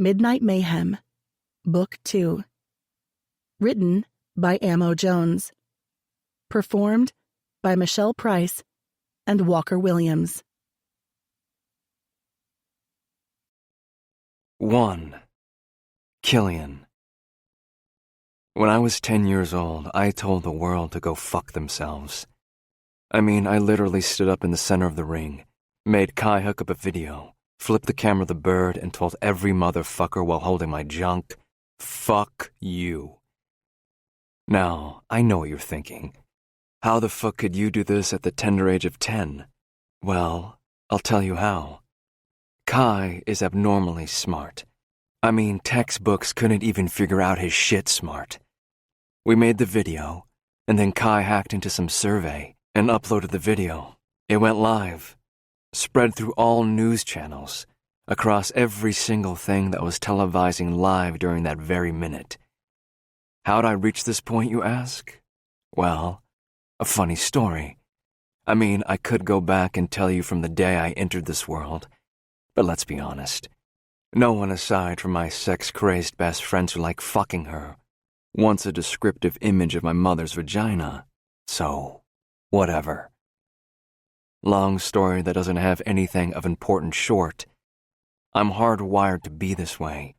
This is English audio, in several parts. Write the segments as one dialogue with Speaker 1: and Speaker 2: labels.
Speaker 1: Midnight Mayhem, Book 2. Written by Ammo Jones. Performed by Michelle Price and Walker Williams.
Speaker 2: 1. Killian. When I was 10 years old, I told the world to go fuck themselves. I literally stood up in the center of the ring, made Kai hook up a video, flipped the camera the bird, and told every motherfucker while holding my junk, fuck you. Now, I know what you're thinking. How the fuck could you do this at the tender age of 10? Well, I'll tell you how. Kai is abnormally smart. Textbooks couldn't even figure out his shit smart. We made the video, and then Kai hacked into some survey and uploaded the video. It went live, spread through all news channels, across every single thing that was televising live during that very minute. How'd I reach this point, you ask? Well, a funny story. I could go back and tell you from the day I entered this world, but let's be honest. No one aside from my sex-crazed best friends who like fucking her wants a descriptive image of my mother's vagina. So, whatever. Long story that doesn't have anything of importance short. I'm hardwired to be this way.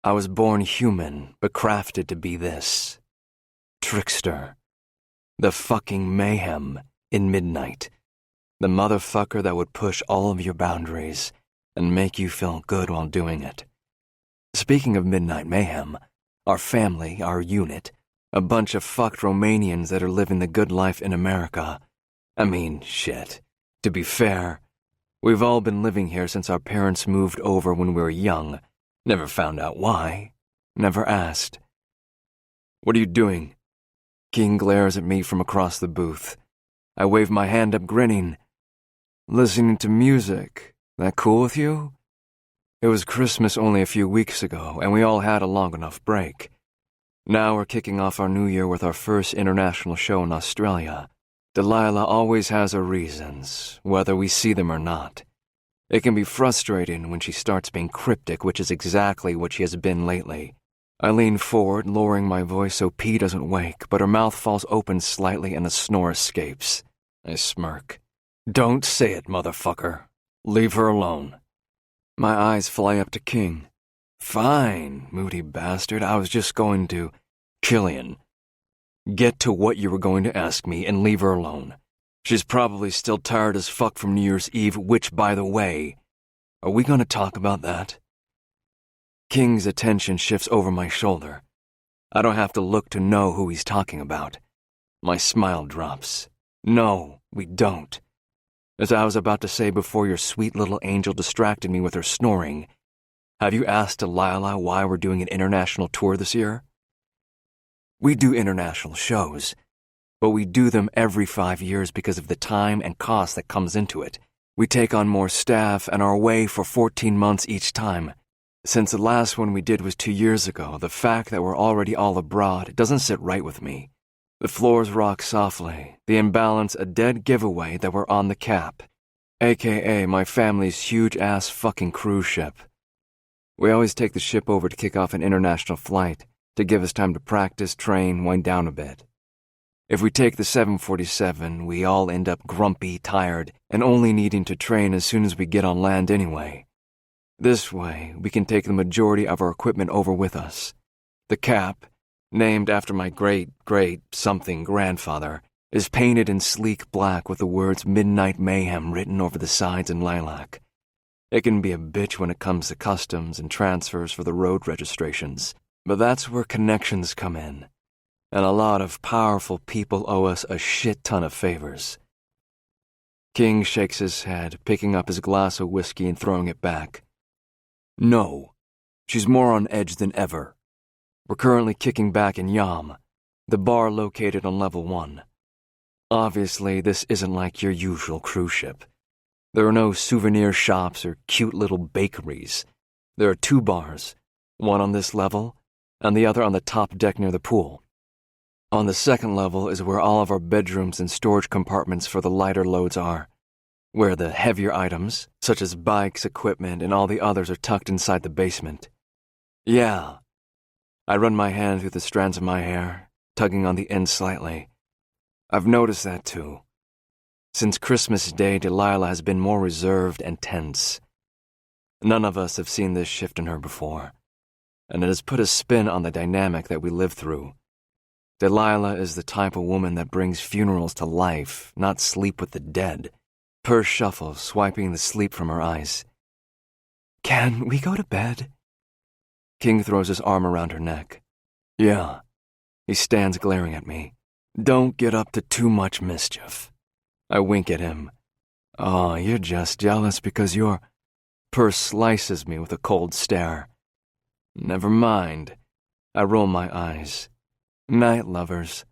Speaker 2: I was born human, but crafted to be this. Trickster. The fucking mayhem in Midnight. The motherfucker that would push all of your boundaries and make you feel good while doing it. Speaking of Midnight Mayhem, our family, our unit, a bunch of fucked Romanians that are living the good life in America. Shit. To be fair, we've all been living here since our parents moved over when we were young. Never found out why. Never asked. What are you doing? King glares at me from across the booth. I wave my hand up, grinning. Listening to music. That cool with you? It was Christmas only a few weeks ago, and we all had a long enough break. Now we're kicking off our new year with our first international show in Australia. Delilah always has her reasons, whether we see them or not. It can be frustrating when she starts being cryptic, which is exactly what she has been lately. I lean forward, lowering my voice so P doesn't wake, but her mouth falls open slightly and a snore escapes. I smirk. Don't say it, motherfucker. Leave her alone. My eyes fly up to King. Fine, moody bastard. I was just going to... Killian. Get to what you were going to ask me and leave her alone. She's probably still tired as fuck from New Year's Eve, which, by the way, are we going to talk about that? King's attention shifts over my shoulder. I don't have to look to know who he's talking about. My smile drops. No, we don't. As I was about to say before your sweet little angel distracted me with her snoring, have you asked Delilah why we're doing an international tour this year? We do international shows, but we do them every 5 years because of the time and cost that comes into it. We take on more staff and are away for 14 months each time. Since the last one we did was 2 years ago, the fact that we're already all abroad doesn't sit right with me. The floors rock softly, the imbalance a dead giveaway that we're on the Cap, a.k.a. my family's huge-ass fucking cruise ship. We always take the ship over to kick off an international flight, to give us time to practice, train, wind down a bit. If we take the 747, we all end up grumpy, tired, and only needing to train as soon as we get on land anyway. This way, we can take the majority of our equipment over with us. The Cap, named after my great-great-something grandfather, is painted in sleek black with the words Midnight Mayhem written over the sides in lilac. It can be a bitch when it comes to customs and transfers for the road registrations, but that's where connections come in, and a lot of powerful people owe us a shit ton of favors. King shakes his head, picking up his glass of whiskey and throwing it back. No, she's more on edge than ever. We're currently kicking back in Yam, the bar located on level 1. Obviously, this isn't like your usual cruise ship. There are no souvenir shops or cute little bakeries. There are 2 bars, one on this level and the other on the top deck near the pool. On the second level is where all of our bedrooms and storage compartments for the lighter loads are, where the heavier items, such as bikes, equipment, and all the others are tucked inside the basement. Yeah. I run my hand through the strands of my hair, tugging on the end slightly. I've noticed that too. Since Christmas Day, Delilah has been more reserved and tense. None of us have seen this shift in her before, and it has put a spin on the dynamic that we live through. Delilah is the type of woman that brings funerals to life, not sleep with the dead. Purse shuffles, swiping the sleep from her eyes. Can we go to bed? King throws his arm around her neck. Yeah. He stands glaring at me. Don't get up to too much mischief. I wink at him. Oh, you're just jealous because you're... Purse slices me with a cold stare. Never mind. I roll my eyes. Night, lovers.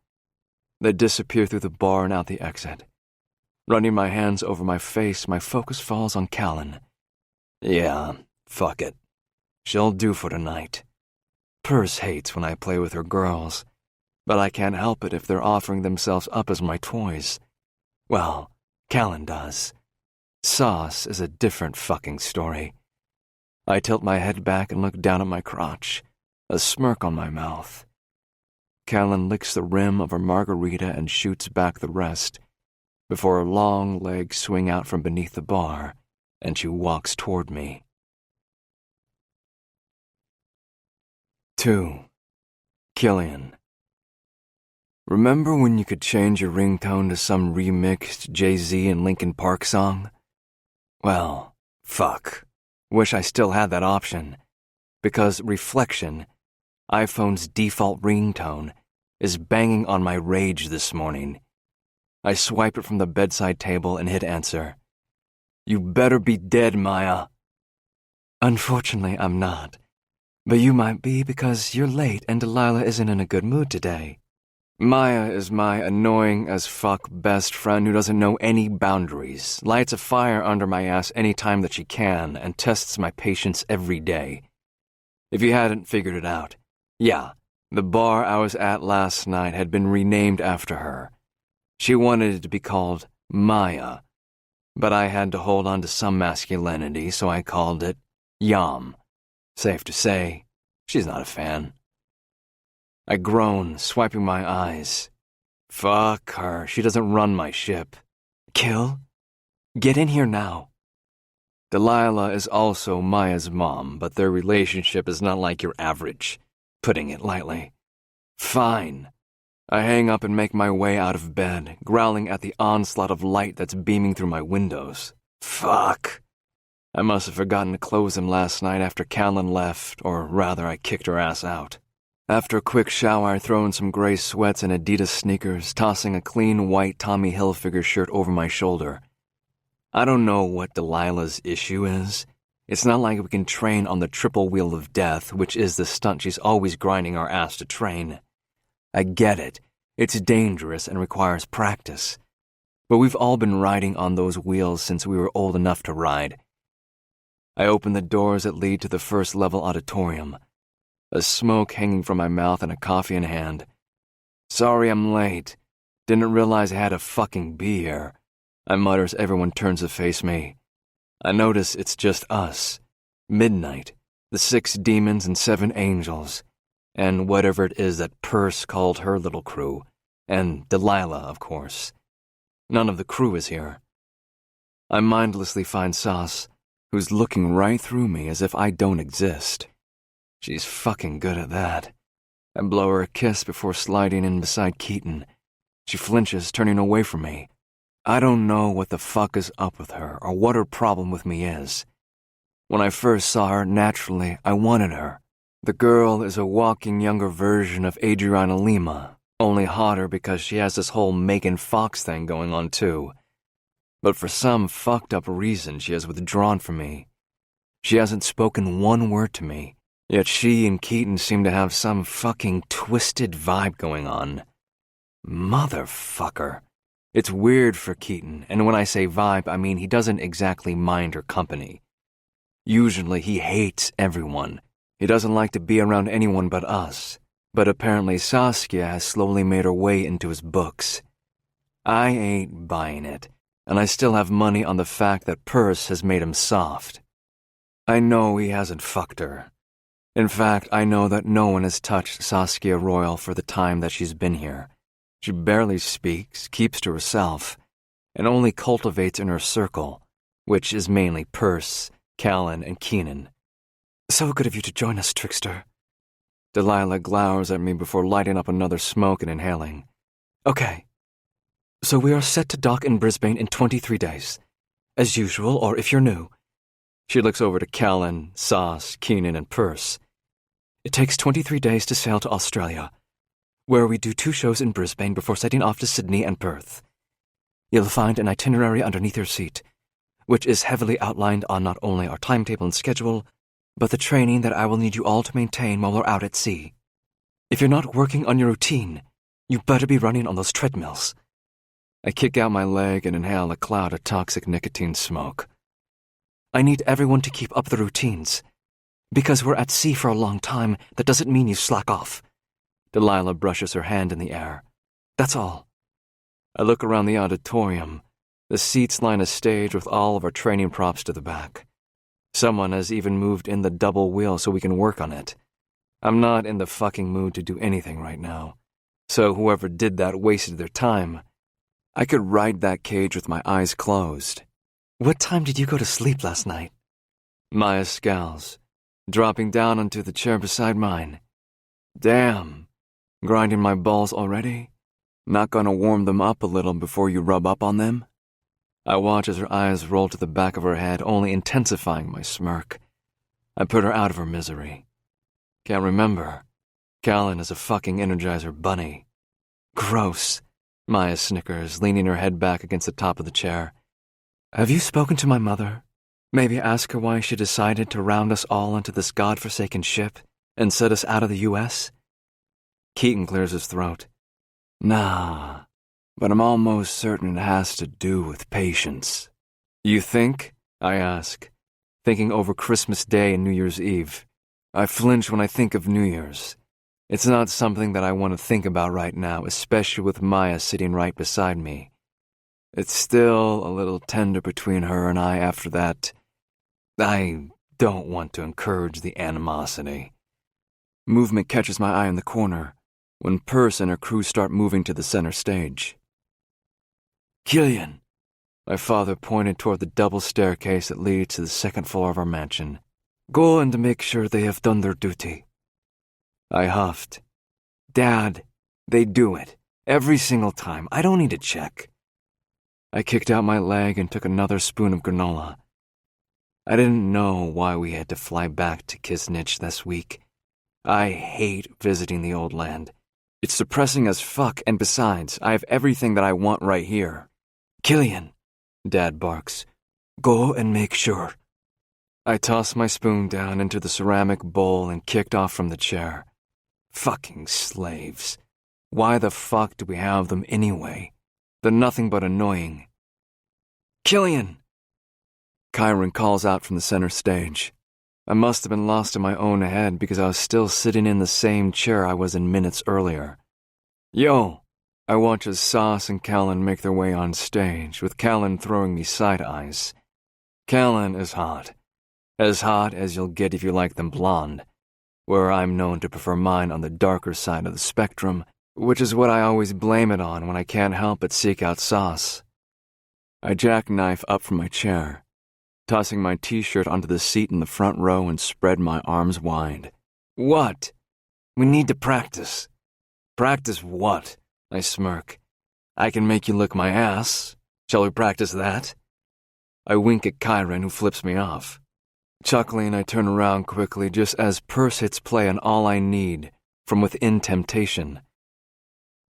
Speaker 2: They disappear through the bar and out the exit. Running my hands over my face, my focus falls on Callan. Yeah, fuck it. She'll do for tonight. Purse hates when I play with her girls, but I can't help it if they're offering themselves up as my toys. Well, Callan does. Sauce is a different fucking story. I tilt my head back and look down at my crotch, a smirk on my mouth. Callan licks the rim of her margarita and shoots back the rest, before her long legs swing out from beneath the bar, and she walks toward me. 2. Killian. Remember when you could change your ringtone to some remixed Jay-Z and Linkin Park song? Well, fuck. Wish I still had that option. Because Reflection, iPhone's default ringtone, is banging on my rage this morning. I swipe it from the bedside table and hit answer. You better be dead, Maya. Unfortunately, I'm not. But you might be because you're late and Delilah isn't in a good mood today. Maya is my annoying-as-fuck best friend who doesn't know any boundaries, lights a fire under my ass any time that she can, and tests my patience every day. If you hadn't figured it out, yeah, the bar I was at last night had been renamed after her. She wanted it to be called Maya, but I had to hold on to some masculinity, so I called it Yam. Safe to say, she's not a fan. I groan, swiping my eyes. Fuck her, she doesn't run my ship. Kill? Get in here now. Delilah is also Maya's mom, but their relationship is not like your average, putting it lightly. Fine. I hang up and make my way out of bed, growling at the onslaught of light that's beaming through my windows. Fuck. I must have forgotten to close them last night after Callan left, or rather I kicked her ass out. After a quick shower, I throw in some gray sweats and Adidas sneakers, tossing a clean white Tommy Hilfiger shirt over my shoulder. I don't know what Delilah's issue is. It's not like we can train on the triple wheel of death, which is the stunt she's always grinding our ass to train. I get it. It's dangerous and requires practice. But we've all been riding on those wheels since we were old enough to ride. I open the doors that lead to the first-level auditorium, a smoke hanging from my mouth and a coffee in hand. Sorry I'm late. Didn't realize I had to fucking be here, I mutter as everyone turns to face me. I notice it's just us, Midnight, the 6 demons and 7 angels, and whatever it is that Purse called her little crew, and Delilah, of course. None of the crew is here. I mindlessly find Sauce, who's looking right through me as if I don't exist. She's fucking good at that. I blow her a kiss before sliding in beside Keaton. She flinches, turning away from me. I don't know what the fuck is up with her or what her problem with me is. When I first saw her, naturally, I wanted her. The girl is a walking younger version of Adriana Lima, only hotter because she has this whole Megan Fox thing going on too. But for some fucked up reason, she has withdrawn from me. She hasn't spoken one word to me, yet she and Keaton seem to have some fucking twisted vibe going on. Motherfucker. It's weird for Keaton, and when I say vibe, I mean he doesn't exactly mind her company. Usually he hates everyone. He doesn't like to be around anyone but us, but apparently Saskia has slowly made her way into his books. I ain't buying it, and I still have money on the fact that Purse has made him soft. I know he hasn't fucked her. In fact, I know that no one has touched Saskia Royal for the time that she's been here. She barely speaks, keeps to herself, and only cultivates in her circle, which is mainly Perce, Callan, and Keenan. So good of you to join us, Trickster. Delilah glowers at me before lighting up another smoke and inhaling. Okay, so we are set to dock in Brisbane in 23 days. As usual, or if you're new. She looks over to Callan, Sauce, Keenan, and Perce. It takes 23 days to sail to Australia, where we do 2 shows in Brisbane before setting off to Sydney and Perth. You'll find an itinerary underneath your seat, which is heavily outlined on not only our timetable and schedule, but the training that I will need you all to maintain while we're out at sea. If you're not working on your routine, you better be running on those treadmills. I kick out my leg and inhale a cloud of toxic nicotine smoke. I need everyone to keep up the routines. Because we're at sea for a long time, that doesn't mean you slack off. Delilah brushes her hand in the air. That's all. I look around the auditorium. The seats line a stage with all of our training props to the back. Someone has even moved in the double wheel so we can work on it. I'm not in the fucking mood to do anything right now. So whoever did that wasted their time. I could ride that cage with my eyes closed. What time did you go to sleep last night? Maya scowls, dropping down onto the chair beside mine. Damn. Grinding my balls already? Not gonna warm them up a little before you rub up on them? I watch as her eyes roll to the back of her head, only intensifying my smirk. I put her out of her misery. Can't remember. Callan is a fucking Energizer bunny. Gross. Maya snickers, leaning her head back against the top of the chair. Have you spoken to my mother? Maybe ask her why she decided to round us all into this godforsaken ship and set us out of the U.S.? Keaton clears his throat. Nah, but I'm almost certain it has to do with patience. You think? I ask, thinking over Christmas Day and New Year's Eve. I flinch when I think of New Year's. It's not something that I want to think about right now, especially with Maya sitting right beside me. It's still a little tender between her and I after that. I don't want to encourage the animosity. Movement catches my eye in the corner when Perce and her crew start moving to the center stage. Killian! My father pointed toward the double staircase that leads to the second floor of our mansion. Go and make sure they have done their duty. I huffed. Dad, they do it. Every single time. I don't need to check. I kicked out my leg and took another spoon of granola. I didn't know why we had to fly back to Kisnich this week. I hate visiting the old land. It's depressing as fuck, and besides, I have everything that I want right here. Killian, Dad barks. Go and make sure. I tossed my spoon down into the ceramic bowl and kicked off from the chair. Fucking slaves. Why the fuck do we have them anyway? They're nothing but annoying. Killian! Kyron calls out from the center stage. I must have been lost in my own head because I was still sitting in the same chair I was in minutes earlier. Yo! I watch as Sauce and Callan make their way on stage, with Callan throwing me side eyes. Callan is hot. As hot as you'll get if you like them blonde, where I'm known to prefer mine on the darker side of the spectrum, which is what I always blame it on when I can't help but seek out Sauce. I jackknife up from my chair, tossing my t-shirt onto the seat in the front row and spread my arms wide. What? We need to practice. Practice what? I smirk. I can make you lick my ass. Shall we practice that? I wink at Kyron, who flips me off. Chuckling, I turn around quickly just as Perce hits play on All I Need from Within Temptation.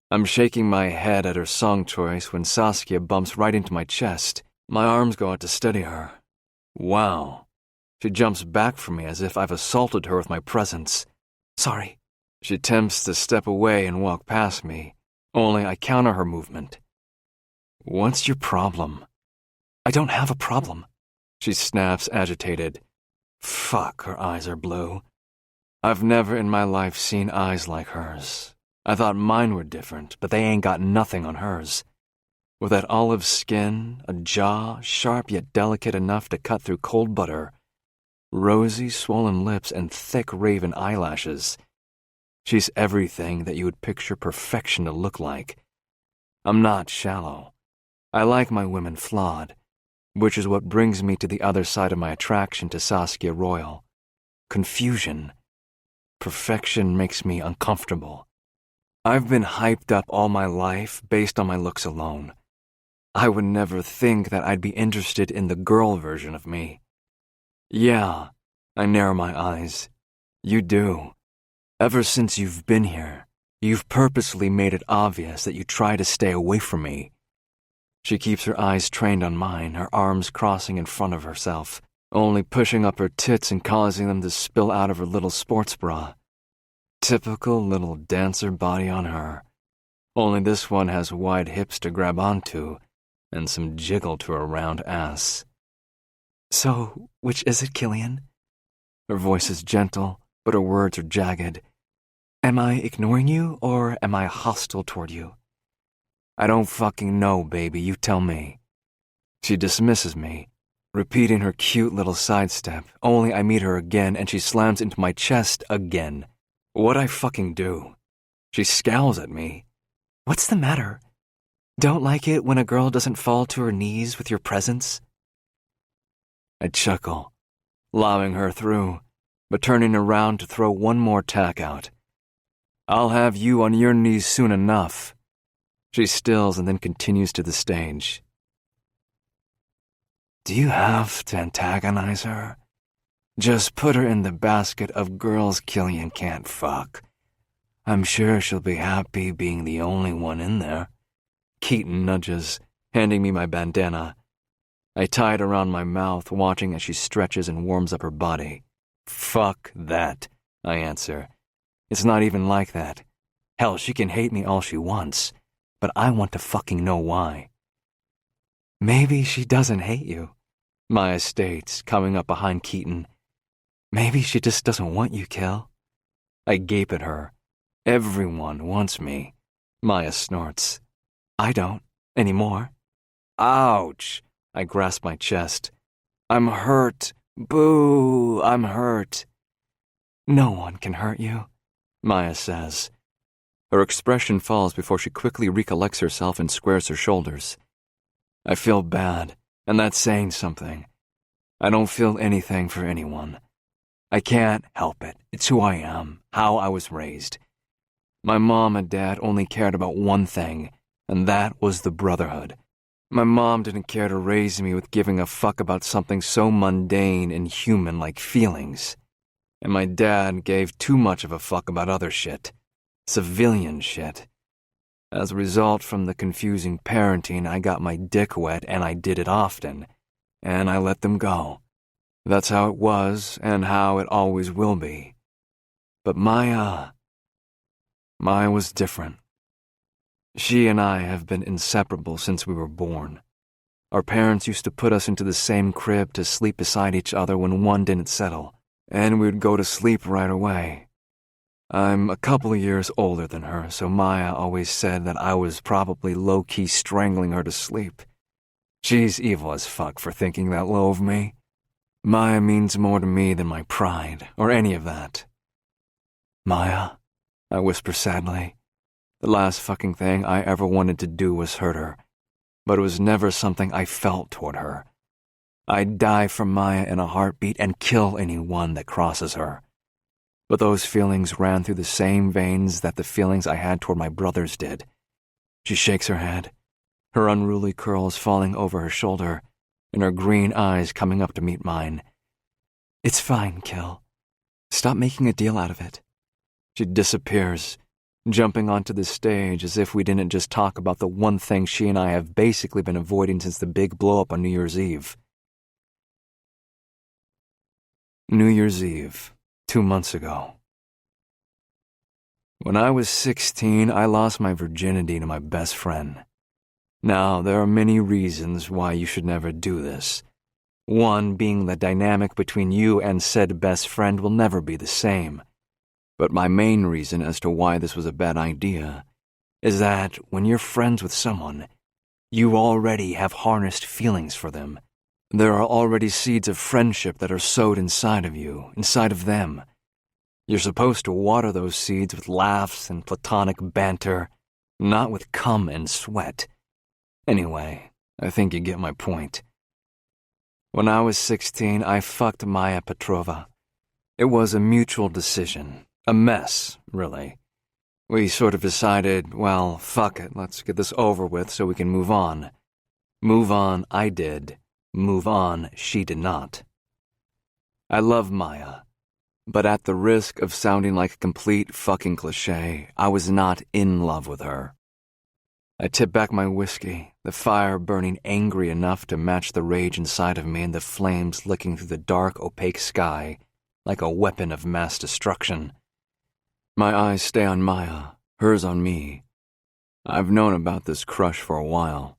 Speaker 2: I'm shaking my head at her song choice when Saskia bumps right into my chest. My arms go out to steady her. Wow. She jumps back from me as if I've assaulted her with my presence. Sorry. She attempts to step away and walk past me, only I counter her movement. What's your problem? I don't have a problem. She snaps, agitated. Fuck, her eyes are blue. I've never in my life seen eyes like hers. I thought mine were different, but they ain't got nothing on hers. With that olive skin, a jaw, sharp yet delicate enough to cut through cold butter, rosy, swollen lips, and thick raven eyelashes. She's everything that you would picture perfection to look like. I'm not shallow. I like my women flawed, which is what brings me to the other side of my attraction to Saskia Royal. Confusion. Perfection makes me uncomfortable. I've been hyped up all my life based on my looks alone. I would never think that I'd be interested in the girl version of me. Yeah, I narrow my eyes. You do. Ever since you've been here, you've purposely made it obvious that you try to stay away from me. She keeps her eyes trained on mine, her arms crossing in front of herself, only pushing up her tits and causing them to spill out of her little sports bra. Typical little dancer body on her. Only this one has wide hips to grab onto, and some jiggle to her round ass. So, which is it, Killian? Her voice is gentle, but her words are jagged. Am I ignoring you, or am I hostile toward you? I don't fucking know, baby, you tell me. She dismisses me, repeating her cute little sidestep, only I meet her again and she slams into my chest again. What'd I fucking do? She scowls at me. What's the matter? Don't like it when a girl doesn't fall to her knees with your presence? I chuckle, allowing her through, but turning around to throw one more tack out. I'll have you on your knees soon enough. She stills and then continues to the stage. Do you have to antagonize her? Just put her in the basket of girls Killian can't fuck. I'm sure she'll be happy being the only one in there. Keaton nudges, handing me my bandana. I tie it around my mouth, watching as she stretches and warms up her body. Fuck that, I answer. It's not even like that. Hell, she can hate me all she wants, but I want to fucking know why. Maybe she doesn't hate you, Maya states, coming up behind Keaton. Maybe she just doesn't want you, Kel. I gape at her. Everyone wants me. Maya snorts. I don't, anymore. Ouch! I grasp my chest. I'm hurt. Boo! I'm hurt. No one can hurt you, Maya says. Her expression falls before she quickly recollects herself and squares her shoulders. I feel bad, and that's saying something. I don't feel anything for anyone. I can't help it. It's who I am, how I was raised. My mom and dad only cared about one thing, and that was the brotherhood. My mom didn't care to raise me with giving a fuck about something so mundane and human like feelings. And my dad gave too much of a fuck about other shit. Civilian shit. As a result from the confusing parenting, I got my dick wet and I did it often. And I let them go. That's how it was and how it always will be. But Maya was different. She and I have been inseparable since we were born. Our parents used to put us into the same crib to sleep beside each other when one didn't settle, and we'd go to sleep right away. I'm a couple of years older than her, so Maya always said that I was probably low-key strangling her to sleep. She's evil as fuck for thinking that low of me. Maya means more to me than my pride, or any of that. Maya, I whisper sadly. The last fucking thing I ever wanted to do was hurt her, but it was never something I felt toward her. I'd die for Maya in a heartbeat and kill anyone that crosses her. But those feelings ran through the same veins that the feelings I had toward my brothers did. She shakes her head, her unruly curls falling over her shoulder, and her green eyes coming up to meet mine. It's fine, Kel. Stop making a deal out of it. She disappears, jumping onto the stage as if we didn't just talk about the one thing she and I have basically been avoiding since the big blow-up on New Year's Eve. New Year's Eve, 2 months ago. When I was 16, I lost my virginity to my best friend. Now, there are many reasons why you should never do this. One being the dynamic between you and said best friend will never be the same. But my main reason as to why this was a bad idea is that when you're friends with someone, you already have harnessed feelings for them. There are already seeds of friendship that are sowed inside of you, inside of them. You're supposed to water those seeds with laughs and platonic banter, not with cum and sweat. Anyway, I think you get my point. When I was 16, I fucked Maya Petrova. It was a mutual decision. A mess, really. We sort of decided, well, fuck it, let's get this over with so we can move on. Move on, I did. Move on, she did not. I love Maya, but at the risk of sounding like a complete fucking cliché, I was not in love with her. I tipped back my whiskey, the fire burning angry enough to match the rage inside of me and the flames licking through the dark, opaque sky like a weapon of mass destruction. My eyes stay on Maya, hers on me. I've known about this crush for a while.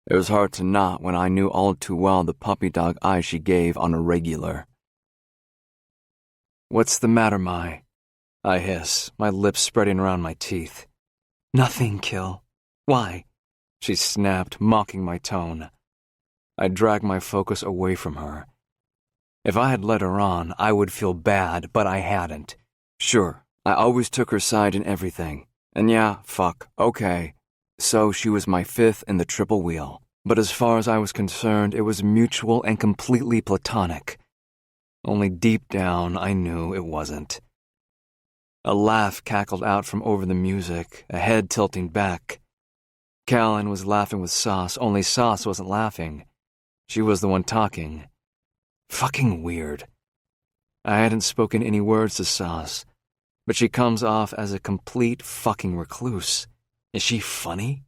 Speaker 2: It was hard to not when I knew all too well the puppy dog eyes she gave on a regular. "What's the matter, Mai?" I hiss, my lips spreading around my teeth. "Nothing, Kill. Why?" She snapped, mocking my tone. I dragged my focus away from her. If I had led her on, I would feel bad, but I hadn't. Sure, I always took her side in everything. And yeah, fuck, okay. So she was my fifth in the triple wheel. But as far as I was concerned, it was mutual and completely platonic. Only deep down, I knew it wasn't. A laugh cackled out from over the music, a head tilting back. Callan was laughing with Sauce, only Sauce wasn't laughing. She was the one talking. Fucking weird. I hadn't spoken any words to Sauce, but she comes off as a complete fucking recluse. Is she funny?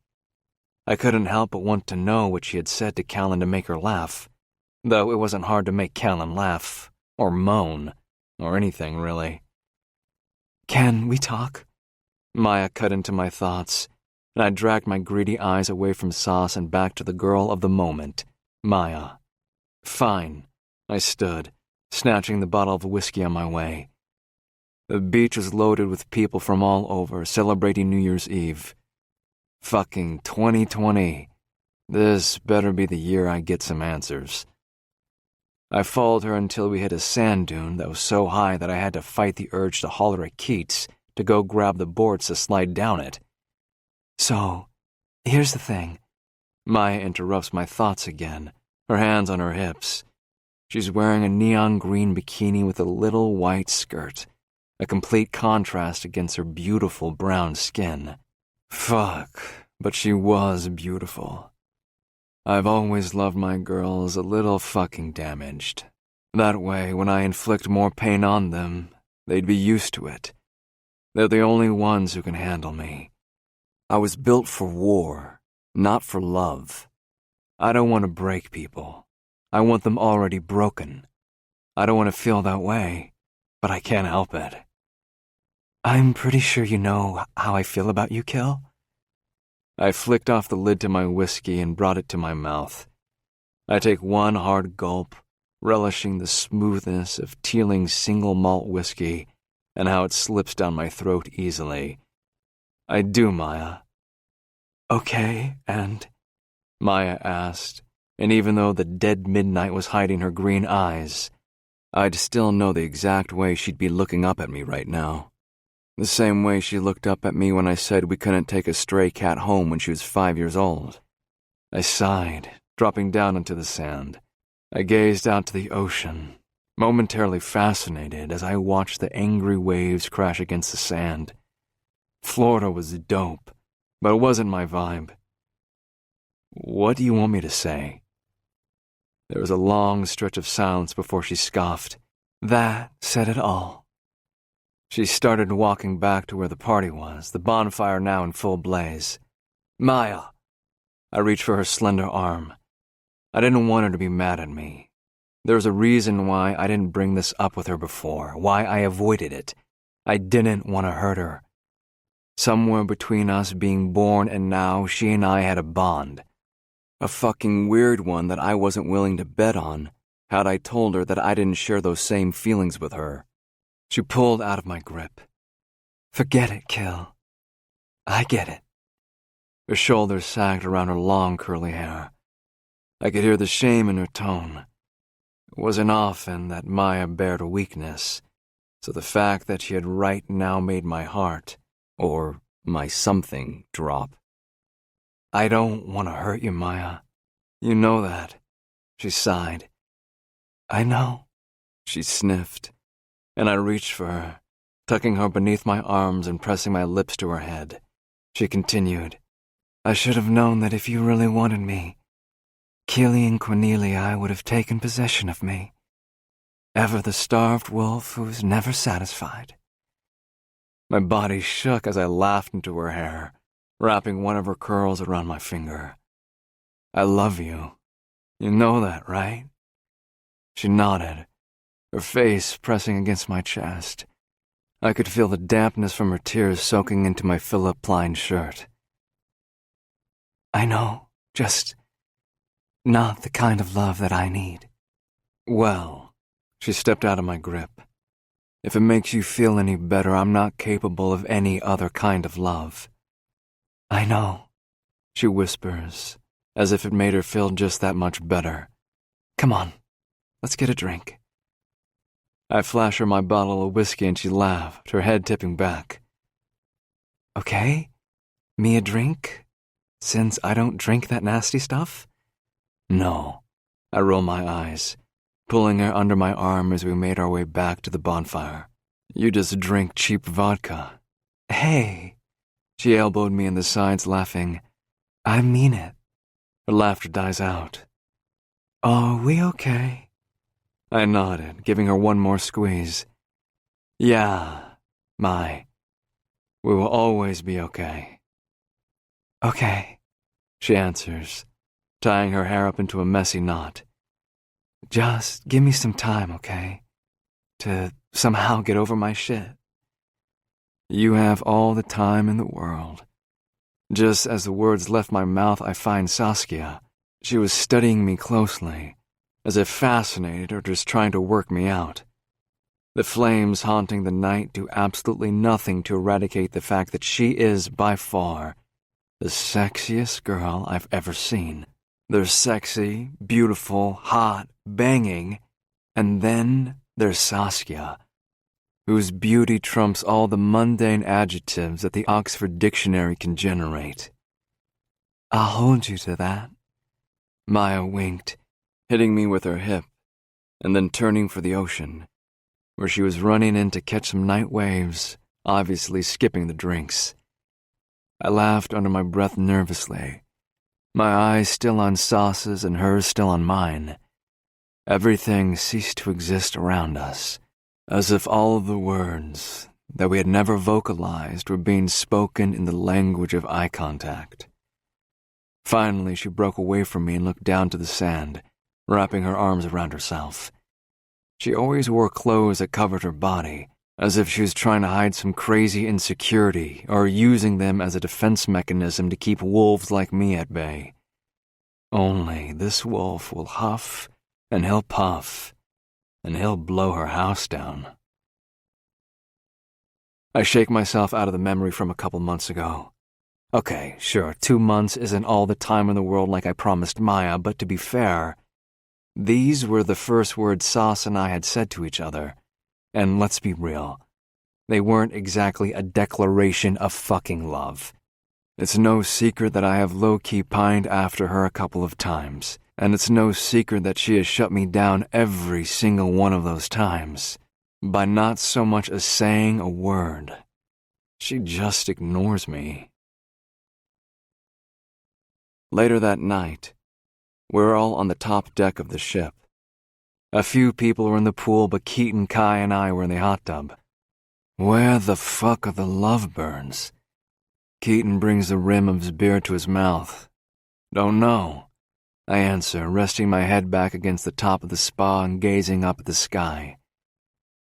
Speaker 2: I couldn't help but want to know what she had said to Callan to make her laugh, though it wasn't hard to make Callan laugh, or moan, or anything, really. "Can we talk?" Maya cut into my thoughts, and I dragged my greedy eyes away from Sauce and back to the girl of the moment, Maya. "Fine." I stood, snatching the bottle of whiskey on my way. The beach was loaded with people from all over, celebrating New Year's Eve. Fucking 2020. This better be the year I get some answers. I followed her until we hit a sand dune that was so high that I had to fight the urge to holler at Keats to go grab the boards to slide down it. "So, here's the thing." Maya interrupts my thoughts again, her hands on her hips. She's wearing a neon green bikini with a little white skirt, a complete contrast against her beautiful brown skin. Fuck, but she was beautiful. I've always loved my girls a little fucking damaged. That way, when I inflict more pain on them, they'd be used to it. They're the only ones who can handle me. I was built for war, not for love. I don't want to break people. I want them already broken. I don't want to feel that way, but I can't help it. "I'm pretty sure you know how I feel about you, Kill." I flicked off the lid to my whiskey and brought it to my mouth. I take one hard gulp, relishing the smoothness of Teeling's single malt whiskey and how it slips down my throat easily. "I do, Maya." "Okay, and?" Maya asked, and even though the dead midnight was hiding her green eyes, I'd still know the exact way she'd be looking up at me right now. The same way she looked up at me when I said we couldn't take a stray cat home when she was 5 years old. I sighed, dropping down into the sand. I gazed out to the ocean, momentarily fascinated as I watched the angry waves crash against the sand. Florida was dope, but it wasn't my vibe. "What do you want me to say?" There was a long stretch of silence before she scoffed. "That said it all." She started walking back to where the party was, the bonfire now in full blaze. "Maya!" I reached for her slender arm. I didn't want her to be mad at me. There was a reason why I didn't bring this up with her before, why I avoided it. I didn't want to hurt her. Somewhere between us being born and now, she and I had a bond. A fucking weird one that I wasn't willing to bet on, had I told her that I didn't share those same feelings with her. She pulled out of my grip. "Forget it, Kill. I get it." Her shoulders sagged around her long curly hair. I could hear the shame in her tone. It wasn't often that Maya bared a weakness, so the fact that she had right now made my heart, or my something, drop. I don't want to hurt you, Maya. You know that. She sighed. I know. She sniffed, and I reached for her, tucking her beneath my arms and pressing my lips to her head. She continued, I should have known that if you really wanted me, Killian Cornelia would have taken possession of me. Ever the starved wolf who's never satisfied. My body shook as I laughed into her hair, wrapping one of her curls around my finger. I love you. You know that, right? She nodded, her face pressing against my chest. I could feel the dampness from her tears soaking into my Philip-lined shirt. I know, just not the kind of love that I need. Well, she stepped out of my grip. If it makes you feel any better, I'm not capable of any other kind of love. I know, she whispers, as if it made her feel just that much better. Come on, let's get a drink. I flash her my bottle of whiskey and she laughed, her head tipping back. Okay, me a drink? Since I don't drink that nasty stuff? No, I roll my eyes, pulling her under my arm as we made our way back to the bonfire. You just drink cheap vodka. Hey, she elbowed me in the sides, laughing. I mean it. Her laughter dies out. Are we okay? I nodded, giving her one more squeeze. Yeah, we will always be okay. Okay, she answers, tying her hair up into a messy knot. Just give me some time, okay? To somehow get over my shit. You have all the time in the world. Just as the words left my mouth, I find Saskia. She was studying me closely, as if fascinated or just trying to work me out. The flames haunting the night do absolutely nothing to eradicate the fact that she is, by far, the sexiest girl I've ever seen. There's sexy, beautiful, hot, banging, and then there's Saskia, whose beauty trumps all the mundane adjectives that the Oxford Dictionary can generate. I'll hold you to that. Maya winked, hitting me with her hip, and then turning for the ocean, where she was running in to catch some night waves, obviously skipping the drinks. I laughed under my breath nervously, my eyes still on Sas's and hers still on mine. Everything ceased to exist around us, as if all of the words that we had never vocalized were being spoken in the language of eye contact. Finally, she broke away from me and looked down to the sand, wrapping her arms around herself. She always wore clothes that covered her body, as if she was trying to hide some crazy insecurity or using them as a defense mechanism to keep wolves like me at bay. Only this wolf will huff and he'll puff, and he'll blow her house down. I shake myself out of the memory from a couple months ago. Okay, sure, 2 months isn't all the time in the world like I promised Maya, but to be fair, these were the first words Sas and I had said to each other, and let's be real, they weren't exactly a declaration of fucking love. It's no secret that I have low-key pined after her a couple of times, and it's no secret that she has shut me down every single one of those times, by not so much as saying a word. She just ignores me. Later that night, we were all on the top deck of the ship. A few people were in the pool, but Keaton, Kai, and I were in the hot tub. Where the fuck are the lovebirds? Keaton brings the rim of his beer to his mouth. Don't know, I answer, resting my head back against the top of the spa and gazing up at the sky.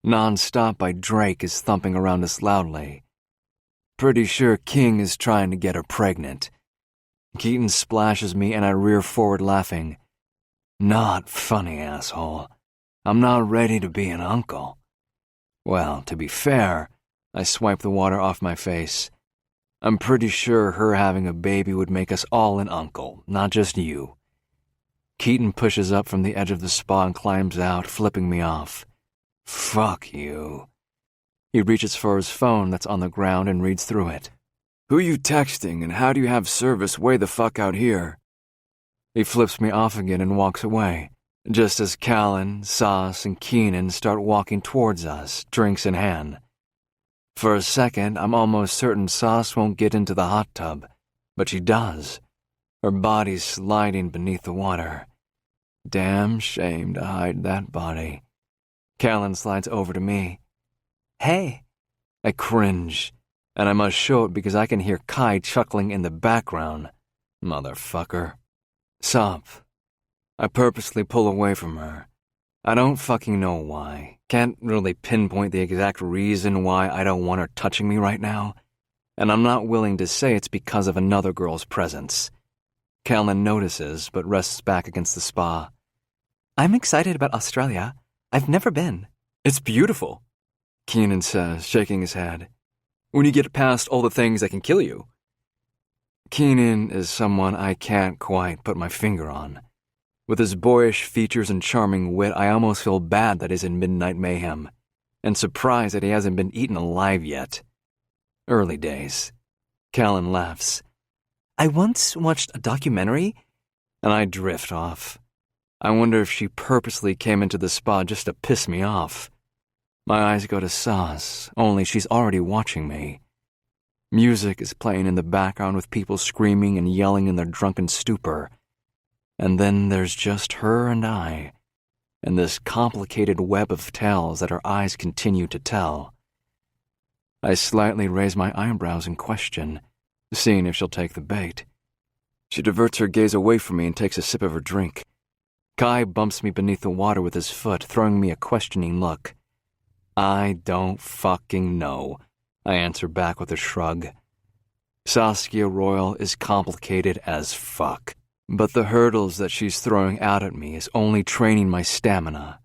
Speaker 2: Non-Stop by Drake is thumping around us loudly. Pretty sure King is trying to get her pregnant. Keaton splashes me and I rear forward laughing. Not funny, asshole. I'm not ready to be an uncle. Well, to be fair, I swipe the water off my face. I'm pretty sure her having a baby would make us all an uncle, not just you. Keaton pushes up from the edge of the spa and climbs out, flipping me off. Fuck you. He reaches for his phone that's on the ground and reads through it. Who you texting and how do you have service way the fuck out here? He flips me off again and walks away, just as Callan, Sauce, and Keenan start walking towards us, drinks in hand. For a second, I'm almost certain Sauce won't get into the hot tub, but she does. Her body's sliding beneath the water. Damn shame to hide that body. Callan slides over to me. Hey. I cringe, and I must show it because I can hear Kai chuckling in the background. Motherfucker. Sup. I purposely pull away from her. I don't fucking know why. Can't really pinpoint the exact reason why I don't want her touching me right now, and I'm not willing to say it's because of another girl's presence. Callan notices, but rests back against the spa. I'm excited about Australia. I've never been. It's beautiful, Keenan says, shaking his head. When you get past all the things that can kill you. Keenan is someone I can't quite put my finger on. With his boyish features and charming wit, I almost feel bad that he's in Midnight Mayhem, and surprised that he hasn't been eaten alive yet. Early days. Callan laughs. I once watched a documentary, and I drift off. I wonder if she purposely came into the spa just to piss me off. My eyes go to Sauce, only she's already watching me. Music is playing in the background with people screaming and yelling in their drunken stupor. And then there's just her and I, and this complicated web of tales that our eyes continue to tell. I slightly raise my eyebrows in question, seeing if she'll take the bait. She diverts her gaze away from me and takes a sip of her drink. Kai bumps me beneath the water with his foot, throwing me a questioning look. I don't fucking know, I answer back with a shrug. Saskia Royal is complicated as fuck, but the hurdles that she's throwing out at me is only training my stamina.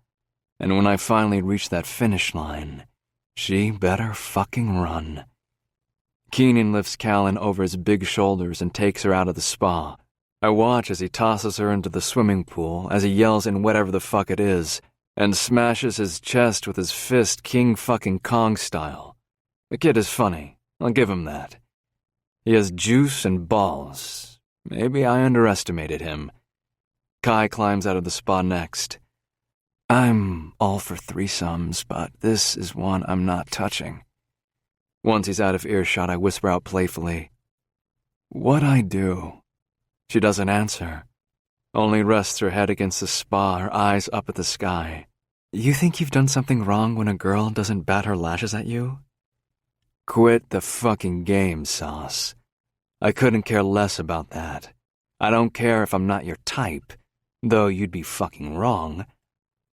Speaker 2: And when I finally reach that finish line, she better fucking run. Keenan lifts Callan over his big shoulders and takes her out of the spa. I watch as he tosses her into the swimming pool, as he yells in whatever the fuck it is, and smashes his chest with his fist King fucking Kong style. The kid is funny, I'll give him that. He has juice and balls. Maybe I underestimated him. Kai climbs out of the spa next. I'm all for threesomes, but this is one I'm not touching. Once he's out of earshot, I whisper out playfully, What'd I do? She doesn't answer, only rests her head against the spa, her eyes up at the sky. You think you've done something wrong when a girl doesn't bat her lashes at you? Quit the fucking game, Sauce. I couldn't care less about that. I don't care if I'm not your type, though you'd be fucking wrong.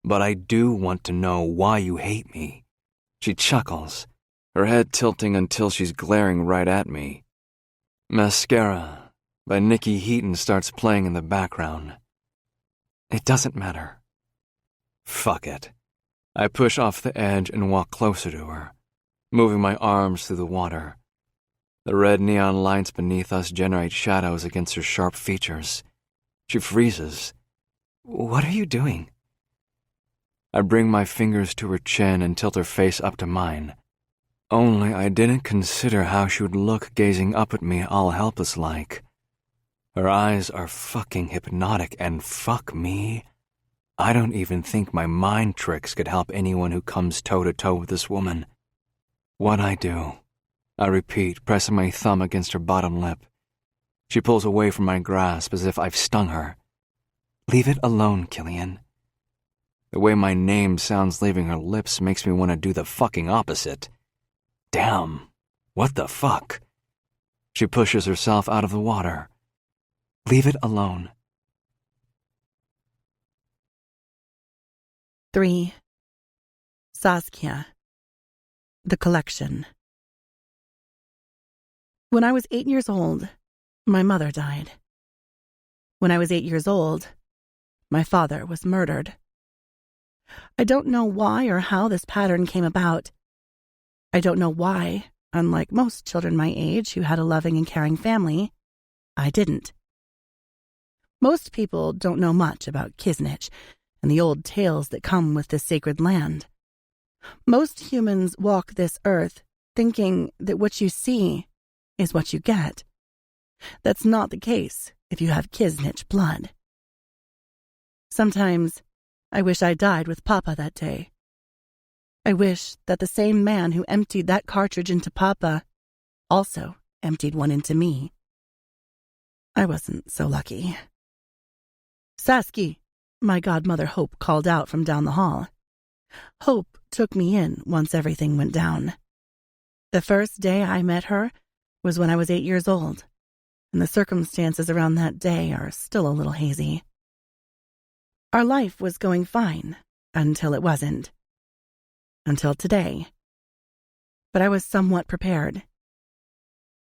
Speaker 2: But I do want to know why you hate me. She chuckles, her head tilting until she's glaring right at me. Mascara by Nikki Heaton starts playing in the background. It doesn't matter. Fuck it. I push off the edge and walk closer to her, moving my arms through the water. The red neon lights beneath us generate shadows against her sharp features. She freezes. What are you doing? I bring my fingers to her chin and tilt her face up to mine. Only I didn't consider how she would look gazing up at me all helpless-like. Her eyes are fucking hypnotic, and fuck me, I don't even think my mind tricks could help anyone who comes toe-to-toe with this woman. What'd I do? I repeat, pressing my thumb against her bottom lip. She pulls away from my grasp as if I've stung her. Leave it alone, Killian. The way my name sounds leaving her lips makes me want to do the fucking opposite. Damn, what the fuck? She pushes herself out of the water. Leave it alone.
Speaker 1: 3. Saskia. The Collection. When I was 8 years old, my mother died. When I was 8 years old, my father was murdered. I don't know why or how this pattern came about. I don't know why, unlike most children my age who had a loving and caring family, I didn't. Most people don't know much about Kisnich and the old tales that come with this sacred land. Most humans walk this earth thinking that what you see is what you get. That's not the case if you have Kisnich blood. Sometimes I wish I died with Papa that day. I wish that the same man who emptied that cartridge into Papa also emptied one into me. I wasn't so lucky. "Saskia," my godmother Hope called out from down the hall. Hope took me in once everything went down. The first day I met her was when I was 8 years old, and the circumstances around that day are still a little hazy. Our life was going fine until it wasn't. Until today. But I was somewhat prepared.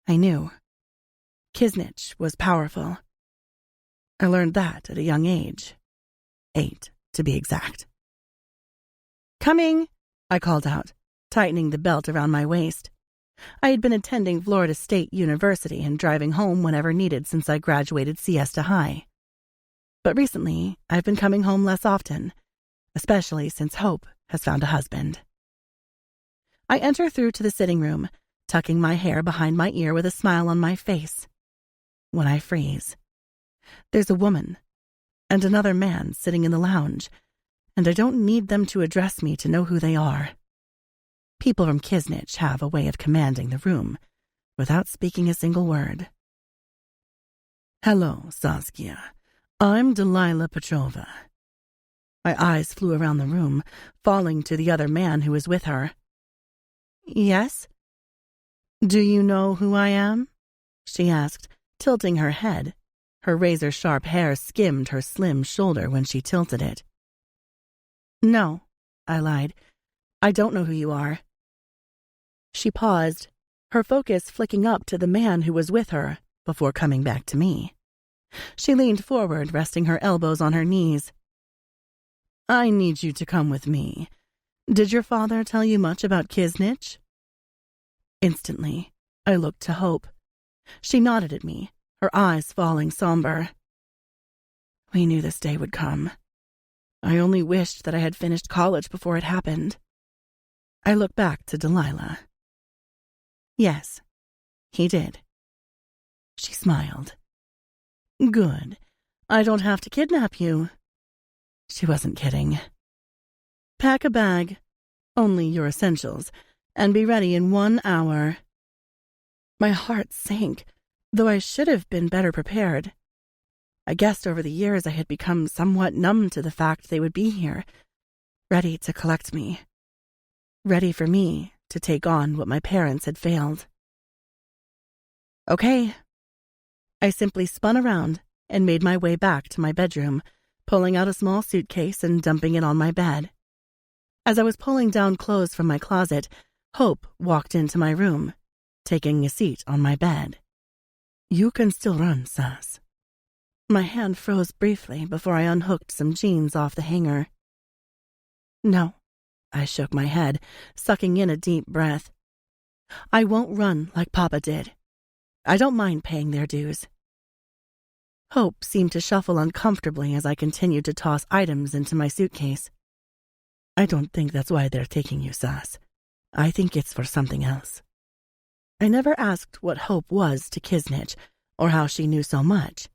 Speaker 1: I knew. Kisnich was powerful. I learned that at a young age. 8, to be exact. "Coming," I called out, tightening the belt around my waist. I had been attending Florida State University and driving home whenever needed since I graduated Siesta High. But recently, I've been coming home less often, especially since Hope has found a husband. I enter through to the sitting room, tucking my hair behind my ear with a smile on my face. When I freeze, there's a woman and another man sitting in the lounge, and I don't need them to address me to know who they are. People from Kisnich have a way of commanding the room without speaking a single word. "Hello, Saskia. I'm Delilah Petrova." My eyes flew around the room, falling to the other man who was with her. "Yes?" "Do you know who I am?" she asked, tilting her head. Her razor-sharp hair skimmed her slim shoulder when she tilted it. "No," I lied. "I don't know who you are." She paused, her focus flicking up to the man who was with her before coming back to me. She leaned forward, resting her elbows on her knees. "I need you to come with me. Did your father tell you much about Kisnich?" Instantly, I looked to Hope. She nodded at me, her eyes falling somber. We knew this day would come. I only wished that I had finished college before it happened. I looked back to Delilah. "Yes, he did." She smiled. "Good. I don't have to kidnap you." She wasn't kidding. "Pack a bag, only your essentials, and be ready in 1 hour." My heart sank, though I should have been better prepared. I guessed over the years I had become somewhat numb to the fact they would be here, ready to collect me, ready for me to take on what my parents had failed. "Okay." I simply spun around and made my way back to my bedroom, pulling out a small suitcase and dumping it on my bed. As I was pulling down clothes from my closet, Hope walked into my room, taking a seat on my bed. "You can still run, Sass." My hand froze briefly before I unhooked some jeans off the hanger. "No," I shook my head, sucking in a deep breath. "I won't run like Papa did. I don't mind paying their dues." Hope seemed to shuffle uncomfortably as I continued to toss items into my suitcase. "I don't think that's why they're taking you, Sass. I think it's for something else." I never asked what Hope was to Kisnich, or how she knew so much.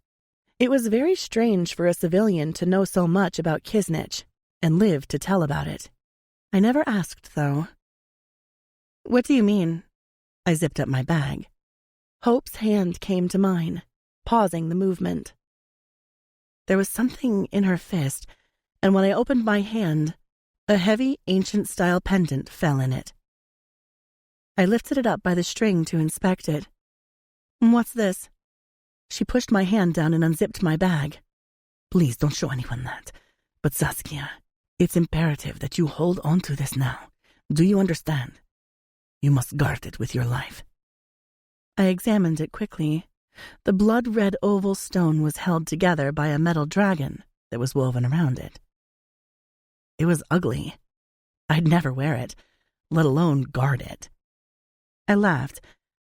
Speaker 1: It was very strange for a civilian to know so much about Kisnich and live to tell about it. I never asked, though. "What do you mean?" I zipped up my bag. Hope's hand came to mine, pausing the movement. There was something in her fist, and when I opened my hand, a heavy, ancient-style pendant fell in it. I lifted it up by the string to inspect it. "What's this?" She pushed my hand down and unzipped my bag. "Please don't show anyone that. But Saskia, it's imperative that you hold on to this now. Do you understand? You must guard it with your life." I examined it quickly. The blood-red oval stone was held together by a metal dragon that was woven around it. It was ugly. I'd never wear it, let alone guard it. I laughed,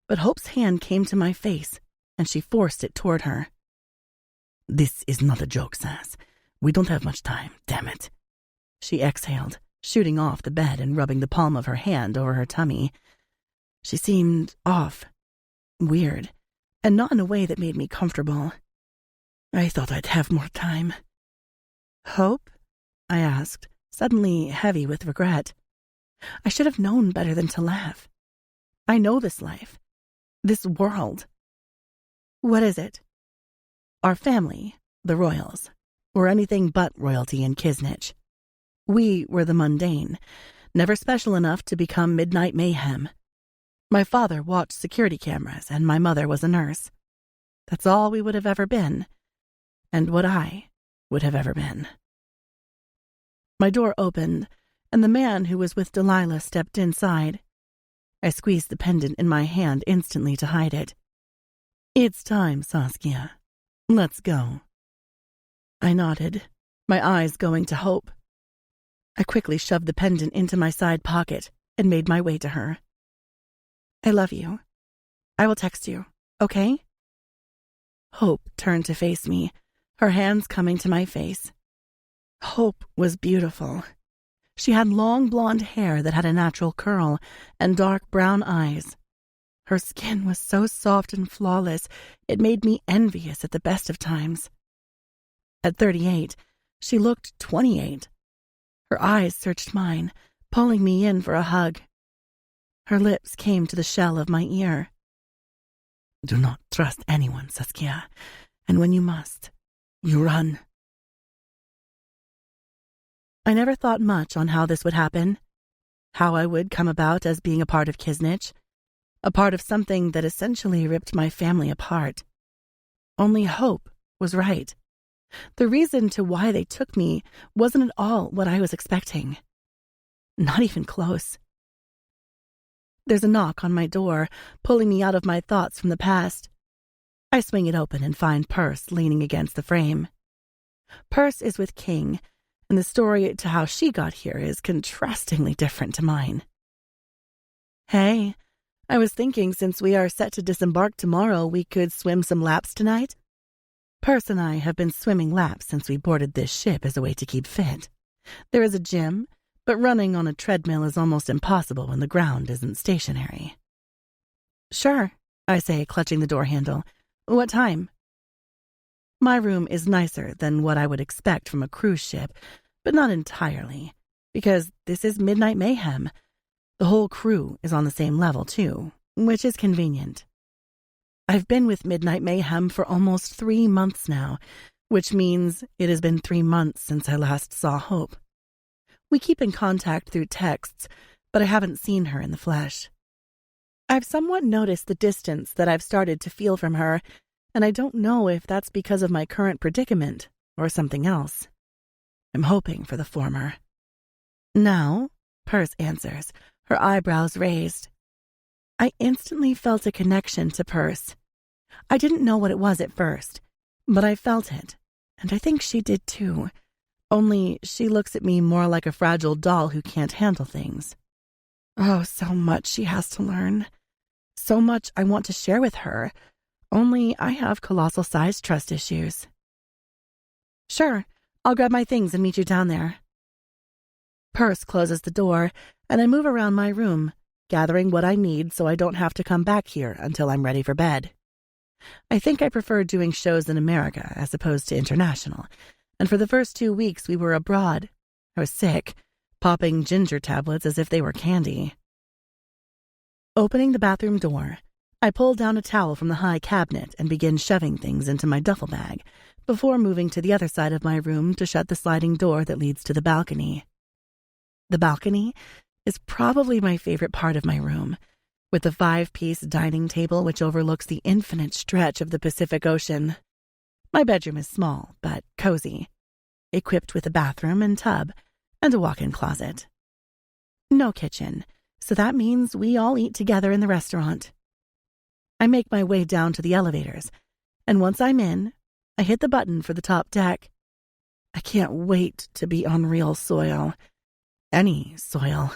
Speaker 1: but Hope's hand came to my face, and she forced it toward her. This is not a joke, Sass. We don't have much time, damn it. She exhaled, shooting off the bed and rubbing the palm of her hand over her tummy. She seemed off, weird, and not in a way that made me comfortable. I thought I'd have more time. Hope? I asked, suddenly heavy with regret. I should have known better than to laugh. I know this life, this world. What is it? Our family, the royals, were anything but royalty in Kisnich. We were the mundane, never special enough to become Midnight Mayhem. My father watched security cameras, and my mother was a nurse. That's all we would have ever been, and what I would have ever been. My door opened, and the man who was with Delilah stepped inside. I squeezed the pendant in my hand instantly to hide it. It's time, Saskia. Let's go. I nodded, my eyes going to Hope. I quickly shoved the pendant into my side pocket and made my way to her. I love you. I will text you, okay? Hope turned to face me, her hands coming to my face. Hope was beautiful. She had long blonde hair that had a natural curl and dark brown eyes. Her skin was so soft and flawless, it made me envious at the best of times. At 38, she looked 28. Her eyes searched mine, pulling me in for a hug. Her lips came to the shell of my ear. Do not trust anyone, Saskia, and when you must, you run. I never thought much on how this would happen, how I would come about as being a part of Kisnich, a part of something that essentially ripped my family apart. Only Hope was right. The reason to why they took me wasn't at all what I was expecting. Not even close. There's a knock on my door, pulling me out of my thoughts from the past. I swing it open and find Purse leaning against the frame. Purse is with King, and the story to how she got here is contrastingly different to mine. Hey, I was thinking since we are set to disembark tomorrow, we could swim some laps tonight. Purse and I have been swimming laps since we boarded this ship as a way to keep fit. There is a gym, but running on a treadmill is almost impossible when the ground isn't stationary. Sure, I say, clutching the door handle. What time? My room is nicer than what I would expect from a cruise ship, but not entirely, because this is Midnight Mayhem. The whole crew is on the same level, too, which is convenient. I've been with Midnight Mayhem for almost 3 months now, which means it has been 3 months since I last saw Hope. We keep in contact through texts, but I haven't seen her in the flesh. I've somewhat noticed the distance that I've started to feel from her, and I don't know if that's because of my current predicament or something else. I'm hoping for the former. Now, Purse answers, her eyebrows raised. I instantly felt a connection to Purse. I didn't know what it was at first, but I felt it, and I think she did too. Only she looks at me more like a fragile doll who can't handle things. Oh, so much she has to learn. So much I want to share with her, only I have colossal-sized trust issues. Sure, I'll grab my things and meet you down there. Purse closes the door, and I move around my room, gathering what I need so I don't have to come back here until I'm ready for bed. I think I prefer doing shows in America as opposed to international, and for the first 2 weeks we were abroad. I was sick, popping ginger tablets as if they were candy. Opening the bathroom door, I pull down a towel from the high cabinet and begin shoving things into my duffel bag before moving to the other side of my room to shut the sliding door that leads to the balcony. The balcony is probably my favorite part of my room, with the 5-piece dining table which overlooks the infinite stretch of the Pacific Ocean. My bedroom is small, but cozy, equipped with a bathroom and tub, and a walk-in closet. No kitchen, so that means we all eat together in the restaurant. I make my way down to the elevators, and once I'm in, I hit the button for the top deck. I can't wait to be on real soil. Any soil.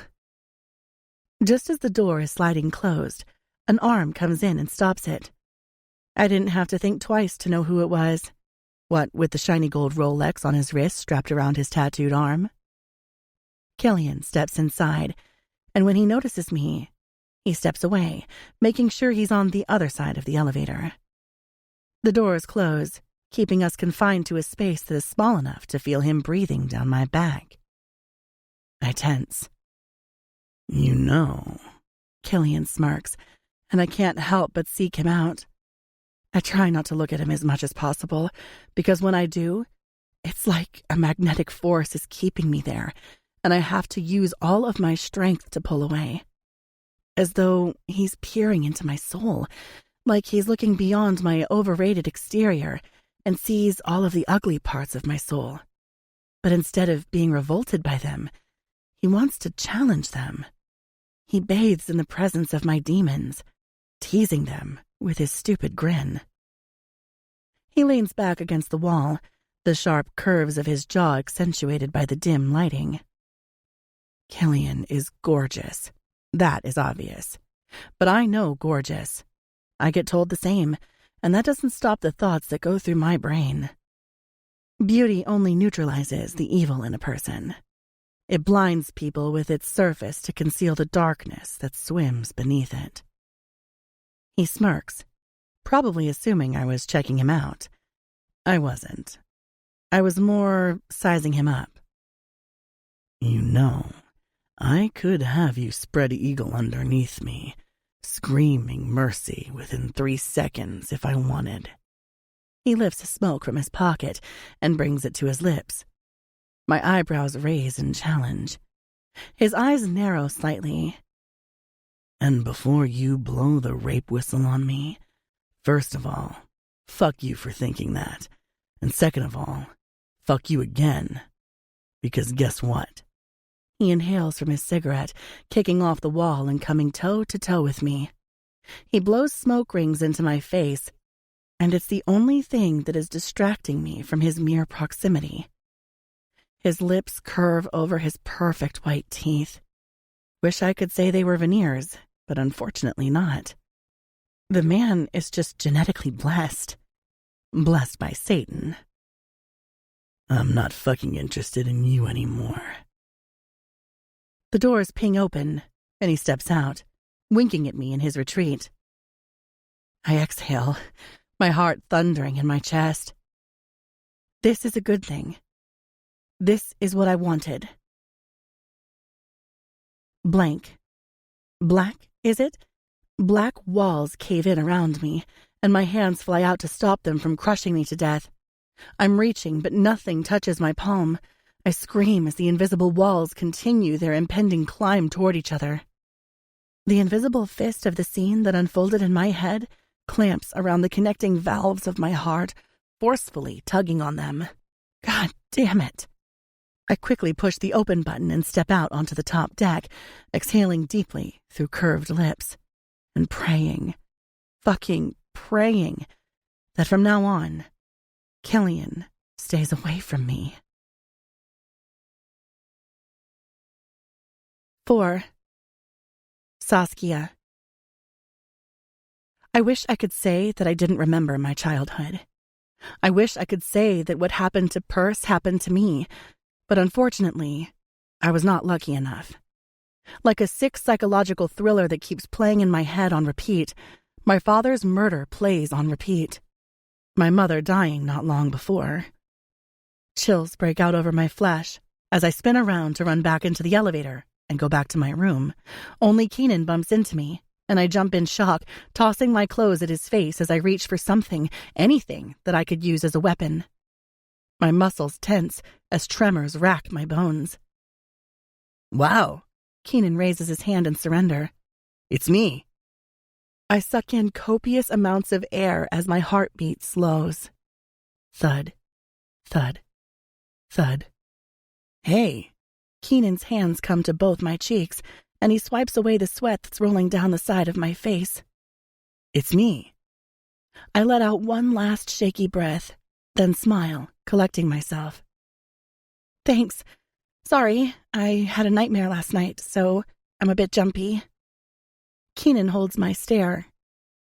Speaker 1: Just as the door is sliding closed, an arm comes in and stops it. I didn't have to think twice to know who it was. What with the shiny gold Rolex on his wrist strapped around his tattooed arm. Killian steps inside, and when he notices me, he steps away, making sure he's on the other side of the elevator. The doors close, keeping us confined to a space that is small enough to feel him breathing down my back. I tense. You know, Killian smirks, and I can't help but seek him out. I try not to look at him as much as possible, because when I do, it's like a magnetic force is keeping me there, and I have to use all of my strength to pull away. As though he's peering into my soul, like he's looking beyond my overrated exterior and sees all of the ugly parts of my soul. But instead of being revolted by them, he wants to challenge them. He bathes in the presence of my demons, teasing them with his stupid grin. He leans back against the wall, the sharp curves of his jaw accentuated by the dim lighting. Killian is gorgeous. That is obvious. But I know gorgeous. I get told the same, and that doesn't stop the thoughts that go through my brain. Beauty only neutralizes the evil in a person. It blinds people with its surface to conceal the darkness that swims beneath it. He smirks, probably assuming I was checking him out. I wasn't. I was more sizing him up. You know, I could have you spread eagle underneath me, screaming mercy within 3 seconds if I wanted. He lifts a smoke from his pocket and brings it to his lips. My eyebrows raise in challenge. His eyes narrow slightly. And before you blow the rape whistle on me, first of all, fuck you for thinking that. And second of all, fuck you again. Because guess what? He inhales from his cigarette, kicking off the wall and coming toe-to-toe with me. He blows smoke rings into my face, and it's the only thing that is distracting me from his mere proximity. His lips curve over his perfect white teeth. Wish I could say they were veneers, but unfortunately not. The man is just genetically blessed. Blessed by Satan. I'm not fucking interested in you anymore. The doors ping open, and he steps out, winking at me in his retreat. I exhale, my heart thundering in my chest. This is a good thing. This is what I wanted. Blank. Black, is it? Black walls cave in around me, and my hands fly out to stop them from crushing me to death. I'm reaching, but nothing touches my palm. I scream as the invisible walls continue their impending climb toward each other. The invisible fist of the scene that unfolded in my head clamps around the connecting valves of my heart, forcefully tugging on them. God damn it. I quickly push the open button and step out onto the top deck, exhaling deeply through curved lips, and praying, fucking praying, that from now on, Killian stays away from me. 4. Saskia. I wish I could say that I didn't remember my childhood. I wish I could say that what happened to Perce happened to me, but unfortunately, I was not lucky enough. Like a sick psychological thriller that keeps playing in my head on repeat, my father's murder plays on repeat. My mother dying not long before. Chills break out over my flesh as I spin around to run back into the elevator and go back to my room. Only Keenan bumps into me, and I jump in shock, tossing my clothes at his face as I reach for something, anything that I could use as a weapon. My muscles tense as tremors rack my bones. Wow, Keenan raises his hand in surrender. It's me. I suck in copious amounts of air as my heartbeat slows. Thud, thud, thud. Hey. Keenan's hands come to both my cheeks, and he swipes away the sweat that's rolling down the side of my face. It's me. I let out one last shaky breath, then smile, collecting myself. Thanks. Sorry, I had a nightmare last night, so I'm a bit jumpy. Keenan holds my stare,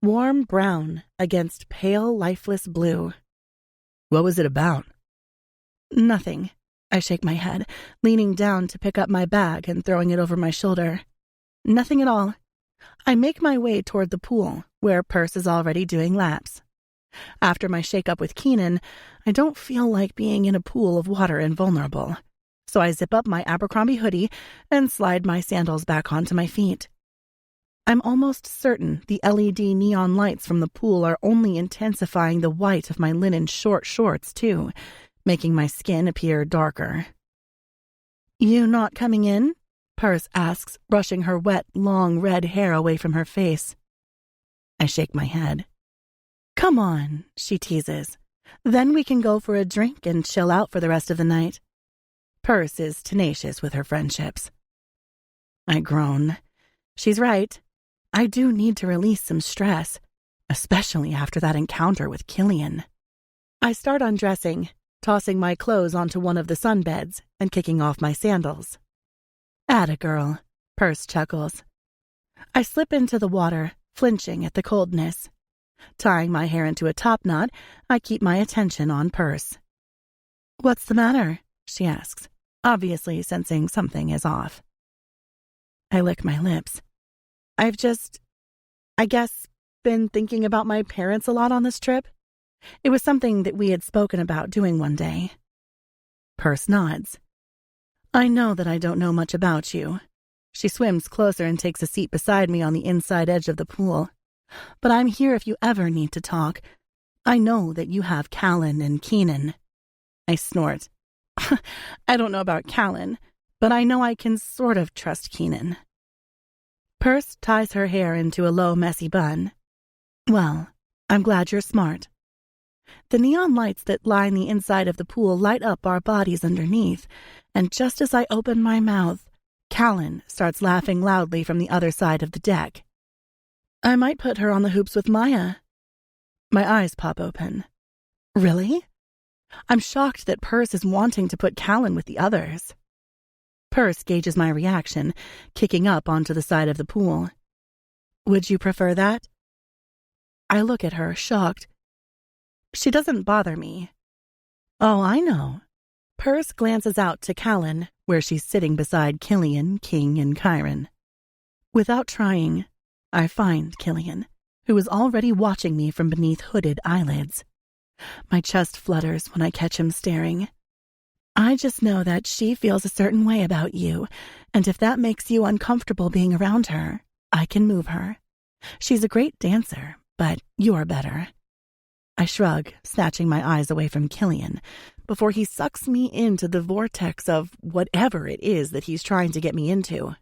Speaker 1: warm brown against pale, lifeless blue.
Speaker 3: What was it about?
Speaker 1: Nothing. I shake my head, leaning down to pick up my bag and throwing it over my shoulder. Nothing at all. I make my way toward the pool, where Perce is already doing laps. After my shake-up with Keenan, I don't feel like being in a pool of water and vulnerable, so I zip up my Abercrombie hoodie and slide my sandals back onto my feet. I'm almost certain the LED neon lights from the pool are only intensifying the white of my linen short shorts, too, making my skin appear darker. "You not coming in?" Perce asks, brushing her wet, long red hair away from her face. I shake my head. "Come on," she teases. "Then we can go for a drink and chill out for the rest of the night." Perce is tenacious with her friendships. I groan. She's right. I do need to release some stress, especially after that encounter with Killian. I start undressing, tossing my clothes onto one of the sunbeds and kicking off my sandals. "Atta girl," Perce chuckles. I slip into the water, flinching at the coldness. Tying my hair into a top knot, I keep my attention on Perce. "What's the matter?" she asks, obviously sensing something is off. I lick my lips. I've just, I guess, been thinking about my parents a lot on this trip. It was something that we had spoken about doing one day. Perce nods. "I know that I don't know much about you." She swims closer and takes a seat beside me on the inside edge of the pool. "But I'm here if you ever need to talk. I know that you have Callan and Keenan." I snort. "I don't know about Callan, but I know I can sort of trust Keenan." Perce ties her hair into a low, messy bun. "Well, I'm glad you're smart." The neon lights that line the inside of the pool light up our bodies underneath, and just as I open my mouth, Callan starts laughing loudly from the other side of the deck. "I might put her on the hoops with Maya." My eyes pop open. "Really?" I'm shocked that Perce is wanting to put Callan with the others. Perce gauges my reaction, kicking up onto the side of the pool. "Would you prefer that?" I look at her, shocked. She doesn't bother me. "Oh, I know." Perce glances out to Callan, where she's sitting beside Killian, King, and Chiron. Without trying, I find Killian, who is already watching me from beneath hooded eyelids. My chest flutters when I catch him staring. "I just know that she feels a certain way about you, and if that makes you uncomfortable being around her, I can move her. She's a great dancer, but you're better." I shrug, snatching my eyes away from Killian, before he sucks me into the vortex of whatever it is that he's trying to get me into.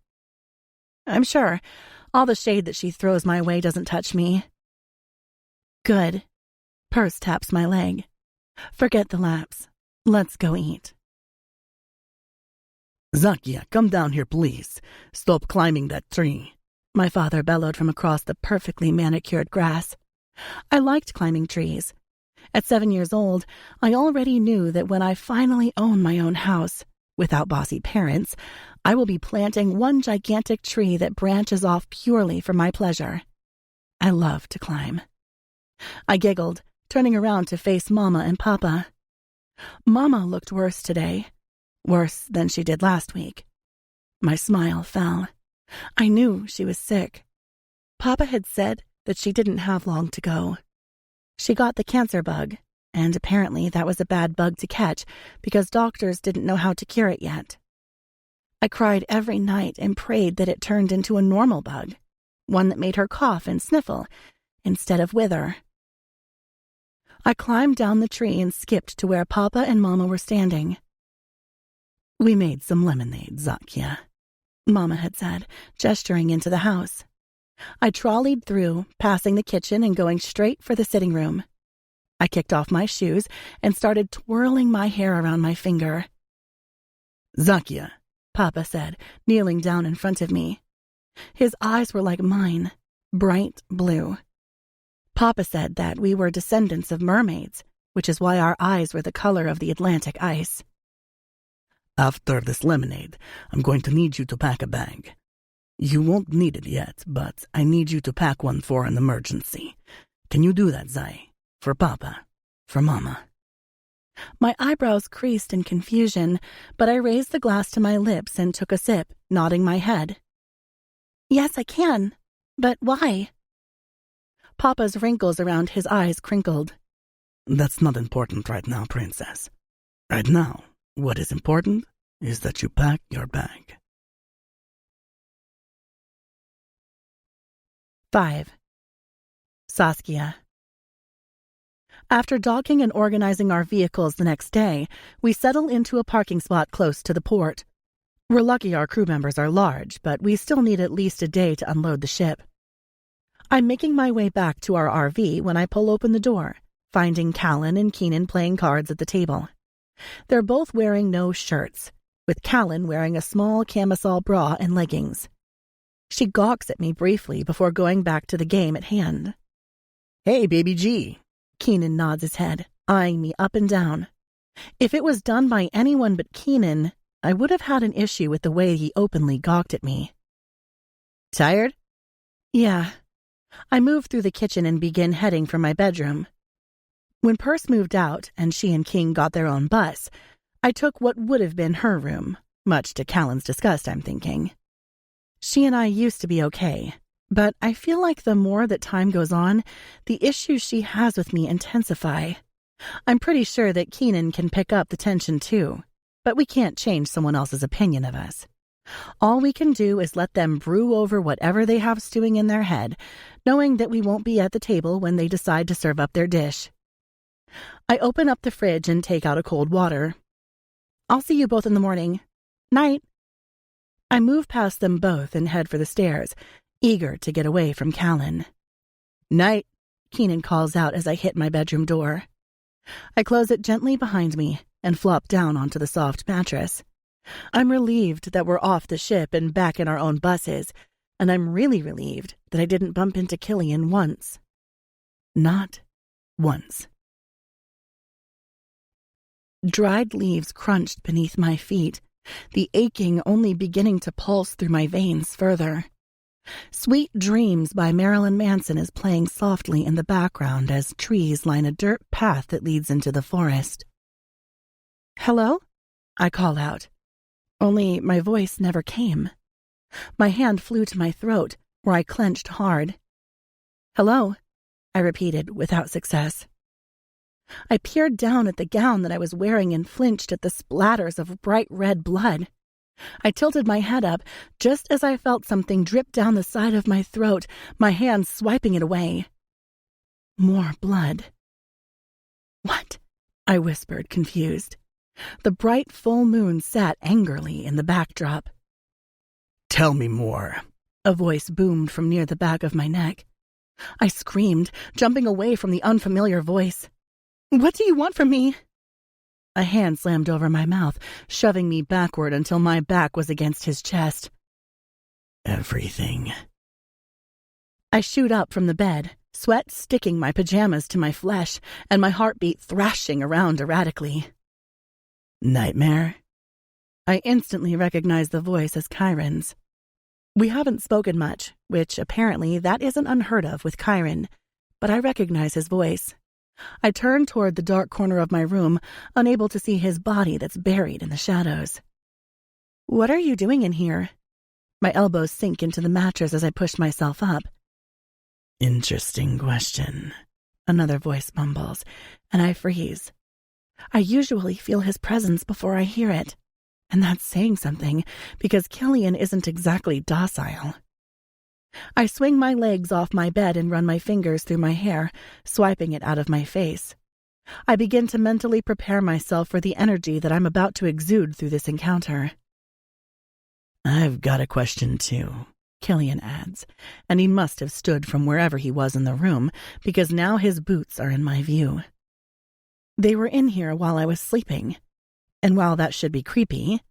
Speaker 1: I'm sure all the shade that she throws my way doesn't touch me. "Good." Perce taps my leg. "Forget the laps. Let's go eat."
Speaker 3: "Zakia, come down here, please. Stop climbing that tree,"
Speaker 1: my father bellowed from across the perfectly manicured grass. I liked climbing trees. At 7 years old, I already knew that when I finally own my own house, without bossy parents, I will be planting one gigantic tree that branches off purely for my pleasure. I love to climb. I giggled, turning around to face Mama and Papa. Mama looked worse today, worse than she did last week. My smile fell. I knew she was sick. Papa had said that she didn't have long to go. She got the cancer bug, and apparently that was a bad bug to catch because doctors didn't know how to cure it yet. I cried every night and prayed that it turned into a normal bug, one that made her cough and sniffle instead of wither. I climbed down the tree and skipped to where Papa and Mama were standing.
Speaker 3: "We made some lemonade, Zakia,"
Speaker 1: Mama had said, gesturing into the house. I trolleyed through, passing the kitchen and going straight for the sitting room. I kicked off my shoes and started twirling my hair around my finger.
Speaker 3: "Zakia,"
Speaker 1: Papa said, kneeling down in front of me. His eyes were like mine, bright blue. Papa said that we were descendants of mermaids, which is why our eyes were the color of the Atlantic ice.
Speaker 3: "After this lemonade, I'm going to need you to pack a bag. You won't need it yet, but I need you to pack one for an emergency. Can you do that, Zai? For Papa? For Mama?"
Speaker 1: My eyebrows creased in confusion, but I raised the glass to my lips and took a sip, nodding my head. Yes, I can. But why? Papa's wrinkles around his eyes crinkled.
Speaker 3: That's not important right now, princess. Right now, what is important is that you pack your bag.
Speaker 1: 5. Saskia. After docking and organizing our vehicles the next day, we settle into a parking spot close to the port. We're lucky our crew members are large, but we still need at least a day to unload the ship. I'm making my way back to our RV when I pull open the door, finding Callan and Keenan playing cards at the table. They're both wearing no shirts, with Callan wearing a small camisole bra and leggings. She gawks at me briefly before going back to the game at hand.
Speaker 3: Hey, baby G.
Speaker 1: Keenan nods his head, eyeing me up and down. If it was done by anyone but Keenan, I would have had an issue with the way he openly gawked at me.
Speaker 3: Tired?
Speaker 1: Yeah. I move through the kitchen and begin heading for my bedroom. When Perce moved out and she and King got their own bus, I took what would have been her room, much to Callan's disgust, I'm thinking. She and I used to be okay, but I feel like the more that time goes on, the issues she has with me intensify. I'm pretty sure that Keenan can pick up the tension too, but we can't change someone else's opinion of us. All we can do is let them brew over whatever they have stewing in their head, knowing that we won't be at the table when they decide to serve up their dish. I open up the fridge and take out a cold water. I'll see you both in the morning. Night. I move past them both and head for the stairs, eager to get away from Callan.
Speaker 3: Night,
Speaker 1: Keenan calls out as I hit my bedroom door. I close it gently behind me and flop down onto the soft mattress. I'm relieved that we're off the ship and back in our own buses, and I'm really relieved that I didn't bump into Killian once. Not once. Dried leaves crunched beneath my feet, the aching only beginning to pulse through my veins further. Sweet Dreams by Marilyn Manson is playing softly in the background as trees line a dirt path that leads into the forest. Hello? I call out. Only my voice never came. My hand flew to my throat, where I clenched hard. Hello? I repeated without success. I peered down at the gown that I was wearing and flinched at the splatters of bright red blood. I tilted my head up just as I felt something drip down the side of my throat, my hand swiping it away. More blood. What? I whispered, confused. The bright full moon sat angrily in the backdrop.
Speaker 3: Tell me more,
Speaker 1: a voice boomed from near the back of my neck. I screamed, jumping away from the unfamiliar voice. What do you want from me? A hand slammed over my mouth, shoving me backward until my back was against his chest.
Speaker 3: Everything.
Speaker 1: I shoot up from the bed, sweat sticking my pajamas to my flesh, and my heartbeat thrashing around erratically.
Speaker 3: Nightmare?
Speaker 1: I instantly recognized the voice as Chiron's. We haven't spoken much, which apparently that isn't unheard of with Chiron, but I recognize his voice. I turn toward the dark corner of my room, unable to see his body that's buried in the shadows. What are you doing in here? My elbows sink into the mattress as I push myself up.
Speaker 3: Interesting question.
Speaker 1: Another voice mumbles, and I freeze. I usually feel his presence before I hear it, and that's saying something, because Killian isn't exactly docile. I swing my legs off my bed and run my fingers through my hair, swiping it out of my face. I begin to mentally prepare myself for the energy that I'm about to exude through this encounter.
Speaker 3: I've got a question too,
Speaker 1: Killian adds, and he must have stood from wherever he was in the room, because now his boots are in my view. They were in here while I was sleeping, and while that should be creepy,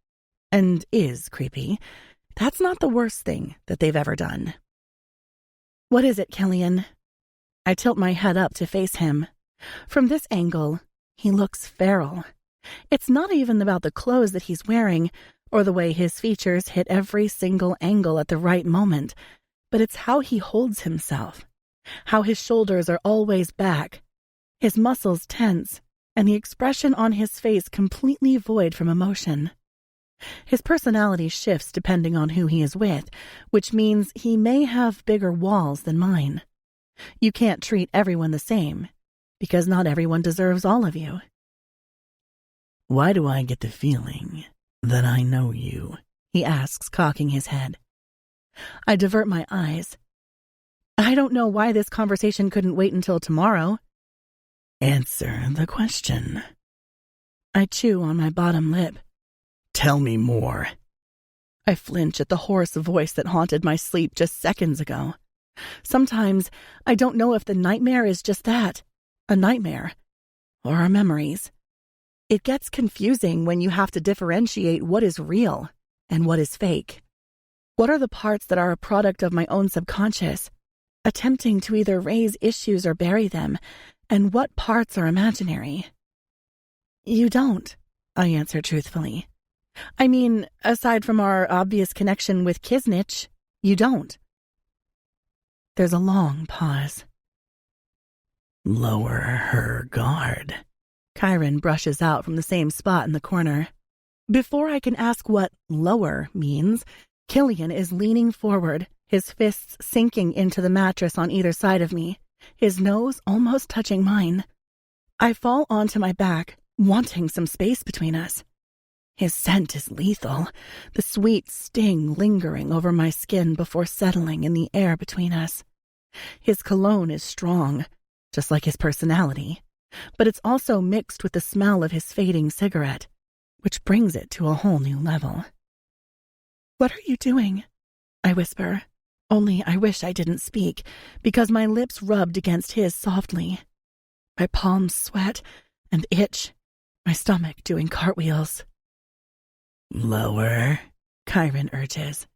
Speaker 1: and is creepy, that's not the worst thing that they've ever done. What is it, Killian? I tilt my head up to face him. From this angle, he looks feral. It's not even about the clothes that he's wearing, or the way his features hit every single angle at the right moment, but it's how he holds himself, how his shoulders are always back, his muscles tense, and the expression on his face completely void from emotion. His personality shifts depending on who he is with, which means he may have bigger walls than mine. You can't treat everyone the same, because not everyone deserves all of you.
Speaker 3: Why do I get the feeling that I know you?
Speaker 1: He asks, cocking his head. I divert my eyes. I don't know why this conversation couldn't wait until tomorrow.
Speaker 3: Answer the question.
Speaker 1: I chew on my bottom lip.
Speaker 3: Tell me more.
Speaker 1: I flinch at the hoarse voice that haunted my sleep just seconds ago. Sometimes I don't know if the nightmare is just that, a nightmare, or our memories. It gets confusing when you have to differentiate what is real and what is fake. What are the parts that are a product of my own subconscious, attempting to either raise issues or bury them, and what parts are imaginary? You don't, I answer truthfully. I mean, aside from our obvious connection with Kisnich, you don't. There's a long pause.
Speaker 3: Lower her guard.
Speaker 1: Chiron brushes out from the same spot in the corner. Before I can ask what lower means, Killian is leaning forward, his fists sinking into the mattress on either side of me, his nose almost touching mine. I fall onto my back, wanting some space between us. His scent is lethal, the sweet sting lingering over my skin before settling in the air between us. His cologne is strong, just like his personality, but it's also mixed with the smell of his fading cigarette, which brings it to a whole new level. What are you doing? I whisper, only I wish I didn't speak, because my lips rubbed against his softly. My palms sweat and itch, my stomach doing cartwheels.
Speaker 3: Lower,
Speaker 1: Chiron urges.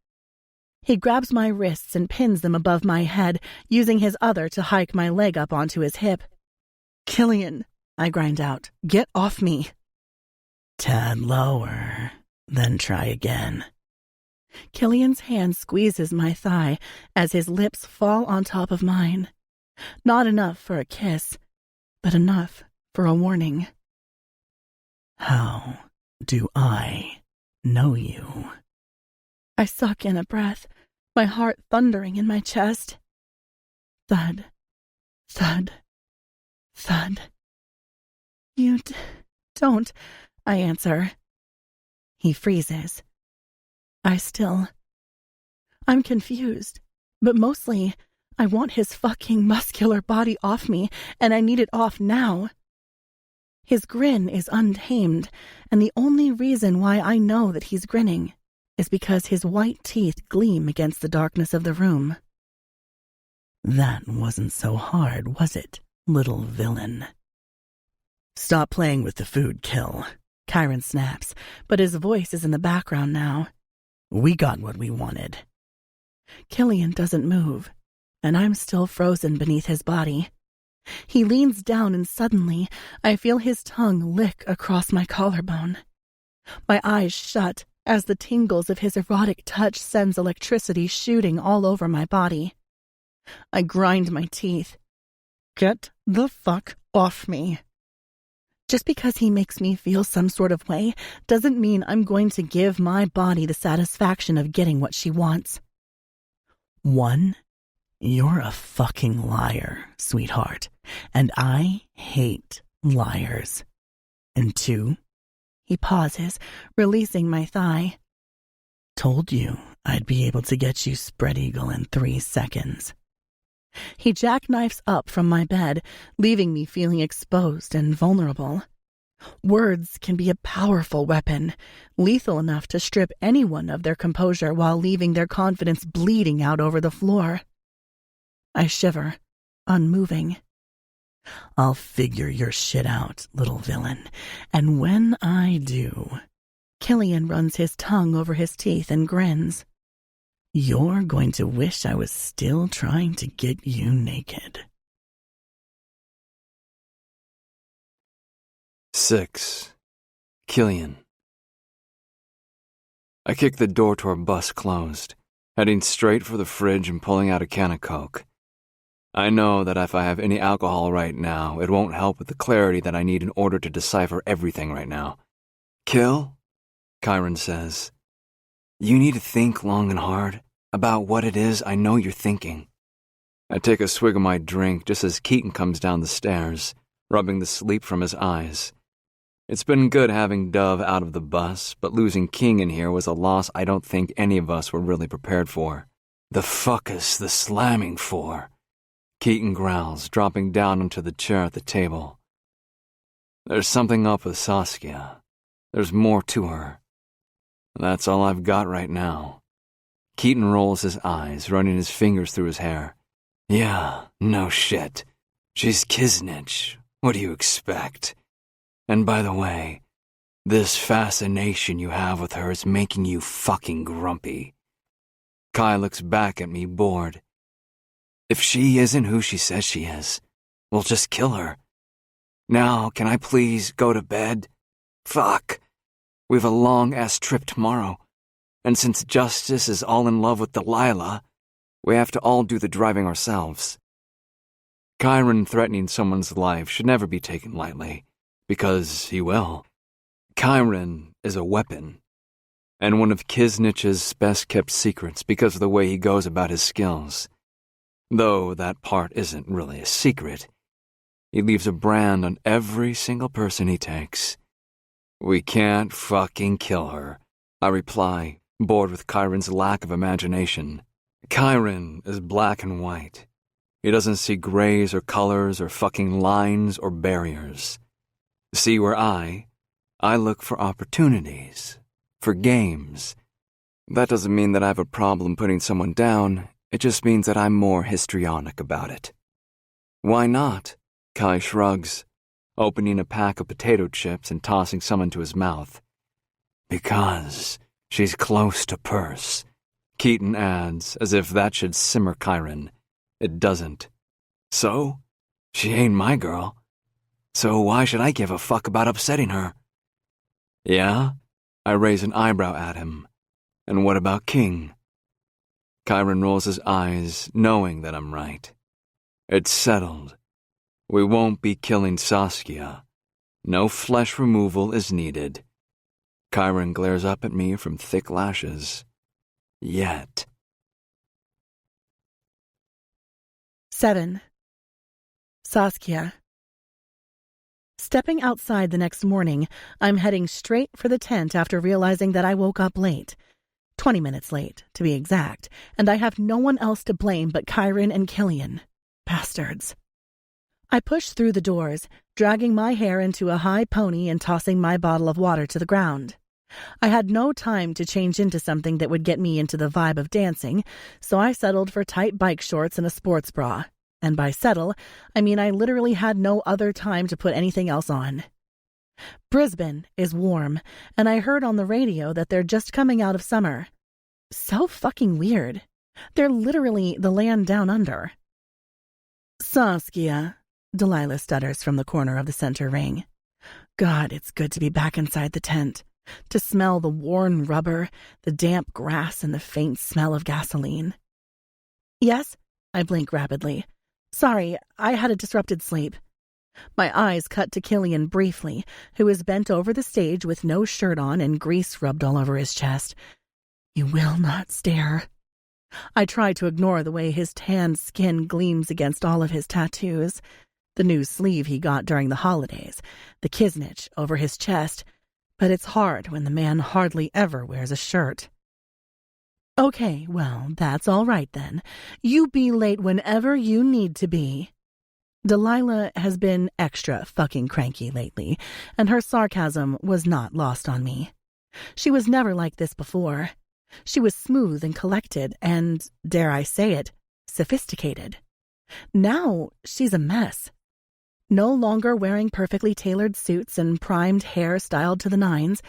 Speaker 1: He grabs my wrists and pins them above my head, using his other to hike my leg up onto his hip. Killian, I grind out, get off me.
Speaker 3: Tad lower, then try again.
Speaker 1: Killian's hand squeezes my thigh as his lips fall on top of mine. Not enough for a kiss, but enough for a warning.
Speaker 3: How do I know you?
Speaker 1: I suck in a breath, my heart thundering in my chest. Thud, thud, thud. You don't, I answer. He freezes. I'm confused, but mostly I want his fucking muscular body off me, and I need it off now. His grin is untamed, and the only reason why I know that he's grinning is because his white teeth gleam against the darkness of the room.
Speaker 3: That wasn't so hard, was it, little villain? Stop playing with the food, Kill.
Speaker 1: Chiron snaps, but his voice is in the background now.
Speaker 3: We got what we wanted.
Speaker 1: Killian doesn't move, and I'm still frozen beneath his body. He leans down and suddenly I feel his tongue lick across my collarbone. My eyes shut as the tingles of his erotic touch sends electricity shooting all over my body. I grind my teeth. Get the fuck off me. Just because he makes me feel some sort of way doesn't mean I'm going to give my body the satisfaction of getting what she wants.
Speaker 3: 1, you're a fucking liar, sweetheart, and I hate liars. And 2,
Speaker 1: he pauses, releasing my thigh.
Speaker 3: Told you I'd be able to get you spread eagle in 3 seconds.
Speaker 1: He jackknifes up from my bed, leaving me feeling exposed and vulnerable. Words can be a powerful weapon, lethal enough to strip anyone of their composure while leaving their confidence bleeding out over the floor. I shiver, unmoving.
Speaker 3: I'll figure your shit out, little villain, and when I do...
Speaker 1: Killian runs his tongue over his teeth and grins.
Speaker 3: You're going to wish I was still trying to get you naked.
Speaker 2: 6. Killian. I kick the door to our bus closed, heading straight for the fridge and pulling out a can of Coke. I know that if I have any alcohol right now, it won't help with the clarity that I need in order to decipher everything right now. Kill? Kyron says. You need to think long and hard about what it is I know you're thinking. I take a swig of my drink just as Keaton comes down the stairs, rubbing the sleep from his eyes. It's been good having Dove out of the bus, but losing King in here was a loss I don't think any of us were really prepared for. The fuck is the slamming for? Keaton growls, dropping down onto the chair at the table. There's something up with Saskia. There's more to her. That's all I've got right now. Keaton rolls his eyes, running his fingers through his hair. Yeah, no shit. She's Kisnich. What do you expect? And by the way, this fascination you have with her is making you fucking grumpy. Kai looks back at me, bored. If she isn't who she says she is, we'll just kill her. Now, can I please go to bed? Fuck. We've a long-ass trip tomorrow, and since Justice is all in love with Delilah, we have to all do the driving ourselves. Kyron threatening someone's life should never be taken lightly, because he will. Kyron is a weapon, and one of Kisnich's best-kept secrets because of the way he goes about his skills. Though that part isn't really a secret. He leaves a brand on every single person he takes. We can't fucking kill her, I reply, bored with Kyron's lack of imagination. Kyron is black and white. He doesn't see grays or colors or fucking lines or barriers. See where I look for opportunities, for games. That doesn't mean that I have a problem putting someone down. It just means that I'm more histrionic about it. Why not? Kai shrugs, opening a pack of potato chips and tossing some into his mouth. Because she's close to Purse, Keaton adds, as if that should simmer Kyron. It doesn't. So? She ain't my girl. So why should I give a fuck about upsetting her? Yeah? I raise an eyebrow at him. And what about King? Kyron rolls his eyes, knowing that I'm right. It's settled. We won't be killing Saskia. No flesh removal is needed. Kyron glares up at me from thick lashes. Yet.
Speaker 1: 7. Saskia. Stepping outside the next morning, I'm heading straight for the tent after realizing that I woke up late. 20 minutes late, to be exact, and I have no one else to blame but Kyron and Killian. Bastards. I push through the doors, dragging my hair into a high pony and tossing my bottle of water to the ground. I had no time to change into something that would get me into the vibe of dancing, so I settled for tight bike shorts and a sports bra. And by settle, I mean I literally had no other time to put anything else on. Brisbane is warm, and I heard on the radio that they're just coming out of summer. So fucking weird. They're literally the land down under. Saskia, Delilah stutters from the corner of the center ring. God, it's good to be back inside the tent. To smell the worn rubber, the damp grass, and the faint smell of gasoline. Yes? I blink rapidly. Sorry, I had a disrupted sleep. My eyes cut to Killian briefly, who is bent over the stage with no shirt on and grease rubbed all over his chest. You will not stare. I try to ignore the way his tanned skin gleams against all of his tattoos. The new sleeve he got during the holidays, the Kisnich over his chest, but it's hard when the man hardly ever wears a shirt. Okay, well, that's all right then. You be late whenever you need to be. Delilah has been extra fucking cranky lately, and her sarcasm was not lost on me. She was never like this before. She was smooth and collected and, dare I say it, sophisticated. Now she's a mess. No longer wearing perfectly tailored suits and primed hair styled to the nines.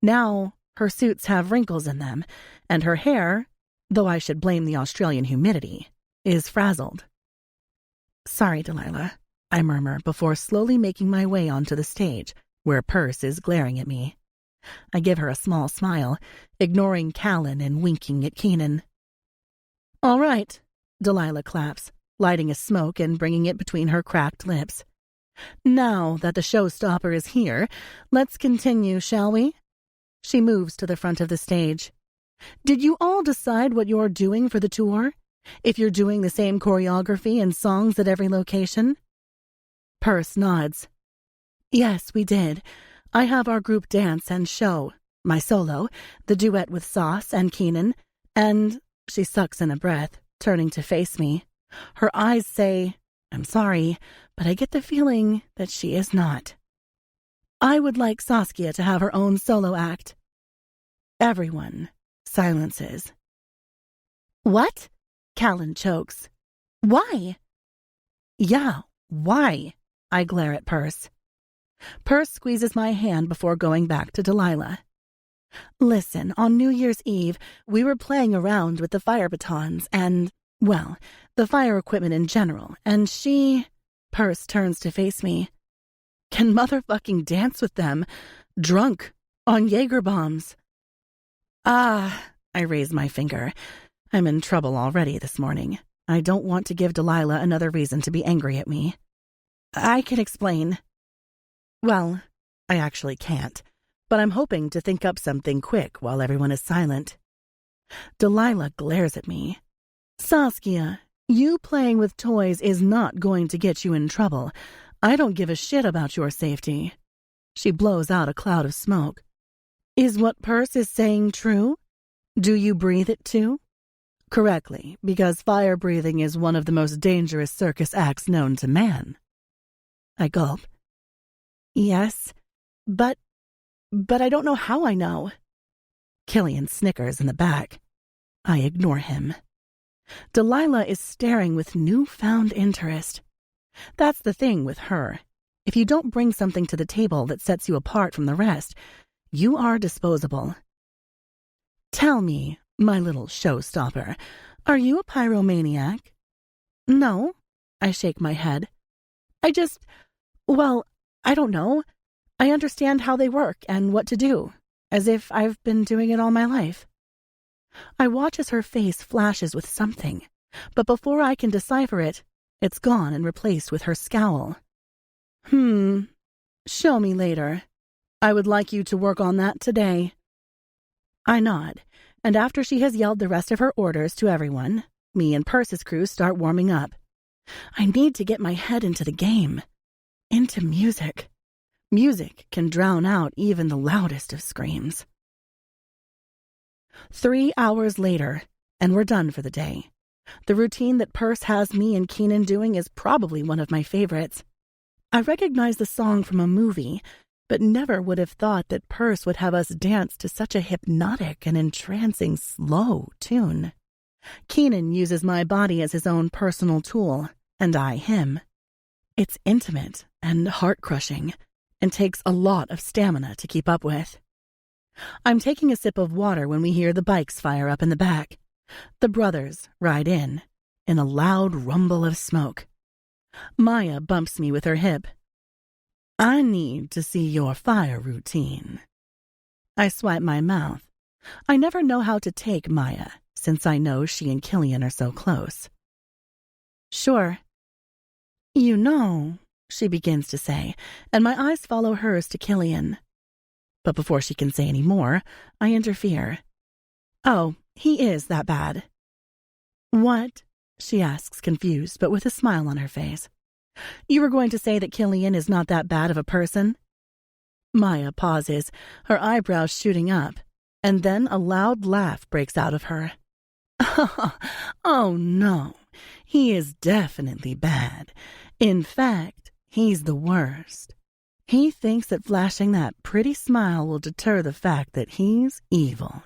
Speaker 1: Now her suits have wrinkles in them, and her hair, though I should blame the Australian humidity, is frazzled. Sorry, Delilah, I murmur before slowly making my way onto the stage, where Purse is glaring at me. I give her a small smile, ignoring Callan and winking at Keenan. All right, Delilah claps, lighting a smoke and bringing it between her cracked lips. "Now that the showstopper is here, let's continue, shall we?" She moves to the front of the stage. "Did you all decide what you're doing for the tour? If you're doing the same choreography and songs at every location?" Purse nods. "Yes, we did. I have our group dance and show, my solo, the duet with Sauce and Keenan, and..." She sucks in a breath, turning to face me. Her eyes say, "I'm sorry, but I get the feeling that she is not." "I would like Saskia to have her own solo act." Everyone silences. "What?" Callan chokes. "Why?" "Yeah, why?" I glare at Purse. Purse squeezes my hand before going back to Delilah. "Listen, on New Year's Eve, we were playing around with the fire batons and, well, the fire equipment in general, and she..." Purse turns to face me. "Can motherfucking dance with them, drunk, on Jaeger bombs." "Ah," I raise my finger. I'm in trouble already this morning. I don't want to give Delilah another reason to be angry at me. "I can explain." Well, I actually can't, but I'm hoping to think up something quick while everyone is silent. Delilah glares at me. "Saskia, you playing with toys is not going to get you in trouble. I don't give a shit about your safety." She blows out a cloud of smoke. "Is what Purse is saying true? Do you breathe it too?" "Correctly, because fire breathing is one of the most dangerous circus acts known to man." I gulp. "Yes, but I don't know how I know." Killian snickers in the back. I ignore him. Delilah is staring with newfound interest. That's the thing with her. If you don't bring something to the table that sets you apart from the rest, you are disposable. "Tell me, my little showstopper, are you a pyromaniac?" "No," I shake my head. Well, I don't know. I understand how they work and what to do, as if I've been doing it all my life." I watch as her face flashes with something, but before I can decipher it, it's gone and replaced with her scowl. Show me later. I would like you to work on that today." I nod, and after she has yelled the rest of her orders to everyone, me and Purse's crew start warming up. I need to get my head into the game. Into music. Music can drown out even the loudest of screams. 3 hours later, and we're done for the day. The routine that Purse has me and Keenan doing is probably one of my favorites. I recognize the song from a movie, but never would have thought that Purse would have us dance to such a hypnotic and entrancing slow tune. Keenan uses my body as his own personal tool, and I him. It's intimate and heart-crushing, and takes a lot of stamina to keep up with. I'm taking a sip of water when we hear the bikes fire up in the back. The brothers ride in a loud rumble of smoke. Maya bumps me with her hip. "I need to see your fire routine." I swipe my mouth. I never know how to take Maya, since I know she and Killian are so close. "Sure." "You know," she begins to say, and my eyes follow hers to Killian. But before she can say any more, I interfere. "Oh, he is that bad." "What?" she asks, confused, but with a smile on her face. "You were going to say that Killian is not that bad of a person?" Maya pauses, her eyebrows shooting up, and then a loud laugh breaks out of her. "Oh, no, he is definitely bad. In fact, he's the worst. He thinks that flashing that pretty smile will deter the fact that he's evil."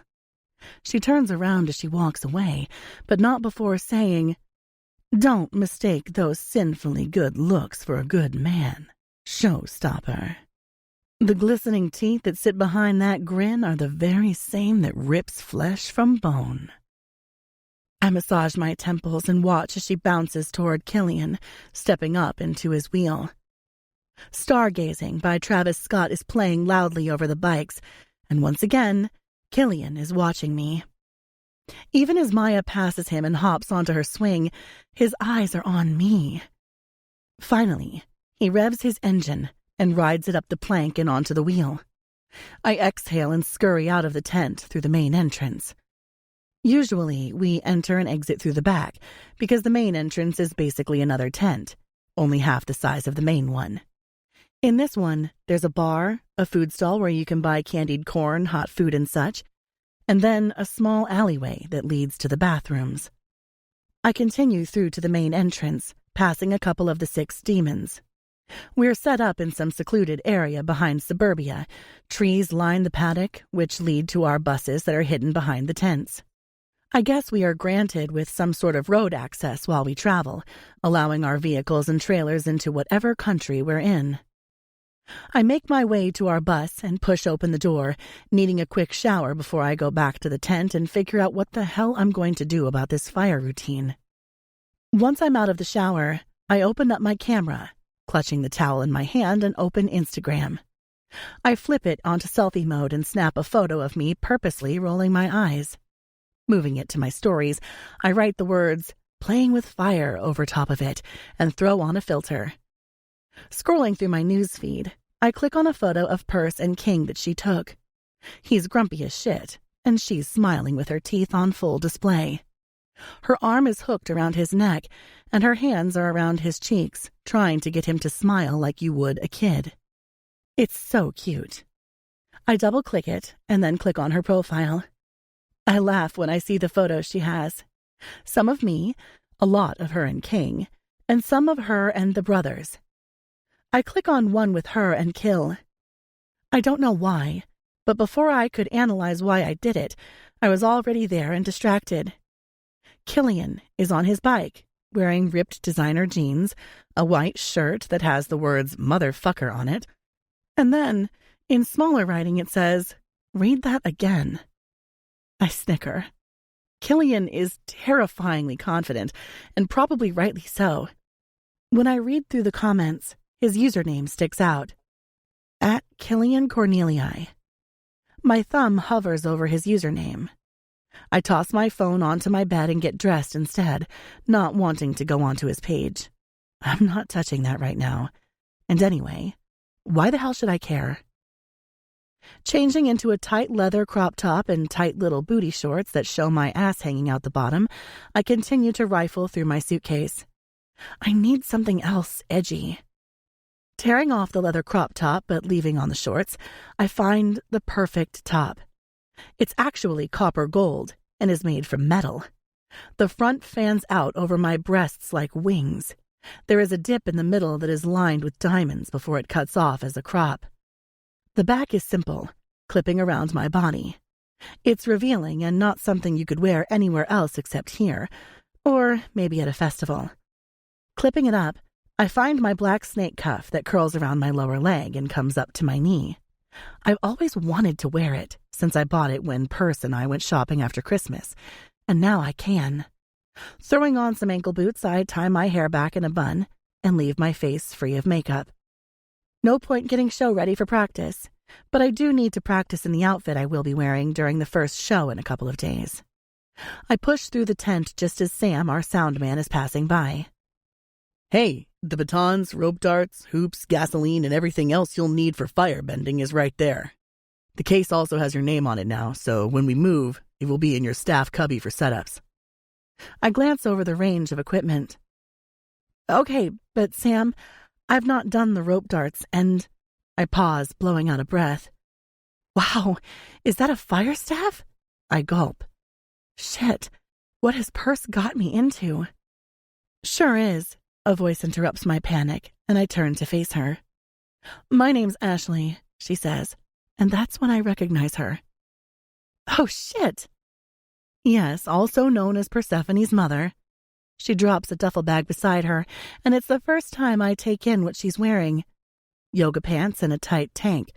Speaker 1: She turns around as she walks away, but not before saying, "Don't mistake those sinfully good looks for a good man, showstopper. The glistening teeth that sit behind that grin are the very same that rips flesh from bone." I massage my temples and watch as she bounces toward Killian, stepping up into his wheel. Stargazing by Travis Scott is playing loudly over the bikes, and once again, Killian is watching me. Even as Maya passes him and hops onto her swing, his eyes are on me. Finally, he revs his engine and rides it up the plank and onto the wheel. I exhale and scurry out of the tent through the main entrance. Usually, we enter and exit through the back because the main entrance is basically another tent, only half the size of the main one. In this one, there's a bar, a food stall where you can buy candied corn, hot food, and such, and then a small alleyway that leads to the bathrooms. I continue through to the main entrance, passing a couple of the 6 demons. We're set up in some secluded area behind suburbia. Trees line the paddock, which lead to our buses that are hidden behind the tents. I guess we are granted with some sort of road access while we travel, allowing our vehicles and trailers into whatever country we're in. I make my way to our bus and push open the door, needing a quick shower before I go back to the tent and figure out what the hell I'm going to do about this fire routine. Once I'm out of the shower, I open up my camera, clutching the towel in my hand, and open Instagram. I flip it onto selfie mode and snap a photo of me purposely rolling my eyes. Moving it to my stories, I write the words, "playing with fire" over top of it and throw on a filter. Scrolling through my news feed, I click on a photo of Perse and King that she took. He's grumpy as shit, and she's smiling with her teeth on full display. Her arm is hooked around his neck, and her hands are around his cheeks, trying to get him to smile like you would a kid. It's so cute. I double-click it and then click on her profile. I laugh when I see the photos she has. Some of me, a lot of her and King, and some of her and the brothers. I click on one with her and kill. I don't know why, but before I could analyze why I did it, I was already there and distracted. Killian is on his bike, wearing ripped designer jeans, a white shirt that has the words "motherfucker" on it, and then, in smaller writing, it says, "Read that again." I snicker. Killian is terrifyingly confident, and probably rightly so. When I read through the comments, his username sticks out. @KillianCornelii. My thumb hovers over his username. I toss my phone onto my bed and get dressed instead, not wanting to go onto his page. I'm not touching that right now. And anyway, why the hell should I care? Changing into a tight leather crop top and tight little booty shorts that show my ass hanging out the bottom, I continue to rifle through my suitcase. I need something else edgy. Tearing off the leather crop top but leaving on the shorts, I find the perfect top. It's actually copper gold and is made from metal. The front fans out over my breasts like wings. There is a dip in the middle that is lined with diamonds before it cuts off as a crop. The back is simple, clipping around my body. It's revealing and not something you could wear anywhere else except here, or maybe at a festival. Clipping it up, I find my black snake cuff that curls around my lower leg and comes up to my knee. I've always wanted to wear it since I bought it when Perse and I went shopping after Christmas, and now I can. Throwing on some ankle boots, I tie my hair back in a bun and leave my face free of makeup. No point getting show ready for practice, but I do need to practice in the outfit I will be wearing during the first show in a couple of days. I push through the tent just as Sam, our sound man, is passing by.
Speaker 3: Hey, the batons, rope darts, hoops, gasoline, and everything else you'll need for firebending is right there. The case also has your name on it now, so when we move, it will be in your staff cubby for setups.
Speaker 1: I glance over the range of equipment. Okay, but Sam, I've not done the rope darts, and... I pause, blowing out a breath. Wow, is that a fire staff? I gulp. Shit, what has Perse got me into? Sure is. A voice interrupts my panic, and I turn to face her. My name's Ashley, she says, and that's when I recognize her. Oh, shit! Yes, also known as Persephone's mother. She drops a duffel bag beside her, and it's the first time I take in what she's wearing. Yoga pants and a tight tank.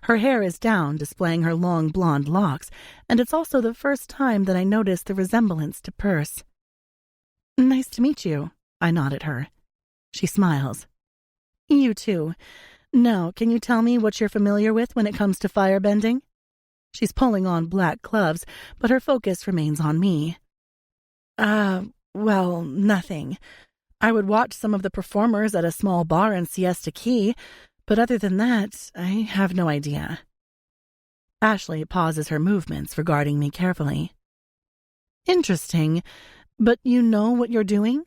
Speaker 1: Her hair is down, displaying her long blonde locks, and it's also the first time that I notice the resemblance to Perse. Nice to meet you, I nod at her. She smiles. You too. Now, can you tell me what you're familiar with when it comes to firebending? She's pulling on black gloves, but her focus remains on me. Well, nothing. I would watch some of the performers at a small bar in Siesta Key, but other than that, I have no idea. Ashley pauses her movements, regarding me carefully. Interesting, but you know what you're doing?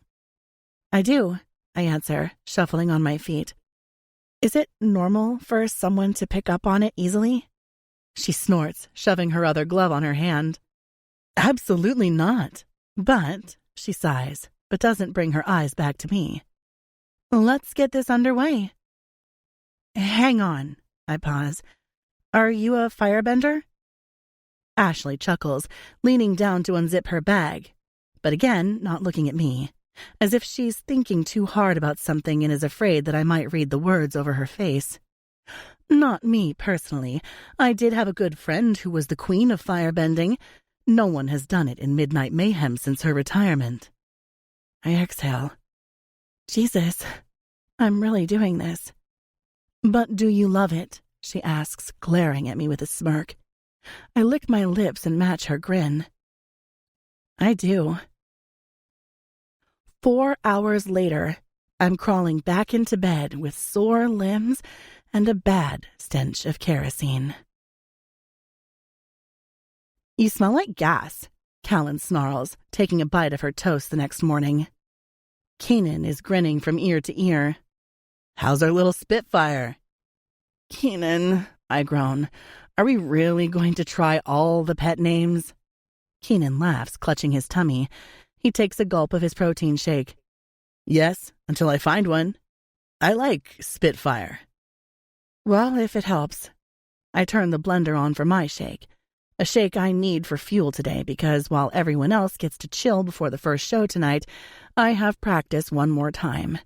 Speaker 1: I do, I answer, shuffling on my feet. Is it normal for someone to pick up on it easily? She snorts, shoving her other glove on her hand. Absolutely not. But, she sighs, but doesn't bring her eyes back to me. Let's get this underway. Hang on, I pause. Are you a firebender? Ashley chuckles, leaning down to unzip her bag, but again not looking at me, as if she's thinking too hard about something and is afraid that I might read the words over her face. Not me, personally. I did have a good friend who was the queen of firebending. No one has done it in Midnight Mayhem since her retirement. I exhale. Jesus, I'm really doing this. But do you love it? She asks, glaring at me with a smirk. I lick my lips and match her grin. I do. 4 hours later, I'm crawling back into bed with sore limbs and a bad stench of kerosene. You smell like gas, Callan snarls, taking a bite of her toast the next morning. Keenan is grinning from ear to ear. How's our little Spitfire? Keenan, I groan. Are we really going to try all the pet names? Keenan laughs, clutching his tummy. He takes a gulp of his protein shake. Yes, until I find one. I like Spitfire. Well, if it helps. I turn the blender on for my shake. A shake I need for fuel today because while everyone else gets to chill before the first show tonight, I have practice one more time.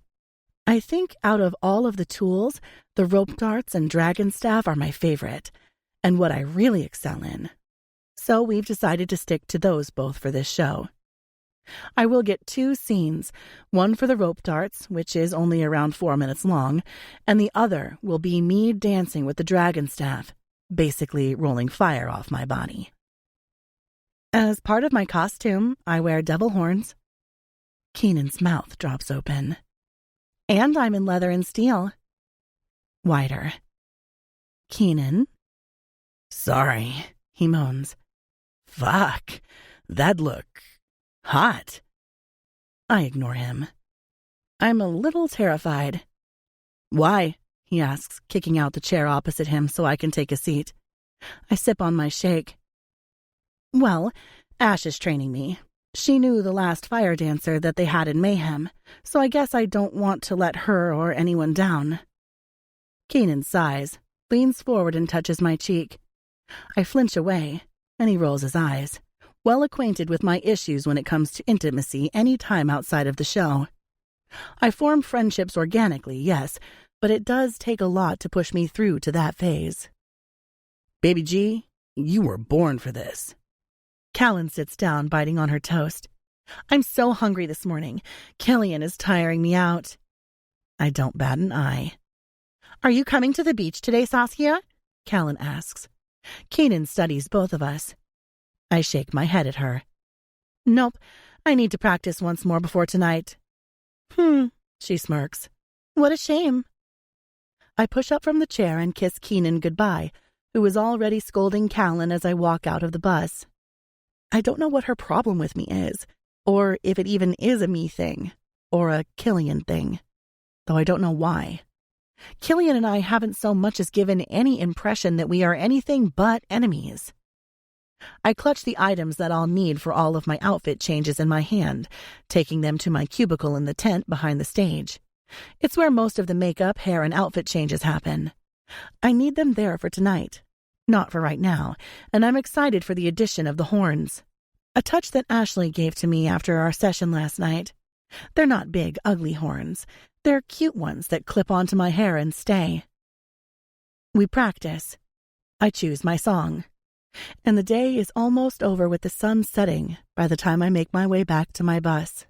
Speaker 1: I think out of all of the tools, the rope darts and dragon staff are my favorite, and what I really excel in. So we've decided to stick to those both for this show. I will get 2 scenes, one for the rope darts, which is only around 4 minutes long, and the other will be me dancing with the dragon staff, basically rolling fire off my body. As part of my costume, I wear devil horns. Keenan's mouth drops open. And I'm in leather and steel. Wider. Keenan? Sorry, he moans. Fuck, that'd look hot. I ignore him. I'm a little terrified. Why? He asks, kicking out the chair opposite him so I can take a seat. I sip on my shake. Well, Ash is training me. She knew the last fire dancer that they had in Mayhem, so I guess I don't want to let her or anyone down. Keenan sighs, leans forward and touches my cheek. I flinch away, and he rolls his eyes, well acquainted with my issues when it comes to intimacy any time outside of the show. I form friendships organically, yes, but it does take a lot to push me through to that phase. Baby G, you were born for this. Callan sits down, biting on her toast. I'm so hungry this morning. Killian is tiring me out. I don't bat an eye. Are you coming to the beach today, Saskia? Callan asks. Keenan studies both of us. I shake my head at her. Nope, I need to practice once more before tonight. She smirks. What a shame. I push up from the chair and kiss Keenan goodbye, who is already scolding Callan as I walk out of the bus. I don't know what her problem with me is, or if it even is a me thing, or a Killian thing, though I don't know why. Killian and I haven't so much as given any impression that we are anything but enemies. I clutch the items that I'll need for all of my outfit changes in my hand, taking them to my cubicle in the tent behind the stage. It's where most of the makeup, hair, and outfit changes happen. I need them there for tonight. Not for right now, and I'm excited for the addition of the horns. A touch that Ashley gave to me after our session last night. They're not big, ugly horns. They're cute ones that clip onto my hair and stay. We practice. I choose my song. And the day is almost over with the sun setting by the time I make my way back to my bus.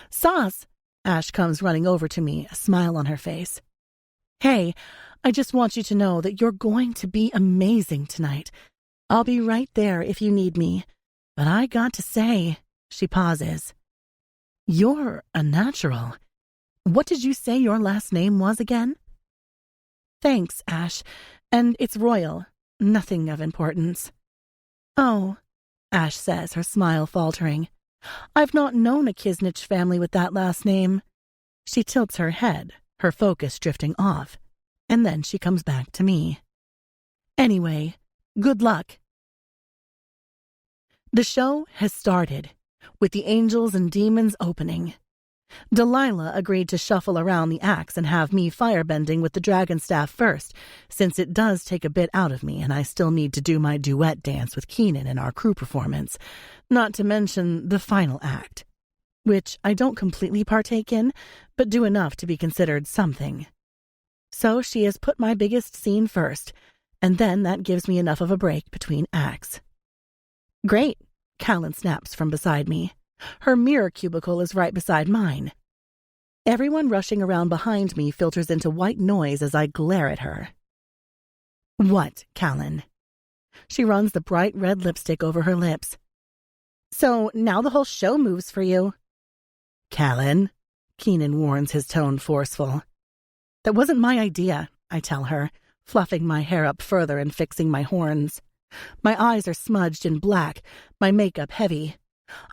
Speaker 1: Sauce! Ash comes running over to me, a smile on her face. Hey, I just want you to know that you're going to be amazing tonight. I'll be right there if you need me. But I got to say, she pauses. You're a natural. What did you say your last name was again? Thanks, Ash. And it's Royal. Nothing of importance. Oh, Ash says, her smile faltering. I've not known a Kisnich family with that last name. She tilts her head, her focus drifting off, and then she comes back to me. Anyway, good luck. The show has started, with the angels and demons opening. Delilah agreed to shuffle around the acts and have me firebending with the dragon staff first, since it does take a bit out of me and I still need to do my duet dance with Keenan in our crew performance, not to mention the final act, which I don't completely partake in, but do enough to be considered something. So she has put my biggest scene first, and then that gives me enough of a break between acts. Great, Callan snaps from beside me. Her mirror cubicle is right beside mine. Everyone rushing around behind me filters into white noise as I glare at her. What, Callan? She runs the bright red lipstick over her lips. So now the whole show moves for you. Callan, Keenan warns, his tone forceful. That wasn't my idea, I tell her, fluffing my hair up further and fixing my horns. My eyes are smudged in black, my makeup heavy.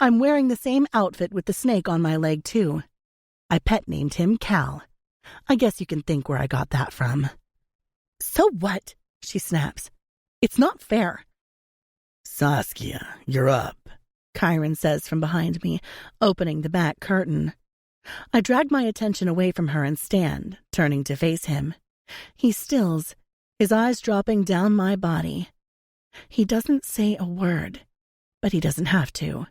Speaker 1: I'm wearing the same outfit with the snake on my leg, too. I pet-named him Cal. I guess you can think where I got that from. So what? She snaps. It's not fair. Saskia, you're up, Kyron says from behind me, opening the back curtain. I drag my attention away from her and stand, turning to face him. He stills, his eyes dropping down my body. He doesn't say a word, but he doesn't have to.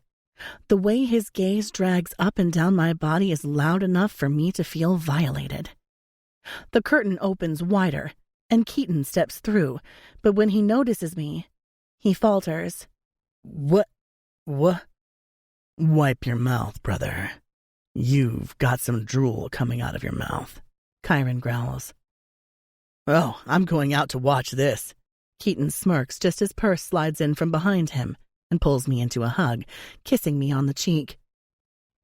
Speaker 1: The way his gaze drags up and down my body is loud enough for me to feel violated. The curtain opens wider, and Keaton steps through, but when he notices me, he falters. What? Wipe your mouth, brother. You've got some drool coming out of your mouth, Kyron growls. Oh, I'm going out to watch this. Keaton smirks just as Perce slides in from behind him and pulls me into a hug, kissing me on the cheek.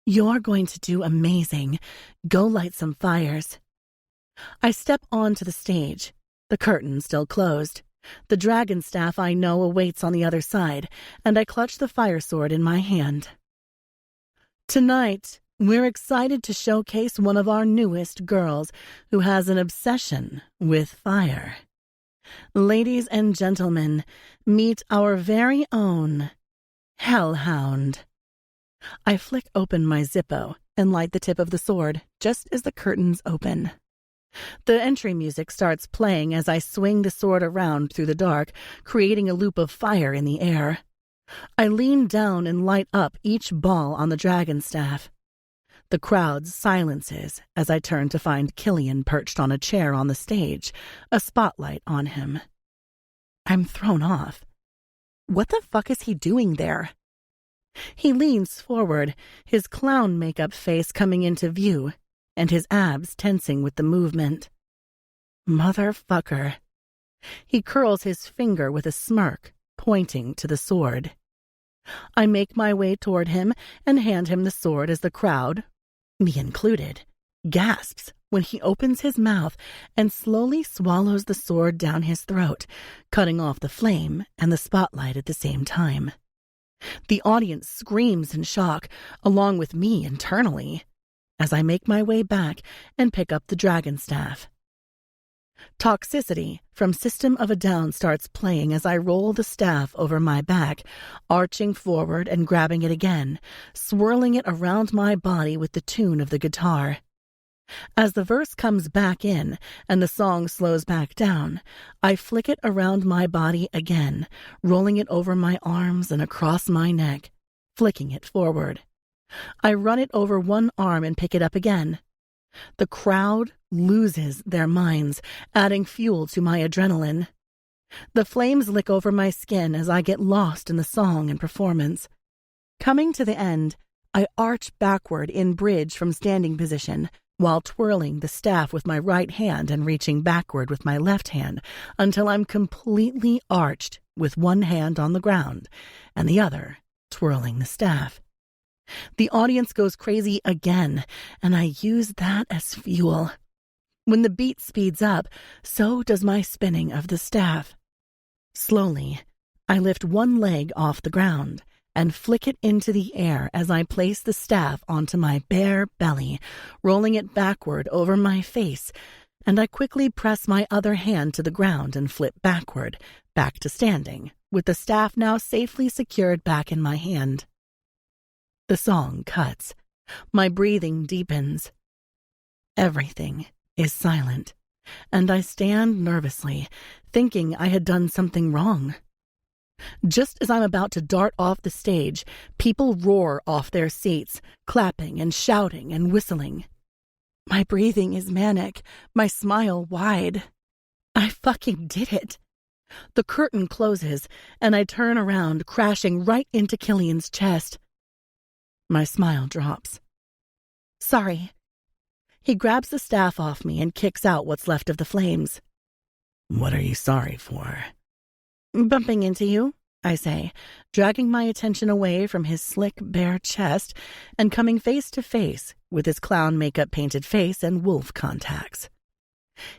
Speaker 1: You're going to do amazing. Go light some fires. I step onto the stage, the curtain still closed. The dragon staff I know awaits on the other side, and I clutch the fire sword in my hand. Tonight, we're excited to showcase one of our newest girls who has an obsession with fire. Ladies and gentlemen, meet our very own Hellhound. I flick open my Zippo and light the tip of the sword just as the curtains open. The entry music starts playing as I swing the sword around through the dark, creating a loop of fire in the air. I lean down and light up each ball on the dragon staff. The crowd silences as I turn to find Killian perched on a chair on the stage, a spotlight on him. I'm thrown off. What the fuck is he doing there? He leans forward, his clown makeup face coming into view, and his abs tensing with the movement. Motherfucker. He curls his finger with a smirk, pointing to the sword. I make my way toward him and hand him the sword as the crowd, me included, gasps when he opens his mouth and slowly swallows the sword down his throat, cutting off the flame and the spotlight at the same time. The audience screams in shock, along with me internally, as I make my way back and pick up the dragon staff. Toxicity from System of a Down starts playing as I roll the staff over my back, arching forward and grabbing it again, swirling it around my body with the tune of the guitar. As the verse comes back in and the song slows back down, I flick it around my body again, rolling it over my arms and across my neck, flicking it forward. I run it over one arm and pick it up again. The crowd loses their minds, adding fuel to my adrenaline. The flames lick over my skin as I get lost in the song and performance. Coming to the end, I arch backward in bridge from standing position, while twirling the staff with my right hand and reaching backward with my left hand until I'm completely arched
Speaker 3: with one hand on the ground and the other twirling the staff. The audience goes crazy again, and I use that as fuel. When the beat speeds up, so does my spinning of the staff. Slowly, I lift one leg off the ground and flick it into the air as I place the staff onto my bare belly, rolling it backward over my face, and I quickly press my other hand to the ground and flip backward, back to standing, with the staff now safely secured back in my hand. The song cuts. My breathing deepens. Everything is silent, and I stand nervously, thinking I had done something wrong. Just as I'm about to dart off the stage, people roar off their seats, clapping and shouting and whistling. My breathing is manic, my smile wide. I fucking did it. The curtain closes, and I turn around, crashing right into Killian's chest. My smile drops. Sorry. He grabs the staff off me and kicks out what's left of the flames. What are you sorry for? Bumping into you, I say, dragging my attention away from his slick, bare chest and coming face to face with his clown makeup painted face and wolf contacts.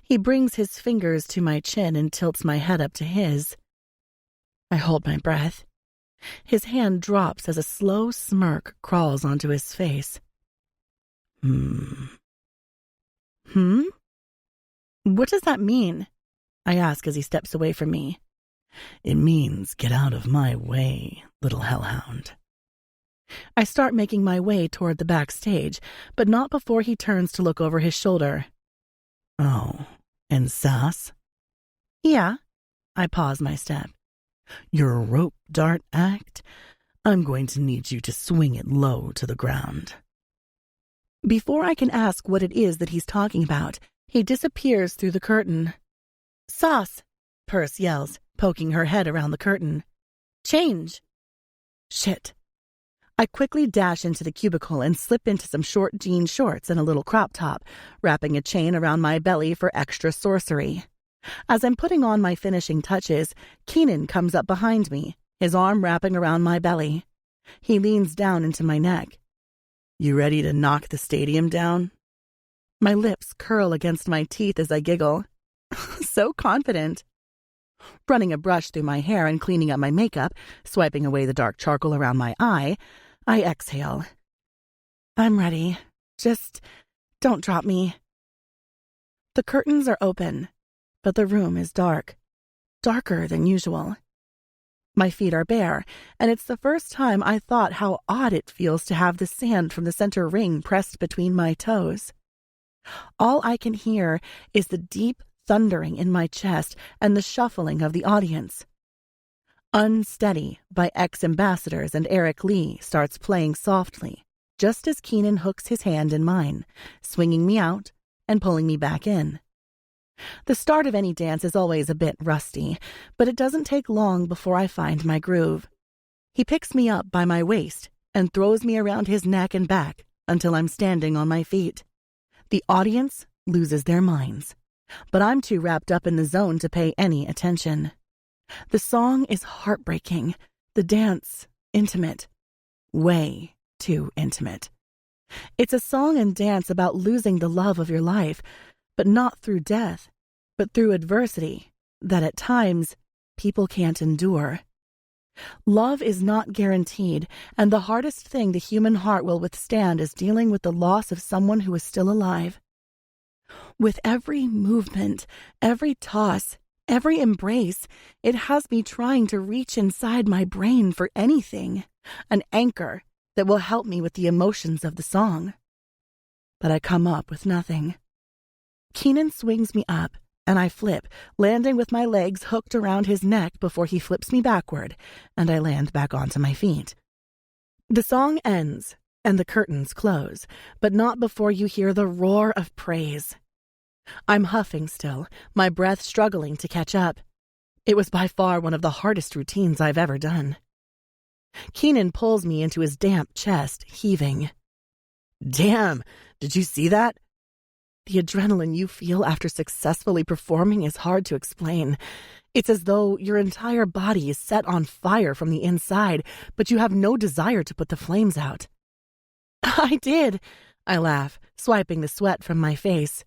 Speaker 3: He brings his fingers to my chin and tilts my head up to his. I hold my breath. His hand drops as a slow smirk crawls onto his face. What does that mean? I ask as he steps away from me. It means get out of my way, little hellhound. I start making my way toward the backstage, but not before he turns to look over his shoulder. Oh, and sass? Yeah. I pause my step. Your rope dart act? I'm going to need you to swing it low to the ground. Before I can ask what it is that he's talking about, he disappears through the curtain. Sauce, Perce yells, poking her head around the curtain. Change. Shit. I quickly dash into the cubicle and slip into some short jean shorts and a little crop top, wrapping a chain around my belly for extra sorcery. As I'm putting on my finishing touches, Keenan comes up behind me, his arm wrapping around my belly. He leans down into my neck. You ready to knock the stadium down? My lips curl against my teeth as I giggle. So confident. Running a brush through my hair and cleaning up my makeup, swiping away the dark charcoal around my eye, I exhale. I'm ready. Just don't drop me. The curtains are open, but the room is dark. Darker than usual. My feet are bare, and it's the first time I thought how odd it feels to have the sand from the center ring pressed between my toes. All I can hear is the deep thundering in my chest and the shuffling of the audience. Unsteady by Ex-Ambassadors and Eric Lee starts playing softly, just as Keenan hooks his hand in mine, swinging me out and pulling me back in. The start of any dance is always a bit rusty, but it doesn't take long before I find my groove. He picks me up by my waist and throws me around his neck and back until I'm standing on my feet. The audience loses their minds, but I'm too wrapped up in the zone to pay any attention. The song is heartbreaking, the dance intimate, way too intimate. It's a song and dance about losing the love of your life, but not through death, but through adversity that at times people can't endure. Love is not guaranteed, and the hardest thing the human heart will withstand is dealing with the loss of someone who is still alive. With every movement, every toss, every embrace, it has me trying to reach inside my brain for anything, an anchor that will help me with the emotions of the song. But I come up with nothing. Keenan swings me up, and I flip, landing with my legs hooked around his neck before he flips me backward, and I land back onto my feet. The song ends, and the curtains close, but not before you hear the roar of praise. I'm huffing still, my breath struggling to catch up. It was by far one of the hardest routines I've ever done. Keenan pulls me into his damp chest, heaving. Damn, did you see that? The adrenaline you feel after successfully performing is hard to explain.
Speaker 1: It's as though your entire body is set on fire from the inside, but you have no desire to put the flames out. I did, I laugh, swiping the sweat from my face.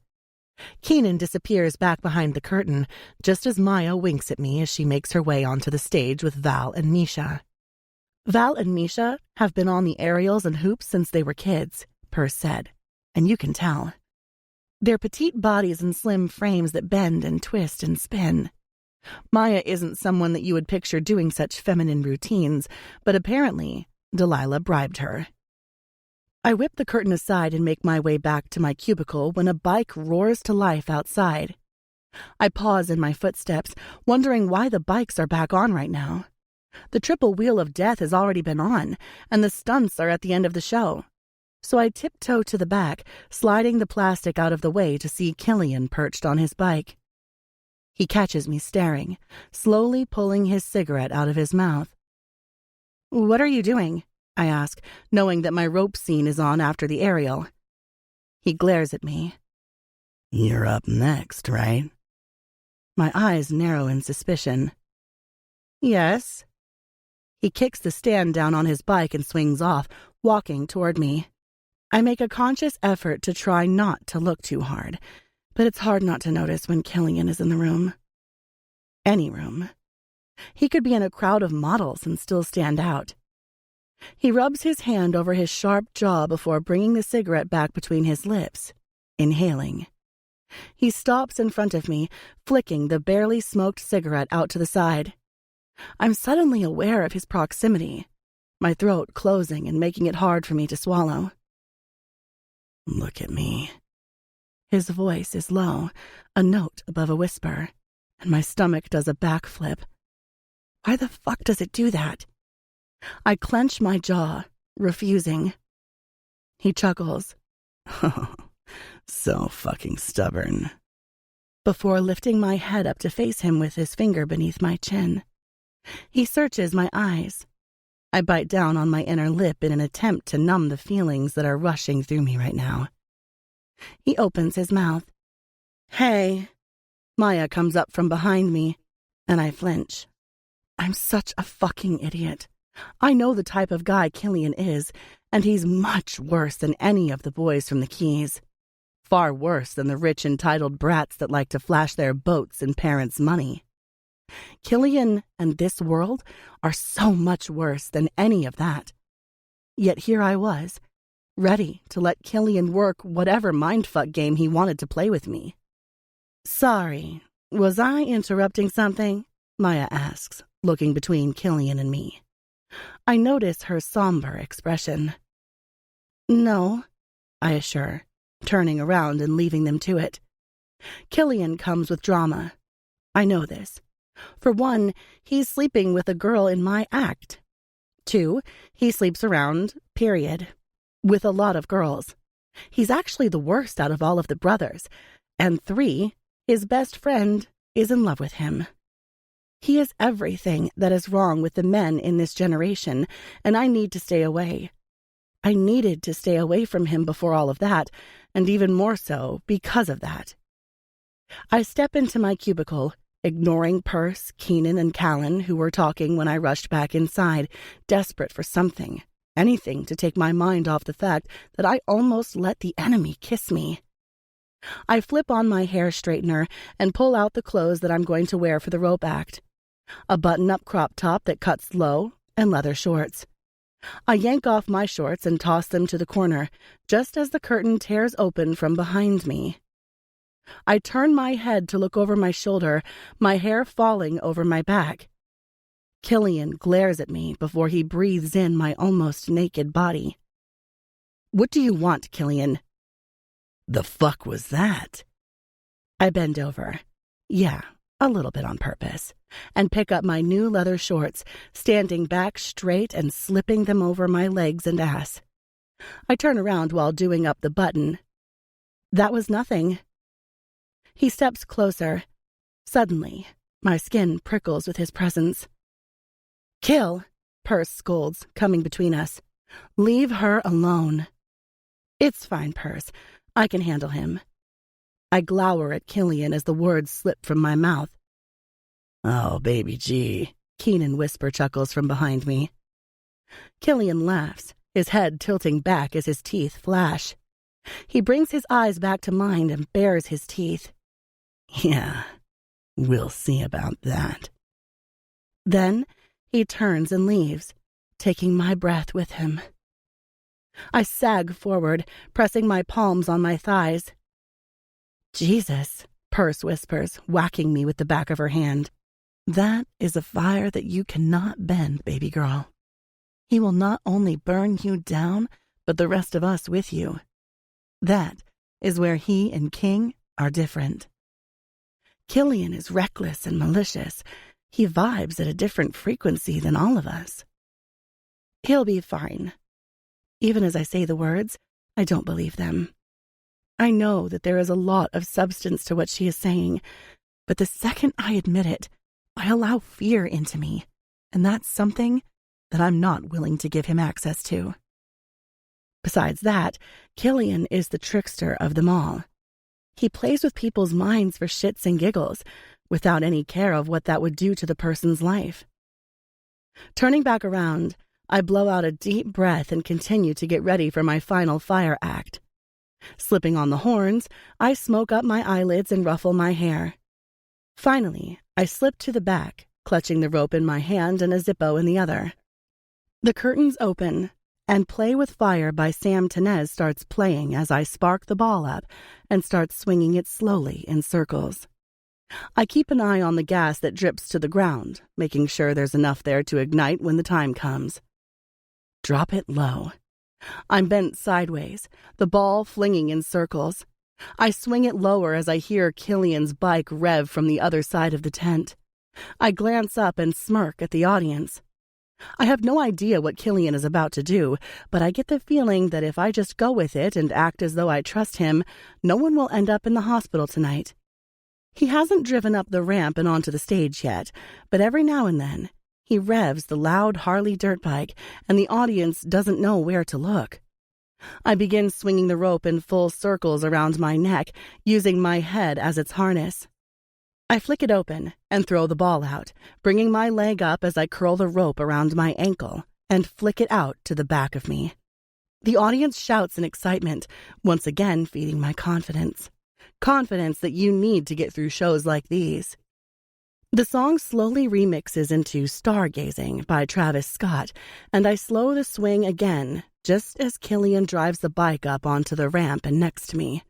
Speaker 1: Keenan disappears back behind the curtain, just as Maya winks at me as she makes her way onto the stage with Val and Misha. Val and Misha have been on the aerials and hoops since they were kids, Purse said, and you can tell. Their petite bodies and slim frames that bend and twist and spin. Maya isn't someone that you would picture doing such feminine routines, but apparently Delilah bribed her. I whip the curtain aside and make my way back to my cubicle when a bike roars to life outside. I pause in my footsteps, wondering why the bikes are back on right now. The triple wheel of death has already been on, and the stunts are at the end of the show. So I tiptoe to the back, sliding the plastic out of the way to see Killian perched on his bike. He catches me staring, slowly pulling his cigarette out of his mouth. "What are you doing?" I ask, knowing that my rope scene is on after the aerial. He glares at me.
Speaker 3: "You're up next, right?"
Speaker 1: My eyes narrow in suspicion. "Yes." He kicks the stand down on his bike and swings off, walking toward me. I make a conscious effort to try not to look too hard, but it's hard not to notice when Killian is in the room. Any room. He could be in a crowd of models and still stand out. He rubs his hand over his sharp jaw before bringing the cigarette back between his lips, inhaling. He stops in front of me, flicking the barely smoked cigarette out to the side. I'm suddenly aware of his proximity, my throat closing and making it hard for me to swallow.
Speaker 3: "Look at me."
Speaker 1: His voice is low, a note above a whisper, and my stomach does a backflip. Why the fuck does it do that? I clench my jaw, refusing. He chuckles.
Speaker 3: "Oh, so fucking stubborn."
Speaker 1: Before lifting my head up to face him with his finger beneath my chin. He searches my eyes. I bite down on my inner lip in an attempt to numb the feelings that are rushing through me right now. He opens his mouth. "Hey." Maya comes up from behind me, and I flinch. I'm such a fucking idiot. I know the type of guy Killian is, and he's much worse than any of the boys from the Keys. Far worse than the rich, entitled brats that like to flash their boats and parents' money. Killian and this world are so much worse than any of that. Yet here I was, ready to let Killian work whatever mindfuck game he wanted to play with me. "Sorry, was I interrupting something?" Maya asks, looking between Killian and me. I notice her somber expression. "No," I assure, turning around and leaving them to it. Killian comes with drama. I know this. For one, he's sleeping with a girl in my act. 2, he sleeps around, period, with a lot of girls. He's actually the worst out of all of the brothers. And 3, his best friend is in love with him. He is everything that is wrong with the men in this generation, and I need to stay away. I needed to stay away from him before all of that, and even more so because of that. I step into my cubicle, ignoring Purse, Keenan, and Callan, who were talking when I rushed back inside, desperate for something, anything to take my mind off the fact that I almost let the enemy kiss me. I flip on my hair straightener and pull out the clothes that I'm going to wear for the rope act. A button-up crop top that cuts low, and leather shorts. I yank off my shorts and toss them to the corner, just as the curtain tears open from behind me. I turn my head to look over my shoulder, my hair falling over my back. Killian glares at me before he breathes in my almost naked body. "What do you want, Killian?"
Speaker 3: "The fuck was that?"
Speaker 1: I bend over. Yeah, a little bit on purpose, and pick up my new leather shorts, standing back straight and slipping them over my legs and ass. I turn around while doing up the button. "That was nothing." He steps closer. Suddenly, my skin prickles with his presence. "Kill," Purse scolds, coming between us. "Leave her alone." "It's fine, Purse. I can handle him." I glower at Killian as the words slip from my mouth.
Speaker 3: Oh, baby G, Keenan whisper chuckles from behind me. Killian laughs, his head tilting back as his teeth flash. He brings his eyes back to mine and bares his teeth. Yeah, we'll see about that. Then he turns and leaves, taking my breath with him. I sag forward, pressing my palms on my thighs. Jesus, Purse whispers, whacking me with the back of her hand. That is a fire that you cannot bend, baby girl. He will not only burn you down, but the rest of us with you. That is where he and King are different. Killian is reckless and malicious. He vibes at a different frequency than all of us. He'll be fine. Even as I say the words, I don't believe them. I know that there is a lot of substance to what she is saying, but the second I admit it, I allow fear into me, and that's something that I'm not willing to give him access to. Besides that, Killian is the trickster of them all. He plays with people's minds for shits and giggles, without any care of what that would do to the person's life. Turning back around, I blow out a deep breath and continue to get ready for my final fire act. Slipping on the horns, I smoke up my eyelids and ruffle my hair. Finally, I slip to the back, clutching the rope in my hand and a Zippo in the other. The curtains open, and Play with Fire by Sam Tenez starts playing as I spark the ball up and start swinging it slowly in circles. I keep an eye on the gas that drips to the ground, making sure there's enough there to ignite when the time comes. Drop it low. I'm bent sideways, the ball flinging in circles. I swing it lower as I hear Killian's bike rev from the other side of the tent. I glance up and smirk at the audience. I have no idea what Killian is about to do, but I get the feeling that if I just go with it and act as though I trust him, no one will end up in the hospital tonight. He hasn't driven up the ramp and onto the stage yet, but every now and then, he revs the loud Harley dirt bike, and the audience doesn't know where to look. I begin swinging the rope in full circles around my neck, using my head as its harness. I flick it open and throw the ball out, bringing my leg up as I curl the rope around my ankle and flick it out to the back of me. The audience shouts in excitement, once again feeding my confidence. Confidence that you need to get through shows like these. The song slowly remixes into Stargazing by Travis Scott, and I slow the swing again, just as Killian drives the bike up onto the ramp and next to me.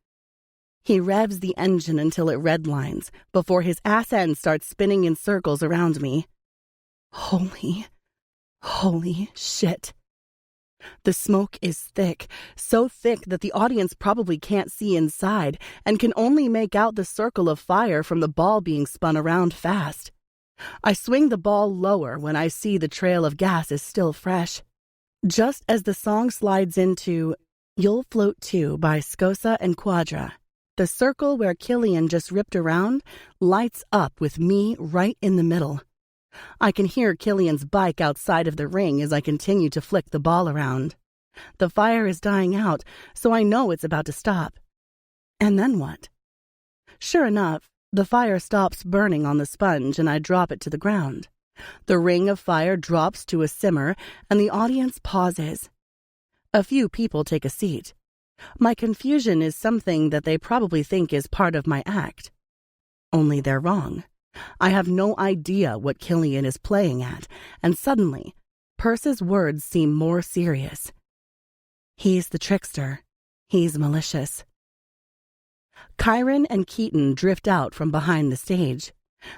Speaker 3: He revs the engine until it redlines, before his ass end starts spinning in circles around me. Holy shit. The smoke is thick, so thick that the audience probably can't see inside and can only make out the circle of fire from the ball being spun around fast. I swing the ball lower when I see the trail of gas is still fresh. Just as the song slides into You'll Float Too by Scosa and Quadra, the circle where Killian just ripped around lights up with me right in the middle. I can hear Killian's bike outside of the ring as I continue to flick the ball around. The fire is dying out, so I know it's about to stop. And then what? Sure enough, the fire stops burning on the sponge and I drop it to the ground. The ring of fire drops to a simmer and the audience pauses. A few people take a seat. My confusion is something that they probably think is part of my act. Only they're wrong. I have no idea what Killian is playing at, and suddenly, Perce's words seem more serious. He's the trickster. He's malicious. Kyron and Keaton drift out from behind the stage.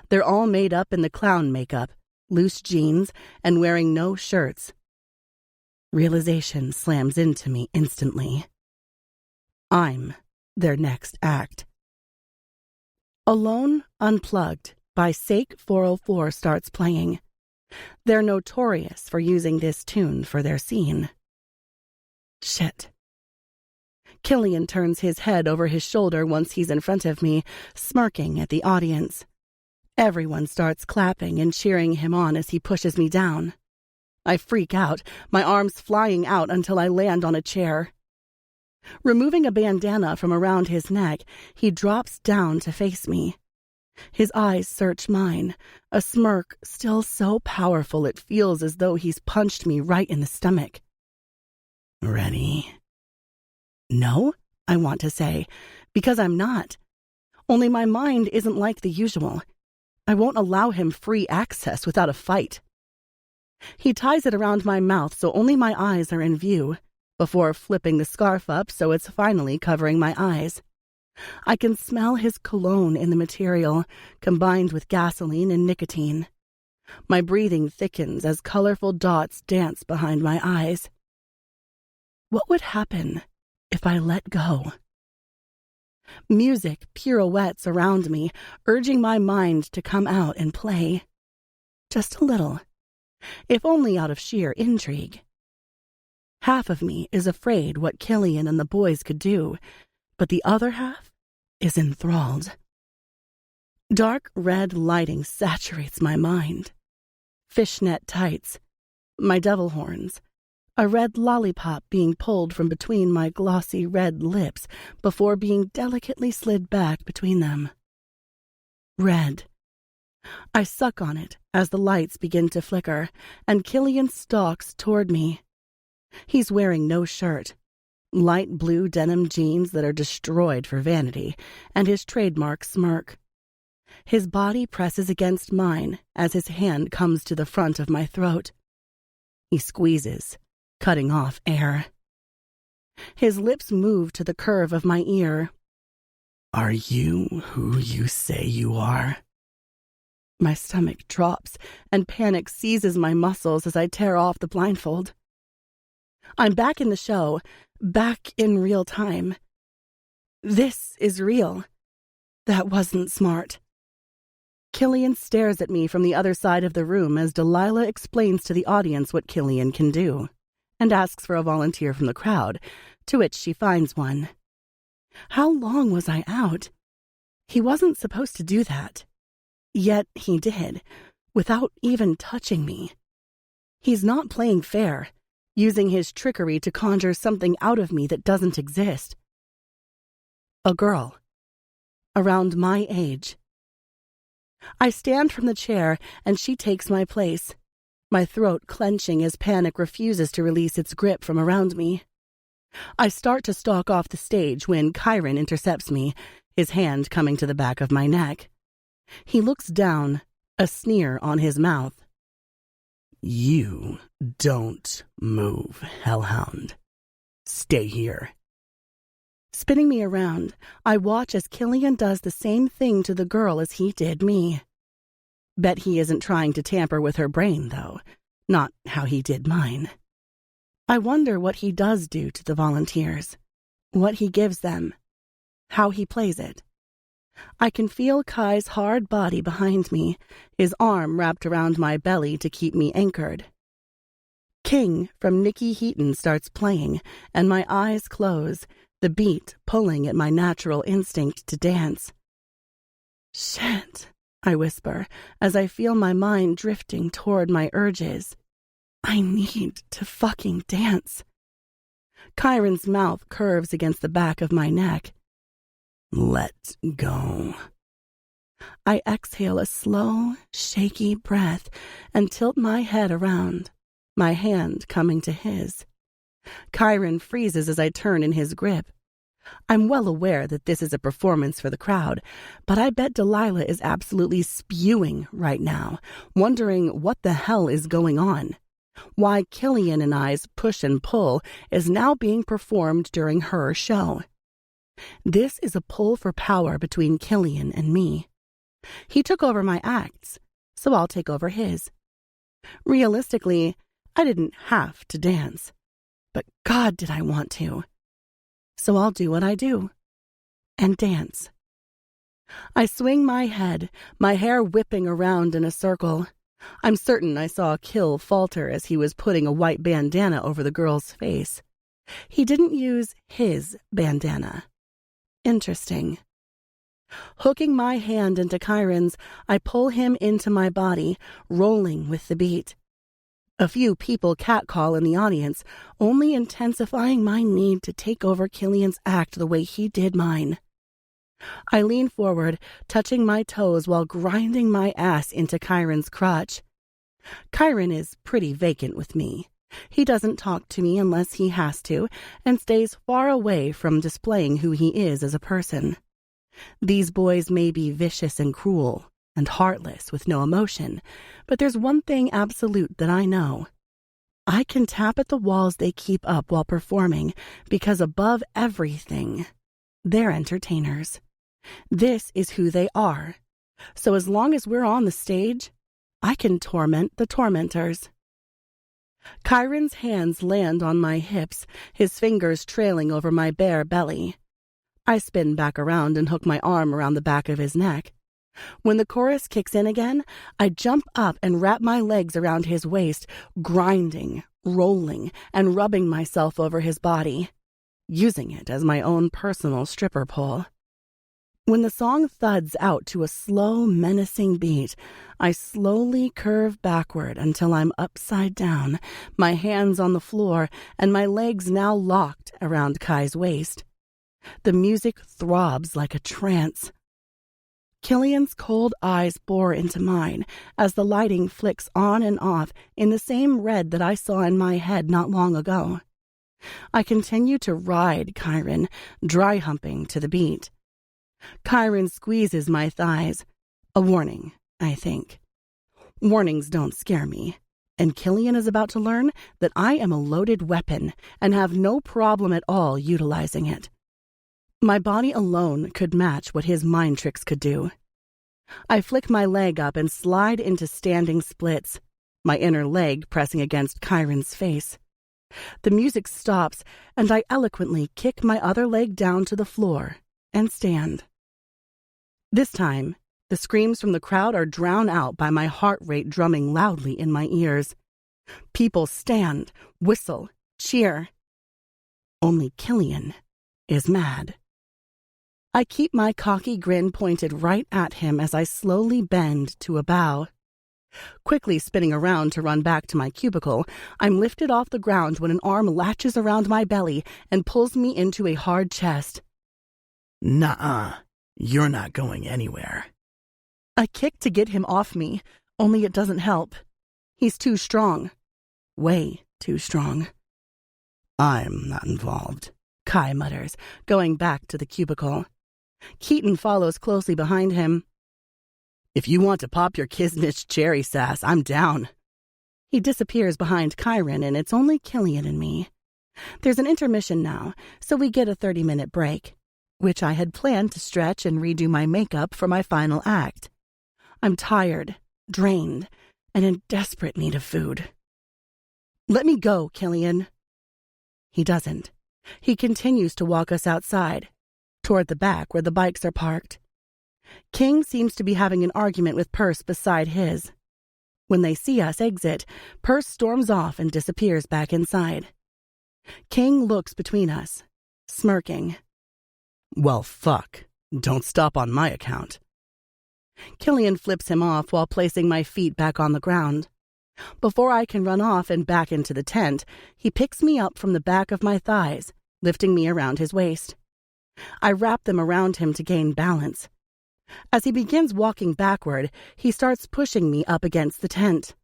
Speaker 3: They're all made up in the clown makeup, loose jeans, and wearing no shirts. Realization slams into me instantly. I'm their next act. Alone, Unplugged by Sake 404 starts playing. They're notorious for using this tune for their scene. Shit. Killian turns his head over his shoulder once he's in front of me, smirking at the audience. Everyone starts clapping and cheering him on as he pushes me down. I freak out, my arms flying out until I land on a chair. Removing a bandana from around his neck, he drops down to face me.
Speaker 1: His eyes search mine, a smirk still so powerful it feels as though he's punched me right in the stomach.
Speaker 3: Ready?
Speaker 1: No, I want to say, because I'm not. Only my mind isn't like the usual. I won't allow him free access without a fight. He ties it around my mouth so only my eyes are in view, before flipping the scarf up so it's finally covering my eyes. I can smell his cologne in the material, combined with gasoline and nicotine. My breathing thickens as colorful dots dance behind my eyes. What would happen if I let go? Music pirouettes around me, urging my mind to come out and play. Just a little, if only out of sheer intrigue. Half of me is afraid what Killian and the boys could do, but the other half is enthralled. Dark red lighting saturates my mind. Fishnet tights, my devil horns, a red lollipop being pulled from between my glossy red lips before being delicately slid back between them. Red. I suck on it as the lights begin to flicker, and Killian stalks toward me. He's wearing no shirt, light blue denim jeans that are destroyed for vanity, and his trademark smirk. His body presses against mine as his hand comes to the front of my throat. He squeezes, cutting off air. His lips move to the curve of my ear.
Speaker 3: Are you who you say you are?
Speaker 1: My stomach drops, and panic seizes my muscles as I tear off the blindfold. I'm back in the show, back in real time. This is real. That wasn't smart. Killian stares at me from the other side of the room as Delilah explains to the audience what Killian can do, and asks for a volunteer from the crowd, to which she finds one. How long was I out? He wasn't supposed to do that. Yet he did, without even touching me. He's not playing fair, using his trickery to conjure something out of me that doesn't exist. A girl. Around my age. I stand from the chair, and she takes my place, my throat clenching as panic refuses to release its grip from around me. I start to stalk off the stage when Kyron intercepts me, his hand coming to the back of my neck. He looks down, a sneer on his mouth.
Speaker 3: You don't move, Hellhound. Stay here.
Speaker 1: Spinning me around, I watch as Killian does the same thing to the girl as he did me. Bet he isn't trying to tamper with her brain, though. Not how he did mine. I wonder what he does do to the volunteers, what he gives them, how he plays it. I can feel Kai's hard body behind me, his arm wrapped around my belly to keep me anchored. King from Nikki Heaton starts playing, and my eyes close, the beat pulling at my natural instinct to dance. Shit, I whisper, as I feel my mind drifting toward my urges. I need to fucking dance. Kyron's mouth curves against the back of my neck.
Speaker 3: Let go.
Speaker 1: I exhale a slow, shaky breath and tilt my head around, my hand coming to his. Kyron freezes as I turn in his grip. I'm well aware that this is a performance for the crowd, but I bet Delilah is absolutely spewing right now, wondering what the hell is going on. Why Killian and I's push and pull is now being performed during her show. This is a pull for power between Killian and me. He took over my acts, so I'll take over his. Realistically, I didn't have to dance, but God did I want to. So I'll do what I do, and dance. I swing my head, my hair whipping around in a circle. I'm certain I saw Kill falter as he was putting a white bandana over the girl's face. He didn't use his bandana. Interesting. Hooking my hand into Kyron's, I pull him into my body, rolling with the beat. A few people catcall in the audience, only intensifying my need to take over Killian's act the way he did mine. I lean forward, touching my toes while grinding my ass into Kyron's crotch. Kyron is pretty vacant with me. He doesn't talk to me unless he has to, and stays far away from displaying who he is as a person. These boys may be vicious and cruel, and heartless with no emotion, but there's one thing absolute that I know. I can tap at the walls they keep up while performing, because above everything, they're entertainers. This is who they are. So as long as we're on the stage, I can torment the tormentors. Kyron's hands land on my hips, his fingers trailing over my bare belly. I spin back around and hook my arm around the back of his neck. When the chorus kicks in again, I jump up and wrap my legs around his waist, grinding, rolling, and rubbing myself over his body, using it as my own personal stripper pole. When the song thuds out to a slow, menacing beat, I slowly curve backward until I'm upside down, my hands on the floor, and my legs now locked around Kai's waist. The music throbs like a trance. Killian's cold eyes bore into mine as the lighting flicks on and off in the same red that I saw in my head not long ago. I continue to ride Kyron, dry humping to the beat. Kyron squeezes my thighs. A warning, I think. Warnings don't scare me, and Killian is about to learn that I am a loaded weapon and have no problem at all utilizing it. My body alone could match what his mind tricks could do. I flick my leg up and slide into standing splits, my inner leg pressing against Kyron's face. The music stops, and I eloquently kick my other leg down to the floor and stand. This time, the screams from the crowd are drowned out by my heart rate drumming loudly in my ears. People stand, whistle, cheer. Only Killian is mad. I keep my cocky grin pointed right at him as I slowly bend to a bow. Quickly spinning around to run back to my cubicle, I'm lifted off the ground when an arm latches around my belly and pulls me into a hard chest.
Speaker 3: Nuh-uh. You're not going anywhere.
Speaker 1: I kick to get him off me, only it doesn't help. He's too strong. Way too strong.
Speaker 3: I'm not involved,
Speaker 1: Kai mutters, going back to the cubicle. Keaton follows closely behind him.
Speaker 3: If you want to pop your Kisnich cherry sass, I'm down.
Speaker 1: He disappears behind Kyron, and it's only Killian and me. There's an intermission now, so we get a 30-minute break, which I had planned to stretch and redo my makeup for my final act. I'm tired, drained, and in desperate need of food. Let me go, Killian. He doesn't. He continues to walk us outside, toward the back where the bikes are parked. King seems to be having an argument with Purse beside his. When they see us exit, Purse storms off and disappears back inside. King looks between us, smirking.
Speaker 3: Well, fuck. Don't stop on my account.
Speaker 1: Killian flips him off while placing my feet back on the ground. Before I can run off and back into the tent, he picks me up from the back of my thighs, lifting me around his waist. I wrap them around him to gain balance. As he begins walking backward, he starts pushing me up against the tent.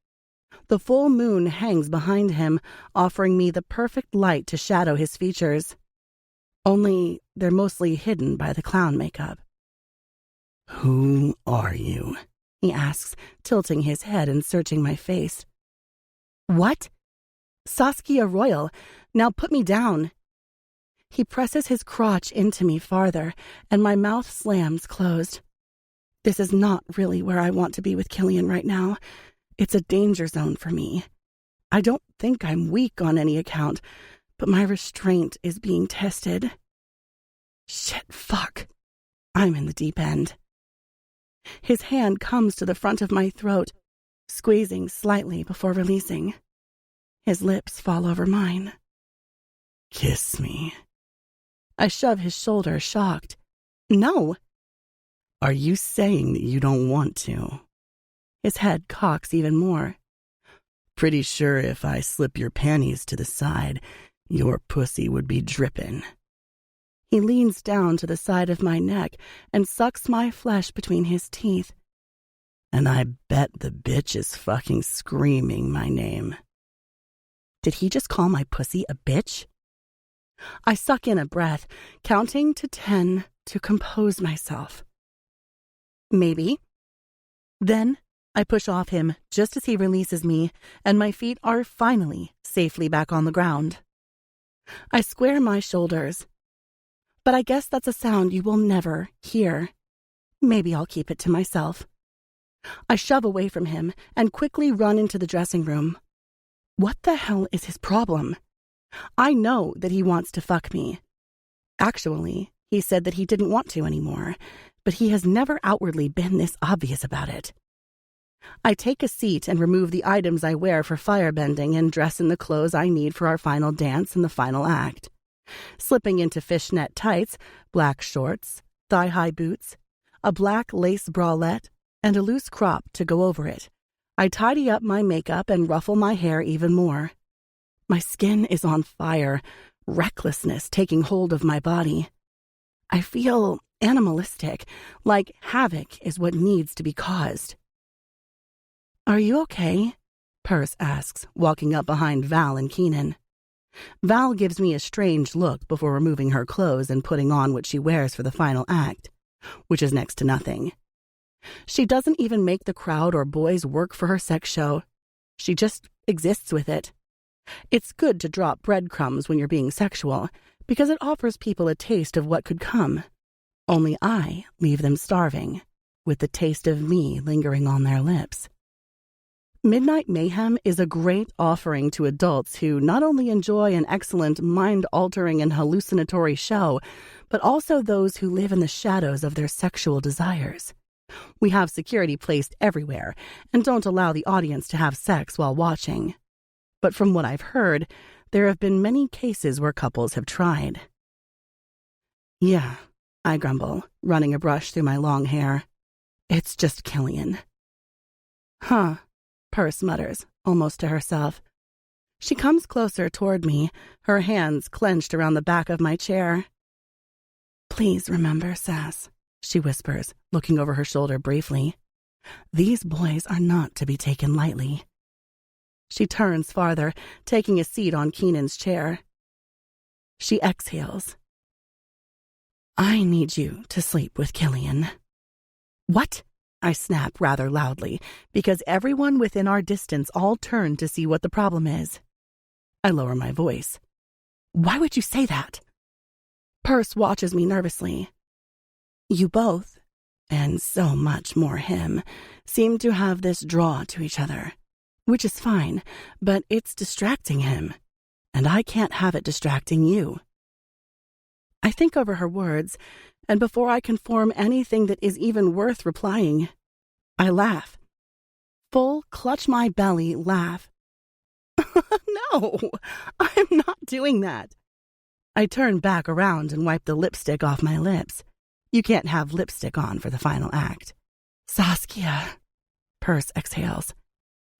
Speaker 1: The full moon hangs behind him, offering me the perfect light to shadow his features. Only they're mostly hidden by the clown makeup.
Speaker 3: Who are you?
Speaker 1: He asks, tilting his head and searching my face. What? Saskia Royal. Now put me down. He presses his crotch into me farther, and my mouth slams closed. This is not really where I want to be with Killian right now. It's a danger zone for me. I don't think I'm weak on any account, but my restraint is being tested. Shit, fuck. I'm in the deep end. His hand comes to the front of my throat, squeezing slightly before releasing. His lips fall over mine.
Speaker 3: Kiss me.
Speaker 1: I shove his shoulder, shocked. No.
Speaker 3: Are you saying that you don't want to?
Speaker 1: His head cocks even more.
Speaker 3: Pretty sure if I slip your panties to the side, your pussy would be dripping.
Speaker 1: He leans down to the side of my neck and sucks my flesh between his teeth. And I bet the bitch is fucking screaming my name. Did he just call my pussy a bitch? I suck in a breath, counting to 10 to compose myself. Maybe. Then I push off him just as he releases me, and my feet are finally safely back on the ground. I square my shoulders. But I guess that's a sound you will never hear. Maybe I'll keep it to myself. I shove away from him and quickly run into the dressing room. What the hell is his problem? I know that he wants to fuck me. Actually, he said that he didn't want to anymore, but he has never outwardly been this obvious about it. I take a seat and remove the items I wear for firebending and dress in the clothes I need for our final dance and the final act. Slipping into fishnet tights, black shorts, thigh-high boots, a black lace bralette, and a loose crop to go over it, I tidy up my makeup and ruffle my hair even more. My skin is on fire, recklessness taking hold of my body. I feel animalistic, like havoc is what needs to be caused. "Are you okay?" Perce asks, walking up behind Val and Keenan. Val gives me a strange look before removing her clothes and putting on what she wears for the final act, which is next to nothing. She doesn't even make the crowd or boys work for her sex show. She just exists with it. It's good to drop breadcrumbs when you're being sexual, because it offers people a taste of what could come. Only I leave them starving, with the taste of me lingering on their lips. Midnight Mayhem is a great offering to adults who not only enjoy an excellent mind-altering and hallucinatory show, but also those who live in the shadows of their sexual desires. We have security placed everywhere and don't allow the audience to have sex while watching. But from what I've heard, there have been many cases where couples have tried. "Yeah," I grumble, running a brush through my long hair. "It's just Killian." "Huh," Perce mutters, almost to herself. She comes closer toward me, her hands clenched around the back of my chair. "Please remember, Sass," she whispers, looking over her shoulder briefly. "These boys are not to be taken lightly." She turns farther, taking a seat on Keenan's chair. She exhales. "I need you to sleep with Killian." "What?" I snap rather loudly, because everyone within our distance all turn to see what the problem is. I lower my voice. "Why would you say that?" Perce watches me nervously. "You both, and so much more him, seem to have this draw to each other, which is fine, but it's distracting him, and I can't have it distracting you." I think over her words, and before I can form anything that is even worth replying, I laugh. Full clutch my belly laugh. "No, I'm not doing that." I turn back around and wipe the lipstick off my lips. You can't have lipstick on for the final act. "Saskia," Perce exhales.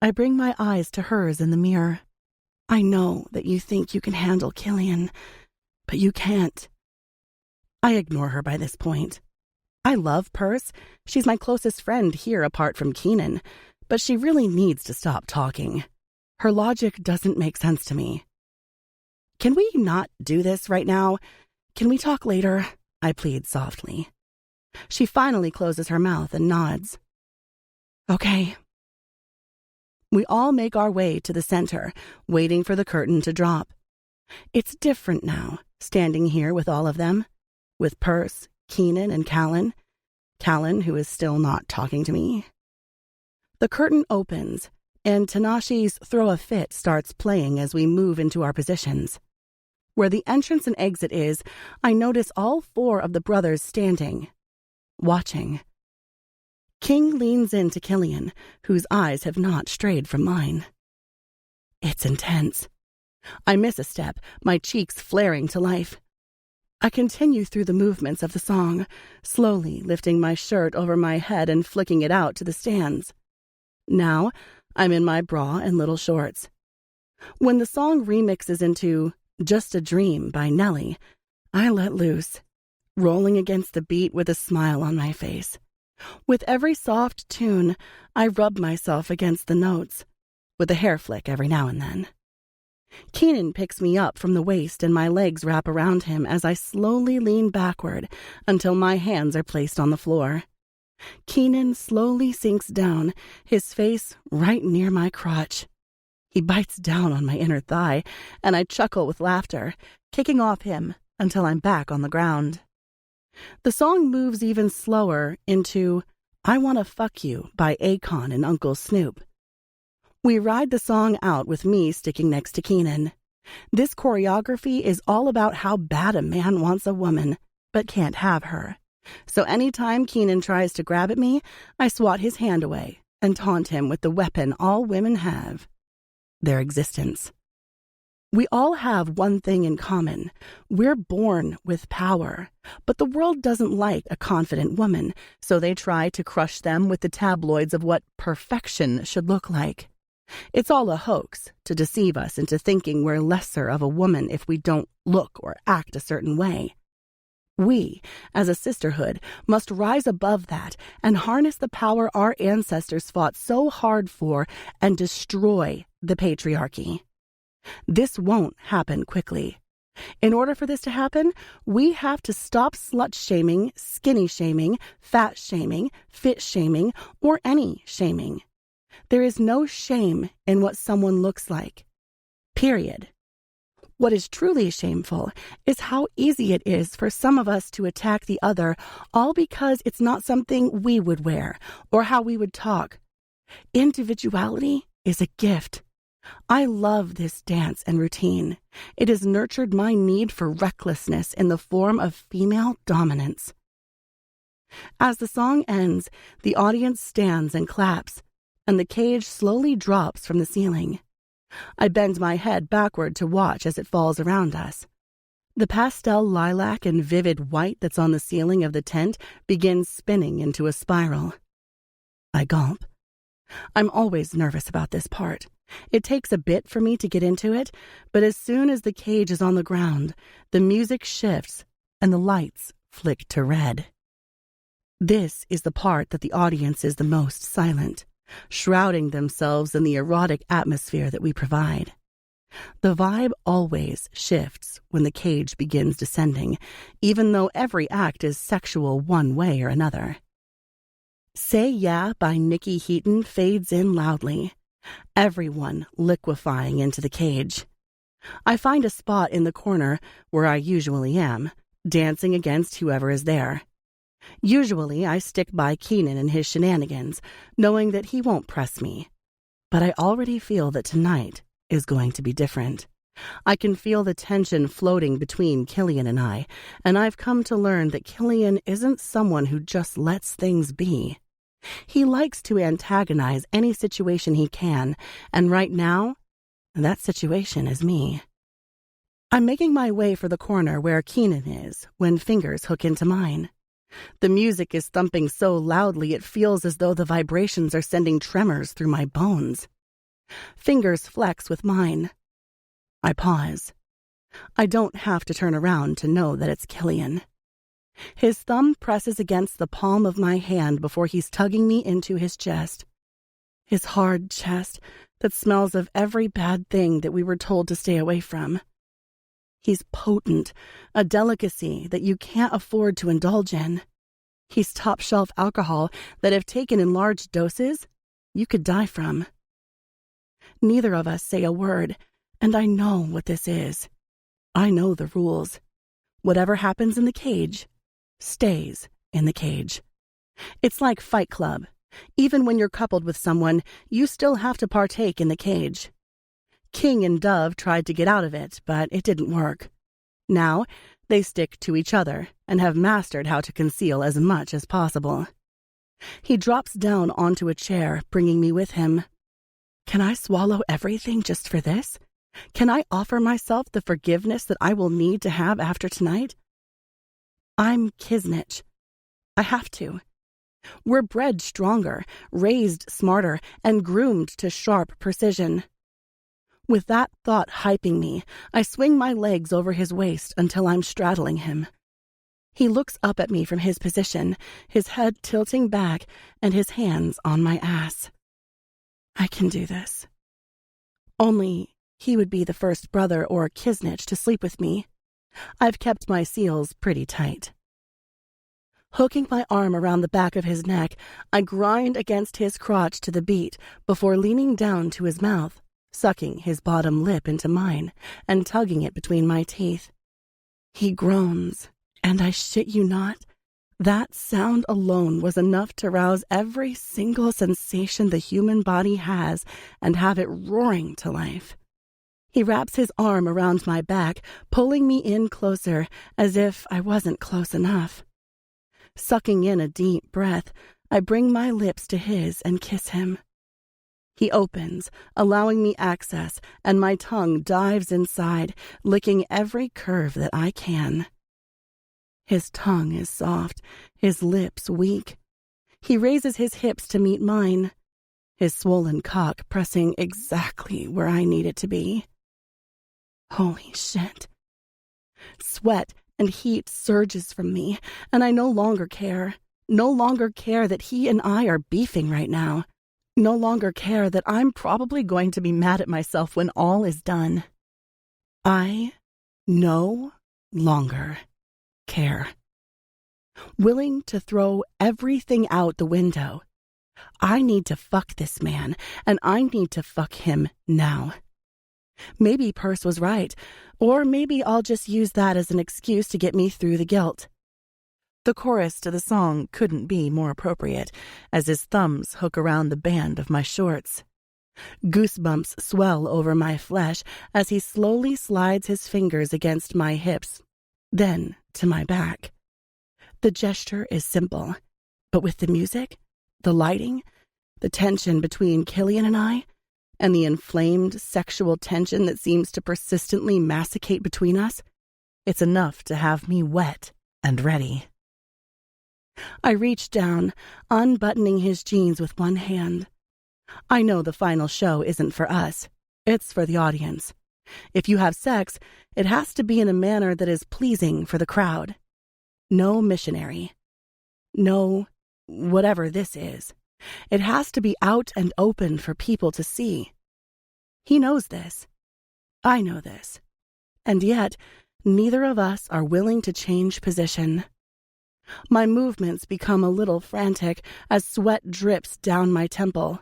Speaker 1: I bring my eyes to hers in the mirror. "I know that you think you can handle Killian, but you can't." I ignore her by this point. I love Perce. She's my closest friend here apart from Keenan, but she really needs to stop talking. Her logic doesn't make sense to me. "Can we not do this right now? Can we talk later?" I plead softly. She finally closes her mouth and nods. "Okay." We all make our way to the center, waiting for the curtain to drop. It's different now, standing here with all of them. With Perce, Keenan, and Callan. Callan, who is still not talking to me. The curtain opens, and Tanashi's Throw a Fit starts playing as we move into our positions. Where the entrance and exit is, I notice all 4 of the brothers standing, watching. King leans into Killian, whose eyes have not strayed from mine. It's intense. I miss a step, my cheeks flaring to life. I continue through the movements of the song, slowly lifting my shirt over my head and flicking it out to the stands. Now, I'm in my bra and little shorts. When the song remixes into Just a Dream by Nelly, I let loose, rolling against the beat with a smile on my face. With every soft tune, I rub myself against the notes, with a hair flick every now and then. Keenan picks me up from the waist and my legs wrap around him as I slowly lean backward until my hands are placed on the floor. Keenan slowly sinks down, his face right near my crotch. He bites down on my inner thigh, and I chuckle with laughter, kicking off him until I'm back on the ground. The song moves even slower into I Wanna Fuck You by Akon and Uncle Snoop. We ride the song out with me sticking next to Keenan. This choreography is all about how bad a man wants a woman, but can't have her. So anytime Keenan tries to grab at me, I swat his hand away and taunt him with the weapon all women have: their existence. We all have one thing in common. We're born with power, but the world doesn't like a confident woman, so they try to crush them with the tabloids of what perfection should look like. It's all a hoax to deceive us into thinking we're lesser of a woman if we don't look or act a certain way. We, as a sisterhood, must rise above that and harness the power our ancestors fought so hard for and destroy the patriarchy. This won't happen quickly. In order for this to happen, we have to stop slut-shaming, skinny-shaming, fat-shaming, fit-shaming, or any shaming. There is no shame in what someone looks like. Period. What is truly shameful is how easy it is for some of us to attack the other, all because it's not something we would wear or how we would talk. Individuality is a gift. I love this dance and routine. It has nurtured my need for recklessness in the form of female dominance. As the song ends, the audience stands and claps, and the cage slowly drops from the ceiling. I bend my head backward to watch as it falls around us. The pastel lilac and vivid white that's on the ceiling of the tent begins spinning into a spiral. I gulp. I'm always nervous about this part. It takes a bit for me to get into it, but as soon as the cage is on the ground, the music shifts and the lights flick to red. This is the part that the audience is the most silent, shrouding themselves in the erotic atmosphere that we provide. The vibe always shifts when the cage begins descending, even though every act is sexual one way or another. Say Yeah by Nikki Heaton fades in loudly, everyone liquefying into the cage. I find a spot in the corner where I usually am, dancing against whoever is there. Usually I stick by Keenan and his shenanigans, knowing that he won't press me. But I already feel that tonight is going to be different. I can feel the tension floating between Killian and I, and I've come to learn that Killian isn't someone who just lets things be. He likes to antagonize any situation he can, and right now, that situation is me. I'm making my way for the corner where Keenan is when fingers hook into mine. The music is thumping so loudly it feels as though the vibrations are sending tremors through my bones. Fingers flex with mine. I pause. I don't have to turn around to know that it's Killian. His thumb presses against the palm of my hand before he's tugging me into his chest. His hard chest that smells of every bad thing that we were told to stay away from. He's potent, a delicacy that you can't afford to indulge in. He's top-shelf alcohol that if taken in large doses, you could die from. Neither of us say a word, and I know what this is. I know the rules. Whatever happens in the cage stays in the cage. It's like Fight Club. Even when you're coupled with someone, you still have to partake in the cage. King and Dove tried to get out of it, but it didn't work. Now, they stick to each other and have mastered how to conceal as much as possible. He drops down onto a chair, bringing me with him. Can I swallow everything just for this? Can I offer myself the forgiveness that I will need to have after tonight? I'm Kisnich. I have to. We're bred stronger, raised smarter, and groomed to sharp precision. With that thought hyping me, I swing my legs over his waist until I'm straddling him. He looks up at me from his position, his head tilting back and his hands on my ass. I can do this. Only he would be the first brother or kisnich to sleep with me. I've kept my seals pretty tight. Hooking my arm around the back of his neck, I grind against his crotch to the beat before leaning down to his mouth, sucking his bottom lip into mine and tugging it between my teeth. He groans, and I shit you not, that sound alone was enough to rouse every single sensation the human body has and have it roaring to life. He wraps his arm around my back, pulling me in closer as if I wasn't close enough. Sucking in a deep breath, I bring my lips to his and kiss him. He opens, allowing me access, and my tongue dives inside, licking every curve that I can. His tongue is soft, his lips weak. He raises his hips to meet mine, his swollen cock pressing exactly where I need it to be. Holy shit. Sweat and heat surges from me, and I no longer care. No longer care that he and I are beefing right now. No longer care that I'm probably going to be mad at myself when all is done. I no longer care. Willing to throw everything out the window. I need to fuck this man, and I need to fuck him now. Maybe Perce was right, or maybe I'll just use that as an excuse to get me through the guilt. The chorus to the song couldn't be more appropriate, as his thumbs hook around the band of my shorts. Goosebumps swell over my flesh as he slowly slides his fingers against my hips, then to my back. The gesture is simple, but with the music, the lighting, the tension between Killian and I, and the inflamed sexual tension that seems to persistently massacre between us, it's enough to have me wet and ready. I reach down, unbuttoning his jeans with one hand. I know the final show isn't for us. It's for the audience. If you have sex, it has to be in a manner that is pleasing for the crowd. No missionary. No whatever this is. It has to be out and open for people to see. He knows this. I know this. And yet, neither of us are willing to change position. My movements become a little frantic as sweat drips down my temple,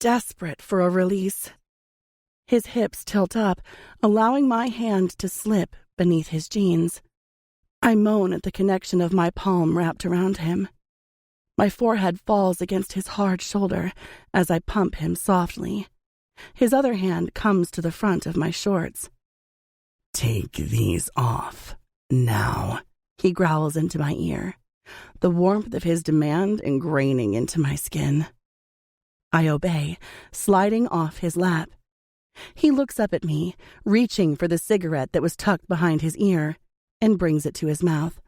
Speaker 1: desperate for a release. His hips tilt up, allowing my hand to slip beneath his jeans. I moan at the connection of my palm wrapped around him. My forehead falls against his hard shoulder as I pump him softly. His other hand comes to the front of my shorts. "Take these off, now," he growls into my ear, the warmth of his demand ingraining into my skin. I obey, sliding off his lap. He looks up at me, reaching for the cigarette that was tucked behind his ear, and brings it to his mouth.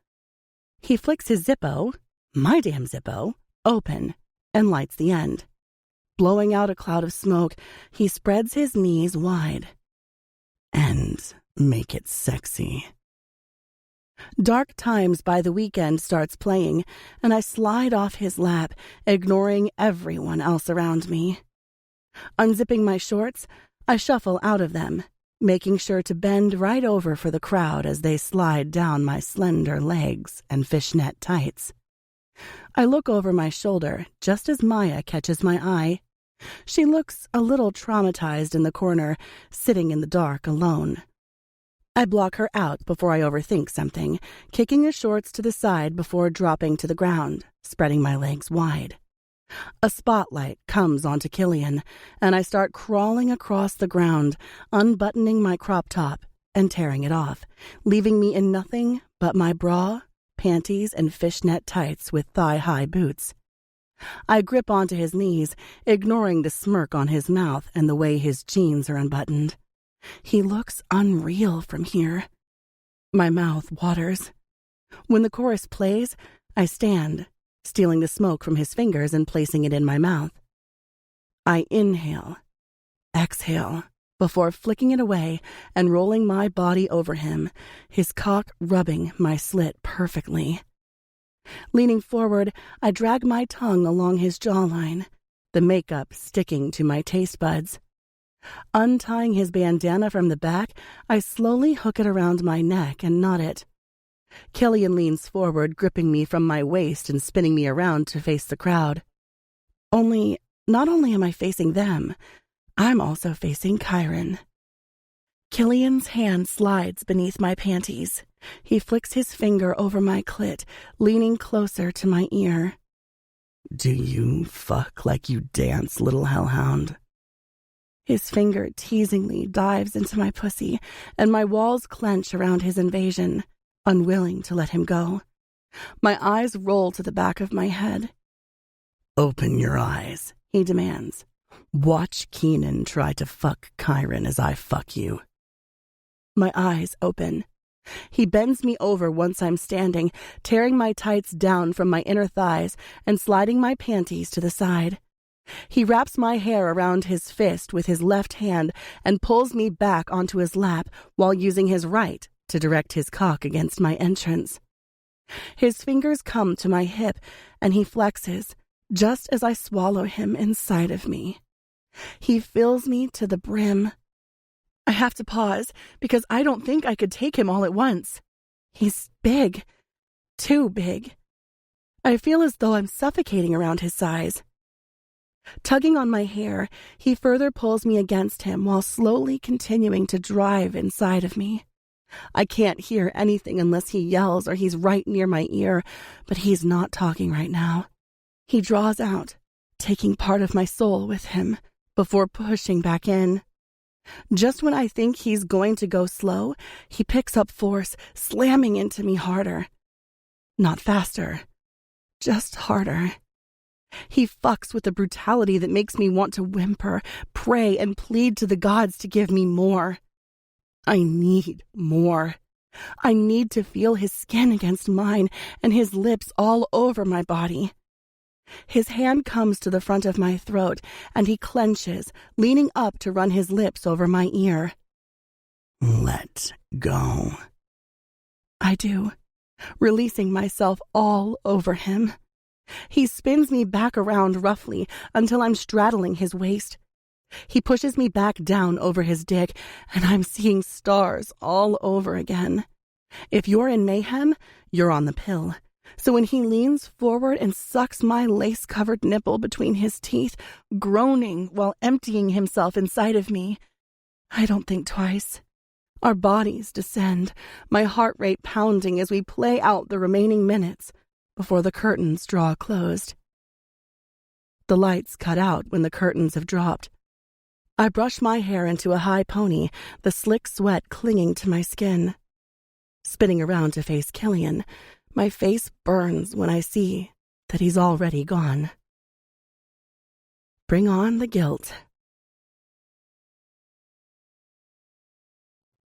Speaker 1: He flicks his Zippo, my damn Zippo, open, and lights the end. Blowing out a cloud of smoke, he spreads his knees wide. "And make it sexy." Dark Times by the Weekend starts playing, and I slide off his lap, ignoring everyone else around me. Unzipping my shorts, I shuffle out of them, making sure to bend right over for the crowd as they slide down my slender legs and fishnet tights. I look over my shoulder just as Maya catches my eye. She looks a little traumatized in the corner, sitting in the dark alone. I block her out before I overthink something, kicking the shorts to the side before dropping to the ground, spreading my legs wide. A spotlight comes onto Killian, and I start crawling across the ground, unbuttoning my crop top and tearing it off, leaving me in nothing but my bra, panties, and fishnet tights with thigh-high boots. I grip onto his knees, ignoring the smirk on his mouth and the way his jeans are unbuttoned. He looks unreal from here. My mouth waters. When the chorus plays, I stand, stealing the smoke from his fingers and placing it in my mouth. I inhale, exhale, before flicking it away and rolling my body over him, his cock rubbing my slit perfectly. Leaning forward, I drag my tongue along his jawline, the makeup sticking to my taste buds. Untying his bandana from the back, I slowly hook it around my neck and knot it. Killian leans forward, gripping me from my waist and spinning me around to face the crowd. Not only am I facing them, I'm also facing Kyron. Killian's hand slides beneath my panties. He flicks his finger over my clit, leaning closer to my ear.
Speaker 3: Do you fuck like you dance, little hellhound?
Speaker 1: His finger teasingly dives into my pussy, and my walls clench around his invasion, unwilling to let him go. My eyes roll to the back of my head.
Speaker 3: Open your eyes, he demands. Watch Keenan try to fuck Kyron as I fuck you.
Speaker 1: My eyes open. He bends me over once I'm standing, tearing my tights down from my inner thighs and sliding my panties to the side. He wraps my hair around his fist with his left hand and pulls me back onto his lap while using his right to direct his cock against my entrance. His fingers come to my hip and he flexes, just as I swallow him inside of me. He fills me to the brim. I have to pause because I don't think I could take him all at once. He's big. Too big. I feel as though I'm suffocating around his size. Tugging on my hair, he further pulls me against him while slowly continuing to drive inside of me. I can't hear anything unless he yells or he's right near my ear, but he's not talking right now. He draws out, taking part of my soul with him, before pushing back in. Just when I think he's going to go slow, he picks up force, slamming into me harder. Not faster, just harder. He fucks with a brutality that makes me want to whimper, pray, and plead to the gods to give me more. I need more. I need to feel his skin against mine and his lips all over my body. His hand comes to the front of my throat, and he clenches, leaning up to run his lips over my ear.
Speaker 3: Let go.
Speaker 1: I do, releasing myself all over him. He spins me back around roughly until I'm straddling his waist. He pushes me back down over his dick, and I'm seeing stars all over again. If you're in mayhem, you're on the pill. So when he leans forward and sucks my lace-covered nipple between his teeth, groaning while emptying himself inside of me, I don't think twice. Our bodies descend, my heart rate pounding as we play out the remaining minutes before the curtains draw closed. The lights cut out when the curtains have dropped. I brush my hair into a high pony, the slick sweat clinging to my skin. Spinning around to face Killian, my face burns when I see that he's already gone. Bring on the guilt.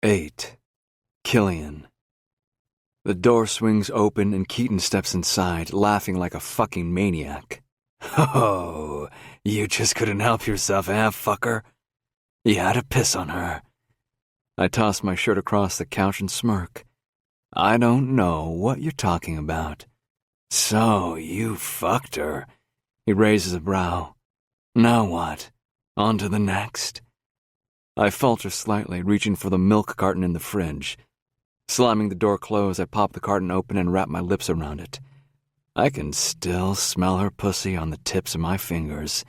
Speaker 2: 8. Killian. The door swings open and Keaton steps inside, laughing like a fucking maniac. Oh, you just couldn't help yourself, fucker? You had to piss on her. I toss my shirt across the couch and smirk. I don't know what you're talking about. So, you fucked her. He raises a brow. Now what? On to the next? I falter slightly, reaching for the milk carton in the fridge. Slamming the door closed, I pop the carton open and wrap my lips around it. I can still smell her pussy on the tips of my fingers,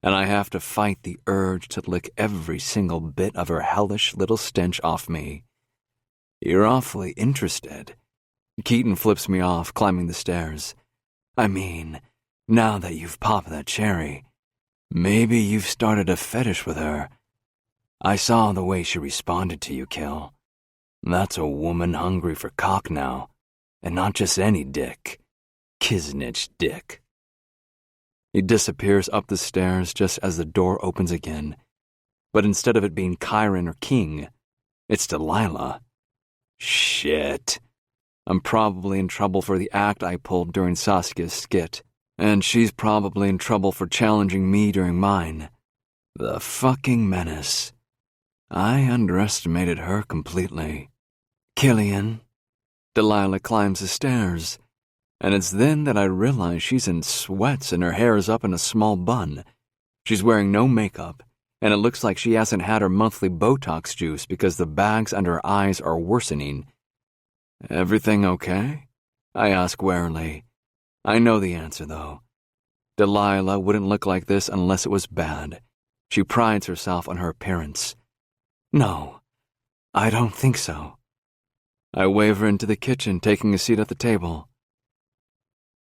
Speaker 2: and I have to fight the urge to lick every single bit of her hellish little stench off me. You're awfully interested. Keaton flips me off, climbing the stairs. I mean, now that you've popped that cherry, maybe you've started a fetish with her. I saw the way she responded to you, Kill. That's a woman hungry for cock now, and not just any dick. Kisnich dick. He disappears up the stairs just as the door opens again, but instead of it being Kyron or King, it's Delilah. Shit. I'm probably in trouble for the act I pulled during Saskia's skit, and she's probably in trouble for challenging me during mine. The fucking menace. I underestimated her completely. Killian. Delilah climbs the stairs, and it's then that I realize she's in sweats and her hair is up in a small bun. She's wearing no makeup, and it looks like she hasn't had her monthly Botox juice because the bags under her eyes are worsening. Everything okay? I ask warily. I know the answer, though. Delilah wouldn't look like this unless it was bad. She prides herself on her appearance. No, I don't think so. I waver into the kitchen, taking a seat at the table.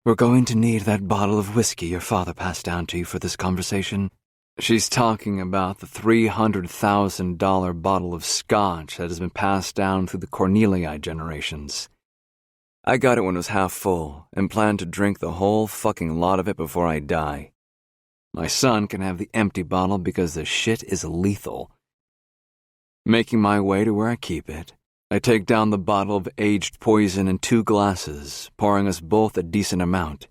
Speaker 2: We're going to need that bottle of whiskey your father passed down to you for this conversation. She's talking about the $300,000 bottle of scotch that has been passed down through the Cornelii generations. I got it when it was half full and plan to drink the whole fucking lot of it before I die. My son can have the empty bottle because the shit is lethal. Making my way to where I keep it, I take down the bottle of aged poison in 2 glasses, pouring us both a decent amount.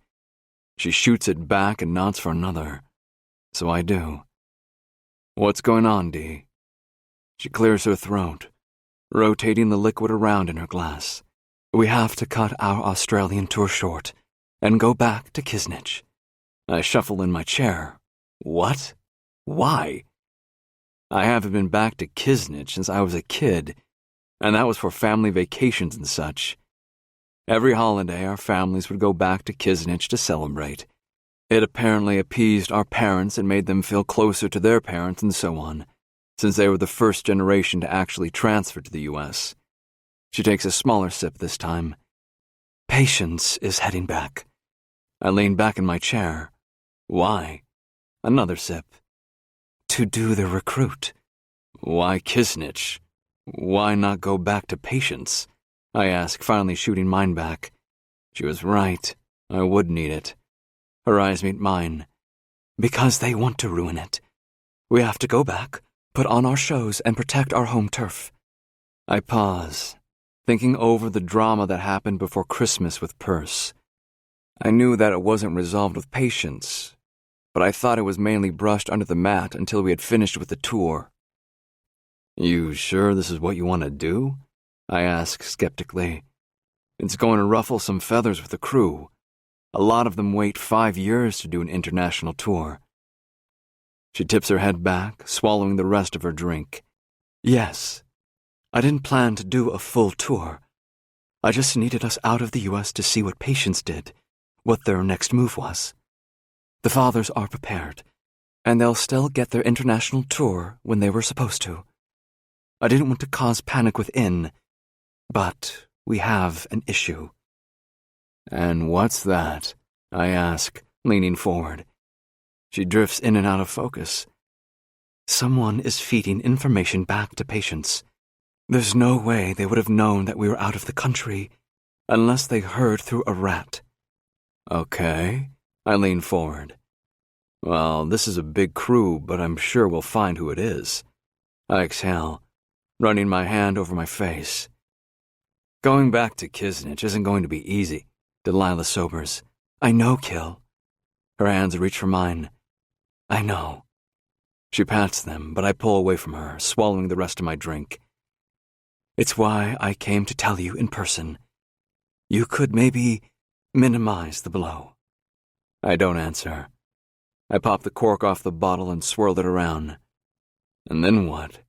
Speaker 2: She shoots it back and nods for another. So I do. What's going on, Dee? She clears her throat, rotating the liquid around in her glass. We have to cut our Australian tour short and go back to Kisnich. I shuffle in my chair. What? Why? I haven't been back to Kisnich since I was a kid, and that was for family vacations and such. Every holiday, our families would go back to Kisnich to celebrate. It apparently appeased our parents and made them feel closer to their parents and so on, since they were the first generation to actually transfer to the U.S. She takes a smaller sip this time. Patience is heading back. I lean back in my chair. Why? Another sip. To do the recruit. Why Kisnich? Why not go back to Patience? I ask, finally shooting mine back. She was right. I would need it. Her eyes meet mine. Because they want to ruin it. We have to go back, put on our shows, and protect our home turf. I pause, thinking over the drama that happened before Christmas with Perce. I knew that it wasn't resolved with Patience, but I thought it was mainly brushed under the mat until we had finished with the tour. You sure this is what you want to do? I ask skeptically. It's going to ruffle some feathers with the crew. A lot of them wait 5 years to do an international tour. She tips her head back, swallowing the rest of her drink. Yes, I didn't plan to do a full tour. I just needed us out of the U.S. to see what Patience did, what their next move was. The fathers are prepared, and they'll still get their international tour when they were supposed to. I didn't want to cause panic within, but we have an issue. And what's that? I ask, leaning forward. She drifts in and out of focus. Someone is feeding information back to Patience. There's no way they would have known that we were out of the country unless they heard through a rat. Okay, I lean forward. Well, this is a big crew, but I'm sure we'll find who it is. I exhale, running my hand over my face. Going back to Kisnich isn't going to be easy. Delilah sobers. I know, Kill. Her hands reach for mine. I know. She pats them, but I pull away from her, swallowing the rest of my drink. It's why I came to tell you in person. You could maybe minimize the blow. I don't answer. I pop the cork off the bottle and swirl it around. And then what?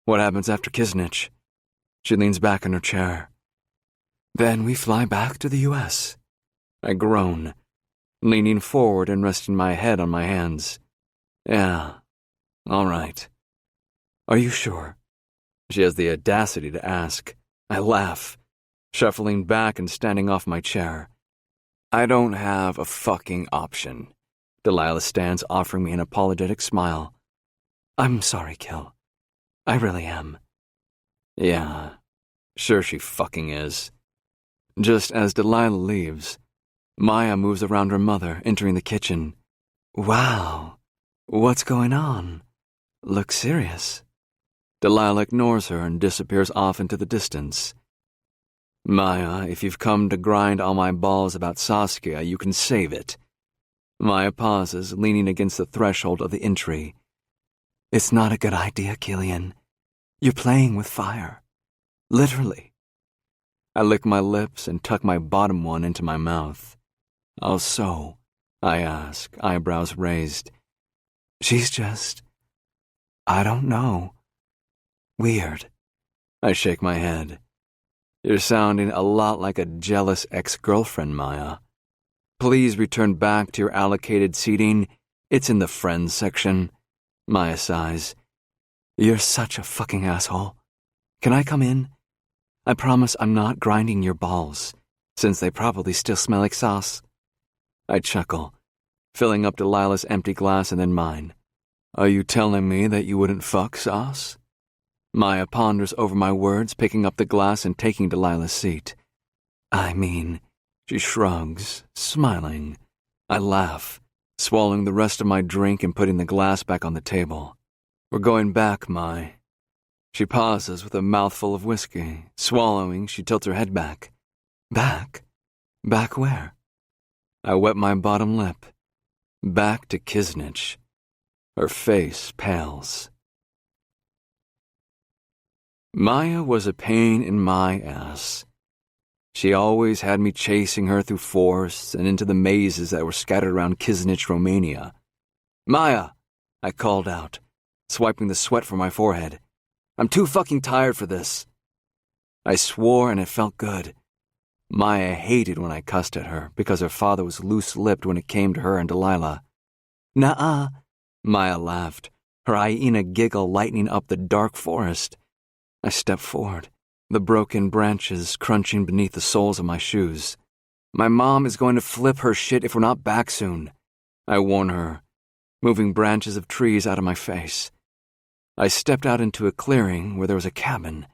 Speaker 2: What happens after Kisnich? She leans back in her chair. Then we fly back to the U.S. I groan, leaning forward and resting my head on my hands. Yeah, all right. Are you sure? She has the audacity to ask. I laugh, shuffling back and standing off my chair. I don't have a fucking option. Delilah stands, offering me an apologetic smile. I'm sorry, Kill. I really am. Yeah, sure she fucking is. Just as Delilah leaves, Maya moves around her mother, entering the kitchen. Wow, what's going on? Looks serious. Delilah ignores her and disappears off into the distance. Maya, if you've come to grind all my balls about Saskia, you can save it. Maya pauses, leaning against the threshold of the entry. It's not a good idea, Killian. You're playing with fire. Literally. I lick my lips and tuck my bottom one into my mouth. How so? I ask, eyebrows raised. She's just... I don't know. Weird. I shake my head. You're sounding a lot like a jealous ex-girlfriend, Maya. Please return back to your allocated seating. It's in the friends section. Maya sighs. You're such a fucking asshole. Can I come in? I promise I'm not grinding your balls, since they probably still smell like sauce. I chuckle, filling up Delilah's empty glass and then mine. Are you telling me that you wouldn't fuck sauce? Maya ponders over my words, picking up the glass and taking Delilah's seat. I mean, she shrugs, smiling. I laugh, swallowing the rest of my drink and putting the glass back on the table. We're going back, Mai. She pauses with a mouthful of whiskey. Swallowing, she tilts her head back. Back? Back where? I wet my bottom lip. Back to Kisnich. Her face pales. Maya was a pain in my ass. She always had me chasing her through forests and into the mazes that were scattered around Kisnich, Romania. Maya, I called out, swiping the sweat from my forehead. I'm too fucking tired for this. I swore and it felt good. Maya hated when I cussed at her because her father was loose-lipped when it came to her and Delilah. Nuh-uh, Maya laughed, her hyena giggle lightening up the dark forest. I stepped forward, the broken branches crunching beneath the soles of my shoes. My mom is going to flip her shit if we're not back soon, I warn her, moving branches of trees out of my face. I stepped out into a clearing where there was a cabin.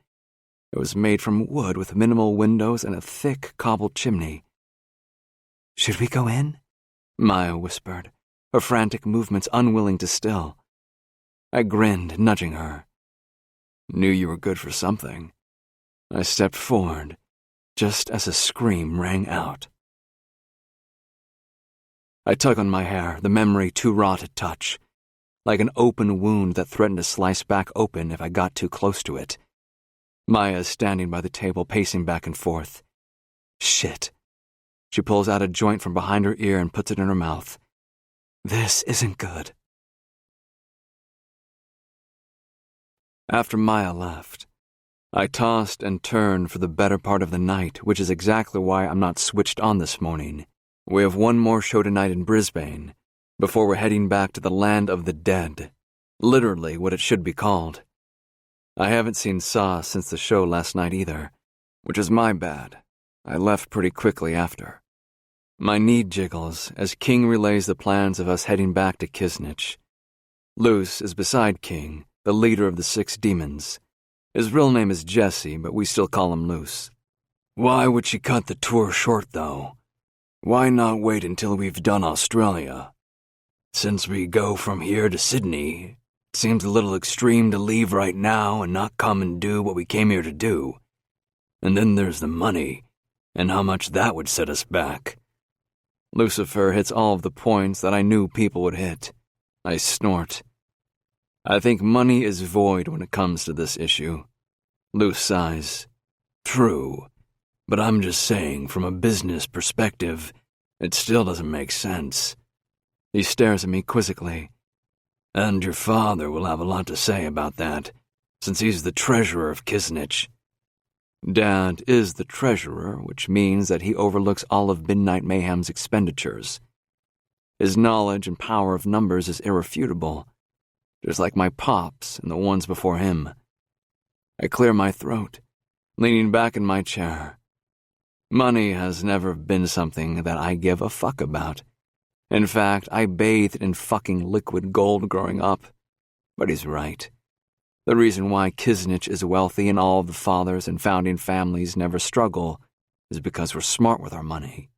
Speaker 2: It was made from wood with minimal windows and a thick cobbled chimney. Should we go in? Maya whispered, her frantic movements unwilling to still. I grinned, nudging her. Knew you were good for something. I stepped forward, just as a scream rang out. I tug on my hair, the memory too raw to touch, like an open wound that threatened to slice back open if I got too close to it. Maya is standing by the table, pacing back and forth. Shit. She pulls out a joint from behind her ear and puts it in her mouth. This isn't good. After Maya left, I tossed and turned for the better part of the night, which is exactly why I'm not switched on this morning. We have one more show tonight in Brisbane, before we're heading back to the land of the dead, literally what it should be called. I haven't seen Saw since the show last night either, which is my bad. I left pretty quickly after. My knee jiggles as King relays the plans of us heading back to Kisnich. Luce is beside King, the leader of the 6 demons. His real name is Jesse, but we still call him Luce. Why would she cut the tour short, though? Why not wait until we've done Australia? Since we go from here to Sydney, it seems a little extreme to leave right now and not come and do what we came here to do. And then there's the money, and how much that would set us back. Lucifer hits all of the points that I knew people would hit. I snort. I think money is void when it comes to this issue. Luce sighs. True, but I'm just saying from a business perspective, it still doesn't make sense. He stares at me quizzically. And your father will have a lot to say about that, since he's the treasurer of Kisnich. Dad is the treasurer, which means that he overlooks all of Midnight Mayhem's expenditures. His knowledge and power of numbers is irrefutable, just like my pops and the ones before him. I clear my throat, leaning back in my chair. Money has never been something that I give a fuck about. In fact, I bathed in fucking liquid gold growing up. But he's right. The reason why Kisnich is wealthy and all of the fathers and founding families never struggle is because we're smart with our money.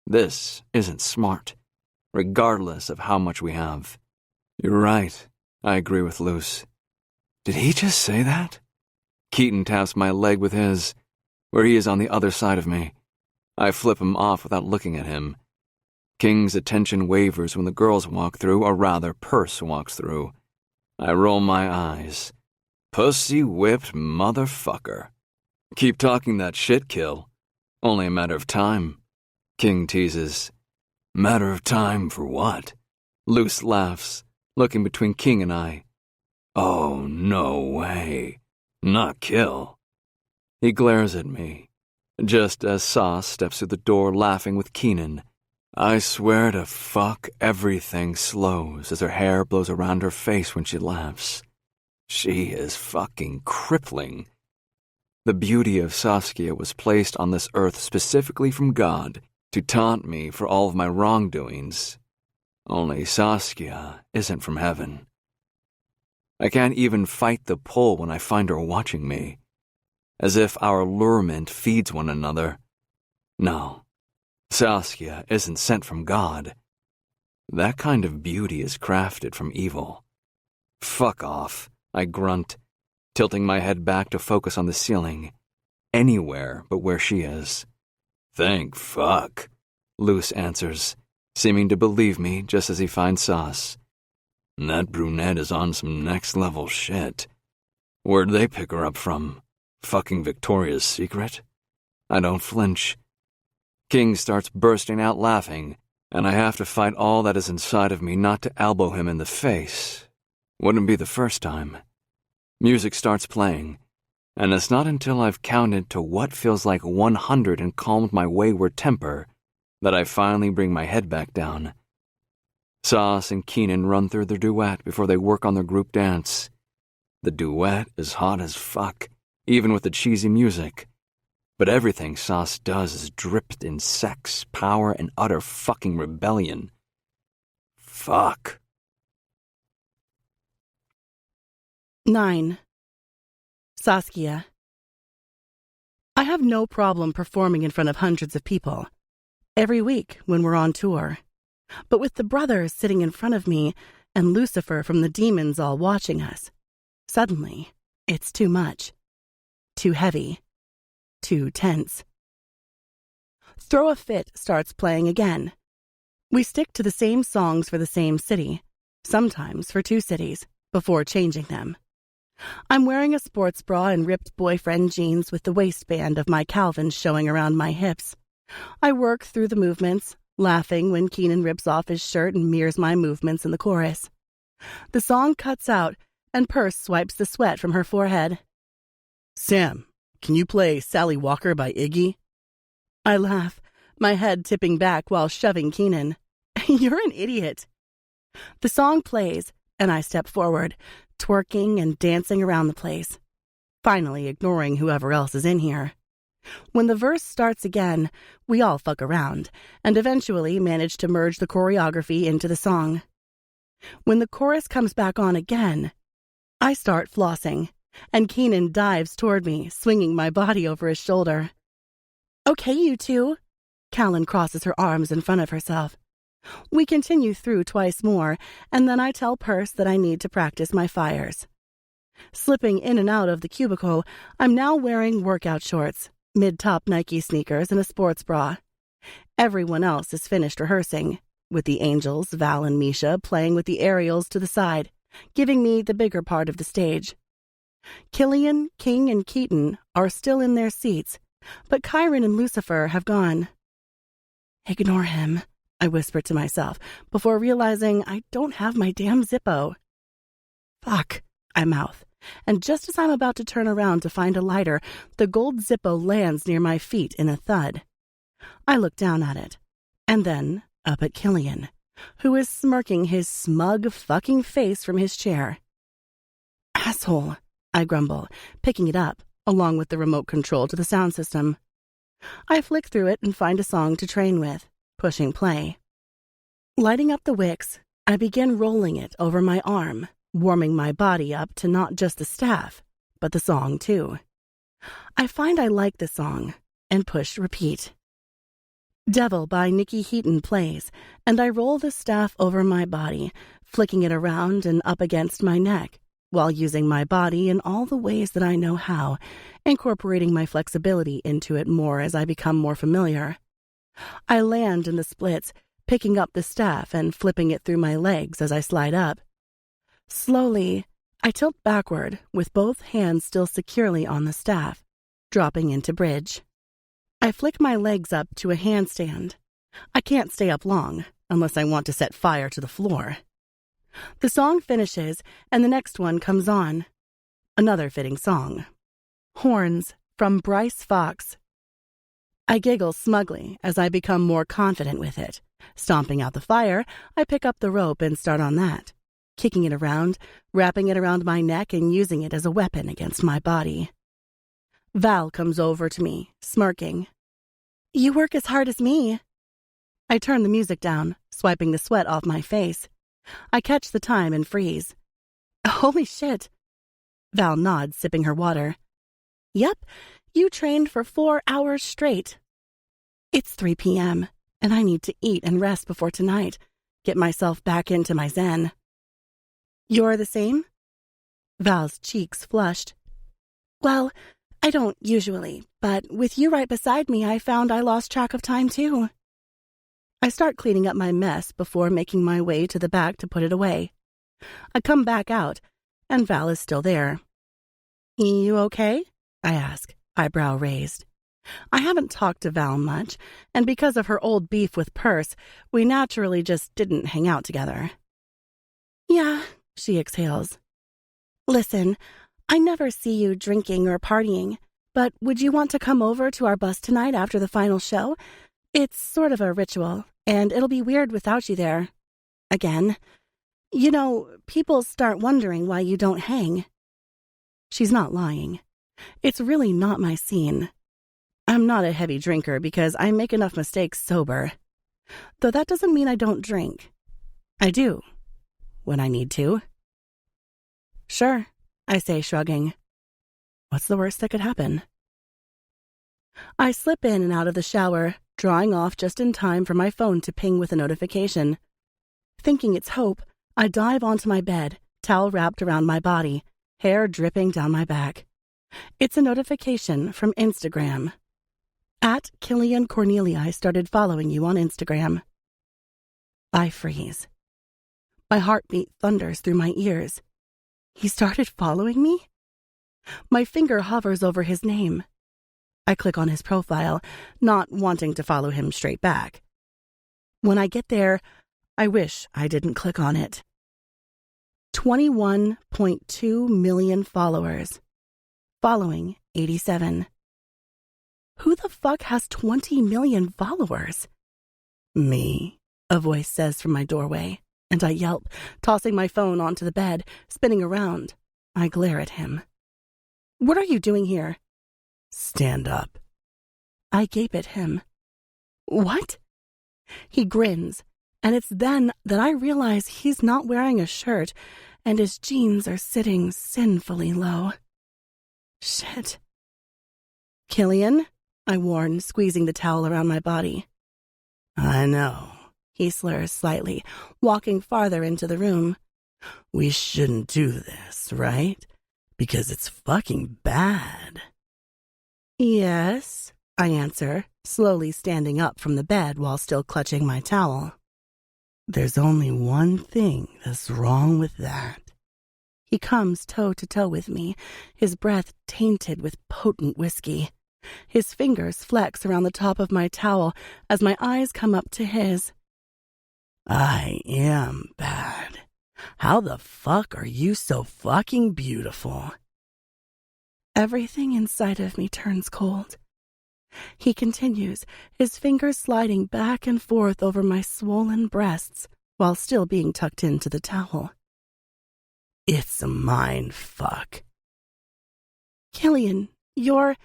Speaker 2: This isn't smart, regardless of how much we have. You're right. I agree with Luce. Did he just say that? Keaton taps my leg with his, where he is on the other side of me. I flip him off without looking at him. King's attention wavers when the girls walk through, or rather, Purse walks through. I roll my eyes. Pussy-whipped motherfucker. Keep talking that shit, Kill. Only a matter of time. King teases. Matter of time for what? Luce laughs, looking between King and I. Oh, no way. Not Kill. He glares at me, just as Sauce steps through the door laughing with Keenan. I swear to fuck everything slows as her hair blows around her face when she laughs. She is fucking crippling. The beauty of Saskia was placed on this earth specifically from God to taunt me for all of my wrongdoings. Only Saskia isn't from heaven. I can't even fight the pull when I find her watching me, as if our allurement feeds one another. No, Saskia isn't sent from God. That kind of beauty is crafted from evil. Fuck off, I grunt, tilting my head back to focus on the ceiling. Anywhere but where she is. Thank fuck, Luce answers, seeming to believe me just as he finds Sauce. That brunette is on some next-level shit. Where'd they pick her up from? Fucking Victoria's Secret? I don't flinch. King starts bursting out laughing, and I have to fight all that is inside of me not to elbow him in the face. Wouldn't be the first time. Music starts playing, and it's not until I've counted to what feels like 100 and calmed my wayward temper that I finally bring my head back down. Sauce and Keenan run through their duet before they work on their group dance. The duet is hot as fuck, even with the cheesy music. But everything Sauce does is dripped in sex, power, and utter fucking rebellion. Fuck.
Speaker 1: 9. Saskia. I have no problem performing in front of hundreds of people, every week when we're on tour. But with the brothers sitting in front of me and Lucifer from the demons all watching us, suddenly it's too much. Too heavy. Too tense. Throw a Fit starts playing again. We stick to the same songs for the same city, sometimes for 2 cities, before changing them. I'm wearing a sports bra and ripped boyfriend jeans with the waistband of my Calvin showing around my hips. I work through the movements, laughing when Keenan rips off his shirt and mirrors my movements in the chorus. The song cuts out, and Purse swipes the sweat from her forehead.
Speaker 3: Sam, can you play Sally Walker by Iggy?
Speaker 1: I laugh, my head tipping back while shoving Keenan. You're an idiot. The song plays, and I step forward, twerking and dancing around the place, finally ignoring whoever else is in here. When the verse starts again, we all fuck around, and eventually manage to merge the choreography into the song. When the chorus comes back on again, I start flossing, and Keenan dives toward me, swinging my body over his shoulder. Okay, you two. Callan crosses her arms in front of herself. We continue through twice more, and then I tell Purse that I need to practice my fires. Slipping in and out of the cubicle, I'm now wearing workout shorts, mid-top Nike sneakers, and a sports bra. Everyone else is finished rehearsing, with the Angels, Val and Misha playing with the aerials to the side, giving me the bigger part of the stage. Killian, King, and Keaton are still in their seats, but Kyron and Lucifer have gone. Ignore him, I whisper to myself, before realizing I don't have my damn Zippo. Fuck, I mouth, and just as I'm about to turn around to find a lighter, the gold Zippo lands near my feet in a thud. I look down at it, and then up at Killian, who is smirking his smug fucking face from his chair. Asshole, I grumble, picking it up, along with the remote control to the sound system. I flick through it and find a song to train with, pushing play. Lighting up the wicks, I begin rolling it over my arm, warming my body up to not just the staff, but the song too. I find I like the song, and push repeat. Devil by Nikki Heaton plays, and I roll the staff over my body, flicking it around and up against my neck, while using my body in all the ways that I know how, incorporating my flexibility into it more as I become more familiar. I land in the splits, picking up the staff and flipping it through my legs as I slide up. Slowly, I tilt backward with both hands still securely on the staff, dropping into bridge. I flick my legs up to a handstand. I can't stay up long unless I want to set fire to the floor. The song finishes and the next one comes on. Another fitting song. Horns from Bryce Fox. I giggle smugly as I become more confident with it. Stomping out the fire, I pick up the rope and start on that, kicking it around, wrapping it around my neck and using it as a weapon against my body. Val comes over to me, smirking. "You work as hard as me." I turn the music down, swiping the sweat off my face. I catch the time and freeze. "Holy shit." Val nods, sipping her water. "Yep, you trained for 4 hours straight." It's 3 p.m., and I need to eat and rest before tonight, get myself back into my zen. "You're the same?" Val's cheeks flushed. "Well, I don't usually, but with you right beside me, I found I lost track of time too." I start cleaning up my mess before making my way to the back to put it away. I come back out, and Val is still there. "You okay?" I ask, eyebrow raised. I haven't talked to Val much, and because of her old beef with Perce, we naturally just didn't hang out together. "Yeah," she exhales. "Listen, I never see you drinking or partying, but would you want to come over to our bus tonight after the final show? It's sort of a ritual, and it'll be weird without you there. Again. You know, people start wondering why you don't hang." She's not lying. It's really not my scene. I'm not a heavy drinker because I make enough mistakes sober. Though that doesn't mean I don't drink. I do. When I need to. "Sure," I say, shrugging. What's the worst that could happen? I slip in and out of the shower, drawing off just in time for my phone to ping with a notification. Thinking it's Hope, I dive onto my bed, towel wrapped around my body, hair dripping down my back. It's a notification from Instagram. @Killian Cornelii started following you on Instagram. I freeze. My heartbeat thunders through my ears. He started following me? My finger hovers over his name. I click on his profile, not wanting to follow him straight back. When I get there, I wish I didn't click on it. 21.2 million followers. Following 87. Who the fuck has 20 million followers? "Me," a voice says from my doorway, and I yelp, tossing my phone onto the bed, spinning around. I glare at him. "What are you doing here?" "Stand up." I gape at him. "What?" He grins, and it's then that I realize he's not wearing a shirt, and his jeans are sitting sinfully low. Shit. "Killian?" I warn, squeezing the towel around my body. "I know," he slurs slightly, walking farther into the room. "We shouldn't do this, right? Because it's fucking bad." "Yes," I answer, slowly standing up from the bed while still clutching my towel. "There's only one thing that's wrong with that." He comes toe-to-toe with me, his breath tainted with potent whiskey. His fingers flex around the top of my towel as my eyes come up to his. "I am bad. How the fuck are you so fucking beautiful?" Everything inside of me turns cold. He continues, his fingers sliding back and forth over my swollen breasts while still being tucked into the towel. "It's a mind fuck." "Killian, you're..."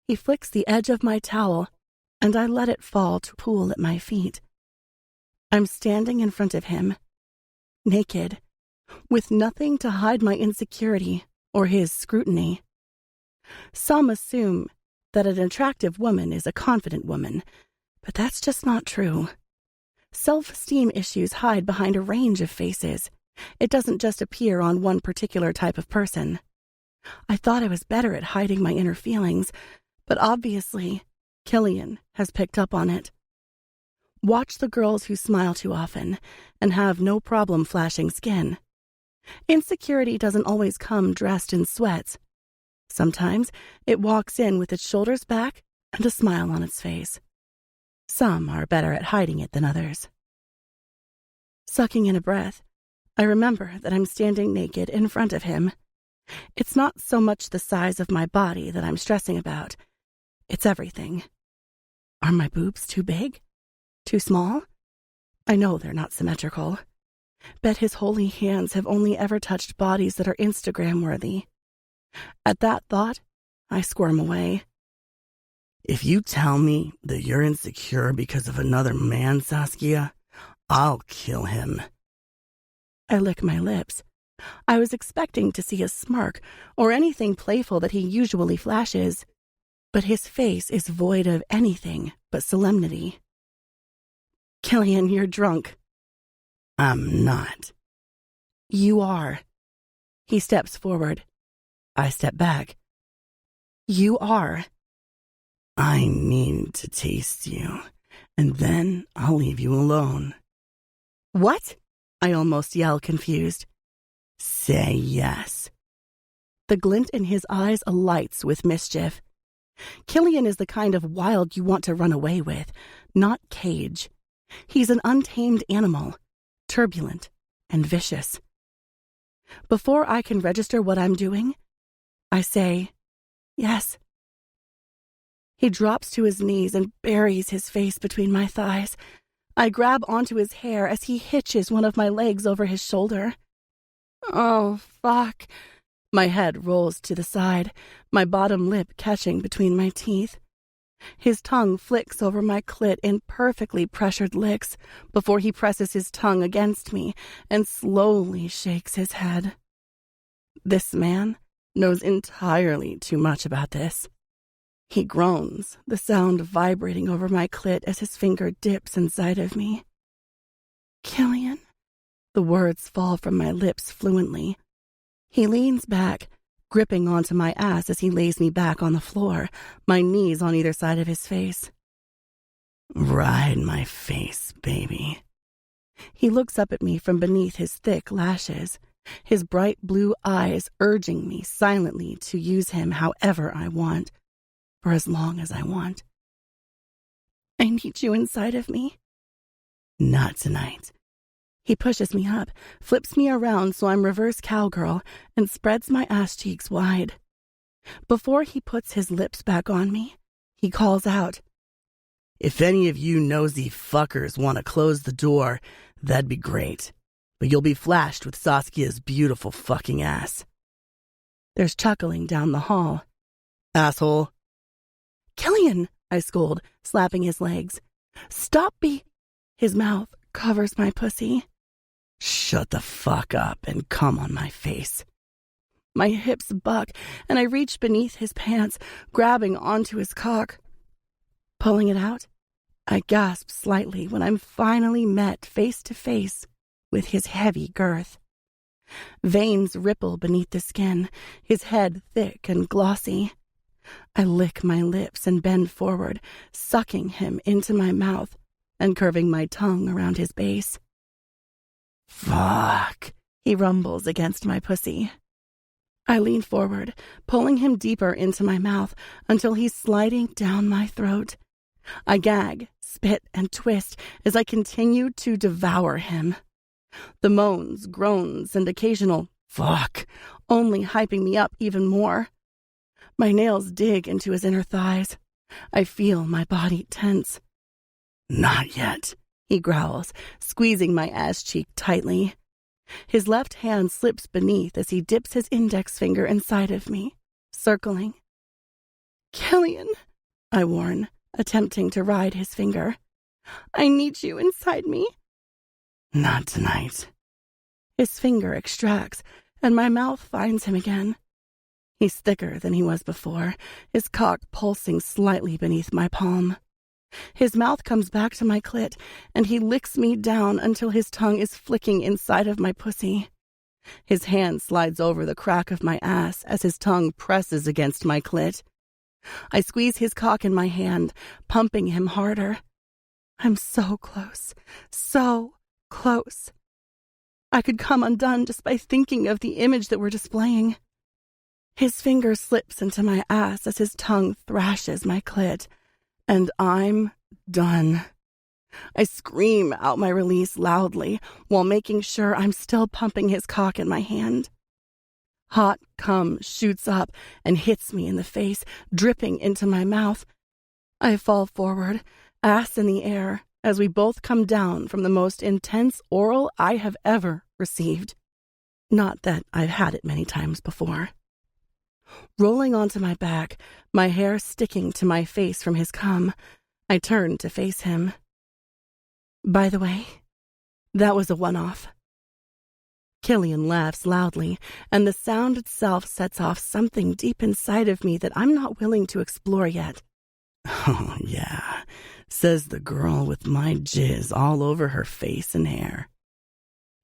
Speaker 1: He flicks the edge of my towel, and I let it fall to pool at my feet. I'm standing in front of him, naked, with nothing to hide my insecurity or his scrutiny. Some assume that an attractive woman is a confident woman, but that's just not true. Self-esteem issues hide behind a range of faces. It doesn't just appear on one particular type of person. I thought I was better at hiding my inner feelings, but obviously, Killian has picked up on it. Watch the girls who smile too often and have no problem flashing skin. Insecurity doesn't always come dressed in sweats. Sometimes it walks in with its shoulders back and a smile on its face. Some are better at hiding it than others. Sucking in a breath, I remember that I'm standing naked in front of him. It's not so much the size of my body that I'm stressing about. It's everything. Are my boobs too big? Too small? I know they're not symmetrical. Bet his holy hands have only ever touched bodies that are Instagram-worthy. At that thought, I squirm away.
Speaker 3: If you tell me that you're insecure because of another man, Saskia, I'll kill him.
Speaker 1: I lick my lips. I was expecting to see a smirk or anything playful that he usually flashes, but his face is void of anything but solemnity. Killian, you're drunk.
Speaker 3: I'm not.
Speaker 1: You are. He steps forward. I step back. You are.
Speaker 3: I need to taste you, and then I'll leave you alone.
Speaker 1: What? I almost yell, confused.
Speaker 3: Say yes.
Speaker 1: The glint in his eyes alights with mischief. Killian is the kind of wild you want to run away with, not cage. He's an untamed animal, turbulent and vicious. Before I can register what I'm doing, I say, yes. He drops to his knees and buries his face between my thighs. I grab onto his hair as he hitches one of my legs over his shoulder. Oh, fuck. My head rolls to the side, my bottom lip catching between my teeth. His tongue flicks over my clit in perfectly pressured licks before he presses his tongue against me and slowly shakes his head. This man knows entirely too much about this. He groans, the sound vibrating over my clit as his finger dips inside of me. Killian? The words fall from my lips fluently. He leans back, gripping onto my ass as he lays me back on the floor, my knees on either side of his face.
Speaker 3: Ride my face, baby.
Speaker 1: He looks up at me from beneath his thick lashes, his bright blue eyes urging me silently to use him however I want, for as long as I want. I need you inside of me.
Speaker 3: Not tonight.
Speaker 1: He pushes me up, flips me around so I'm reverse cowgirl, and spreads my ass cheeks wide. Before he puts his lips back on me, he calls out,
Speaker 3: If any of you nosy fuckers want to close the door, that'd be great. But you'll be flashed with Saskia's beautiful fucking ass.
Speaker 1: There's chuckling down the hall.
Speaker 3: Asshole.
Speaker 1: Killian, I scold, slapping his legs. Stop His mouth covers my pussy.
Speaker 3: Shut the fuck up and come on my face.
Speaker 1: My hips buck, and I reach beneath his pants, grabbing onto his cock. Pulling it out, I gasp slightly when I'm finally met face to face with his heavy girth. Veins ripple beneath the skin, his head thick and glossy. I lick my lips and bend forward, sucking him into my mouth and curving my tongue around his base.
Speaker 3: Fuck,
Speaker 1: he rumbles against my pussy. I lean forward, pulling him deeper into my mouth until he's sliding down my throat. I gag, spit, and twist as I continue to devour him. The moans, groans, and occasional fuck only hyping me up even more. My nails dig into his inner thighs. I feel my body tense.
Speaker 3: Not yet,
Speaker 1: he growls, squeezing my ass cheek tightly. His left hand slips beneath as he dips his index finger inside of me, circling. Killian, I warn, attempting to ride his finger. I need you inside me.
Speaker 3: Not tonight.
Speaker 1: His finger extracts, and my mouth finds him again. He's thicker than he was before, his cock pulsing slightly beneath my palm. His mouth comes back to my clit, and he licks me down until his tongue is flicking inside of my pussy. His hand slides over the crack of my ass as his tongue presses against my clit. I squeeze his cock in my hand, pumping him harder. I'm so close, so close. I could come undone just by thinking of the image that we're displaying. His finger slips into my ass as his tongue thrashes my clit, and I'm done. I scream out my release loudly while making sure I'm still pumping his cock in my hand. Hot cum shoots up and hits me in the face, dripping into my mouth. I fall forward, ass in the air, as we both come down from the most intense oral I have ever received. Not that I've had it many times before. Rolling onto my back, my hair sticking to my face from his cum, I turn to face him. By the way, that was a one-off. Killian laughs loudly, and the sound itself sets off something deep inside of me that I'm not willing to explore yet. Oh, yeah, says the girl with my jizz all over her face and hair.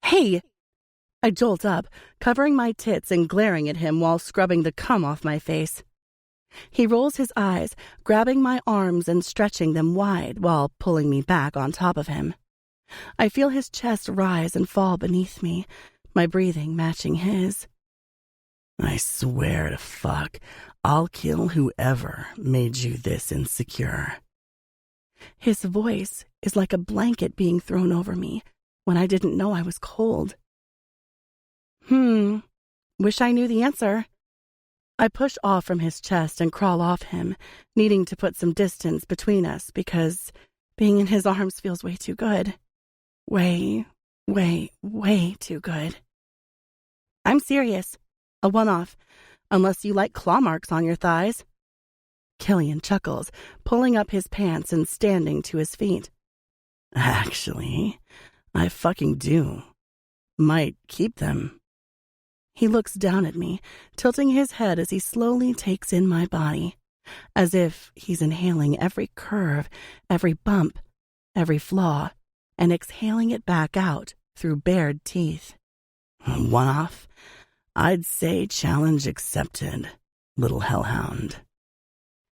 Speaker 1: Hey! I jolt up, covering my tits and glaring at him while scrubbing the cum off my face. He rolls his eyes, grabbing my arms and stretching them wide while pulling me back on top of him. I feel his chest rise and fall beneath me, my breathing matching his. I swear to fuck, I'll kill whoever made you this insecure. His voice is like a blanket being thrown over me when I didn't know I was cold. Wish I knew the answer. I push off from his chest and crawl off him, needing to put some distance between us because being in his arms feels way too good. Way too good. I'm serious. A one-off, unless you like claw marks on your thighs. Killian chuckles, pulling up his pants and standing to his feet. Actually, I fucking do. Might keep them. He looks down at me, tilting his head as he slowly takes in my body, as if he's inhaling every curve, every bump, every flaw, and exhaling it back out through bared teeth. One off? I'd say challenge accepted, little hellhound.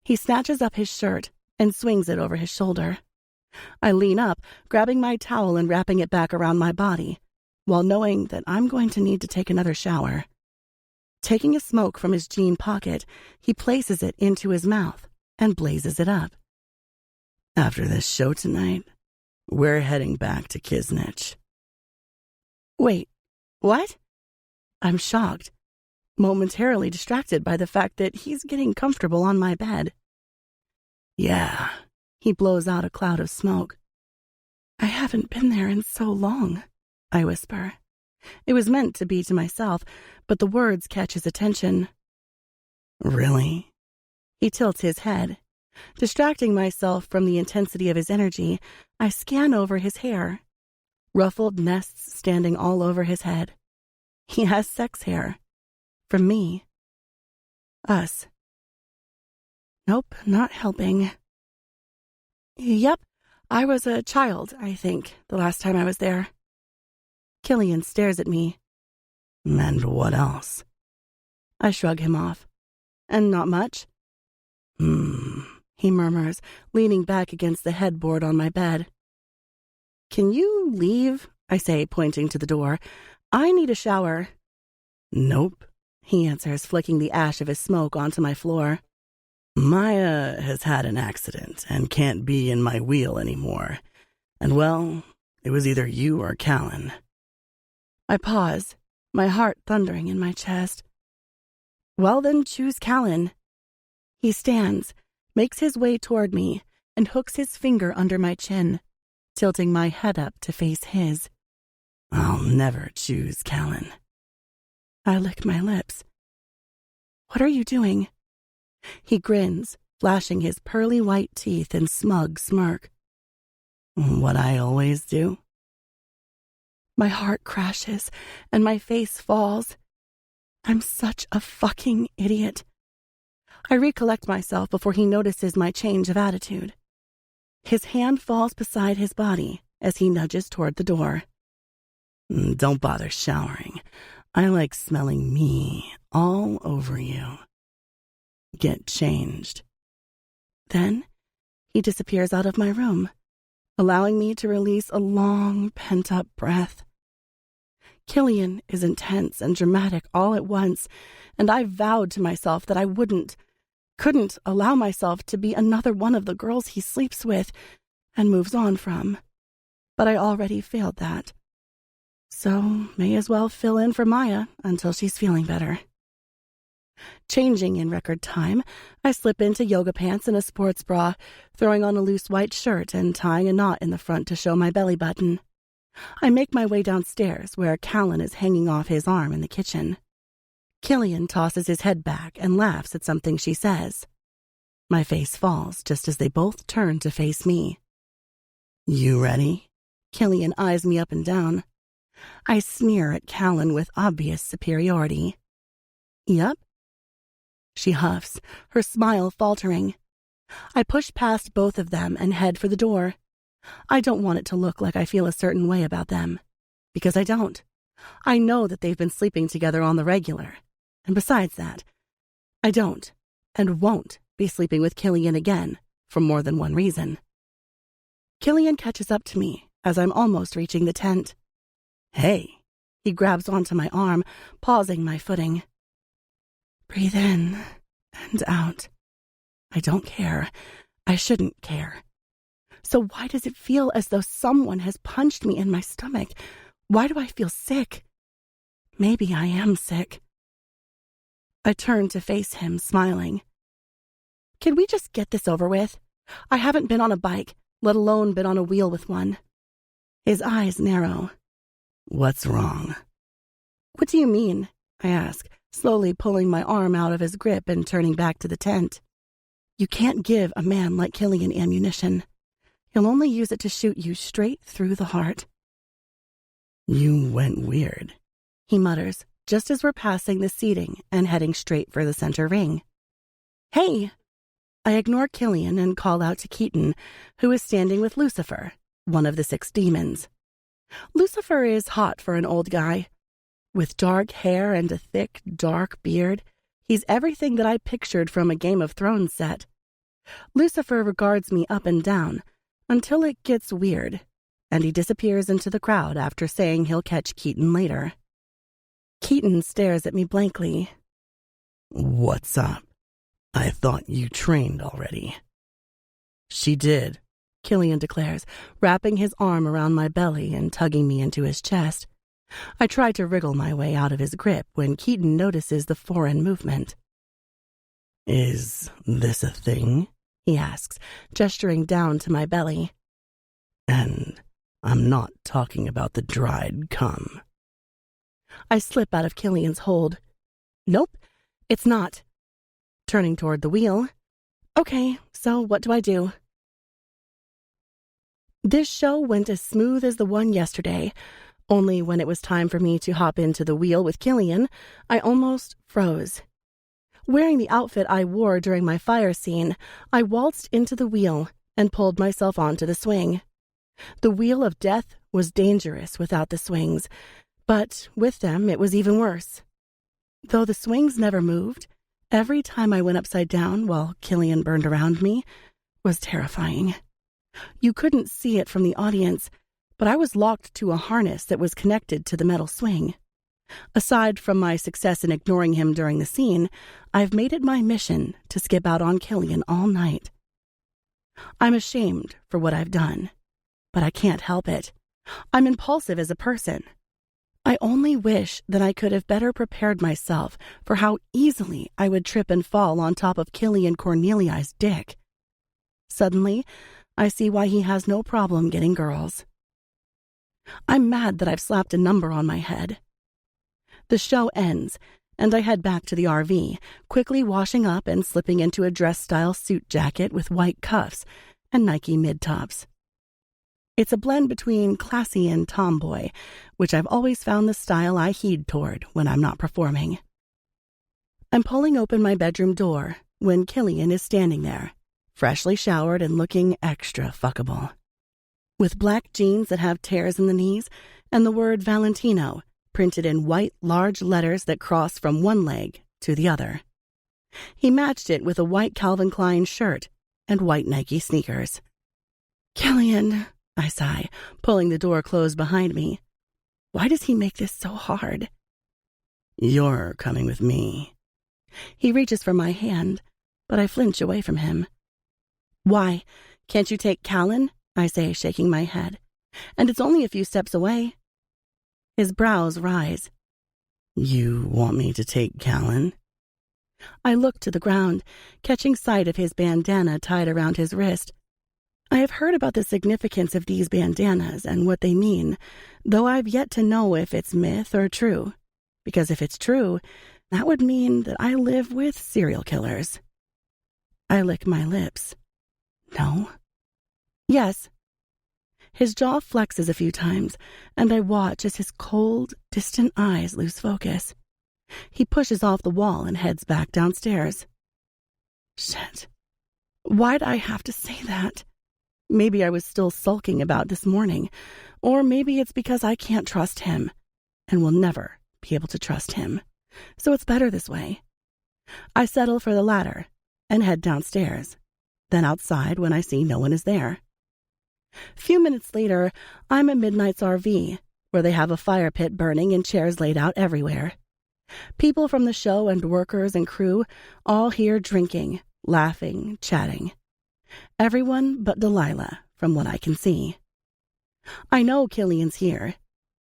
Speaker 1: He snatches up his shirt and swings it over his shoulder. I lean up, grabbing my towel and wrapping it back around my body, while knowing that I'm going to need to take another shower. Taking a smoke from his jean pocket, he places it into his mouth and blazes it up. After this show tonight, we're heading back to Kisnich. Wait, what? I'm shocked, momentarily distracted by the fact that he's getting comfortable on my bed. Yeah, he blows out a cloud of smoke. I haven't been there in so long, I whisper. It was meant to be to myself, but the words catch his attention. Really? He tilts his head. Distracting myself from the intensity of his energy, I scan over his hair. Ruffled nests standing all over his head. He has sex hair. From me. Us. Nope, not helping. Yep, I was a child, I think, the last time I was there. Killian stares at me. And what else? I shrug him off. And not much. He murmurs, leaning back against the headboard on my bed. Can you leave? I say, pointing to the door. I need a shower. Nope, he answers, flicking the ash of his smoke onto my floor. Maya has had an accident and can't be in my wheel anymore. And well, it was either you or Callan. I pause, my heart thundering in my chest. Well then, choose Callan. He stands, makes his way toward me, and hooks his finger under my chin, tilting my head up to face his. I'll never choose Callan. I lick my lips. What are you doing? He grins, flashing his pearly white teeth in smug smirk. What I always do. My heart crashes, and my face falls. I'm such a fucking idiot. I recollect myself before he notices my change of attitude. His hand falls beside his body as he nudges toward the door. Don't bother showering. I like smelling me all over you. Get changed. Then he disappears out of my room, allowing me to release a long, pent-up breath. Killian is intense and dramatic all at once, and I vowed to myself that I couldn't allow myself to be another one of the girls he sleeps with and moves on from. But I already failed that. So may as well fill in for Maya until she's feeling better. Changing in record time, I slip into yoga pants and a sports bra, throwing on a loose white shirt and tying a knot in the front to show my belly button. I make my way downstairs, where Callan is hanging off his arm in the kitchen. Killian tosses his head back and laughs at something she says. My face falls just as they both turn to face me. "You ready?" Killian eyes me up and down. I sneer at Callan with obvious superiority. "Yep." She huffs, her smile faltering. I push past both of them and head for the door. I don't want it to look like I feel a certain way about them, because I don't. I know that they've been sleeping together on the regular, and besides that, I don't and won't be sleeping with Killian again for more than one reason. Killian catches up to me as I'm almost reaching the tent. "Hey," he grabs onto my arm, pausing my footing. "Breathe in and out. I don't care. I shouldn't care. So why does it feel as though someone has punched me in my stomach? Why do I feel sick? Maybe I am sick." I turn to face him, smiling. "Can we just get this over with? I haven't been on a bike, let alone been on a wheel with one." His eyes narrow. "What's wrong?" "What do you mean?" I ask, slowly pulling my arm out of his grip and turning back to the tent. "You can't give a man like Killian ammunition. He'll only use it to shoot you straight through the heart." "You went weird," he mutters, just as we're passing the seating and heading straight for the center ring. "Hey!" I ignore Killian and call out to Keaton, who is standing with Lucifer, one of the 6 demons. Lucifer is hot for an old guy. With dark hair and a thick, dark beard, he's everything that I pictured from a Game of Thrones set. Lucifer regards me up and down until it gets weird, and he disappears into the crowd after saying he'll catch Keaton later. Keaton stares at me blankly. "What's up? I thought you trained already." "She did," Killian declares, wrapping his arm around my belly and tugging me into his chest. I try to wriggle my way out of his grip when Keaton notices the foreign movement. "Is this a thing?" he asks, gesturing down to my belly. "And I'm not talking about the dried cum." I slip out of Killian's hold. "Nope, it's not." Turning toward the wheel. "Okay, so what do I do?" This show went as smooth as the one yesterday, only when it was time for me to hop into the wheel with Killian, I almost froze. Wearing the outfit I wore during my fire scene, I waltzed into the wheel and pulled myself onto the swing. The wheel of death was dangerous without the swings, but with them it was even worse. Though the swings never moved, every time I went upside down while Killian burned around me was terrifying. You couldn't see it from the audience, but I was locked to a harness that was connected to the metal swing. Aside from my success in ignoring him during the scene, I've made it my mission to skip out on Killian all night. I'm ashamed for what I've done, but I can't help it. I'm impulsive as a person. I only wish that I could have better prepared myself for how easily I would trip and fall on top of Killian Cornelii's dick. Suddenly, I see why he has no problem getting girls. I'm mad that I've slapped a number on my head. The show ends, and I head back to the RV, quickly washing up and slipping into a dress-style suit jacket with white cuffs and Nike mid-tops. It's a blend between classy and tomboy, which I've always found the style I heed toward when I'm not performing. I'm pulling open my bedroom door when Killian is standing there, freshly showered and looking extra fuckable. With black jeans that have tears in the knees and the word Valentino printed in white large letters that cross from one leg to the other. He matched it with a white Calvin Klein shirt and white Nike sneakers. "Killian," I sigh, pulling the door closed behind me. Why does he make this so hard?
Speaker 3: You're coming with me.
Speaker 1: He reaches for my hand, but I flinch away from him. Why? Can't you take Callan? I say, shaking my head. And it's only a few steps away. His brows rise.
Speaker 3: You want me to take Callan?
Speaker 1: I look to the ground, catching sight of his bandana tied around his wrist. I have heard about the significance of these bandanas and what they mean, though I've yet to know if it's myth or true. Because if it's true, that would mean that I live with serial killers. I lick my lips. No. Yes. His jaw flexes a few times, and I watch as his cold, distant eyes lose focus. He pushes off the wall and heads back downstairs. Shit. Why'd I have to say that? Maybe I was still sulking about this morning, or maybe it's because I can't trust him, and will never be able to trust him. So it's better this way. I settle for the latter and head downstairs, then outside when I see no one is there. Few minutes later, I'm at Midnight's RV, where they have a fire pit burning and chairs laid out everywhere. People from the show and workers and crew all here drinking, laughing, chatting. Everyone but Delilah, from what I can see. I know Killian's here.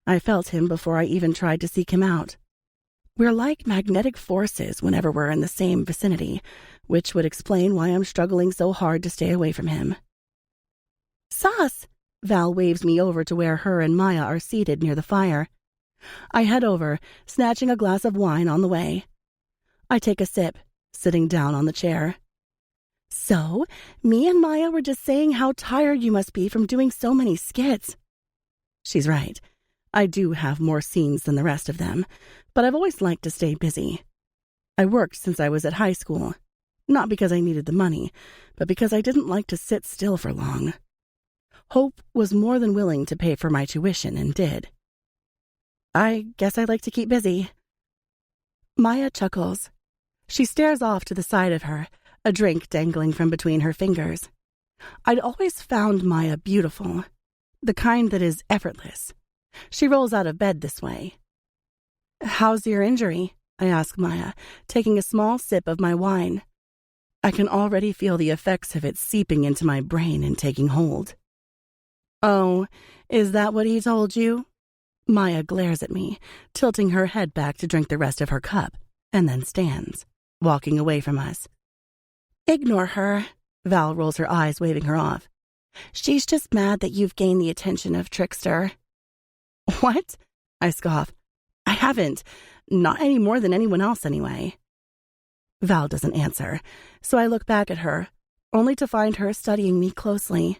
Speaker 1: I felt him before I even tried to seek him out. We're like magnetic forces whenever we're in the same vicinity, which would explain why I'm struggling so hard to stay away from him. Sus! Val waves me over to where her and Maya are seated near the fire. I head over, snatching a glass of wine on the way. I take a sip, sitting down on the chair. So, me and Maya were just saying how tired you must be from doing so many skits. She's right. I do have more scenes than the rest of them, but I've always liked to stay busy. I worked since I was at high school, not because I needed the money, but because I didn't like to sit still for long. Hope was more than willing to pay for my tuition and did. I guess I like to keep busy. Maya chuckles. She stares off to the side of her, a drink dangling from between her fingers. I'd always found Maya beautiful, the kind that is effortless. She rolls out of bed this way. How's your injury? I ask Maya, taking a small sip of my wine. I can already feel the effects of it seeping into my brain and taking hold. Oh, is that what he told you? Maya glares at me, tilting her head back to drink the rest of her cup, and then stands, walking away from us. Ignore her. Val rolls her eyes, waving her off. She's just mad that you've gained the attention of Trickster. What? I scoff. I haven't. Not any more than anyone else, anyway. Val doesn't answer, so I look back at her, only to find her studying me closely.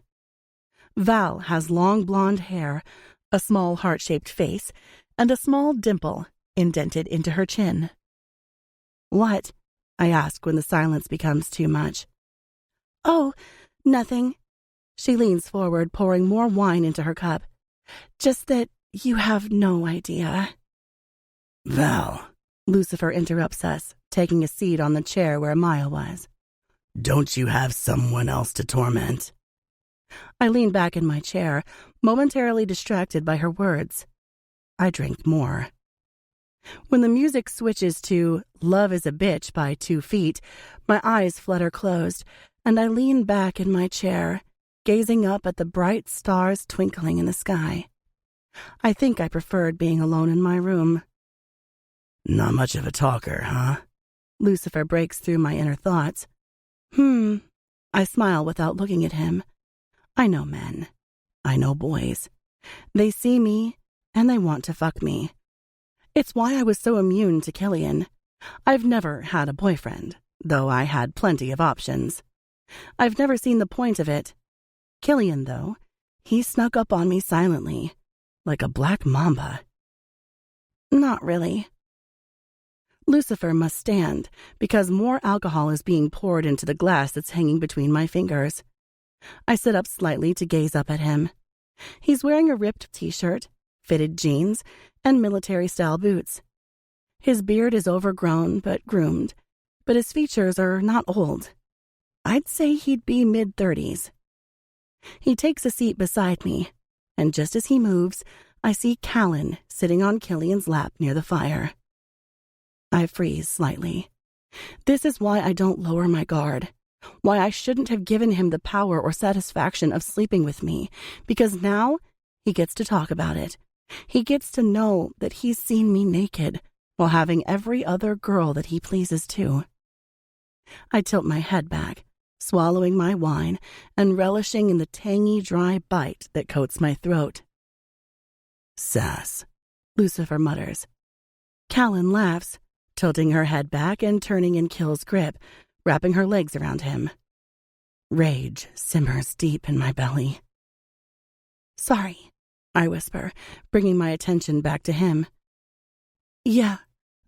Speaker 1: Val has long blonde hair, a small heart-shaped face, and a small dimple indented into her chin. What? I ask when the silence becomes too much. Oh, nothing. She leans forward, pouring more wine into her cup. Just that you have no idea.
Speaker 3: Val,
Speaker 1: Lucifer interrupts us, taking a seat on the chair where Maya was.
Speaker 3: Don't you have someone else to torment?
Speaker 1: I lean back in my chair, momentarily distracted by her words. I drink more. When the music switches to Love is a Bitch by 2 Feet, my eyes flutter closed, and I lean back in my chair, gazing up at the bright stars twinkling in the sky. I think I preferred being alone in my room.
Speaker 3: Not much of a talker, huh?
Speaker 1: Lucifer breaks through my inner thoughts. I smile without looking at him. I know men. I know boys. They see me, and they want to fuck me. It's why I was so immune to Killian. I've never had a boyfriend, though I had plenty of options. I've never seen the point of it. Killian, though, he snuck up on me silently, like a black mamba. Not really. Lucifer must stand, because more alcohol is being poured into the glass that's hanging between my fingers. I sit up slightly to gaze up at him. He's wearing a ripped t-shirt, fitted jeans, and military-style boots. His beard is overgrown but groomed, but his features are not old. I'd say he'd be mid-30s. He takes a seat beside me, and just as he moves, I see Callan sitting on Killian's lap near the fire. I freeze slightly. This is why I don't lower my guard. Why I shouldn't have given him the power or satisfaction of sleeping with me, because now he gets to talk about it. He gets to know that he's seen me naked while having every other girl that he pleases too. I tilt my head back, swallowing my wine and relishing in the tangy, dry bite that coats my throat. "Sass," Lucifer mutters. Callan laughs, tilting her head back and turning in Kill's grip, wrapping her legs around him. Rage simmers deep in my belly. "Sorry," I whisper, bringing my attention back to him. "Yeah,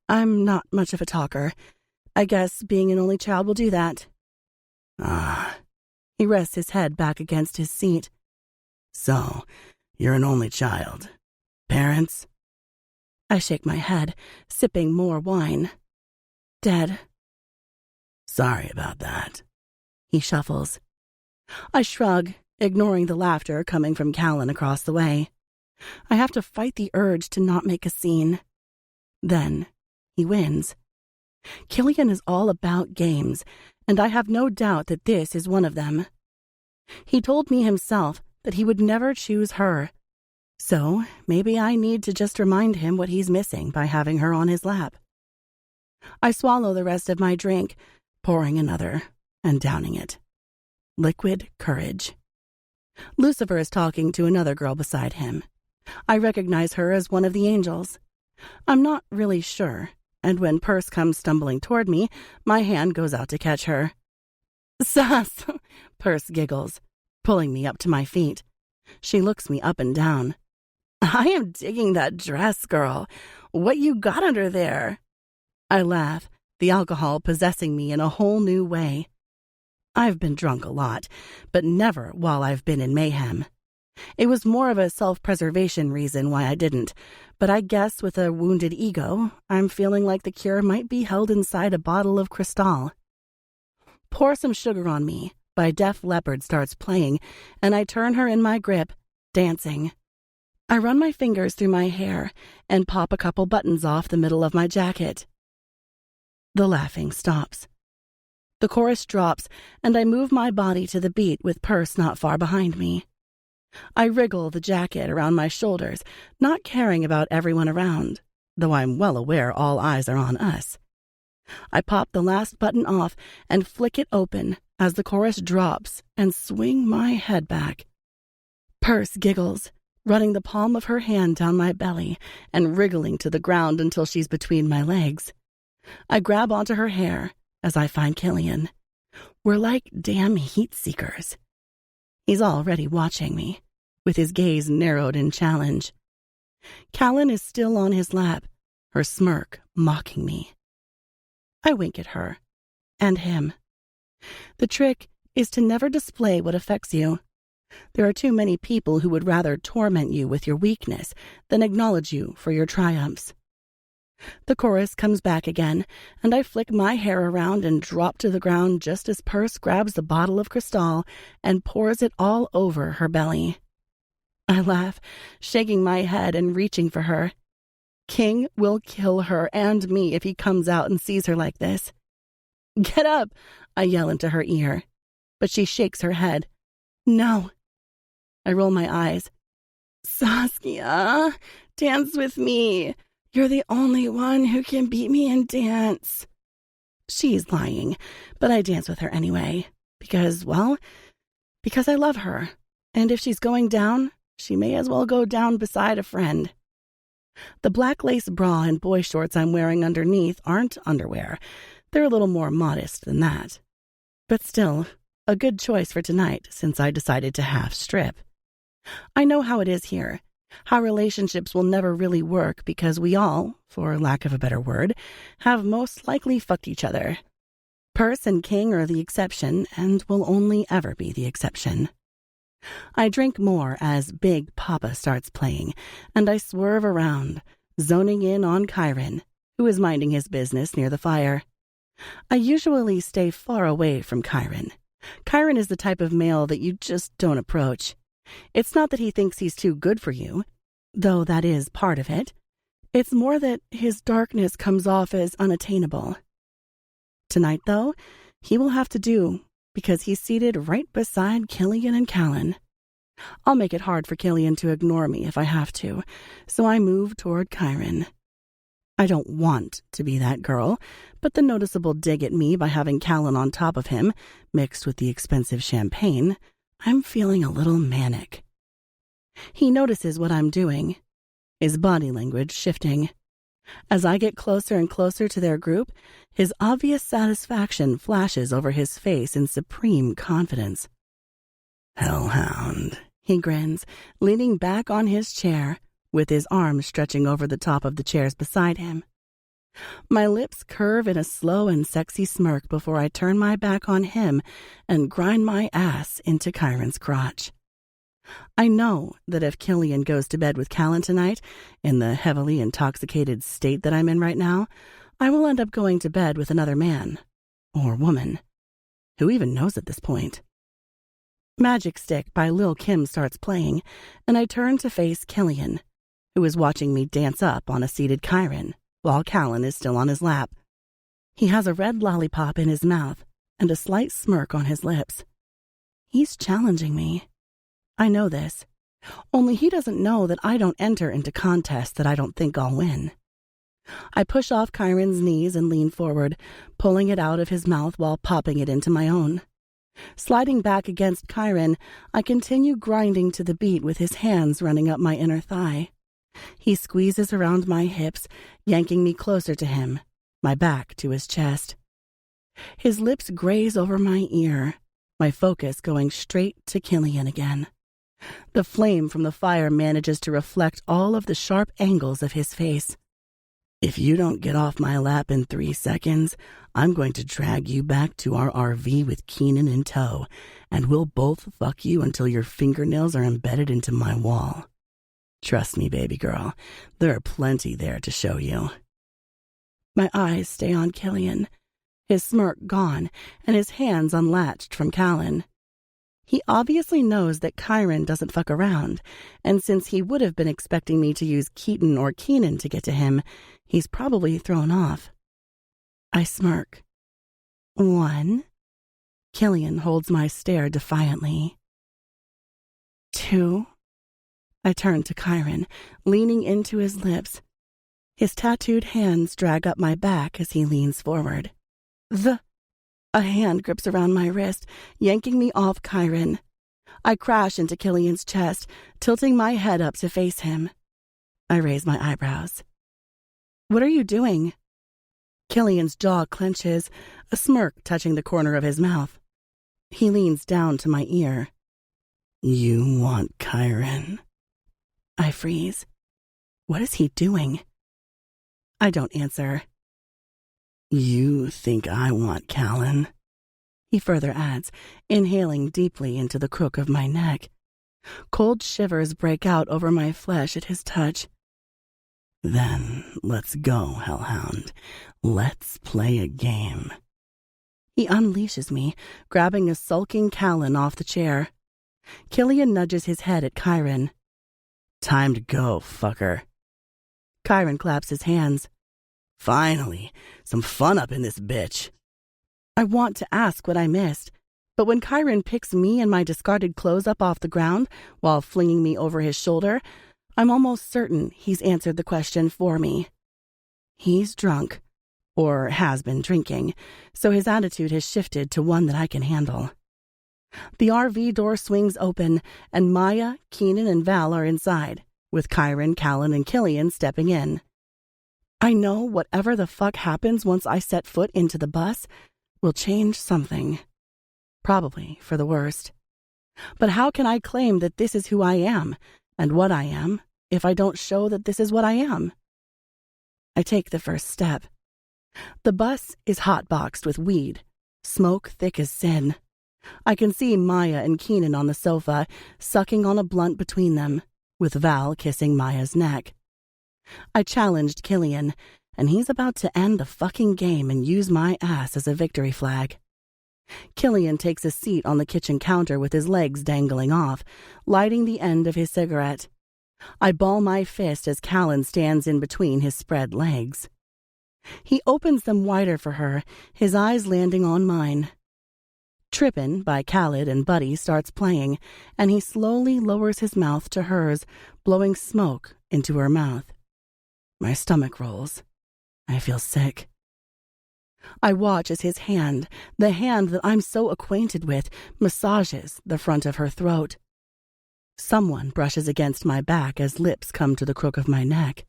Speaker 1: I'm not much of a talker. I guess being an only child will do that."
Speaker 3: Ah,
Speaker 1: He rests his head back against his seat.
Speaker 3: so you're an only child. Parents?
Speaker 1: I shake my head, sipping more wine. "Dead."
Speaker 3: Sorry about that.
Speaker 1: He shuffles. I shrug, ignoring the laughter coming from Callan across the way. I have to fight the urge to not make a scene. Then he wins. Killian is all about games, and I have no doubt that this is one of them. He told me himself that he would never choose her. So maybe I need to just remind him what he's missing by having her on his lap. I swallow the rest of my drink, pouring another and downing it. Liquid courage. Lucifer is talking to another girl beside him. I recognize her as one of the angels. I'm not really sure, and when Perse comes stumbling toward me, my hand goes out to catch her. "Sus!" Perse giggles, pulling me up to my feet. She looks me up and down. "I am digging that dress, girl. What you got under there?" I laugh, the alcohol possessing me in a whole new way. I've been drunk a lot, but never while I've been in Mayhem. It was more of a self-preservation reason why I didn't, but I guess with a wounded ego, I'm feeling like the cure might be held inside a bottle of Cristal. "Pour Some Sugar on Me" by Def Leppard starts playing, and I turn her in my grip, dancing. I run my fingers through my hair and pop a couple buttons off the middle of my jacket. The laughing stops. The chorus drops, and I move my body to the beat with Perse not far behind me. I wriggle the jacket around my shoulders, not caring about everyone around, though I'm well aware all eyes are on us. I pop the last button off and flick it open as the chorus drops and swing my head back. Perse giggles, running the palm of her hand down my belly and wriggling to the ground until she's between my legs. I grab onto her hair as I find Killian. We're like damn heat seekers. He's already watching me, with his gaze narrowed in challenge. Callan is still on his lap, her smirk mocking me. I wink at her, and him. The trick is to never display what affects you. There are too many people who would rather torment you with your weakness than acknowledge you for your triumphs. The chorus comes back again, and I flick my hair around and drop to the ground just as Perse grabs the bottle of Cristal and pours it all over her belly. I laugh, shaking my head and reaching for her. King will kill her and me if he comes out and sees her like this. "Get up!" I yell into her ear, but she shakes her head. "No." I roll my eyes. "Saskia, dance with me. You're the only one who can beat me in dance." She's lying, but I dance with her anyway, because I love her, and if she's going down, she may as well go down beside a friend. The black lace bra and boy shorts I'm wearing underneath aren't underwear. They're a little more modest than that. But still, a good choice for tonight since I decided to half strip. I know how it is here, how relationships will never really work because we all, for lack of a better word, have most likely fucked each other. Perse and King are the exception and will only ever be the exception. I drink more as Big Papa starts playing, and I swerve around, zoning in on Kyron, who is minding his business near the fire. I usually stay far away from Kyron. Kyron is the type of male that you just don't approach. It's not that he thinks he's too good for you. though that is part of it. It's more that his darkness comes off as unattainable. Tonight, though, he will have to do, because he's seated right beside Killian and Callan. I'll make it hard for Killian to ignore me if I have to, so I move toward Chiron. I don't want to be that girl, but the noticeable dig at me by having Callan on top of him, mixed with the expensive champagne, I'm feeling a little manic. He notices what I'm doing, his body language shifting. As I get closer and closer to their group, his obvious satisfaction flashes over his face in supreme confidence. "Hellhound," he grins, leaning back on his chair, with his arms stretching over the top of the chairs beside him. My lips curve in a slow and sexy smirk before I turn my back on him and grind my ass into Chiron's crotch. I know that if Killian goes to bed with Callan tonight, in the heavily intoxicated state that I'm in right now, I will end up going to bed with another man. Or woman. Who even knows at this point? Magic Stick by Lil' Kim starts playing, and I turn to face Killian, who is watching me dance up on a seated Chiron, while Callan is still on his lap. He has a red lollipop in his mouth and a slight smirk on his lips. He's challenging me. I know this. Only he doesn't know that I don't enter into contests that I don't think I'll win. I push off Chiron's knees and lean forward, pulling it out of his mouth while popping it into my own. Sliding back against Chiron, I continue grinding to the beat with his hands running up my inner thigh. He squeezes around my hips, yanking me closer to him, my back to his chest. His lips graze over my ear, my focus going straight to Killian again. The flame from the fire manages to reflect all of the sharp angles of his face. "If you don't get off my lap in 3 seconds, I'm going to drag you back to our RV with Keenan in tow, and we'll both fuck you until your fingernails are embedded into my wall. Trust me, baby girl, there are plenty there to show you." My eyes stay on Killian, his smirk gone and his hands unlatched from Callan. He obviously knows that Chiron doesn't fuck around, and since he would have been expecting me to use Keaton or Keenan to get to him, he's probably thrown off. I smirk. 1. Killian holds my stare defiantly. 2. I turn to Chiron, leaning into his lips. His tattooed hands drag up my back as he leans forward. A hand grips around my wrist, yanking me off Chiron. I crash into Killian's chest, tilting my head up to face him. I raise my eyebrows. "What are you doing?" Killian's jaw clenches, a smirk touching the corner of his mouth. He leans down to my ear. "You want Chiron?" I freeze. What is he doing? I don't answer. "You think I want Callan?" he further adds, inhaling deeply into the crook of my neck. Cold shivers break out over my flesh at his touch. "Then let's go, Hellhound. Let's play a game." He unleashes me, grabbing a sulking Callan off the chair. Killian nudges his head at Chiron. "Time to go, fucker." Chiron claps his hands. "Finally, some fun up in this bitch." I want to ask what I missed, but when Chiron picks me and my discarded clothes up off the ground while flinging me over his shoulder, I'm almost certain he's answered the question for me. He's drunk, or has been drinking, so his attitude has shifted to one that I can handle. The RV door swings open, and Maya, Keenan, and Val are inside, with Chiron, Callan, and Killian stepping in. I know whatever the fuck happens once I set foot into the bus will change something. Probably for the worst. But how can I claim that this is who I am and what I am if I don't show that this is what I am? I take the first step. The bus is hotboxed with weed, smoke thick as sin. I can see Maya and Keenan on the sofa, sucking on a blunt between them, with Val kissing Maya's neck. I challenged Killian, and he's about to end the fucking game and use my ass as a victory flag. Killian takes a seat on the kitchen counter with his legs dangling off, lighting the end of his cigarette. I ball my fist as Callan stands in between his spread legs. He opens them wider for her, his eyes landing on mine. Trippin' by Khaled and Buddy starts playing, and he slowly lowers his mouth to hers, blowing smoke into her mouth. My stomach rolls. I feel sick. I watch as his hand, the hand that I'm so acquainted with, massages the front of her throat. Someone brushes against my back as lips come to the crook of my neck.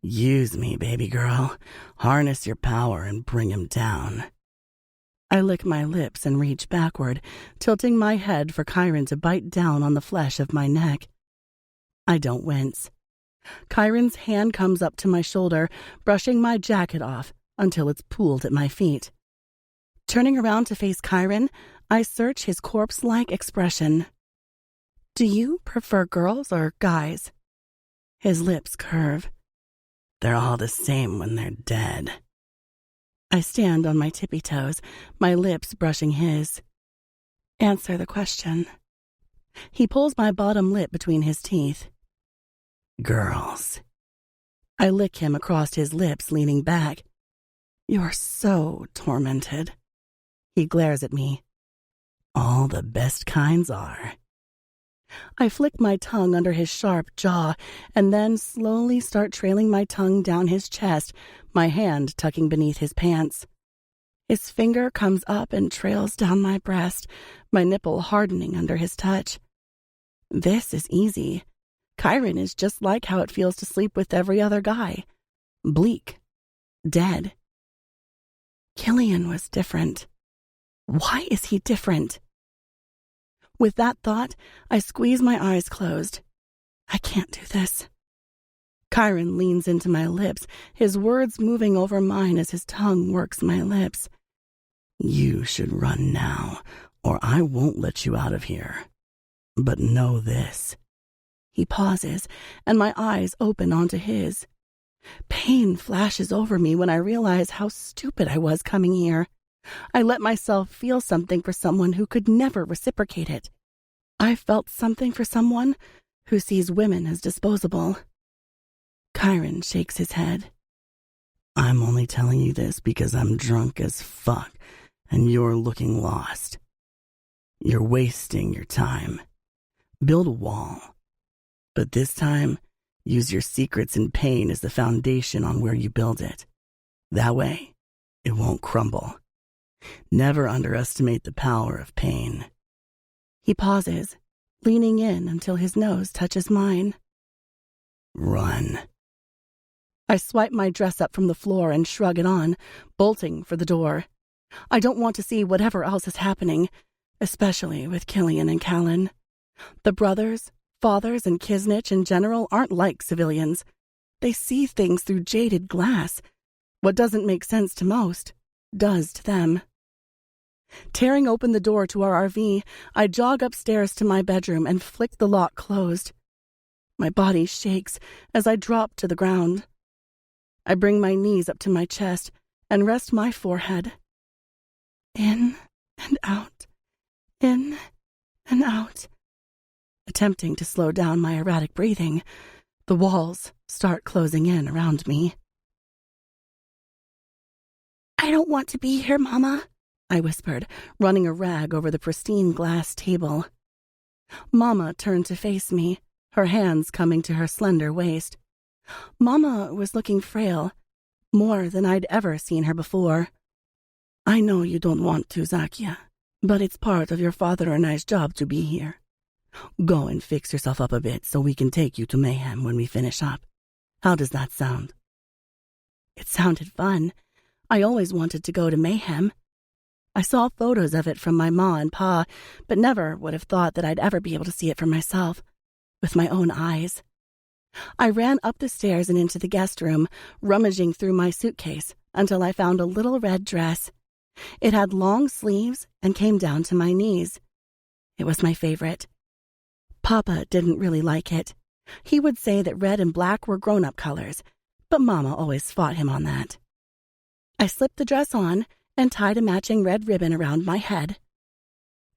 Speaker 1: Use me, baby girl. Harness your power and bring him down. I lick my lips and reach backward, tilting my head for Kyron to bite down on the flesh of my neck. I don't wince. Kyron's hand comes up to my shoulder, brushing my jacket off until it's pooled at my feet. Turning around to face Kyron, I search his corpse-like expression. Do you prefer girls or guys? His lips curve. They're all the same when they're dead. I stand on my tippy toes, my lips brushing his. Answer the question. He pulls my bottom lip between his teeth. Girls. I lick him across his lips, leaning back. You're so tormented. He glares at me. All the best kinds are. I flick my tongue under his sharp jaw and then slowly start trailing my tongue down his chest, my hand tucking beneath his pants. His finger comes up and trails down my breast, my nipple hardening under his touch. This is easy. Kyron is just like how it feels to sleep with every other guy. Bleak. Dead. Killian was different. Why is he different? With that thought, I squeeze my eyes closed. I can't do this. Kyron leans into my lips, his words moving over mine as his tongue works my lips. You should run now, or I won't let you out of here. But know this. He pauses, and my eyes open onto his. Pain flashes over me when I realize how stupid I was coming here. I let myself feel something for someone who could never reciprocate it. I felt something for someone who sees women as disposable. Kyron shakes his head. I'm only telling you this because I'm drunk as fuck and you're looking lost. You're wasting your time. Build a wall. But this time, use your secrets and pain as the foundation on where you build it. That way, it won't crumble. Never underestimate the power of pain. He pauses, leaning in until his nose touches mine. Run. I swipe my dress up from the floor and shrug it on, bolting for the door. I don't want to see whatever else is happening, especially with Killian and Callan. The brothers, fathers, and Kisnich in general aren't like civilians. They see things through jaded glass. What doesn't make sense to most does to them. Tearing open the door to our RV, I jog upstairs to my bedroom and flick the lock closed. My body shakes as I drop to the ground. I bring my knees up to my chest and rest my forehead. In and out, in and out. Attempting to slow down my erratic breathing, the walls start closing in around me. I don't want to be here, Mama, I whispered, running a rag over the pristine glass table. Mama turned to face me, her hands coming to her slender waist. Mama was looking frail, more than I'd ever seen her before. I know you don't want to, Zakia, but it's part of your father and I's job to be here. Go and fix yourself up a bit so we can take you to Mayhem when we finish up. How does that sound? It sounded fun. I always wanted to go to Mayhem. I saw photos of it from my ma and pa, but never would have thought that I'd ever be able to see it for myself, with my own eyes. I ran up the stairs and into the guest room, rummaging through my suitcase until I found a little red dress. It had long sleeves and came down to my knees. It was my favorite. Papa didn't really like it. He would say that red and black were grown-up colors, but Mama always fought him on that. I slipped the dress on and tied a matching red ribbon around my head.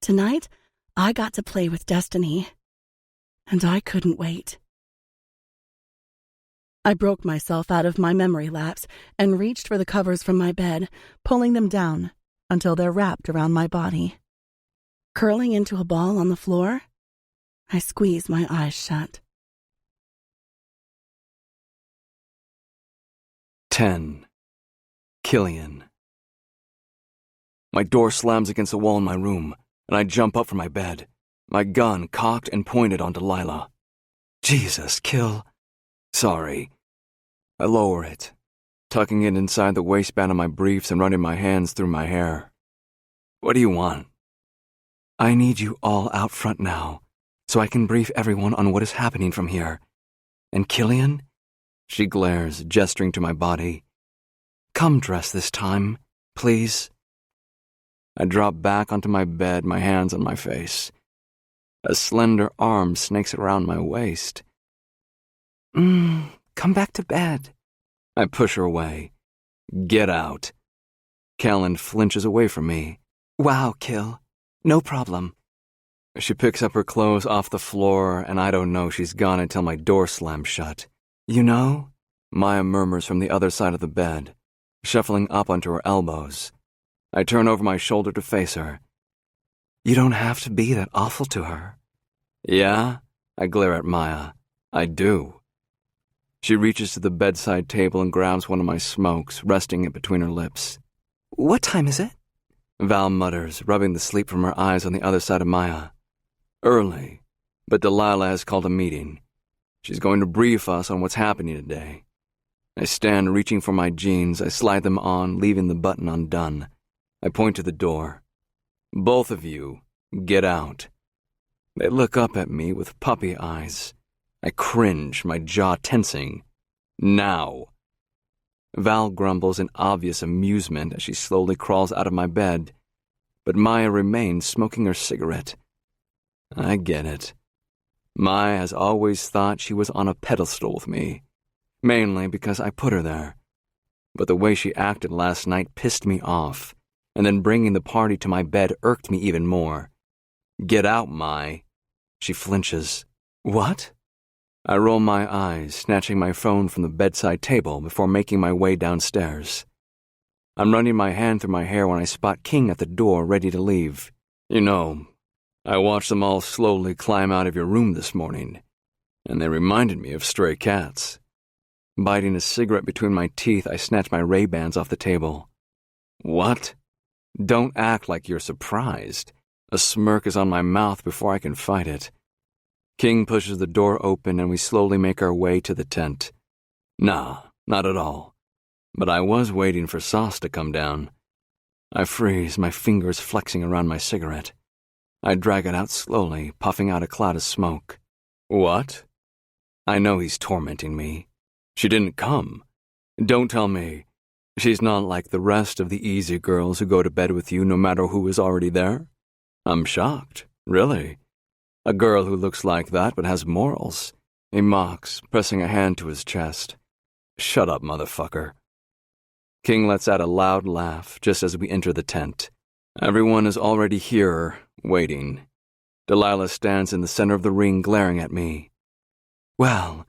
Speaker 1: Tonight, I got to play with destiny, and I couldn't wait. I broke myself out of my memory lapse and reached for the covers from my bed, pulling them down until they're wrapped around my body. Curling into a ball on the floor, I squeezed my eyes shut.
Speaker 2: 10. Killian. My door slams against the wall in my room, and I jump up from my bed, my gun cocked and pointed on Delilah. Jesus, Kill. Sorry. I lower it, tucking it inside the waistband of my briefs and running my hands through my hair. What do you want? I need you all out front now, so I can brief everyone on what is happening from here. And Killian? She glares, gesturing to my body. Come dress this time, please. I drop back onto my bed, my hands on my face. A slender arm snakes around my waist. Come back to bed. I push her away. Get out. Callan flinches away from me. Wow, Kill. No problem. She picks up her clothes off the floor, and I don't know she's gone until my door slams shut. You know? Maya murmurs from the other side of the bed, shuffling up onto her elbows. I turn over my shoulder to face her. You don't have to be that awful to her. Yeah? I glare at Maya. I do. She reaches to the bedside table and grabs one of my smokes, resting it between her lips. What time is it? Val mutters, rubbing the sleep from her eyes on the other side of Maya. Early, but Delilah has called a meeting. She's going to brief us on what's happening today. I stand reaching for my jeans. I slide them on, leaving the button undone. I point to the door. Both of you, get out. They look up at me with puppy eyes. I cringe, my jaw tensing. Now. Val grumbles in obvious amusement as she slowly crawls out of my bed, but Maya remains smoking her cigarette. I get it. Maya has always thought she was on a pedestal with me, mainly because I put her there. But the way she acted last night pissed me off, and then bringing the party to my bed irked me even more. Get out, Mai. She flinches. What? I roll my eyes, snatching my phone from the bedside table before making my way downstairs. I'm running my hand through my hair when I spot King at the door, ready to leave. You know, I watched them all slowly climb out of your room this morning, and they reminded me of stray cats. Biting a cigarette between my teeth, I snatch my Ray-Bans off the table. What? Don't act like you're surprised. A smirk is on my mouth before I can fight it. King pushes the door open and we slowly make our way to the tent. Nah, not at all. But I was waiting for Sauce to come down. I freeze, my fingers flexing around my cigarette. I drag it out slowly, puffing out a cloud of smoke. What? I know he's tormenting me. She didn't come. Don't tell me. She's not like the rest of the easy girls who go to bed with you no matter who is already there. I'm shocked, really. A girl who looks like that but has morals. He mocks, pressing a hand to his chest. Shut up, motherfucker. King lets out a loud laugh just as we enter the tent. Everyone is already here, waiting. Delilah stands in the center of the ring glaring at me. Well,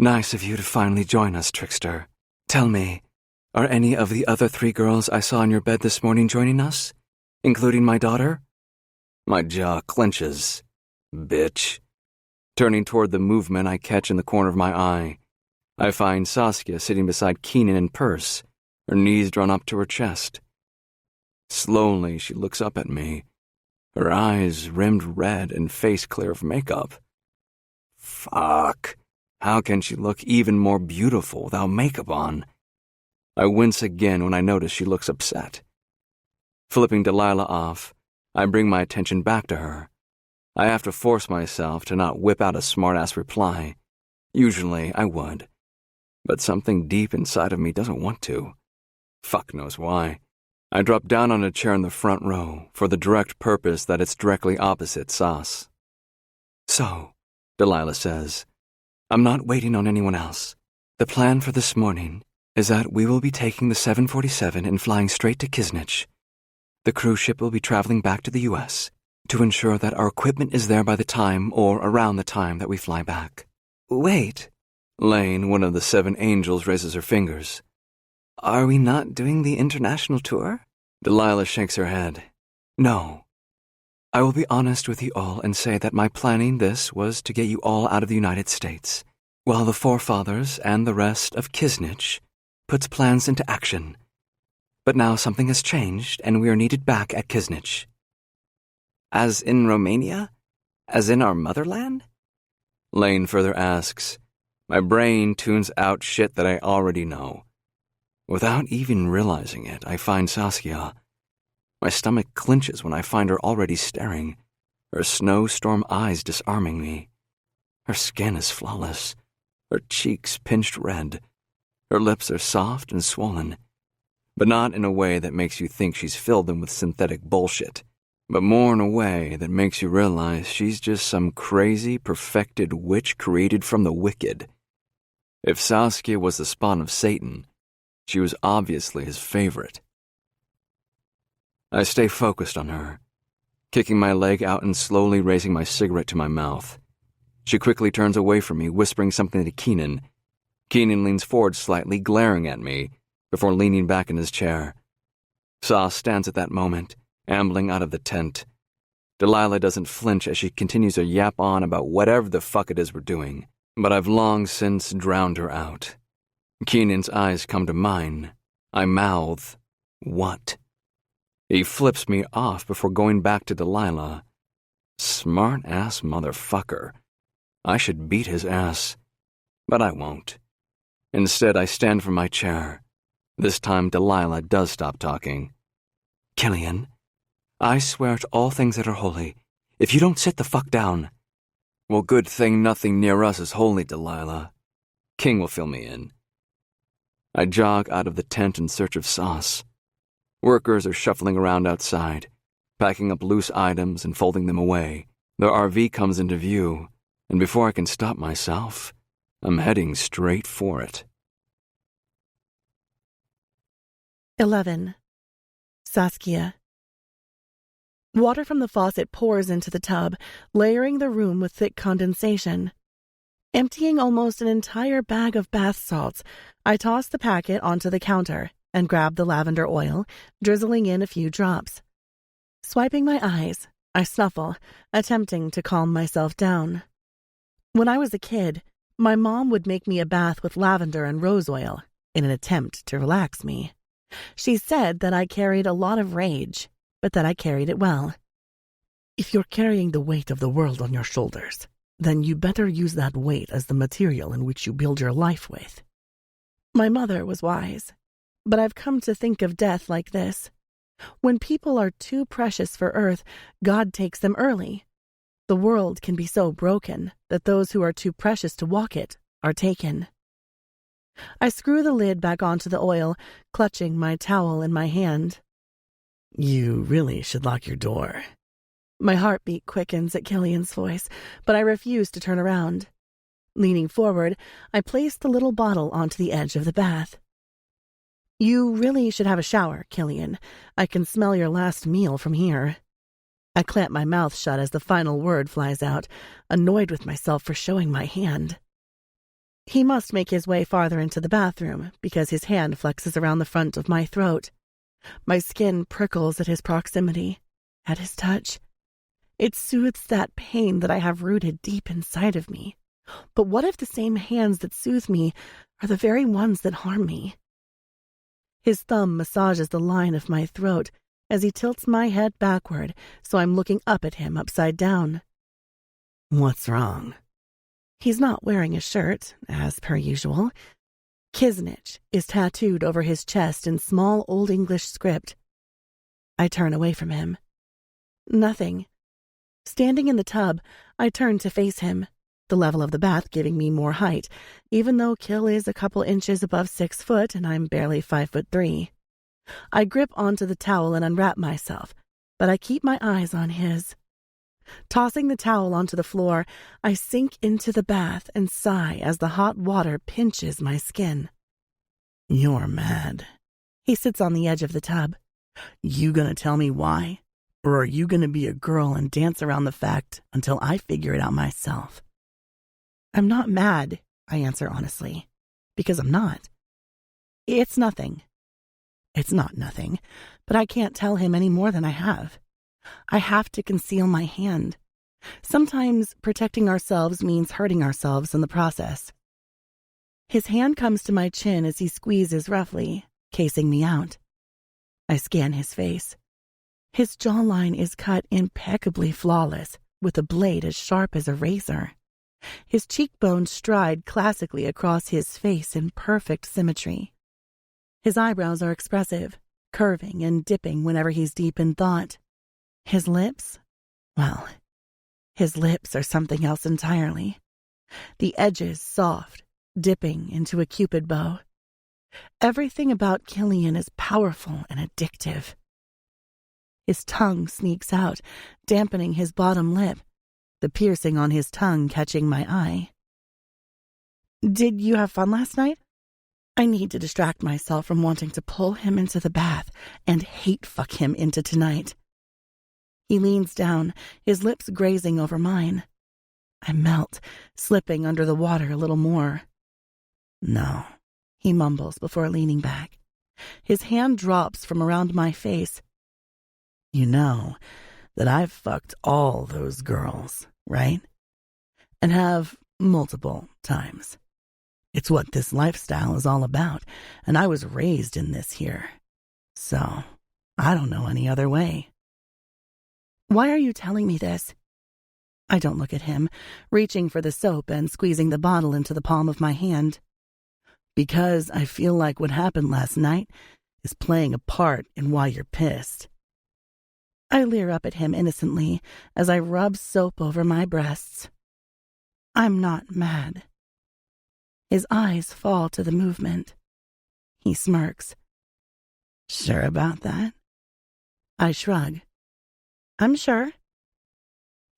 Speaker 2: nice of you to finally join us, Trickster. Tell me, are any of the other 3 girls I saw in your bed this morning joining us? Including my daughter? My jaw clenches. Bitch. Turning toward the movement I catch in the corner of my eye, I find Saskia sitting beside Keenan and Perse, her knees drawn up to her chest. Slowly, she looks up at me, her eyes rimmed red and face clear of makeup. Fuck. How can she look even more beautiful without makeup on? I wince again when I notice she looks upset. Flipping Delilah off, I bring my attention back to her. I have to force myself to not whip out a smart-ass reply. Usually, I would. But something deep inside of me doesn't want to. Fuck knows why. I drop down on a chair in the front row for the direct purpose that it's directly opposite Sauce. So, Delilah says, I'm not waiting on anyone else. The plan for this morning is that we will be taking the 747 and flying straight to Kisnich. The cruise ship will be traveling back to the U.S., to ensure that our equipment is there by the time or around the time that we fly back. Wait, Lane, one of the 7 angels, raises her fingers. Are we not doing the international tour? Delilah shakes her head. No. I will be honest with you all and say that my planning this was to get you all out of the United States, while the forefathers and the rest of Kisnich puts plans into action. But now something has changed, and we are needed back at Kisnich. As in Romania? As in our motherland? Lane further asks. My brain tunes out shit that I already know. Without even realizing it, I find Saskia. My stomach clenches when I find her already staring, her snowstorm eyes disarming me. Her skin is flawless, her cheeks pinched red. Her lips are soft and swollen, but not in a way that makes you think she's filled them with synthetic bullshit, but more in a way that makes you realize she's just some crazy, perfected witch created from the wicked. If Saskia was the spawn of Satan, she was obviously his favorite. I stay focused on her, kicking my leg out and slowly raising my cigarette to my mouth. She quickly turns away from me, whispering something to Keenan. Keenan leans forward slightly, glaring at me, before leaning back in his chair. Sauce stands at that moment, ambling out of the tent. Delilah doesn't flinch as she continues to yap on about whatever the fuck it is we're doing, but I've long since drowned her out. Keenan's eyes come to mine. I mouth, "What?" He flips me off before going back to Delilah. Smart-ass motherfucker. I should beat his ass, but I won't. Instead, I stand from my chair. This time, Delilah does stop talking. Killian, I swear to all things that are holy, if you don't sit the fuck down. Well, good thing nothing near us is holy, Delilah. King will fill me in. I jog out of the tent in search of Sauce. Workers are shuffling around outside, packing up loose items and folding them away. Their RV comes into view, and before I can stop myself, I'm heading straight for it.
Speaker 1: 11. Saskia. Water from the faucet pours into the tub, layering the room with thick condensation. Emptying almost an entire bag of bath salts, I toss the packet onto the counter and grab the lavender oil, drizzling in a few drops. Swiping my eyes, I snuffle, attempting to calm myself down. When I was a kid, my mom would make me a bath with lavender and rose oil in an attempt to relax me. She said that I carried a lot of rage, but that I carried it well. If you're carrying the weight of the world on your shoulders, then you better use that weight as the material in which you build your life with. My mother was wise, but I've come to think of death like this. When people are too precious for earth, God takes them early. The world can be so broken that those who are too precious to walk it are taken. I screw the lid back onto the oil, clutching my towel in my hand. You really should lock your door. My heartbeat quickens at Killian's voice, but I refuse to turn around. Leaning forward, I place the little bottle onto the edge of the bath. You really should have a shower, Killian. I can smell your last meal from here. I clamp my mouth shut as the final word flies out, annoyed with myself for showing my hand. He must make his way farther into the bathroom, because his hand flexes around the front of my throat. My skin prickles at his proximity, at his touch. It soothes that pain that I have rooted deep inside of me. But what if the same hands that soothe me are the very ones that harm me? His thumb massages the line of my throat as he tilts my head backward, so I'm looking up at him upside down. What's wrong? He's not wearing a shirt, as per usual. Kisnich is tattooed over his chest in small Old English script. I turn away from him. Nothing. Standing in the tub, I turn to face him, the level of the bath giving me more height, even though Kill is a couple inches above 6 foot and I'm barely 5'3". I grip onto the towel and unwrap myself, but I keep my eyes on his. Tossing the towel onto the floor, I sink into the bath and sigh as the hot water pinches my skin. You're mad. He sits on the edge of the tub. You gonna tell me why? Or are you gonna be a girl and dance around the fact until I figure it out myself? I'm not mad, I answer honestly, because I'm not. It's nothing. It's not nothing, but I can't tell him any more than I have. I have to conceal my hand. Sometimes protecting ourselves means hurting ourselves in the process. His hand comes to my chin as he squeezes roughly, casing me out. I scan his face. His jawline is cut impeccably flawless, with a blade as sharp as a razor. His cheekbones stride classically across his face in perfect symmetry. His eyebrows are expressive, curving and dipping whenever he's deep in thought. His lips? Well, his lips are something else entirely. The edges soft, dipping into a cupid bow. Everything about Killian is powerful and addictive. His tongue sneaks out, dampening his bottom lip, the piercing on his tongue catching my eye. Did you have fun last night? I need to distract myself from wanting to pull him into the bath and hate fuck him into tonight. He leans down, his lips grazing over mine. I melt, slipping under the water a little more. No, he mumbles before leaning back. His hand drops from around my face. You know that I've fucked all those girls, right? And have multiple times. It's what this lifestyle is all about, and I was raised in this here. So, I don't know any other way. Why are you telling me this? I don't look at him, reaching for the soap and squeezing the bottle into the palm of my hand. Because I feel like what happened last night is playing a part in why you're pissed. I leer up at him innocently as I rub soap over my breasts. I'm not mad. His eyes fall to the movement. He smirks. Sure about that? I shrug. I'm sure.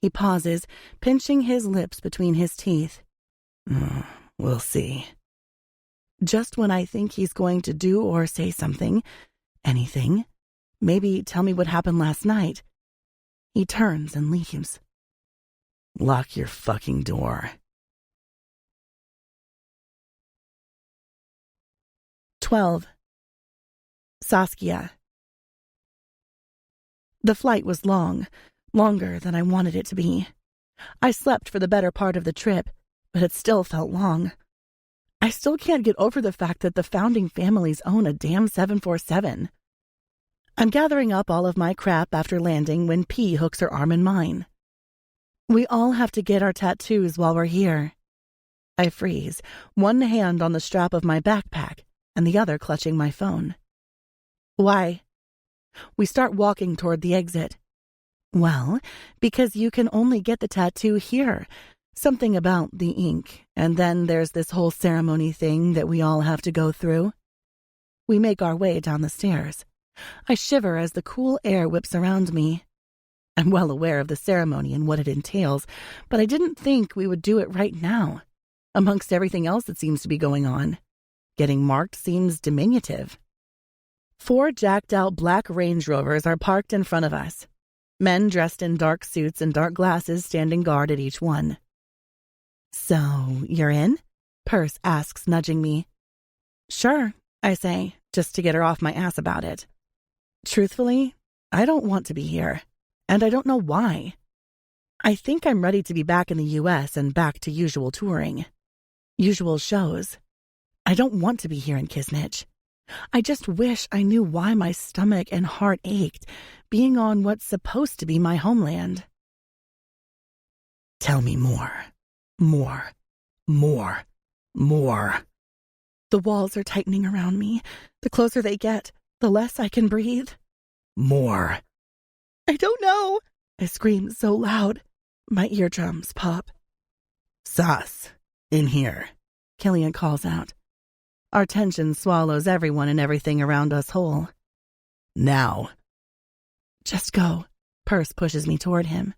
Speaker 1: He pauses, pinching his lips between his teeth. We'll see. Just when I think he's going to do or say something, anything, maybe tell me what happened last night, he turns and leaves. Lock your fucking door. 12. Saskia. The flight was long, longer than I wanted it to be. I slept for the better part of the trip, but it still felt long. I still can't get over the fact that the founding families own a damn 747. I'm gathering up all of my crap after landing when P hooks her arm in mine. We all have to get our tattoos while we're here. I freeze, one hand on the strap of my backpack and the other clutching my phone. Why? We start walking toward the exit. Well, because you can only get the tattoo here. Something about the ink, and then there's this whole ceremony thing that we all have to go through. We make our way down the stairs. I shiver as the cool air whips around me. I'm well aware of the ceremony and what it entails, but I didn't think we would do it right now, amongst everything else that seems to be going on. Getting marked seems diminutive. 4 jacked-out black Range Rovers are parked in front of us. Men dressed in dark suits and dark glasses standing guard at each one. So, you're in? Perce asks, nudging me. Sure, I say, just to get her off my ass about it. Truthfully, I don't want to be here, and I don't know why. I think I'm ready to be back in the U.S. and back to usual touring. Usual shows. I don't want to be here in Kisnich. I just wish I knew why my stomach and heart ached, being on what's supposed to be my homeland. Tell me more. More. More. More. The walls are tightening around me. The closer they get, the less I can breathe. More. I don't know. I scream so loud. My eardrums pop. Sas, in here, Killian calls out. Our tension swallows everyone and everything around us whole. Now. Just go. Perce pushes me toward him.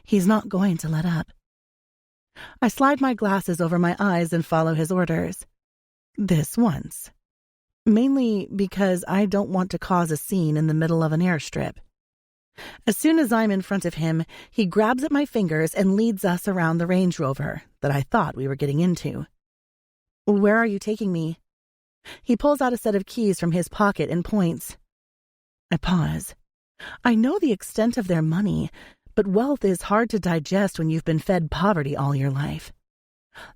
Speaker 1: He's not going to let up. I slide my glasses over my eyes and follow his orders. This once. Mainly because I don't want to cause a scene in the middle of an airstrip. As soon as I'm in front of him, he grabs at my fingers and leads us around the Range Rover that I thought we were getting into. Where are you taking me? He pulls out a set of keys from his pocket and points. I pause. I know the extent of their money, but wealth is hard to digest when you've been fed poverty all your life.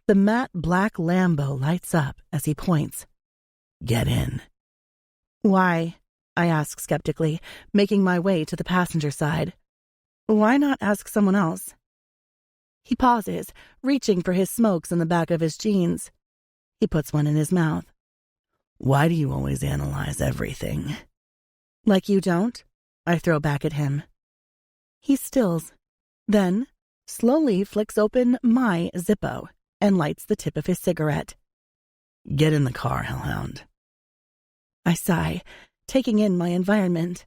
Speaker 1: The matte black Lambo lights up as he points. Get in. Why? I ask skeptically, making my way to the passenger side. Why not ask someone else? He pauses, reaching for his smokes in the back of his jeans. He puts one in his mouth. Why do you always analyze everything? Like you don't? I throw back at him. He stills, then slowly flicks open my Zippo and lights the tip of his cigarette. Get in the car, hellhound. I sigh, taking in my environment.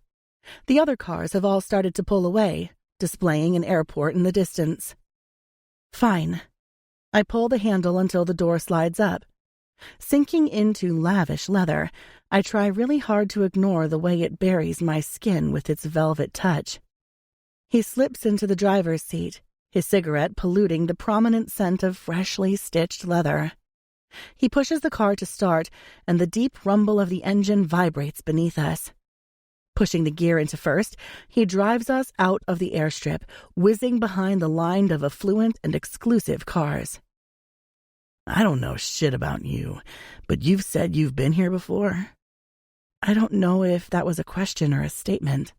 Speaker 1: The other cars have all started to pull away, displaying an airport in the distance. Fine. I pull the handle until the door slides up. Sinking into lavish leather, I try really hard to ignore the way it buries my skin with its velvet touch. He slips into the driver's seat, his cigarette polluting the prominent scent of freshly stitched leather. He pushes the car to start, and the deep rumble of the engine vibrates beneath us. Pushing the gear into first, he drives us out of the airstrip, whizzing behind the line of affluent and exclusive cars. I don't know shit about you, but you've said you've been here before. I don't know if that was a question or a statement.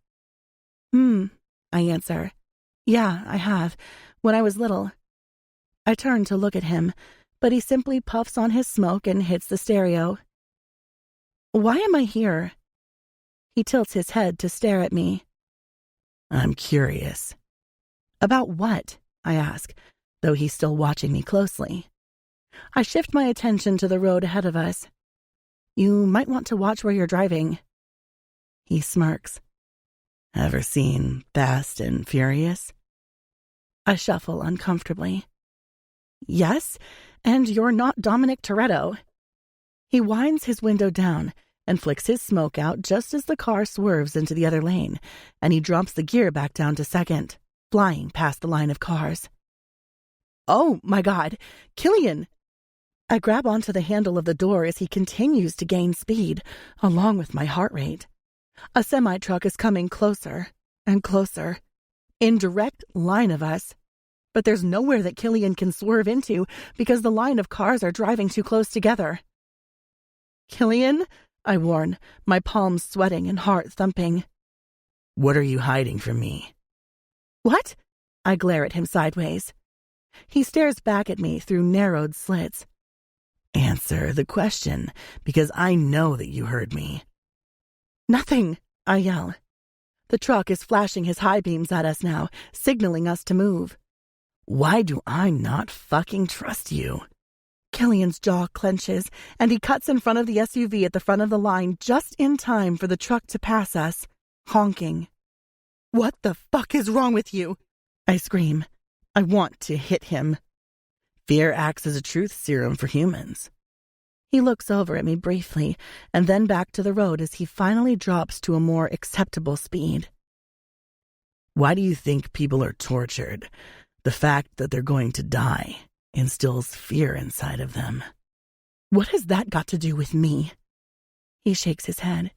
Speaker 1: I answer. Yeah, I have, when I was little. I turn to look at him, but he simply puffs on his smoke and hits the stereo. Why am I here? He tilts his head to stare at me. I'm curious. About what? I ask, though he's still watching me closely. I shift my attention to the road ahead of us. You might want to watch where you're driving. He smirks. Ever seen Fast and Furious? I shuffle uncomfortably. Yes, and you're not Dominic Toretto. He winds his window down and flicks his smoke out just as the car swerves into the other lane, and he drops the gear back down to second, flying past the line of cars. Oh, my God, Killian! I grab onto the handle of the door as he continues to gain speed, along with my heart rate. A semi-truck is coming closer and closer, in direct line of us. But there's nowhere that Killian can swerve into because the line of cars are driving too close together. Killian, I warn, my palms sweating and heart thumping. What are you hiding from me? What? I glare at him sideways. He stares back at me through narrowed slits. Answer the question, because I know that you heard me. Nothing, I yell. The truck is flashing his high beams at us now, signaling us to move. Why do I not fucking trust you? Killian's jaw clenches, and he cuts in front of the SUV at the front of the line just in time for the truck to pass us, honking. What the fuck is wrong with you? I scream. I want to hit him. Fear acts as a truth serum for humans. He looks over at me briefly, and then back to the road as he finally drops to a more acceptable speed. Why do you think people are tortured? The fact that they're going to die instills fear inside of them. What has that got to do with me? He shakes his head.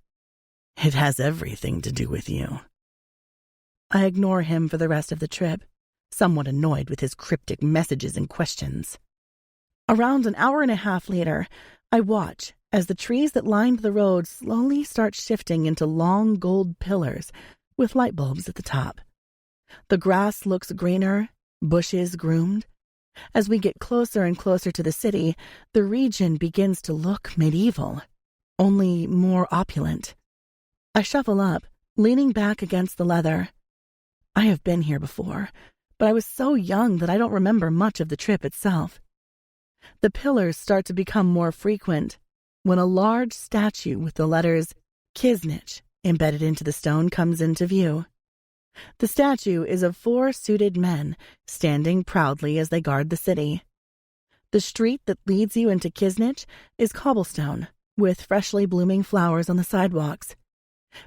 Speaker 1: It has everything to do with you. I ignore him for the rest of the trip, somewhat annoyed with his cryptic messages and questions. Around an hour and a half later, I watch as the trees that lined the road slowly start shifting into long gold pillars with light bulbs at the top. The grass looks greener, bushes groomed. As we get closer and closer to the city, the region begins to look medieval, only more opulent. I shuffle up, leaning back against the leather. I have been here before, but I was so young that I don't remember much of the trip itself. The pillars start to become more frequent when a large statue with the letters Kisnich embedded into the stone comes into view. The statue is of 4 suited men standing proudly as they guard the city. The street that leads you into Kisnich is cobblestone, with freshly blooming flowers on the sidewalks.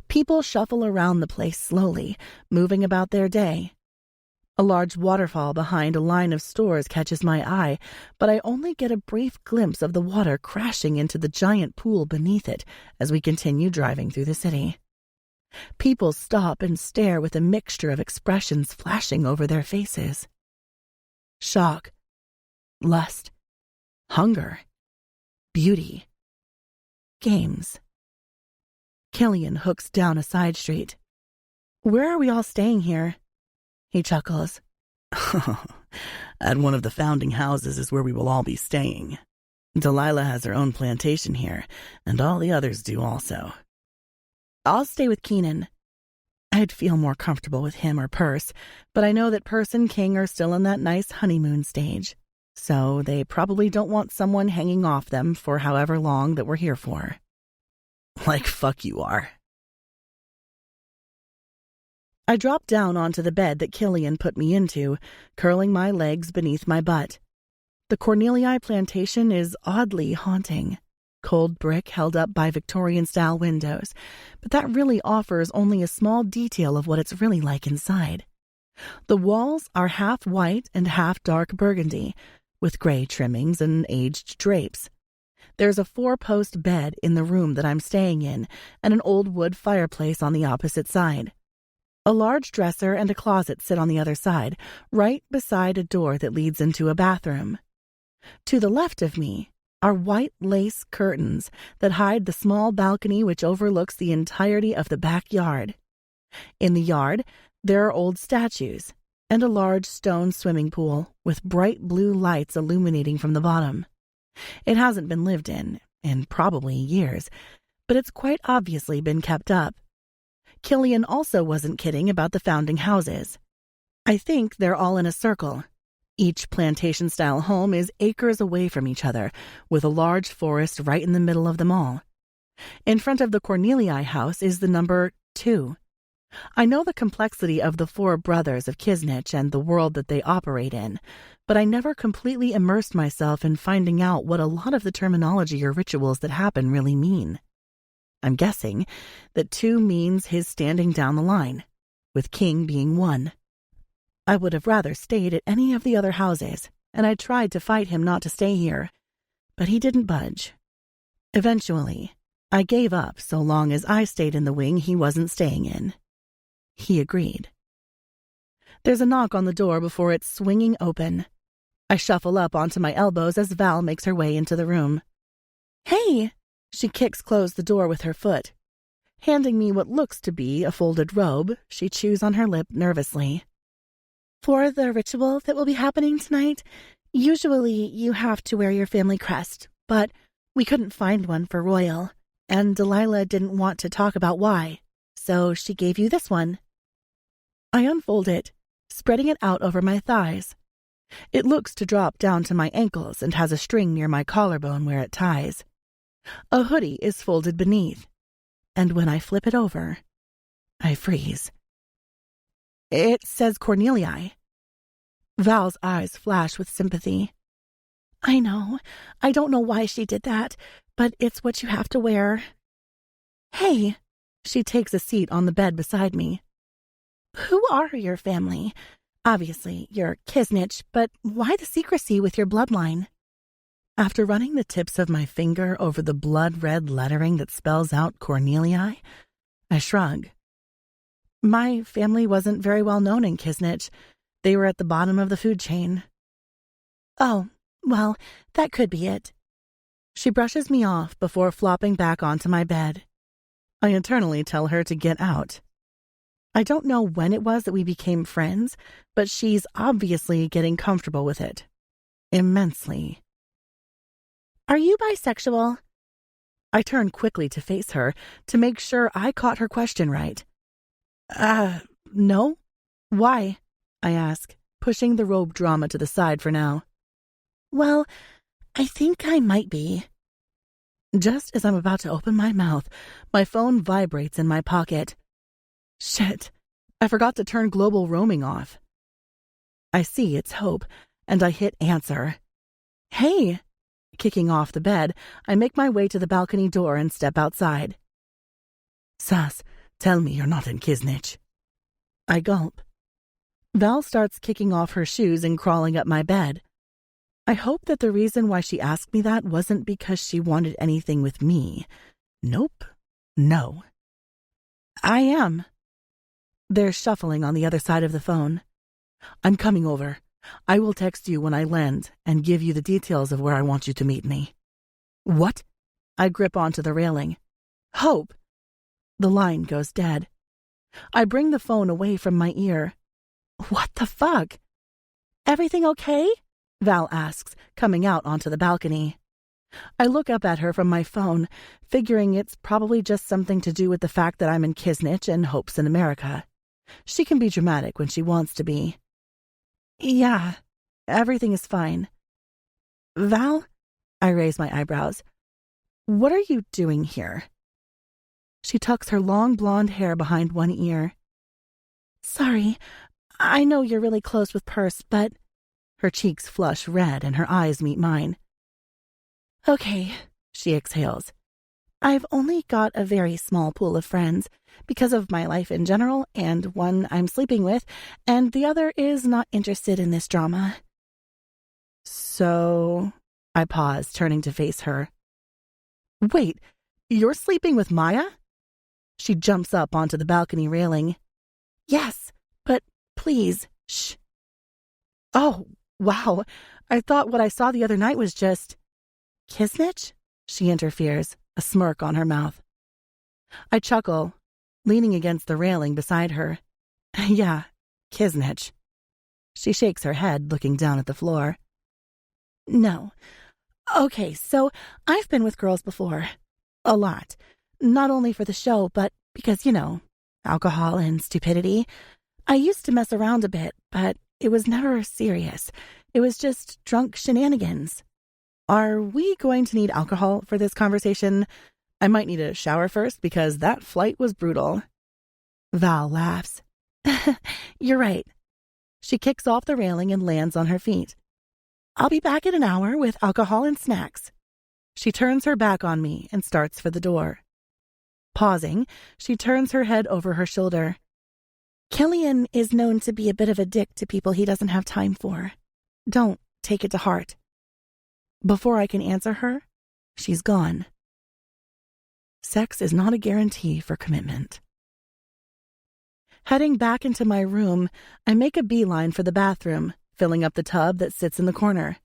Speaker 1: People shuffle around the place slowly, moving about their day. A large waterfall behind a line of stores catches my eye, but I only get a brief glimpse of the water crashing into the giant pool beneath it as we continue driving through the city. People stop and stare with a mixture of expressions flashing over their faces. Shock, lust, hunger, beauty, games. Killian hooks down a side street. "Where are we all staying here?" He chuckles.
Speaker 3: At one of the founding houses is where we will all be staying. Delilah has her own plantation here, and all the others do also.
Speaker 1: I'll stay with Keenan. I'd feel more comfortable with him or Perce, but I know that Perce and King are still in that nice honeymoon stage, so they probably don't want someone hanging off them for however long that we're here for.
Speaker 3: Like fuck you are.
Speaker 1: I drop down onto the bed that Killian put me into, curling my legs beneath my butt. The Cornelii plantation is oddly haunting. Cold brick held up by Victorian-style windows, but that really offers only a small detail of what it's really like inside. The walls are half white and half dark burgundy, with gray trimmings and aged drapes. There's a 4-post bed in the room that I'm staying in, and an old wood fireplace on the opposite side. A large dresser and a closet sit on the other side, right beside a door that leads into a bathroom. To the left of me are white lace curtains that hide the small balcony which overlooks the entirety of the backyard. In the yard, there are old statues and a large stone swimming pool with bright blue lights illuminating from the bottom. It hasn't been lived in probably years, but it's quite obviously been kept up. Killian also wasn't kidding about the founding houses. I think they're all in a circle. Each plantation-style home is acres away from each other, with a large forest right in the middle of them all. In front of the Cornelii house is the number 2. I know the complexity of the 4 brothers of Kisnich and the world that they operate in, but I never completely immersed myself in finding out what a lot of the terminology or rituals that happen really mean. I'm guessing that 2 means his standing down the line, with King being 1. I would have rather stayed at any of the other houses, and I tried to fight him not to stay here, but he didn't budge. Eventually, I gave up so long as I stayed in the wing he wasn't staying in. He agreed. There's a knock on the door before it's swinging open. I shuffle up onto my elbows as Val makes her way into the room. "Hey!" She kicks closed the door with her foot. Handing me what looks to be a folded robe, she chews on her lip nervously. "For the ritual that will be happening tonight, usually you have to wear your family crest, but we couldn't find one for Royal, and Delilah didn't want to talk about why, so she gave you this one." I unfold it, spreading it out over my thighs. It looks to drop down to my ankles and has a string near my collarbone where it ties. A hoodie is folded beneath, and when I flip it over, I freeze. It says Cornelii. Val's eyes flash with sympathy. "I know. I don't know why she did that, but it's what you have to wear." "Hey," she takes a seat on the bed beside me. "Who are your family? Obviously, you're Kisnich, but why the secrecy with your bloodline?" After running the tips of my finger over the blood-red lettering that spells out Cornelii, I shrug. My family wasn't very well known in Kisnich. They were at the bottom of the food chain. "Oh, well, that could be it." She brushes me off before flopping back onto my bed. I internally tell her to get out. I don't know when it was that we became friends, but she's obviously getting comfortable with it. Immensely. "Are you bisexual?" I turn quickly to face her to make sure I caught her question right. No? Why?" I ask, pushing the robe drama to the side for now. "Well, I think I might be." Just as I'm about to open my mouth, my phone vibrates in my pocket. Shit, I forgot to turn global roaming off. I see it's Hope, and I hit answer. "Hey!" Kicking off the bed, I make my way to the balcony door and step outside.
Speaker 3: "Sass, tell me you're not in Kisnich."
Speaker 1: I gulp. Val starts kicking off her shoes and crawling up my bed. I hope that the reason why she asked me that wasn't because she wanted anything with me. Nope. No. I am. There's shuffling on the other side of the phone. I'm coming over. I will text you when I land and give you the details of where I want you to meet me. What? I grip onto the railing. Hope! The line goes dead. I bring the phone away from my ear. What the fuck? Everything okay? Val asks, coming out onto the balcony. I look up at her from my phone, figuring it's probably just something to do with the fact that I'm in Kisnich and Hope's in America. She can be dramatic when she wants to be. Yeah, everything is fine. Val? I raise my eyebrows. What are you doing here? She tucks her long blonde hair behind one ear. Sorry, I know you're really close with Perce, but... Her cheeks flush red and her eyes meet mine. Okay, she exhales. I've only got a very small pool of friends because of my life in general, and one I'm sleeping with, and the other is not interested in this drama. So... I pause, turning to face her. Wait, you're sleeping with Maya? She jumps up onto the balcony railing. Yes, but please, shh. Oh, wow. I thought what I saw the other night was just... Kisnich? She interferes, a smirk on her mouth. I chuckle, leaning against the railing beside her. Yeah, Kisnich. She shakes her head, looking down at the floor. No. Okay, so I've been with girls before. A lot. Not only for the show, but because, alcohol and stupidity. I used to mess around a bit, but it was never serious. It was just drunk shenanigans. Are we going to need alcohol for this conversation? I might need a shower first because that flight was brutal. Val laughs. You're right. She kicks off the railing and lands on her feet. I'll be back in an hour with alcohol and snacks. She turns her back on me and starts for the door. Pausing, she turns her head over her shoulder. Killian is known to be a bit of a dick to people he doesn't have time for. Don't take it to heart. Before I can answer her, she's gone. Sex is not a guarantee for commitment. Heading back into my room, I make a beeline for the bathroom, filling up the tub that sits in the corner.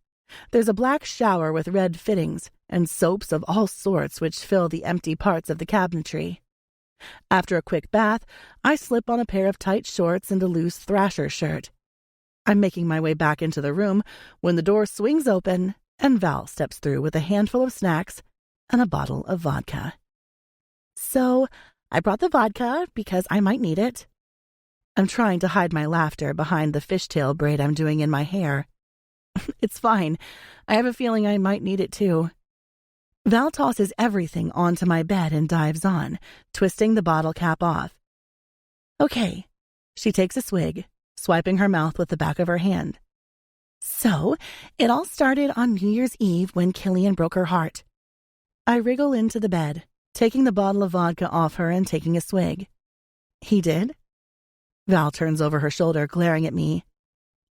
Speaker 1: There's a black shower with red fittings and soaps of all sorts which fill the empty parts of the cabinetry. After a quick bath, I slip on a pair of tight shorts and a loose Thrasher shirt. I'm making my way back into the room when the door swings open and Val steps through with a handful of snacks and a bottle of vodka. So, I brought the vodka because I might need it. I'm trying to hide my laughter behind the fishtail braid I'm doing in my hair. It's fine. I have a feeling I might need it too. Val tosses everything onto my bed and dives on, twisting the bottle cap off. Okay. She takes a swig, swiping her mouth with the back of her hand. So, it all started on New Year's Eve when Killian broke her heart. I wriggle into the bed, taking the bottle of vodka off her and taking a swig. He did? Val turns over her shoulder, glaring at me.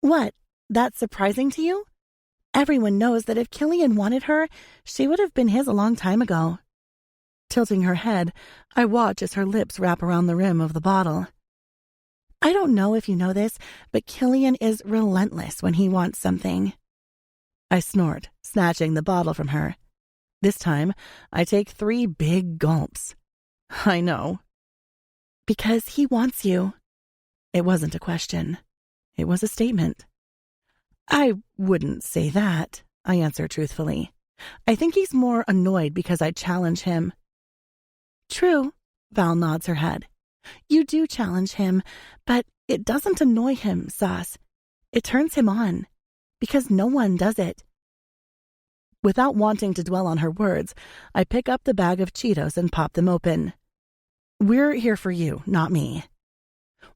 Speaker 1: What? That's surprising to you? Everyone knows that if Killian wanted her, she would have been his a long time ago. Tilting her head, I watch as her lips wrap around the rim of the bottle. I don't know if you know this, but Killian is relentless when he wants something. I snort, snatching the bottle from her. This time, I take 3 big gulps. I know. Because he wants you. It wasn't a question. It was a statement. I wouldn't say that, I answer truthfully. I think he's more annoyed because I challenge him. True, Val nods her head. You do challenge him, but it doesn't annoy him, Sas. It turns him on, because no one does it. Without wanting to dwell on her words, I pick up the bag of Cheetos and pop them open. We're here for you, not me.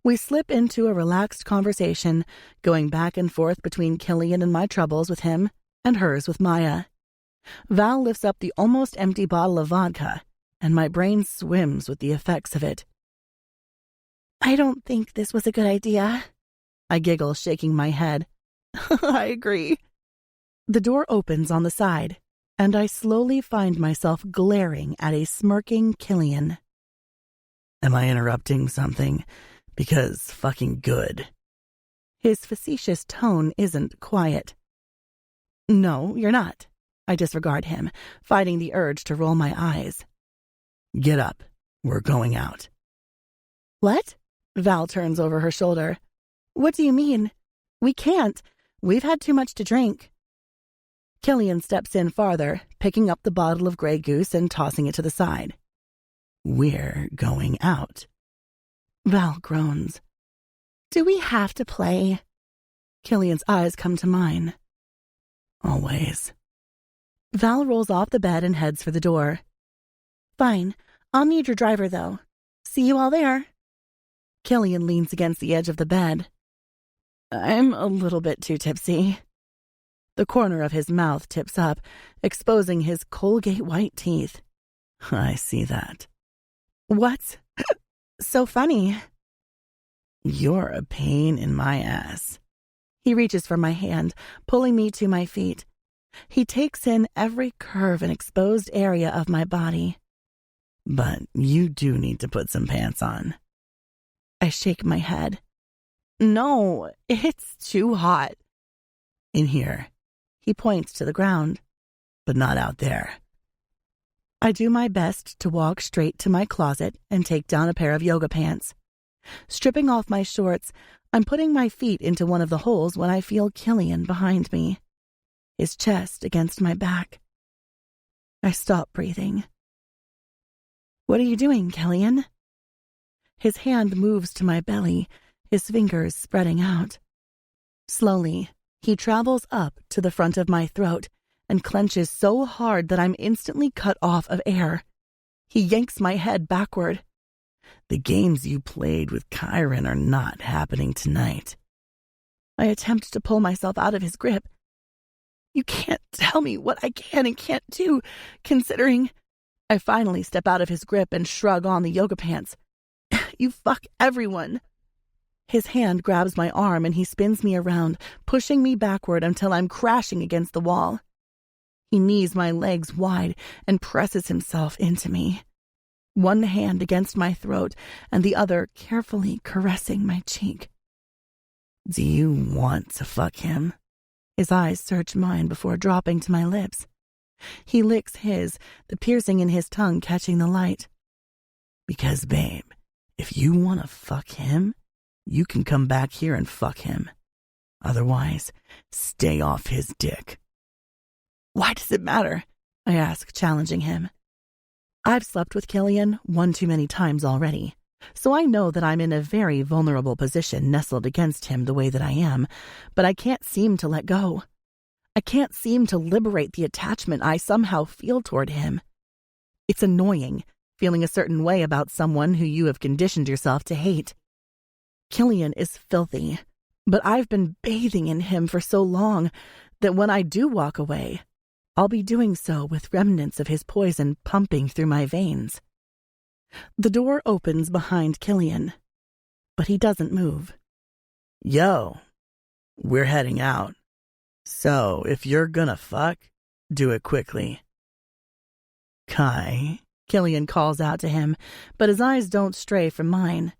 Speaker 1: We slip into a relaxed conversation, going back and forth between Killian and my troubles with him and hers with Maya. Val lifts up the almost empty bottle of vodka, and my brain swims with the effects of it. I don't think this was a good idea. I giggle, shaking my head. I agree. The door opens on the side, and I slowly find myself glaring at a smirking Killian.
Speaker 3: Am I interrupting something? Because fucking good.
Speaker 1: His facetious tone isn't quiet. No, you're not. I disregard him, fighting the urge to roll my eyes.
Speaker 3: Get up. We're going out.
Speaker 1: What? Val turns over her shoulder. What do you mean? We can't. We've had too much to drink. Killian steps in farther, picking up the bottle of Grey Goose and tossing it to the side.
Speaker 3: We're going out.
Speaker 1: Val groans. Do we have to play? Killian's eyes come to mine.
Speaker 3: Always.
Speaker 1: Val rolls off the bed and heads for the door. Fine. I'll need your driver, though. See you all there. Killian leans against the edge of the bed. I'm a little bit too tipsy. The corner of his mouth tips up, exposing his Colgate white teeth.
Speaker 3: I see that.
Speaker 1: What's so funny?
Speaker 3: You're a pain in my ass.
Speaker 1: He reaches for my hand, pulling me to my feet. He takes in every curve and exposed area of my body.
Speaker 3: But you do need to put some pants on.
Speaker 1: I shake my head. No, it's too hot.
Speaker 3: In here.
Speaker 1: He points to the ground.
Speaker 3: But not out there.
Speaker 1: I do my best to walk straight to my closet and take down a pair of yoga pants. Stripping off my shorts, I'm putting my feet into one of the holes when I feel Killian behind me, his chest against my back. I stop breathing. What are you doing, Killian? His hand moves to my belly, his fingers spreading out. Slowly, he travels up to the front of my throat and clenches so hard that I'm instantly cut off of air. He yanks my head backward.
Speaker 3: The games you played with Kyron are not happening tonight.
Speaker 1: I attempt to pull myself out of his grip. You can't tell me what I can and can't do, considering... I finally step out of his grip and shrug on the yoga pants. You fuck everyone. His hand grabs my arm and he spins me around, pushing me backward until I'm crashing against the wall. He knees my legs wide and presses himself into me, one hand against my throat and the other carefully caressing my cheek.
Speaker 3: Do you want to fuck him?
Speaker 1: His eyes search mine before dropping to my lips. He licks his, the piercing in his tongue catching the light.
Speaker 3: Because, babe, if you want to fuck him, you can come back here and fuck him. Otherwise, stay off his dick.
Speaker 1: Why does it matter? I ask, challenging him. I've slept with Killian one too many times already, so I know that I'm in a very vulnerable position nestled against him the way that I am, but I can't seem to let go. I can't seem to liberate the attachment I somehow feel toward him. It's annoying, feeling a certain way about someone who you have conditioned yourself to hate. Killian is filthy, but I've been bathing in him for so long that when I do walk away, I'll be doing so with remnants of his poison pumping through my veins. The door opens behind Killian, but he doesn't move.
Speaker 3: Yo, we're heading out. So, if you're gonna fuck, do it quickly.
Speaker 1: Kai, Killian calls out to him, but his eyes don't stray from mine.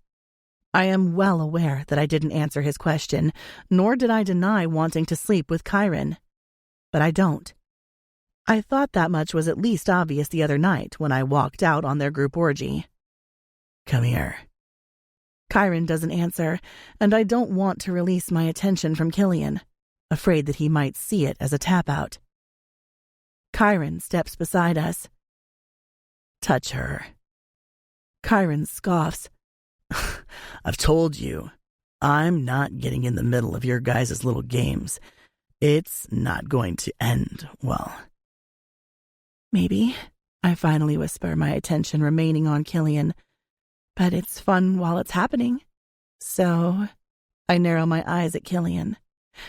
Speaker 1: I am well aware that I didn't answer his question, nor did I deny wanting to sleep with Kyron. But I don't. I thought that much was at least obvious the other night when I walked out on their group orgy.
Speaker 3: Come here.
Speaker 1: Kyron doesn't answer, and I don't want to release my attention from Killian, afraid that he might see it as a tap-out. Kyron steps beside us.
Speaker 3: Touch her.
Speaker 1: Kyron scoffs.
Speaker 3: I've told you, I'm not getting in the middle of your guys' little games. It's not going to end well.
Speaker 1: Maybe, I finally whisper, my attention remaining on Killian. But it's fun while it's happening. So, I narrow my eyes at Killian.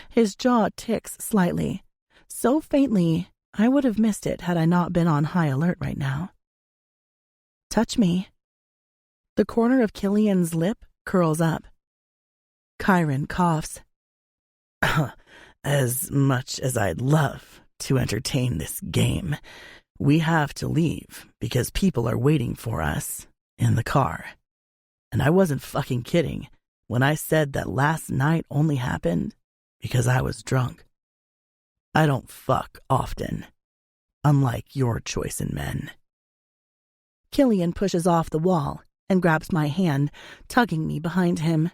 Speaker 1: His jaw ticks slightly, so faintly I would have missed it had I not been on high alert right now. Touch me. The corner of Killian's lip curls up. Kyron coughs.
Speaker 3: As much as I'd love to entertain this game, we have to leave because people are waiting for us in the car. And I wasn't fucking kidding when I said that last night only happened because I was drunk. I don't fuck often, unlike your choice in men.
Speaker 1: Killian pushes off the wall and grabs my hand, tugging me behind him.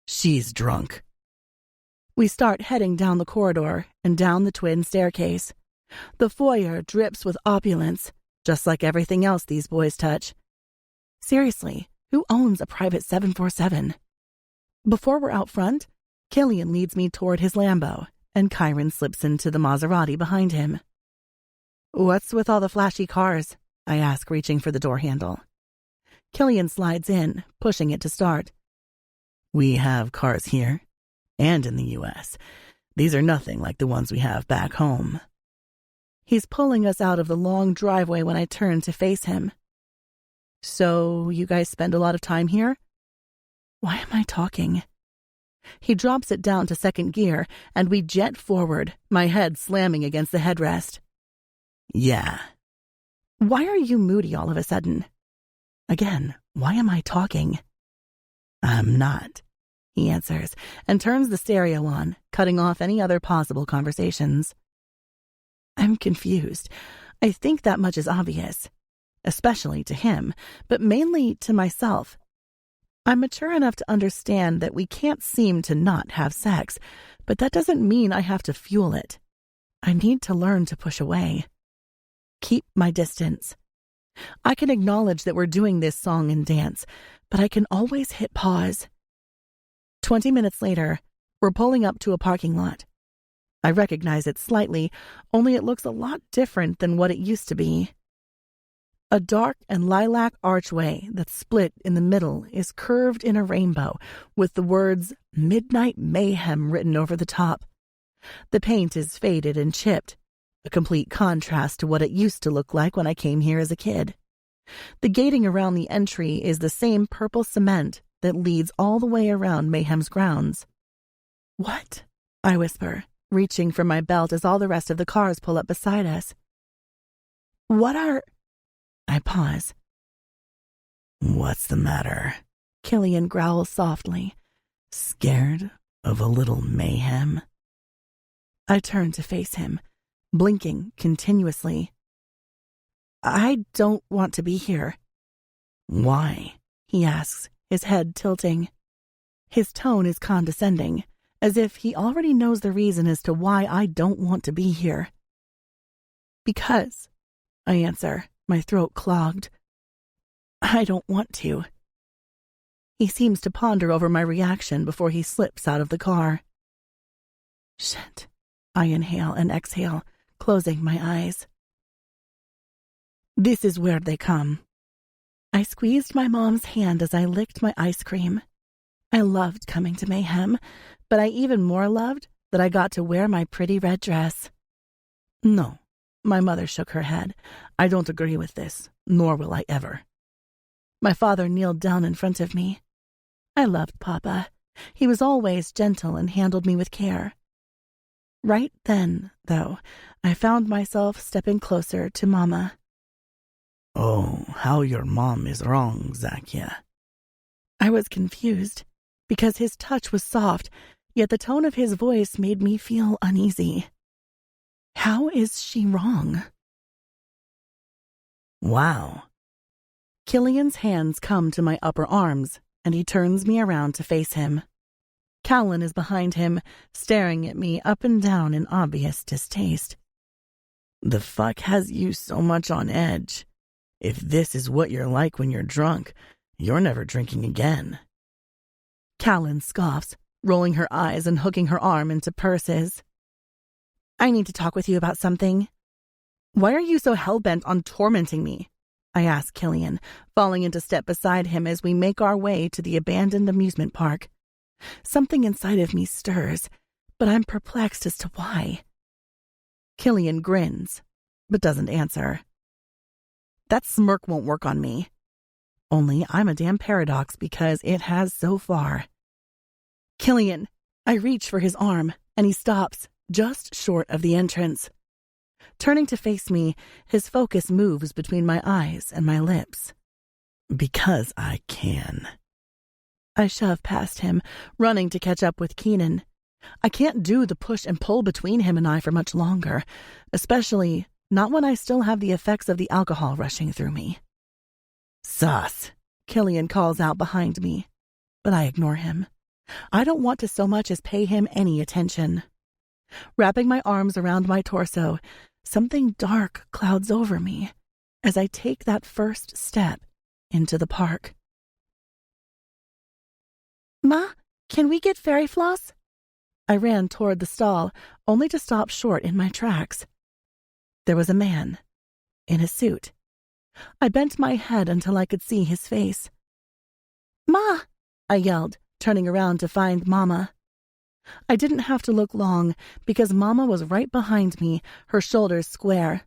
Speaker 3: She's drunk.
Speaker 1: We start heading down the corridor and down the twin staircase. The foyer drips with opulence, just like everything else these boys touch. Seriously, who owns a private 747? Before we're out front, Killian leads me toward his Lambo, and Kyron slips into the Maserati behind him. "What's with all the flashy cars?" I ask, reaching for the door handle. Killian slides in, pushing it to start.
Speaker 3: We have cars here, and in the U.S. These are nothing like the ones we have back home.
Speaker 1: He's pulling us out of the long driveway when I turn to face him. "So, you guys spend a lot of time here?" Why am I talking? He drops it down to second gear, and we jet forward, my head slamming against the headrest.
Speaker 3: Yeah.
Speaker 1: Why are you moody all of a sudden? Again, why am I talking?
Speaker 3: I'm not,
Speaker 1: he answers, and turns the stereo on, cutting off any other possible conversations. I'm confused. I think that much is obvious, especially to him, but mainly to myself. I'm mature enough to understand that we can't seem to not have sex, but that doesn't mean I have to fuel it. I need to learn to push away. Keep my distance. I can acknowledge that we're doing this song and dance, but I can always hit pause. 20 minutes later, we're pulling up to a parking lot. I recognize it slightly, only it looks a lot different than what it used to be. A dark and lilac archway that's split in the middle is curved in a rainbow with the words Midnight Mayhem written over the top. The paint is faded and chipped, a complete contrast to what it used to look like when I came here as a kid. The gating around the entry is the same purple cement that leads all the way around Mayhem's grounds. "What?" I whisper, reaching for my belt as all the rest of the cars pull up beside us. "What are—" I pause.
Speaker 3: "What's the matter?"
Speaker 1: Killian growls softly.
Speaker 3: "Scared of a little mayhem?"
Speaker 1: I turn to face him, blinking continuously. "I don't want to be here."
Speaker 3: "Why?"
Speaker 1: he asks, his head tilting. His tone is condescending, as if he already knows the reason as to why I don't want to be here. "Because," I answer, my throat clogged. "I don't want to." He seems to ponder over my reaction before he slips out of the car. Shit. I inhale and exhale, closing my eyes. This is where they come. I squeezed my mom's hand as I licked my ice cream. I loved coming to Mayhem, but I even more loved that I got to wear my pretty red dress. "No," my mother shook her head. "I don't agree with this, nor will I ever." My father kneeled down in front of me. I loved Papa. He was always gentle and handled me with care. Right then, though, I found myself stepping closer to Mama.
Speaker 3: "Oh, how your mom is wrong, Zakia."
Speaker 1: I was confused, because his touch was soft, yet the tone of his voice made me feel uneasy. How is she wrong?
Speaker 3: "Wow."
Speaker 1: Killian's hands come to my upper arms, and he turns me around to face him. Callan is behind him, staring at me up and down in obvious distaste.
Speaker 3: "The fuck has you so much on edge? If this is what you're like when you're drunk, you're never drinking again."
Speaker 1: Callan scoffs, rolling her eyes and hooking her arm into purses. "I need to talk with you about something." "Why are you so hell-bent on tormenting me?" I ask Killian, falling into step beside him as we make our way to the abandoned amusement park. Something inside of me stirs, but I'm perplexed as to why. Killian grins, but doesn't answer. That smirk won't work on me. Only I'm a damn paradox because it has so far. Killian! I reach for his arm, and he stops, just short of the entrance. Turning to face me, his focus moves between my eyes and my lips.
Speaker 3: Because I can.
Speaker 1: I shove past him, running to catch up with Keenan. I can't do the push and pull between him and I for much longer, especially not when I still have the effects of the alcohol rushing through me.
Speaker 3: Sus,
Speaker 1: Killian calls out behind me, but I ignore him. I don't want to so much as pay him any attention. Wrapping my arms around my torso, something dark clouds over me as I take that first step into the park. Ma, can we get fairy floss? I ran toward the stall, only to stop short in my tracks. There was a man, in a suit. I bent my head until I could see his face. Ma! I yelled, turning around to find Mama. I didn't have to look long, because Mama was right behind me, her shoulders square.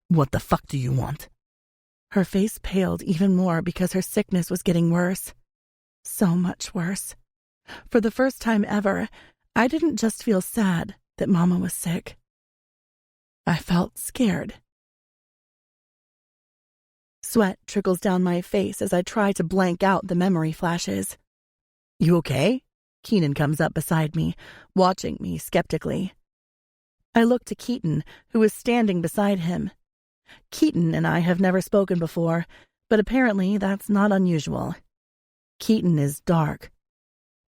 Speaker 3: What the fuck do you want?
Speaker 1: Her face paled even more because her sickness was getting worse. So much worse. For the first time ever, I didn't just feel sad that Mama was sick. I felt scared. Sweat trickles down my face as I try to blank out the memory flashes.
Speaker 3: You okay?
Speaker 1: Keenan comes up beside me, watching me skeptically. I look to Keaton, who is standing beside him. Keaton and I have never spoken before, but apparently that's not unusual. Keaton is dark.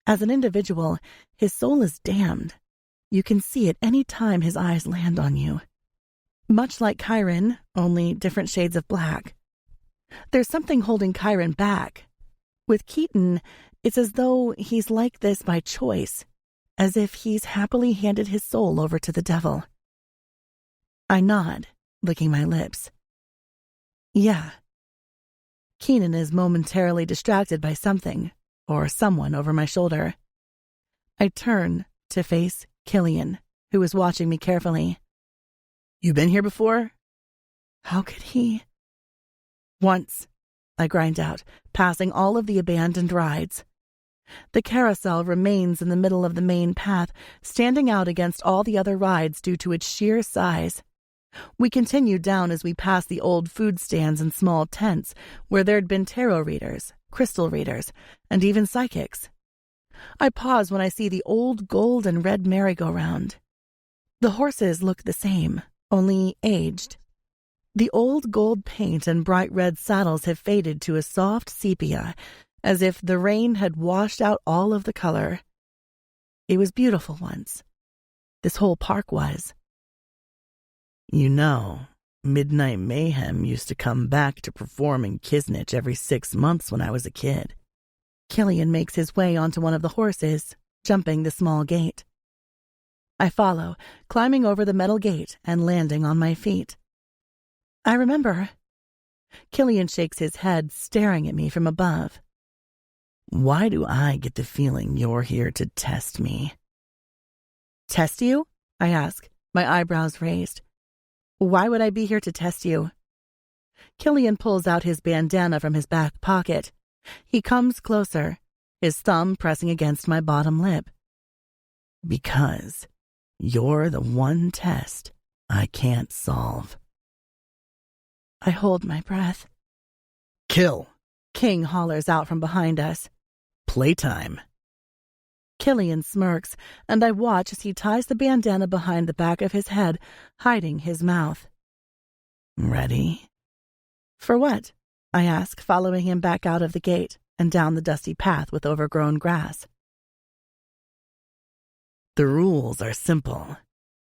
Speaker 1: As an individual, his soul is damned. You can see it any time his eyes land on you. Much like Chiron, only different shades of black. There's something holding Chiron back. With Keaton, it's as though he's like this by choice, as if he's happily handed his soul over to the devil. I nod, licking my lips. Yeah. Keenan is momentarily distracted by something, or someone over my shoulder. I turn to face Killian, who is watching me carefully.
Speaker 3: You been here before?
Speaker 1: How could he? Once, I grind out, passing all of the abandoned rides. The carousel remains in the middle of the main path, standing out against all the other rides due to its sheer size. We continue down as we pass the old food stands and small tents where there'd been tarot readers, crystal readers, and even psychics. I pause when I see the old gold and red merry-go-round. The horses look the same, only aged. The old gold paint and bright red saddles have faded to a soft sepia, as if the rain had washed out all of the color. It was beautiful once. This whole park was.
Speaker 3: You know, Midnight Mayhem used to come back to perform in Kisnich every 6 months when I was a kid.
Speaker 1: Killian makes his way onto one of the horses, jumping the small gate. I follow, climbing over the metal gate and landing on my feet. I remember. Killian shakes his head, staring at me from above.
Speaker 3: Why do I get the feeling you're here to test me?
Speaker 1: Test you? I ask, my eyebrows raised. Why would I be here to test you? Killian pulls out his bandana from his back pocket. He comes closer, his thumb pressing against my bottom lip.
Speaker 3: Because you're the one test I can't solve.
Speaker 1: I hold my breath.
Speaker 3: Kill!
Speaker 1: King hollers out from behind us.
Speaker 3: Playtime.
Speaker 1: Killian smirks, and I watch as he ties the bandana behind the back of his head, hiding his mouth.
Speaker 3: Ready?
Speaker 1: For what? I ask, following him back out of the gate and down the dusty path with overgrown grass.
Speaker 3: The rules are simple.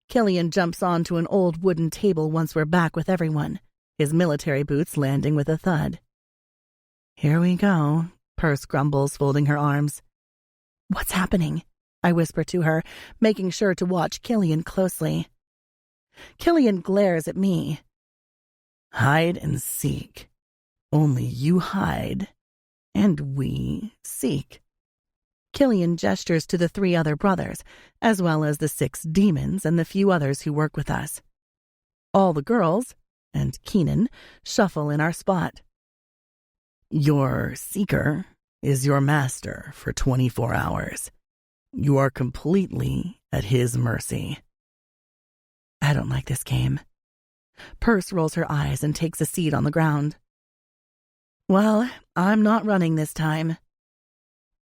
Speaker 1: Killian jumps onto an old wooden table once we're back with everyone, his military boots landing with a thud.
Speaker 3: Here we go,
Speaker 1: Purse grumbles, folding her arms. What's happening? I whisper to her, making sure to watch Killian closely. Killian glares at me.
Speaker 3: Hide and seek. Only you hide, and we seek.
Speaker 1: Killian gestures to the 3 other brothers, as well as the 6 demons and the few others who work with us. All the girls, and Keenan, shuffle in our spot.
Speaker 3: Your seeker is your master for 24 hours. You are completely at his mercy.
Speaker 1: I don't like this game. Purse rolls her eyes and takes a seat on the ground. Well, I'm not running this time.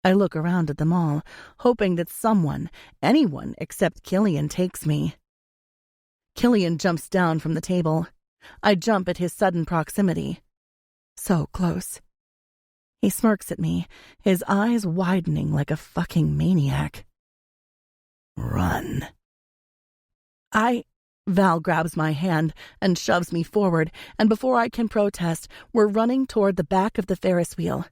Speaker 1: I look around at them all, hoping that someone, anyone except Killian, takes me. Killian jumps down from the table. I jump at his sudden proximity. So close. He smirks at me, his eyes widening like a fucking maniac.
Speaker 3: Run.
Speaker 1: Val grabs my hand and shoves me forward, and before I can protest, we're running toward the back of the Ferris wheel.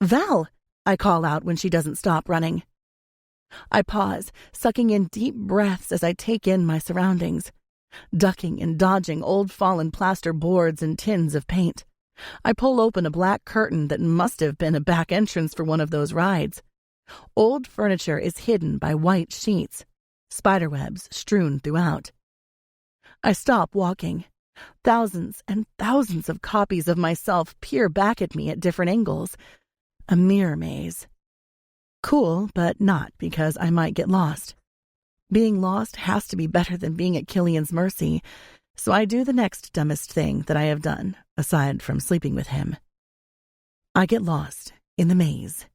Speaker 1: Val! I call out when she doesn't stop running. I pause, sucking in deep breaths as I take in my surroundings, ducking and dodging old fallen plaster boards and tins of paint. I pull open a black curtain that must have been a back entrance for one of those rides. Old furniture is hidden by white sheets, spiderwebs strewn throughout. I stop walking. Thousands and thousands of copies of myself peer back at me at different angles. A mirror maze. Cool, but not, because I might get lost. Being lost has to be better than being at Killian's mercy, so I do the next dumbest thing that I have done, aside from sleeping with him. I get lost in the maze.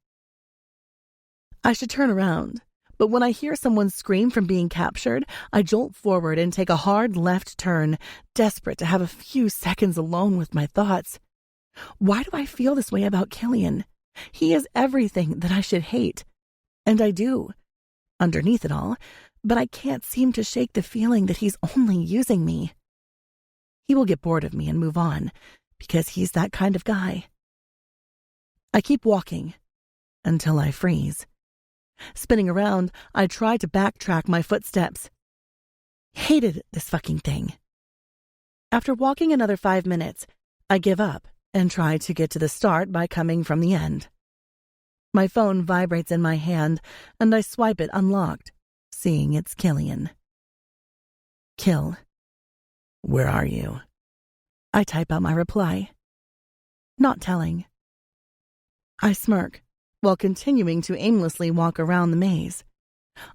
Speaker 1: I should turn around, but when I hear someone scream from being captured, I jolt forward and take a hard left turn, desperate to have a few seconds alone with my thoughts. Why do I feel this way about Killian? He is everything that I should hate. And I do, underneath it all, but I can't seem to shake the feeling that he's only using me. He will get bored of me and move on, because he's that kind of guy. I keep walking until I freeze. Spinning around, I try to backtrack my footsteps. Hated this fucking thing. After walking another 5 minutes, I give up and try to get to the start by coming from the end. My phone vibrates in my hand, and I swipe it unlocked, seeing it's Killian. Kill.
Speaker 3: Where are you?
Speaker 1: I type out my reply. Not telling. I smirk, while continuing to aimlessly walk around the maze.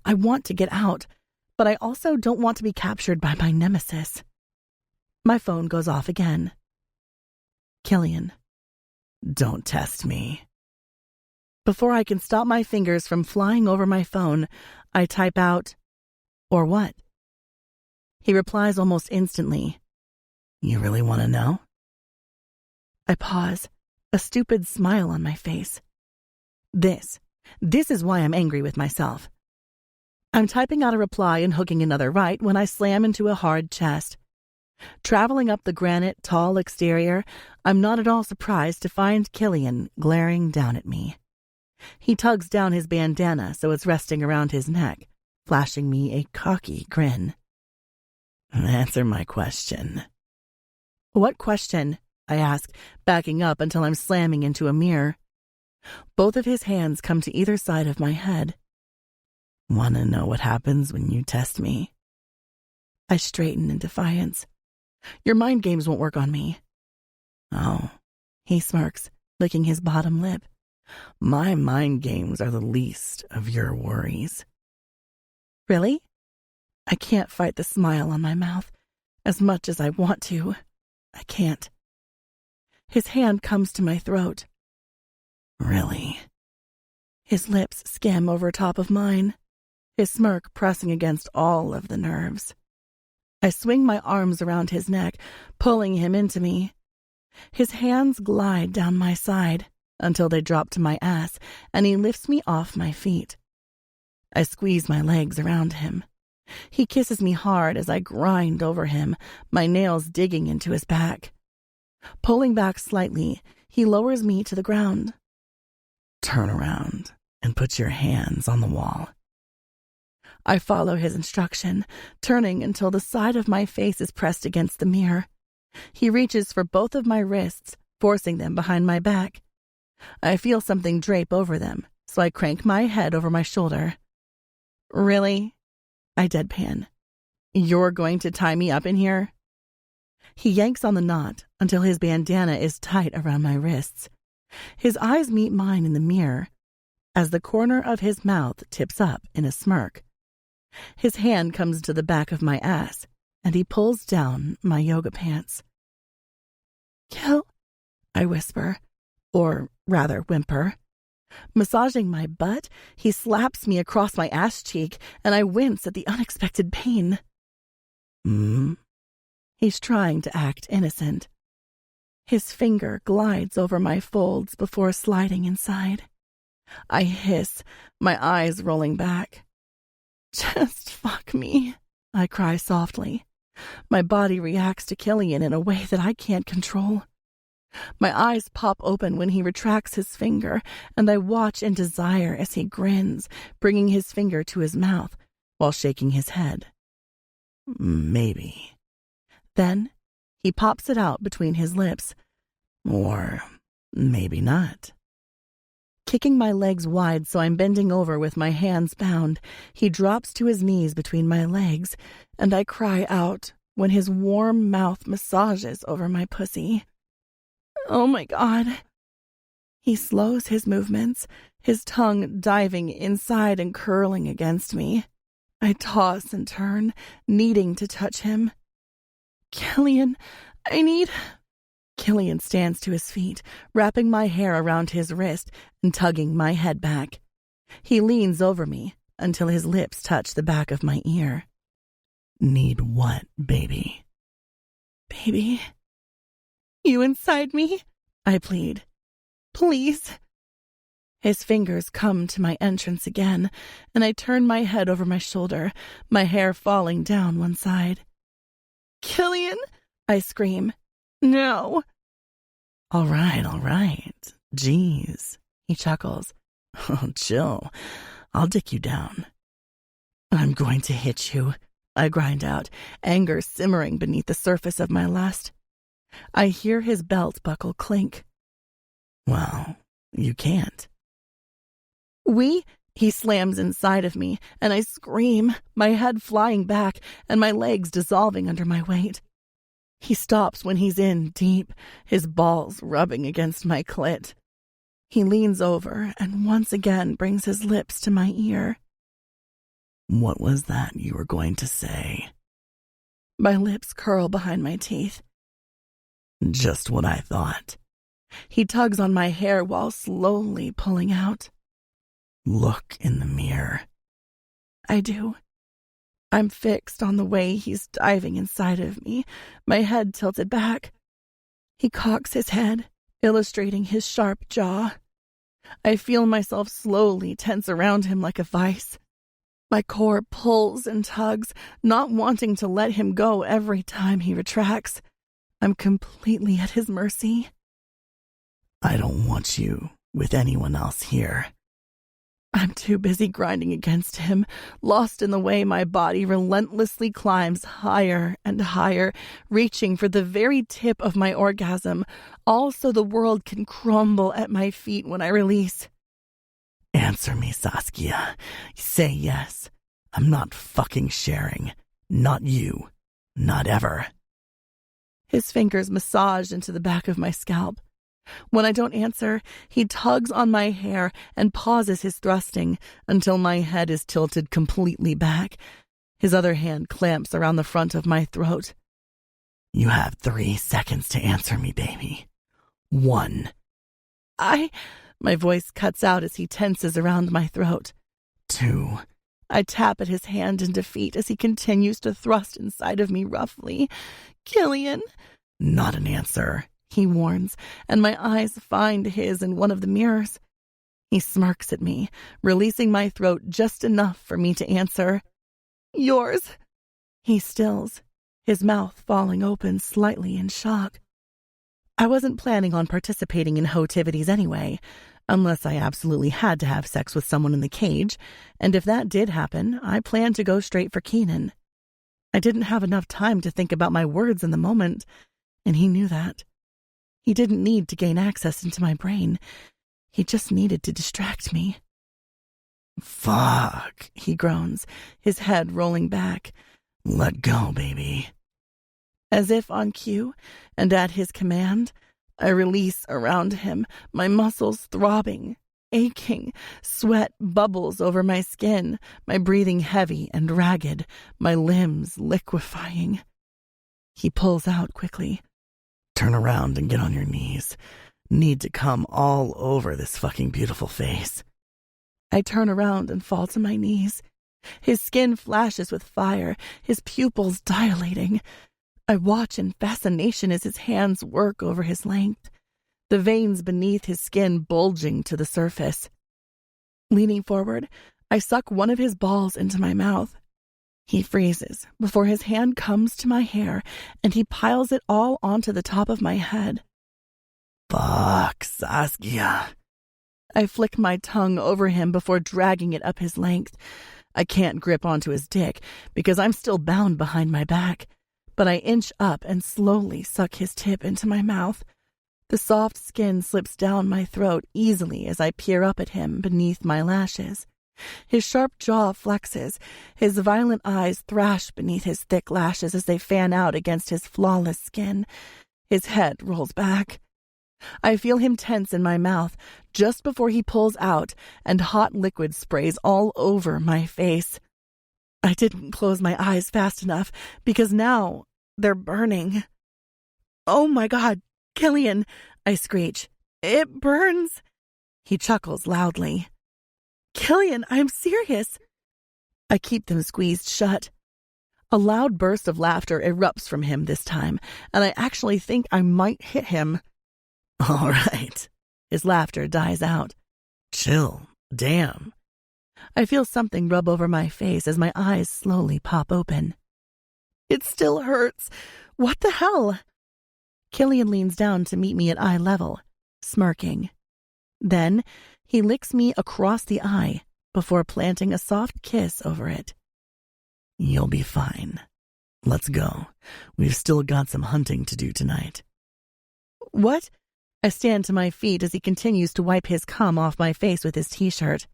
Speaker 1: I want to get out, but I also don't want to be captured by my nemesis. My phone goes off again. Killian.
Speaker 3: Don't test me.
Speaker 1: Before I can stop my fingers from flying over my phone, I type out, "Or what?" He replies almost instantly.
Speaker 3: You really want to know?
Speaker 1: I pause, a stupid smile on my face. This is why I'm angry with myself. I'm typing out a reply and hooking another right when I slam into a hard chest. Traveling up the granite, tall exterior, I'm not at all surprised to find Killian glaring down at me. He tugs down his bandana so it's resting around his neck, flashing me a cocky grin.
Speaker 3: Answer my question.
Speaker 1: What question? I ask, backing up until I'm slamming into a mirror. Both of his hands come to either side of my head.
Speaker 3: Want to know what happens when you test me?
Speaker 1: I straighten in defiance. Your mind games won't work on me.
Speaker 3: Oh.
Speaker 1: He smirks, licking his bottom lip.
Speaker 3: My mind games are the least of your worries.
Speaker 1: Really? I can't fight the smile on my mouth. As much as I want to, I can't. His hand comes to my throat.
Speaker 3: Really?
Speaker 1: His lips skim over top of mine, his smirk pressing against all of the nerves. I swing my arms around his neck, pulling him into me. His hands glide down my side until they drop to my ass, and he lifts me off my feet. I squeeze my legs around him. He kisses me hard as I grind over him, my nails digging into his back. Pulling back slightly, he lowers me to the ground.
Speaker 3: Turn around and put your hands on the wall.
Speaker 1: I follow his instruction, turning until the side of my face is pressed against the mirror. He reaches for both of my wrists, forcing them behind my back. I feel something drape over them, so I crank my head over my shoulder. Really? I deadpan. You're going to tie me up in here? He yanks on the knot until his bandana is tight around my wrists. His eyes meet mine in the mirror. as the corner of his mouth tips up in a smirk. His hand comes to the back of my ass, and he pulls down my yoga pants. "Kill," I whisper, or rather whimper. Massaging my butt, he slaps me across my ass cheek, and I wince at the unexpected pain. He's trying to act innocent. His finger glides over my folds before sliding inside. I hiss, my eyes rolling back. "Just fuck me," I cry softly. My body reacts to Killian in a way that I can't control. My eyes pop open when he retracts his finger, and I watch in desire as he grins, bringing his finger to his mouth while shaking his head. "Maybe." Then he pops it out between his lips. "Or maybe not." Kicking my legs wide so I'm bending over with my hands bound, he drops to his knees between my legs, and I cry out when his warm mouth massages over my pussy. "Oh my God." He slows his movements, his tongue diving inside and curling against me. I toss and turn, needing to touch him. "Killian, I need..." Killian stands to his feet, wrapping my hair around his wrist and tugging my head back. He leans over me until his lips touch the back of my ear. "Need what, baby?" "Baby, you inside me?" I plead. "Please." His fingers come to my entrance again, and I turn my head over my shoulder, my hair falling down one side. "Killian!" I scream. "No." All right. Jeez," he chuckles. "Oh, chill. I'll dick you down." "I'm going to hit you," I grind out, anger simmering beneath the surface of my lust. I hear his belt buckle clink. "Well, you can't." He slams inside of me, and I scream, my head flying back and my legs dissolving under my weight. He stops when he's in deep, his balls rubbing against my clit. He leans over and once again brings his lips to my ear. "What was that you were going to say?" My lips curl behind my teeth. "Just what I thought." He tugs on my hair while slowly pulling out. "Look in the mirror." I do. I'm fixed on the way he's diving inside of me, my head tilted back. He cocks his head, illustrating his sharp jaw. I feel myself slowly tense around him like a vice. My core pulls and tugs, not wanting to let him go every time he retracts. I'm completely at his mercy. "I don't want you with anyone else here." I'm too busy grinding against him, lost in the way my body relentlessly climbs higher and higher, reaching for the very tip of my orgasm, all so the world can crumble at my feet when I release. "Answer me, Saskia. Say yes. I'm not fucking sharing. Not you. Not ever." His fingers massage into the back of my scalp. When I don't answer, he tugs on my hair and pauses his thrusting until my head is tilted completely back. His other hand clamps around the front of my throat. "You have 3 seconds to answer me, baby. 1. My voice cuts out as he tenses around my throat. 2. I tap at his hand in defeat as he continues to thrust inside of me roughly. "Killian." "Not an answer," he warns, and my eyes find his in one of the mirrors. He smirks at me, releasing my throat just enough for me to answer. "Yours." He stills, his mouth falling open slightly in shock. I wasn't planning on participating in hotivities anyway, unless I absolutely had to have sex with someone in the cage, and if that did happen, I planned to go straight for Keenan. I didn't have enough time to think about my words in the moment, and he knew that. He didn't need to gain access into my brain. He just needed to distract me. "Fuck," he groans, his head rolling back. "Let go, baby." As if on cue, and at his command, I release around him, my muscles throbbing, aching. Sweat bubbles over my skin, my breathing heavy and ragged, my limbs liquefying. He pulls out quickly.
Speaker 3: Turn around and get on your knees. Need to come all over this fucking beautiful face.
Speaker 1: I turn around and fall to my knees. His skin flashes with fire, his pupils dilating. I watch in fascination as his hands work over his length, the veins beneath his skin bulging to the surface. Leaning forward, I suck one of his balls into my mouth. He freezes before his hand comes to my hair, and he piles it all onto the top of my head.
Speaker 3: Fuck, Saskia.
Speaker 1: I flick my tongue over him before dragging it up his length. I can't grip onto his dick because I'm still bound behind my back, but I inch up and slowly suck his tip into my mouth. The soft skin slips down my throat easily as I peer up at him beneath my lashes. His sharp jaw flexes. His violent eyes thrash beneath his thick lashes as they fan out against his flawless skin. His head rolls back. I feel him tense in my mouth just before he pulls out, and hot liquid sprays all over my face. I didn't close my eyes fast enough because now they're burning. "Oh my God, Killian," I screech. "It burns." He chuckles loudly. "Killian, I'm serious." I keep them squeezed shut. A loud burst of laughter erupts from him this time, and I actually think I might hit him.
Speaker 3: All right.
Speaker 1: His laughter dies out.
Speaker 3: Chill. Damn.
Speaker 1: I feel something rub over my face as my eyes slowly pop open. "It still hurts. What the hell?" Killian leans down to meet me at eye level, smirking. Then he licks me across the eye before planting a soft kiss over it.
Speaker 3: You'll be fine. Let's go. We've still got some hunting to do tonight.
Speaker 1: "What?" I stand to my feet as he continues to wipe his cum off my face with his t-shirt.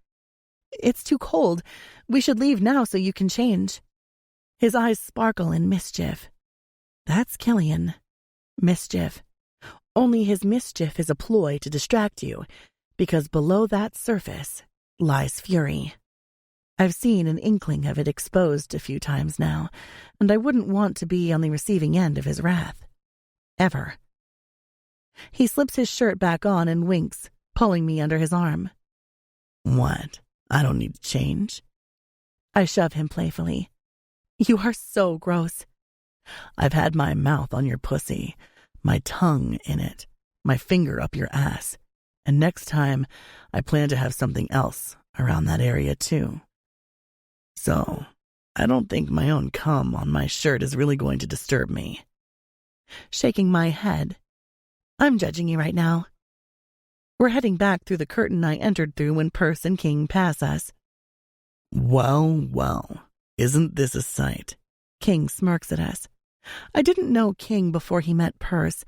Speaker 1: "It's too cold. We should leave now so you can change." His eyes sparkle in mischief. That's Killian. Mischief. Only his mischief is a ploy to distract you, because below that surface lies fury. I've seen an inkling of it exposed a few times now, and I wouldn't want to be on the receiving end of his wrath. Ever. He slips his shirt back on and winks, pulling me under his arm.
Speaker 3: What? I don't need to change?
Speaker 1: I shove him playfully. "You are so gross."
Speaker 3: "I've had my mouth on your pussy, my tongue in it, my finger up your ass, and next time I plan to have something else around that area too. So, I don't think my own cum on my shirt is really going to disturb me."
Speaker 1: Shaking my head. "I'm judging you right now." We're heading back through the curtain I entered through when Perce and King pass us.
Speaker 3: Well, well, isn't this a sight?
Speaker 1: King smirks at us. I didn't know King before he met Perce.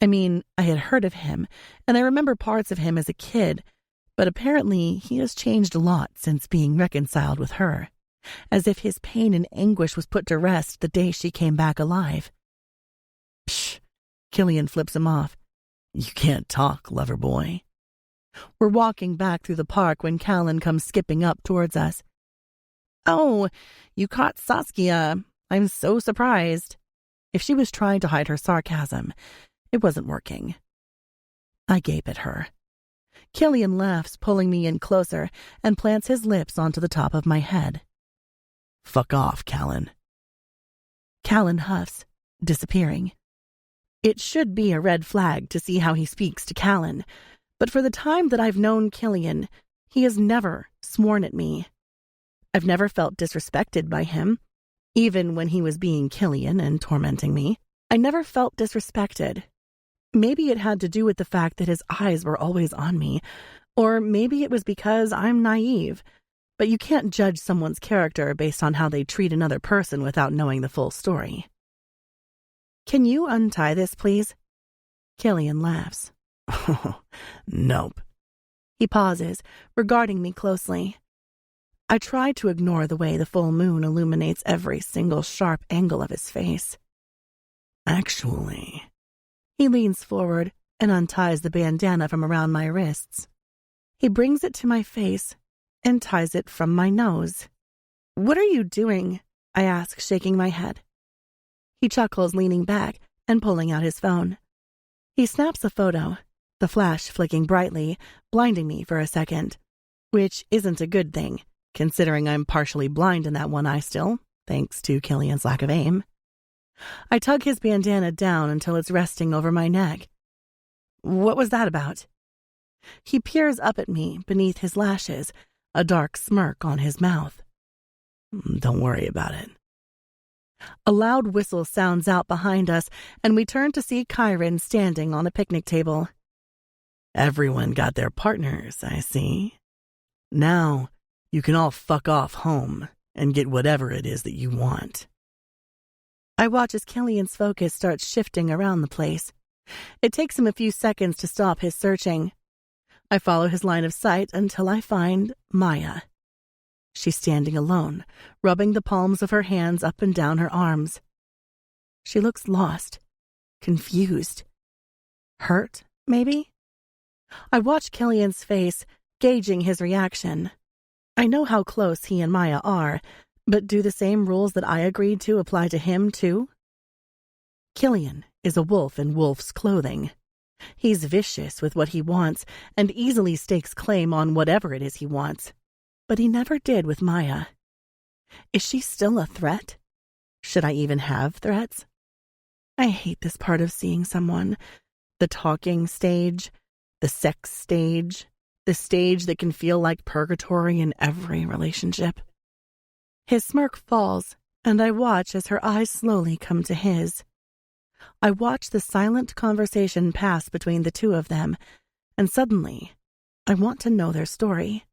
Speaker 1: I mean, I had heard of him, and I remember parts of him as a kid, but apparently he has changed a lot since being reconciled with her, as if his pain and anguish was put to rest the day she came back alive.
Speaker 3: Psh,
Speaker 1: Killian flips him off.
Speaker 3: "You can't talk, lover boy."
Speaker 1: We're walking back through the park when Callan comes skipping up towards us. "Oh, you caught Saskia. I'm so surprised." If she was trying to hide her sarcasm, it wasn't working. I gape at her. Killian laughs, pulling me in closer, and plants his lips onto the top of my head.
Speaker 3: "Fuck off, Callan."
Speaker 1: Callan huffs, disappearing. It should be a red flag to see how he speaks to Callan, but for the time that I've known Killian, he has never sworn at me. I've never felt disrespected by him, even when he was being Killian and tormenting me. I never felt disrespected. Maybe it had to do with the fact that his eyes were always on me, or maybe it was because I'm naive, but you can't judge someone's character based on how they treat another person without knowing the full story. "Can you untie this, please?" Killian laughs.
Speaker 3: Nope.
Speaker 1: He pauses, regarding me closely. I try to ignore the way the full moon illuminates every single sharp angle of his face.
Speaker 3: Actually...
Speaker 1: He leans forward and unties the bandana from around my wrists. He brings it to my face and ties it from my nose. "What are you doing?" I ask, shaking my head. He chuckles, leaning back and pulling out his phone. He snaps a photo, the flash flicking brightly, blinding me for a second, which isn't a good thing, considering I'm partially blind in that one eye still, thanks to Killian's lack of aim. I tug his bandana down until it's resting over my neck. "What was that about?" He peers up at me beneath his lashes, a dark smirk on his mouth. "Don't worry about it." A loud whistle sounds out behind us, and we turn to see Kyron standing on a picnic table. "Everyone got their partners, I see. Now, you can all fuck off home and get whatever it is that you want." I watch as Killian's focus starts shifting around the place. It takes him a few seconds to stop his searching. I follow his line of sight until I find Maya. She's standing alone, rubbing the palms of her hands up and down her arms. She looks lost, confused. Hurt, maybe? I watch Killian's face, gauging his reaction. I know how close he and Maya are, but do the same rules that I agreed to apply to him, too? Killian is a wolf in wolf's clothing. He's vicious with what he wants and easily stakes claim on whatever it is he wants. But he never did with Maya. Is she still a threat? Should I even have threats? I hate this part of seeing someone. The talking stage, the sex stage, the stage that can feel like purgatory in every relationship. His smirk falls, and I watch as her eyes slowly come to his. I watch the silent conversation pass between the two of them, and suddenly, I want to know their story.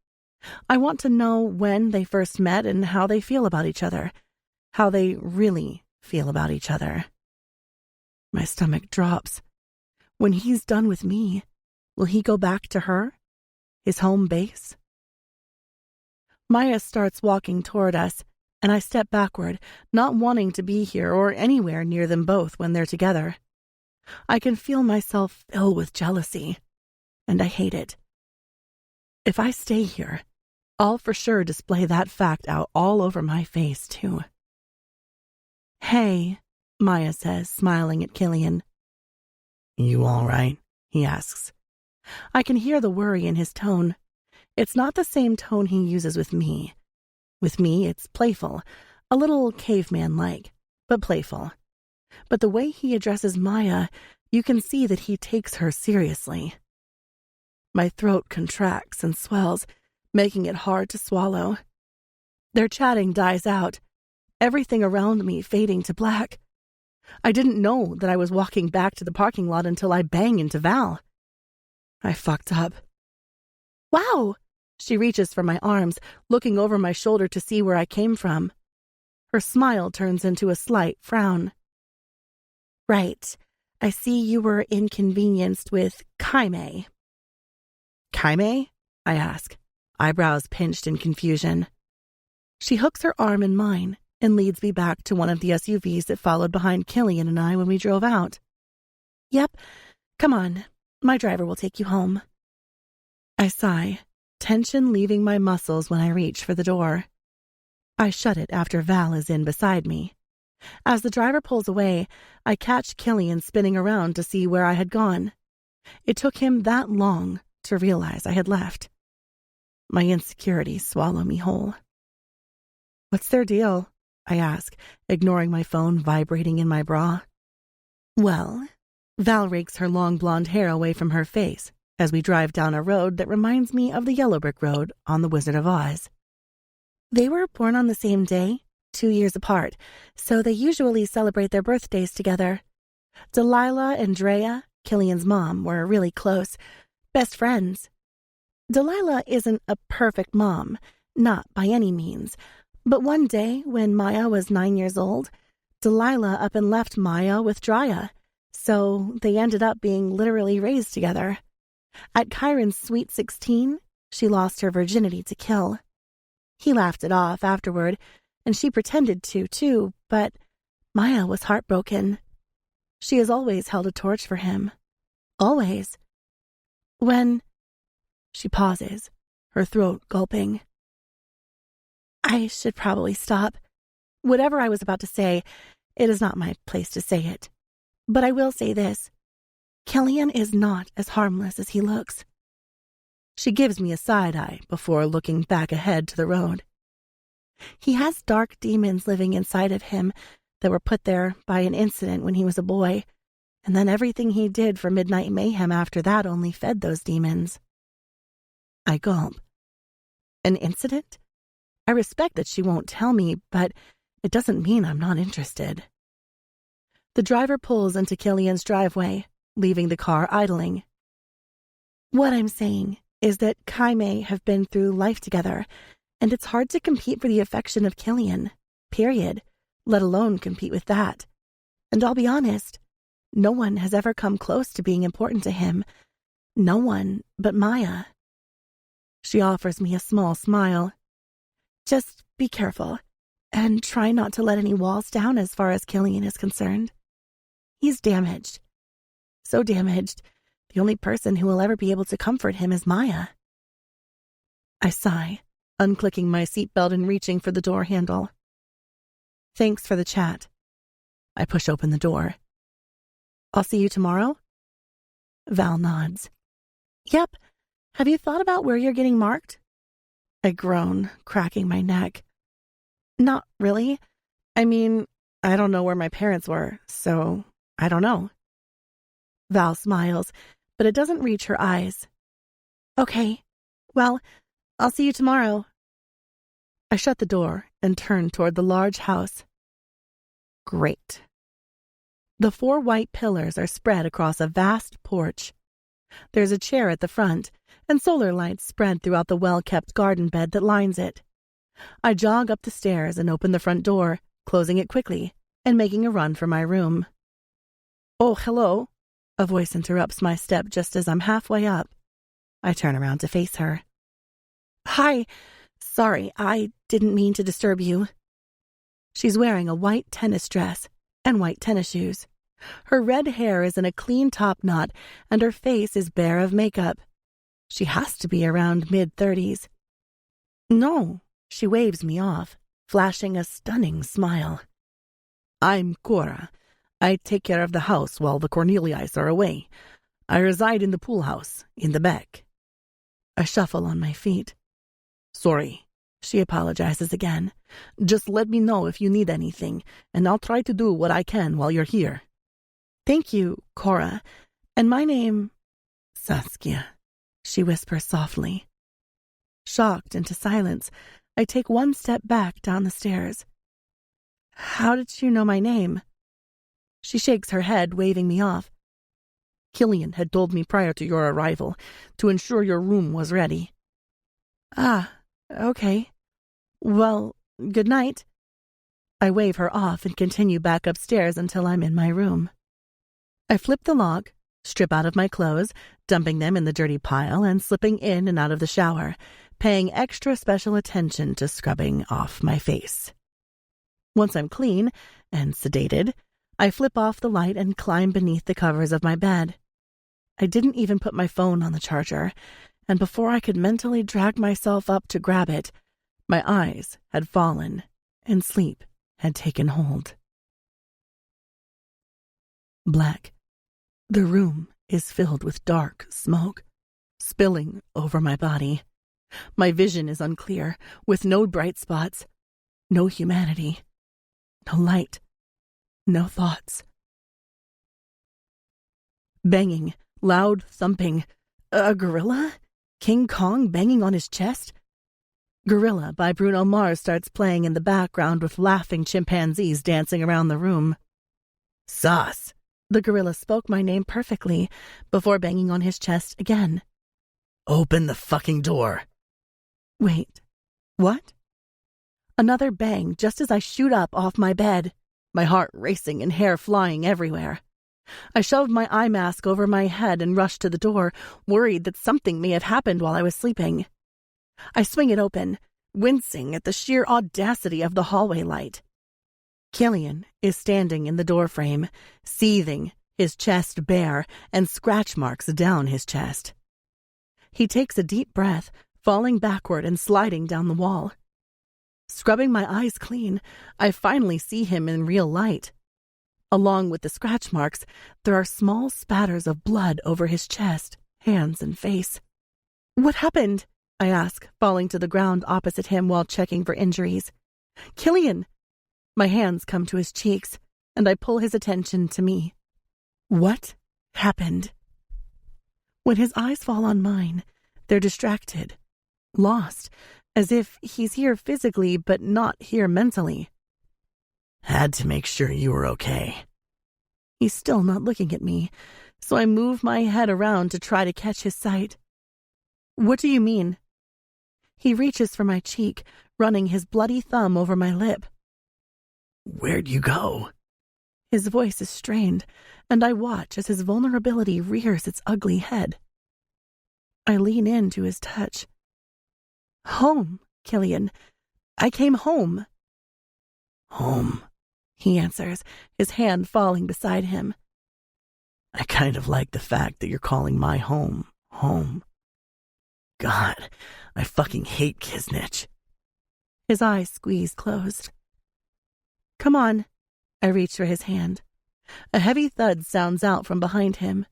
Speaker 1: I want to know when they first met and how they feel about each other, how they really feel about each other. My stomach drops. When he's done with me, will he go back to her? His home base? Maya starts walking toward us, and I step backward, not wanting to be here or anywhere near them both when they're together. I can feel myself fill with jealousy, and I hate it. If I stay here, I'll for sure display that fact out all over my face, too. "Hey," Maya says, smiling at Killian. "You all right?" he asks. I can hear the worry in his tone. It's not the same tone he uses with me. With me, it's playful, a little caveman-like, but playful. But the way he addresses Maya, you can see that he takes her seriously. My throat contracts and swells, making it hard to swallow. Their chatting dies out, everything around me fading to black. I didn't know that I was walking back to the parking lot until I bang into Val. I fucked up. "Wow!" She reaches for my arms, looking over my shoulder to see where I came from. Her smile turns into a slight frown. "Right. I see you were inconvenienced with Kaime." "Kaime?" I ask, eyebrows pinched in confusion. She hooks her arm in mine and leads me back to one of the SUVs that followed behind Killian and I when we drove out. "Yep, come on. My driver will take you home." I sigh, tension leaving my muscles when I reach for the door. I shut it after Val is in beside me. As the driver pulls away, I catch Killian spinning around to see where I had gone. It took him that long to realize I had left. My insecurities swallow me whole. "What's their deal?" I ask, ignoring my phone vibrating in my bra. "Well," Val rakes her long blonde hair away from her face as we drive down a road that reminds me of the yellow brick road on The Wizard of Oz. "They were born on the same day, 2 years apart, so they usually celebrate their birthdays together. Delilah and Drea, Killian's mom, were really close, best friends. Delilah isn't a perfect mom, not by any means, but one day when Maya was 9 years old, Delilah up and left Maya with Drea, so they ended up being literally raised together. At Kyron's sweet 16, she lost her virginity to Kill. He laughed it off afterward, and she pretended to, too, but Maya was heartbroken. She has always held a torch for him. Always. When She pauses, her throat gulping. I should probably stop. Whatever I was about to say, it is not my place to say it. But I will say this. Killian is not as harmless as he looks. She gives me a side eye before looking back ahead to the road. He has dark demons living inside of him that were put there by an incident when he was a boy, and then everything he did for Midnight Mayhem after that only fed those demons. I gulp. An incident? I respect that she won't tell me, but it doesn't mean I'm not interested. The driver pulls into Killian's driveway, leaving the car idling. What I'm saying is that Kai May have been through life together, and it's hard to compete for the affection of Killian, period, let alone compete with that. And I'll be honest, no one has ever come close to being important to him. No one but Maya. She offers me a small smile. Just be careful, and try not to let any walls down as far as Killian is concerned. He's damaged. So damaged, the only person who will ever be able to comfort him is Maya. I sigh, unclicking my seatbelt and reaching for the door handle. Thanks for the chat. I push open the door. I'll see you tomorrow? Val nods. Yep. Have you thought about where you're getting marked? I groan, cracking my neck. Not really. I mean, I don't know where my parents were, so I don't know. Val smiles, but it doesn't reach her eyes. Okay. Well, I'll see you tomorrow. I shut the door and turn toward the large house. Great. The 4 white pillars are spread across a vast porch. There's a chair at the front, and solar lights spread throughout the well-kept garden bed that lines it. I jog up the stairs and open the front door, closing it quickly, and making a run for my room. Oh, hello. A voice interrupts my step just as I'm halfway up. I turn around to face her. Hi. Sorry, I didn't mean to disturb you. She's wearing a white tennis dress and white tennis shoes. Her red hair is in a clean top knot, and her face is bare of makeup. She has to be around mid-30s. No, she waves me off, flashing a stunning smile. I'm Cora. I take care of the house while the Corneliis are away. I reside in the pool house, in the back. I shuffle on my feet. Sorry, she apologizes again. Just let me know if you need anything, and I'll try to do what I can while you're here. Thank you, Cora. And my name... Saskia, she whispers softly. Shocked into silence, I take one step back down the stairs. How did you know my name? She shakes her head, waving me off. Killian had told me prior to your arrival to ensure your room was ready. Ah, okay. Well, good night. I wave her off and continue back upstairs until I'm in my room. I flip the lock, strip out of my clothes, dumping them in the dirty pile and slipping in and out of the shower, paying extra special attention to scrubbing off my face. Once I'm clean and sedated, I flip off the light and climb beneath the covers of my bed. I didn't even put my phone on the charger, and before I could mentally drag myself up to grab it, my eyes had fallen and sleep had taken hold. Black. The room is filled with dark smoke, spilling over my body. My vision is unclear, with no bright spots, no humanity, no light, no thoughts. Banging, loud thumping. A gorilla? King Kong banging on his chest? Gorilla by Bruno Mars starts playing in the background with laughing chimpanzees dancing around the room. Sauce! The gorilla spoke my name perfectly before banging on his chest again. Open the fucking door. Wait, what? Another bang just as I shoot up off my bed, my heart racing and hair flying everywhere. I shoved my eye mask over my head and rushed to the door, worried that something may have happened while I was sleeping. I swing it open, wincing at the sheer audacity of the hallway light. Killian is standing in the doorframe, seething, his chest bare, and scratch marks down his chest. He takes a deep breath, falling backward and sliding down the wall. Scrubbing my eyes clean, I finally see him in real light. Along with the scratch marks, there are small spatters of blood over his chest, hands, and face. "What happened?" I ask, falling to the ground opposite him while checking for injuries. "Killian!" My hands come to his cheeks, and I pull his attention to me. What happened? When his eyes fall on mine, they're distracted, lost, as if he's here physically but not here mentally.
Speaker 3: Had to make sure you were okay.
Speaker 1: He's still not looking at me, so I move my head around to try to catch his sight. "What do you mean?" He reaches for my cheek, running his bloody thumb over my lip.
Speaker 3: "Where'd you go?"
Speaker 1: His voice is strained, and I watch as his vulnerability rears its ugly head. I lean into his touch. "Home, Killian. I came home."
Speaker 3: "Home,"
Speaker 1: he answers, his hand falling beside him.
Speaker 3: "I kind of like the fact that you're calling my home, home. God, I fucking hate Kisnich."
Speaker 1: His eyes squeeze closed. "Come on." I reach for his hand. A heavy thud sounds out from behind him.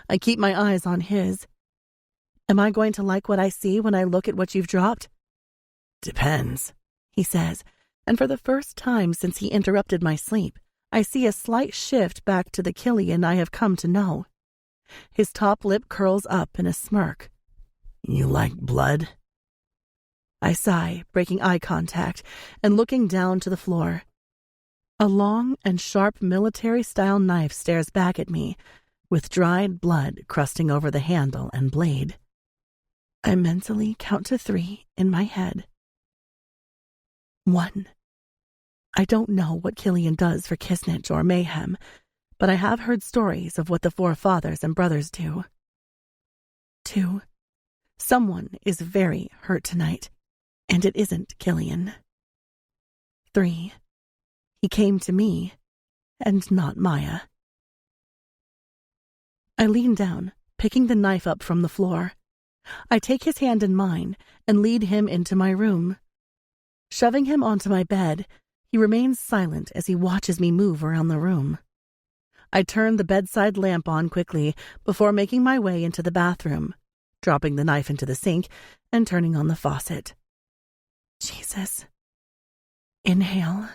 Speaker 1: I keep my eyes on his. "Am I going to like what I see when I look at what you've dropped?"
Speaker 3: "Depends,"
Speaker 1: he says, and for the first time since he interrupted my sleep, I see a slight shift back to the Killian I have come to know. His top lip curls up in a smirk.
Speaker 3: "You like blood?"
Speaker 1: I sigh, breaking eye contact and looking down to the floor. A long and sharp military-style knife stares back at me, with dried blood crusting over the handle and blade. I mentally count to 3 in my head. 1. I don't know what Killian does for Kisnich or Mayhem, but I have heard stories of what the four fathers and brothers do. 2. Someone is very hurt tonight, and it isn't Killian. 3. He came to me, and not Maya. I lean down, picking the knife up from the floor. I take his hand in mine and lead him into my room. Shoving him onto my bed, he remains silent as he watches me move around the room. I turn the bedside lamp on quickly before making my way into the bathroom, dropping the knife into the sink and turning on the faucet. Jesus. Inhale.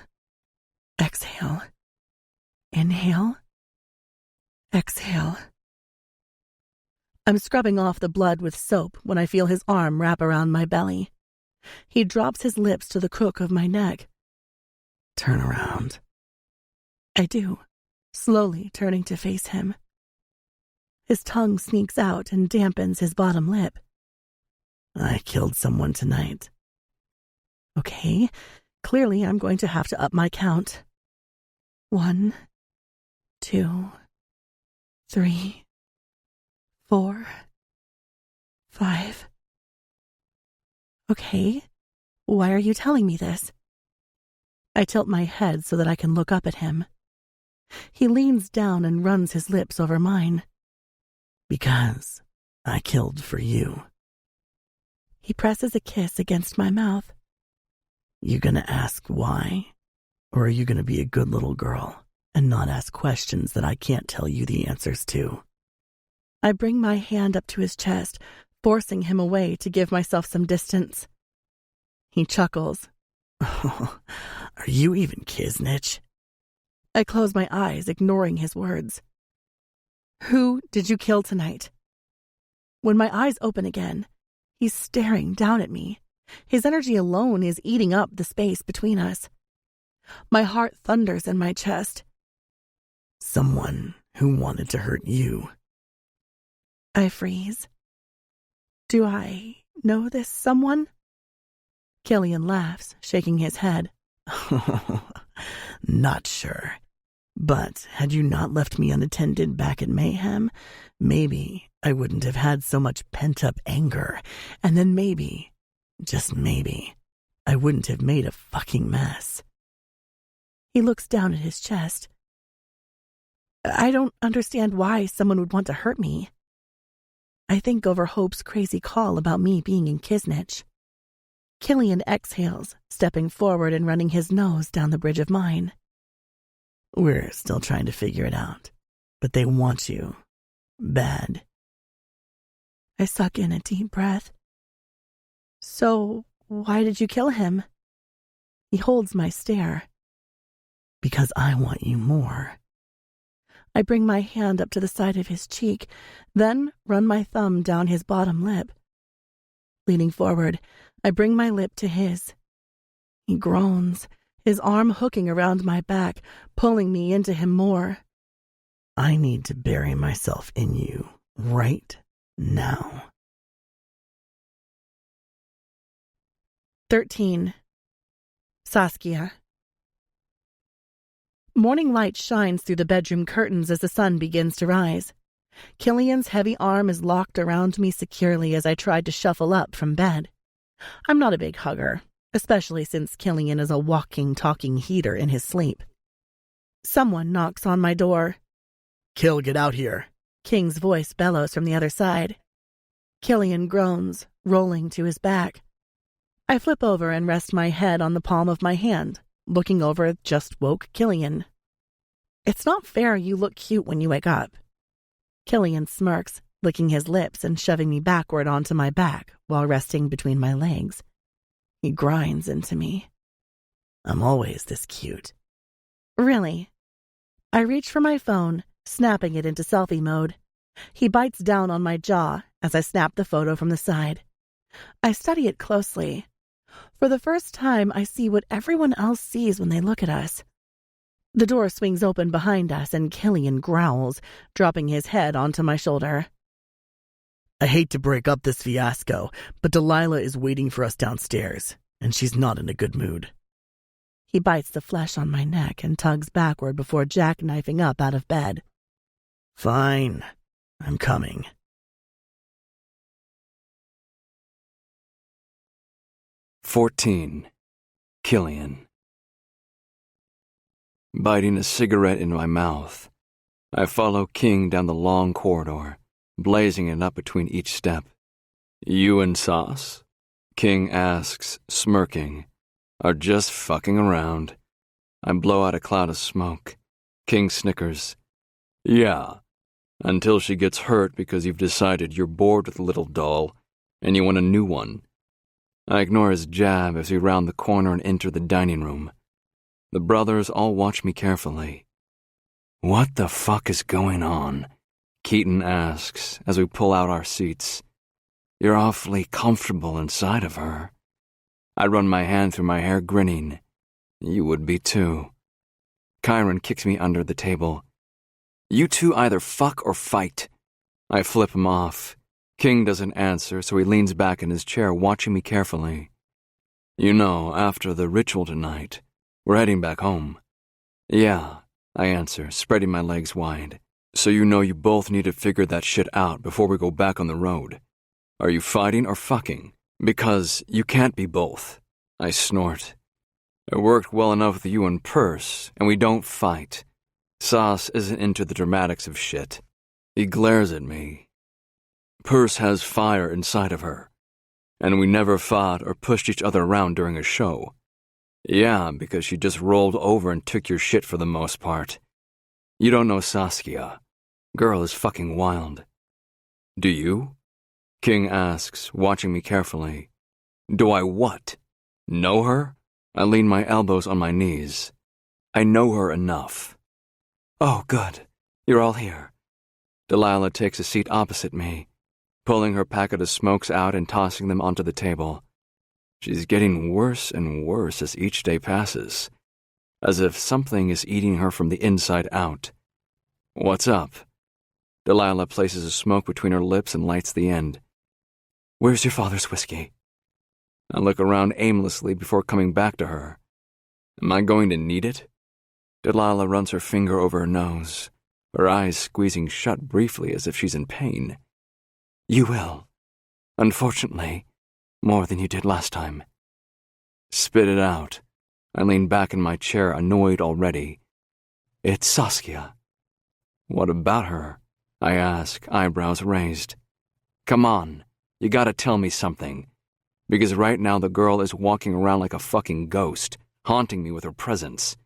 Speaker 1: Exhale. Inhale. Exhale. I'm scrubbing off the blood with soap when I feel his arm wrap around my belly. He drops his lips to the crook of my neck.
Speaker 3: "Turn around."
Speaker 1: I do, slowly turning to face him. His tongue sneaks out and dampens his bottom lip.
Speaker 3: "I killed someone tonight."
Speaker 1: Okay, clearly I'm going to have to up my count. 1, 2, 3, 4, 5. Okay, why are you telling me this? I tilt my head so that I can look up at him. He leans down and runs his lips over mine.
Speaker 3: "Because I killed for you."
Speaker 1: He presses a kiss against my mouth.
Speaker 3: "You gonna ask why? Or are you gonna be a good little girl and not ask questions that I can't tell you the answers to?"
Speaker 1: I bring my hand up to his chest, forcing him away to give myself some distance. He chuckles.
Speaker 3: "Are you even Kisnich?"
Speaker 1: I close my eyes, ignoring his words. "Who did you kill tonight?" When my eyes open again, he's staring down at me. His energy alone is eating up the space between us. My heart thunders in my chest.
Speaker 3: "Someone who wanted to hurt you."
Speaker 1: I freeze. Do I know this someone? Killian laughs, shaking his head.
Speaker 3: "Not sure. But had you not left me unattended back at Mayhem, maybe I wouldn't have had so much pent-up anger, and then maybe, just maybe, I wouldn't have made a fucking mess."
Speaker 1: He looks down at his chest. I don't understand why someone would want to hurt me. I think over Hope's crazy call about me being in Kisnich. Killian exhales, stepping forward and running his nose down the bridge of mine.
Speaker 3: We're still trying to figure it out, but they want you. Bad.
Speaker 1: I suck in a deep breath. So, why did you kill him? He holds my stare.
Speaker 3: Because I want you more.
Speaker 1: I bring my hand up to the side of his cheek, then run my thumb down his bottom lip. Leaning forward, I bring my lip to his. He groans, his arm hooking around my back, pulling me into him more.
Speaker 3: I need to bury myself in you right now.
Speaker 1: 13. Saskia. Morning light shines through the bedroom curtains as the sun begins to rise. Killian's heavy arm is locked around me securely as I tried to shuffle up from bed. I'm not a big hugger, especially since Killian is a walking, talking heater in his sleep. Someone knocks on my door.
Speaker 3: Kill, get out here.
Speaker 1: King's voice bellows from the other side. Killian groans, rolling to his back. I flip over and rest my head on the palm of my hand, looking over at just woke Killian. It's not fair you look cute when you wake up. Killian smirks, licking his lips and shoving me backward onto my back while resting between my legs. He grinds into me.
Speaker 3: I'm always this cute.
Speaker 1: Really? I reach for my phone, snapping it into selfie mode. He bites down on my jaw as I snap the photo from the side. I study it closely. For the first time, I see what everyone else sees when they look at us. The door swings open behind us and Killian growls, dropping his head onto my shoulder.
Speaker 3: I hate to break up this fiasco, but Delilah is waiting for us downstairs, and she's not in a good mood.
Speaker 1: He bites the flesh on my neck and tugs backward before jackknifing up out of bed.
Speaker 3: Fine, I'm coming.
Speaker 2: "14. Killian." Biting a cigarette in my mouth, I follow King down the long corridor, blazing it up between each step. "You and Sauce?" King asks, smirking. "Are just fucking around." I blow out a cloud of smoke. King snickers. "Yeah, until she gets hurt because you've decided you're bored with the little doll, and you want a new one." I ignore his jab as we round the corner and enter the dining room. The brothers all watch me carefully. "What the fuck is going on?" Keaton asks as we pull out our seats. "You're awfully comfortable inside of her." I run my hand through my hair, grinning. "You would be too." Kyron kicks me under the table. "You two either fuck or fight." I flip him off. King doesn't answer, so he leans back in his chair, watching me carefully. "You know, after the ritual tonight, we're heading back home." "Yeah," I answer, spreading my legs wide. "So you know you both need to figure that shit out before we go back on the road. Are you fighting or fucking? Because you can't be both." I snort. "It worked well enough with you and Purse, and we don't fight. Sauce isn't into the dramatics of shit." He glares at me. "Purse has fire inside of her, and we never fought or pushed each other around during a show." "Yeah, because she just rolled over and took your shit for the most part. You don't know Saskia. Girl is fucking wild." "Do you?" King asks, watching me carefully. "Do I what? Know her?" I lean my elbows on my knees. "I know her enough." "Oh, good. You're all here." Delilah takes a seat opposite me, pulling her packet of smokes out and tossing them onto the table. She's getting worse and worse as each day passes, as if something is eating her from the inside out. "What's up?" Delilah places a smoke between her lips and lights the end. "Where's your father's whiskey?" I look around aimlessly before coming back to her. "Am I going to need it?" Delilah runs her finger over her nose, her eyes squeezing shut briefly as if she's in pain. "You will. Unfortunately, more than you did last time." "Spit it out." I lean back in my chair, annoyed already. "It's Saskia." "What about her?" I ask, eyebrows raised. Come on, you gotta tell me something. Because right now the girl is walking around like a fucking ghost, haunting me with her presence.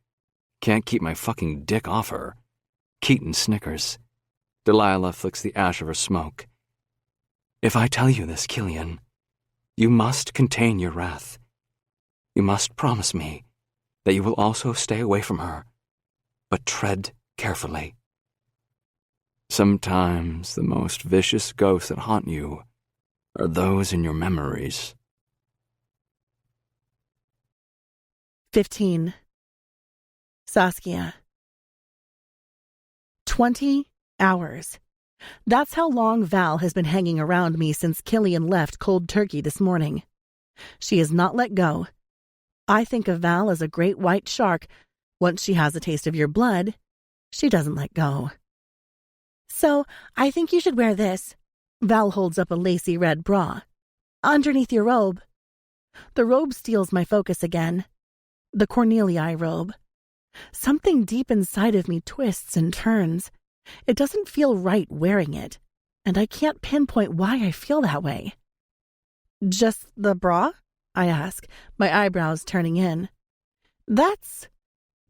Speaker 2: Can't keep my fucking dick off her. Keaton snickers. Delilah flicks the ash of her smoke. If I tell you this, Killian, you must contain your wrath. You must promise me that you will also stay away from her, but tread carefully. Sometimes the most vicious ghosts that haunt you are those in your memories.
Speaker 1: 15. Saskia. 20 hours. That's how long Val has been hanging around me since Killian left cold turkey this morning. She has not let go. I think of Val as a great white shark. Once she has a taste of your blood, she doesn't let go. So, I think you should wear this. Val holds up a lacy red bra. Underneath your robe. The robe steals my focus again. The Cornelii robe. Something deep inside of me twists and turns. It doesn't feel right wearing it, and I can't pinpoint why I feel that way. Just the bra? I ask, my eyebrows turning in. That's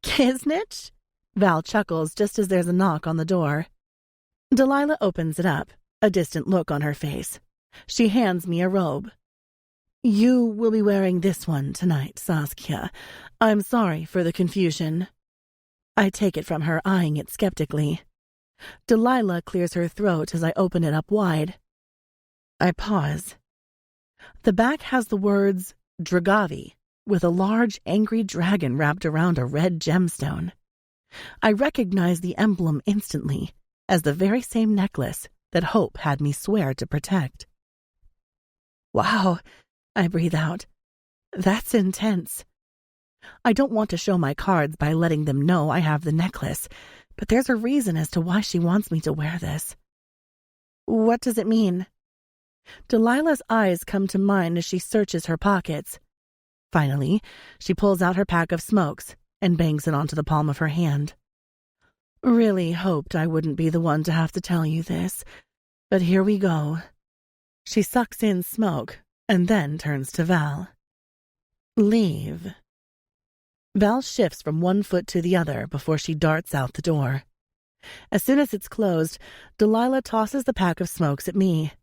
Speaker 1: Kisnich? Val chuckles just as there's a knock on the door. Delilah opens it up, a distant look on her face. She hands me a robe. You will be wearing this one tonight, Saskia. I'm sorry for the confusion. I take it from her, eyeing it skeptically. Delilah clears her throat as I open it up wide. I pause. The back has the words Dragavi, with a large, angry dragon wrapped around a red gemstone. I recognize the emblem instantly as the very same necklace that Hope had me swear to protect. Wow, I breathe out. That's intense. I don't want to show my cards by letting them know I have the necklace, but there's a reason as to why she wants me to wear this. What does it mean? Delilah's eyes come to mine as she searches her pockets. Finally, she pulls out her pack of smokes and bangs it onto the palm of her hand. Really hoped I wouldn't be the one to have to tell you this, but here we go. She sucks in smoke and then turns to Val. Leave. Val shifts from one foot to the other before she darts out the door. As soon as it's closed, Delilah tosses the pack of smokes at me.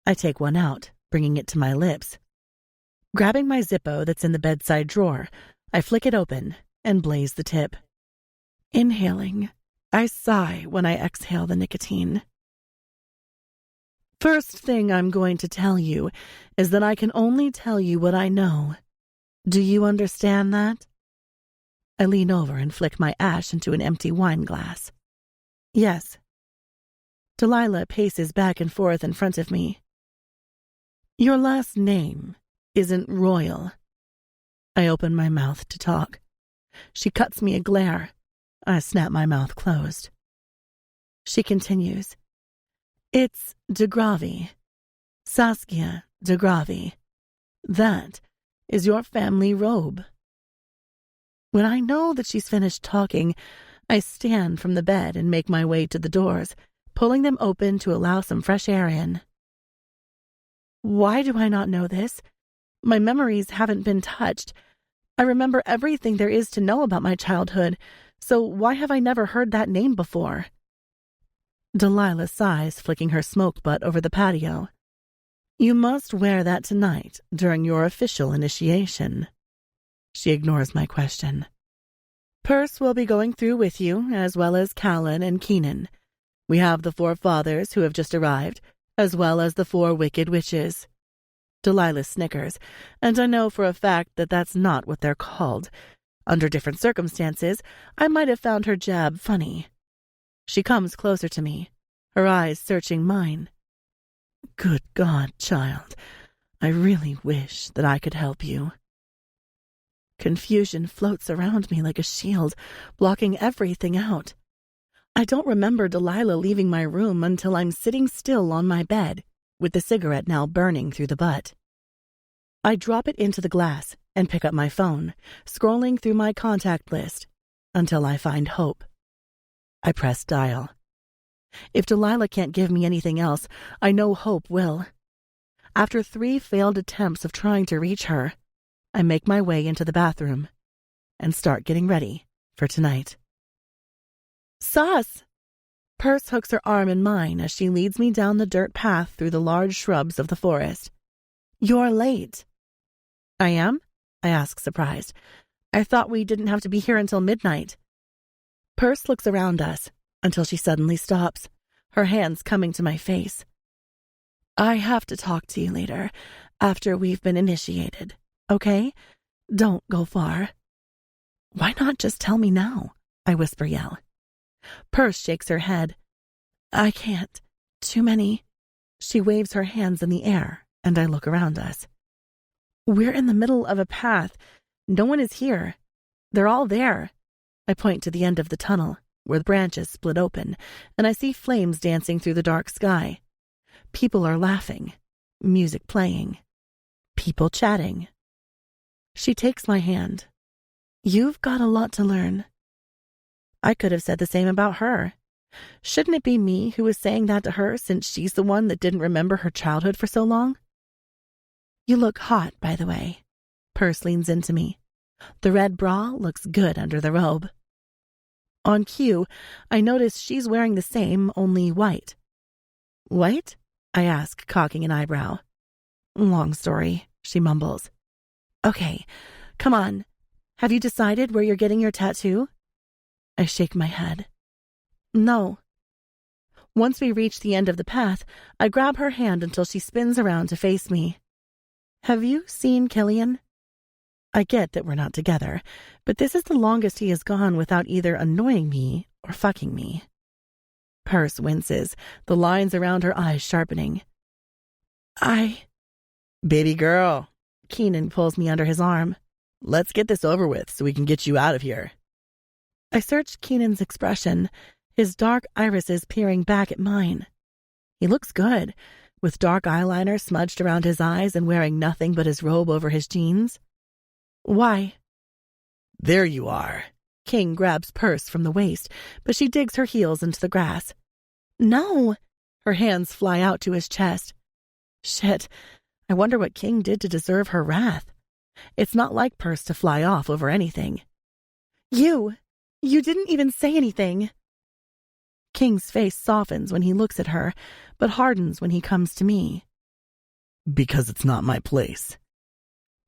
Speaker 1: I take one out, bringing it to my lips. Grabbing my Zippo that's in the bedside drawer, I flick it open and blaze the tip. Inhaling, I sigh when I exhale the nicotine. First thing I'm going to tell you is that I can only tell you what I know. Do you understand that? I lean over and flick my ash into an empty wine glass. Yes. Delilah paces back and forth in front of me. Your last name isn't Royal. I open my mouth to talk. She cuts me a glare. I snap my mouth closed. She continues. It's DeGravi. Saskia DeGravi. That is your family robe. When I know that she's finished talking, I stand from the bed and make my way to the doors, pulling them open to allow some fresh air in. Why do I not know this? My memories haven't been touched. I remember everything there is to know about my childhood, so why have I never heard that name before? Delilah sighs, flicking her smoke butt over the patio. You must wear that tonight during your official initiation. She ignores my question. Perce will be going through with you, as well as Callan and Keenan. We have the 4 fathers who have just arrived, as well as the 4 wicked witches. Delilah snickers, and I know for a fact that that's not what they're called. Under different circumstances, I might have found her jab funny. She comes closer to me, her eyes searching mine. Good God, child, I really wish that I could help you. Confusion floats around me like a shield, blocking everything out. I don't remember Delilah leaving my room until I'm sitting still on my bed, with the cigarette now burning through the butt. I drop it into the glass and pick up my phone, scrolling through my contact list, until I find Hope. I press dial. If Delilah can't give me anything else, I know Hope will. After 3 failed attempts of trying to reach her, I make my way into the bathroom and start getting ready for tonight. Sus! Purse hooks her arm in mine as she leads me down the dirt path through the large shrubs of the forest. You're late. I am? I ask, surprised. I thought we didn't have to be here until midnight. Purse looks around us until she suddenly stops, her hands coming to my face. I have to talk to you later, after we've been initiated, okay? Don't go far. Why not just tell me now? I whisper-yell. Purse shakes her head. I can't. Too many. She waves her hands in the air, and I look around us. We're in the middle of a path. No one is here. They're all there. I point to the end of the tunnel, where the branches split open, and I see flames dancing through the dark sky. People are laughing, music playing, people chatting. She takes my hand. You've got a lot to learn. I could have said the same about her. Shouldn't it be me who was saying that to her, since she's the one that didn't remember her childhood for so long? You look hot, by the way. Purse leans into me. The red bra looks good under the robe. On cue, I notice she's wearing the same, only white. White? I ask, cocking an eyebrow. Long story, she mumbles. Okay, come on. Have you decided where you're getting your tattoo? I shake my head. No. Once we reach the end of the path, I grab her hand until she spins around to face me. Have you seen Killian? I get that we're not together, but this is the longest he has gone without either annoying me or fucking me. Purse winces, the lines around her eyes sharpening.
Speaker 3: Baby girl. Keenan pulls me under his arm. Let's get this over with so we can get you out of here.
Speaker 1: I search Keenan's expression, his dark irises peering back at mine. He looks good, with dark eyeliner smudged around his eyes and wearing nothing but his robe over his jeans. Why?
Speaker 3: There you are.
Speaker 1: King grabs Purse from the waist, but she digs her heels into the grass. No! Her hands fly out to his chest. Shit, I wonder what King did to deserve her wrath. It's not like Purse to fly off over anything. You didn't even say anything. King's face softens when he looks at her, but hardens when he comes to me.
Speaker 3: Because it's not my place.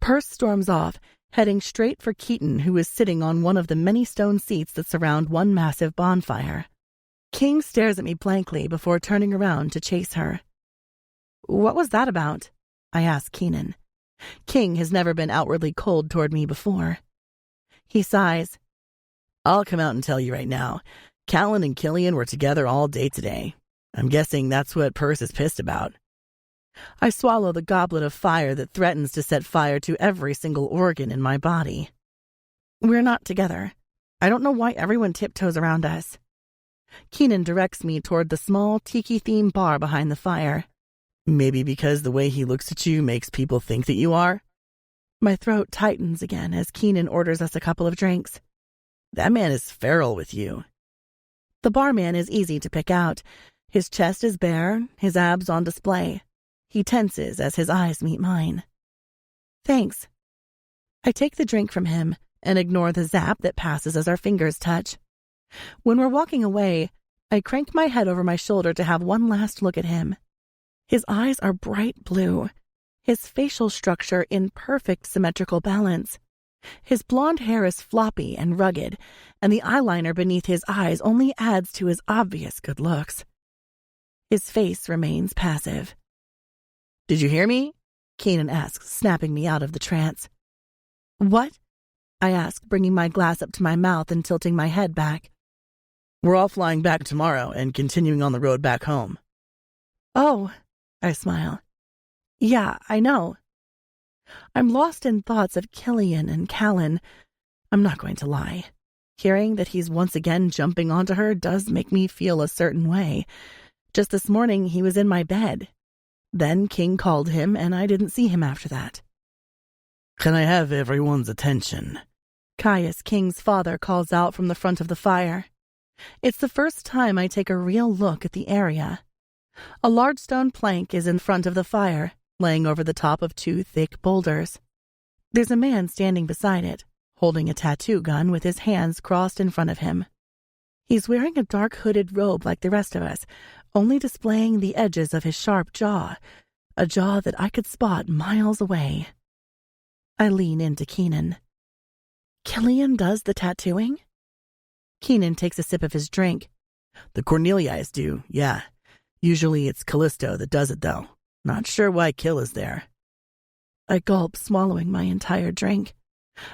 Speaker 1: Purse storms off, heading straight for Keaton, who is sitting on one of the many stone seats that surround one massive bonfire. King stares at me blankly before turning around to chase her. What was that about? I ask Keenan. King has never been outwardly cold toward me before. He sighs.
Speaker 3: I'll come out and tell you right now. Callan and Killian were together all day today. I'm guessing that's what Purse is pissed about.
Speaker 1: I swallow the goblet of fire that threatens to set fire to every single organ in my body. We're not together. I don't know why everyone tiptoes around us. Keenan directs me toward the small tiki-themed bar behind the fire.
Speaker 3: Maybe because the way he looks at you makes people think that you are?
Speaker 1: My throat tightens again as Keenan orders us a couple of drinks.
Speaker 3: That man is feral with you.
Speaker 1: The barman is easy to pick out. His chest is bare, his abs on display. He tenses as his eyes meet mine. Thanks. I take the drink from him and ignore the zap that passes as our fingers touch. When we're walking away, I crank my head over my shoulder to have one last look at him. His eyes are bright blue, his facial structure in perfect symmetrical balance. His blonde hair is floppy and rugged, and the eyeliner beneath his eyes only adds to his obvious good looks. His face remains passive.
Speaker 3: Did you hear me?
Speaker 1: Keenan asks, snapping me out of the trance. What? I ask, bringing my glass up to my mouth and tilting my head back.
Speaker 3: We're all flying back tomorrow and continuing on the road back home.
Speaker 1: Oh, I smile. Yeah, I know. I'm lost in thoughts of Killian and Callan. I'm not going to lie. Hearing that he's once again jumping onto her does make me feel a certain way. Just this morning, he was in my bed. Then King called him, and I didn't see him after that.
Speaker 3: Can I have everyone's attention?
Speaker 1: Caius, King's father, calls out from the front of the fire. It's the first time I take a real look at the area. A large stone plank is in front of the fire, laying over the top of 2 thick boulders. There's a man standing beside it, holding a tattoo gun with his hands crossed in front of him. He's wearing a dark hooded robe like the rest of us, only displaying the edges of his sharp jaw, a jaw that I could spot miles away. I lean into Keenan. Killian does the tattooing? Keenan takes a sip of his drink.
Speaker 3: The Cornelius do, yeah. Usually it's Callisto that does it, though. Not sure why Kill is there.
Speaker 1: I gulp, swallowing my entire drink.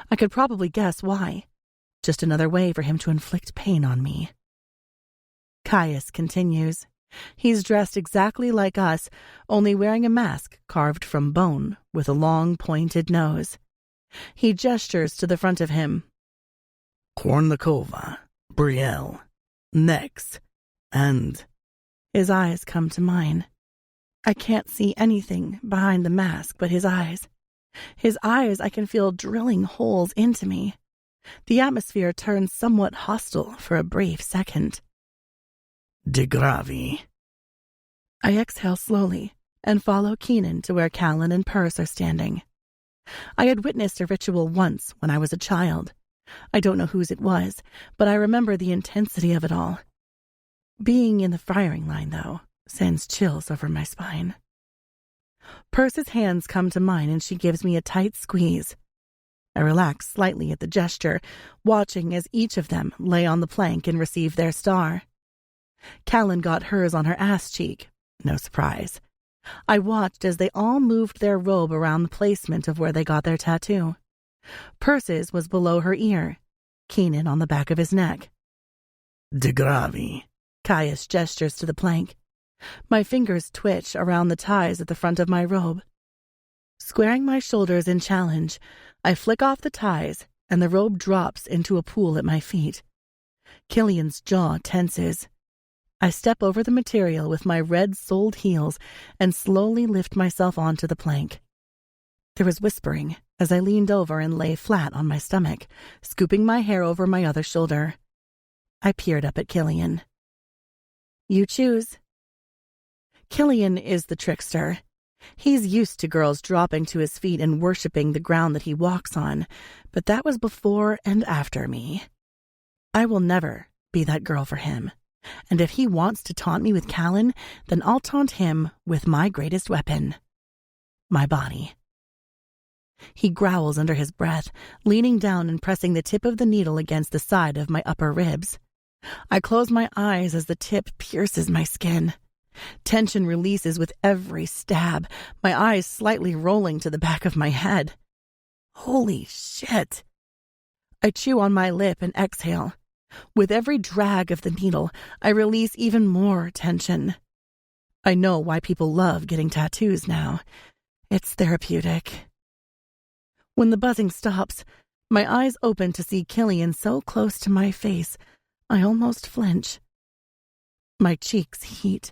Speaker 1: I could probably guess why. Just another way for him to inflict pain on me. Caius continues. He's dressed exactly like us, only wearing a mask carved from bone with a long, pointed nose. He gestures to the front of him.
Speaker 3: Kornikova, Brielle, Nex, and...
Speaker 1: His eyes come to mine. I can't see anything behind the mask but his eyes. His eyes I can feel drilling holes into me. The atmosphere turns somewhat hostile for a brief second.
Speaker 3: De Gravi.
Speaker 1: I exhale slowly and follow Keenan to where Callan and Perce are standing. I had witnessed a ritual once when I was a child. I don't know whose it was, but I remember the intensity of it all. Being in the firing line, though, sends chills over my spine. Perce's hands come to mine and she gives me a tight squeeze. I relax slightly at the gesture, watching as each of them lay on the plank and receive their star. Callan got hers on her ass cheek. No surprise. I watched as they all moved their robe around the placement of where they got their tattoo. Perce's was below her ear, Keenan on the back of his neck.
Speaker 3: De Gravi.
Speaker 1: Caius gestures to the plank. My fingers twitch around the ties at the front of my robe. Squaring my shoulders in challenge, I flick off the ties, and the robe drops into a pool at my feet. Killian's jaw tenses. I step over the material with my red-soled heels and slowly lift myself onto the plank. There was whispering as I leaned over and lay flat on my stomach, scooping my hair over my other shoulder. I peered up at Killian. You choose. Killian is the trickster. He's used to girls dropping to his feet and worshipping the ground that he walks on, but that was before and after me. I will never be that girl for him, and if he wants to taunt me with Callan, then I'll taunt him with my greatest weapon, my body. He growls under his breath, leaning down and pressing the tip of the needle against the side of my upper ribs. I close my eyes as the tip pierces my skin. Tension releases with every stab, my eyes slightly rolling to the back of my head. Holy shit! I chew on my lip and exhale. With every drag of the needle, I release even more tension. I know why people love getting tattoos now. It's therapeutic. When the buzzing stops, my eyes open to see Killian so close to my face, I almost flinch. My cheeks heat.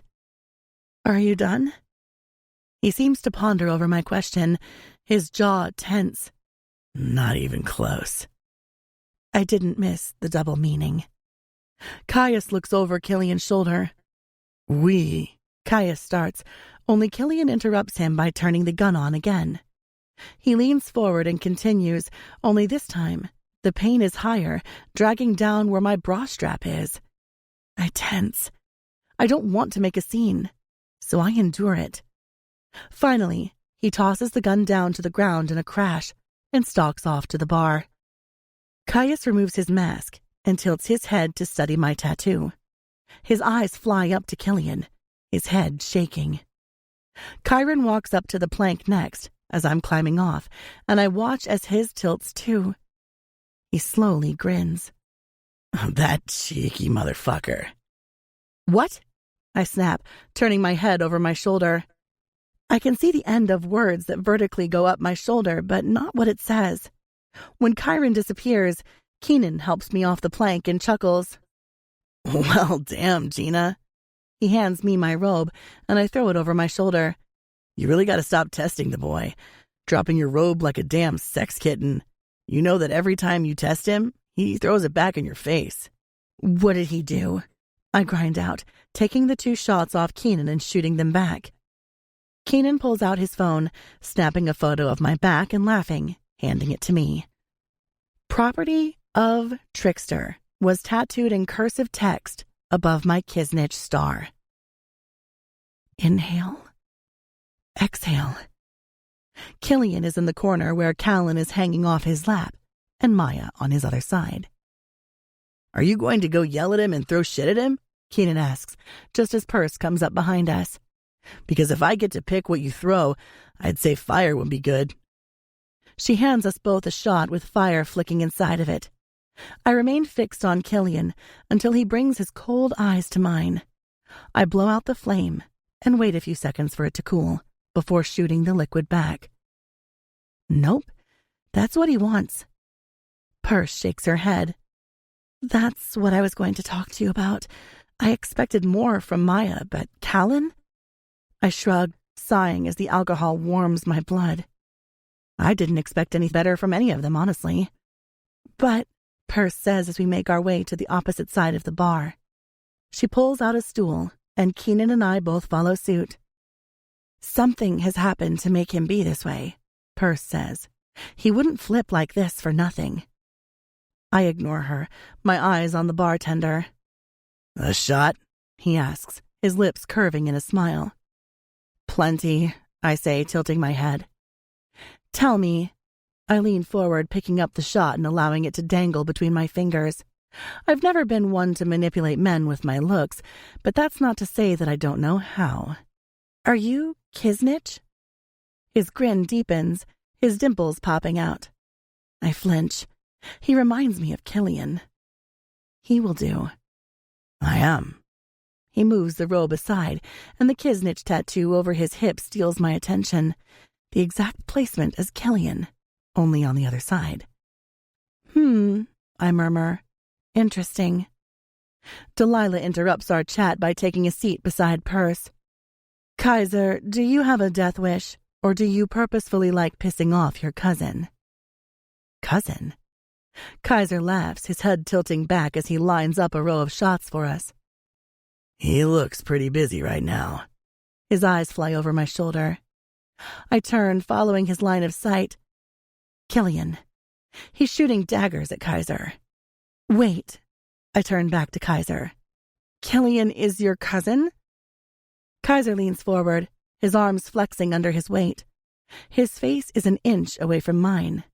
Speaker 1: Are you done? He seems to ponder over my question, his jaw tense.
Speaker 3: Not even close.
Speaker 1: I didn't miss the double meaning. Caius looks over Killian's shoulder. Caius starts, only Killian interrupts him by turning the gun on again. He leans forward and continues, only this time, the pain is higher, dragging down where my bra strap is. I tense. I don't want to make a scene, so I endure it. Finally, he tosses the gun down to the ground in a crash and stalks off to the bar. Caius removes his mask and tilts his head to study my tattoo. His eyes fly up to Killian, his head shaking. Chiron walks up to the plank next as I'm climbing off, and I watch as his tilts too. He slowly grins.
Speaker 3: That cheeky motherfucker.
Speaker 1: What? I snap, turning my head over my shoulder. I can see the end of words that vertically go up my shoulder, but not what it says. When Chiron disappears, Keenan helps me off the plank and chuckles.
Speaker 3: Well, damn, Gina.
Speaker 1: He hands me my robe, and I throw it over my shoulder.
Speaker 3: You really gotta stop testing the boy. Dropping your robe like a damn sex kitten. You know that every time you test him, he throws it back in your face.
Speaker 1: What did he do? I grind out, taking the 2 shots off Keenan and shooting them back. Keenan pulls out his phone, snapping a photo of my back and laughing, handing it to me. Property of Trickster was tattooed in cursive text above my Kisnich star. Inhale. Exhale. Killian is in the corner where Callan is hanging off his lap, and Maya on his other side.
Speaker 3: Are you going to go yell at him and throw shit at him?
Speaker 1: Keenan asks, just as Perce comes up behind us.
Speaker 3: Because if I get to pick what you throw, I'd say fire would be good.
Speaker 1: She hands us both a shot with fire flicking inside of it. I remain fixed on Killian until he brings his cold eyes to mine. I blow out the flame and wait a few seconds for it to cool before shooting the liquid back. Nope, that's what he wants. Perce shakes her head. That's what I was going to talk to you about. I expected more from Maya, but Callan? I shrug, sighing as the alcohol warms my blood. I didn't expect any better from any of them, honestly. But, Perce says as we make our way to the opposite side of the bar. She pulls out a stool, and Keenan and I both follow suit. Something has happened to make him be this way, Perce says. He wouldn't flip like this for nothing. I ignore her, my eyes on the bartender.
Speaker 3: A shot?
Speaker 1: He asks, his lips curving in a smile. Plenty, I say, tilting my head. Tell me. I lean forward, picking up the shot and allowing it to dangle between my fingers. I've never been one to manipulate men with my looks, but that's not to say that I don't know how. Are you Kisnich? His grin deepens, his dimples popping out. I flinch. He reminds me of Killian. He will do.
Speaker 3: I am.
Speaker 1: He moves the robe aside, and the Kisnich tattoo over his hip steals my attention. The exact placement as Killian, only on the other side. I murmur. Interesting. Delilah interrupts our chat by taking a seat beside Perce. Kaiser, do you have a death wish, or do you purposefully like pissing off your cousin? Cousin? Kaiser laughs, his head tilting back as he lines up a row of shots for us.
Speaker 3: He looks pretty busy right now.
Speaker 1: His eyes fly over my shoulder. I turn, following his line of sight. Killian. He's shooting daggers at Kaiser. Wait. I turn back to Kaiser. Killian is your cousin? Kaiser leans forward, his arms flexing under his weight. His face is an inch away from mine.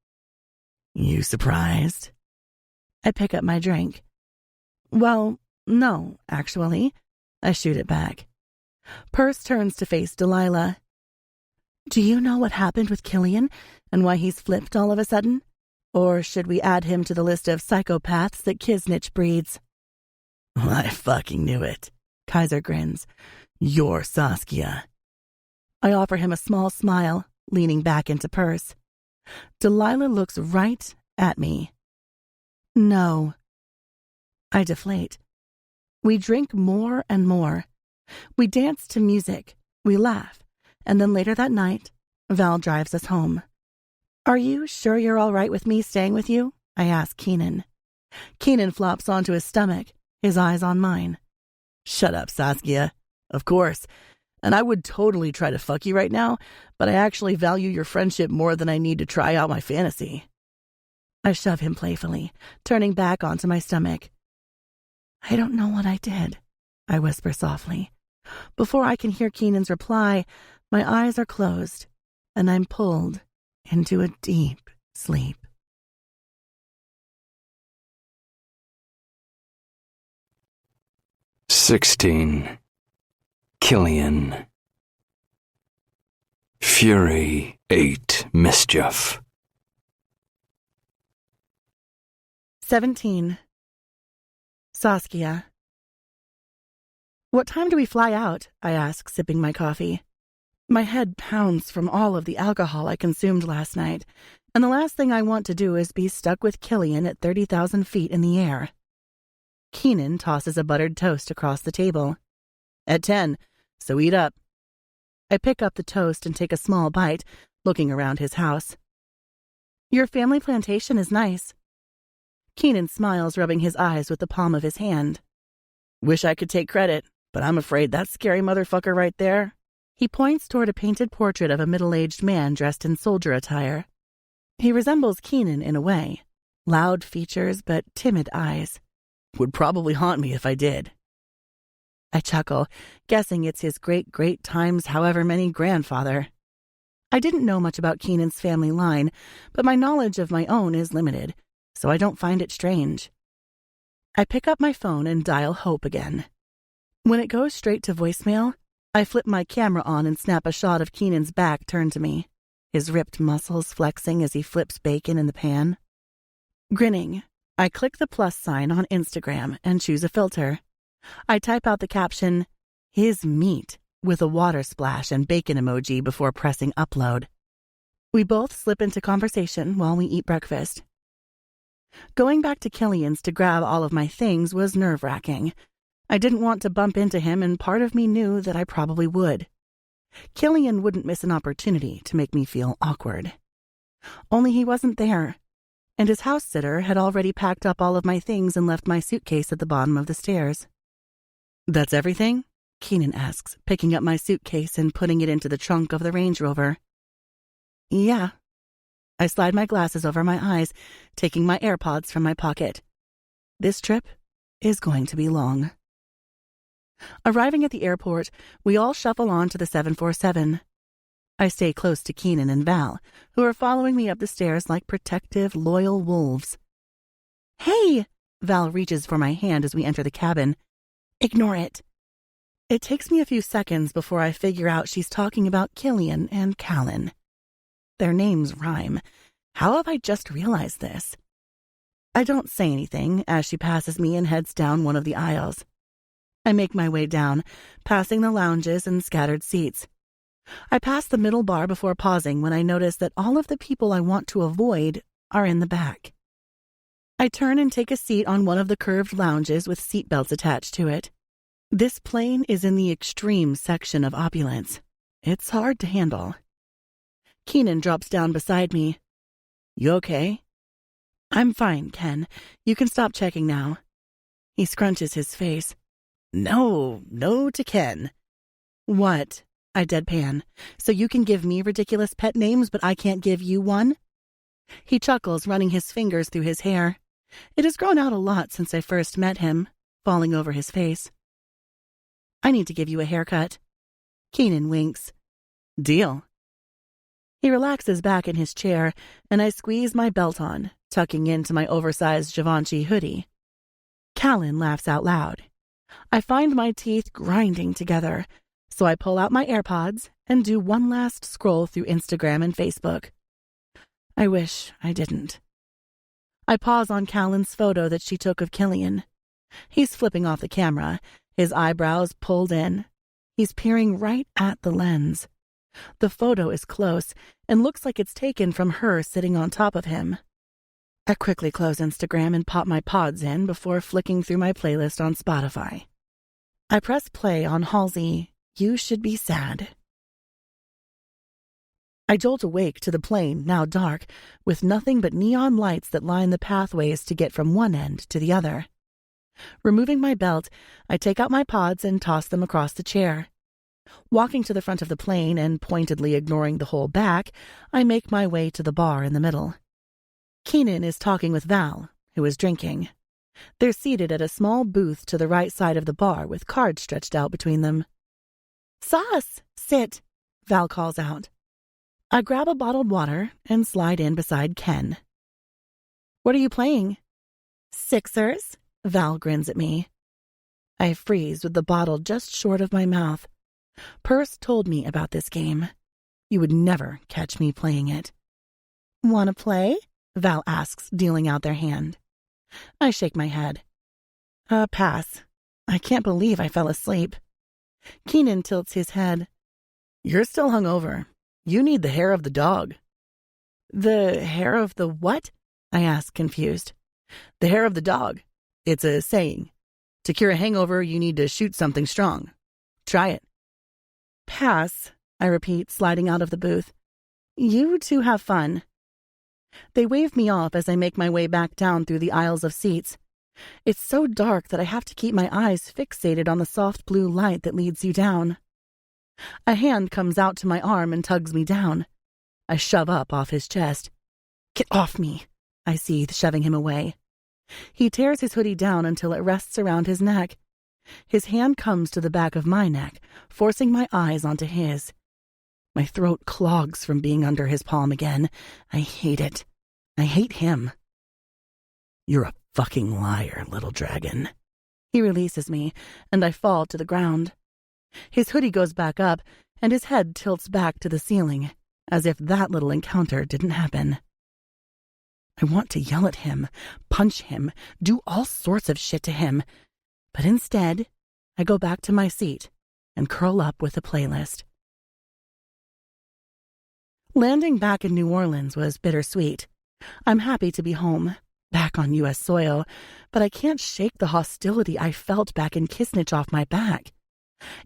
Speaker 3: You surprised?
Speaker 1: I pick up my drink. Well, no, actually. I shoot it back. Perce turns to face Delilah. Do you know what happened with Killian and why he's flipped all of a sudden? Or should we add him to the list of psychopaths that Kisnich breeds?
Speaker 3: I fucking knew it.
Speaker 1: Kaiser grins.
Speaker 3: You're Saskia.
Speaker 1: I offer him a small smile, leaning back into Perce. Delilah looks right at me. No. I deflate. We drink more and more. We dance to music. We laugh. And then later that night, Val drives us home. Are you sure you're all right with me staying with you? I ask Keenan. Keenan flops onto his stomach, his eyes on mine.
Speaker 3: Shut up, Saskia. Of course. And I would totally try to fuck you right now, but I actually value your friendship more than I need to try out my fantasy.
Speaker 1: I shove him playfully, turning back onto my stomach. I don't know what I did, I whisper softly. Before I can hear Keenan's reply, my eyes are closed, and I'm pulled into a deep sleep.
Speaker 2: "16. Killian. Fury 8. Mischief.
Speaker 1: 17. Saskia. What time do we fly out? I ask, sipping my coffee. My head pounds from all of the alcohol I consumed last night, and the last thing I want to do is be stuck with Killian at 30,000 feet in the air. Keenan tosses a buttered toast across the table.
Speaker 3: At 10, so eat up.
Speaker 1: I pick up the toast and take a small bite, looking around his house. Your family plantation is nice. Keenan smiles, rubbing his eyes with the palm of his hand.
Speaker 3: Wish I could take credit, but I'm afraid that scary motherfucker right there.
Speaker 1: He points toward a painted portrait of a middle-aged man dressed in soldier attire. He resembles Keenan in a way. Loud features, but timid eyes.
Speaker 3: Would probably haunt me if I did.
Speaker 1: I chuckle, guessing it's his great-great times however many grandfather. I didn't know much about Keenan's family line, but my knowledge of my own is limited, so I don't find it strange. I pick up my phone and dial Hope again. When it goes straight to voicemail, I flip my camera on and snap a shot of Keenan's back turned to me, his ripped muscles flexing as he flips bacon in the pan. Grinning, I click the plus sign on Instagram and choose a filter. I type out the caption, "His meat," with a water splash and bacon emoji before pressing upload. We both slip into conversation while we eat breakfast. Going back to Killian's to grab all of my things was nerve-wracking. I didn't want to bump into him, and part of me knew that I probably would. Killian wouldn't miss an opportunity to make me feel awkward. Only he wasn't there, and his house sitter had already packed up all of my things and left my suitcase at the bottom of the stairs.
Speaker 3: That's everything?
Speaker 1: Keenan asks, picking up my suitcase and putting it into the trunk of the Range Rover. Yeah. I slide my glasses over my eyes, taking my AirPods from my pocket. This trip is going to be long. Arriving at the airport, we all shuffle on to the 747. I stay close to Keenan and Val, who are following me up the stairs like protective, loyal wolves. Hey! Val reaches for my hand as we enter the cabin. Ignore it. It takes me a few seconds before I figure out she's talking about Killian and Callan. Their names rhyme. How have I just realized this? I don't say anything as she passes me and heads down one of the aisles. I make my way down, passing the lounges and scattered seats. I pass the middle bar before pausing when I notice that all of the people I want to avoid are in the back. I turn and take a seat on one of the curved lounges with seatbelts attached to it. This plane is in the extreme section of opulence. It's hard to handle. Keenan drops down beside me. You okay? I'm fine, Ken. You can stop checking now. He scrunches his face.
Speaker 3: No to Ken.
Speaker 1: What? I deadpan. So you can give me ridiculous pet names, but I can't give you one? He chuckles, running his fingers through his hair. It has grown out a lot since I first met him, falling over his face. I need to give you a haircut. Keenan winks.
Speaker 3: Deal.
Speaker 1: He relaxes back in his chair, and I squeeze my belt on, tucking into my oversized Givenchy hoodie. Callan laughs out loud. I find my teeth grinding together, so I pull out my AirPods and do one last scroll through Instagram and Facebook. I wish I didn't. I pause on Callan's photo that she took of Killian. He's flipping off the camera, his eyebrows pulled in. He's peering right at the lens. The photo is close and looks like it's taken from her sitting on top of him. I quickly close Instagram and pop my pods in before flicking through my playlist on Spotify. I press play on Halsey, You Should Be Sad. I jolt awake to the plane, now dark, with nothing but neon lights that line the pathways to get from one end to the other. Removing my belt, I take out my pods and toss them across the chair. Walking to the front of the plane and pointedly ignoring the whole back, I make my way to the bar in the middle. Keenan is talking with Val, who is drinking. They're seated at a small booth to the right side of the bar with cards stretched out between them. Sauce! Sit! Val calls out. I grab a bottled water and slide in beside Ken. What are you playing? Sixers? Val grins at me. I freeze with the bottle just short of my mouth. Perce told me about this game. You would never catch me playing it. Want to play? Val asks, dealing out their hand. I shake my head. Pass. I can't believe I fell asleep. Keenan tilts his head.
Speaker 3: You're still hungover. You need the hair of the dog.
Speaker 1: The hair of the what? I ask, confused.
Speaker 3: The hair of the dog. It's a saying. To cure a hangover, you need to shoot something strong. Try it.
Speaker 1: Pass, I repeat, sliding out of the booth. You two have fun. They wave me off as I make my way back down through the aisles of seats. It's so dark that I have to keep my eyes fixated on the soft blue light that leads you down. A hand comes out to my arm and tugs me down. I shove up off his chest. "Get off me," I seethe, shoving him away. He tears his hoodie down until it rests around his neck. His hand comes to the back of my neck, forcing my eyes onto his. My throat clogs from being under his palm again. I hate it. I hate him. "You're a fucking liar, little dragon." He releases me, and I fall to the ground. His hoodie goes back up, and his head tilts back to the ceiling, as if that little encounter didn't happen. I want to yell at him, punch him, do all sorts of shit to him, but instead, I go back to my seat and curl up with a playlist. Landing back in New Orleans was bittersweet. I'm happy to be home, back on U.S. soil, but I can't shake the hostility I felt back in Kisnich off my back.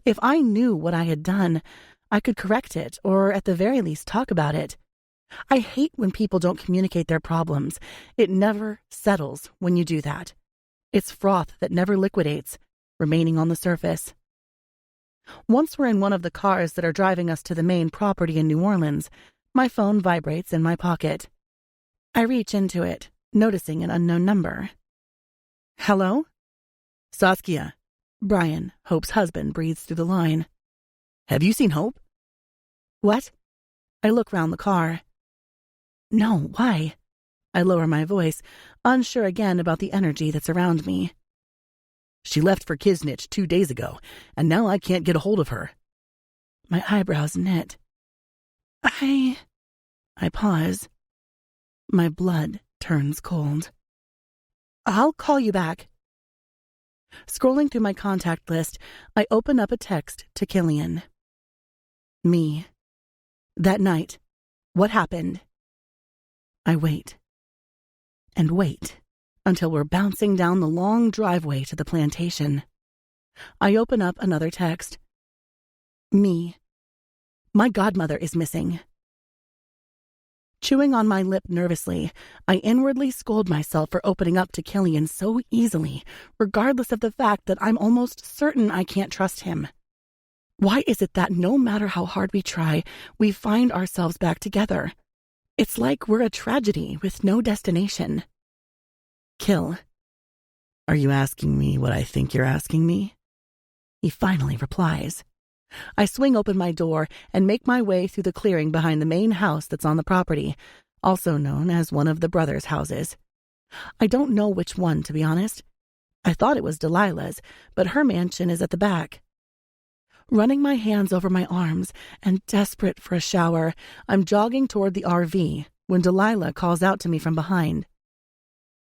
Speaker 1: If I knew what I had done, I could correct it, or at the very least talk about it. I hate when people don't communicate their problems. It never settles when you do that. It's froth that never liquidates, remaining on the surface. Once we're in one of the cars that are driving us to the main property in New Orleans, my phone vibrates in my pocket. I reach into it, noticing an unknown number. "Hello?"
Speaker 3: "Saskia."
Speaker 1: Brian, Hope's husband, breathes through the line.
Speaker 3: "Have you seen Hope?"
Speaker 1: "What?" I look round the car. "No, why?" I lower my voice, unsure again about the energy that's around me.
Speaker 3: "She left for Kisnich 2 days ago, and now I can't get a hold of her."
Speaker 1: My eyebrows knit. I pause. My blood turns cold. "I'll call you back." Scrolling through my contact list, I open up a text to Killian. "Me. That night, what happened?" I wait. And wait until we're bouncing down the long driveway to the plantation. I open up another text. "Me. My godmother is missing." Chewing on my lip nervously, I inwardly scold myself for opening up to Killian so easily, regardless of the fact that I'm almost certain I can't trust him. Why is it that no matter how hard we try, we find ourselves back together? It's like we're a tragedy with no destination. Kill.
Speaker 3: "Are you asking me what I think you're asking me?"
Speaker 1: He finally replies. I swing open my door and make my way through the clearing behind the main house that's on the property, also known as one of the brothers' houses. I don't know which one, to be honest. I thought it was Delilah's, but her mansion is at the back. Running my hands over my arms and desperate for a shower, I'm jogging toward the RV when Delilah calls out to me from behind.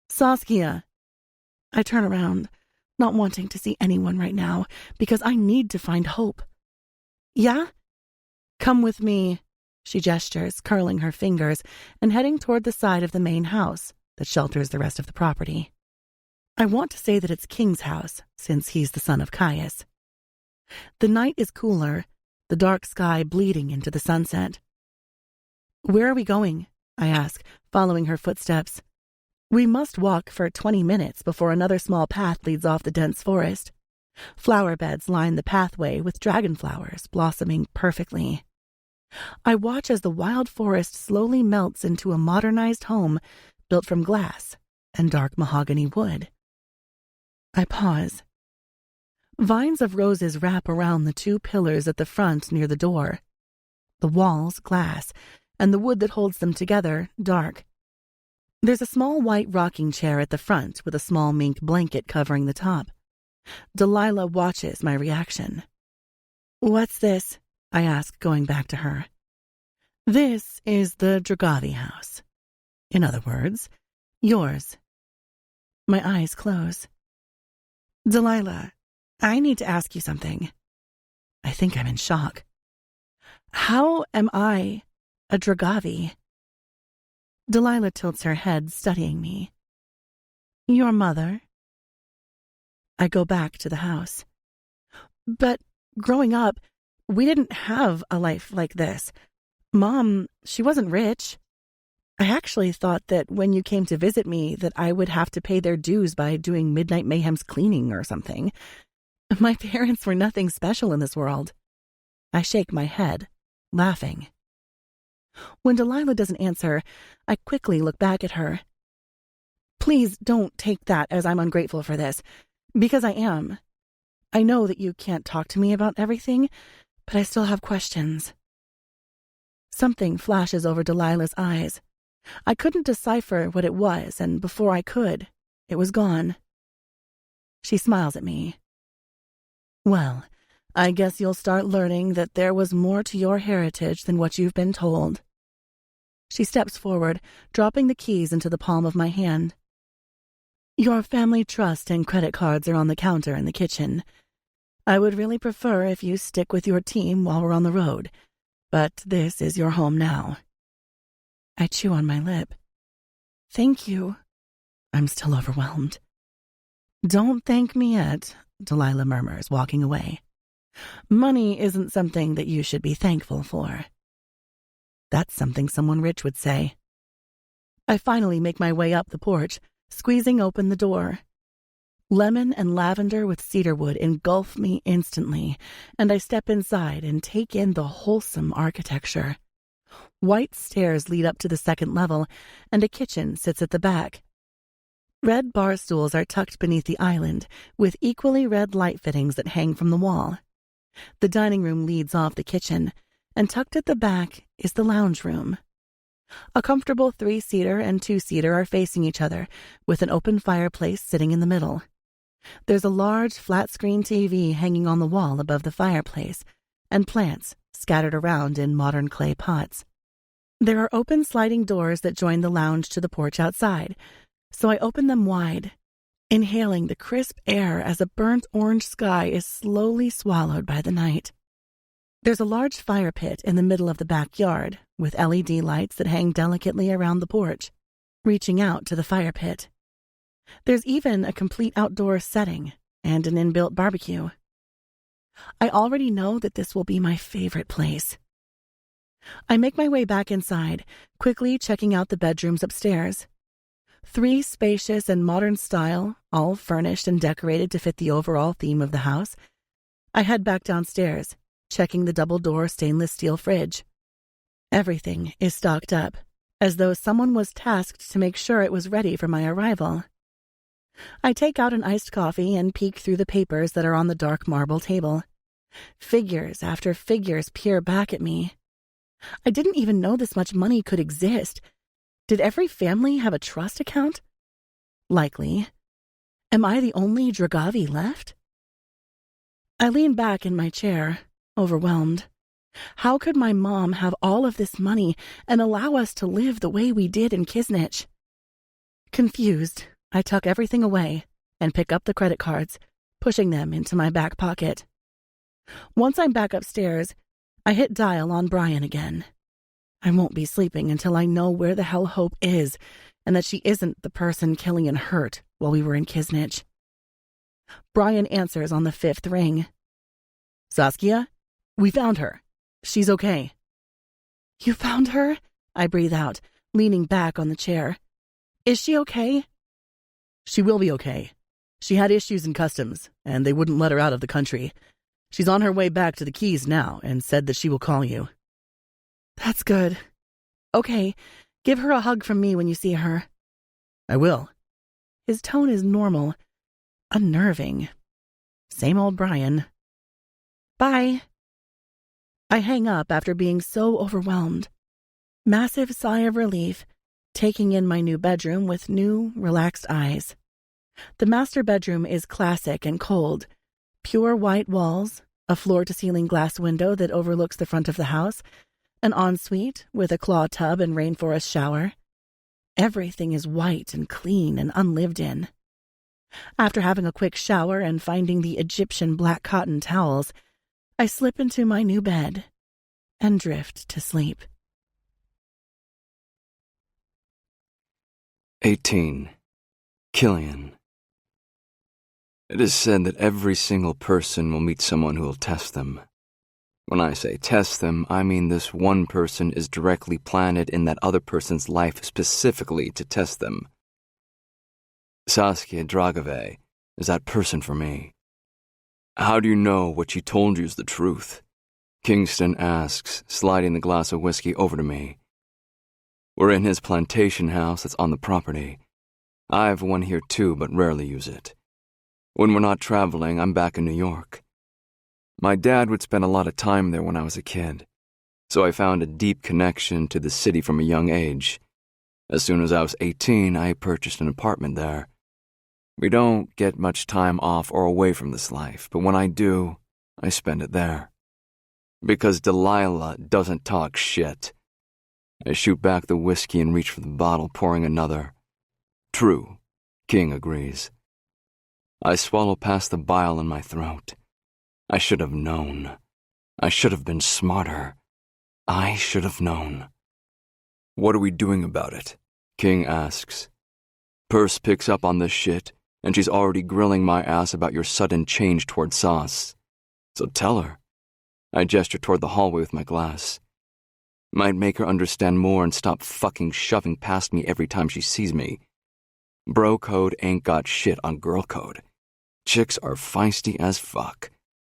Speaker 1: "Saskia." I turn around, not wanting to see anyone right now because I need to find Hope. "Yeah?" "Come with me," she gestures, curling her fingers and heading toward the side of the main house that shelters the rest of the property. I want to say that it's King's house, since he's the son of Caius. The night is cooler, the dark sky bleeding into the sunset. "Where are we going?" I ask, following her footsteps. We must walk for 20 minutes before another small path leads off the dense forest. Flower beds line the pathway with dragonflowers blossoming perfectly. I watch as the wild forest slowly melts into a modernized home built from glass and dark mahogany wood. I pause. Vines of roses wrap around the 2 pillars at the front near the door. The walls glass, and the wood that holds them together dark. There's a small white rocking chair at the front with a small mink blanket covering the top. Delilah watches my reaction. "What's this?" I ask, going back to her. "This is the Dragavi house. In other words, yours." My eyes close. "Delilah, I need to ask you something." I think I'm in shock. "How am I a Dragavi?" Delilah tilts her head, studying me. "Your mother." I go back to the house. "But growing up, we didn't have a life like this. Mom, she wasn't rich." I actually thought that when you came to visit me that I would have to pay their dues by doing Midnight Mayhem's cleaning or something. My parents were nothing special in this world. I shake my head, laughing. When Delilah doesn't answer, I quickly look back at her. Please don't take that as I'm ungrateful for this, because I am. I know that you can't talk to me about everything, but I still have questions. Something flashes over Delilah's eyes. I couldn't decipher what it was, and before I could, it was gone. She smiles at me. Well, I guess you'll start learning that there was more to your heritage than what you've been told. She steps forward, dropping the keys into the palm of my hand. Your family trust and credit cards are on the counter in the kitchen. I would really prefer if you stick with your team while we're on the road, but this is your home now. I chew on my lip. Thank you. I'm still overwhelmed. Don't thank me yet, Delilah murmurs, walking away. Money isn't something that you should be thankful for. That's something someone rich would say. I finally make my way up the porch, squeezing open the door. Lemon and lavender with cedarwood engulf me instantly, and I step inside and take in the wholesome architecture. White stairs lead up to the second level, and a kitchen sits at the back. Red bar stools are tucked beneath the island, with equally red light fittings that hang from the wall. The dining room leads off the kitchen, and tucked at the back is the lounge room. A comfortable 3-seater and 2-seater are facing each other, with an open fireplace sitting in the middle. There's a large flat-screen TV hanging on the wall above the fireplace, and plants scattered around in modern clay pots. There are open sliding doors that join the lounge to the porch outside, so I open them wide, inhaling the crisp air as a burnt orange sky is slowly swallowed by the night. There's a large fire pit in the middle of the backyard, with LED lights that hang delicately around the porch, reaching out to the fire pit. There's even a complete outdoor setting and an inbuilt barbecue. I already know that this will be my favorite place. I make my way back inside, quickly checking out the bedrooms upstairs. 3 spacious and modern style, all furnished and decorated to fit the overall theme of the house. I head back downstairs, checking the double-door stainless steel fridge. Everything is stocked up, as though someone was tasked to make sure it was ready for my arrival. I take out an iced coffee and peek through the papers that are on the dark marble table. Figures after figures peer back at me. I didn't even know this much money could exist. Did every family have a trust account? Likely. Am I the only Dragavi left? I lean back in my chair, overwhelmed. How could my mom have all of this money and allow us to live the way we did in Kisnich? Confused, I tuck everything away and pick up the credit cards, pushing them into my back pocket. Once I'm back upstairs, I hit dial on Brian again. I won't be sleeping until I know where the hell Hope is and that she isn't the person Killian hurt while we were in Kisnich. Brian answers on the 5th ring. Saskia? We found her. She's okay. You found her? I breathe out, leaning back on the chair. Is she okay? She will be okay. She had issues in customs, and they wouldn't let her out of the country. She's on her way back to the Keys now and said that she will call you. That's good. Okay, give her a hug from me when you see her. I will. His tone is normal, unnerving. Same old Brian. Bye. I hang up after being so overwhelmed. Massive sigh of relief, taking in my new bedroom with new, relaxed eyes. The master bedroom is classic and cold. Pure white walls, a floor-to-ceiling glass window that overlooks the front of the house, an ensuite with a claw tub and rainforest shower. Everything is white and clean and unlived in. After having a quick shower and finding the Egyptian black cotton towels, I slip into my new bed and drift to sleep.
Speaker 2: 18. Killian. It is said that every single person will meet someone who will test them. When I say test them, I mean this one person is directly planted in that other person's life specifically to test them. Saskia Dragove is that person for me. How do you know what she told you is the truth? Kingston asks, sliding the glass of whiskey over to me. We're in his plantation house that's on the property. I have one here too, but rarely use it. When we're not traveling, I'm back in New York. My dad would spend a lot of time there when I was a kid, so I found a deep connection to the city from a young age. As soon as I was 18, I purchased an apartment there. We don't get much time off or away from this life, but when I do, I spend it there. Because Delilah doesn't talk shit. I shoot back the whiskey and reach for the bottle, pouring another. True, King agrees. I swallow past the bile in my throat. I should have known. I should have been smarter. I should have known. What are we doing about it? King asks. Perce picks up on this shit, and she's already grilling my ass about your sudden change toward Sauce. So tell her. I gesture toward the hallway with my glass. Might make her understand more and stop fucking shoving past me every time she sees me. Bro code ain't got shit on girl code. Chicks are feisty as fuck.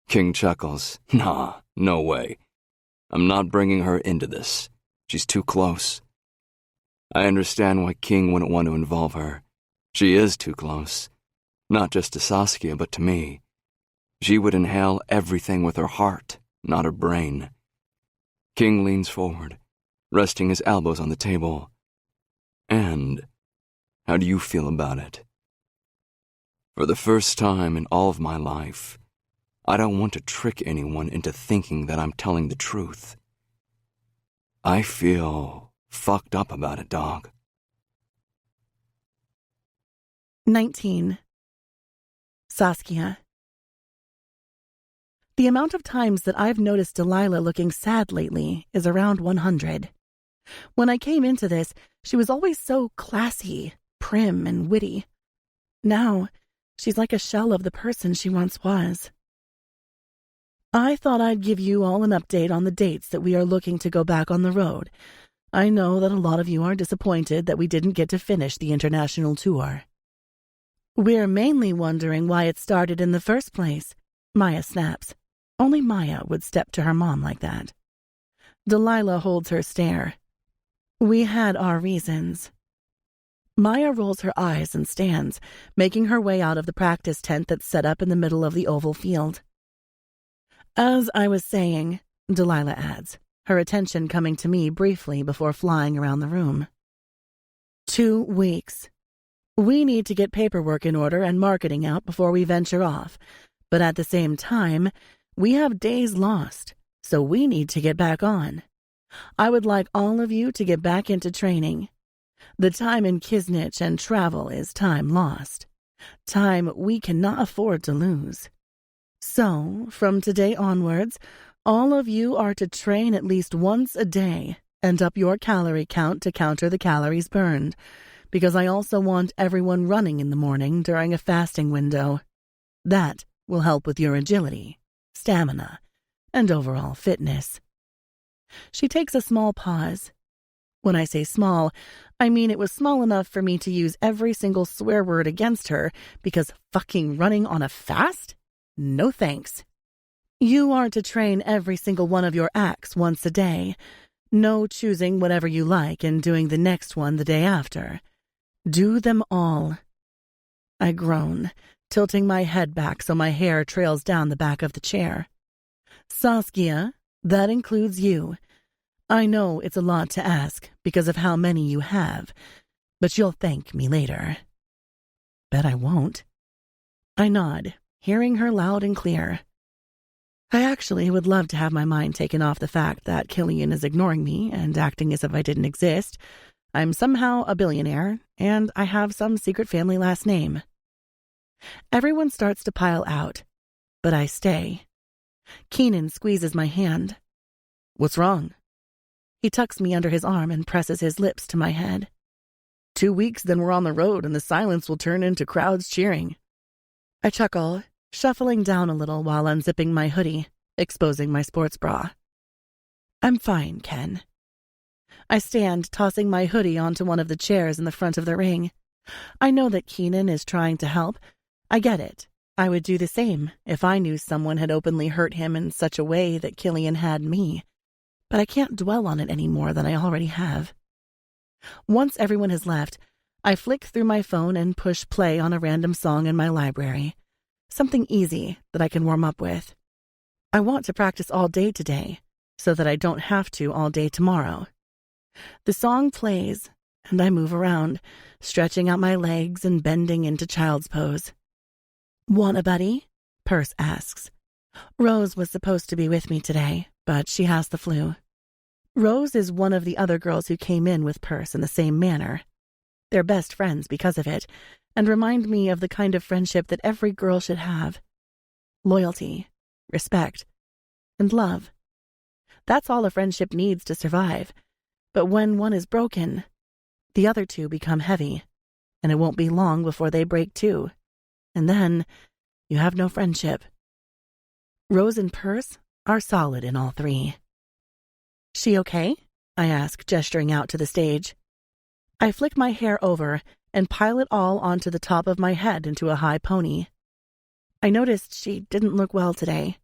Speaker 2: King chuckles. Nah, no way. I'm not bringing her into this. She's too close. I understand why King wouldn't want to involve her. She is too close. Not just to Saskia, but to me. She would inhale everything with her heart, not her brain. King leans forward, resting his elbows on the table. And how do you feel about it? For the first time in all of my life, I don't want to trick anyone into thinking that I'm telling the truth. I feel fucked up about it, dog.
Speaker 1: 19. Saskia. The amount of times that I've noticed Delilah looking sad lately is around 100. When I came into this, she was always so classy, prim, and witty. Now, she's like a shell of the person she once was. I thought I'd give you all an update on the dates that we are looking to go back on the road. I know that a lot of you are disappointed that we didn't get to finish the international tour. We're mainly wondering why it started in the first place. Maya snaps. Only Maya would step to her mom like that. Delilah holds her stare. We had our reasons. Maya rolls her eyes and stands, making her way out of the practice tent that's set up in the middle of the oval field. As I was saying, Delilah adds, her attention coming to me briefly before flying around the room. 2 weeks. We need to get paperwork in order and marketing out before we venture off, but at the same time, we have days lost, so we need to get back on. I would like all of you to get back into training. The time in Kisnich and travel is time lost. Time we cannot afford to lose. So, from today onwards, all of you are to train at least once a day and up your calorie count to counter the calories burned, because I also want everyone running in the morning during a fasting window. That will help with your agility, stamina, and overall fitness. She takes a small pause. When I say small, I mean it was small enough for me to use every single swear word against her because fucking running on a fast? No thanks. You are to train every single one of your acts once a day. No choosing whatever you like and doing the next one the day after. Do them all. I groan, tilting my head back so my hair trails down the back of the chair. Saskia, that includes you. I know it's a lot to ask because of how many you have, but you'll thank me later. Bet I won't. I nod, hearing her loud and clear. I actually would love to have my mind taken off the fact that Killian is ignoring me and acting as if I didn't exist. I'm somehow a billionaire, and I have some secret family last name. Everyone starts to pile out, but I stay. Keenan squeezes my hand. What's wrong? He tucks me under his arm and presses his lips to my head. 2 weeks, then we're on the road, and the silence will turn into crowds cheering. I chuckle, shuffling down a little while unzipping my hoodie. exposing my sports bra. I'm fine, Ken. I stand, tossing my hoodie onto one of the chairs in the front of the ring. I know that Keenan is trying to help. I get it. I would do the same if I knew someone had openly hurt him in such a way that Killian had me. But I can't dwell on it any more than I already have. Once everyone has left, I flick through my phone and push play on a random song in my library. Something easy that I can warm up with. I want to practice all day today, so that I don't have to all day tomorrow. The song plays, and I move around, stretching out my legs and bending into child's pose. "Want a buddy?" Perce asks. Rose was supposed to be with me today, but she has the flu. Rose is one of the other girls who came in with Perce in the same manner. They're best friends because of it, and remind me of the kind of friendship that every girl should have. Loyalty, respect, and love. That's all a friendship needs to survive. But when one is broken, the other two become heavy, and it won't be long before they break too. And then you have no friendship. Rose and Perce are solid in all three. "She okay?" I ask, gesturing out to the stage. I flick my hair over and pile it all onto the top of my head into a high pony. I noticed she didn't look well today.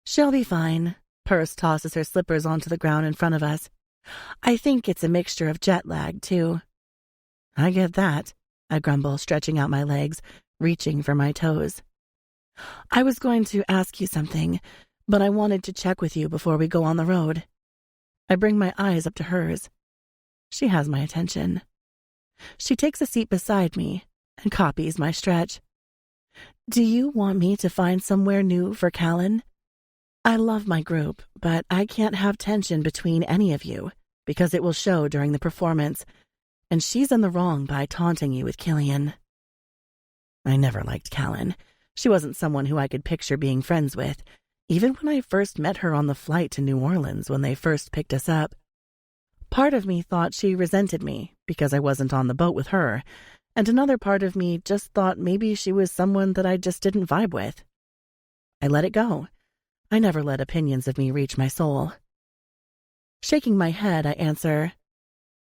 Speaker 1: "She'll be fine." Perce tosses her slippers onto the ground in front of us. "I think it's a mixture of jet lag, too." "I get that," I grumble, stretching out my legs, reaching for my toes. "I was going to ask you something, but I wanted to check with you before we go on the road." I bring my eyes up to hers. She has my attention. She takes a seat beside me and copies my stretch. "Do you want me to find somewhere new for Callan? I love my group, but I can't have tension between any of you because it will show during the performance, and she's in the wrong by taunting you with Killian." I never liked Callan. She wasn't someone who I could picture being friends with, even when I first met her on the flight to New Orleans when they first picked us up. Part of me thought she resented me because I wasn't on the boat with her, and another part of me just thought maybe she was someone that I just didn't vibe with. I let it go. I never let opinions of me reach my soul. Shaking my head, I answer,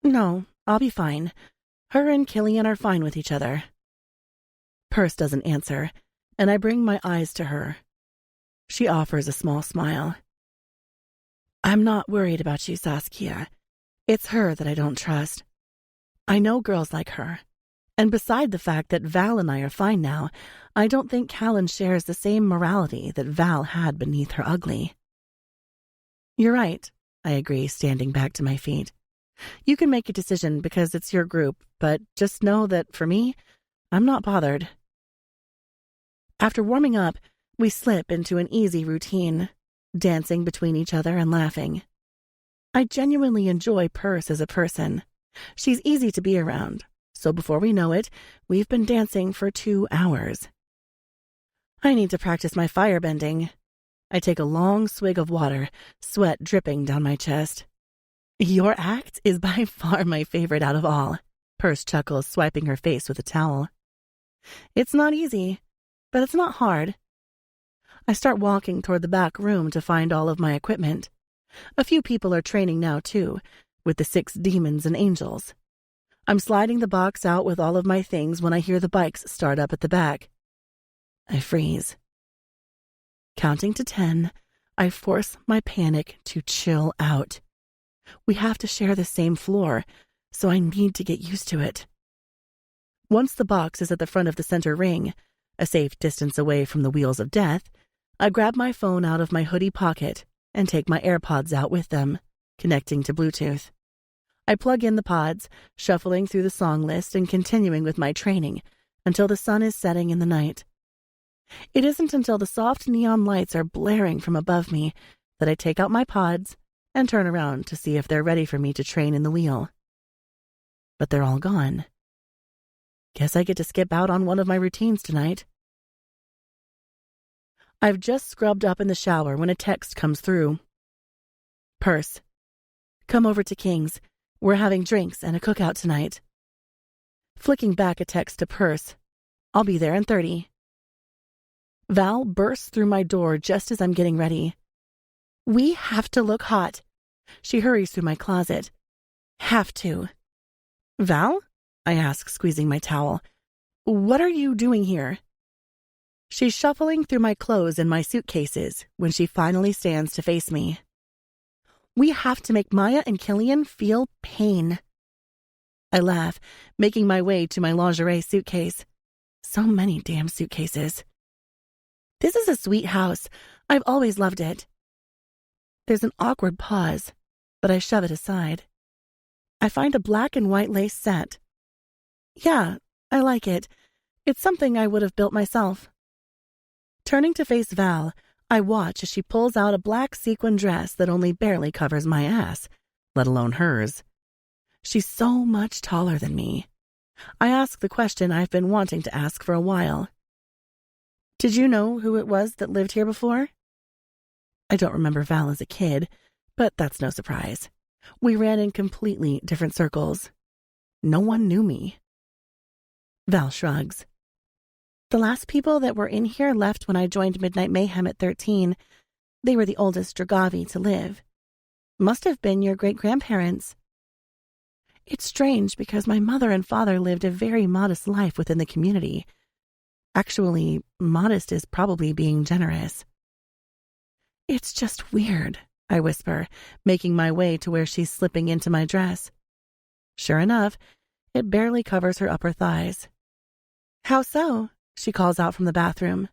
Speaker 1: "No, I'll be fine. Her and Killian are fine with each other." Perce doesn't answer, and I bring my eyes to her. She offers a small smile. "I'm not worried about you, Saskia. It's her that I don't trust. I know girls like her. And beside the fact that Val and I are fine now, I don't think Callan shares the same morality that Val had beneath her ugly." "You're right," I agree, standing back to my feet. "You can make a decision because it's your group, but just know that for me, I'm not bothered." After warming up, we slip into an easy routine, dancing between each other and laughing. I genuinely enjoy Perce as a person. She's easy to be around, so before we know it, we've been dancing for 2 hours. I need to practice my firebending. I take a long swig of water, sweat dripping down my chest. "Your act is by far my favorite out of all," Perce chuckles, swiping her face with a towel. "It's not easy, but it's not hard." I start walking toward the back room to find all of my equipment. A few people are training now, too, with the 6 demons and angels. I'm sliding the box out with all of my things when I hear the bikes start up at the back. I freeze. Counting to 10, I force my panic to chill out. We have to share the same floor, so I need to get used to it. Once the box is at the front of the center ring, a safe distance away from the wheels of death, I grab my phone out of my hoodie pocket and take my AirPods out with them, connecting to Bluetooth. I plug in the pods, shuffling through the song list and continuing with my training until the sun is setting in the night. It isn't until the soft neon lights are blaring from above me that I take out my pods and turn around to see if they're ready for me to train in the wheel. But they're all gone. Guess I get to skip out on one of my routines tonight. I've just scrubbed up in the shower when a text comes through. "Perce, come over to King's. We're having drinks and a cookout tonight." Flicking back a text to Perce, "I'll be there in 30. Val bursts through my door just as I'm getting ready. We have to look hot. She hurries through my closet. Have to. Val? I ask, squeezing my towel. What are you doing here? She's shuffling through my clothes and my suitcases when she finally stands to face me. We have to make Maya and Killian feel pain. I laugh, making my way to my lingerie suitcase. So many damn suitcases. This is a sweet house. I've always loved it. There's an awkward pause, but I shove it aside. I find a black and white lace set. Yeah, I like it. It's something I would have built myself. Turning to face Val, I watch as she pulls out a black sequin dress that only barely covers my ass, let alone hers. She's so much taller than me. I ask the question I've been wanting to ask for a while. Did you know who it was that lived here before? I don't remember Val as a kid, but that's no surprise. We ran in completely different circles. No one knew me. Val shrugs. The last people that were in here left when I joined Midnight Mayhem at 13. They were the oldest Dragavi to live. Must have been your great-grandparents. It's strange because my mother and father lived a very modest life within the community. Actually, modest is probably being generous. It's just weird, I whisper, making my way to where she's slipping into my dress. Sure enough, it barely covers her upper thighs. How so? She calls out from the bathroom.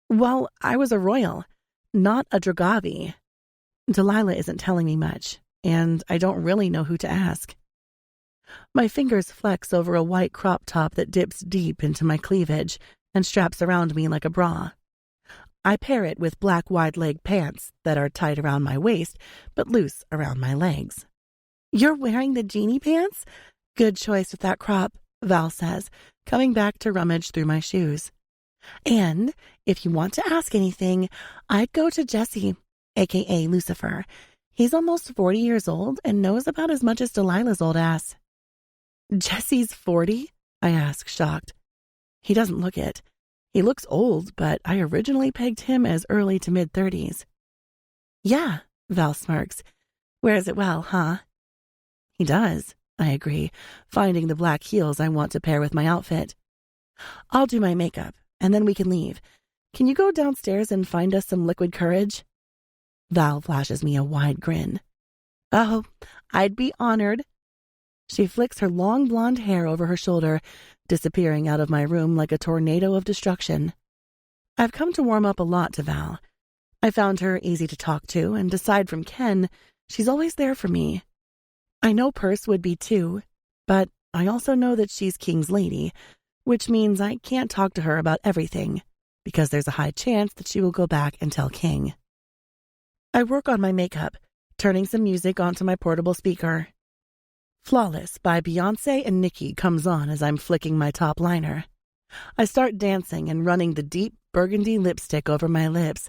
Speaker 1: Well, I was a royal, not a Dragavi. Delilah isn't telling me much, and I don't really know who to ask. My fingers flex over a white crop top that dips deep into my cleavage and straps around me like a bra. I pair it with black wide-leg pants that are tight around my waist but loose around my legs. You're wearing the genie pants? Good choice with that crop, Val says, coming back to rummage through my shoes. And if you want to ask anything, I'd go to Jesse, a.k.a. Lucifer. He's almost 40 years old and knows about as much as Delilah's old ass. Jesse's 40? I ask, shocked. He doesn't look it. He looks old, but I originally pegged him as early to mid-30s. Yeah, Val smirks. Wears it well, huh? He does, I agree, finding the black heels I want to pair with my outfit. I'll do my makeup, and then we can leave. Can you go downstairs and find us some liquid courage? Val flashes me a wide grin. Oh, I'd be honored. She flicks her long blonde hair over her shoulder, disappearing out of my room like a tornado of destruction. I've come to warm up a lot to Val. I found her easy to talk to, and aside from Ken, she's always there for me. I know Perce would be too, but I also know that she's King's lady, which means I can't talk to her about everything, because there's a high chance that she will go back and tell King. I work on my makeup, turning some music onto my portable speaker. Flawless by Beyoncé and Nicki comes on as I'm flicking my top liner. I start dancing and running the deep burgundy lipstick over my lips,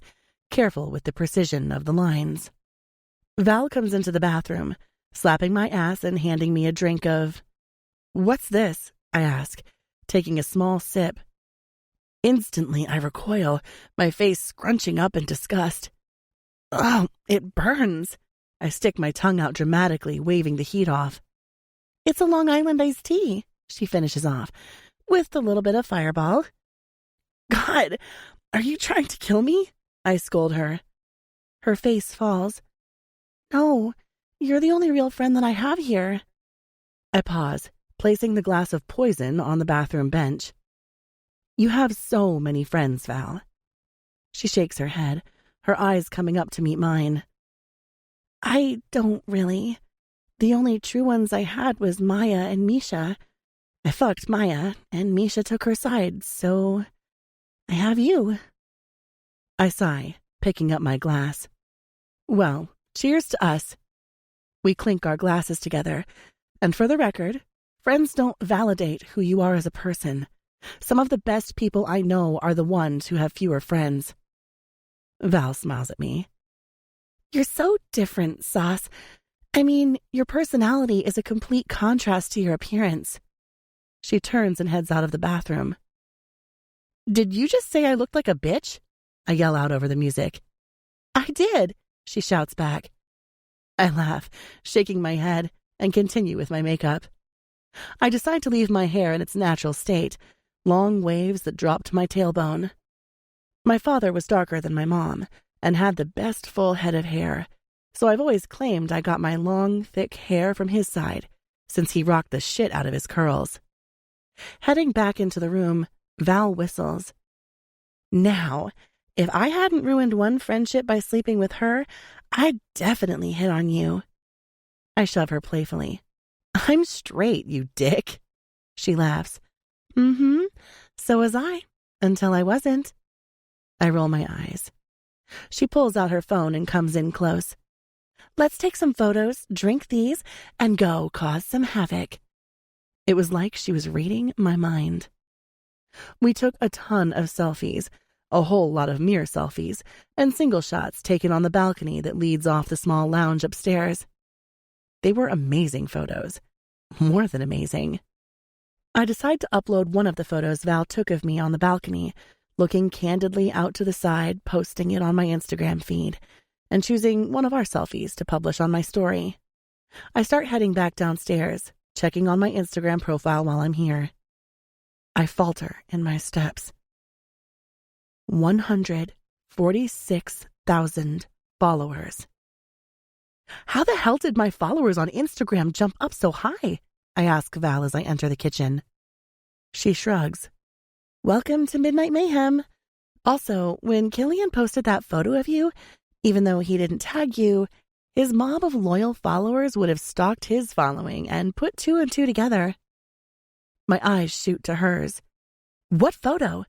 Speaker 1: careful with the precision of the lines. Val comes into the bathroom, slapping my ass and handing me a drink of... What's this? I ask, taking a small sip. Instantly I recoil, my face scrunching up in disgust. Oh, it burns. I stick my tongue out dramatically, waving the heat off. It's a Long Island iced tea, she finishes off, with a little bit of Fireball. God, are you trying to kill me? I scold her. Her face falls. No, you're the only real friend that I have here. I pause, placing the glass of poison on the bathroom bench. You have so many friends, Val. She shakes her head, her eyes coming up to meet mine. I don't really. The only true ones I had was Maya and Misha. I fucked Maya, and Misha took her side, so I have you. I sigh, picking up my glass. Well, cheers to us. We clink our glasses together, and for the record, friends don't validate who you are as a person. Some of the best people I know are the ones who have fewer friends. Val smiles at me. You're so different, Sauce. I mean, your personality is a complete contrast to your appearance. She turns and heads out of the bathroom. Did you just say I looked like a bitch? I yell out over the music. I did, she shouts back. I laugh, shaking my head, and continue with my makeup. I decide to leave my hair in its natural state, long waves that drop to my tailbone. My father was darker than my mom and had the best full head of hair, so I've always claimed I got my long, thick hair from his side, since he rocked the shit out of his curls. Heading back into the room, Val whistles. Now, if I hadn't ruined one friendship by sleeping with her, I'd definitely hit on you. I shove her playfully. I'm straight, you dick. She laughs. Mm-hmm, so was I, until I wasn't. I roll my eyes. She pulls out her phone and comes in close. Let's take some photos, drink these, and go cause some havoc. It was like she was reading my mind. We took a ton of selfies, a whole lot of mirror selfies, and single shots taken on the balcony that leads off the small lounge upstairs. They were amazing photos. More than amazing. I decide to upload one of the photos Val took of me on the balcony, looking candidly out to the side, posting it on my Instagram feed, and choosing one of our selfies to publish on my story. I start heading back downstairs, checking on my Instagram profile while I'm here. I falter in my steps. 146,000 followers. How the hell did my followers on Instagram jump up so high? I ask Val as I enter the kitchen. She shrugs. Welcome to Midnight Mayhem. Also, when Killian posted that photo of you, even though he didn't tag you, his mob of loyal followers would have stalked his following and put two and two together. My eyes shoot to hers. What photo?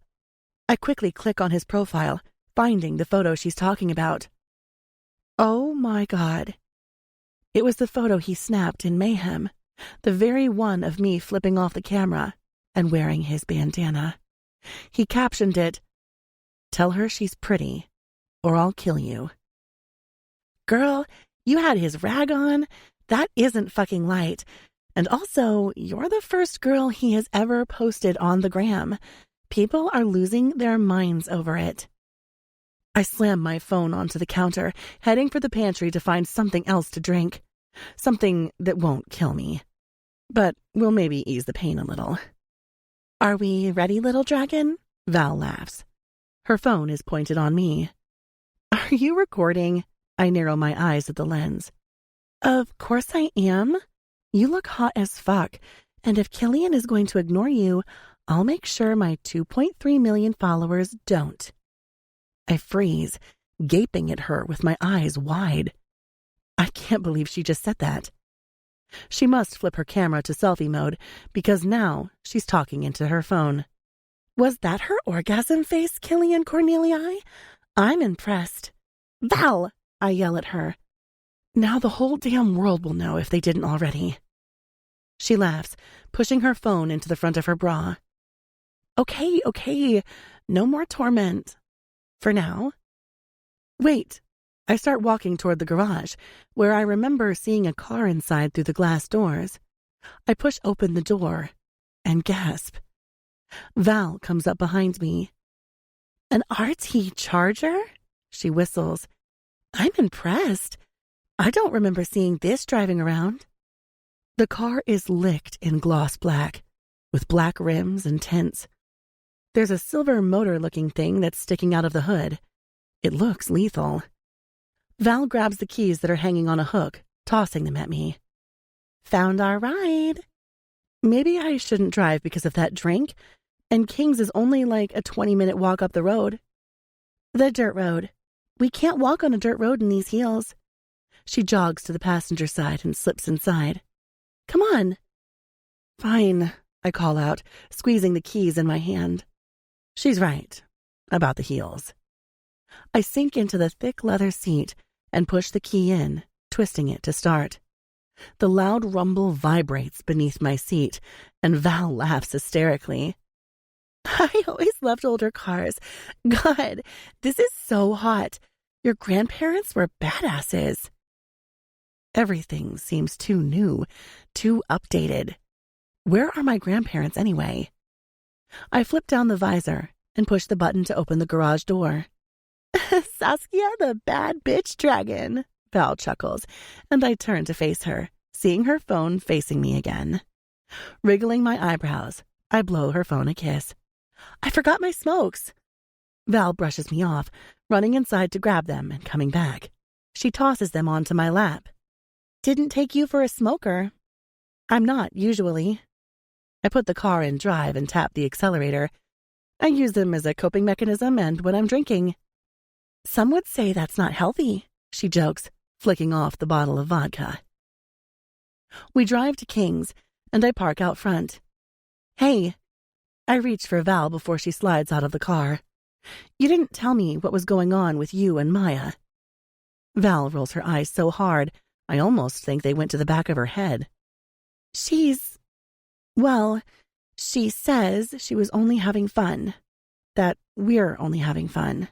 Speaker 1: I quickly click on his profile, finding the photo she's talking about. Oh my God. It was the photo he snapped in Mayhem, the very one of me flipping off the camera and wearing his bandana. He captioned it, "Tell her she's pretty, or I'll kill you." Girl, you had his rag on? That isn't fucking light. And also, you're the first girl he has ever posted on the gram. People are losing their minds over it. I slam my phone onto the counter, heading for the pantry to find something else to drink. Something that won't kill me, but will maybe ease the pain a little. Are we ready, little dragon? Val laughs. Her phone is pointed on me. Are you recording? I narrow my eyes at the lens. Of course I am. You look hot as fuck, and if Killian is going to ignore you, I'll make sure my 2.3 million followers don't. I freeze, gaping at her with my eyes wide. I can't believe she just said that. She must flip her camera to selfie mode, because now she's talking into her phone. Was that her orgasm face, Killian Cornelii? I'm impressed. Val! I yell at her. Now the whole damn world will know if they didn't already. She laughs, pushing her phone into the front of her bra. Okay, no more torment. For now. Wait. I start walking toward the garage, where I remember seeing a car inside through the glass doors. I push open the door and gasp. Val comes up behind me. An RT Charger? She whistles. I'm impressed. I don't remember seeing this driving around. The car is licked in gloss black, with black rims and tints. There's a silver motor-looking thing that's sticking out of the hood. It looks lethal. Val grabs the keys that are hanging on a hook, tossing them at me. Found our ride. Maybe I shouldn't drive because of that drink, and King's is only like a 20-minute walk up the road. The dirt road. We can't walk on a dirt road in these heels. She jogs to the passenger side and slips inside. Come on. Fine, I call out, squeezing the keys in my hand. She's right about the heels. I sink into the thick leather seat and push the key in, twisting it to start. The loud rumble vibrates beneath my seat, and Val laughs hysterically. I always loved older cars. God, this is so hot. Your grandparents were badasses. Everything seems too new, too updated. Where are my grandparents anyway? I flip down the visor and pushed the button to open the garage door. Saskia, the bad bitch dragon, Val chuckles, and I turn to face her, seeing her phone facing me again. Wriggling my eyebrows, I blow her phone a kiss. I forgot my smokes. Val brushes me off, running inside to grab them and coming back. She tosses them onto my lap. Didn't take you for a smoker. I'm not, usually. I put the car in drive and tap the accelerator. I use them as a coping mechanism and when I'm drinking. Some would say that's not healthy, she jokes, flicking off the bottle of vodka. We drive to King's, and I park out front. Hey, I reach for Val before she slides out of the car. You didn't tell me what was going on with you and Maya. Val rolls her eyes so hard, I almost think they went to the back of her head. She says she was only having fun. That we're only having fun.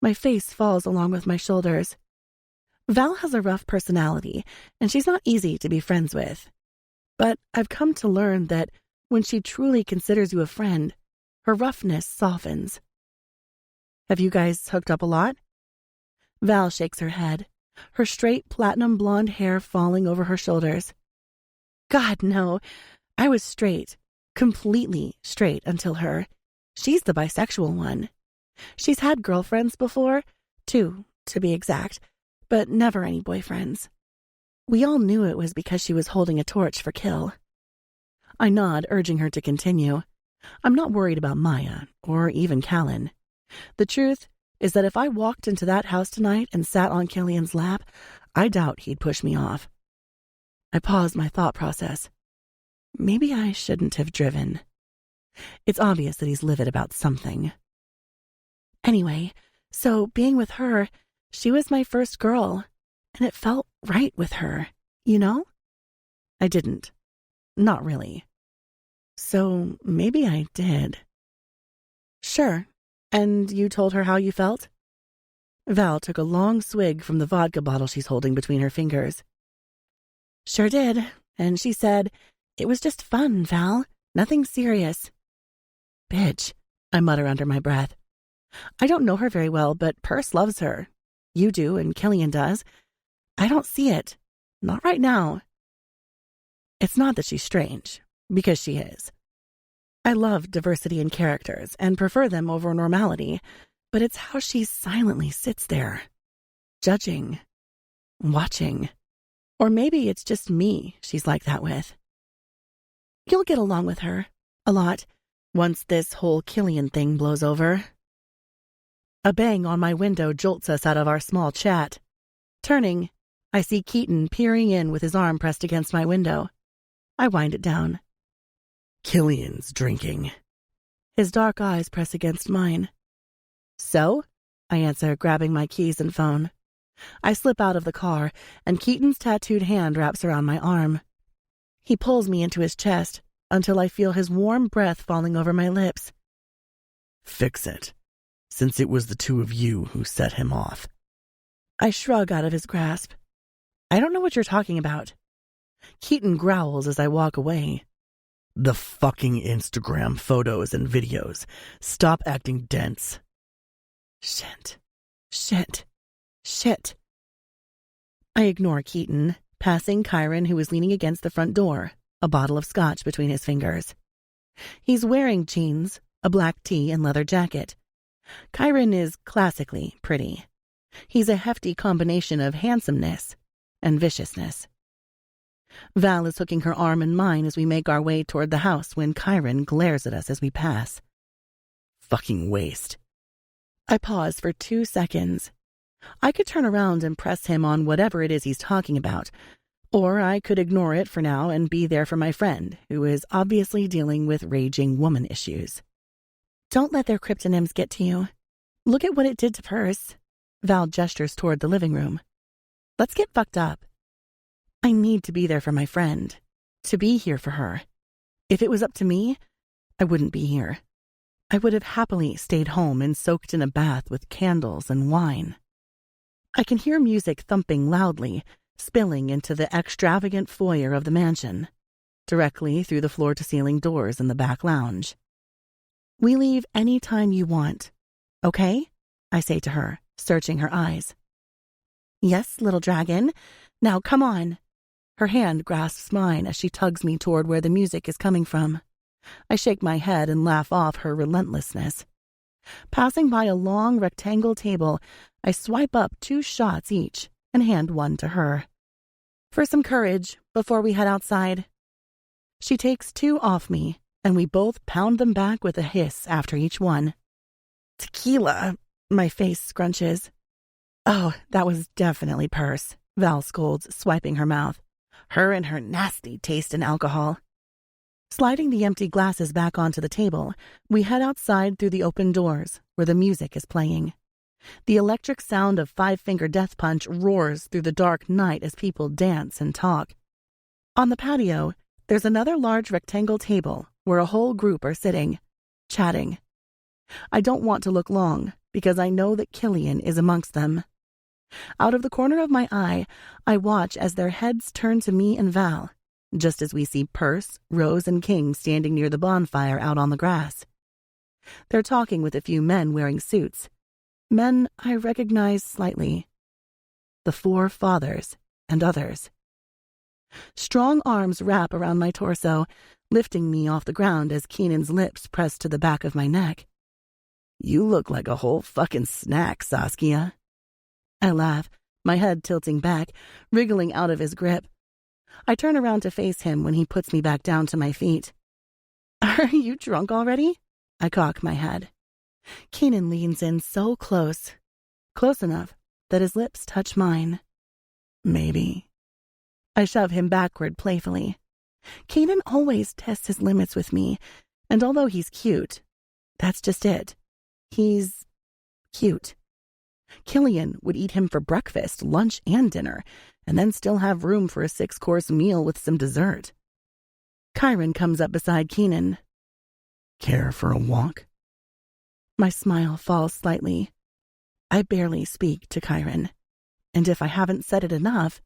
Speaker 1: My face falls along with my shoulders. Val has a rough personality, and she's not easy to be friends with. But I've come to learn that when she truly considers you a friend, her roughness softens. Have you guys hooked up a lot? Val shakes her head, her straight platinum blonde hair falling over her shoulders. God, no. I was straight, completely straight until her. She's the bisexual one. She's had girlfriends before, 2, to be exact, but never any boyfriends. We all knew it was because she was holding a torch for kill. I nod, urging her to continue. I'm not worried about Maya, or even Callan. The truth is that if I walked into that house tonight and sat on Killian's lap, I doubt he'd push me off. I pause my thought process. Maybe I shouldn't have driven. It's obvious that he's livid about something. Anyway, so being with her, she was my first girl, and it felt right with her, you know? I didn't. Not really. So maybe I did. Sure. And you told her how you felt? Val took a long swig from the vodka bottle she's holding between her fingers. Sure did, and she said, it was just fun, Val. Nothing serious. Bitch, I mutter under my breath. I don't know her very well, but Perce loves her. You do, and Killian does. I don't see it. Not right now. It's not that she's strange, because she is. I love diversity in characters and prefer them over normality, but it's how she silently sits there, judging, watching. Or maybe it's just me she's like that with. You'll get along with her, a lot, once this whole Killian thing blows over. A bang on my window jolts us out of our small chat. Turning, I see Keaton peering in with his arm pressed against my window. I wind it down. Killian's drinking. His dark eyes press against mine. So? I answer, grabbing my keys and phone. I slip out of the car, and Keaton's tattooed hand wraps around my arm. He pulls me into his chest until I feel his warm breath falling over my lips. Fix it, since it was the two of you who set him off. I shrug out of his grasp. I don't know what you're talking about. Keaton growls as I walk away. The fucking Instagram photos and videos. Stop acting dense. Shit. I ignore Keaton, passing Kyron, who is leaning against the front door, a bottle of scotch between his fingers. He's wearing jeans, a black tee, and leather jacket. Kyron is classically pretty. He's a hefty combination of handsomeness and viciousness. Val is hooking her arm in mine as we make our way toward the house when Kyron glares at us as we pass. Fucking waste. I pause for 2 seconds. I could turn around and press him on whatever it is he's talking about, or I could ignore it for now and be there for my friend, who is obviously dealing with raging woman issues. Don't let their cryptonyms get to you. Look at what it did to Perce. Val gestures toward the living room. Let's get fucked up. I need to be there for my friend, to be here for her. If it was up to me, I wouldn't be here. I would have happily stayed home and soaked in a bath with candles and wine. I can hear music thumping loudly, spilling into the extravagant foyer of the mansion, directly through the floor-to-ceiling doors in the back lounge. We leave any time you want, okay? I say to her, searching her eyes. Yes, little dragon. Now come on. Her hand grasps mine as she tugs me toward where the music is coming from. I shake my head and laugh off her relentlessness. Passing by a long rectangle table, I swipe up 2 shots each and hand one to her. For some courage before we head outside. She takes 2 off me, and we both pound them back with a hiss after each one. Tequila, my face scrunches. Oh, that was definitely Purse, Val scolds, swiping her mouth. Her and her nasty taste in alcohol. Sliding the empty glasses back onto the table, we head outside through the open doors, where the music is playing. The electric sound of Five Finger Death Punch roars through the dark night as people dance and talk. On the patio, there's another large rectangle table where a whole group are sitting, chatting. I don't want to look long, because I know that Killian is amongst them. Out of the corner of my eye, I watch as their heads turn to me and Val, just as we see Purse, Rose, and King standing near the bonfire out on the grass. They're talking with a few men wearing suits. Men I recognize slightly. The 4 fathers and others. Strong arms wrap around my torso, lifting me off the ground as Keenan's lips press to the back of my neck. You look like a whole fucking snack, Saskia. I laugh, my head tilting back, wriggling out of his grip. I turn around to face him when he puts me back down to my feet. Are you drunk already? I cock my head. Keenan leans in so close enough that his lips touch mine. Maybe. I shove him backward playfully. Keenan always tests his limits with me, and although he's cute, that's just it. He's cute. Killian would eat him for breakfast, lunch, and dinner, and then still have room for a 6-course meal with some dessert. Kyron comes up beside Keenan. Care for a walk? My smile falls slightly. I barely speak to Kyron, and if I haven't said it enough,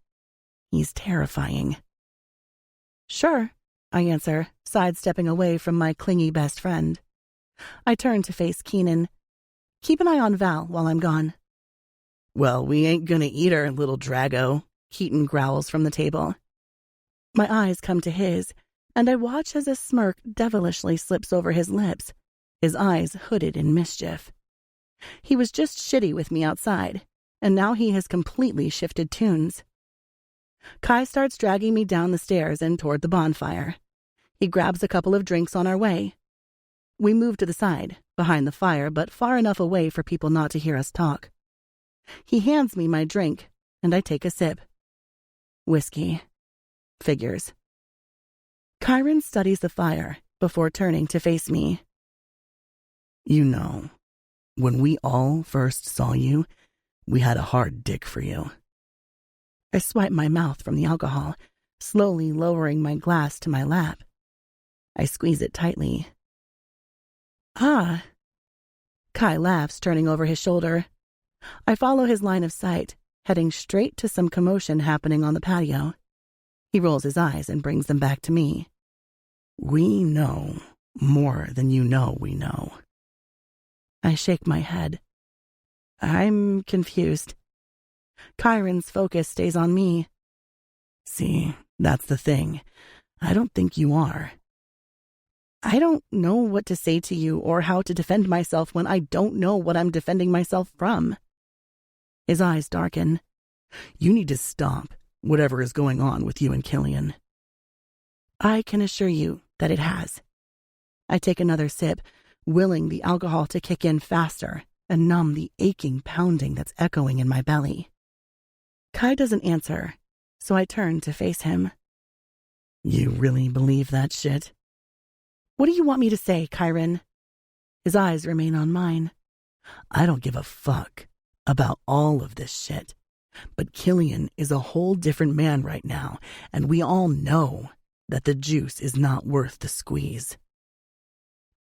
Speaker 1: he's terrifying. Sure, I answer, sidestepping away from my clingy best friend. I turn to face Keenan. Keep an eye on Val while I'm gone. Well, we ain't gonna eat her, little Drago, Keaton growls from the table. My eyes come to his, and I watch as a smirk devilishly slips over his lips, his eyes hooded in mischief. He was just shitty with me outside, and now he has completely shifted tunes. Kai starts dragging me down the stairs and toward the bonfire. He grabs a couple of drinks on our way. We move to the side, behind the fire, but far enough away for people not to hear us talk. He hands me my drink, and I take a sip. Whiskey. Figures. Kyron studies the fire before turning to face me. You know, when we all first saw you, we had a hard dick for you. I swipe my mouth from the alcohol, slowly lowering my glass to my lap. I squeeze it tightly. Ah. Kai laughs, turning over his shoulder. I follow his line of sight, heading straight to some commotion happening on the patio. He rolls his eyes and brings them back to me. We know more than you know we know. I shake my head. I'm confused. Kyron's focus stays on me. See, that's the thing. I don't think you are. I don't know what to say to you or how to defend myself when I don't know what I'm defending myself from. His eyes darken. You need to stop whatever is going on with you and Killian. I can assure you that it has. I take another sip, willing the alcohol to kick in faster and numb the aching pounding that's echoing in my belly. Kai doesn't answer, so I turn to face him. You really believe that shit? What do you want me to say, Kyron? His eyes remain on mine. I don't give a fuck about all of this shit, but Killian is a whole different man right now, and we all know that the juice is not worth the squeeze.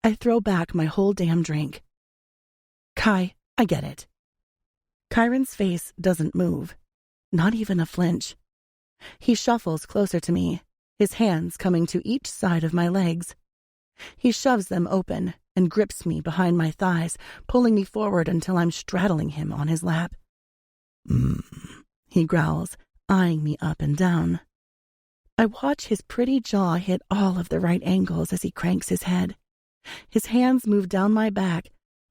Speaker 1: I throw back my whole damn drink. Kai, I get it. Kyron's face doesn't move, not even a flinch. He shuffles closer to me, his hands coming to each side of my legs. He shoves them open and grips me behind my thighs, pulling me forward until I'm straddling him on his lap. He growls, eyeing me up and down. I watch his pretty jaw hit all of the right angles as he cranks his head. His hands move down my back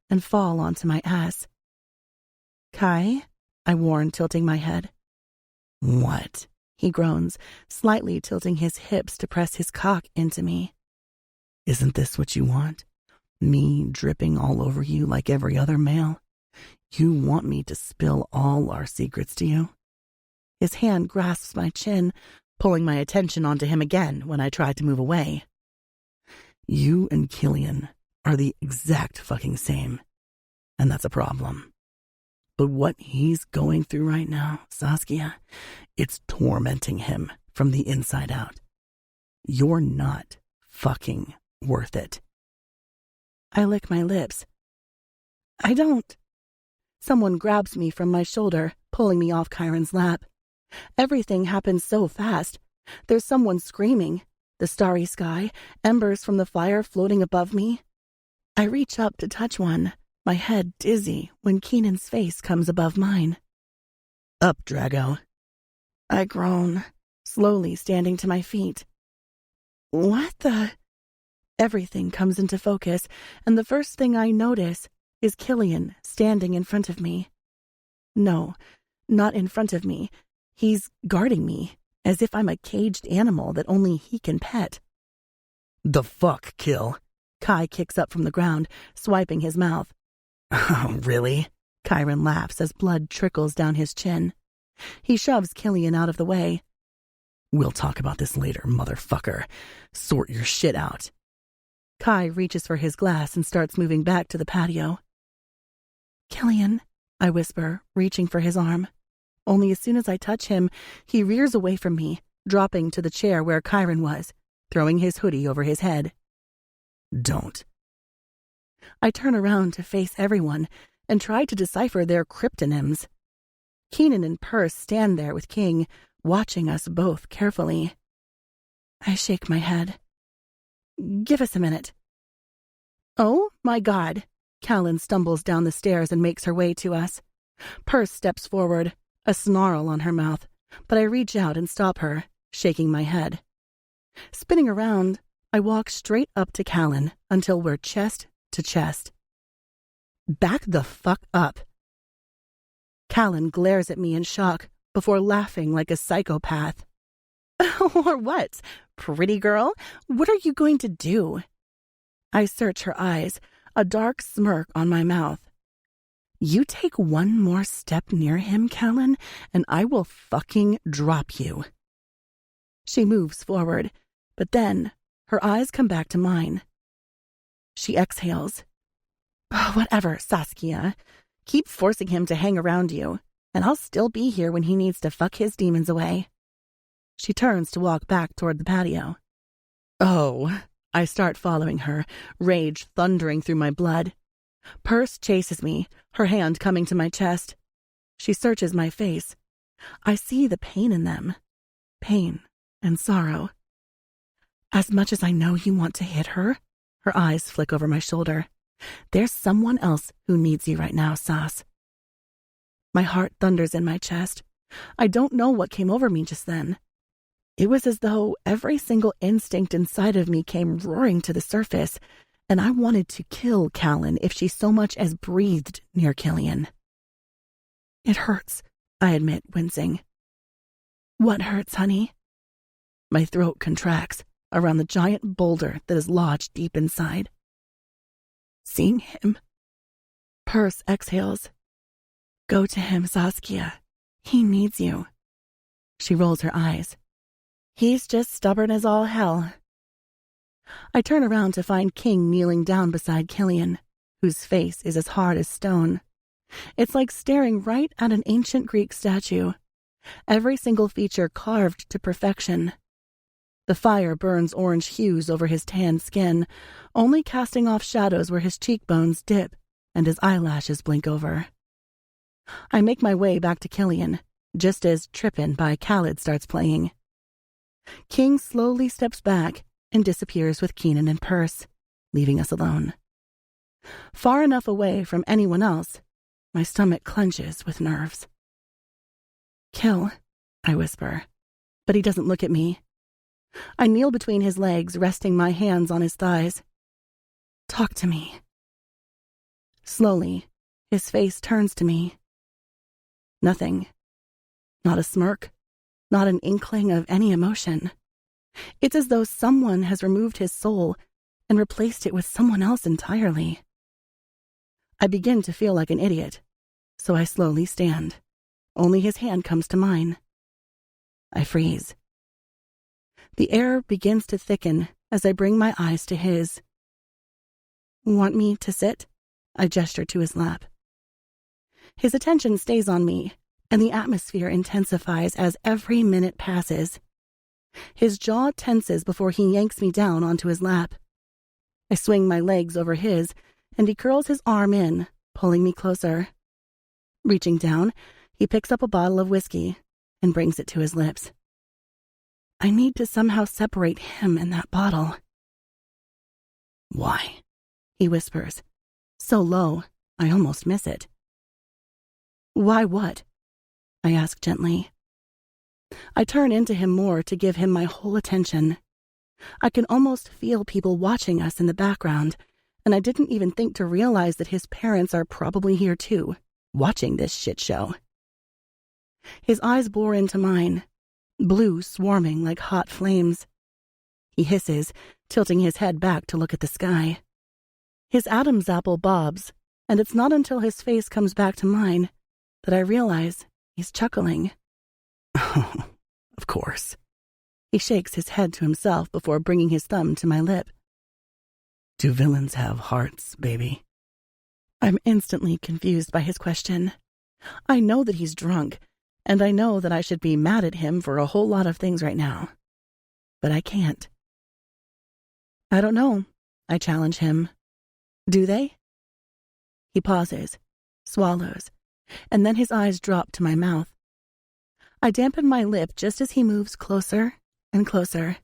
Speaker 1: and fall onto my ass. Kai, I warn, tilting my head. What? He groans, slightly tilting his hips to press his cock into me. Isn't this what you want? Me dripping all over you like every other male? You want me to spill all our secrets to you? His hand grasps my chin, pulling my attention onto him again when I try to move away. You and Killian are the exact fucking same, and that's a problem. But what he's going through right now, Saskia, it's tormenting him from the inside out. You're not fucking worth it. I lick my lips. I don't. Someone grabs me from my shoulder, pulling me off Kyron's lap. Everything happens so fast. There's someone screaming, the starry sky, embers from the fire floating above me. I reach up to touch one, my head dizzy when Keenan's face comes above mine. Up, Drago. I groan, slowly standing to my feet. What the? Everything comes into focus, and the first thing I notice is Killian standing in front of me. No, not in front of me. He's guarding me, as if I'm a caged animal that only he can pet. The fuck, Kill? Kai kicks up from the ground, swiping his mouth. Oh, really? Kyron laughs as blood trickles down his chin. He shoves Killian out of the way. We'll talk about this later, motherfucker. Sort your shit out. Kai reaches for his glass and starts moving back to the patio. Killian, I whisper, reaching for his arm. Only as soon as I touch him, he rears away from me, dropping to the chair where Kyron was, throwing his hoodie over his head. Don't. I turn around to face everyone and try to decipher their cryptonyms. Keenan and Perce stand there with King, watching us both carefully. I shake my head. Give us a minute. Oh, my God. Callan stumbles down the stairs and makes her way to us. Perce steps forward, a snarl on her mouth, but I reach out and stop her, shaking my head. Spinning around, I walk straight up to Callan until we're chest to chest. Back the fuck up. Callan glares at me in shock before laughing like a psychopath. Or what? Pretty girl? What are you going to do? I search her eyes, a dark smirk on my mouth. You take one more step near him, Callan, and I will fucking drop you. She moves forward, but then her eyes come back to mine. She exhales. Oh, whatever, Saskia. Keep forcing him to hang around you, and I'll still be here when he needs to fuck his demons away. She turns to walk back toward the patio. Oh, I start following her, rage thundering through my blood. Perce chases me, her hand coming to my chest. She searches my face. I see the pain in them. Pain and sorrow. As much as I know you want to hit her, her eyes flick over my shoulder. There's someone else who needs you right now, Sas. My heart thunders in my chest. I don't know what came over me just then. It was as though every single instinct inside of me came roaring to the surface, and I wanted to kill Callan if she so much as breathed near Killian. It hurts, I admit, wincing. What hurts, honey? My throat contracts around the giant boulder that is lodged deep inside. Seeing him. Perce exhales. Go to him, Saskia. He needs you. She rolls her eyes. He's just stubborn as all hell. I turn around to find King kneeling down beside Killian, whose face is as hard as stone. It's like staring right at an ancient Greek statue, every single feature carved to perfection. The fire burns orange hues over his tanned skin, only casting off shadows where his cheekbones dip and his eyelashes blink over. I make my way back to Killian, just as Trippin' by Khaled starts playing. King slowly steps back and disappears with Keenan and Perce. leaving us alone. Far enough away from anyone else, my stomach clenches with nerves. "Kill," I whisper, but he doesn't look at me. I kneel between his legs, resting my hands on his thighs. "Talk to me." Slowly, his face turns to me. Nothing. Not a smirk, not an inkling of any emotion. It's as though someone has removed his soul and replaced it with someone else entirely. I begin to feel like an idiot, so I slowly stand. Only his hand comes to mine. I freeze. The air begins to thicken as I bring my eyes to his. "Want me to sit?" I gesture to his lap. His attention stays on me, and the atmosphere intensifies as every minute passes. His jaw tenses before he yanks me down onto his lap. I swing my legs over his, and he curls his arm in, pulling me closer. Reaching down, he picks up a bottle of whiskey and brings it to his lips. I need to somehow separate him and that bottle. "Why?" he whispers, so low I almost miss it. "Why what?" I ask gently. I turn into him more to give him my whole attention. I can almost feel people watching us in the background, and I didn't even think to realize that his parents are probably here too, watching this shit show. His eyes bore into mine, blue swarming like hot flames. He hisses, tilting his head back to look at the sky. His Adam's apple bobs, and it's not until his face comes back to mine that I realize he's chuckling. "Oh, of course." He shakes his head to himself before bringing his thumb to my lip. "Do villains have hearts, baby?" I'm instantly confused by his question. I know that he's drunk, and I know that I should be mad at him for a whole lot of things right now. But I can't. "I don't know," I challenge him. "Do they?" He pauses, swallows, and then his eyes drop to my mouth. I dampen my lip just as he moves closer and closer.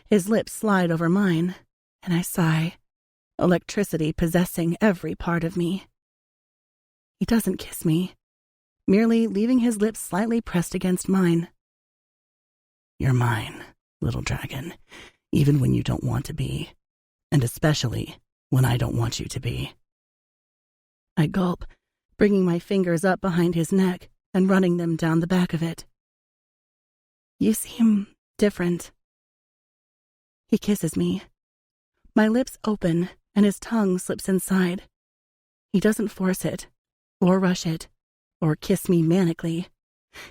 Speaker 1: His lips slide over mine, and I sigh, electricity possessing every part of me. He doesn't kiss me, merely leaving his lips slightly pressed against mine. "You're mine, little dragon, even when you don't want to be, and especially when I don't want you to be." I gulp, bringing my fingers up behind his neck and running them down the back of it. "You seem different." He kisses me. My lips open and his tongue slips inside. He doesn't force it, or rush it, or kiss me manically.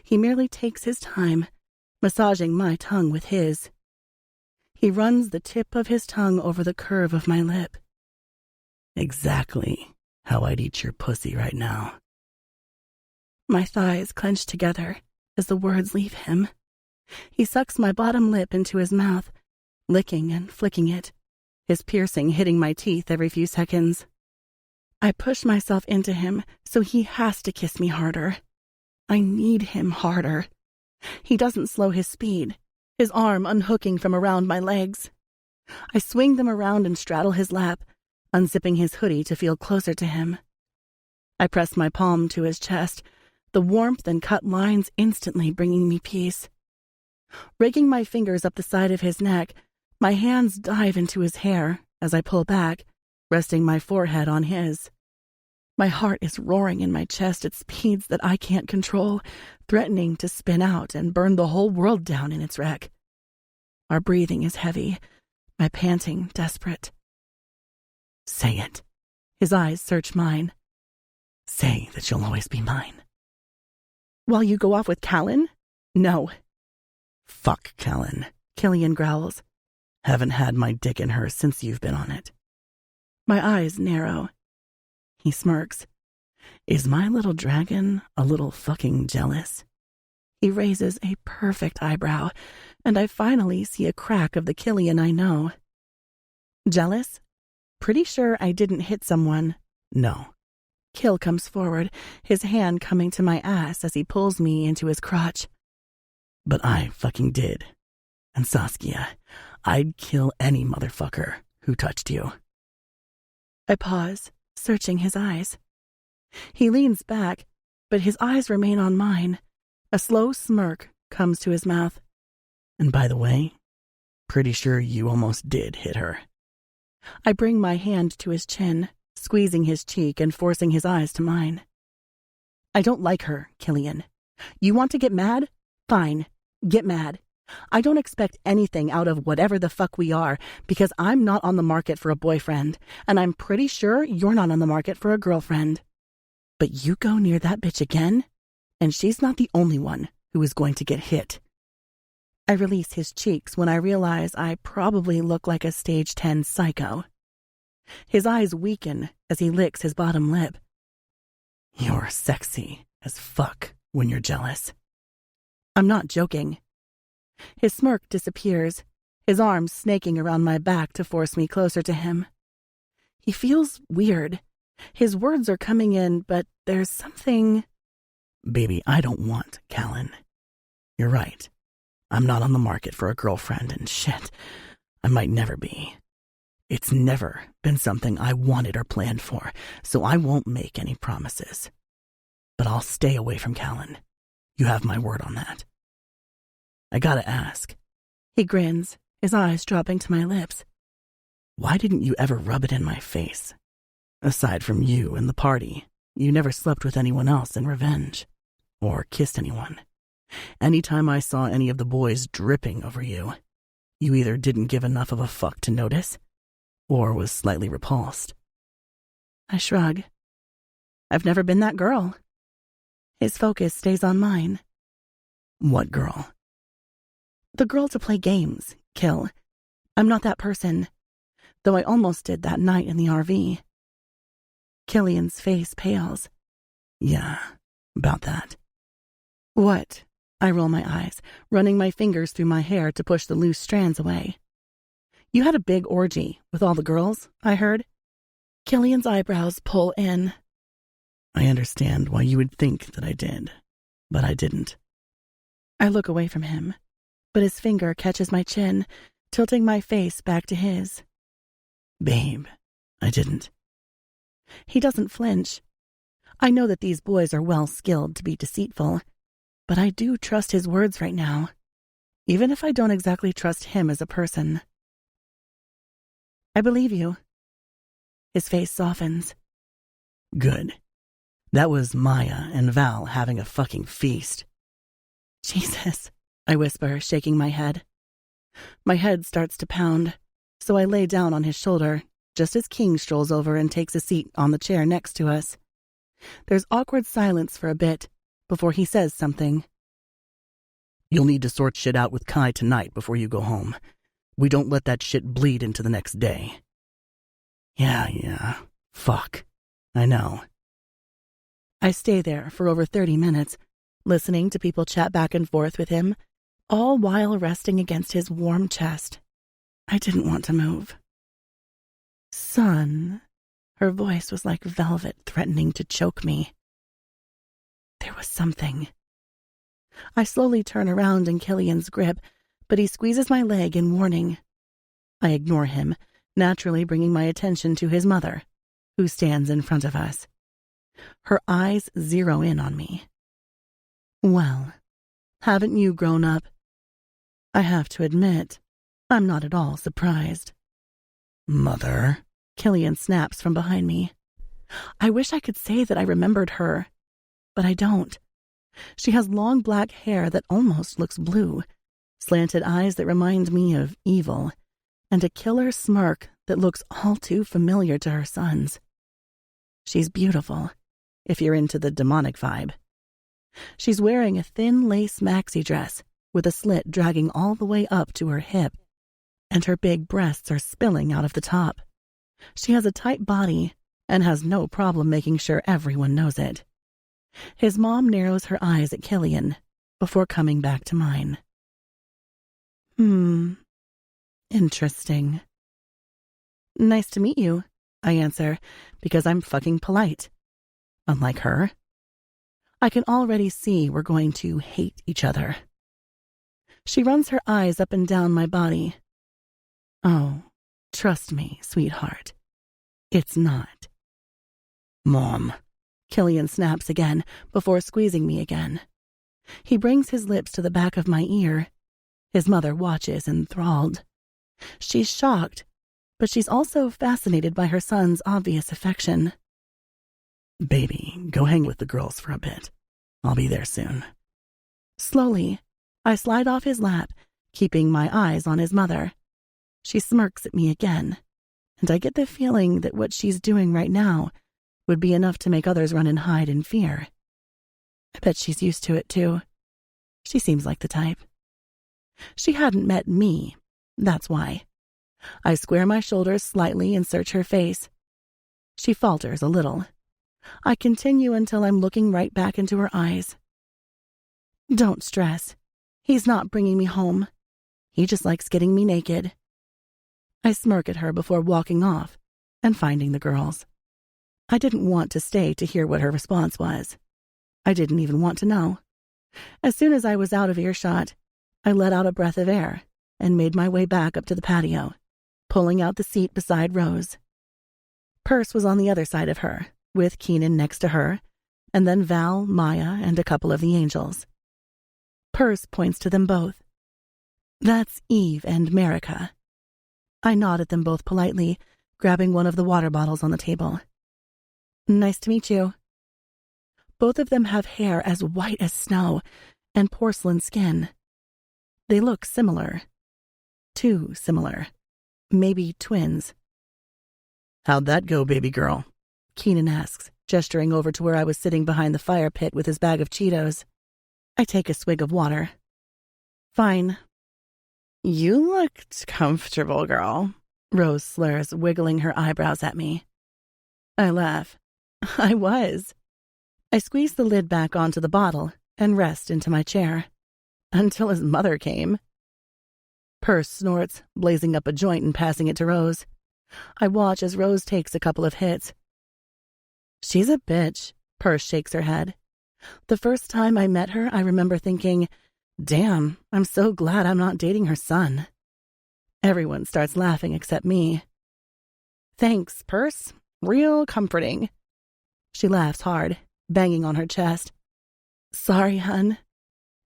Speaker 1: He merely takes his time, massaging my tongue with his. He runs the tip of his tongue over the curve of my lip. "Exactly how I'd eat your pussy right now." My thighs clench together as the words leave him. He sucks my bottom lip into his mouth, licking and flicking it, his piercing hitting my teeth every few seconds. I push myself into him, so he has to kiss me harder. I need him harder. He doesn't slow his speed, his arm unhooking from around my legs. I swing them around and straddle his lap, unzipping his hoodie to feel closer to him. I press my palm to his chest, the warmth and cut lines instantly bringing me peace. Raking my fingers up the side of his neck, my hands dive into his hair as I pull back, resting my forehead on his. My heart is roaring in my chest at speeds that I can't control, threatening to spin out and burn the whole world down in its wreck. Our breathing is heavy, my panting desperate. "Say it." His eyes search mine. "Say that you'll always be mine." "While you go off with Callan?" "No." "Fuck Callan," Killian growls. "Haven't had my dick in her since you've been on it." My eyes narrow. He smirks. "Is my little dragon a little fucking jealous?" He raises a perfect eyebrow, and I finally see a crack of the Killian I know. "Jealous? Pretty sure I didn't hit someone." "No." Kill comes forward, his hand coming to my ass as he pulls me into his crotch. "But I fucking did. And Saskia, I'd kill any motherfucker who touched you." I pause, searching his eyes. He leans back, but his eyes remain on mine. A slow smirk comes to his mouth.
Speaker 3: And by the way, pretty sure you almost did hit her.
Speaker 1: I bring my hand to his chin, squeezing his cheek and forcing his eyes to mine. I don't like her, Killian. You want to get mad? Fine, get mad. I don't expect anything out of whatever the fuck we are, because I'm not on the market for a boyfriend, and I'm pretty sure you're not on the market for a girlfriend. But you go near that bitch again, and she's not the only one who is going to get hit. I release his cheeks when I realize I probably look like a stage 10 psycho. His eyes weaken as he licks his bottom lip.
Speaker 3: You're sexy as fuck when you're jealous.
Speaker 1: I'm not joking. His smirk disappears, his arms snaking around my back to force me closer to him. He feels weird. His words are coming in, but there's something...
Speaker 3: Baby, I don't want Callan. You're right. I'm not on the market for a girlfriend, and shit, I might never be. It's never been something I wanted or planned for, so I won't make any promises. But I'll stay away from Callan. You have my word on that. I gotta ask.
Speaker 1: He grins, his eyes dropping to my lips.
Speaker 3: Why didn't you ever rub it in my face? Aside from you and the party, you never slept with anyone else in revenge, or kissed anyone. Anytime I saw any of the boys dripping over you, you either didn't give enough of a fuck to notice, or was slightly repulsed.
Speaker 1: I shrug. I've never been that girl. His focus stays on mine.
Speaker 3: What girl?
Speaker 1: The girl to play games, kill. I'm not that person, though I almost did that night in the RV. Killian's face pales.
Speaker 3: Yeah, about that.
Speaker 1: What? I roll my eyes, running my fingers through my hair to push the loose strands away. You had a big orgy with all the girls, I heard. Killian's eyebrows pull in.
Speaker 3: I understand why you would think that I did, but I didn't.
Speaker 1: I look away from him, but his finger catches my chin, tilting my face back to his.
Speaker 3: Babe, I didn't.
Speaker 1: He doesn't flinch. I know that these boys are well skilled to be deceitful, but I do trust his words right now, even if I don't exactly trust him as a person. I believe you. His face softens.
Speaker 3: Good. That was Maya and Val having a fucking feast.
Speaker 1: Jesus, I whisper, shaking my head. My head starts to pound, so I lay down on his shoulder, just as King strolls over and takes a seat on the chair next to us. There's awkward silence for a bit before he says something.
Speaker 3: You'll need to sort shit out with Kai tonight before you go home. We don't let that shit bleed into the next day. Yeah. Fuck. I know.
Speaker 1: I stay there for over 30 minutes, listening to people chat back and forth with him, all while resting against his warm chest. I didn't want to move. Son, her voice was like velvet threatening to choke me. There was something. I slowly turn around in Killian's grip, but he squeezes my leg in warning. I ignore him, naturally bringing my attention to his mother, who stands in front of us. Her eyes zero in on me. Well, haven't you grown up? I have to admit, I'm not at all surprised.
Speaker 3: Mother,
Speaker 1: Killian snaps from behind me. I wish I could say that I remembered her, but I don't. She has long black hair that almost looks blue, slanted eyes that remind me of evil, and a killer smirk that looks all too familiar to her sons. She's beautiful, if you're into the demonic vibe. She's wearing a thin lace maxi dress with a slit dragging all the way up to her hip, and her big breasts are spilling out of the top. She has a tight body and has no problem making sure everyone knows it. His mom narrows her eyes at Killian before coming back to mine. Interesting. Nice to meet you, I answer, because I'm fucking polite. Unlike her, I can already see we're going to hate each other. She runs her eyes up and down my body. Oh, trust me, sweetheart. It's not. Mom. Killian snaps again before squeezing me again. He brings his lips to the back of my ear. His mother watches enthralled. She's shocked, but she's also fascinated by her son's obvious affection. Baby, go hang with the girls for a bit. I'll be there soon. Slowly, I slide off his lap, keeping my eyes on his mother. She smirks at me again, and I get the feeling that what she's doing right now would be enough to make others run and hide in fear. I bet she's used to it, too. She seems like the type. She hadn't met me, that's why. I square my shoulders slightly and search her face. She falters a little. I continue until I'm looking right back into her eyes. Don't stress. He's not bringing me home. He just likes getting me naked. I smirk at her before walking off and finding the girls. I didn't want to stay to hear what her response was. I didn't even want to know. As soon as I was out of earshot, I let out a breath of air and made my way back up to the patio, pulling out the seat beside Rose. Perce was on the other side of her, with Keenan next to her, and then Val, Maya, and a couple of the angels. Perce points to them both. That's Eve and Marika. I nod at them both politely, grabbing one of the water bottles on the table. Nice to meet you. Both of them have hair as white as snow and porcelain skin. They look similar. Too similar. Maybe twins. How'd that go, baby girl? Keenan asks, gesturing over to where I was sitting behind the fire pit with his bag of Cheetos. I take a swig of water. Fine. You looked comfortable, girl, Rose slurs, wiggling her eyebrows at me. I laugh. I was. I squeeze the lid back onto the bottle and rest into my chair. Until his mother came. Perce snorts, blazing up a joint and passing it to Rose. I watch as Rose takes a couple of hits. She's a bitch, Perce shakes her head. The first time I met her, I remember thinking, damn, I'm so glad I'm not dating her son. Everyone starts laughing except me. Thanks, Perce. Real comforting. She laughs hard, banging on her chest. Sorry, hun.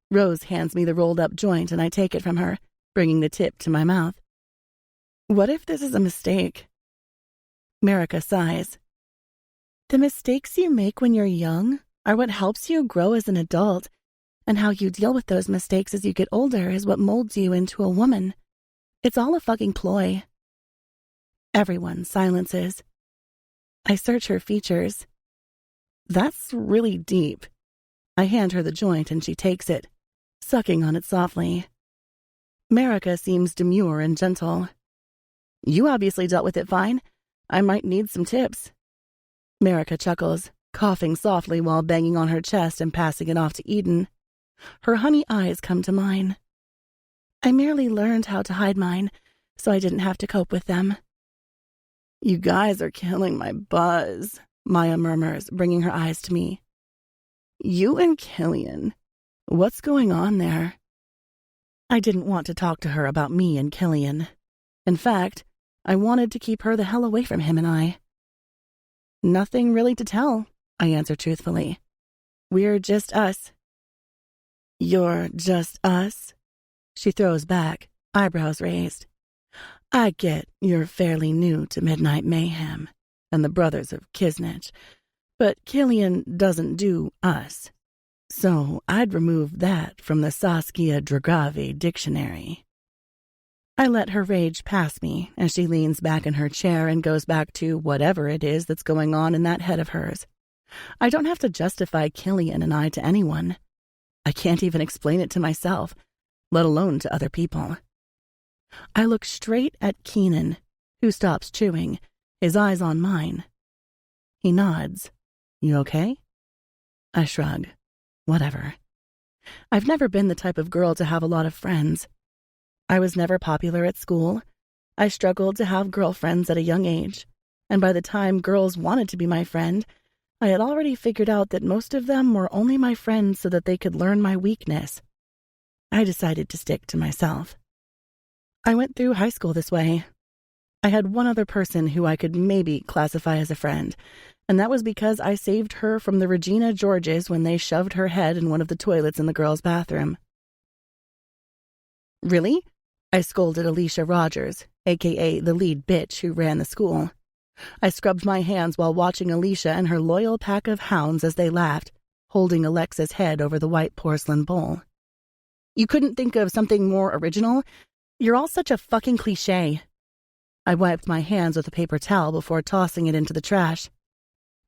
Speaker 1: Rose hands me the rolled-up joint and I take it from her, bringing the tip to my mouth. What if this is a mistake? Marika sighs. The mistakes you make when you're young are what helps you grow as an adult, and how you deal with those mistakes as you get older is what molds you into a woman. It's all a fucking ploy. Everyone silences. I search her features. That's really deep. I hand her the joint and she takes it, sucking on it softly. Marika seems demure and gentle. You obviously dealt with it fine. I might need some tips. Marika chuckles, coughing softly while banging on her chest and passing it off to Eden. Her honey eyes come to mine. I merely learned how to hide mine, so I didn't have to cope with them. You guys are killing my buzz, Maya murmurs, bringing her eyes to me. You and Killian. What's going on there? I didn't want to talk to her about me and Killian. In fact, I wanted to keep her the hell away from him and I. Nothing really to tell, I answer truthfully. We're just us. You're just us? She throws back, eyebrows raised. I get you're fairly new to Midnight Mayhem and the Brothers of Kisnich, but Killian doesn't do us. So I'd remove that from the Saskia Dragave dictionary. I let her rage pass me as she leans back in her chair and goes back to whatever it is that's going on in that head of hers. I don't have to justify Killian and I to anyone. I can't even explain it to myself, let alone to other people. I look straight at Keenan, who stops chewing, his eyes on mine. He nods. You okay? I shrug. Whatever. I've never been the type of girl to have a lot of friends. I was never popular at school. I struggled to have girlfriends at a young age, and by the time girls wanted to be my friend, I had already figured out that most of them were only my friends so that they could learn my weakness. I decided to stick to myself. I went through high school this way. I had one other person who I could maybe classify as a friend, and that was because I saved her from the Regina Georges when they shoved her head in one of the toilets in the girls' bathroom. Really? I scolded Alicia Rogers, a.k.a. the lead bitch who ran the school. I scrubbed my hands while watching Alicia and her loyal pack of hounds as they laughed, holding Alexa's head over the white porcelain bowl. You couldn't think of something more original? You're all such a fucking cliché. I wiped my hands with a paper towel before tossing it into the trash.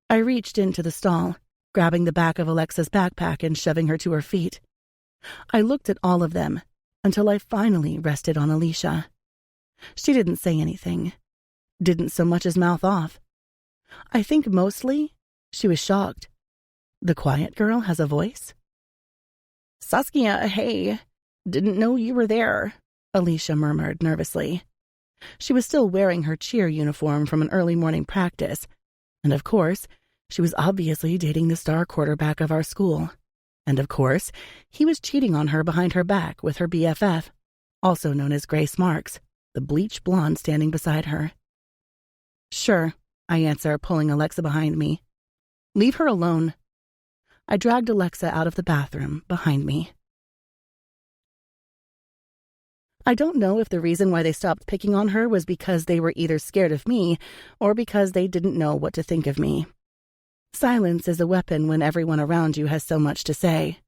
Speaker 1: I reached into the stall, grabbing the back of Alexa's backpack and shoving her to her feet. I looked at all of them until I finally rested on Alicia. She didn't say anything, didn't so much as mouth off. I think mostly she was shocked. The quiet girl has a voice? Saskia, hey, didn't know you were there, Alicia murmured nervously. She was still wearing her cheer uniform from an early morning practice, and of course, she was obviously dating the star quarterback of our school. And of course, he was cheating on her behind her back with her BFF, also known as Grace Marks, the bleach blonde standing beside her. Sure, I answer, pulling Alexa behind me. Leave her alone. I dragged Alexa out of the bathroom behind me. I don't know if the reason why they stopped picking on her was because they were either scared of me or because they didn't know what to think of me. Silence is a weapon when everyone around you has so much to say.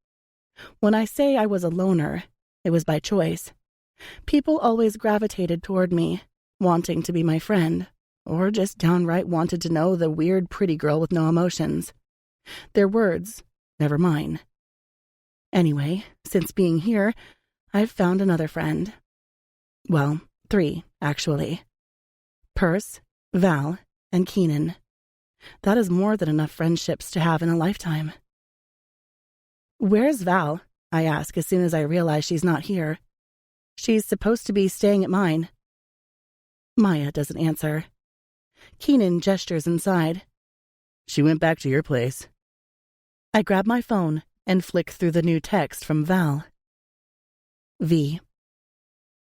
Speaker 1: When I say I was a loner, it was by choice. People always gravitated toward me, wanting to be my friend, or just downright wanted to know the weird pretty girl with no emotions. Their words, never mine. Anyway, since being here, I've found another friend. Well, 3, actually. Perce, Val, and Keenan. That is more than enough friendships to have in a lifetime. Where's Val? I ask as soon as I realize she's not here. She's supposed to be staying at mine. Maya doesn't answer. Keenan gestures inside.
Speaker 3: She went back to your place.
Speaker 1: I grab my phone and flick through the new text from Val. V.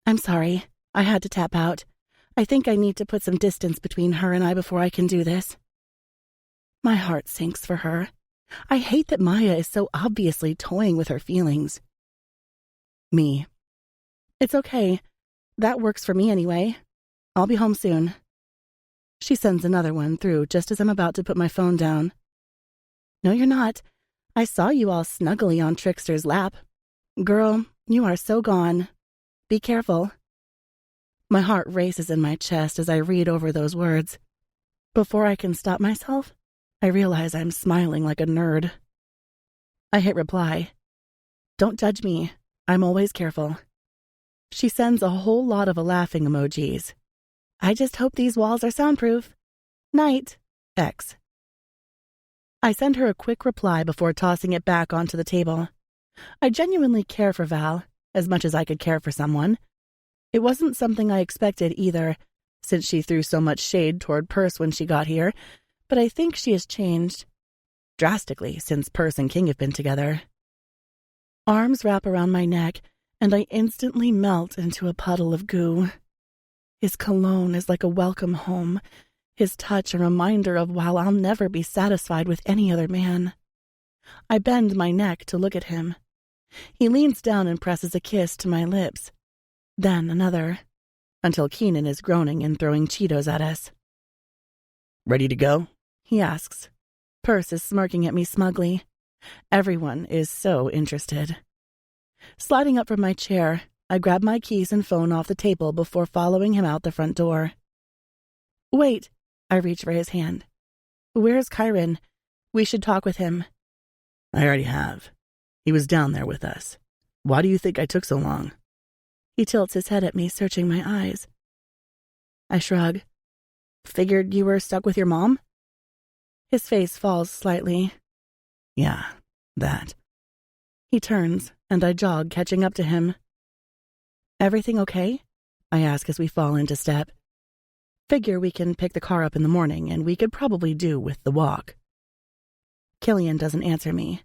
Speaker 1: I'm sorry. I had to tap out. I think I need to put some distance between her and I before I can do this. My heart sinks for her. I hate that Maya is so obviously toying with her feelings. Me. It's okay. That works for me anyway. I'll be home soon. She sends another one through just as I'm about to put my phone down. No, you're not. I saw you all snuggly on Trickster's lap. Girl, you are so gone. Be careful. My heart races in my chest as I read over those words. Before I can stop myself, I realize I'm smiling like a nerd. I hit reply. Don't judge me. I'm always careful. She sends a whole lot of laughing emojis. I just hope these walls are soundproof. Night, X. I send her a quick reply before tossing it back onto the table. I genuinely care for Val, as much as I could care for someone. It wasn't something I expected either, since she threw so much shade toward Perce when she got here, but I think she has changed drastically since Perce and King have been together. Arms wrap around my neck, and I instantly melt into a puddle of goo. His cologne is like a welcome home, his touch a reminder of how I'll never be satisfied with any other man. I bend my neck to look at him. He leans down and presses a kiss to my lips, then another, until Keenan is groaning and throwing Cheetos at us.
Speaker 3: Ready to go?
Speaker 1: He asks. Perce is smirking at me smugly. Everyone is so interested. Sliding up from my chair, I grab my keys and phone off the table before following him out the front door. Wait, I reach for his hand. Where's Kyron? We should talk with him.
Speaker 3: I already have. He was down there with us. Why do you think I took so long?
Speaker 1: He tilts his head at me, searching my eyes. I shrug. Figured you were stuck with your mom? His face falls slightly.
Speaker 3: Yeah, that.
Speaker 1: He turns, and I jog, catching up to him. Everything okay? I ask as we fall into step. Figure we can pick the car up in the morning, and we could probably do with the walk. Killian doesn't answer me,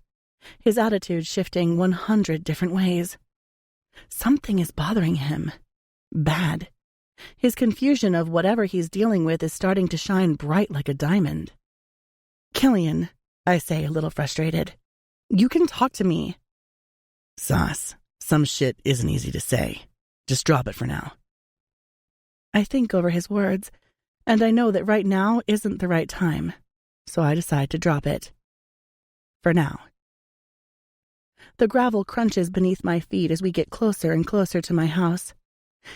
Speaker 1: his attitude shifting 100 different ways. Something is bothering him. Bad. His confusion of whatever he's dealing with is starting to shine bright like a diamond. "Killian," I say, a little frustrated. "You can talk to me."
Speaker 3: "Sauce, some shit isn't easy to say. Just drop it for now."
Speaker 1: I think over his words, and I know that right now isn't the right time, so I decide to drop it. For now. The gravel crunches beneath my feet as we get closer and closer to my house.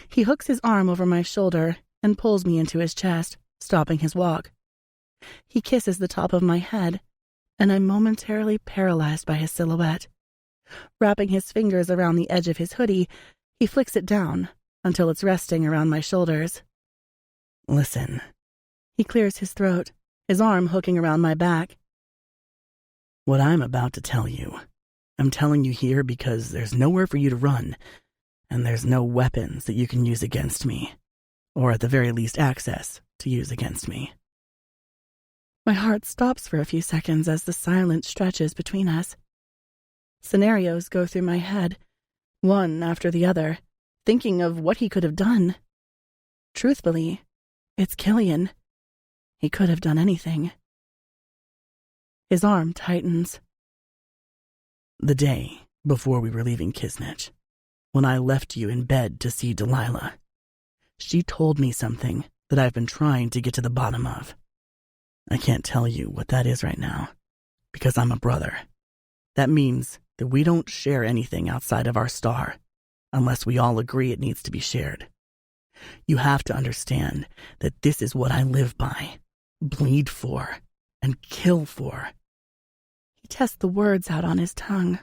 Speaker 1: He hooks his arm over my shoulder and pulls me into his chest, stopping his walk. He kisses the top of my head, and I'm momentarily paralyzed by his silhouette. Wrapping his fingers around the edge of his hoodie, he flicks it down until it's resting around my shoulders.
Speaker 3: "Listen."
Speaker 1: He clears his throat, his arm hooking around my back.
Speaker 3: "What I'm about to tell you, I'm telling you here because there's nowhere for you to run, and there's no weapons that you can use against me, or at the very least access to use against me."
Speaker 1: My heart stops for a few seconds as the silence stretches between us. Scenarios go through my head, one after the other, thinking of what he could have done. Truthfully, it's Killian. He could have done anything. His arm tightens.
Speaker 3: "The day before we were leaving Kisnich, when I left you in bed to see Delilah, she told me something that I've been trying to get to the bottom of. I can't tell you what that is right now, because I'm a brother. That means that we don't share anything outside of our star, unless we all agree it needs to be shared. You have to understand that this is what I live by, bleed for, and kill for."
Speaker 1: He tests the words out on his tongue.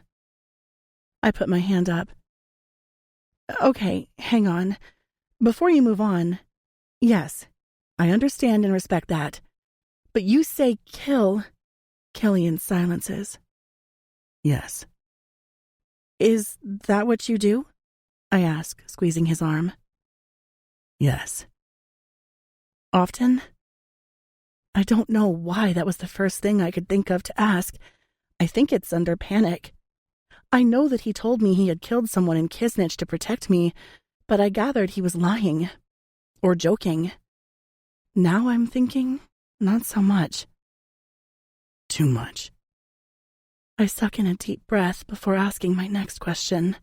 Speaker 1: I put my hand up. "Okay, hang on. Before you move on, yes, I understand and respect that. But you say kill." Killian silences.
Speaker 3: "Yes."
Speaker 1: "Is that what you do?" I ask, squeezing his arm.
Speaker 3: "Yes."
Speaker 1: "Often?" I don't know why that was the first thing I could think of to ask. I think it's under panic. I know that he told me he had killed someone in Kisnich to protect me, but I gathered he was lying. Or joking. Now I'm thinking, not so much.
Speaker 3: "Too much."
Speaker 1: I suck in a deep breath before asking my next question.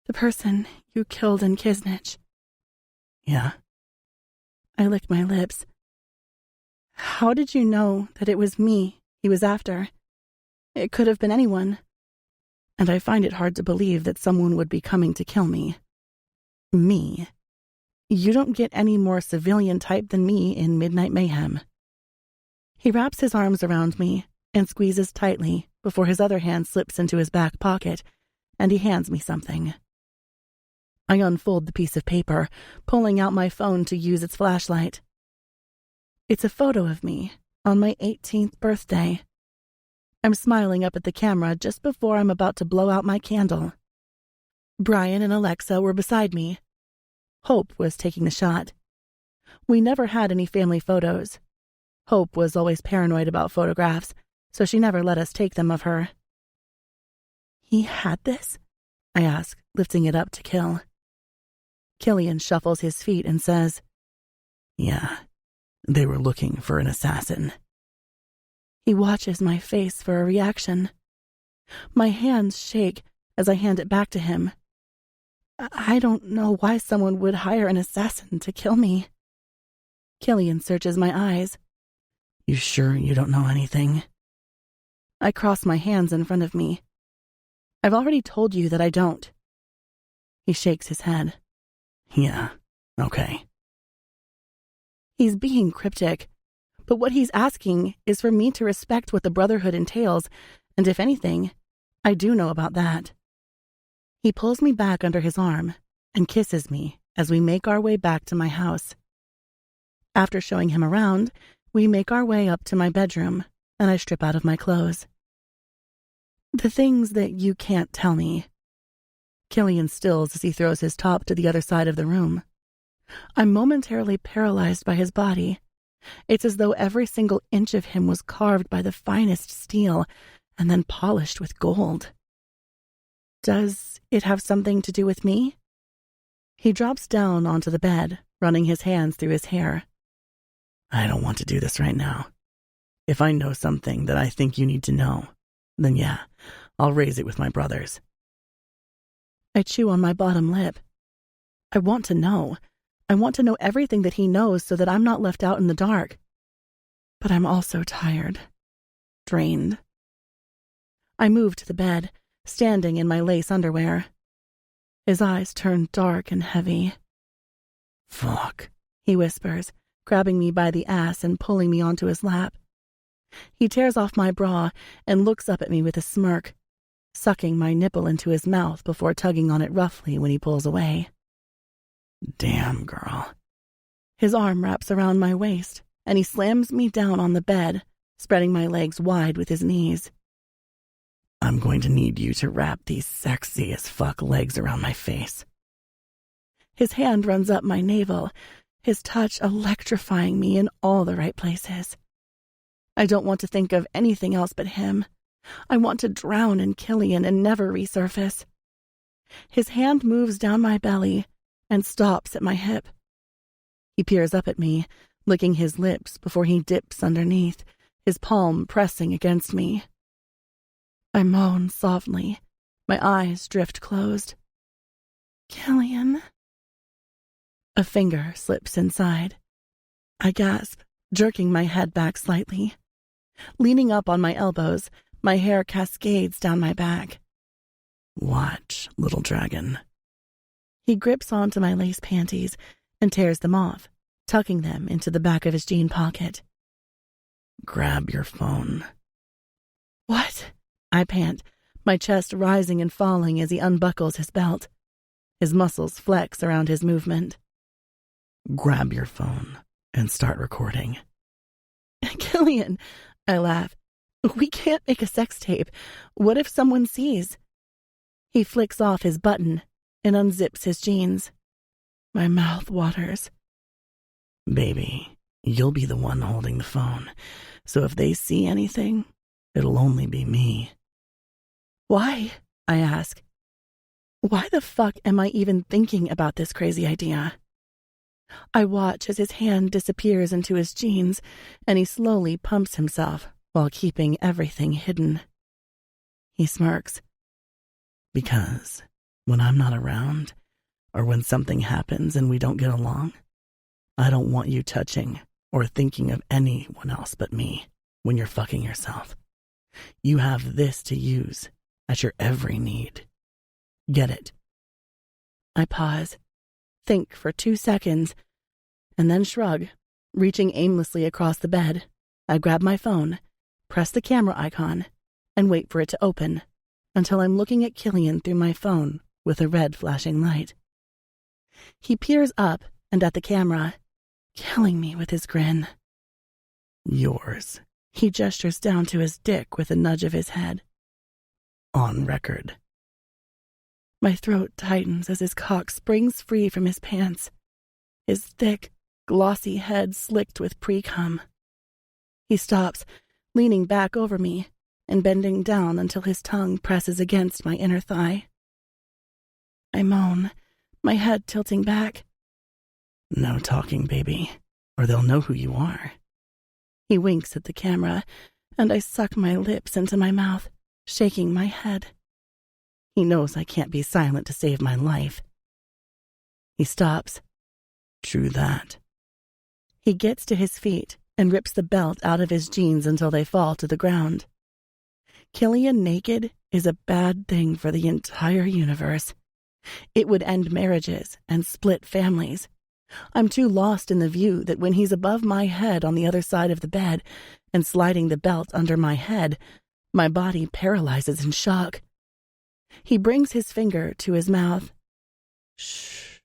Speaker 1: "The person you killed in Kisnich."
Speaker 3: "Yeah."
Speaker 1: I lick my lips. "How did you know that it was me he was after? It could have been anyone. And I find it hard to believe that someone would be coming to kill me. Me. You don't get any more civilian type than me in Midnight Mayhem." He wraps his arms around me and squeezes tightly before his other hand slips into his back pocket, and he hands me something. I unfold the piece of paper, pulling out my phone to use its flashlight. It's a photo of me on my 18th birthday. I'm smiling up at the camera just before I'm about to blow out my candle. Brian and Alexa were beside me. Hope was taking the shot. We never had any family photos. Hope was always paranoid about photographs, so she never let us take them of her. "He had this?" I ask, lifting it up to Kill. Killian shuffles his feet and says,
Speaker 3: "Yeah, they were looking for an assassin."
Speaker 1: He watches my face for a reaction. My hands shake as I hand it back to him. I don't know why someone would hire an assassin to kill me. Killian searches my eyes.
Speaker 3: "You sure you don't know anything?"
Speaker 1: I cross my hands in front of me. "I've already told you that I don't." He shakes his head.
Speaker 3: "Yeah, okay."
Speaker 1: He's being cryptic, but what he's asking is for me to respect what the Brotherhood entails, and if anything, I do know about that. He pulls me back under his arm and kisses me as we make our way back to my house. After showing him around, we make our way up to my bedroom, and I strip out of my clothes. "The things that you can't tell me." Killian stills as he throws his top to the other side of the room. I'm momentarily paralyzed by his body. It's as though every single inch of him was carved by the finest steel and then polished with gold. "Does it have something to do with me?" He drops down onto the bed, running his hands through his hair.
Speaker 3: I don't want to do this right now. If I know something that I think you need to know, then yeah, I'll raise it with my brothers.
Speaker 1: I chew on my bottom lip. I want to know. I want to know everything that he knows so that I'm not left out in the dark. But I'm also tired. Drained. I move to the bed, standing in my lace underwear. His eyes turn dark and heavy.
Speaker 3: Fuck,
Speaker 1: he whispers, grabbing me by the ass and pulling me onto his lap. He tears off my bra and looks up at me with a smirk, sucking my nipple into his mouth before tugging on it roughly when he pulls away.
Speaker 3: Damn, girl.
Speaker 1: His arm wraps around my waist, and he slams me down on the bed, spreading my legs wide with his knees.
Speaker 3: I'm going to need you to wrap these sexy as fuck legs around my face.
Speaker 1: His hand runs up my navel, his touch electrifying me in all the right places. I don't want to think of anything else but him. I want to drown in Killian and never resurface. His hand moves down my belly and stops at my hip. He peers up at me, licking his lips before he dips underneath, his palm pressing against me. I moan softly. My eyes drift closed. Killian. A finger slips inside. I gasp, jerking my head back slightly. Leaning up on my elbows, my hair cascades down my back.
Speaker 3: Watch, little dragon.
Speaker 1: He grips onto my lace panties and tears them off, tucking them into the back of his jean pocket.
Speaker 3: Grab your phone.
Speaker 1: What? I pant, my chest rising and falling as he unbuckles his belt. His muscles flex around his movement.
Speaker 3: Grab your phone and start recording.
Speaker 1: Killian, I laugh. We can't make a sex tape. What if someone sees? He flicks off his button and unzips his jeans. My mouth waters.
Speaker 3: Baby, you'll be the one holding the phone, so if they see anything, it'll only be me.
Speaker 1: Why? I ask. Why the fuck am I even thinking about this crazy idea? I watch as his hand disappears into his jeans, and he slowly pumps himself while keeping everything hidden. He smirks.
Speaker 3: Because when I'm not around, or when something happens and we don't get along, I don't want you touching or thinking of anyone else but me when you're fucking yourself. You have this to use at your every need. Get it?
Speaker 1: I pause, think for 2 seconds, and then shrug, reaching aimlessly across the bed. I grab my phone, press the camera icon, and wait for it to open until I'm looking at Killian through my phone with a red flashing light. He peers up and at the camera, killing me with his grin.
Speaker 3: Yours.
Speaker 1: He gestures down to his dick with a nudge of his head.
Speaker 3: On record.
Speaker 1: My throat tightens as his cock springs free from his pants, his thick, glossy head slicked with pre-cum. He stops, leaning back over me and bending down until his tongue presses against my inner thigh. I moan, my head tilting back.
Speaker 3: No talking, baby, or they'll know who you are.
Speaker 1: He winks at the camera, and I suck my lips into my mouth, shaking my head. He knows I can't be silent to save my life. He stops.
Speaker 3: True that.
Speaker 1: He gets to his feet and rips the belt out of his jeans until they fall to the ground. Killian naked is a bad thing for the entire universe. It would end marriages and split families. I'm too lost in the view that when he's above my head on the other side of the bed and sliding the belt under my head, my body paralyzes in shock. He brings his finger to his mouth. Shh.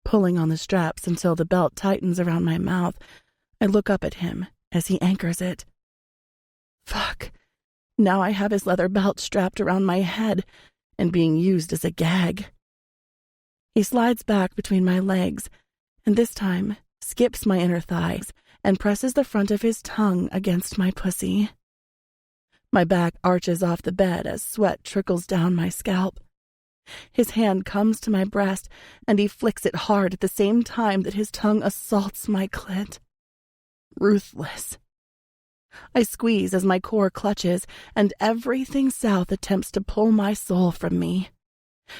Speaker 1: Pulling on the straps until the belt tightens around my mouth, I look up at him as he anchors it. Fuck. Now I have his leather belt strapped around my head and being used as a gag. He slides back between my legs, and this time skips my inner thighs and presses the front of his tongue against my pussy. My back arches off the bed as sweat trickles down my scalp. His hand comes to my breast, and he flicks it hard at the same time that his tongue assaults my clit. Ruthless. I squeeze as my core clutches, and everything south attempts to pull my soul from me.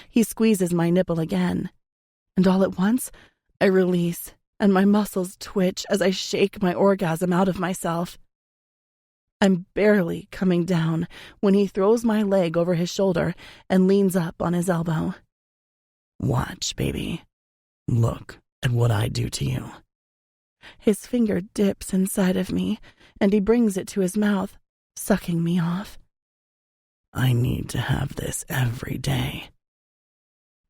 Speaker 1: He squeezes my nipple again, and all at once, I release, and my muscles twitch as I shake my orgasm out of myself. I'm barely coming down when he throws my leg over his shoulder and leans up on his elbow.
Speaker 3: Watch, baby. Look at what I do to you.
Speaker 1: His finger dips inside of me, and he brings it to his mouth, sucking me off.
Speaker 3: I need to have this every day.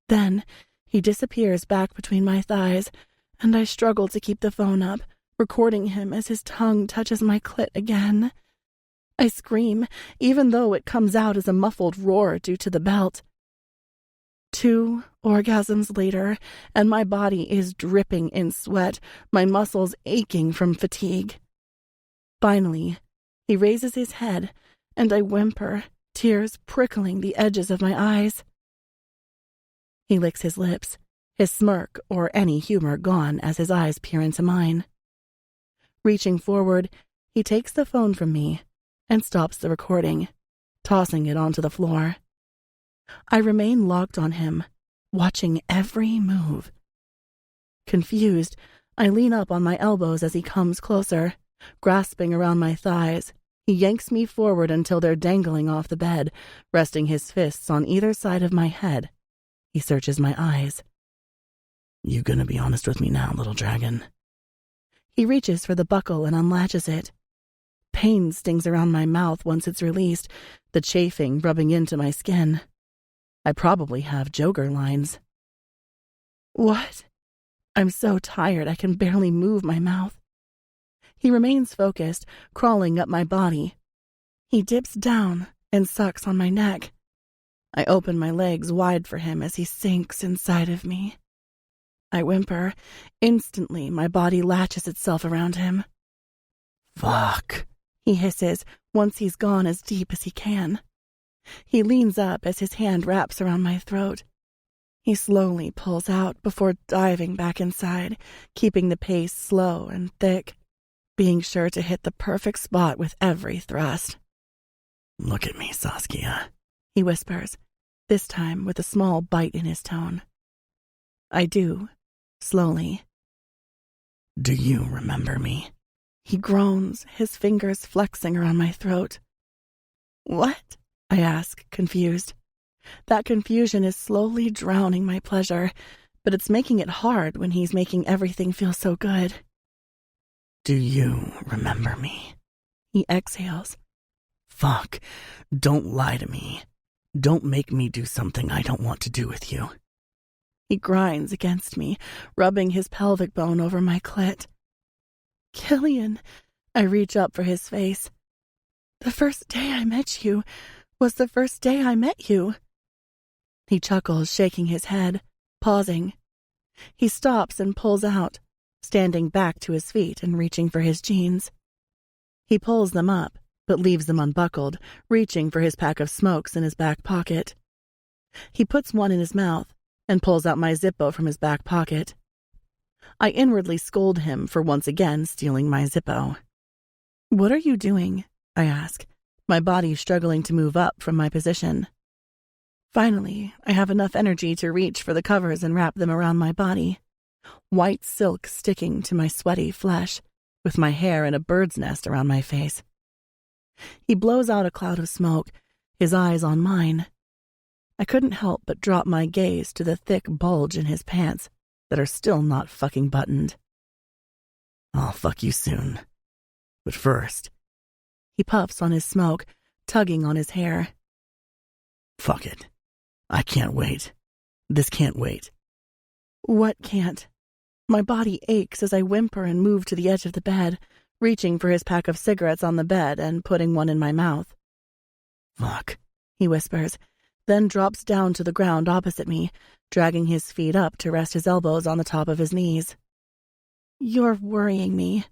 Speaker 1: Then he disappears back between my thighs, and I struggle to keep the phone up, recording him as his tongue touches my clit again. I scream, even though it comes out as a muffled roar due to the belt. 2 orgasms later, and my body is dripping in sweat, my muscles aching from fatigue. Finally, he raises his head, and I whimper, tears prickling the edges of my eyes. He licks his lips, his smirk or any humor gone as his eyes peer into mine. Reaching forward, he takes the phone from me and stops the recording, tossing it onto the floor. I remain locked on him, watching every move. Confused, I lean up on my elbows as he comes closer, grasping around my thighs. He yanks me forward until they're dangling off the bed, resting his fists on either side of my head. He searches my eyes.
Speaker 3: You gonna be honest with me now, little dragon?
Speaker 1: He reaches for the buckle and unlatches it. Pain stings around my mouth once it's released, the chafing rubbing into my skin. I probably have Joker lines. What? I'm so tired I can barely move my mouth. He remains focused, crawling up my body. He dips down and sucks on my neck. I open my legs wide for him as he sinks inside of me. I whimper. Instantly, my body latches itself around him.
Speaker 3: Fuck,
Speaker 1: he hisses once he's gone as deep as he can. He leans up as his hand wraps around my throat. He slowly pulls out before diving back inside, keeping the pace slow and thick, being sure to hit the perfect spot with every thrust.
Speaker 3: Look at me, Saskia,
Speaker 1: he whispers, this time with a small bite in his tone. I do, slowly.
Speaker 3: Do you remember me?
Speaker 1: He groans, his fingers flexing around my throat. What? I ask, confused. That confusion is slowly drowning my pleasure, but it's making it hard when he's making everything feel so good.
Speaker 3: Do you remember me?
Speaker 1: He exhales.
Speaker 3: Fuck, don't lie to me. Don't make me do something I don't want to do with you.
Speaker 1: He grinds against me, rubbing his pelvic bone over my clit. Killian, I reach up for his face. The first day I met you was the first day I met you. He chuckles, shaking his head, pausing. He stops and pulls out, standing back to his feet and reaching for his jeans. He pulls them up, but leaves them unbuckled, reaching for his pack of smokes in his back pocket. He puts one in his mouth and pulls out my Zippo from his back pocket. I inwardly scold him for once again stealing my Zippo. What are you doing? I ask, my body struggling to move up from my position. Finally, I have enough energy to reach for the covers and wrap them around my body. White silk sticking to my sweaty flesh, with my hair in a bird's nest around my face. He blows out a cloud of smoke, his eyes on mine. I couldn't help but drop my gaze to the thick bulge in his pants that are still not fucking buttoned.
Speaker 3: I'll fuck you soon. But first,
Speaker 1: he puffs on his smoke, tugging on his hair.
Speaker 3: Fuck it. I can't wait. This can't wait.
Speaker 1: What can't? My body aches as I whimper and move to the edge of the bed, reaching for his pack of cigarettes on the bed and putting one in my mouth.
Speaker 3: Fuck,
Speaker 1: he whispers, then drops down to the ground opposite me, dragging his feet up to rest his elbows on the top of his knees. You're worrying me.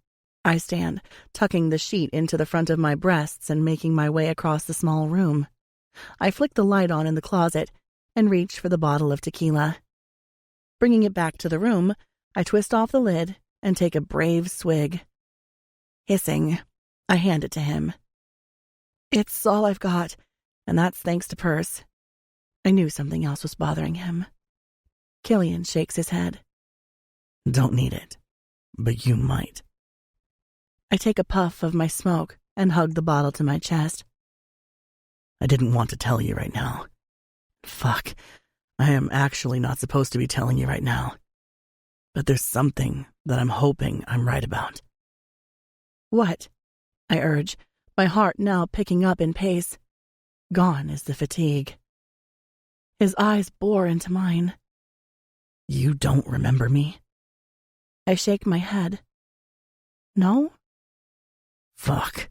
Speaker 1: I stand, tucking the sheet into the front of my breasts and making my way across the small room. I flick the light on in the closet, and reach for the bottle of tequila. Bringing it back to the room, I twist off the lid and take a brave swig. Hissing, I hand it to him. It's all I've got, and that's thanks to Perce. I knew something else was bothering him. Killian shakes his head.
Speaker 3: Don't need it, but you might.
Speaker 1: I take a puff of my smoke and hug the bottle to my chest.
Speaker 3: I didn't want to tell you right now. Fuck, I am actually not supposed to be telling you right now. But there's something that I'm hoping I'm right about.
Speaker 1: What? I urge, my heart now picking up in pace. Gone is the fatigue. His eyes bore into mine.
Speaker 3: You don't remember me?
Speaker 1: I shake my head. No?
Speaker 3: Fuck.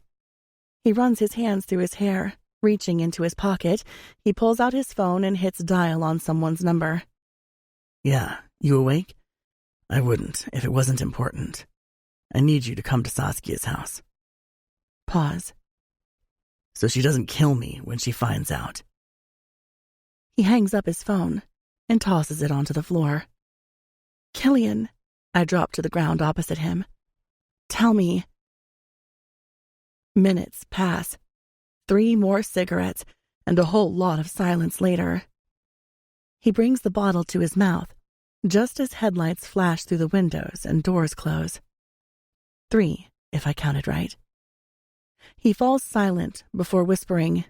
Speaker 1: He runs his hands through his hair. Reaching into his pocket, he pulls out his phone and hits dial on someone's number.
Speaker 3: Yeah, you awake? I wouldn't if it wasn't important. I need you to come to Saskia's house.
Speaker 1: Pause.
Speaker 3: So she doesn't kill me when she finds out.
Speaker 1: He hangs up his phone and tosses it onto the floor. Killian, I drop to the ground opposite him. Tell me. Minutes pass. 3 more cigarettes and a whole lot of silence later. He brings the bottle to his mouth, just as headlights flash through the windows and doors close. 3, if I counted right. He falls silent before whispering,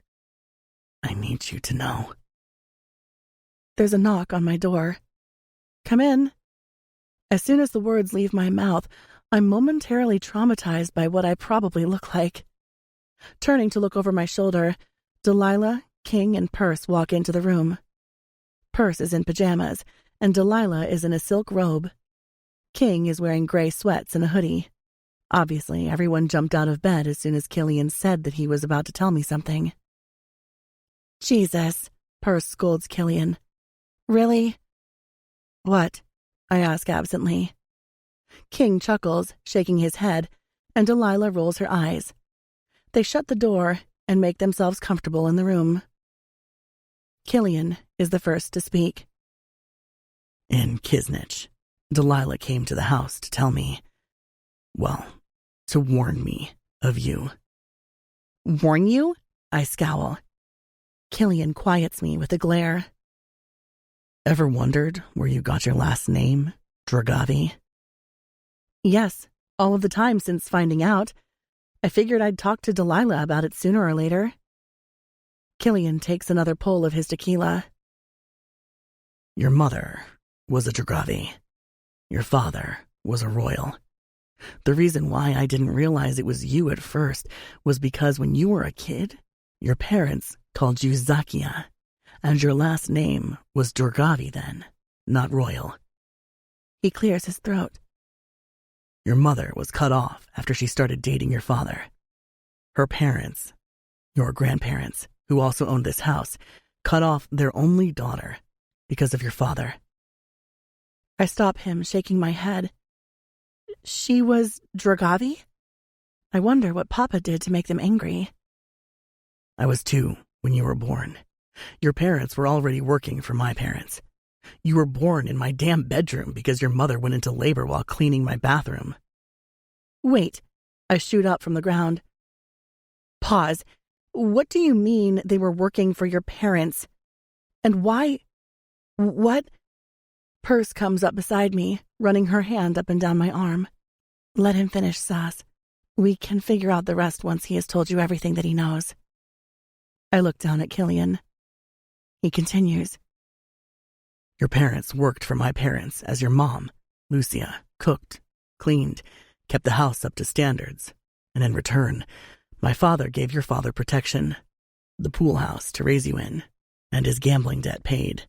Speaker 3: I need you to know.
Speaker 1: There's a knock on my door. Come in. As soon as the words leave my mouth, I'm momentarily traumatized by what I probably look like. Turning to look over my shoulder, Delilah, King, and Perce walk into the room. Perce is in pajamas, and Delilah is in a silk robe. King is wearing gray sweats and a hoodie. Obviously, everyone jumped out of bed as soon as Killian said that he was about to tell me something. Jesus, Perce scolds Killian. Really? What? I ask absently. King chuckles, shaking his head, and Delilah rolls her eyes. They shut the door and make themselves comfortable in the room. Killian is the first to speak.
Speaker 3: In Kisnich, Delilah came to the house to tell me, well, to warn me of you.
Speaker 1: Warn you? I scowl. Killian quiets me with a glare.
Speaker 3: Ever wondered where you got your last name, Dragavi?
Speaker 1: Yes, all of the time since finding out. I figured I'd talk to Delilah about it sooner or later. Killian takes another pull of his tequila.
Speaker 3: Your mother was a Dragavi. Your father was a royal. The reason why I didn't realize it was you at first was because when you were a kid, your parents called you Zakia, and your last name was Dragavi then, not royal.
Speaker 1: He clears his throat.
Speaker 3: Your mother was cut off after she started dating your father. Her parents, your grandparents, who also owned this house, cut off their only daughter because of your father.
Speaker 1: I stop him, shaking my head. She was Dragavi? I wonder what Papa did to make them angry.
Speaker 3: I was 2 when you were born. Your parents were already working for my parents. You were born in my damn bedroom because your mother went into labor while cleaning my bathroom.
Speaker 1: Wait, I shoot up from the ground. Pause. What do you mean they were working for your parents? And why? What? Perce comes up beside me, running her hand up and down my arm. Let him finish, Sas. We can figure out the rest once he has told you everything that he knows. I look down at Killian. He continues.
Speaker 3: Your parents worked for my parents as your mom, Lucia, cooked, cleaned, kept the house up to standards, and in return, my father gave your father protection, the pool house to raise you in, and his gambling debt paid.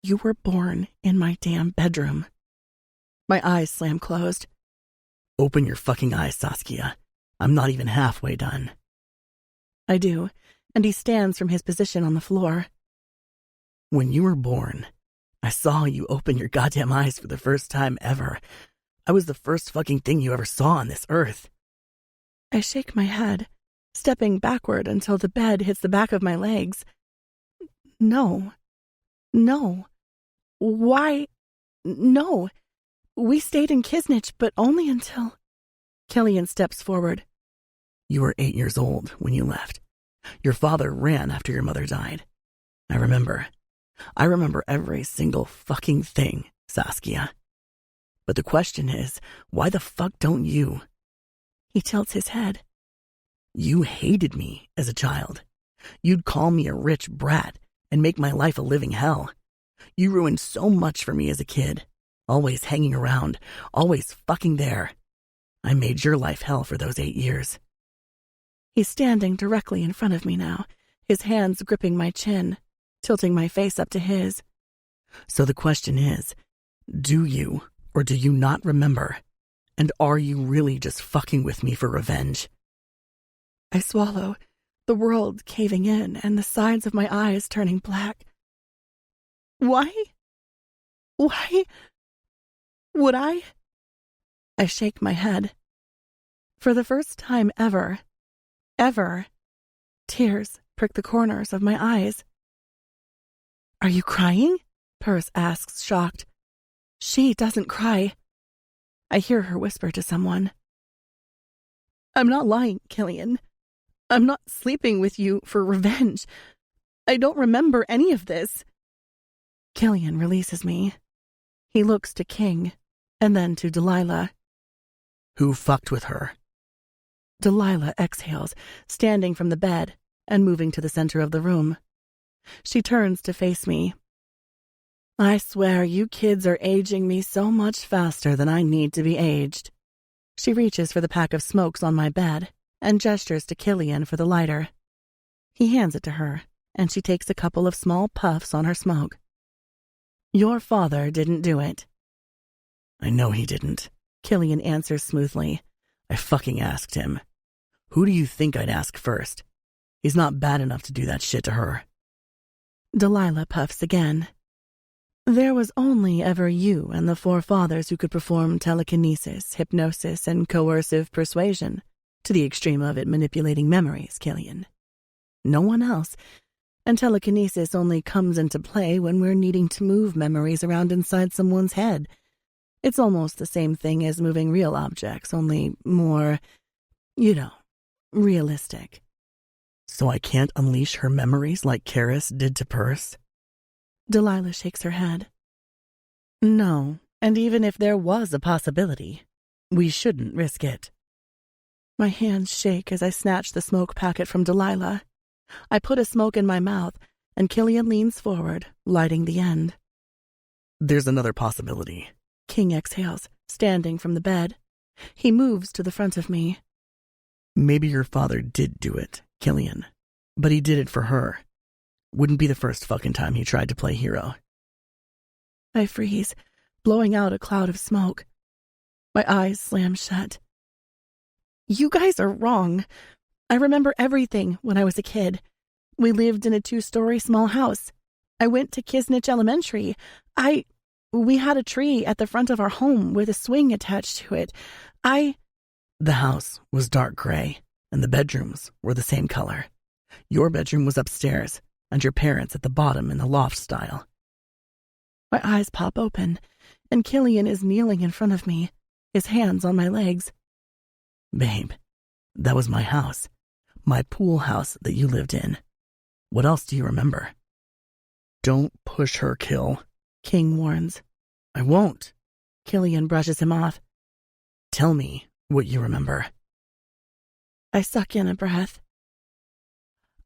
Speaker 1: You were born in my damn bedroom. My eyes slam closed.
Speaker 3: Open your fucking eyes, Saskia. I'm not even halfway done.
Speaker 1: I do, and he stands from his position on the floor.
Speaker 3: When you were born, I saw you open your goddamn eyes for the first time ever. I was the first fucking thing you ever saw on this earth.
Speaker 1: I shake my head, stepping backward until the bed hits the back of my legs. No. No. Why? No. We stayed in Kisnich, but only until... Killian steps forward.
Speaker 3: You were 8 years old when you left. Your father ran after your mother died. I remember. I remember every single fucking thing, Saskia. But the question is, why the fuck don't you?
Speaker 1: He tilts his head.
Speaker 3: You hated me as a child. You'd call me a rich brat and make my life a living hell. You ruined so much for me as a kid. Always hanging around, always fucking there. I made your life hell for those 8 years.
Speaker 1: He's standing directly in front of me now, his hands gripping my chin, tilting my face up to his.
Speaker 3: So the question is, do you or do you not remember? And are you really just fucking with me for revenge?
Speaker 1: I swallow, the world caving in and the sides of my eyes turning black. Why? Why? Would I? I shake my head. For the first time ever, tears prick the corners of my eyes. Are you crying? Purse asks, shocked. She doesn't cry. I hear her whisper to someone. I'm not lying, Killian. I'm not sleeping with you for revenge. I don't remember any of this. Killian releases me. He looks to King, and then to Delilah.
Speaker 3: Who fucked with her?
Speaker 1: Delilah exhales, standing from the bed and moving to the center of the room. She turns to face me. I swear you kids are aging me so much faster than I need to be aged. She reaches for the pack of smokes on my bed and gestures to Killian for the lighter. He hands it to her, and she takes a couple of small puffs on her smoke. Your father didn't do it.
Speaker 3: I know he didn't,
Speaker 1: Killian answers smoothly.
Speaker 3: I fucking asked him. Who do you think I'd ask first? He's not bad enough to do that shit to her.
Speaker 1: Delilah puffs again. There was only ever you and the forefathers who could perform telekinesis, hypnosis, and coercive persuasion, to the extreme of it manipulating memories, Killian. No one else, and telekinesis only comes into play when we're needing to move memories around inside someone's head. It's almost the same thing as moving real objects, only more, realistic.
Speaker 3: So I can't unleash her memories like Karis did to Purse?
Speaker 1: Delilah shakes her head. No, and even if there was a possibility, we shouldn't risk it. My hands shake as I snatch the smoke packet from Delilah. I put a smoke in my mouth, and Killian leans forward, lighting the end.
Speaker 3: There's another possibility.
Speaker 1: King exhales, standing from the bed. He moves to the front of me.
Speaker 3: Maybe your father did do it, Killian, but he did it for her. Wouldn't be the first fucking time he tried to play hero.
Speaker 1: I freeze, blowing out a cloud of smoke. My eyes slam shut. You guys are wrong. I remember everything when I was a kid. We lived in a 2-story small house. I went to Kisnich Elementary. We had a tree at the front of our home with a swing attached to it.
Speaker 3: The house was dark gray, and the bedrooms were the same color. Your bedroom was upstairs, and your parents at the bottom in the loft style.
Speaker 1: My eyes pop open, and Killian is kneeling in front of me, his hands on my legs.
Speaker 3: Babe, that was my house. My pool house that you lived in. What else do you remember? Don't push her, Kill,
Speaker 1: King warns.
Speaker 3: I won't.
Speaker 1: Killian brushes him off.
Speaker 3: Tell me what you remember.
Speaker 1: I suck in a breath.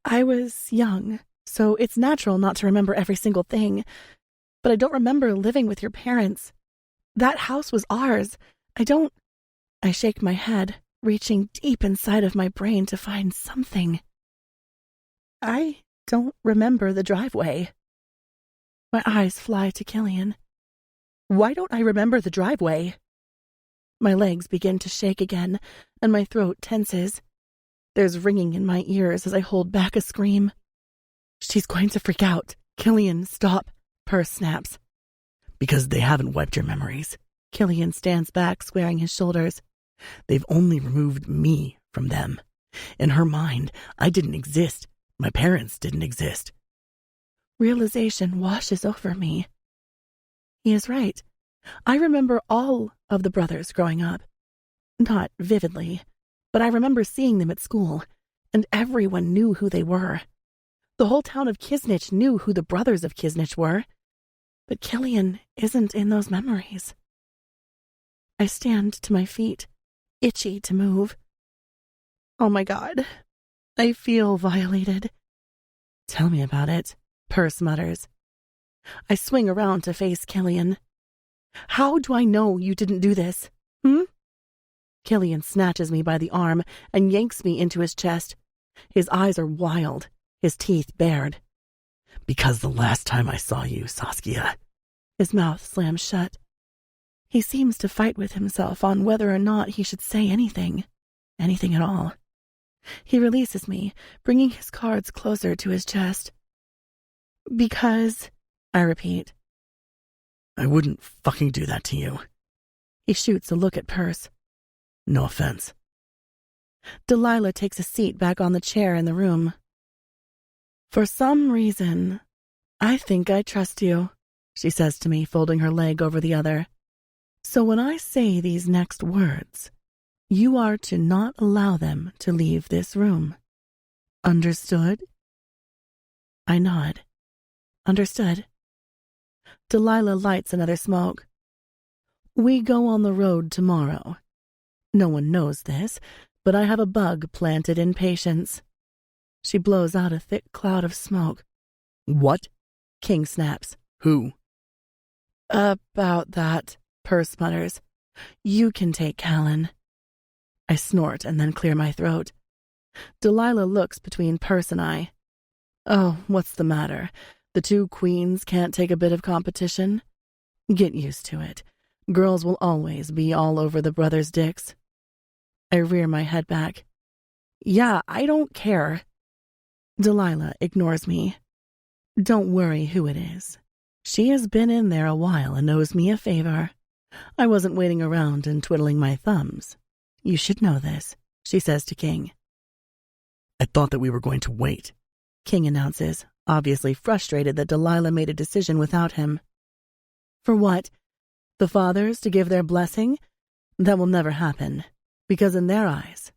Speaker 1: I was young, so it's natural not to remember every single thing. But I don't remember living with your parents. That house was ours. I shake my head, reaching deep inside of my brain to find something. I don't remember the driveway. My eyes fly to Killian. Why don't I remember the driveway? My legs begin to shake again, and my throat tenses. There's ringing in my ears as I hold back a scream. She's going to freak out. Killian, stop. Purse snaps.
Speaker 3: Because they haven't wiped your memories.
Speaker 1: Killian stands back, squaring his shoulders.
Speaker 3: They've only removed me from them. In her mind, I didn't exist. My parents didn't exist.
Speaker 1: Realization washes over me. He is right. I remember all of the brothers growing up. Not vividly, but I remember seeing them at school, and everyone knew who they were. The whole town of Kisnich knew who the brothers of Kisnich were, but Killian isn't in those memories. I stand to my feet, itchy to move. Oh my God, I feel violated. Tell me about it, Perce mutters. I swing around to face Killian. How do I know you didn't do this? Killian snatches me by the arm and yanks me into his chest. His eyes are wild, his teeth bared. Because the last time I saw you, Saskia. His mouth slams shut. He seems to fight with himself on whether or not he should say anything at all. He releases me, bringing his cards closer to his chest. Because, I repeat. I wouldn't fucking do that to you. He shoots a look at Perce. No offense. Delilah takes a seat back on the chair in the room. For some reason, I think I trust you, she says to me, folding her leg over the other. So when I say these next words, you are to not allow them to leave this room. Understood? I nod. Understood. Delilah lights another smoke. We go on the road tomorrow. No one knows this, but I have a bug planted in Patience. She blows out a thick cloud of smoke. What? King snaps. Who? About that, Perce mutters. You can take Callan. I snort and then clear my throat. Delilah looks between Perce and I. Oh, what's the matter? The two queens can't take a bit of competition? Get used to it. Girls will always be all over the brothers' dicks. I rear my head back. Yeah, I don't care. Delilah ignores me. Don't worry who it is. She has been in there a while and owes me a favor. I wasn't waiting around and twiddling my thumbs. You should know this, she says to King. I thought that we were going to wait, King announces, obviously frustrated that Delilah made a decision without him. For what? The fathers to give their blessing? That will never happen, because in their eyes,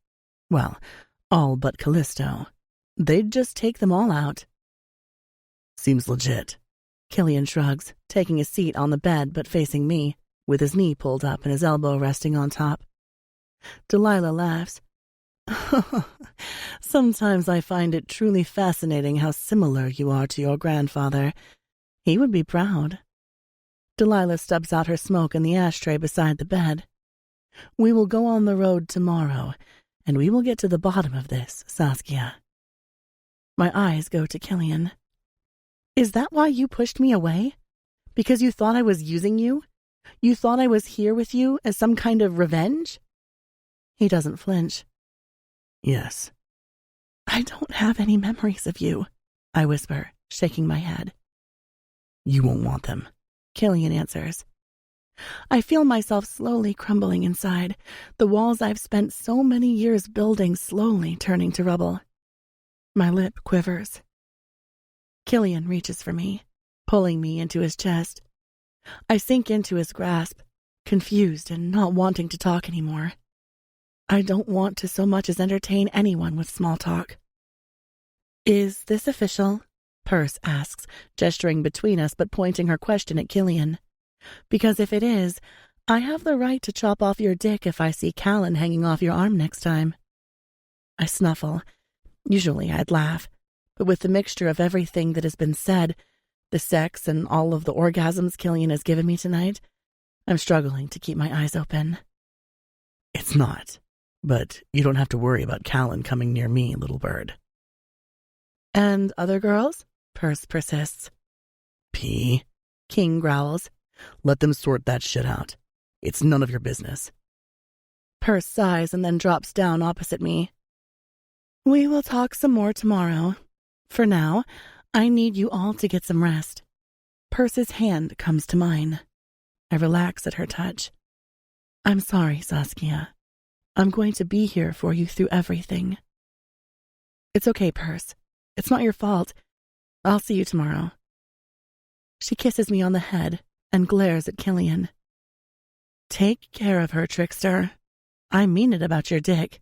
Speaker 1: well, all but Callisto, they'd just take them all out. Seems legit. Killian shrugs, taking a seat on the bed but facing me, with his knee pulled up and his elbow resting on top. Delilah laughs. Sometimes I find it truly fascinating how similar you are to your grandfather. He would be proud. Delilah stubs out her smoke in the ashtray beside the bed. We will go on the road tomorrow, and we will get to the bottom of this, Saskia. My eyes go to Killian. Is that why you pushed me away? Because you thought I was using you? You thought I was here with you as some kind of revenge? He doesn't flinch. Yes. I don't have any memories of you, I whisper, shaking my head. You won't want them, Killian answers. I feel myself slowly crumbling inside, the walls I've spent so many years building slowly turning to rubble. My lip quivers. Killian reaches for me, pulling me into his chest. I sink into his grasp, confused and not wanting to talk anymore. I don't want to so much as entertain anyone with small talk. Is this official? Perce asks, gesturing between us but pointing her question at Killian. Because if it is, I have the right to chop off your dick if I see Callan hanging off your arm next time. I snuffle. Usually I'd laugh, but with the mixture of everything that has been said, the sex and all of the orgasms Killian has given me tonight, I'm struggling to keep my eyes open. It's not, but you don't have to worry about Callan coming near me, little bird. And other girls? Perce persists. P. King growls. Let them sort that shit out. It's none of your business. Perce sighs and then drops down opposite me. We will talk some more tomorrow. For now, I need you all to get some rest. Perce's hand comes to mine. I relax at her touch. I'm sorry, Saskia. I'm going to be here for you through everything. It's okay, Perce. It's not your fault. I'll see you tomorrow. She kisses me on the head and glares at Killian. Take care of her, trickster. I mean it about your dick.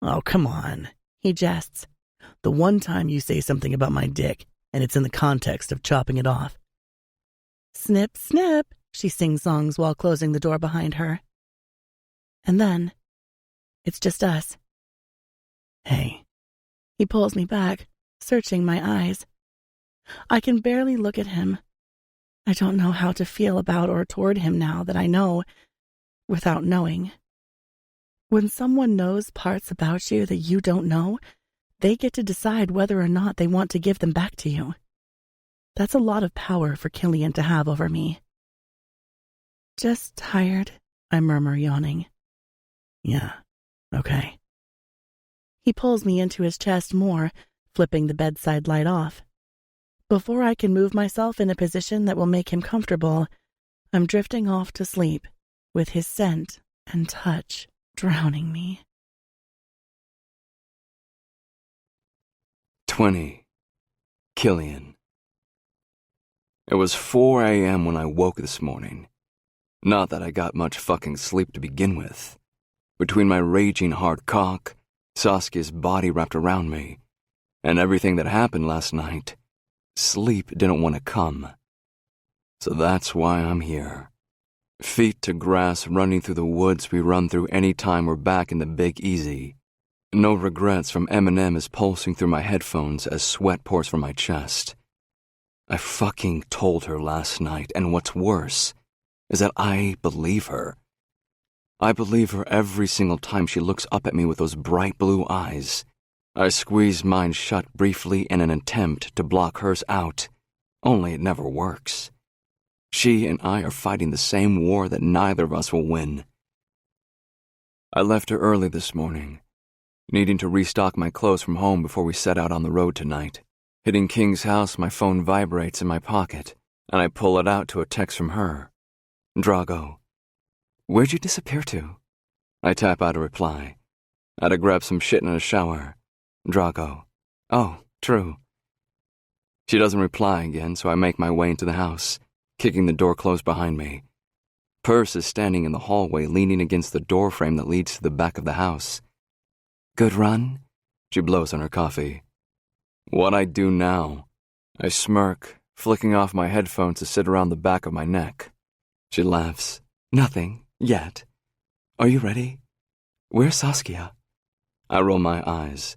Speaker 3: Oh, come on,
Speaker 1: He jests.
Speaker 3: the one time you say something about my dick, and it's in the context of chopping it off.
Speaker 1: Snip, snip, she sing-songs while closing the door behind her. And then, it's just us.
Speaker 3: Hey.
Speaker 1: He pulls me back, searching my eyes. I can barely look at him. I don't know how to feel about or toward him now that I know, without knowing. When someone knows parts about you that you don't know, they get to decide whether or not they want to give them back to you. That's a lot of power for Killian to have over me. Just tired, I murmur, yawning.
Speaker 3: Yeah, okay.
Speaker 1: He pulls me into his chest more, flipping the bedside light off. Before I can move myself in a position that will make him comfortable, I'm drifting off to sleep, with his scent and touch drowning me.
Speaker 2: 20. Killian. It was 4 a.m. when I woke this morning. Not that I got much fucking sleep to begin with. Between my raging hard cock, Saskia's body wrapped around me, and everything that happened last night, sleep didn't want to come. So that's why I'm here. Feet to grass running through the woods we run through any time we're back in the Big Easy. No regrets from Eminem is pulsing through my headphones as sweat pours from my chest. I fucking told her last night, and what's worse is that I believe her. I believe her every single time she looks up at me with those bright blue eyes. I squeeze mine shut briefly in an attempt to block hers out, only it never works. She and I are fighting the same war that neither of us will win. I left her early this morning, needing to restock my clothes from home before we set out on the road tonight. Hitting King's house, my phone vibrates in my pocket, and I pull it out to a text from her. Drago, where'd you disappear to? I tap out a reply. I had to grab some shit in a shower. Drago, oh, true. She doesn't reply again, so I make my way into the house, kicking the door closed behind me. Purse is standing in the hallway, leaning against the doorframe that leads to the back of the house. Good run? She blows on her coffee. What I do now? I smirk, flicking off my headphones to sit around the back of my neck. She laughs. Nothing, yet. Are you ready? Where's Saskia? I roll my eyes.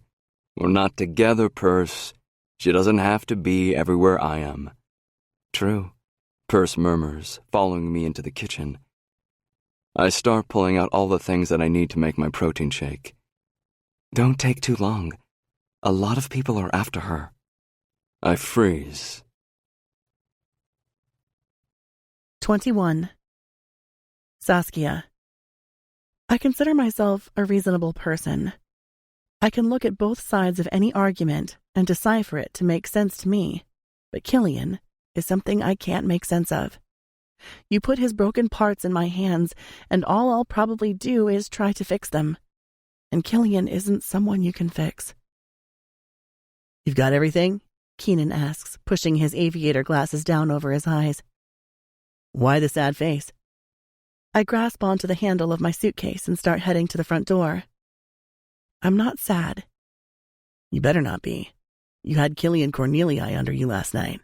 Speaker 2: We're not together, Purse. She doesn't have to be everywhere I am. True, Purse murmurs, following me into the kitchen. I start pulling out all the things that I need to make my protein shake. Don't take too long. A lot of people are after her. I freeze.
Speaker 1: 21. Saskia. I consider myself a reasonable person. I can look at both sides of any argument and decipher it to make sense to me, but Killian is something I can't make sense of. You put his broken parts in my hands, and all I'll probably do is try to fix them. And Killian isn't someone you can fix.
Speaker 3: You've got everything?
Speaker 1: Keenan asks, pushing his aviator glasses down over his eyes.
Speaker 3: Why the sad face?
Speaker 1: I grasp onto the handle of my suitcase and start heading to the front door. I'm not sad.
Speaker 3: You better not be. You had Killian Cornelii under you last night.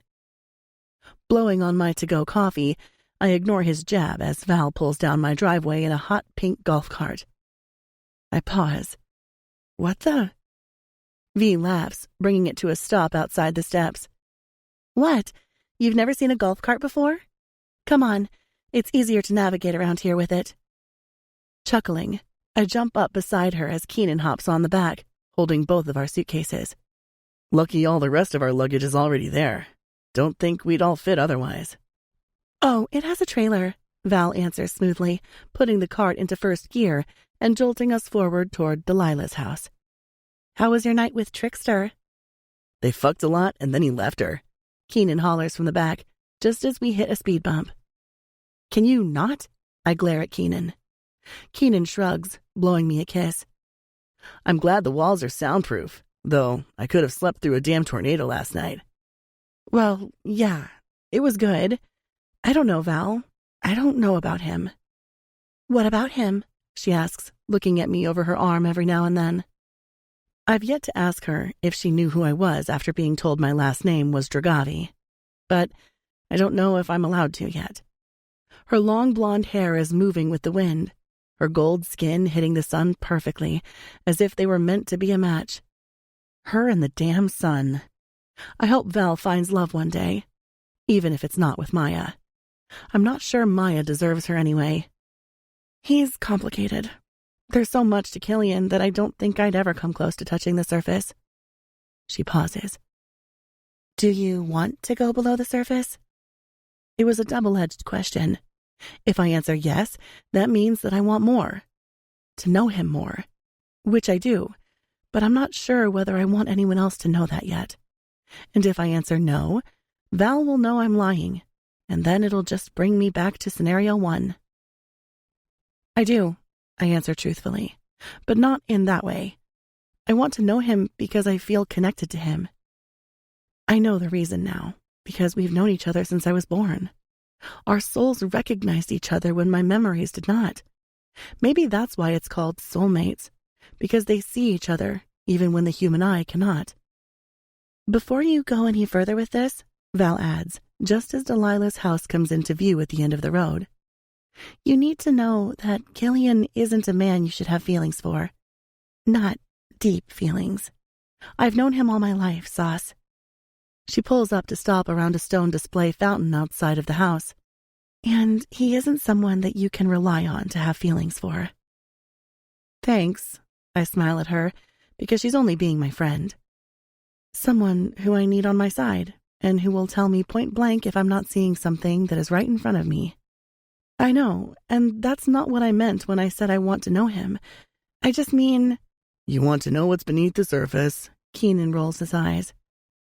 Speaker 1: Blowing on my to-go coffee, I ignore his jab as Val pulls down my driveway in a hot pink golf cart. I pause. What the? V laughs, bringing it to a stop outside the steps. What? You've never seen a golf cart before? Come on, it's easier to navigate around here with it. Chuckling, I jump up beside her as Keenan hops on the back, holding both of our suitcases.
Speaker 3: Lucky all the rest of our luggage is already there. Don't think we'd all fit otherwise.
Speaker 1: Oh, it has a trailer, Val answers smoothly, putting the cart into first gear and jolting us forward toward Delilah's house. How was your night with Trickster?
Speaker 3: They fucked a lot and then he left her.
Speaker 1: Keenan hollers from the back, just as we hit a speed bump. Can you not? I glare at Keenan. Keenan shrugs, blowing me a kiss.
Speaker 3: I'm glad the walls are soundproof, though I could have slept through a damn tornado last night.
Speaker 1: Well, yeah, It was good. I don't know, Val. I don't know about him. What about him? She asks, looking at me over her arm every now and then. I've yet to ask her if she knew who I was after being told my last name was Dragavi, but I don't know if I'm allowed to yet. Her long blonde hair is moving with the wind, her gold skin hitting the sun perfectly, as if they were meant to be a match. Her and the damn sun. I hope Val finds love one day, even if it's not with Maya. I'm not sure Maya deserves her anyway. He's complicated. There's so much to Killian that I don't think I'd ever come close to touching the surface. She pauses. Do you want to go below the surface? It was a double-edged question. If I answer yes, that means that I want more. To know him more. Which I do, but I'm not sure whether I want anyone else to know that yet. And if I answer no, Val will know I'm lying, and then it'll just bring me back to scenario 1. I do, I answer truthfully, but not in that way. I want to know him because I feel connected to him. I know the reason now, because we've known each other since I was born. Our souls recognized each other when my memories did not. Maybe that's why it's called soulmates, because they see each other even when the human eye cannot. Before you go any further with this, Val adds, just as Delilah's house comes into view at the end of the road, you need to know that Killian isn't a man you should have feelings for. Not deep feelings. I've known him all my life, Sauce. She pulls up to stop around a stone display fountain outside of the house. And he isn't someone that you can rely on to have feelings for. Thanks, I smile at her, because she's only being my friend. Someone who I need on my side, and who will tell me point blank if I'm not seeing something that is right in front of me. I know, and that's not what I meant when I said I want to know him. I just mean...
Speaker 3: You want to know what's beneath the surface?
Speaker 1: Keenan rolls his eyes.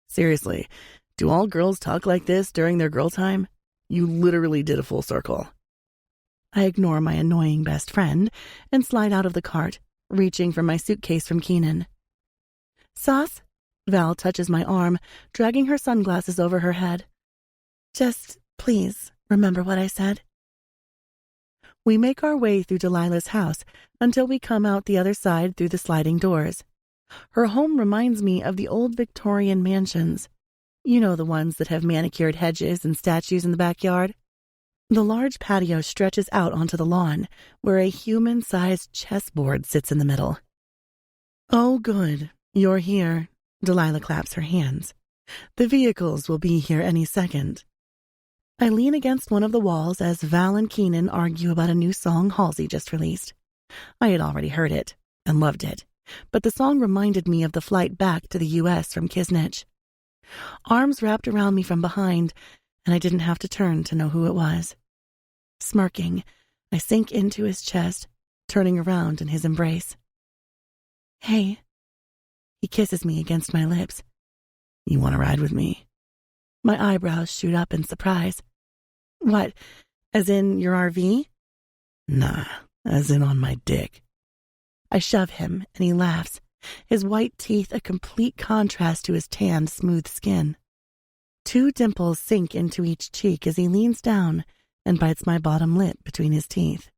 Speaker 3: Seriously, do all girls talk like this during their girl time? You literally did a full circle.
Speaker 1: I ignore my annoying best friend and slide out of the cart, reaching for my suitcase from Keenan. Sauce? Val touches my arm, dragging her sunglasses over her head. Just, please, remember what I said. We make our way through Delilah's house until we come out the other side through the sliding doors. Her home reminds me of the old Victorian mansions. You know, the ones that have manicured hedges and statues in the backyard? The large patio stretches out onto the lawn, where a human-sized chessboard sits in the middle. Oh, good. You're here. Delilah claps her hands. The vehicles will be here any second. I lean against one of the walls as Val and Keenan argue about a new song Halsey just released. I had already heard it and loved it, but the song reminded me of the flight back to the U.S. from Kisnich. Arms wrapped around me from behind, and I didn't have to turn to know who it was. Smirking, I sink into his chest, turning around in his embrace. Hey. He kisses me against my lips. You want to ride with me? My eyebrows shoot up in surprise. What, as in your RV?
Speaker 3: Nah, as in on my dick.
Speaker 1: I shove him, and he laughs, his white teeth a complete contrast to his tanned, smooth skin. 2 dimples sink into each cheek as he leans down and bites my bottom lip between his teeth.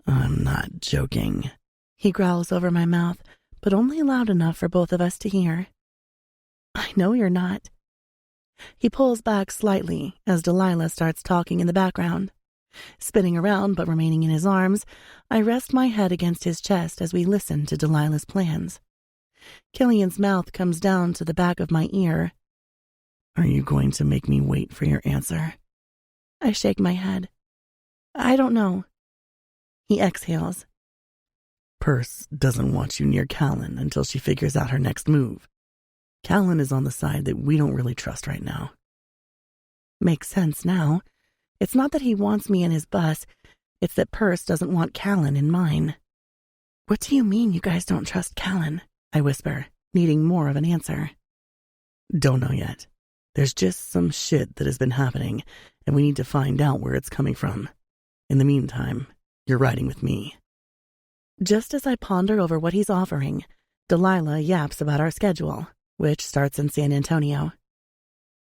Speaker 3: I'm not joking.
Speaker 1: He growls over my mouth, but only loud enough for both of us to hear. I know you're not. He pulls back slightly as Delilah starts talking in the background. Spinning around but remaining in his arms, I rest my head against his chest as we listen to Delilah's plans. Killian's mouth comes down to the back of my ear.
Speaker 3: Are you going to make me wait for your answer?
Speaker 1: I shake my head. I don't know. He exhales.
Speaker 3: Perse doesn't want you near Callan until she figures out her next move. Callan is on the side that we don't really trust right now.
Speaker 1: Makes sense now. It's not that he wants me in his bus, it's that Perse doesn't want Callan in mine. What do you mean you guys don't trust Callan? I whisper, needing more of an answer.
Speaker 3: Don't know yet. There's just some shit that has been happening, and we need to find out where it's coming from. In the meantime, you're riding with me.
Speaker 1: Just as I ponder over what he's offering, Delilah yaps about our schedule, which starts in San Antonio.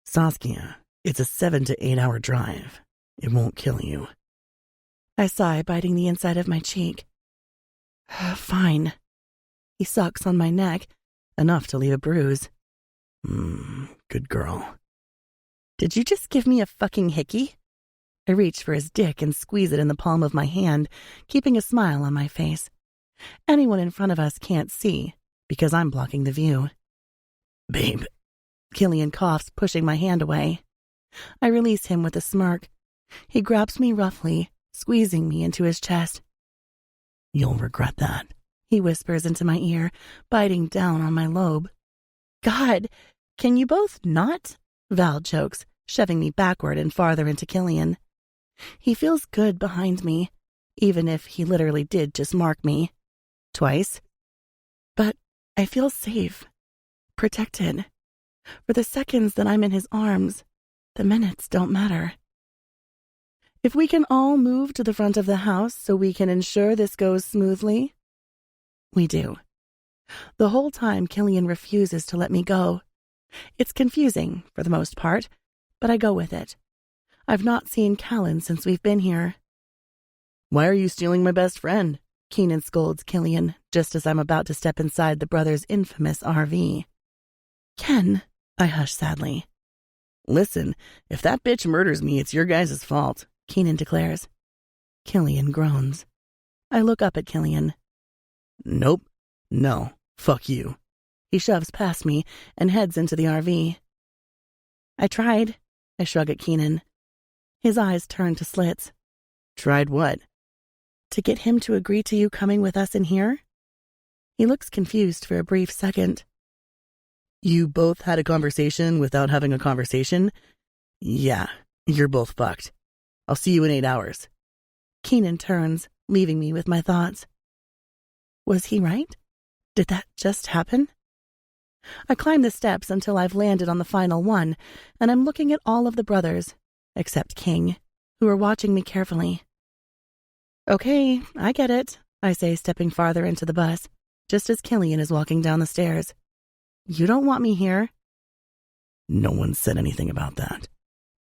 Speaker 3: Saskia, It's a 7 to 8 hour drive. It won't kill you.
Speaker 1: I sigh, biting the inside of my cheek. Fine. He sucks on my neck, enough to leave a bruise.
Speaker 3: Good girl.
Speaker 1: Did you just give me a fucking hickey? I reach for his dick and squeeze it in the palm of my hand, keeping a smile on my face. Anyone in front of us can't see, because I'm blocking the view.
Speaker 3: Babe.
Speaker 1: Killian coughs, pushing my hand away. I release him with a smirk. He grabs me roughly, squeezing me into his chest.
Speaker 3: You'll regret that,
Speaker 1: he whispers into my ear, biting down on my lobe. God, can you both not? Val chokes, shoving me backward and farther into Killian. He feels good behind me, even if he literally did just mark me. Twice. But I feel safe, protected. For the seconds that I'm in his arms, the minutes don't matter. If we can all move to the front of the house so we can ensure this goes smoothly. We do. The whole time Killian refuses to let me go. It's confusing, for the most part, but I go with it. I've not seen Callan since we've been here.
Speaker 3: Why are you stealing my best friend?
Speaker 1: Keenan scolds Killian, just as I'm about to step inside the brothers' infamous RV. Ken, I hush sadly.
Speaker 3: Listen, if that bitch murders me, it's your guys' fault,
Speaker 1: Keenan declares. Killian groans. I look up at Killian.
Speaker 3: Nope. No. Fuck you.
Speaker 1: He shoves past me and heads into the RV. I tried. I shrug at Keenan. His eyes turn to slits.
Speaker 3: Tried what?
Speaker 1: To get him to agree to you coming with us in here? He looks confused for a brief second.
Speaker 3: You both had a conversation without having a conversation? Yeah, you're both fucked. I'll see you in 8 hours.
Speaker 1: Keenan turns, leaving me with my thoughts. Was he right? Did that just happen? I climb the steps until I've landed on the final one, and I'm looking at all of the brothers, except King, who are watching me carefully. Okay, I get it, I say, stepping farther into the bus, just as Killian is walking down the stairs. You don't want me here.
Speaker 3: No one said anything about that.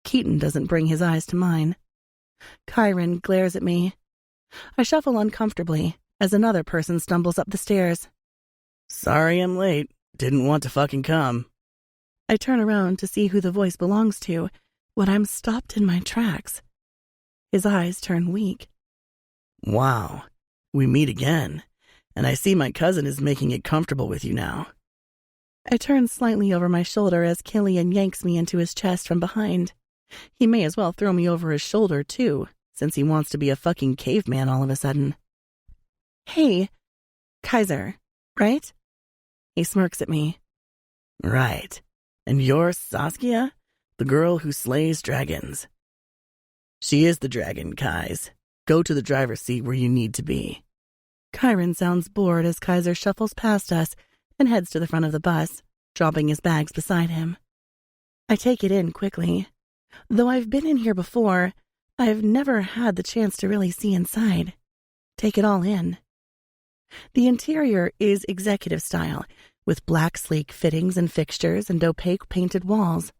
Speaker 1: Keaton doesn't bring his eyes to mine. Kyron glares at me. I shuffle uncomfortably as another person stumbles up the stairs.
Speaker 3: Sorry I'm late. Didn't want to fucking come.
Speaker 1: I turn around to see who the voice belongs to when I'm stopped in my tracks. His eyes turn weak.
Speaker 3: Wow, we meet again, and I see my cousin is making it comfortable with you now.
Speaker 1: I turn slightly over my shoulder as Killian yanks me into his chest from behind. He may as well throw me over his shoulder, too, since he wants to be a fucking caveman all of a sudden. Hey, Kaiser, right? He smirks at me.
Speaker 3: Right. And you're Saskia, the girl who slays dragons. She is the dragon, Kais. Go to the driver's seat where you need to be.
Speaker 1: Kyron sounds bored as Kaiser shuffles past us and heads to the front of the bus, dropping his bags beside him. I take it in quickly. Though I've been in here before, I've never had the chance to really see inside. Take it all in. The interior is executive style, with black sleek fittings and fixtures and opaque painted walls.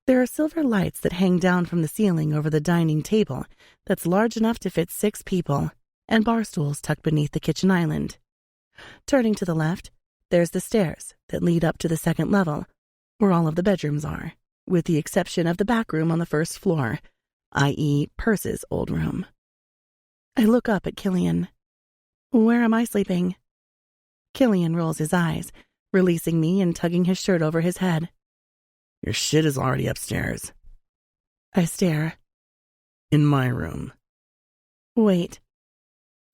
Speaker 1: There are silver lights that hang down from the ceiling over the dining table that's large enough to fit 6 people, and bar stools tucked beneath the kitchen island. Turning to the left, there's the stairs that lead up to the second level, where all of the bedrooms are, with the exception of the back room on the first floor, i.e. Perce's old room. I look up at Killian. Where am I sleeping? Killian rolls his eyes, releasing me and tugging his shirt over his head.
Speaker 3: Your shit is already upstairs.
Speaker 1: I stare.
Speaker 3: In my room.
Speaker 1: Wait.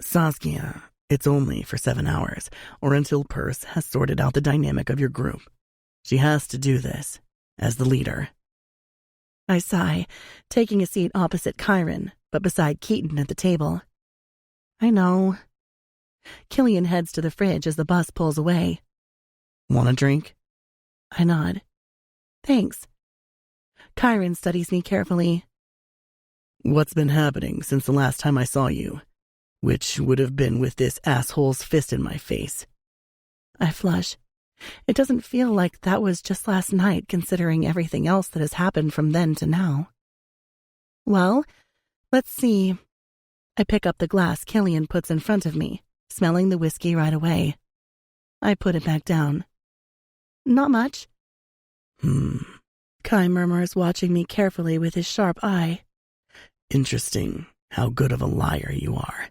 Speaker 3: Saskia, it's only for 7 hours, or until Perce has sorted out the dynamic of your group. She has to do this, as the leader.
Speaker 1: I sigh, taking a seat opposite Kyron, but beside Keaton at the table. I know. Killian heads to the fridge as the bus pulls away.
Speaker 3: Want a drink?
Speaker 1: I nod. Thanks. Kyron studies me carefully.
Speaker 3: What's been happening since the last time I saw you? Which would have been with this asshole's fist in my face.
Speaker 1: I flush. It doesn't feel like that was just last night, considering everything else that has happened from then to now. Well, let's see. I pick up the glass Killian puts in front of me, smelling the whiskey right away. I put it back down. Not much. Kai murmurs, watching me carefully with his sharp eye.
Speaker 3: Interesting how good of a liar you are.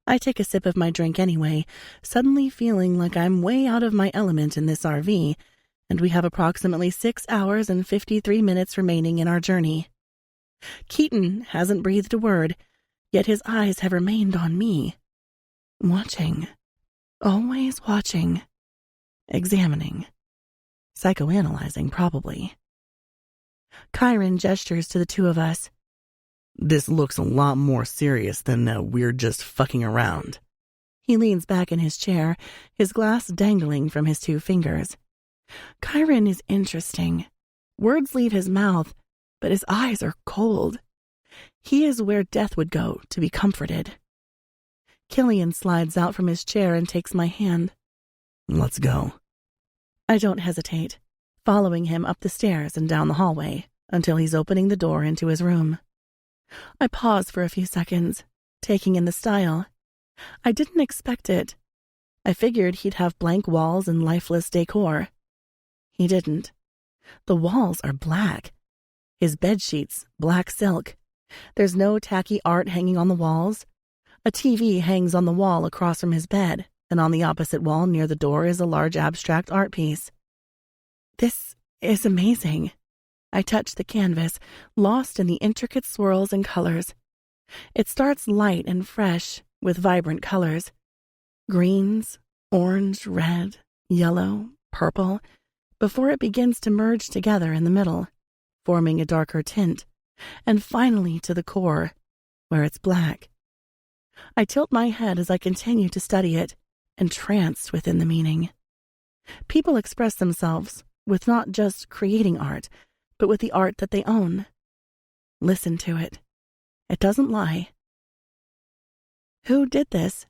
Speaker 1: I take a sip of my drink anyway, suddenly feeling like I'm way out of my element in this RV, and we have approximately 6 hours and 53 minutes remaining in our journey. Keaton hasn't breathed a word, yet his eyes have remained on me. Watching. Always watching. Examining. Psychoanalyzing, probably. Kyron gestures to the two of us.
Speaker 3: This looks a lot more serious than we're just fucking around.
Speaker 1: He leans back in his chair, his glass dangling from his 2 fingers. Kyron is interesting. Words leave his mouth, but his eyes are cold. He is where death would go to be comforted. Killian slides out from his chair and takes my hand.
Speaker 3: Let's go.
Speaker 1: I don't hesitate, following him up the stairs and down the hallway until he's opening the door into his room. I pause for a few seconds, taking in the style. I didn't expect it. I figured he'd have blank walls and lifeless decor. He didn't. The walls are black. His bedsheets, black silk. There's no tacky art hanging on the walls. A TV hangs on the wall across from his bed, and on the opposite wall near the door is a large abstract art piece. This is amazing. I touch the canvas, lost in the intricate swirls and colors. It starts light and fresh, with vibrant colors. Greens, orange, red, yellow, purple, before it begins to merge together in the middle, forming a darker tint, and finally to the core, where it's black. I tilt my head as I continue to study it, entranced within the meaning. People express themselves with not just creating art, but with the art that they own. Listen to it. It doesn't lie. Who did this?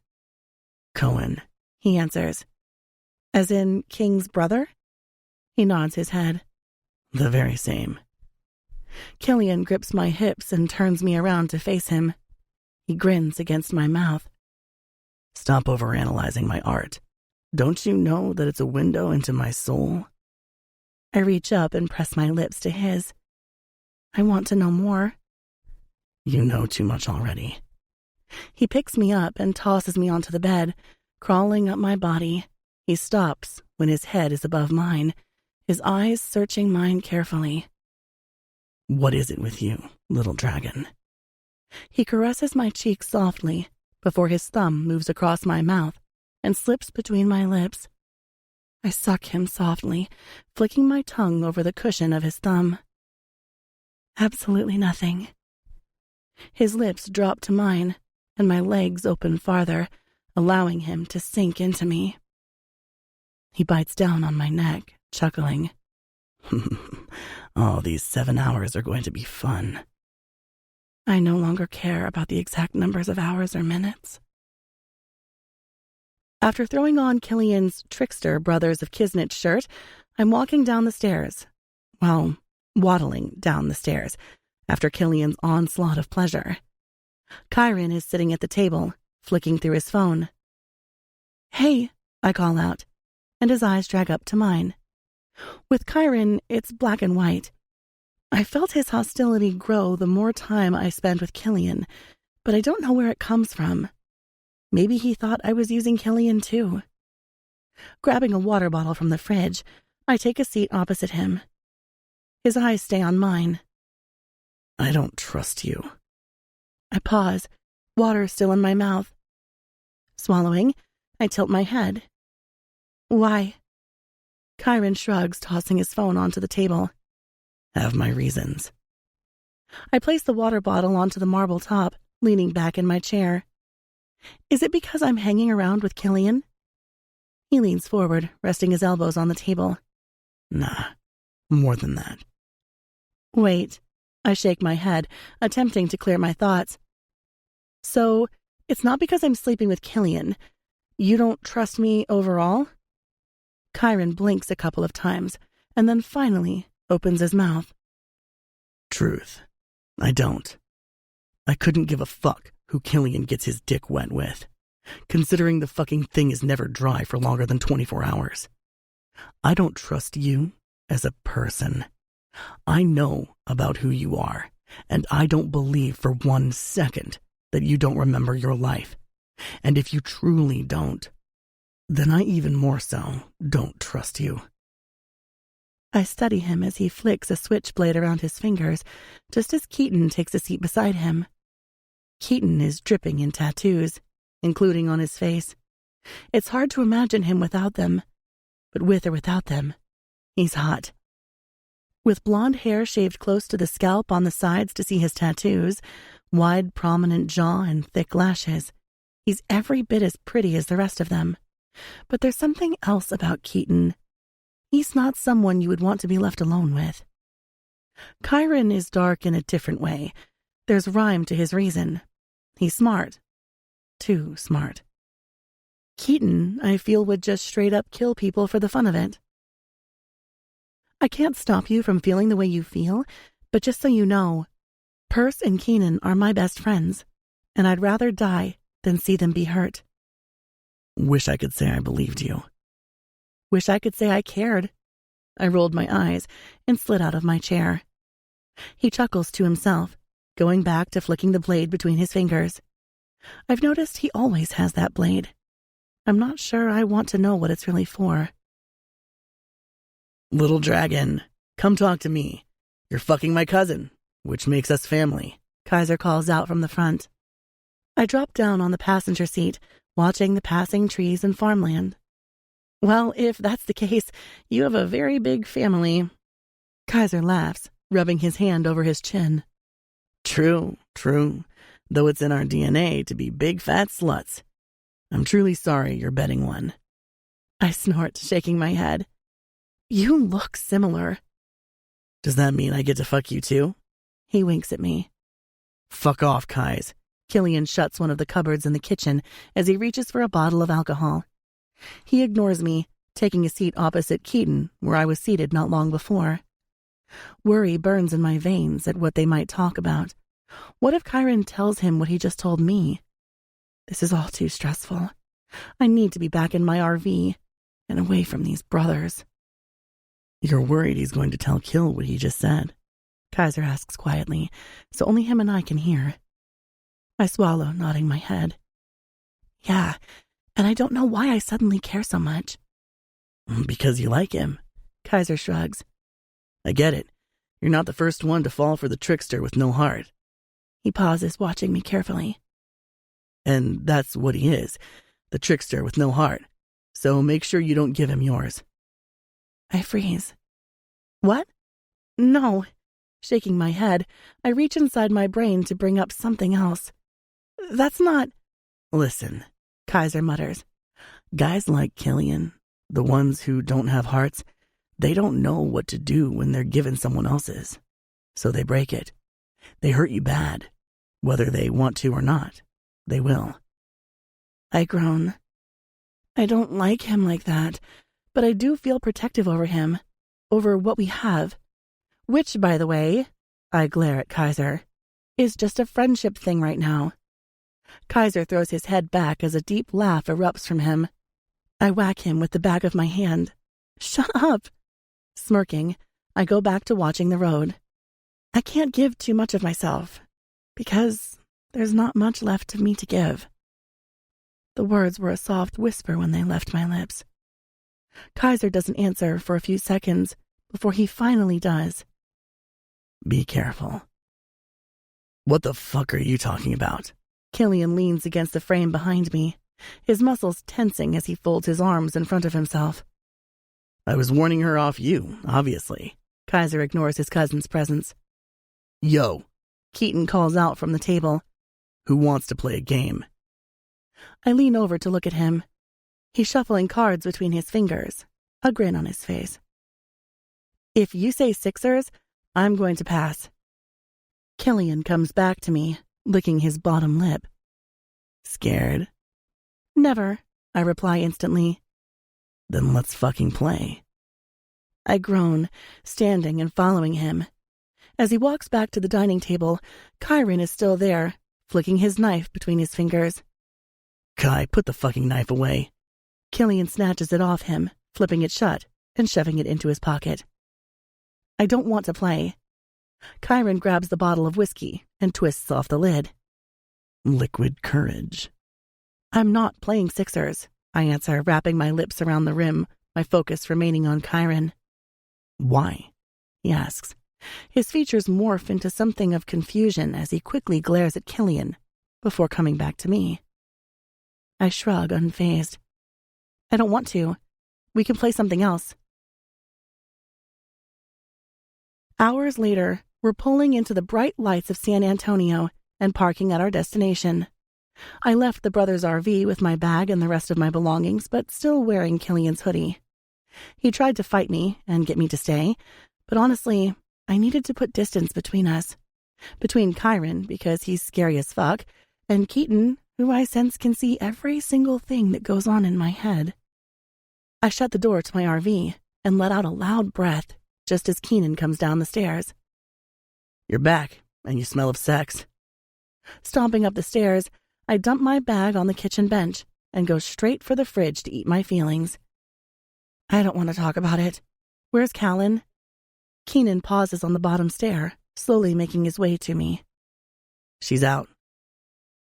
Speaker 3: Cohen,
Speaker 1: he answers. As in King's brother? He nods his head.
Speaker 3: The very same.
Speaker 1: Killian grips my hips and turns me around to face him. He grins against my mouth.
Speaker 3: Stop overanalyzing my art. Don't you know that it's a window into my soul?
Speaker 1: I reach up and press my lips to his. I want to know more.
Speaker 3: You know too much already.
Speaker 1: He picks me up and tosses me onto the bed, crawling up my body. He stops when his head is above mine, his eyes searching mine carefully.
Speaker 3: What is it with you, little dragon?
Speaker 1: He caresses my cheek softly before his thumb moves across my mouth and slips between my lips. I suck him softly, flicking my tongue over the cushion of his thumb. Absolutely nothing. His lips drop to mine, and my legs open farther, allowing him to sink into me. He bites down on my neck, chuckling.
Speaker 3: Oh, these 7 hours are going to be fun.
Speaker 1: I no longer care about the exact numbers of hours or minutes. After throwing on Killian's Trickster Brothers of Kisnich shirt, I'm walking down the stairs. Well, waddling down the stairs, after Killian's onslaught of pleasure. Kyron is sitting at the table, flicking through his phone. Hey, I call out, and his eyes drag up to mine. With Kyron, it's black and white. I felt his hostility grow the more time I spent with Killian, but I don't know where it comes from. Maybe he thought I was using Killian too. Grabbing a water bottle from the fridge, I take a seat opposite him. His eyes stay on mine.
Speaker 3: I don't trust you.
Speaker 1: I pause, water still in my mouth. Swallowing, I tilt my head. Why? Kyron shrugs, tossing his phone onto the table.
Speaker 3: Have my reasons.
Speaker 1: I place the water bottle onto the marble top, leaning back in my chair. Is it because I'm hanging around with Killian? He leans forward, resting his elbows on the table.
Speaker 3: Nah, more than that.
Speaker 1: Wait. I shake my head, attempting to clear my thoughts. So, it's not because I'm sleeping with Killian. You don't trust me overall? Kyron blinks a couple of times and then finally opens his mouth.
Speaker 3: Truth. I don't. I couldn't give a fuck who Killian gets his dick wet with, considering the fucking thing is never dry for longer than 24 hours. I don't trust you as a person. I know about who you are, and I don't believe for 1 second that you don't remember your life. And if you truly don't, then I even more so don't trust you.
Speaker 1: I study him as he flicks a switchblade around his fingers, just as Keaton takes a seat beside him. Keaton is dripping in tattoos, including on his face. It's hard to imagine him without them, but with or without them, he's hot. With blonde hair shaved close to the scalp on the sides to see his tattoos, wide prominent jaw and thick lashes, he's every bit as pretty as the rest of them. But there's something else about Keaton. He's not someone you would want to be left alone with. Kyron is dark in a different way. There's rhyme to his reason. He's smart. Too smart. Keaton, I feel, would just straight up kill people for the fun of it. I can't stop you from feeling the way you feel, but just so you know, Perce and Keenan are my best friends, and I'd rather die than see them be hurt.
Speaker 3: Wish I could say I believed you.
Speaker 1: Wish I could say I cared. I rolled my eyes and slid out of my chair. He chuckles to himself, going back to flicking the blade between his fingers. I've noticed he always has that blade. I'm not sure I want to know what it's really for.
Speaker 3: Little dragon, come talk to me. You're fucking my cousin, which makes us family,
Speaker 1: Kaiser calls out from the front. I drop down on the passenger seat, watching the passing trees and farmland. Well, if that's the case, you have a very big family. Kaiser laughs, rubbing his hand over his chin.
Speaker 3: True, though it's in our DNA to be big fat sluts. I'm truly sorry you're betting one.
Speaker 1: I snort, shaking my head. You look similar.
Speaker 3: Does that mean I get to fuck you too?
Speaker 1: He winks at me.
Speaker 3: Fuck off, Kais.
Speaker 1: Killian shuts one of the cupboards in the kitchen as he reaches for a bottle of alcohol. He ignores me, taking a seat opposite Keaton, where I was seated not long before. Worry burns in my veins at what they might talk about. What if Kyron tells him what he just told me? This is all too stressful. I need to be back in my RV and away from these brothers.
Speaker 3: You're worried he's going to tell Kill what he just said?
Speaker 1: Kaiser asks quietly, so only him and I can hear. I swallow, nodding my head. Yeah, and I don't know why I suddenly care so much.
Speaker 3: Because you like him.
Speaker 1: Kaiser shrugs.
Speaker 3: I get it. You're not the first one to fall for the trickster with no heart.
Speaker 1: He pauses, watching me carefully.
Speaker 3: And that's what he is, the trickster with no heart. So make sure you don't give him yours.
Speaker 1: I freeze. What? No. Shaking my head, I reach inside my brain to bring up something else. That's not...
Speaker 3: Listen,
Speaker 1: Kaiser mutters.
Speaker 3: Guys like Killian, the ones who don't have hearts, they don't know what to do when they're given someone else's. So they break it. They hurt you bad. Whether they want to or not, they will.
Speaker 1: I groan. I don't like him like that, but I do feel protective over him, over what we have. Which, by the way, I glare at Kaiser, is just a friendship thing right now. Kaiser throws his head back as a deep laugh erupts from him. I whack him with the back of my hand. Shut up! Smirking, I go back to watching the road. I can't give too much of myself, because there's not much left of me to give. The words were a soft whisper when they left my lips. Kaiser doesn't answer for a few seconds before he finally does.
Speaker 3: Be careful. What the fuck are you talking about?
Speaker 1: Killian leans against the frame behind me, his muscles tensing as he folds his arms in front of himself.
Speaker 3: I was warning her off you, obviously.
Speaker 1: Kaiser ignores his cousin's presence.
Speaker 3: Yo,
Speaker 1: Keaton calls out from the table.
Speaker 3: Who wants to play a game?
Speaker 1: I lean over to look at him. He's shuffling cards between his fingers, a grin on his face. If you say Sixers, I'm going to pass. Killian comes back to me, licking his bottom lip.
Speaker 3: Scared?
Speaker 1: Never, I reply instantly.
Speaker 3: Then let's fucking play.
Speaker 1: I groan, standing and following him. As he walks back to the dining table, Kyron is still there, flicking his knife between his fingers.
Speaker 3: Kai, put the fucking knife away.
Speaker 1: Killian snatches it off him, flipping it shut and shoving it into his pocket. I don't want to play. Kyron grabs the bottle of whiskey and twists off the lid.
Speaker 3: Liquid courage.
Speaker 1: I'm not playing sixers, I answer, wrapping my lips around the rim, my focus remaining on Kyron.
Speaker 3: Why?
Speaker 1: He asks. His features morph into something of confusion as he quickly glares at Killian, before coming back to me. I shrug, unfazed. I don't want to. We can play something else. Hours later, we're pulling into the bright lights of San Antonio and parking at our destination. I left the brothers' RV with my bag and the rest of my belongings, but still wearing Killian's hoodie. He tried to fight me and get me to stay, but honestly, I needed to put distance between us. Between Kyron, because he's scary as fuck, and Keaton, who I sense can see every single thing that goes on in my head. I shut the door to my RV and let out a loud breath just as Keenan comes down the stairs.
Speaker 3: You're back, and you smell of sex.
Speaker 1: Stomping up the stairs, I dump my bag on the kitchen bench and go straight for the fridge to eat my feelings. I don't want to talk about it. Where's Callan? Keenan pauses on the bottom stair, slowly making his way to me.
Speaker 3: She's out.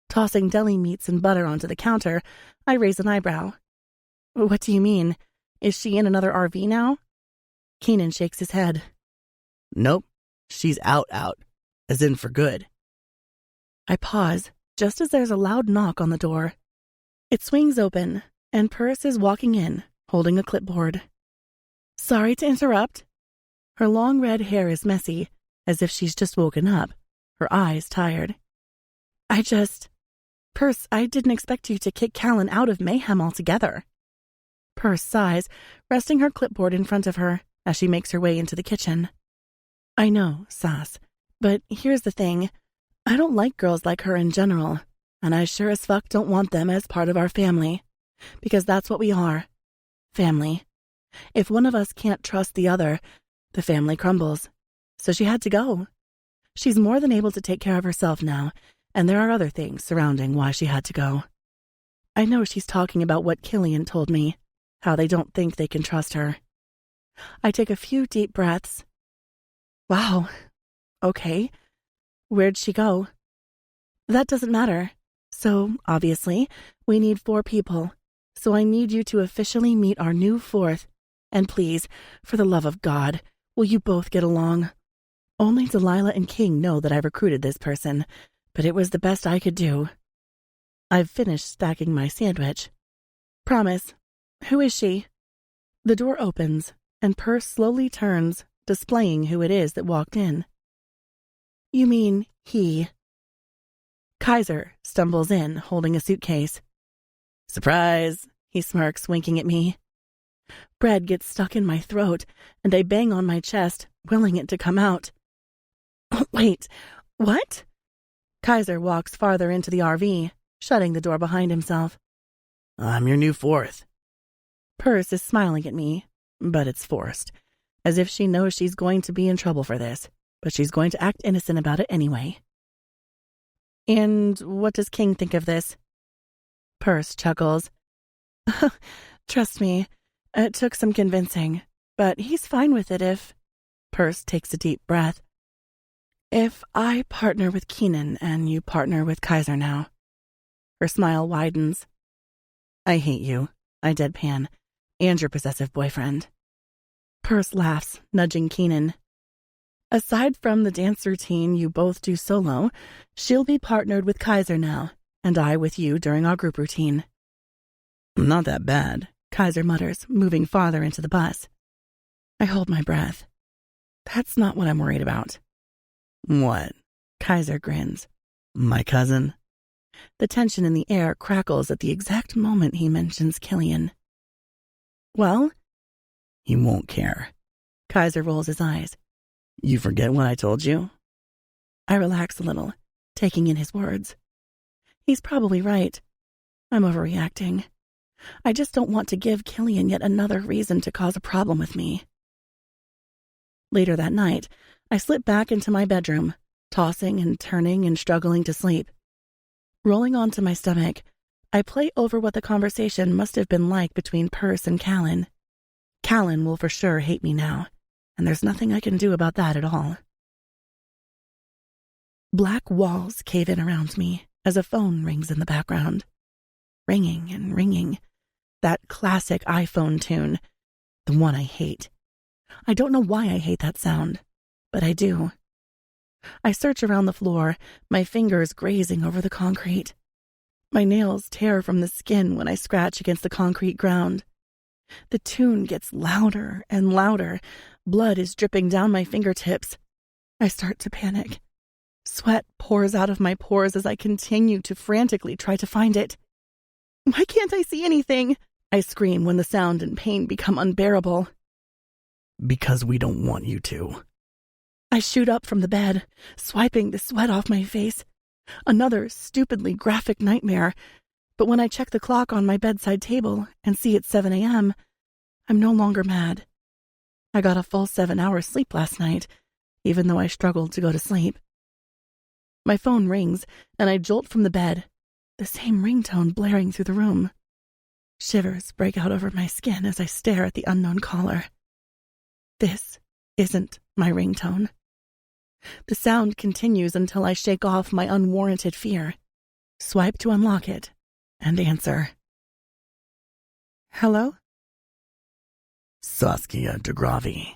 Speaker 1: Tossing deli meats and butter onto the counter, I raise an eyebrow. What do you mean? Is she in another RV now? Keenan shakes his head.
Speaker 3: Nope. She's out, as in for good.
Speaker 1: I pause, just as there's a loud knock on the door. It swings open, and Purse is walking in, holding a clipboard. Sorry to interrupt. Her long red hair is messy, as if she's just woken up, her eyes tired. Purse, I didn't expect you to kick Callan out of Mayhem altogether. Purse sighs, resting her clipboard in front of her as she makes her way into the kitchen. I know, Sass, but here's the thing. I don't like girls like her in general, and I sure as fuck don't want them as part of our family. Because that's what we are. Family. If one of us can't trust the other, the family crumbles. So she had to go. She's more than able to take care of herself now, and there are other things surrounding why she had to go. I know she's talking about what Killian told me, how they don't think they can trust her. I take a few deep breaths. Wow. Okay. Where'd she go? That doesn't matter. So, obviously, we need 4 people. So I need you to officially meet our new 4th. And please, for the love of God, will you both get along? Only Delilah and King know that I recruited this person, but it was the best I could do. I've finished stacking my sandwich. Promise. Who is she? The door opens, and Purse slowly turns, displaying who it is that walked in. You mean he? Kaiser stumbles in, holding a suitcase.
Speaker 3: Surprise!
Speaker 1: He smirks, winking at me. Bread gets stuck in my throat, and I bang on my chest, willing it to come out. Wait, what? Kaiser walks farther into the RV, shutting the door behind himself.
Speaker 3: I'm your new 4th.
Speaker 1: Purse is smiling at me, but it's forced, as if she knows she's going to be in trouble for this, but she's going to act innocent about it anyway. And what does King think of this? Purse chuckles. Trust me, it took some convincing, but he's fine with it if... Purse takes a deep breath. If I partner with Keenan and you partner with Kaiser now. Her smile widens. I hate you, I deadpan, and your possessive boyfriend. Purse laughs, nudging Keenan. Aside from the dance routine you both do solo, she'll be partnered with Kaiser now, and I with you during our group routine.
Speaker 3: Not that bad,
Speaker 1: Kaiser mutters, moving farther into the bus. I hold my breath. That's not what I'm worried about.
Speaker 3: What?
Speaker 1: Kaiser grins.
Speaker 3: My cousin?
Speaker 1: The tension in the air crackles at the exact moment he mentions Killian. Well?
Speaker 3: He won't care.
Speaker 1: Kaiser rolls his eyes.
Speaker 3: You forget what I told you?
Speaker 1: I relax a little, taking in his words. He's probably right. I'm overreacting. I just don't want to give Killian yet another reason to cause a problem with me. Later that night, I slip back into my bedroom, tossing and turning and struggling to sleep. Rolling onto my stomach, I play over what the conversation must have been like between Perce and Callan. Callan will for sure hate me now, and there's nothing I can do about that at all. Black walls cave in around me as a phone rings in the background. Ringing and ringing. That classic iPhone tune, the one I hate. I don't know why I hate that sound, but I do. I search around the floor, my fingers grazing over the concrete. My nails tear from the skin when I scratch against the concrete ground. The tune gets louder and louder. Blood is dripping down my fingertips. I start to panic. Sweat pours out of my pores as I continue to frantically try to find it. Why can't I see anything? I scream when the sound and pain become unbearable.
Speaker 3: Because we don't want you to.
Speaker 1: I shoot up from the bed, swiping the sweat off my face. Another stupidly graphic nightmare. But when I check the clock on my bedside table and see it's 7 a.m., I'm no longer mad. I got a full 7 hours sleep last night, even though I struggled to go to sleep. My phone rings, and I jolt from the bed, the same ringtone blaring through the room. Shivers break out over my skin as I stare at the unknown caller. This isn't my ringtone. The sound continues until I shake off my unwarranted fear, swipe to unlock it, and answer. Hello?
Speaker 3: Saskia DeGravi.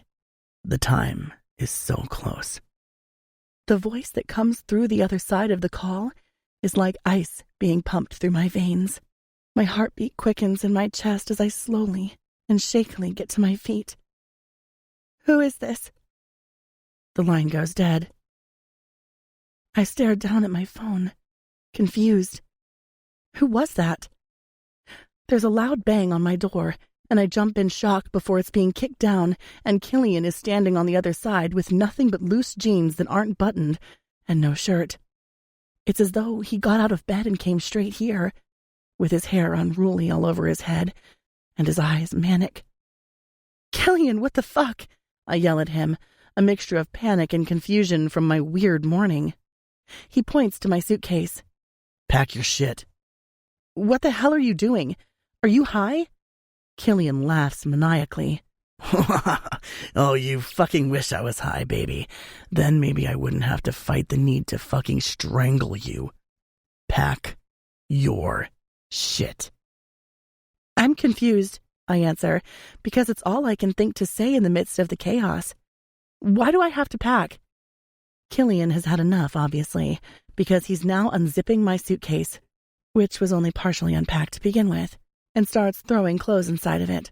Speaker 3: The time is so close.
Speaker 1: The voice that comes through the other side of the call is like ice being pumped through my veins. My heartbeat quickens in my chest as I slowly and shakily get to my feet. Who is this? The line goes dead. I stare down at my phone, confused. Who was that? There's a loud bang on my door, and I jump in shock before it's being kicked down, and Killian is standing on the other side with nothing but loose jeans that aren't buttoned and no shirt. It's as though he got out of bed and came straight here, with his hair unruly all over his head and his eyes manic. Killian, what the fuck? I yell at him, a mixture of panic and confusion from my weird morning. He points to my suitcase.
Speaker 3: Pack your shit.
Speaker 1: What the hell are you doing? Are you high? Killian laughs maniacally.
Speaker 3: Oh, you fucking wish I was high, baby. Then maybe I wouldn't have to fight the need to fucking strangle you. Pack your shit.
Speaker 1: I'm confused, I answer, because it's all I can think to say in the midst of the chaos. Why do I have to pack? Killian has had enough, obviously, because he's now unzipping my suitcase, which was only partially unpacked to begin with, and starts throwing clothes inside of it.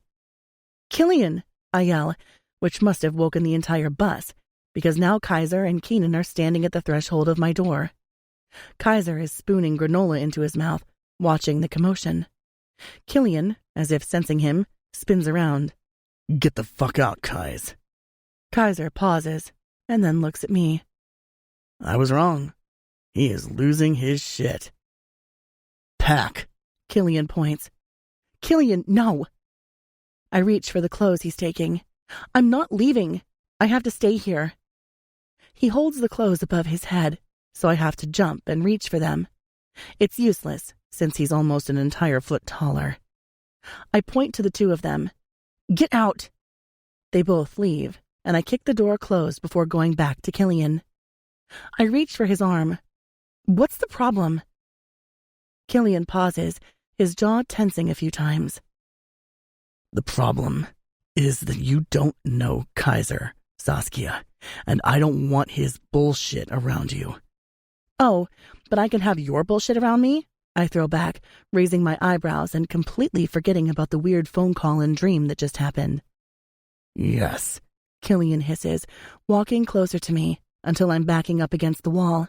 Speaker 1: Killian, I yell, which must have woken the entire bus, because now Kaiser and Keenan are standing at the threshold of my door. Kaiser is spooning granola into his mouth, watching the commotion. Killian, as if sensing him, spins around.
Speaker 3: Get the fuck out, Kais.
Speaker 1: Kaiser pauses, and then looks at me.
Speaker 3: I was wrong. He is losing his shit. Pack.
Speaker 1: Killian points. Killian, no. I reach for the clothes he's taking. I'm not leaving. I have to stay here. He holds the clothes above his head, so I have to jump and reach for them. It's useless, since he's almost an entire foot taller. I point to the two of them. Get out! They both leave, and I kick the door closed before going back to Killian. I reach for his arm. What's the problem? Killian pauses, his jaw tensing a few times.
Speaker 3: The problem is that you don't know Kaiser, Saskia, and I don't want his bullshit around you.
Speaker 1: Oh, but I can have your bullshit around me? I throw back, raising my eyebrows and completely forgetting about the weird phone call and dream that just happened.
Speaker 3: Yes,
Speaker 1: Killian hisses, walking closer to me until I'm backing up against the wall.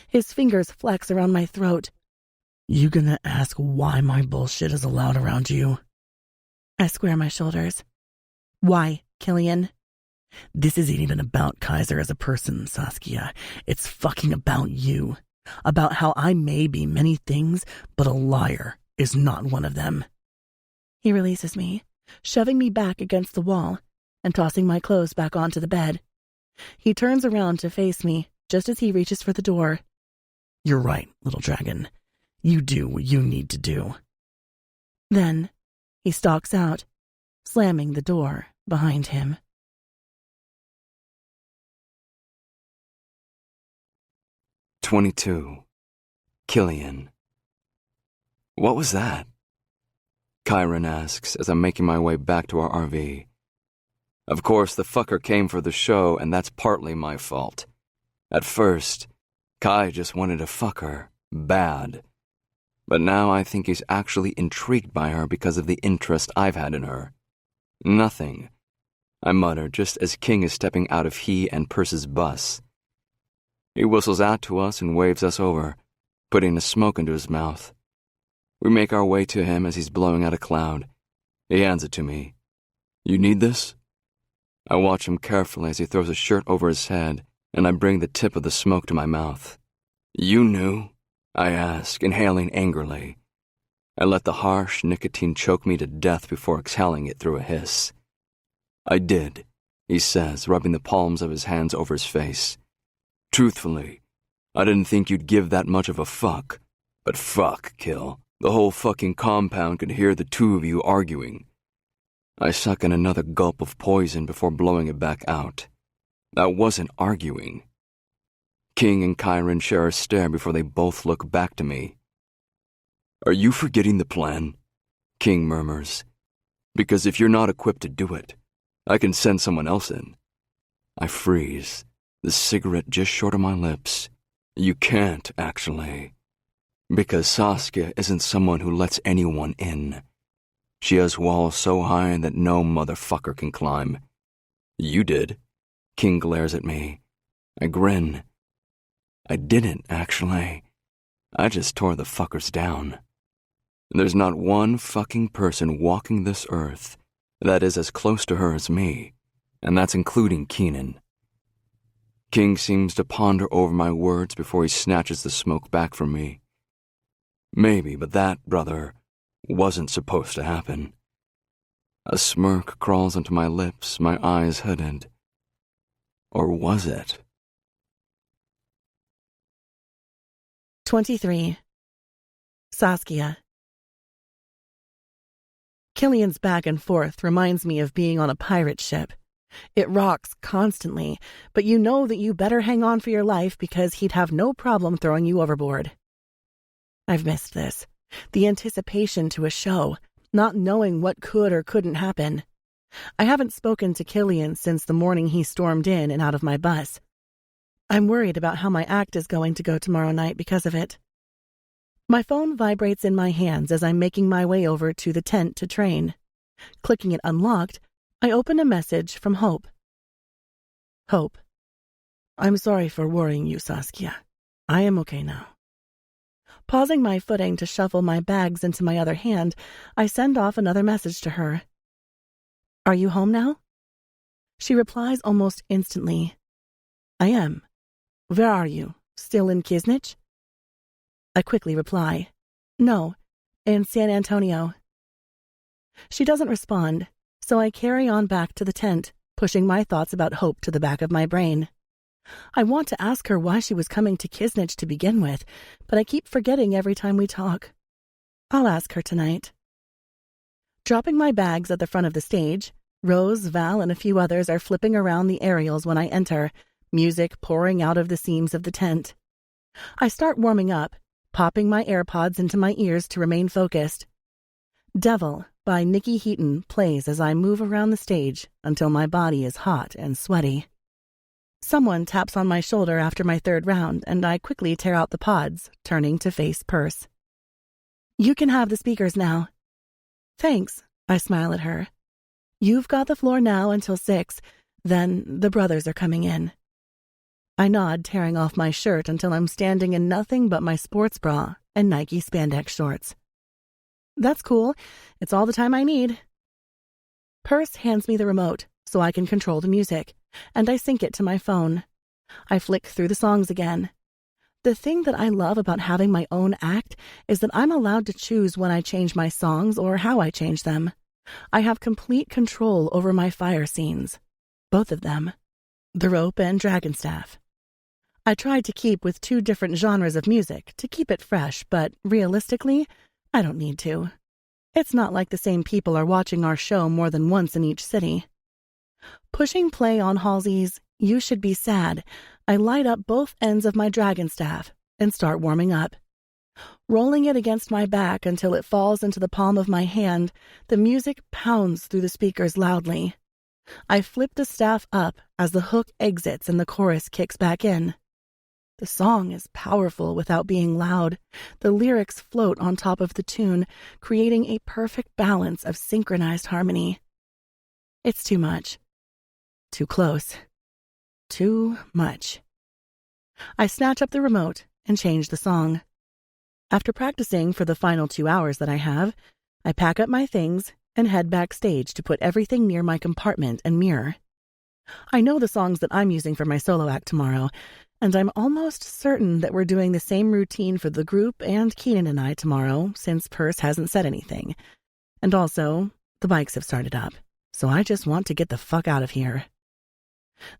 Speaker 1: His fingers flex around my throat.
Speaker 3: You gonna ask why my bullshit is allowed around you?
Speaker 1: I square my shoulders. Why, Killian?
Speaker 3: This isn't even about Kaiser as a person, Saskia. It's fucking about you. About how I may be many things, but a liar is not one of them.
Speaker 1: He releases me, shoving me back against the wall and tossing my clothes back onto the bed. He turns around to face me just as he reaches for the door.
Speaker 3: You're right, little dragon. You do what you need to do.
Speaker 1: Then he stalks out, slamming the door behind him.
Speaker 2: "22. Killian." "What was that?" Kyron asks as I'm making my way back to our RV. Of course, the fucker came for the show, and that's partly my fault. At first, Kai just wanted to fuck her. Bad. But now I think he's actually intrigued by her because of the interest I've had in her. "Nothing," I mutter just as King is stepping out of he and Perce's bus. He whistles out to us and waves us over, putting a smoke into his mouth. We make our way to him as he's blowing out a cloud. He hands it to me. "You need this?" I watch him carefully as he throws a shirt over his head, and I bring the tip of the smoke to my mouth. "You knew?" I ask, inhaling angrily. I let the harsh nicotine choke me to death before exhaling it through a hiss. "I did," he says, rubbing the palms of his hands over his face. "Truthfully, I didn't think you'd give that much of a fuck. But fuck, Kill. The whole fucking compound could hear the two of you arguing." I suck in another gulp of poison before blowing it back out. That wasn't arguing. King and Kyron share a stare before they both look back to me. "Are you forgetting the plan?" King murmurs. "Because if you're not equipped to do it, I can send someone else in." I freeze, the cigarette just short of my lips. "You can't, actually. Because Saskia isn't someone who lets anyone in. She has walls so high that no motherfucker can climb." "You did." King glares at me. I grin. "I didn't, actually. I just tore the fuckers down. There's not one fucking person walking this earth that is as close to her as me, and that's including Keenan." King seems to ponder over my words before he snatches the smoke back from me. "Maybe, but that, brother, wasn't supposed to happen." A smirk crawls onto my lips, my eyes hooded. Or was it?
Speaker 1: 23. Saskia. Killian's back and forth reminds me of being on a pirate ship. It rocks constantly, but you know that you better hang on for your life because he'd have no problem throwing you overboard. I've missed this. The anticipation to a show, not knowing what could or couldn't happen. I haven't spoken to Killian since the morning he stormed in and out of my bus. I'm worried about how my act is going to go tomorrow night because of it. My phone vibrates in my hands as I'm making my way over to the tent to train. Clicking it unlocked, I open a message from Hope. Hope. I'm sorry for worrying you, Saskia. I am okay now. Pausing my footing to shuffle my bags into my other hand, I send off another message to her. Are you home now? She replies almost instantly. I am. Where are you? Still in Kisnich? I quickly reply. No, in San Antonio. She doesn't respond, so I carry on back to the tent, pushing my thoughts about Hope to the back of my brain. I want to ask her why she was coming to Kisnich to begin with, but I keep forgetting every time we talk. I'll ask her tonight. Dropping my bags at the front of the stage, Rose, Val, and a few others are flipping around the aerials when I enter, music pouring out of the seams of the tent. I start warming up, popping my AirPods into my ears to remain focused. Devil by Nikki Heaton plays as I move around the stage until my body is hot and sweaty. Someone taps on my shoulder after my third round, and I quickly tear out the pods, turning to face Perce. You can have the speakers now. Thanks, I smile at her. You've got the floor now until 6, then the brothers are coming in. I nod, tearing off my shirt until I'm standing in nothing but my sports bra and Nike spandex shorts. That's cool. It's all the time I need. Perce hands me the remote so I can control the music, and I sync it to my phone. I flick through the songs again. The thing that I love about having my own act is that I'm allowed to choose when I change my songs or how I change them. I have complete control over my fire scenes. Both of them. The rope and dragonstaff. I tried to keep with 2 different genres of music to keep it fresh, but realistically, I don't need to. It's not like the same people are watching our show more than once in each city. Pushing play on Halsey's "You Should Be Sad," I light up both ends of my dragonstaff and start warming up. Rolling it against my back until it falls into the palm of my hand, the music pounds through the speakers loudly. I flip the staff up as the hook exits and the chorus kicks back in. The song is powerful without being loud. The lyrics float on top of the tune, creating a perfect balance of synchronized harmony. It's too much. Too close. Too much. I snatch up the remote and change the song. After practicing for the final 2 hours that I have, I pack up my things and head backstage to put everything near my compartment and mirror. I know the songs that I'm using for my solo act tomorrow, and I'm almost certain that we're doing the same routine for the group and Keenan and I tomorrow, since Perce hasn't said anything. And also, the bikes have started up, so I just want to get the fuck out of here.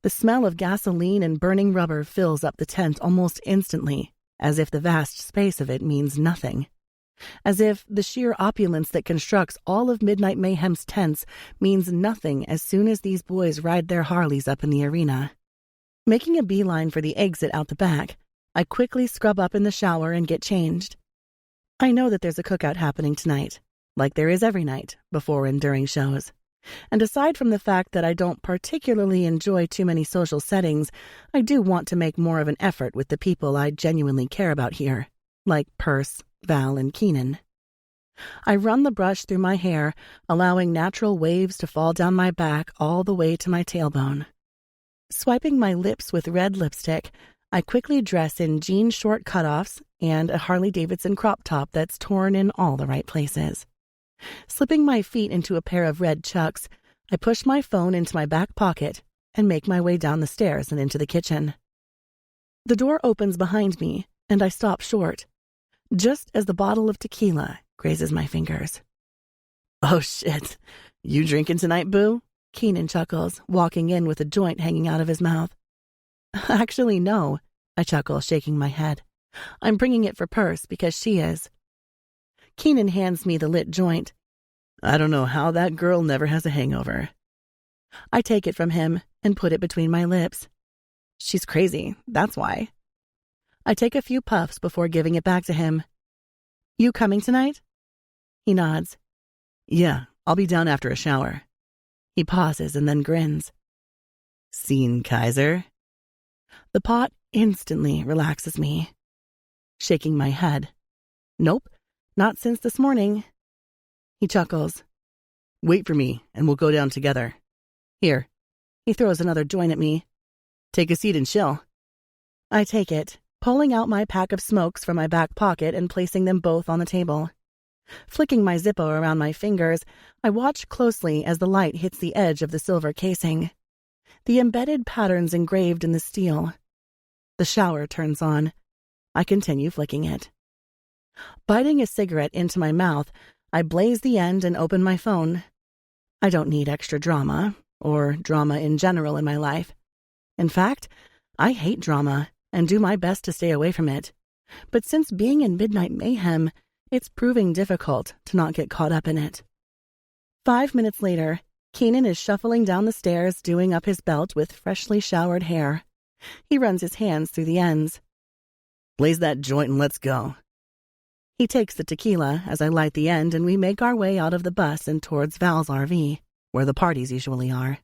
Speaker 1: The smell of gasoline and burning rubber fills up the tent almost instantly, as if the vast space of it means nothing. As if the sheer opulence that constructs all of Midnight Mayhem's tents means nothing as soon as these boys ride their Harleys up in the arena. Making a beeline for the exit out the back, I quickly scrub up in the shower and get changed. I know that there's a cookout happening tonight, like there is every night, before and during shows. And aside from the fact that I don't particularly enjoy too many social settings, I do want to make more of an effort with the people I genuinely care about here, like Perce, Val, and Keenan. I run the brush through my hair, allowing natural waves to fall down my back all the way to my tailbone. Swiping my lips with red lipstick, I quickly dress in jean short cutoffs and a Harley-Davidson crop top that's torn in all the right places. Slipping my feet into a pair of red Chucks, I push my phone into my back pocket and make my way down the stairs and into the kitchen. The door opens behind me, and I stop short, just as the bottle of tequila grazes my fingers. "Oh shit, you drinking tonight, boo?" Keenan chuckles, walking in with a joint hanging out of his mouth. "Actually, no," I chuckle, shaking my head. "I'm bringing it for Perce because she is." Keenan hands me the lit joint. "I don't know how that girl never has a hangover." I take it from him and put it between my lips. "She's crazy, that's why." I take a few puffs before giving it back to him. "You coming tonight?" He nods. "Yeah, I'll be down after a shower." He pauses and then grins. "Seen Kaiser?" The pot instantly relaxes me. Shaking my head. "Nope, not since this morning." He chuckles. "Wait for me, and we'll go down together. Here." He throws another joint at me. "Take a seat and chill." I take it, pulling out my pack of smokes from my back pocket and placing them both on the table. Flicking my Zippo around my fingers, I watch closely as the light hits the edge of the silver casing. The embedded patterns engraved in the steel. The shower turns on. I continue flicking it. Biting a cigarette into my mouth, I blaze the end and open my phone. I don't need extra drama, or drama in general in my life. In fact, I hate drama and do my best to stay away from it. But since being in Midnight Mayhem, it's proving difficult to not get caught up in it. 5 minutes later, Keenan is shuffling down the stairs, doing up his belt with freshly showered hair. He runs his hands through the ends. "Blaze that joint and let's go." He takes the tequila as I light the end, and we make our way out of the bus and towards Val's RV, where the parties usually are.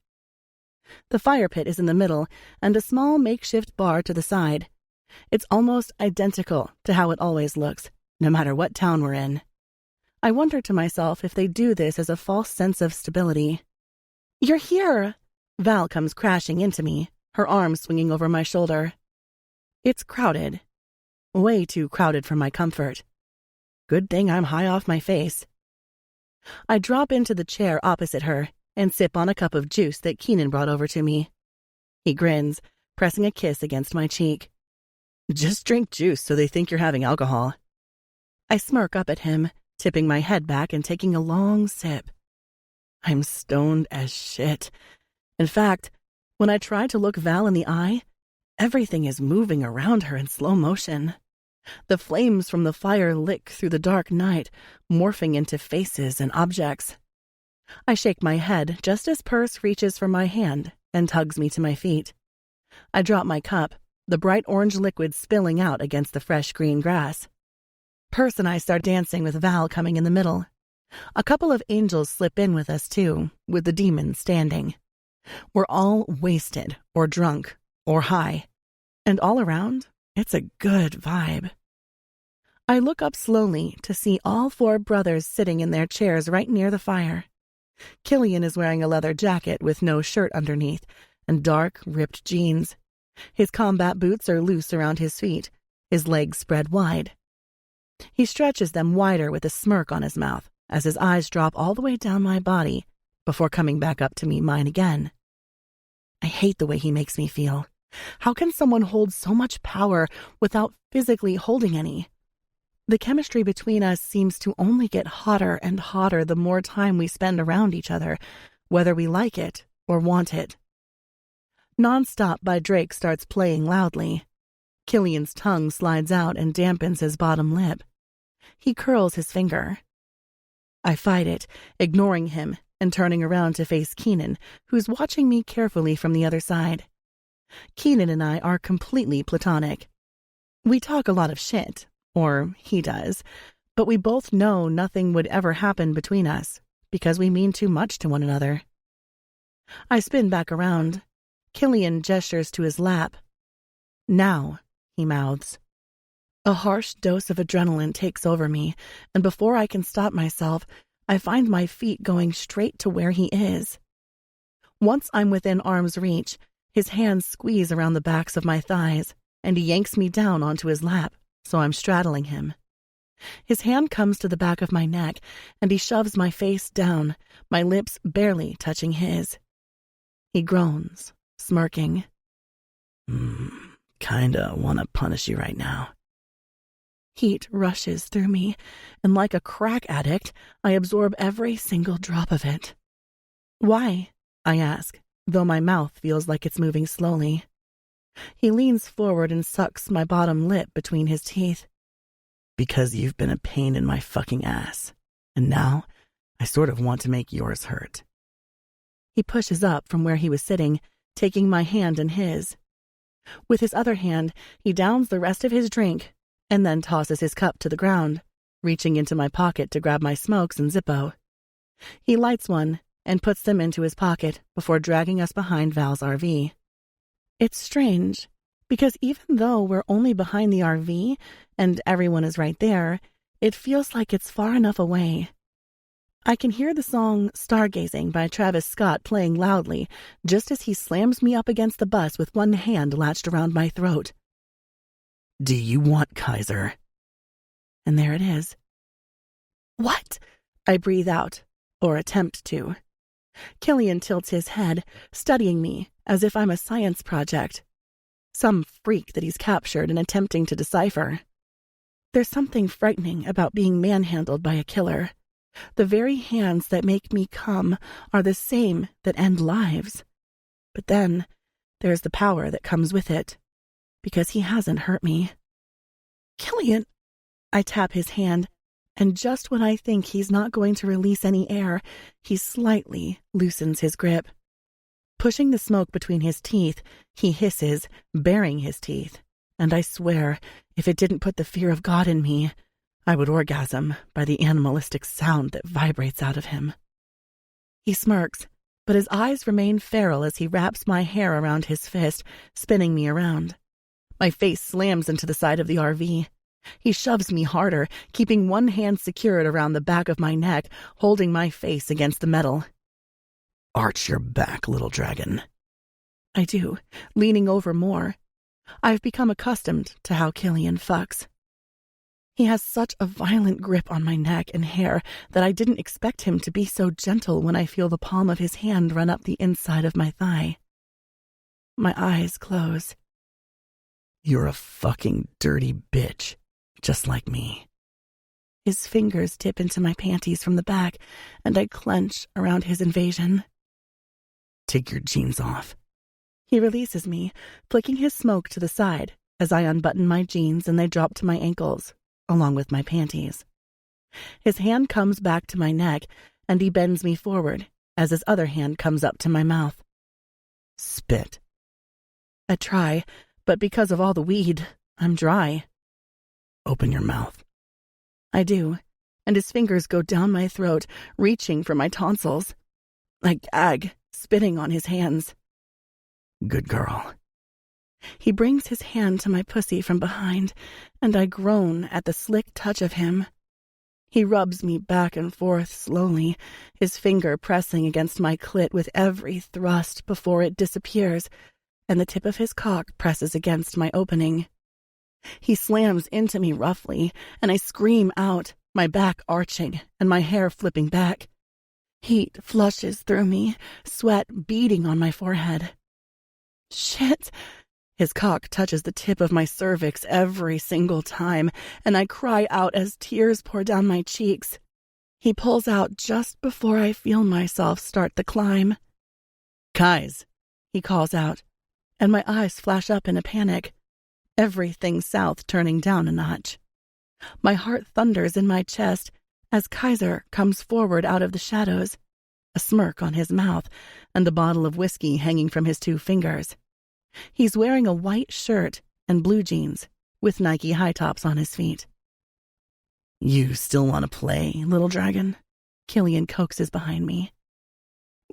Speaker 1: The fire pit is in the middle, and a small makeshift bar to the side. It's almost identical to how it always looks, no matter what town we're in. I wonder to myself if they do this as a false sense of stability. "You're here!" Val comes crashing into me, her arm swinging over my shoulder. It's crowded. Way too crowded for my comfort. Good thing I'm high off my face. I drop into the chair opposite her and sip on a cup of juice that Keenan brought over to me. He grins, pressing a kiss against my cheek.
Speaker 3: Just drink juice so they think you're having alcohol.
Speaker 1: I smirk up at him, tipping my head back and taking a long sip. I'm stoned as shit. In fact, when I try to look Val in the eye, everything is moving around her in slow motion. The flames from the fire lick through the dark night, morphing into faces and objects. I shake my head just as Perce reaches for my hand and tugs me to my feet. I drop my cup, the bright orange liquid spilling out against the fresh green grass. Perce and I start dancing with Val coming in the middle. A couple of angels slip in with us too, with the demon standing. We're all wasted or drunk or high, and all around, it's a good vibe. I look up slowly to see all 4 brothers sitting in their chairs right near the fire. Killian is wearing a leather jacket with no shirt underneath and dark, ripped jeans. His combat boots are loose around his feet, his legs spread wide. He stretches them wider with a smirk on his mouth as his eyes drop all the way down my body before coming back up to meet mine again. I hate the way he makes me feel. How can someone hold so much power without physically holding any? The chemistry between us seems to only get hotter and hotter the more time we spend around each other, whether we like it or want it. Nonstop by Drake starts playing loudly. Killian's tongue slides out and dampens his bottom lip. He curls his finger. I fight it, ignoring him and turning around to face Keenan, who's watching me carefully from the other side. Keenan and I are completely platonic. We talk a lot of shit, or he does, but we both know nothing would ever happen between us because we mean too much to one another. I spin back around. Killian gestures to his lap. Now, he mouths. A harsh dose of adrenaline takes over me, and before I can stop myself, I find my feet going straight to where he is. Once I'm within arm's reach, his hands squeeze around the backs of my thighs, and he yanks me down onto his lap, so I'm straddling him. His hand comes to the back of my neck, and he shoves my face down, my lips barely touching his. He groans, smirking. Kinda wanna punish you right now. Heat rushes through me, and like a crack addict, I absorb every single drop of it. Why? I ask, though my mouth feels like it's moving slowly. He leans forward and sucks my bottom lip between his teeth. Because you've been a pain in my fucking ass, and now I sort of want to make yours hurt. He pushes up from where he was sitting, taking my hand in his. With his other hand, he downs the rest of his drink and then tosses his cup to the ground, reaching into my pocket to grab my smokes and Zippo. He lights one and puts them into his pocket before dragging us behind Val's RV. It's strange, because even though we're only behind the RV and everyone is right there, it feels like it's far enough away. I can hear the song Stargazing by Travis Scott playing loudly just as he slams me up against the bus with one hand latched around my throat. Do you want Kaiser? And there it is. What? I breathe out, or attempt to. Killian tilts his head, studying me as if I'm a science project. Some freak that he's captured and attempting to decipher. There's something frightening about being manhandled by a killer. The very hands that make me come are the same that end lives. But then there's the power that comes with it, because he hasn't hurt me. Killian! I tap his hand, and just when I think he's not going to release any air, he slightly loosens his grip. Pushing the smoke between his teeth, he hisses, baring his teeth, and I swear, if it didn't put the fear of God in me, I would orgasm by the animalistic sound that vibrates out of him. He smirks, but his eyes remain feral as he wraps my hair around his fist, spinning me around. My face slams into the side of the RV. He shoves me harder, keeping one hand secured around the back of my neck, holding my face against the metal. Arch your back, little dragon. I do, leaning over more. I've become accustomed to how Killian fucks. He has such a violent grip on my neck and hair that I didn't expect him to be so gentle when I feel the palm of his hand run up the inside of my thigh. My eyes close.
Speaker 3: You're a fucking dirty bitch, just like me.
Speaker 1: His fingers dip into my panties from the back, and I clench around his invasion.
Speaker 3: Take your jeans off.
Speaker 1: He releases me, flicking his smoke to the side as I unbutton my jeans and they drop to my ankles, along with my panties. His hand comes back to my neck, and he bends me forward as his other hand comes up to my mouth.
Speaker 3: Spit.
Speaker 1: I try, but because of all the weed, I'm dry.
Speaker 3: Open your mouth.
Speaker 1: I do, and his fingers go down my throat, reaching for my tonsils. I gag, spitting on his hands.
Speaker 3: Good girl.
Speaker 1: He brings his hand to my pussy from behind, and I groan at the slick touch of him. He rubs me back and forth slowly, his finger pressing against my clit with every thrust before it disappears, and the tip of his cock presses against my opening. He slams into me roughly, and I scream out, my back arching and my hair flipping back. Heat flushes through me, sweat beading on my forehead. Shit! His cock touches the tip of my cervix every single time, and I cry out as tears pour down my cheeks. He pulls out just before I feel myself start the climb.
Speaker 3: Kais,
Speaker 1: he calls out, and my eyes flash up in a panic. Everything south turning down a notch. My heart thunders in my chest as Kaiser comes forward out of the shadows, a smirk on his mouth and the bottle of whiskey hanging from his 2 fingers. He's wearing a white shirt and blue jeans with Nike high tops on his feet.
Speaker 3: You still want to play, little dragon?
Speaker 1: Killian coaxes behind me.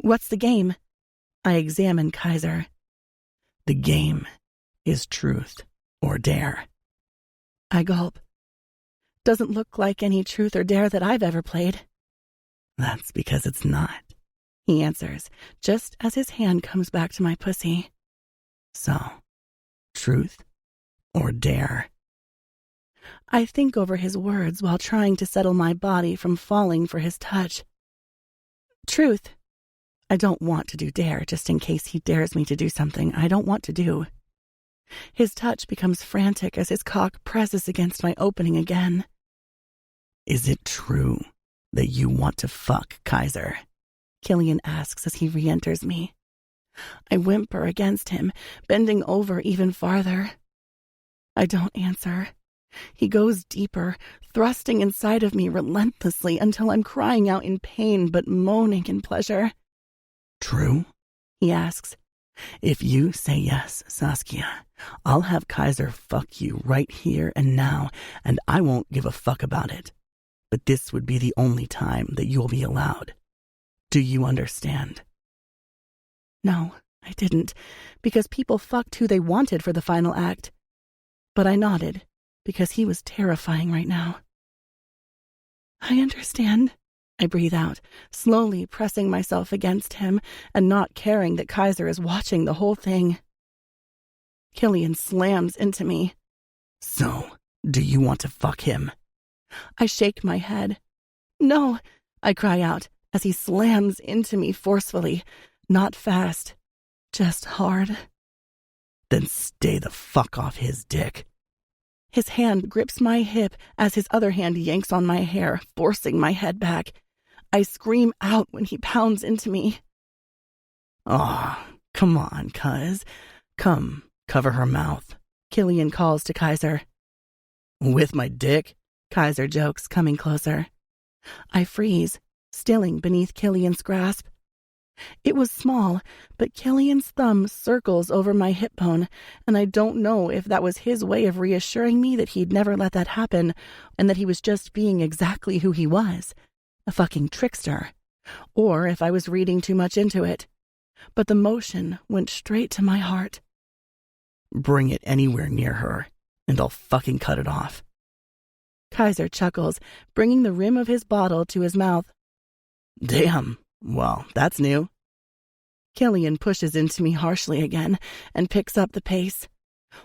Speaker 1: What's the game? I examine Kaiser.
Speaker 3: The game is truth or dare.
Speaker 1: I gulp. Doesn't look like any truth or dare that I've ever played.
Speaker 3: That's because it's not,
Speaker 1: he answers, just as his hand comes back to my pussy.
Speaker 3: So, truth or dare?
Speaker 1: I think over his words while trying to settle my body from falling for his touch. Truth. I don't want to do dare just in case he dares me to do something I don't want to do. His touch becomes frantic as his cock presses against my opening again.
Speaker 3: Is it true that you want to fuck Kaiser?
Speaker 1: Killian asks as he re-enters me. I whimper against him, bending over even farther. I don't answer. He goes deeper, thrusting inside of me relentlessly until I'm crying out in pain but moaning in pleasure.
Speaker 3: True?
Speaker 1: He asks.
Speaker 3: If you say yes, Saskia, I'll have Kaiser fuck you right here and now, and I won't give a fuck about it. But this would be the only time that you'll be allowed. Do you understand?
Speaker 1: No, I didn't, because people fucked who they wanted for the final act. But I nodded, because he was terrifying right now. I understand, I breathe out, slowly pressing myself against him and not caring that Kaiser is watching the whole thing. Killian slams into me.
Speaker 3: So, do you want to fuck him?
Speaker 1: I shake my head. No, I cry out as he slams into me forcefully, not fast, just hard.
Speaker 3: Then stay the fuck off his dick.
Speaker 1: His hand grips my hip as his other hand yanks on my hair, forcing my head back. I scream out when he pounds into me.
Speaker 3: Oh, come on, cuz. Come, cover her mouth,
Speaker 1: Killian calls to Kaiser.
Speaker 3: With my dick?
Speaker 1: Kaiser jokes, coming closer. I freeze, stilling beneath Killian's grasp. It was small, but Killian's thumb circles over my hip bone, and I don't know if that was his way of reassuring me that he'd never let that happen, and that he was just being exactly who he was, a fucking trickster, or if I was reading too much into it. But the motion went straight to my heart.
Speaker 3: Bring it anywhere near her, and I'll fucking cut it off.
Speaker 1: Kaiser chuckles, bringing the rim of his bottle to his mouth.
Speaker 3: Damn. Well, that's new.
Speaker 1: Killian pushes into me harshly again and picks up the pace.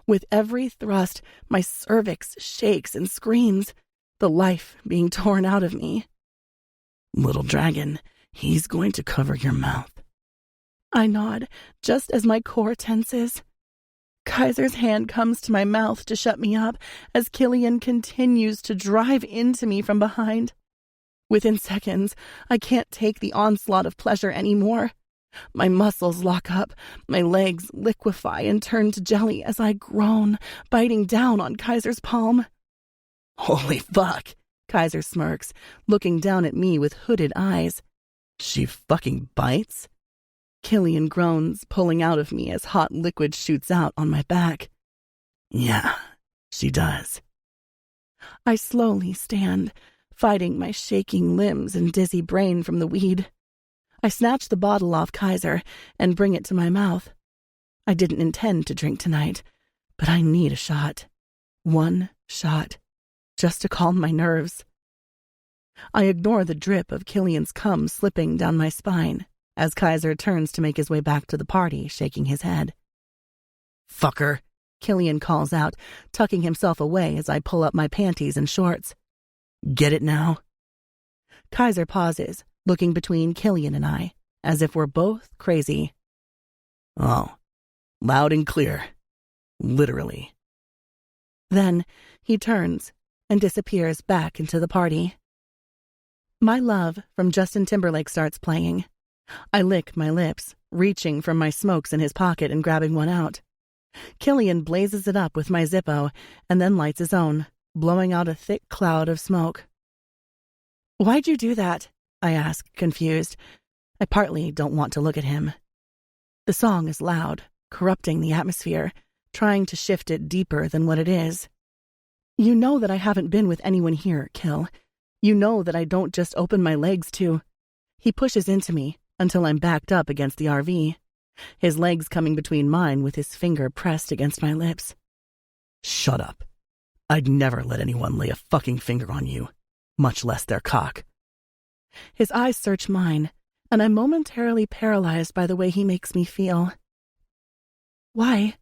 Speaker 1: With every thrust, my cervix shakes and screams, the life being torn out of me.
Speaker 3: Little dragon, he's going to cover your mouth.
Speaker 1: I nod, just as my core tenses. Kaiser's hand comes to my mouth to shut me up as Killian continues to drive into me from behind. Within seconds, I can't take the onslaught of pleasure anymore. My muscles lock up, my legs liquefy and turn to jelly as I groan, biting down on Kaiser's palm.
Speaker 3: Holy fuck,
Speaker 1: Kaiser smirks, looking down at me with hooded eyes.
Speaker 3: She fucking bites?
Speaker 1: Killian groans, pulling out of me as hot liquid shoots out on my back.
Speaker 3: Yeah, she does.
Speaker 1: I slowly stand, fighting my shaking limbs and dizzy brain from the weed. I snatch the bottle off Kaiser and bring it to my mouth. I didn't intend to drink tonight, but I need a shot. One shot, just to calm my nerves. I ignore the drip of Killian's cum slipping down my spine as Kaiser turns to make his way back to the party, shaking his head.
Speaker 3: Fucker,
Speaker 1: Killian calls out, tucking himself away as I pull up my panties and shorts.
Speaker 3: Get it now?
Speaker 1: Kaiser pauses, looking between Killian and I, as if we're both crazy.
Speaker 3: Oh, loud and clear. Literally.
Speaker 1: Then he turns and disappears back into the party. My Love from Justin Timberlake starts playing. I lick my lips, reaching for my smokes in his pocket and grabbing one out. Killian blazes it up with my Zippo and then lights his own, blowing out a thick cloud of smoke. "Why'd you do that?" I ask, confused. I partly don't want to look at him. The song is loud, corrupting the atmosphere, trying to shift it deeper than what it is. You know that I haven't been with anyone here, Kill. You know that I don't just open my legs to... He pushes into me until I'm backed up against the RV, his legs coming between mine with his finger pressed against my lips.
Speaker 3: Shut up. I'd never let anyone lay a fucking finger on you, much less their cock.
Speaker 1: His eyes search mine, and I'm momentarily paralyzed by the way he makes me feel. Why?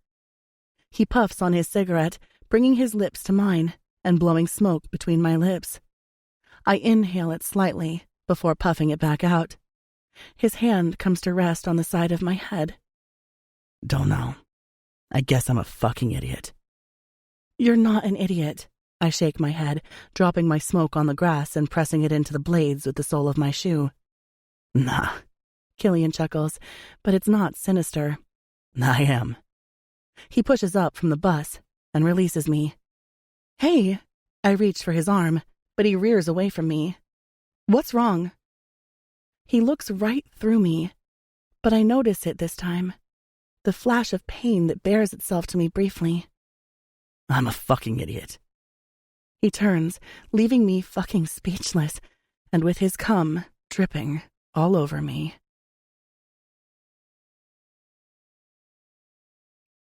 Speaker 1: He puffs on his cigarette, bringing his lips to mine and blowing smoke between my lips. I inhale it slightly before puffing it back out. His hand comes to rest on the side of my head.
Speaker 3: Don't know. I guess I'm a fucking idiot.
Speaker 1: You're not an idiot. I shake my head, dropping my smoke on the grass and pressing it into the blades with the sole of my shoe.
Speaker 3: Nah.
Speaker 1: Killian chuckles, but it's not sinister.
Speaker 3: I am.
Speaker 1: He pushes up from the bus and releases me. Hey! I reach for his arm, but he rears away from me. What's wrong? He looks right through me, but I notice it this time. The flash of pain that bears itself to me briefly.
Speaker 3: I'm a fucking idiot.
Speaker 1: He turns, leaving me fucking speechless, and with his cum dripping all over me.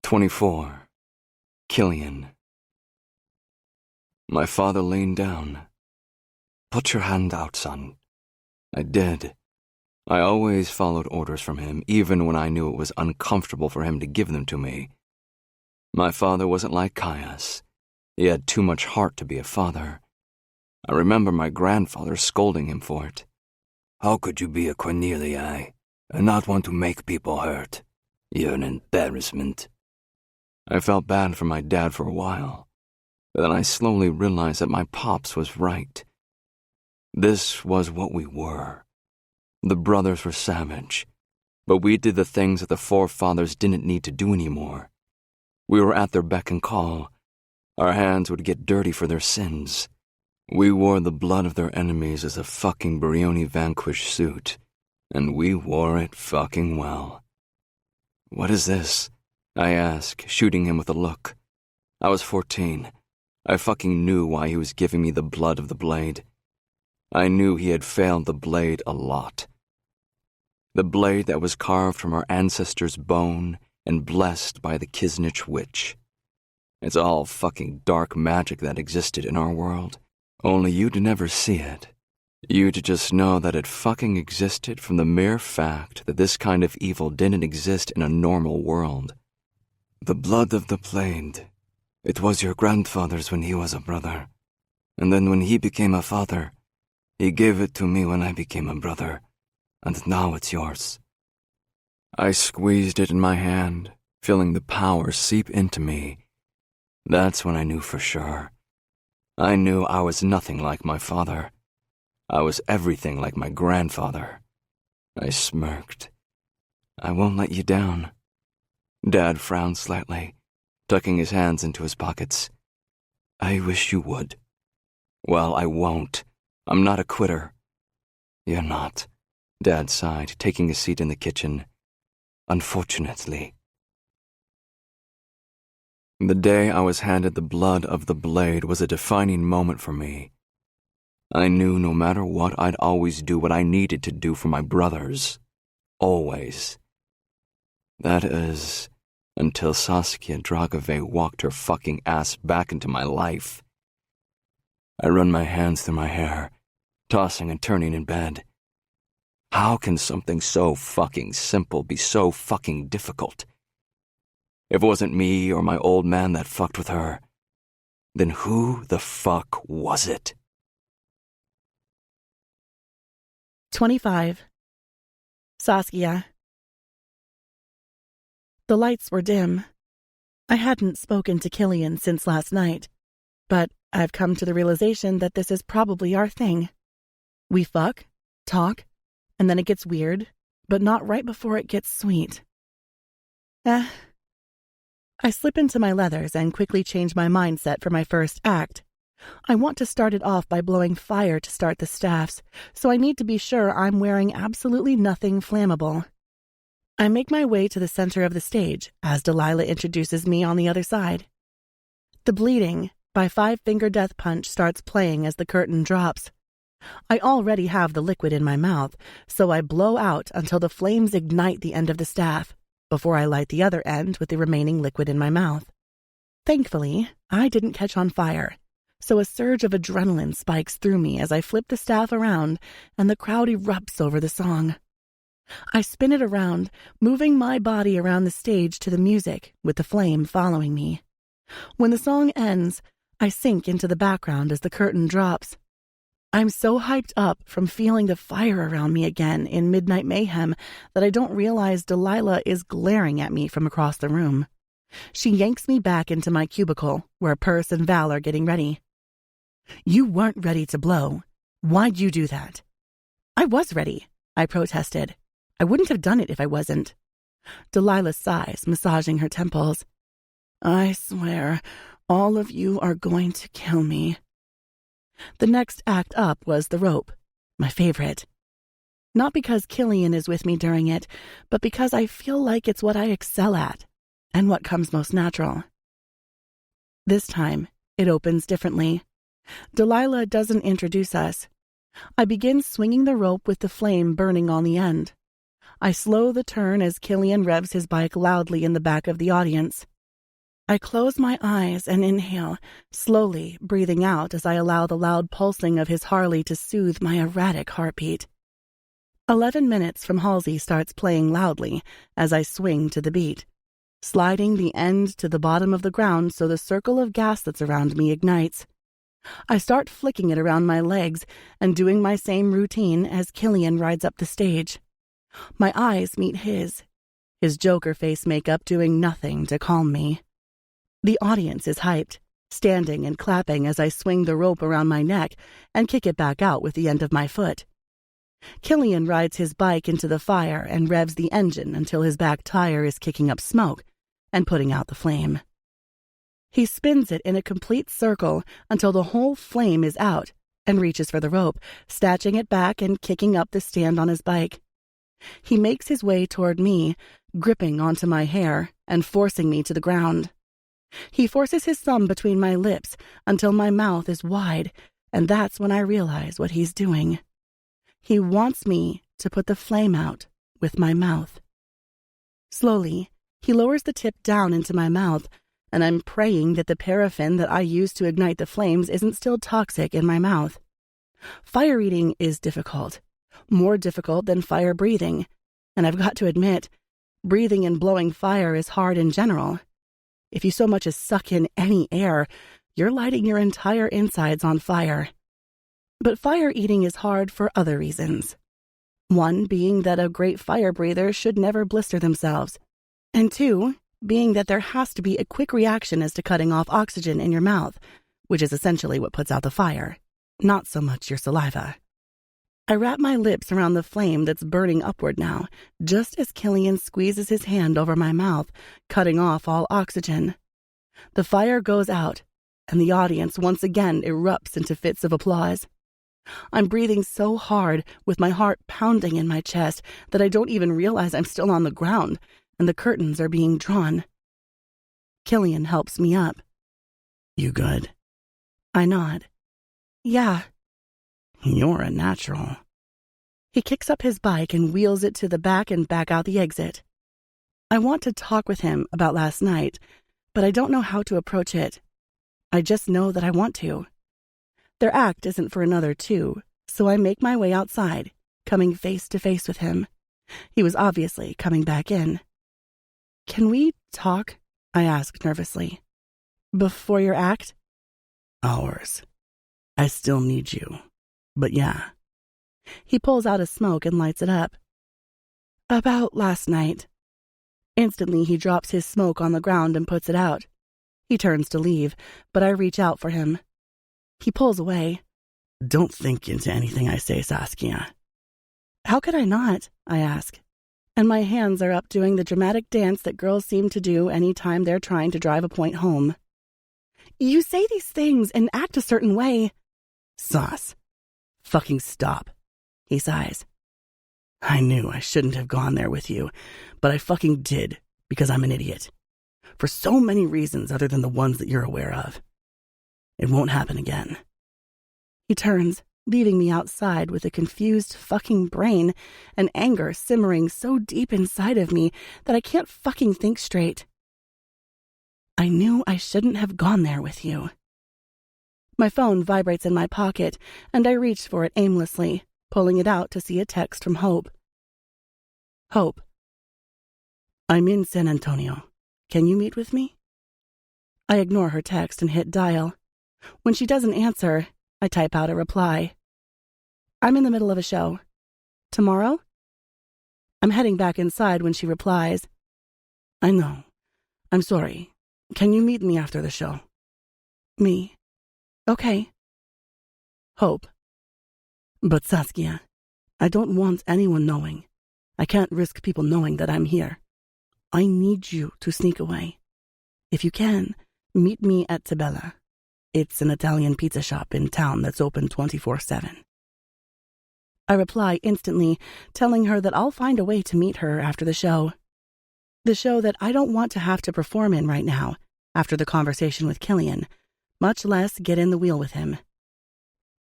Speaker 2: 24. Killian. My father leaned down. Put your hand out, son. I did. I always followed orders from him, even when I knew it was uncomfortable for him to give them to me. My father wasn't like Caius. He had too much heart to be a father. I remember my grandfather scolding him for it. How could you be a Cornelii and not want to make people hurt? You're an embarrassment. I felt bad for my dad for a while, but then I slowly realized that my pops was right. This was what we were. The brothers were savage, but we did the things that the forefathers didn't need to do anymore. We were at their beck and call. Our hands would get dirty for their sins. We wore the blood of their enemies as a fucking Brioni Vanquish suit, and we wore it fucking well. What is this? I asked, shooting him with a look. I was 14. I fucking knew why he was giving me the blood of the blade. I knew he had failed the blade a lot. The blade that was carved from our ancestors' bone and blessed by the Kisnich witch. It's all fucking dark magic that existed in our world. Only you'd never see it. You'd just know that it fucking existed from the mere fact that this kind of evil didn't exist in a normal world. The blood of the blade. It was your grandfather's when he was a brother. And then when he became a father, he gave it to me when I became a brother. And now it's yours. I squeezed it in my hand, feeling the power seep into me. That's when I knew for sure. I knew I was nothing like my father. I was everything like my grandfather. I smirked. I won't let you down. Dad frowned slightly, tucking his hands into his pockets. I wish you would. Well, I won't. I'm not a quitter. You're not, Dad sighed, taking a seat in the kitchen. Unfortunately. The day I was handed the blood of the blade was a defining moment for me. I knew no matter what, I'd always do what I needed to do for my brothers. Always. That is, until Saskia Dragove walked her fucking ass back into my life. I run my hands through my hair, tossing and turning in bed. How can something so fucking simple be so fucking difficult? If it wasn't me or my old man that fucked with her, then who the fuck was it?
Speaker 1: 25. Saskia. The lights were dim. I hadn't spoken to Killian since last night, but I've come to the realization that this is probably our thing. We fuck, talk, and then it gets weird, but not right before it gets sweet. I slip into my leathers and quickly change my mindset for my first act. I want to start it off by blowing fire to start the staffs, so I need to be sure I'm wearing absolutely nothing flammable. I make my way to the center of the stage as Delilah introduces me on the other side. The Bleeding by Five Finger Death Punch starts playing as the curtain drops. I already have the liquid in my mouth, so I blow out until the flames ignite the end of the staff, before I light the other end with the remaining liquid in my mouth. Thankfully, I didn't catch on fire, so a surge of adrenaline spikes through me as I flip the staff around and the crowd erupts over the song. I spin it around, moving my body around the stage to the music with the flame following me. When the song ends, I sink into the background as the curtain drops. I'm so hyped up from feeling the fire around me again in Midnight Mayhem that I don't realize Delilah is glaring at me from across the room. She yanks me back into my cubicle, where Purse and Val are getting ready. You weren't ready to blow. Why'd you do that? I was ready, I protested. I wouldn't have done it if I wasn't. Delilah sighs, massaging her temples. I swear, all of you are going to kill me. The next act up was the rope, my favorite. Not because Killian is with me during it, but because I feel like it's what I excel at, and what comes most natural. This time, it opens differently. Delilah doesn't introduce us. I begin swinging the rope with the flame burning on the end. I slow the turn as Killian revs his bike loudly in the back of the audience. I close my eyes and inhale, slowly breathing out as I allow the loud pulsing of his Harley to soothe my erratic heartbeat. 11 minutes from Halsey starts playing loudly as I swing to the beat, sliding the end to the bottom of the ground so the circle of gas that's around me ignites. I start flicking it around my legs and doing my same routine as Killian rides up the stage. My eyes meet his Joker face makeup doing nothing to calm me. The audience is hyped, standing and clapping as I swing the rope around my neck and kick it back out with the end of my foot. Killian rides his bike into the fire and revs the engine until his back tire is kicking up smoke and putting out the flame. He spins it in a complete circle until the whole flame is out and reaches for the rope, snatching it back and kicking up the stand on his bike. He makes his way toward me, gripping onto my hair and forcing me to the ground. He forces his thumb between my lips until my mouth is wide, and that's when I realize what he's doing. He wants me to put the flame out with my mouth. Slowly, he lowers the tip down into my mouth, and I'm praying that the paraffin that I used to ignite the flames isn't still toxic in my mouth. Fire eating is difficult, more difficult than fire breathing, and I've got to admit, breathing and blowing fire is hard in general. If you so much as suck in any air, you're lighting your entire insides on fire. But fire eating is hard for other reasons. One being that a great fire breather should never blister themselves. And two, being that there has to be a quick reaction as to cutting off oxygen in your mouth, which is essentially what puts out the fire, not so much your saliva. I wrap my lips around the flame that's burning upward now, just as Killian squeezes his hand over my mouth, cutting off all oxygen. The fire goes out, and the audience once again erupts into fits of applause. I'm breathing so hard, with my heart pounding in my chest, that I don't even realize I'm still on the ground, and the curtains are being drawn. Killian helps me up.
Speaker 3: You good?
Speaker 1: I nod. Yeah.
Speaker 3: You're a natural.
Speaker 1: He kicks up his bike and wheels it to the back and back out the exit. I want to talk with him about last night, but I don't know how to approach it. I just know that I want to. Their act isn't for another 2, so I make my way outside, coming face to face with him. He was obviously coming back in. Can we talk? I ask nervously. Before your act?
Speaker 3: Hours. I still need you. But yeah.
Speaker 1: He pulls out a smoke and lights it up. About last night. Instantly, he drops his smoke on the ground and puts it out. He turns to leave, but I reach out for him. He pulls away.
Speaker 3: Don't think into anything I say, Saskia.
Speaker 1: How could I not? I ask. And my hands are up doing the dramatic dance that girls seem to do any time they're trying to drive a point home. You say these things and act a certain way.
Speaker 3: Sauce. Fucking stop. He sighs. I knew I shouldn't have gone there with you, but I fucking did, because I'm an idiot. For so many reasons other than the ones that you're aware of. It won't happen again.
Speaker 1: He turns, leaving me outside with a confused fucking brain and anger simmering so deep inside of me that I can't fucking think straight. I knew I shouldn't have gone there with you. My phone vibrates in my pocket, and I reach for it aimlessly, pulling it out to see a text from Hope. Hope.
Speaker 3: I'm in San Antonio. Can you meet with me?
Speaker 1: I ignore her text and hit dial. When she doesn't answer, I type out a reply. I'm in the middle of a show. Tomorrow? I'm heading back inside when she replies.
Speaker 3: I know. I'm sorry. Can you meet me after the show?
Speaker 1: Me. Okay.
Speaker 3: Hope. But Saskia, I don't want anyone knowing. I can't risk people knowing that I'm here. I need you to sneak away. If you can, meet me at Tabella. It's an Italian pizza shop in town that's open 24/7.
Speaker 1: I reply instantly, telling her that I'll find a way to meet her after the show. The show that I don't want to have to perform in right now, after the conversation with Killian, much less get in the wheel with him.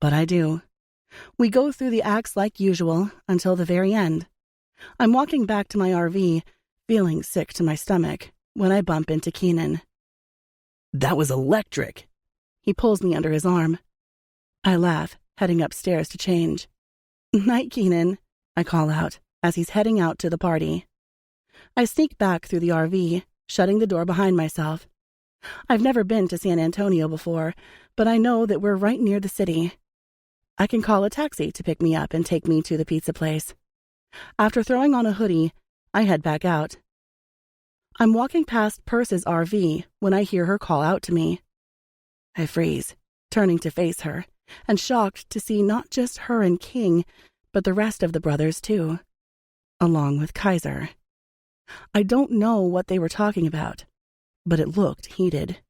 Speaker 1: But I do. We go through the acts like usual until the very end. I'm walking back to my RV, feeling sick to my stomach, when I bump into Keenan.
Speaker 3: That was electric!
Speaker 1: He pulls me under his arm. I laugh, heading upstairs to change. Night, Keenan, I call out, as he's heading out to the party. I sneak back through the RV, shutting the door behind myself. I've never been to San Antonio before, but I know that we're right near the city. I can call a taxi to pick me up and take me to the pizza place. After throwing on a hoodie, I head back out. I'm walking past Perce's RV when I hear her call out to me. I freeze, turning to face her, and shocked to see not just her and King, but the rest of the brothers too, along with Kaiser. I don't know what they were talking about, but it looked heated.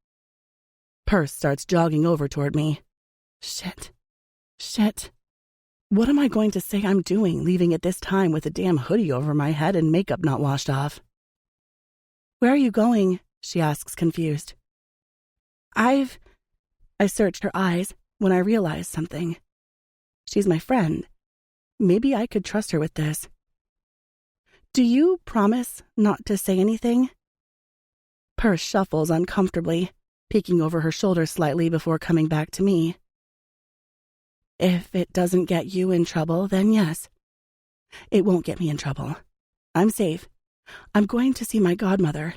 Speaker 1: Perce starts jogging over toward me. Shit. What am I going to say I'm doing leaving at this time with a damn hoodie over my head and makeup not washed off? Where are you going? She asks, confused. I searched her eyes when I realized something. She's my friend. Maybe I could trust her with this. Do you promise not to say anything? Perce shuffles uncomfortably, peeking over her shoulder slightly before coming back to me. If it doesn't get you in trouble, then yes. It won't get me in trouble. I'm safe. I'm going to see my godmother.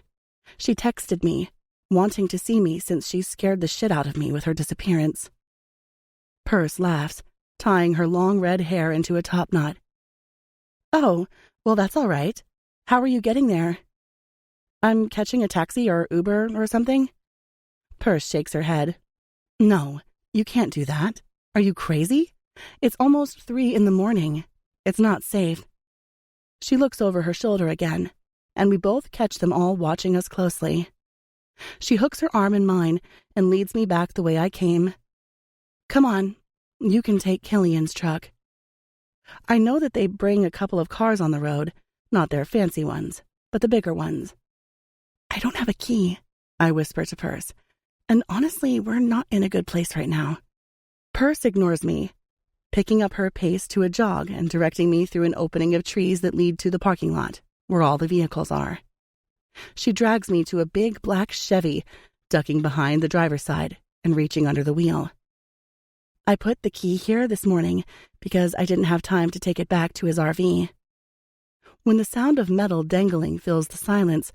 Speaker 1: She texted me, wanting to see me since she scared the shit out of me with her disappearance. Perce laughs, tying her long red hair into a top knot. Oh, well, that's all right. How are you getting there? I'm catching a taxi or Uber or something? Purse shakes her head. No, you can't do that. Are you crazy? It's almost 3 in the morning. It's not safe. She looks over her shoulder again, and we both catch them all watching us closely. She hooks her arm in mine and leads me back the way I came. Come on, you can take Killian's truck. I know that they bring a couple of cars on the road, not their fancy ones, but the bigger ones. I don't have a key, I whisper to Purse, and honestly, we're not in a good place right now. Purse ignores me, picking up her pace to a jog and directing me through an opening of trees that lead to the parking lot, where all the vehicles are. She drags me to a big black Chevy, ducking behind the driver's side and reaching under the wheel. I put the key here this morning because I didn't have time to take it back to his RV. When the sound of metal dangling fills the silence,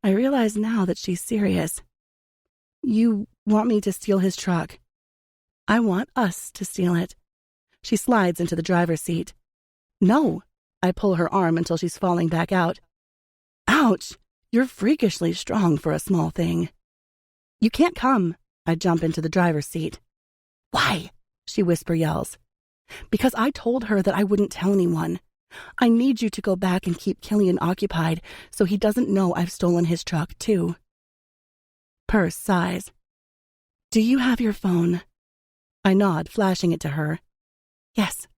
Speaker 1: I realize now that she's serious. You want me to steal his truck? I want us to steal it. She slides into the driver's seat. No, I pull her arm until she's falling back out. Ouch, you're freakishly strong for a small thing. You can't come. I jump into the driver's seat. Why? She whisper yells. Because I told her that I wouldn't tell anyone. I need you to go back and keep Killian occupied so he doesn't know I've stolen his truck, too. Purse sighs. Do you have your phone? I nod, flashing it to her. Yes.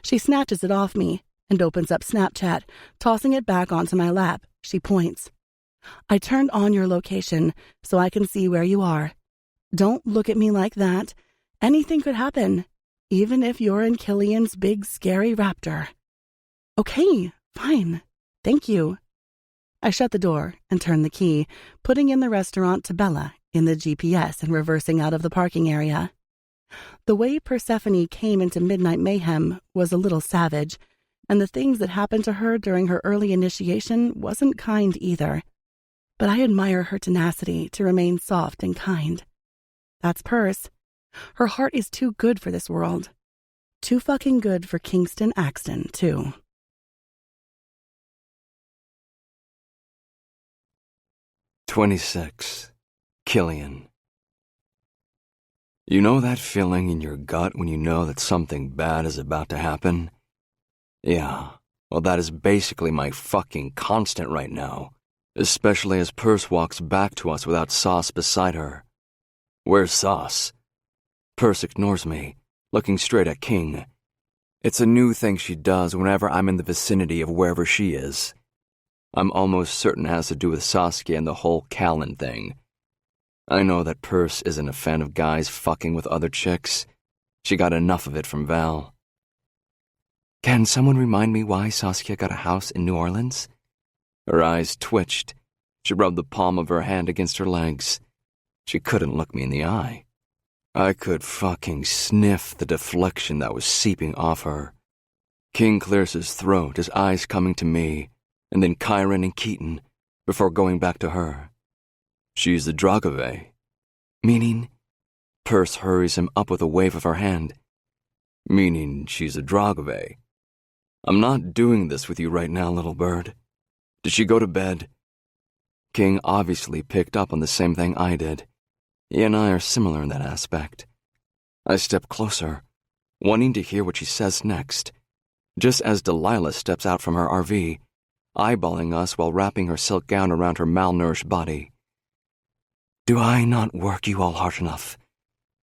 Speaker 1: She snatches it off me and opens up Snapchat, tossing it back onto my lap. She points. I turned on your location so I can see where you are. Don't look at me like that. Anything could happen, even if you're in Killian's big scary raptor. Okay, fine. Thank you. I shut the door and turn the key, putting in the restaurant to Bella in the GPS and reversing out of the parking area. The way Persephone came into Midnight Mayhem was a little savage, and the things that happened to her during her early initiation wasn't kind either. But I admire her tenacity to remain soft and kind. That's Purse. Her heart is too good for this world. Too fucking good for Kingston Axton, too.
Speaker 2: "26. Killian. You know that feeling in your gut when you know that something bad is about to happen? Yeah, well, that is basically my fucking constant right now, especially as Purse walks back to us without Sauce beside her. Where's Sauce? Purse ignores me, looking straight at King. It's a new thing she does whenever I'm in the vicinity of wherever she is. I'm almost certain it has to do with Saskia and the whole Callan thing. I know that Purse isn't a fan of guys fucking with other chicks. She got enough of it from Val. Can someone remind me why Saskia got a house in New Orleans? Her eyes twitched. She rubbed the palm of her hand against her legs. She couldn't look me in the eye. I could fucking sniff the deflection that was seeping off her. King clears his throat, his eyes coming to me, and then Kyron and Keaton, before going back to her. She's the Dragove. Meaning? Purse hurries him up with a wave of her hand. Meaning she's a Dragove. I'm not doing this with you right now, little bird. Did she go to bed? King obviously picked up on the same thing I did. He and I are similar in that aspect. I step closer, wanting to hear what she says next, just as Delilah steps out from her RV, eyeballing us while wrapping her silk gown around her malnourished body. Do I not work you all hard enough?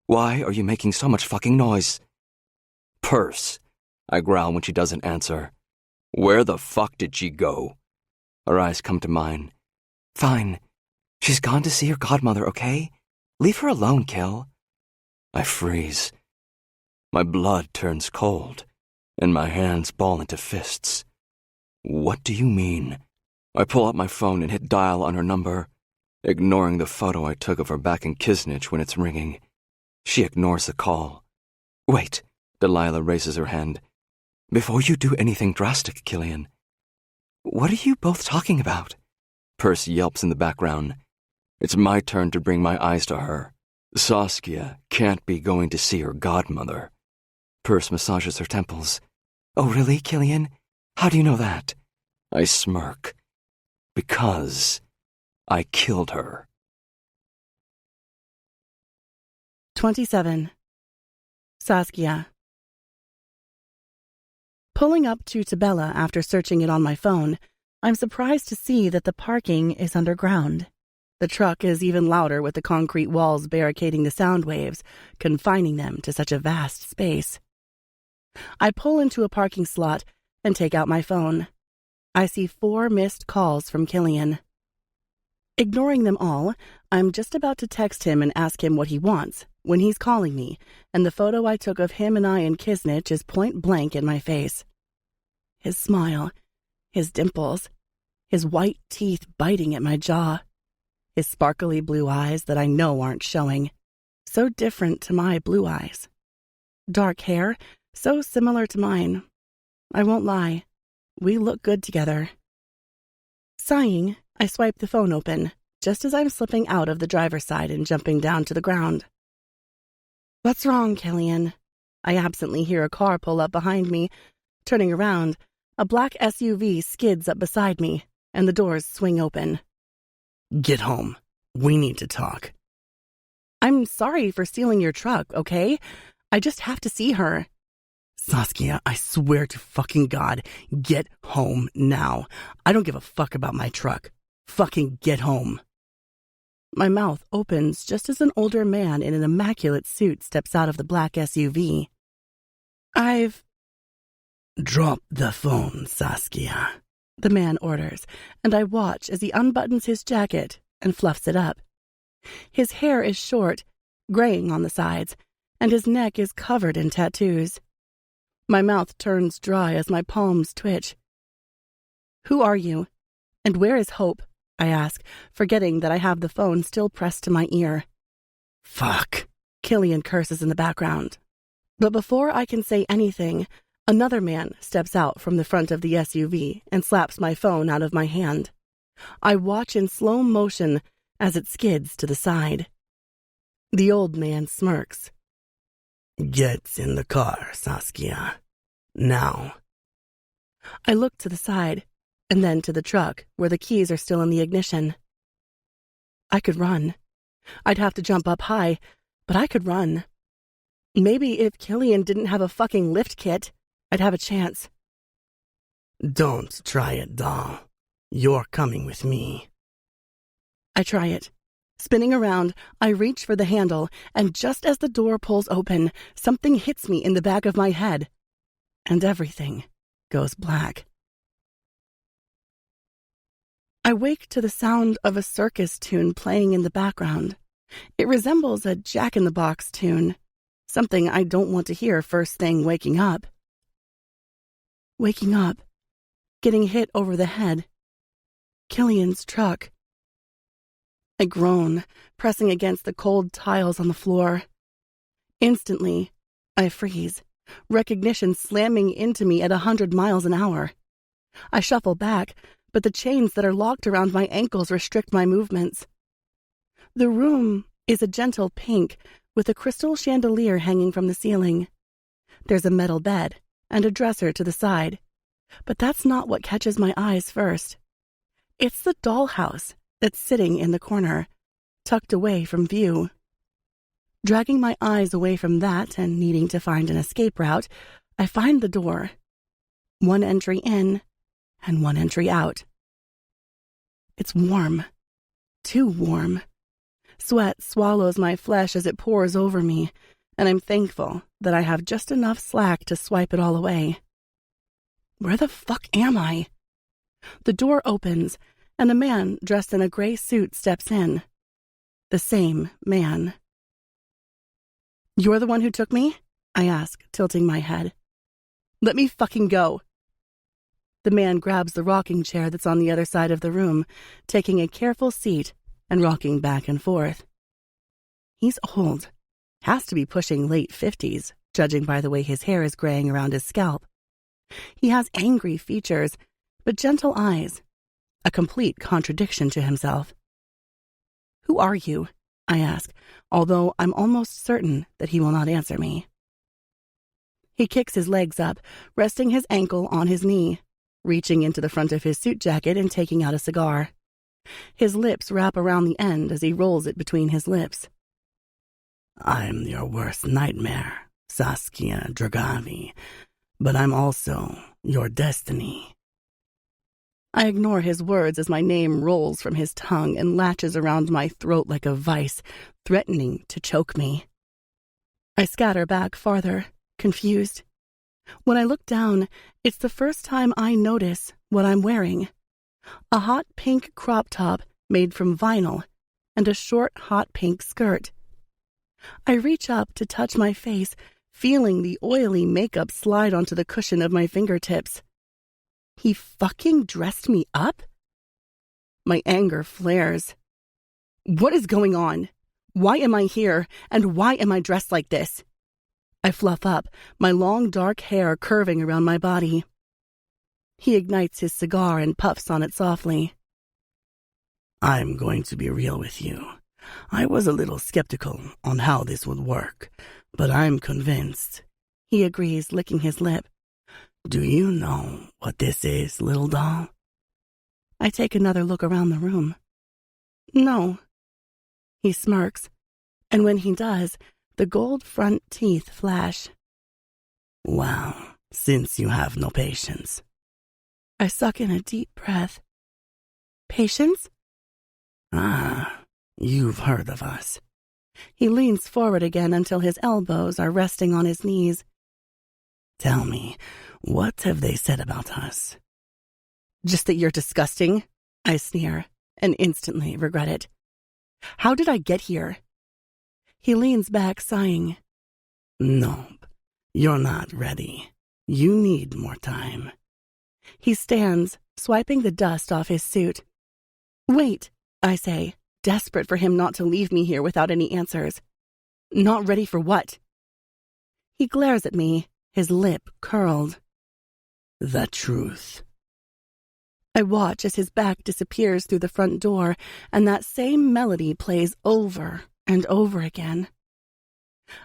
Speaker 2: Why are you making so much fucking noise? Purse, I growl when she doesn't answer. Where the fuck did she go? Her eyes come to mine. Fine. She's gone to see her godmother, okay? Leave her alone, Kill. I freeze. My blood turns cold, and my hands ball into fists. What do you mean? I pull out my phone and hit dial on her number, ignoring the photo I took of her back in Kisnich when it's ringing. She ignores the call. Wait, Delilah raises her hand. Before you do anything drastic, Killian. What are you both talking about? Purse yelps in the background. It's my turn to bring my eyes to her. Saskia can't be going to see her godmother. Purse massages her temples. Oh, really, Killian? How do you know that? I smirk. Because I killed her.
Speaker 1: 27. Saskia. Pulling up to Tabella after searching it on my phone, I'm surprised to see that the parking is underground. The truck is even louder with the concrete walls barricading the sound waves, confining them to such a vast space. I pull into a parking slot and take out my phone. I see 4 missed calls from Killian. Ignoring them all, I'm just about to text him and ask him what he wants when he's calling me, and the photo I took of him and I in Kisnich is point blank in my face. His smile, his dimples, his white teeth biting at my jaw, his sparkly blue eyes that I know aren't showing, so different to my blue eyes. Dark hair, so similar to mine. I won't lie, we look good together. Sighing, I swipe the phone open, just as I'm slipping out of the driver's side and jumping down to the ground. What's wrong, Killian? I absently hear a car pull up behind me. Turning around, a black SUV skids up beside me, and the doors swing open.
Speaker 3: Get home. We need to talk.
Speaker 1: I'm sorry for stealing your truck, okay? I just have to see her.
Speaker 3: Saskia, I swear to fucking God, get home now. I don't give a fuck about my truck. Fucking get home.
Speaker 1: My mouth opens just as an older man in an immaculate suit steps out of the black SUV.
Speaker 3: Drop the phone, Saskia,
Speaker 1: the man orders, and I watch as he unbuttons his jacket and fluffs it up. His hair is short, graying on the sides, and his neck is covered in tattoos. My mouth turns dry as my palms twitch. Who are you? And where is Hope? I ask, forgetting that I have the phone still pressed to my ear.
Speaker 3: Fuck,
Speaker 1: Killian curses in the background. But before I can say anything, another man steps out from the front of the SUV and slaps my phone out of my hand. I watch in slow motion as it skids to the side. The old man smirks.
Speaker 3: Get in the car, Saskia. Now.
Speaker 1: I look to the side, and then to the truck, where the keys are still in the ignition. I could run. I'd have to jump up high, but I could run. Maybe if Killian didn't have a fucking lift kit, I'd have a chance.
Speaker 3: Don't try it, doll. You're coming with me.
Speaker 1: I try it. Spinning around, I reach for the handle, and just as the door pulls open, something hits me in the back of my head, and everything goes black. I wake to the sound of a circus tune playing in the background. It resembles a Jack-in-the-Box tune, something I don't want to hear first thing waking up. Waking up, getting hit over the head. Killian's truck. I groan, pressing against the cold tiles on the floor. Instantly, I freeze, recognition slamming into me at 100 miles an hour. I shuffle back, but the chains that are locked around my ankles restrict my movements. The room is a gentle pink with a crystal chandelier hanging from the ceiling. There's a metal bed and a dresser to the side, but that's not what catches my eyes first. It's the dollhouse that's sitting in the corner, tucked away from view. Dragging my eyes away from that and needing to find an escape route, I find the door. One entry in and one entry out. It's warm. Too warm. Sweat swallows my flesh as it pours over me, and I'm thankful that I have just enough slack to swipe it all away. Where the fuck am I? The door opens, and a man dressed in a gray suit steps in. The same man. You're the one who took me? I ask, tilting my head. Let me fucking go. The man grabs the rocking chair that's on the other side of the room, taking a careful seat and rocking back and forth. He's old. Has to be pushing late 50s, judging by the way his hair is graying around his scalp. He has angry features, but gentle eyes. A complete contradiction to himself. Who are you? I ask, although I'm almost certain that he will not answer me. He kicks his legs up, resting his ankle on his knee, reaching into the front of his suit jacket and taking out a cigar. His lips wrap around the end as he rolls it between his lips.
Speaker 3: I'm your worst nightmare, Saskia Dragavi, but I'm also your destiny.
Speaker 1: I ignore his words as my name rolls from his tongue and latches around my throat like a vice, threatening to choke me. I scatter back farther, confused. When I look down, it's the first time I notice what I'm wearing. A hot pink crop top made from vinyl and a short hot pink skirt. I reach up to touch my face, feeling the oily makeup slide onto the cushion of my fingertips. He fucking dressed me up? My anger flares. What is going on? Why am I here, and why am I dressed like this? I fluff up, my long dark hair curving around my body. He ignites his cigar and puffs on it softly.
Speaker 3: I'm going to be real with you. I was a little skeptical on how this would work, but I'm convinced.
Speaker 1: He agrees, licking his lip.
Speaker 3: Do you know what this is, little doll?
Speaker 1: I take another look around the room. No. He smirks, and when he does, the gold front teeth flash.
Speaker 3: Well, since you have no patience.
Speaker 1: I suck in a deep breath. Patience?
Speaker 3: Ah, you've heard of us.
Speaker 1: He leans forward again until his elbows are resting on his knees.
Speaker 3: Tell me, what have they said about us?
Speaker 1: Just that you're disgusting, I sneer, and instantly regret it. How did I get here? He leans back, sighing.
Speaker 3: Nope, you're not ready. You need more time.
Speaker 1: He stands, swiping the dust off his suit. Wait, I say, desperate for him not to leave me here without any answers. Not ready for what? He glares at me, his lip curled.
Speaker 3: The truth.
Speaker 1: I watch as his back disappears through the front door, and that same melody plays over and over again.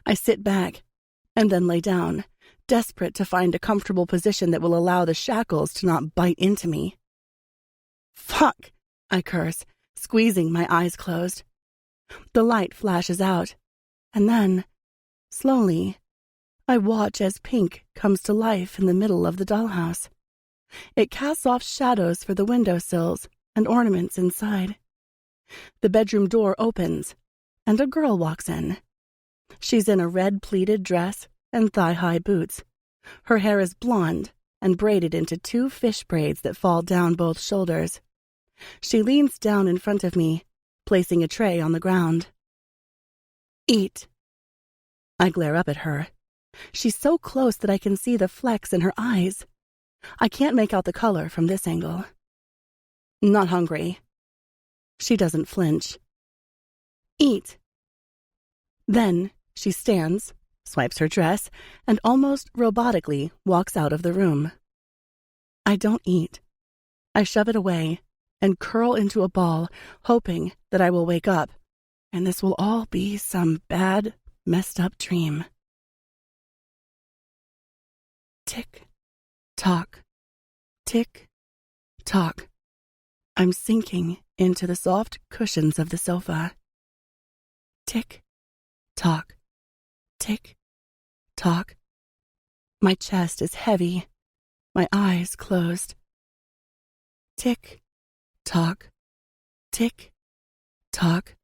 Speaker 1: I sit back, and then lay down, desperate to find a comfortable position that will allow the shackles to not bite into me. Fuck, I curse, squeezing my eyes closed. The light flashes out, and then, slowly, I watch as pink comes to life in the middle of the dollhouse. It casts off shadows for the windowsills and ornaments inside. The bedroom door opens, and a girl walks in. She's in a red pleated dress and thigh-high boots. Her hair is blonde and braided into 2 fish braids that fall down both shoulders. She leans down in front of me, placing a tray on the ground. Eat. I glare up at her. She's so close that I can see the flecks in her eyes. I can't make out the color from this angle. Not hungry. She doesn't flinch. Eat. Then she stands, swipes her dress, and almost robotically walks out of the room. I don't eat. I shove it away and curl into a ball, hoping that I will wake up, and this will all be some bad, messed-up dream. Tick. Tock, tick, tock. I'm sinking into the soft cushions of the sofa. Tick, tock, tick, tock. My chest is heavy, my eyes closed. Tick, tock, tick, tock.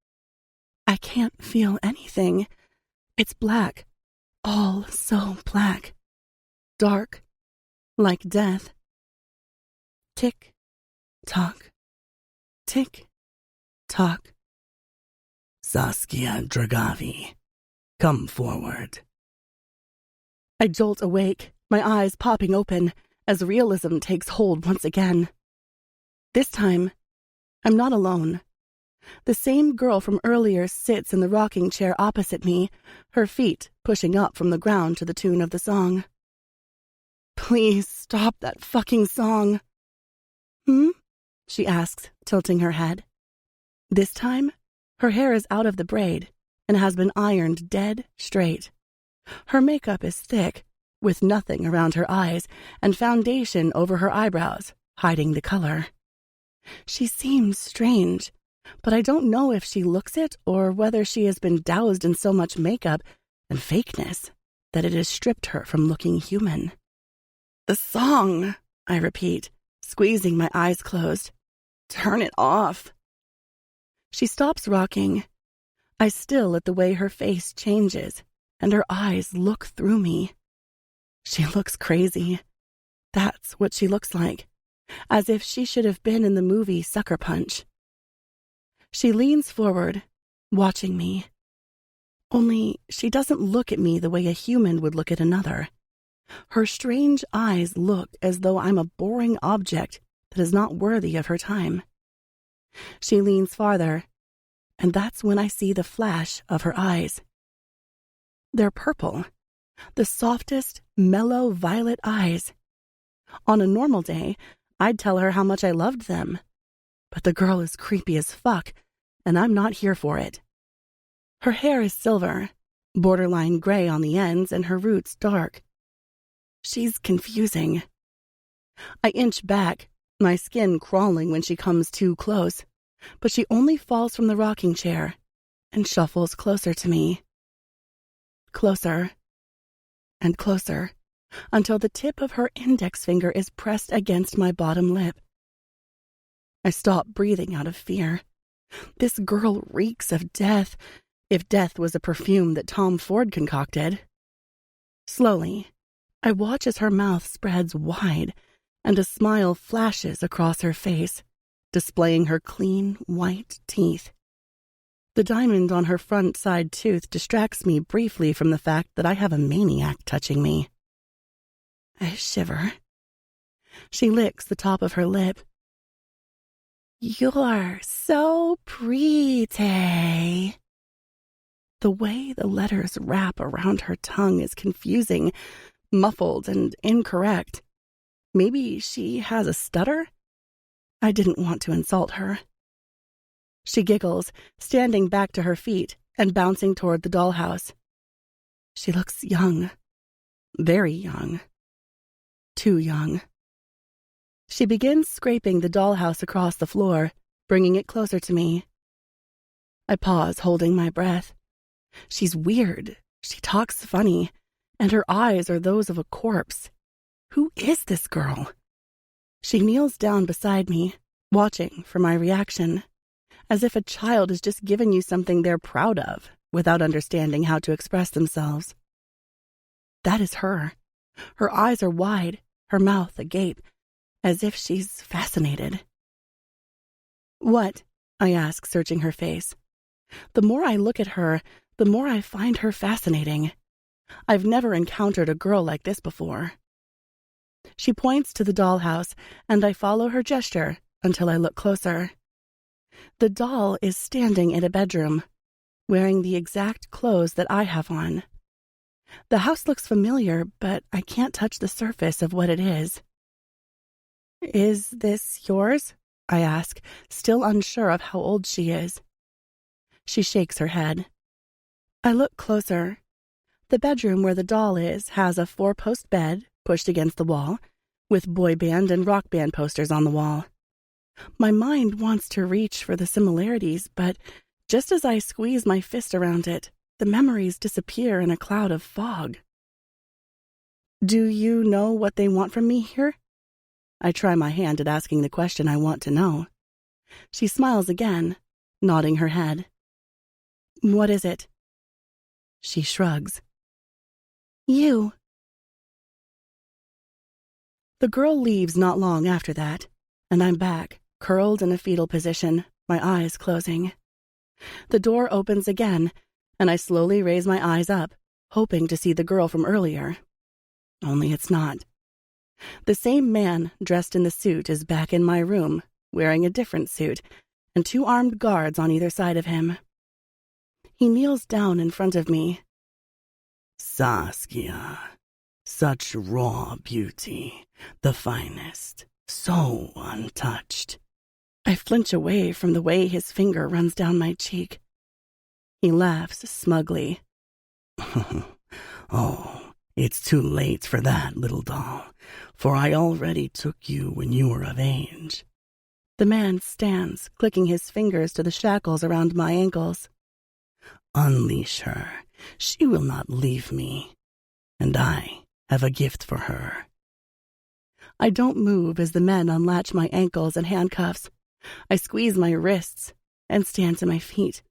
Speaker 1: I can't feel anything. It's black, all so black, dark, like death. Tick, tock, tick, tock.
Speaker 3: Saskia Dragavi, come forward.
Speaker 1: I jolt awake, my eyes popping open as realism takes hold once again. This time, I'm not alone. The same girl from earlier sits in the rocking chair opposite me, her feet pushing up from the ground to the tune of the song. Please stop that fucking song. She asks, tilting her head. This time, her hair is out of the braid and has been ironed dead straight. Her makeup is thick, with nothing around her eyes and foundation over her eyebrows, hiding the color. She seems strange, but I don't know if she looks it or whether she has been doused in so much makeup and fakeness that it has stripped her from looking human. The song, I repeat, squeezing my eyes closed. Turn it off. She stops rocking. I still at the way her face changes, and her eyes look through me. She looks crazy. That's what she looks like, as if she should have been in the movie Sucker Punch. She leans forward, watching me. Only she doesn't look at me the way a human would look at another. Her strange eyes look as though I'm a boring object that is not worthy of her time. She leans farther, and that's when I see the flash of her eyes. They're purple, the softest, mellow violet eyes. On a normal day, I'd tell her how much I loved them. But the girl is creepy as fuck, and I'm not here for it. Her hair is silver, borderline gray on the ends, and her roots dark. She's confusing. I inch back, my skin crawling when she comes too close, but she only falls from the rocking chair and shuffles closer to me. Closer and closer, until the tip of her index finger is pressed against my bottom lip. I stop breathing out of fear. This girl reeks of death, if death was a perfume that Tom Ford concocted. Slowly, I watch as her mouth spreads wide and a smile flashes across her face, displaying her clean, white teeth. The diamond on her front side tooth distracts me briefly from the fact that I have a maniac touching me. I shiver. She licks the top of her lip. You're so pretty. The way the letters wrap around her tongue is confusing, muffled, and incorrect. Maybe she has a stutter? I didn't want to insult her. She giggles, standing back to her feet and bouncing toward the dollhouse. She looks young. Very young. Too young. She begins scraping the dollhouse across the floor, bringing it closer to me. I pause, holding my breath. She's weird. She talks funny, and her eyes are those of a corpse. Who is this girl? She kneels down beside me, watching for my reaction, as if a child has just given you something they're proud of, without understanding how to express themselves. That is her. Her eyes are wide, her mouth agape, as if she's fascinated. What? I ask, searching her face. The more I look at her, the more I find her fascinating. I've never encountered a girl like this before. She points to the dollhouse, and I follow her gesture until I look closer. The doll is standing in a bedroom, wearing the exact clothes that I have on. The house looks familiar, but I can't touch the surface of what it is. Is this yours? I ask, still unsure of how old she is. She shakes her head. I look closer. The bedroom where the doll is has a 4-post bed pushed against the wall, with boy band and rock band posters on the wall. My mind wants to reach for the similarities, but just as I squeeze my fist around it, the memories disappear in a cloud of fog. Do you know what they want from me here? I try my hand at asking the question I want to know. She smiles again, nodding her head. What is it? She shrugs. You. The girl leaves not long after that, and I'm back, curled in a fetal position, my eyes closing. The door opens again, and I slowly raise my eyes up, hoping to see the girl from earlier. Only it's not. The same man dressed in the suit is back in my room, wearing a different suit, and 2 armed guards on either side of him. He kneels down in front of me. Saskia, such raw beauty, the finest, so untouched. I flinch away from the way his finger runs down my cheek. He laughs smugly. Oh, it's too late for that, little doll, for I already took you when you were of age. The man stands, clicking his fingers to the shackles around my ankles.
Speaker 3: Unleash her. She will not leave me. And I have a gift for her.
Speaker 1: I don't move as the men unlatch my ankles and handcuffs. I squeeze my wrists and stand to my feet.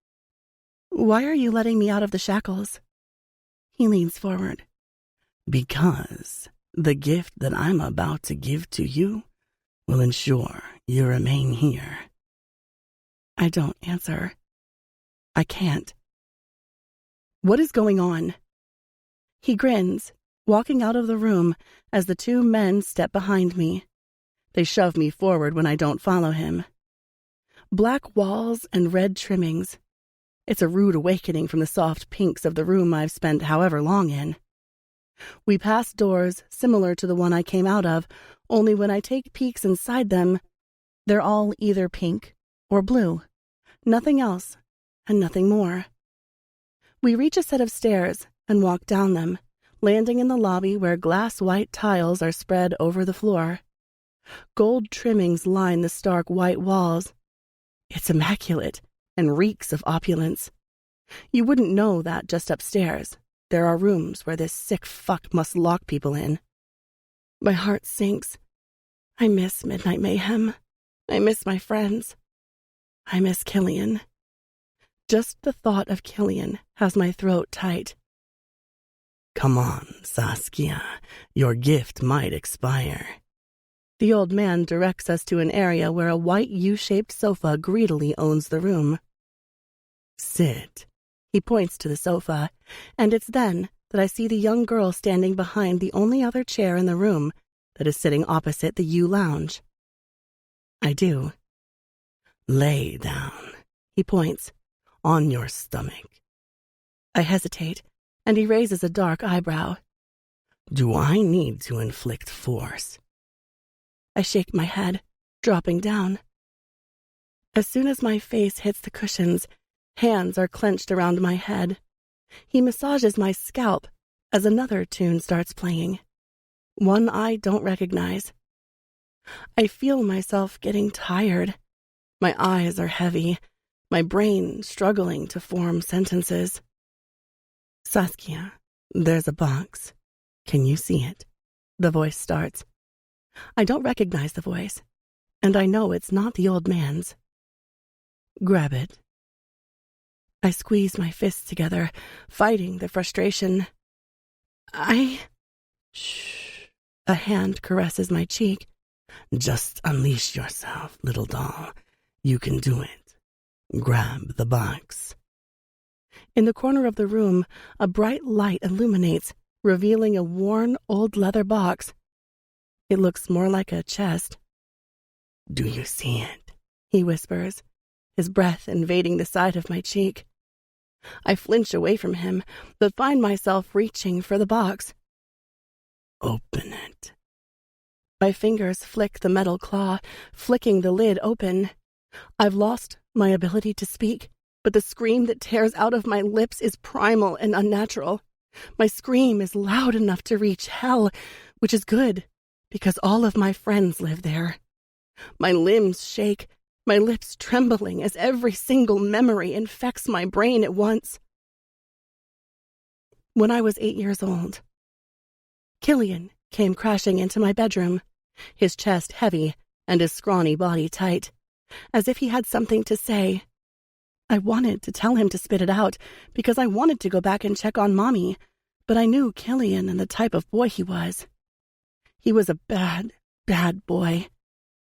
Speaker 1: Why are you letting me out of the shackles? He leans forward.
Speaker 3: Because the gift that I'm about to give to you will ensure you remain here.
Speaker 1: I don't answer. I can't. What is going on? He grins, walking out of the room as the two men step behind me. They shove me forward when I don't follow him. Black walls and red trimmings. It's a rude awakening from the soft pinks of the room I've spent however long in. We pass doors similar to the one I came out of, only when I take peeks inside them, they're all either pink or blue. Nothing else, and nothing more. We reach a set of stairs and walk down them, landing in the lobby where glass-white tiles are spread over the floor. Gold trimmings line the stark white walls. It's immaculate and reeks of opulence. You wouldn't know that just upstairs. There are rooms where this sick fuck must lock people in. My heart sinks. I miss Midnight Mayhem. I miss my friends. I miss Killian. Just the thought of Killian has my throat tight.
Speaker 3: Come on, Saskia. Your gift might expire.
Speaker 1: The old man directs us to an area where a white U-shaped sofa greedily owns the room.
Speaker 3: Sit.
Speaker 1: He points to the sofa, and it's then that I see the young girl standing behind the only other chair in the room that is sitting opposite the U-lounge. I do.
Speaker 3: Lay down.
Speaker 1: He points.
Speaker 3: On your stomach.
Speaker 1: I hesitate, and he raises a dark eyebrow.
Speaker 3: Do I need to inflict force?
Speaker 1: I shake my head, dropping down. As soon as my face hits the cushions, hands are clenched around my head. He massages my scalp as another tune starts playing, one I don't recognize. I feel myself getting tired. My eyes are heavy, my brain struggling to form sentences.
Speaker 3: Saskia, there's a box. Can you see it?
Speaker 1: The voice starts. I don't recognize the voice, and I know it's not the old man's.
Speaker 3: Grab it.
Speaker 1: I squeeze my fists together, fighting the frustration.
Speaker 3: Shh.
Speaker 1: A hand caresses my cheek.
Speaker 3: Just unleash yourself, little doll. You can do it. Grab the box.
Speaker 1: In the corner of the room, a bright light illuminates, revealing a worn old leather box. It looks more like a chest.
Speaker 3: Do you see it?
Speaker 1: He whispers, his breath invading the side of my cheek. I flinch away from him, but find myself reaching for the box.
Speaker 3: Open it.
Speaker 1: My fingers flick the metal claw, flicking the lid open. I've lost my ability to speak, but the scream that tears out of my lips is primal and unnatural. My scream is loud enough to reach hell, which is good, because all of my friends live there. My limbs shake, my lips trembling as every single memory infects my brain at once. When I was 8 years old, Killian came crashing into my bedroom, his chest heavy and his scrawny body tight, as if he had something to say. I wanted to tell him to spit it out, because I wanted to go back and check on Mommy, but I knew Killian and the type of boy he was. He was a bad, bad boy.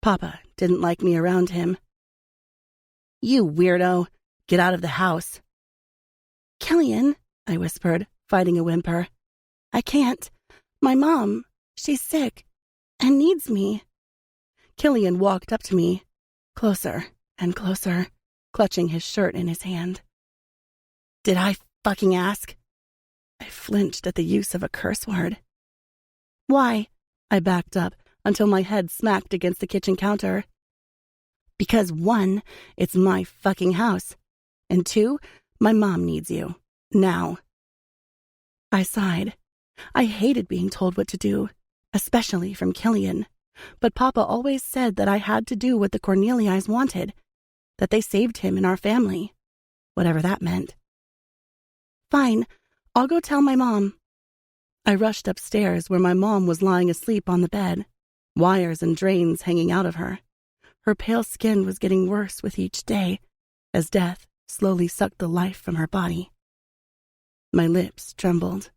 Speaker 1: Papa didn't like me around him. You weirdo, get out of the house. Killian, I whispered, fighting a whimper. I can't. My mom, she's sick and needs me. Killian walked up to me, closer and closer, clutching his shirt in his hand. Did I fucking ask? I flinched at the use of a curse word. Why? I backed up until my head smacked against the kitchen counter. Because 1, it's my fucking house, and 2, my mom needs you. Now. I sighed. I hated being told what to do, especially from Killian. But Papa always said that I had to do what the Corneliis wanted, that they saved him and our family, whatever that meant. Fine, I'll go tell my mom. I rushed upstairs where my mom was lying asleep on the bed, wires and drains hanging out of her. Her pale skin was getting worse with each day, as death slowly sucked the life from her body. My lips trembled.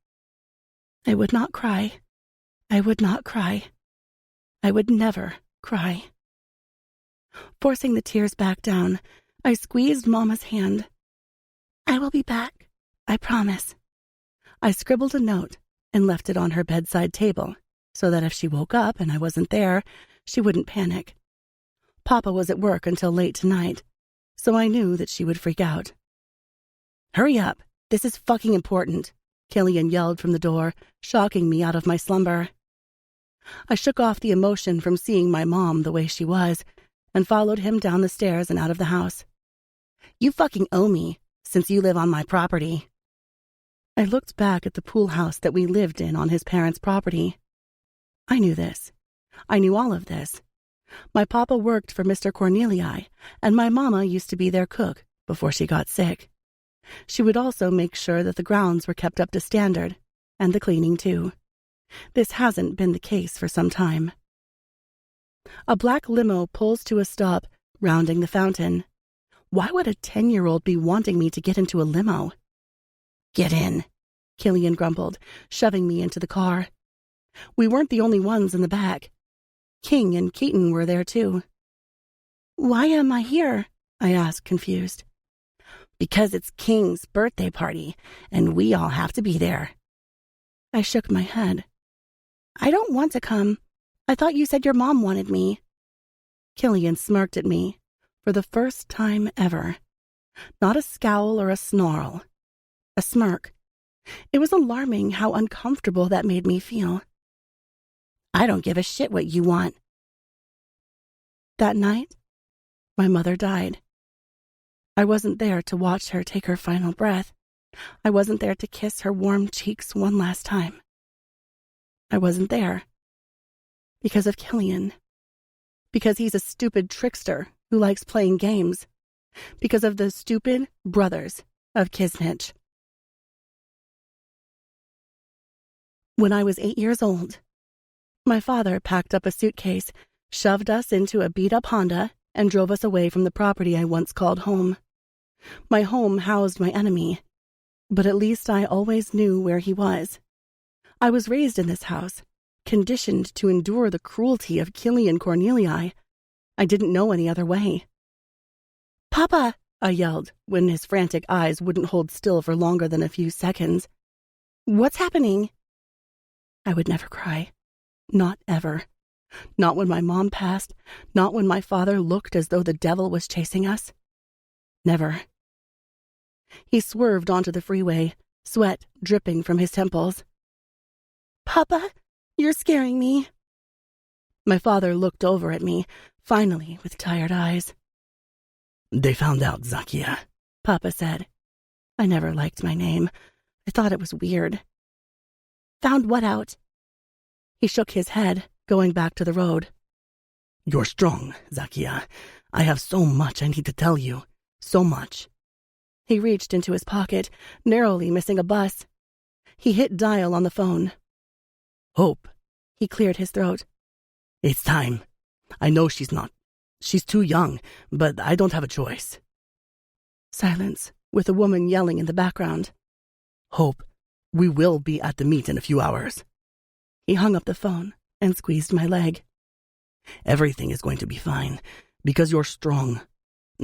Speaker 1: I would not cry. I would not cry. I would never cry. Forcing the tears back down, I squeezed Mama's hand. I will be back, I promise. I scribbled a note and left it on her bedside table so that if she woke up and I wasn't there, she wouldn't panic. Papa was at work until late tonight, so I knew that she would freak out. Hurry up, this is fucking important, Killian yelled from the door, shocking me out of my slumber. I shook off the emotion from seeing my mom the way she was and followed him down the stairs and out of the house. You fucking owe me, since you live on my property. I looked back at the pool house that we lived in on his parents' property. I knew this. I knew all of this. My papa worked for Mr. Cornelii, and my mama used to be their cook before she got sick. She would also make sure that the grounds were kept up to standard, and the cleaning too. This hasn't been the case for some time. A black limo pulls to a stop, rounding the fountain. Why would a 10-year-old be wanting me to get into a limo? Get in, Killian grumbled, shoving me into the car. We weren't the only ones in the back. King and Keaton were there too. Why am I here? I asked, confused. Because it's King's birthday party, and we all have to be there. I shook my head. I don't want to come. I thought you said your mom wanted me. Killian smirked at me, for the first time ever. Not a scowl or a snarl. A smirk. It was alarming how uncomfortable that made me feel. I don't give a shit what you want. That night, my mother died. I wasn't there to watch her take her final breath. I wasn't there to kiss her warm cheeks one last time. I wasn't there. Because of Killian. Because he's a stupid trickster who likes playing games. Because of the stupid brothers of Kisnich. When I was 8 years old, my father packed up a suitcase, shoved us into a beat-up Honda, and drove us away from the property I once called home. My home housed my enemy, but at least I always knew where he was. I was raised in this house, conditioned to endure the cruelty of Killian Cornelii. I didn't know any other way. Papa, I yelled when his frantic eyes wouldn't hold still for longer than a few seconds. What's happening? I would never cry. Not ever. Not when my mom passed, not when my father looked as though the devil was chasing us. Never. He swerved onto the freeway, sweat dripping from his temples. Papa, you're scaring me. My father looked over at me, finally with tired eyes. They found out, Zakia, Papa said. I never liked my name. I thought it was weird. Found what out? He shook his head, going back to the road. You're strong, Zakia. I have so much I need to tell you. So much. He reached into his pocket, narrowly missing a bus. He hit dial on the phone. Hope. He cleared his throat. It's time. I know she's not. She's too young, but I don't have a choice. Silence, with a woman yelling in the background. Hope, we will be at the meet in a few hours. He hung up the phone and squeezed my leg. Everything is going to be fine, because you're strong.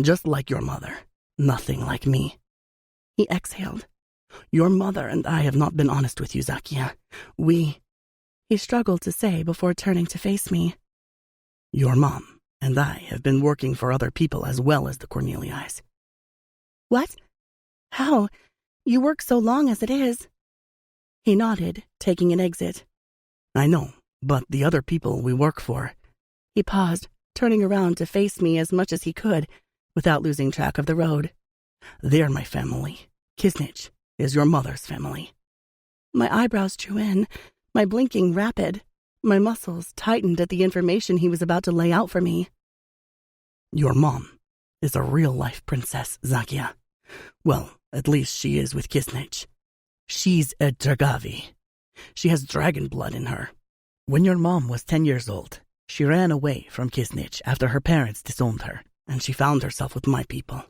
Speaker 1: Just like your mother. Nothing like me. He exhaled. Your mother and I have not been honest with you, Zakia. He struggled to say before turning to face me. Your mom and I have been working for other people as well as the Corneliis. What? How? You work so long as it is. He nodded, taking an exit. I know, but the other people we work for. He paused, turning around to face me as much as he could, without losing track of the road. They're my family. Kisnich is your mother's family. My eyebrows drew in, my blinking rapid, My muscles tightened at the information he was about to lay out for me.
Speaker 3: Your mom is a real-life princess, Zakia. Well, at least she is with Kisnich. She's a Dragavi. She has dragon blood in her. When your mom was 10 years old, she ran away from Kisnich after her parents disowned her, and she found herself with my people.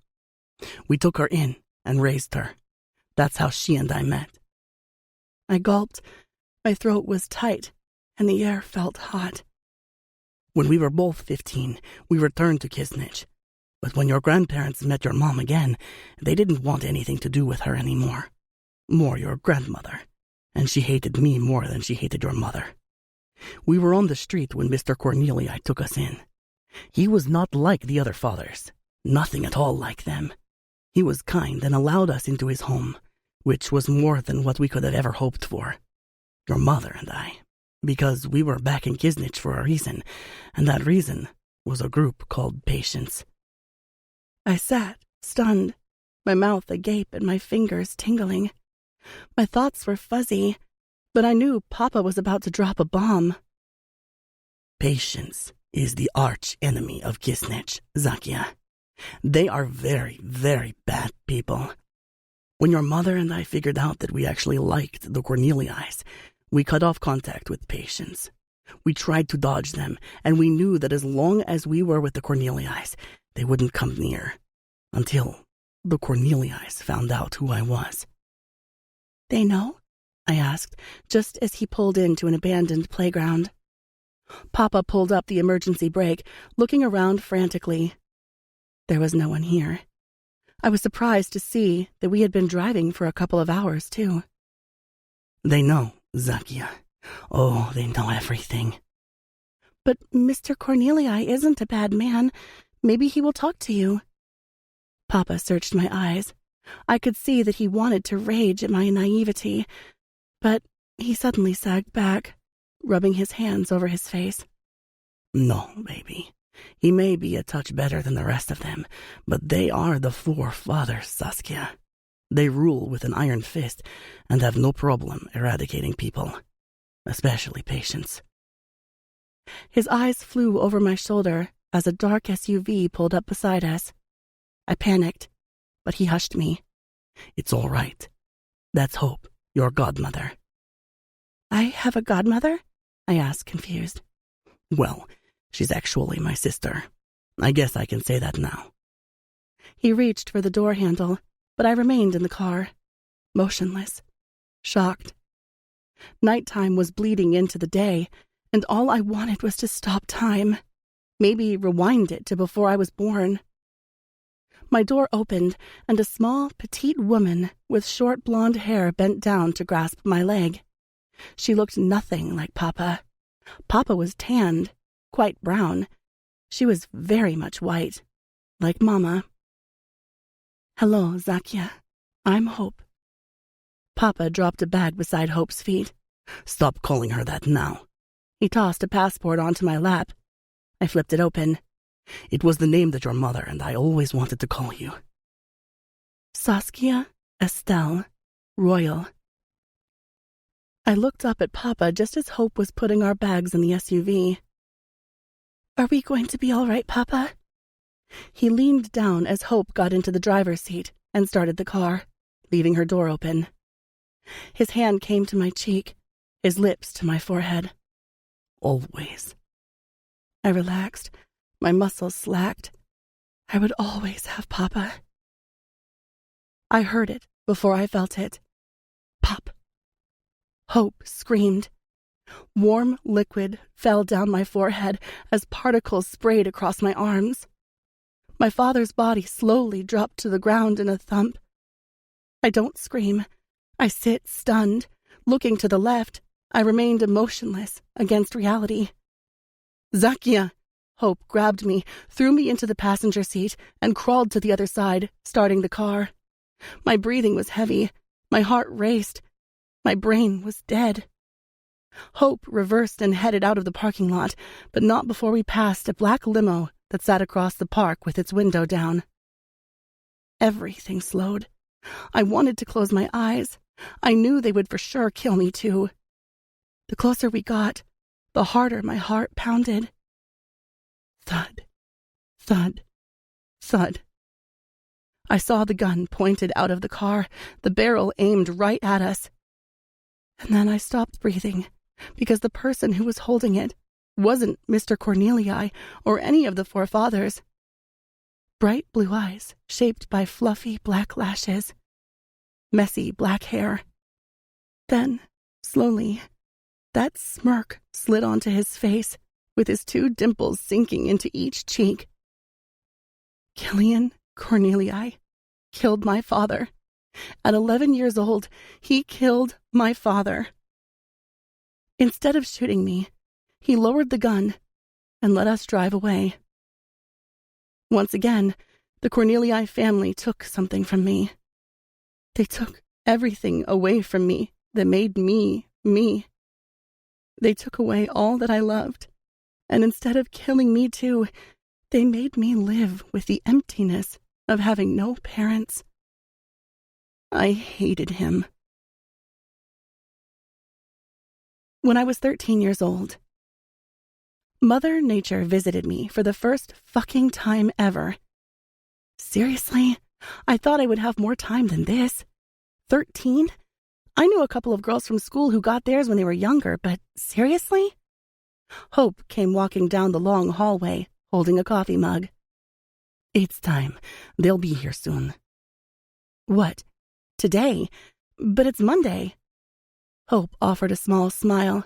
Speaker 3: We took her in and raised her. That's how she and I met.
Speaker 1: I gulped. My throat was tight, and the air felt hot.
Speaker 3: When we were both 15, we returned to Kisnich. But when your grandparents met your mom again, they didn't want anything to do with her anymore. More your grandmother. And she hated me more than she hated your mother. We were on the street when Mr. Cornelii took us in. He was not like the other fathers. Nothing at all like them. He was kind and allowed us into his home, which was more than what we could have ever hoped for. Your mother and I. Because we were back in Kisnich for a reason, and that reason was a group called Patience.
Speaker 1: I sat, stunned, my mouth agape and my fingers tingling. My thoughts were fuzzy, but I knew Papa was about to drop a bomb.
Speaker 3: Patience is the arch enemy of Kisnich, Zakia. They are very, very bad people. When your mother and I figured out that we actually liked the Cornelii, we cut off contact with Patience. We tried to dodge them, and we knew that as long as we were with the Cornelii, they wouldn't come near. Until the Cornelii found out who I was.
Speaker 1: They know? I asked, just as he pulled into an abandoned playground. Papa pulled up the emergency brake, looking around frantically. There was no one here. I was surprised to see that we had been driving for a couple of hours, too.
Speaker 3: They know, Zakia. Oh, they know everything.
Speaker 1: But Mr. Cornelii isn't a bad man. Maybe he will talk to you. Papa searched my eyes. I could see that he wanted to rage at my naivety, but he suddenly sagged back, rubbing his hands over his face.
Speaker 3: No, baby. He may be a touch better than the rest of them, but they are the four fathers, Saskia. They rule with an iron fist and have no problem eradicating people, especially Patience.
Speaker 1: His eyes flew over my shoulder as a dark SUV pulled up beside us. I panicked, but he hushed me.
Speaker 3: It's all right. That's Hope, your godmother.
Speaker 1: I have a godmother? I asked, confused.
Speaker 3: Well, she's actually my sister. I guess I can say that now.
Speaker 1: He reached for the door handle, but I remained in the car, motionless, shocked. Nighttime was bleeding into the day, and all I wanted was to stop time, maybe rewind it to before I was born. My door opened, and a small, petite woman with short blonde hair bent down to grasp my leg. She looked nothing like Papa. Papa was tanned, quite brown. She was very much white, like Mama. Hello, Zakia. I'm Hope. Papa dropped a bag beside Hope's feet.
Speaker 3: Stop calling her that now.
Speaker 1: He tossed a passport onto my lap. I flipped it open.
Speaker 3: It was the name that your mother and I always wanted to call you.
Speaker 1: Saskia Estelle Royal. I looked up at Papa just as Hope was putting our bags in the SUV. Are we going to be all right, Papa? He leaned down as Hope got into the driver's seat and started the car, leaving her door open. His hand came to my cheek, his lips to my forehead.
Speaker 3: Always.
Speaker 1: I relaxed. My muscles slacked. I would always have Papa. I heard it before I felt it. Pop. Hope screamed. Warm liquid fell down my forehead as particles sprayed across my arms. My father's body slowly dropped to the ground in a thump. I don't scream. I sit stunned. Looking to the left, I remained emotionless against reality. Zakia! Hope grabbed me, threw me into the passenger seat, and crawled to the other side, starting the car. My breathing was heavy. My heart raced. My brain was dead. Hope reversed and headed out of the parking lot, but not before we passed a black limo that sat across the park with its window down. Everything slowed. I wanted to close my eyes. I knew they would for sure kill me, too. The closer we got, the harder my heart pounded. Thud, thud, thud. I saw the gun pointed out of the car, the barrel aimed right at us. And then I stopped breathing, because the person who was holding it wasn't Mr. Cornelii or any of the forefathers. Bright blue eyes shaped by fluffy black lashes, messy black hair. Then, slowly, that smirk slid onto his face, with his 2 dimples sinking into each cheek. Killian Cornelii killed my father. At 11 years old, he killed my father. Instead of shooting me, he lowered the gun and let us drive away. Once again, the Cornelii family took something from me. They took everything away from me that made me, me. They took away all that I loved, and instead of killing me too, they made me live with the emptiness of having no parents. I hated him. When I was 13 years old, Mother Nature visited me for the first fucking time ever. Seriously? I thought I would have more time than this. 13? I knew a couple of girls from school who got theirs when they were younger, but seriously? Hope came walking down the long hallway, holding a coffee mug. It's time. They'll be here soon. What? Today? But it's Monday. Hope offered a small smile.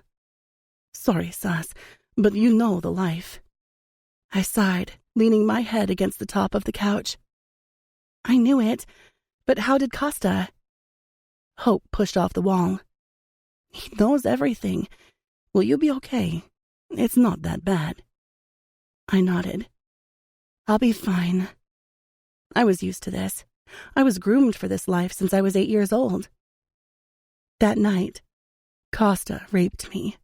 Speaker 1: Sorry, Sass, but you know the life. I sighed, leaning my head against the top of the couch. I knew it, but how did Costa? Hope pushed off the wall. He knows everything. Will you be okay? It's not that bad. I nodded. I'll be fine. I was used to this. I was groomed for this life since I was 8 years old. That night, Costa raped me.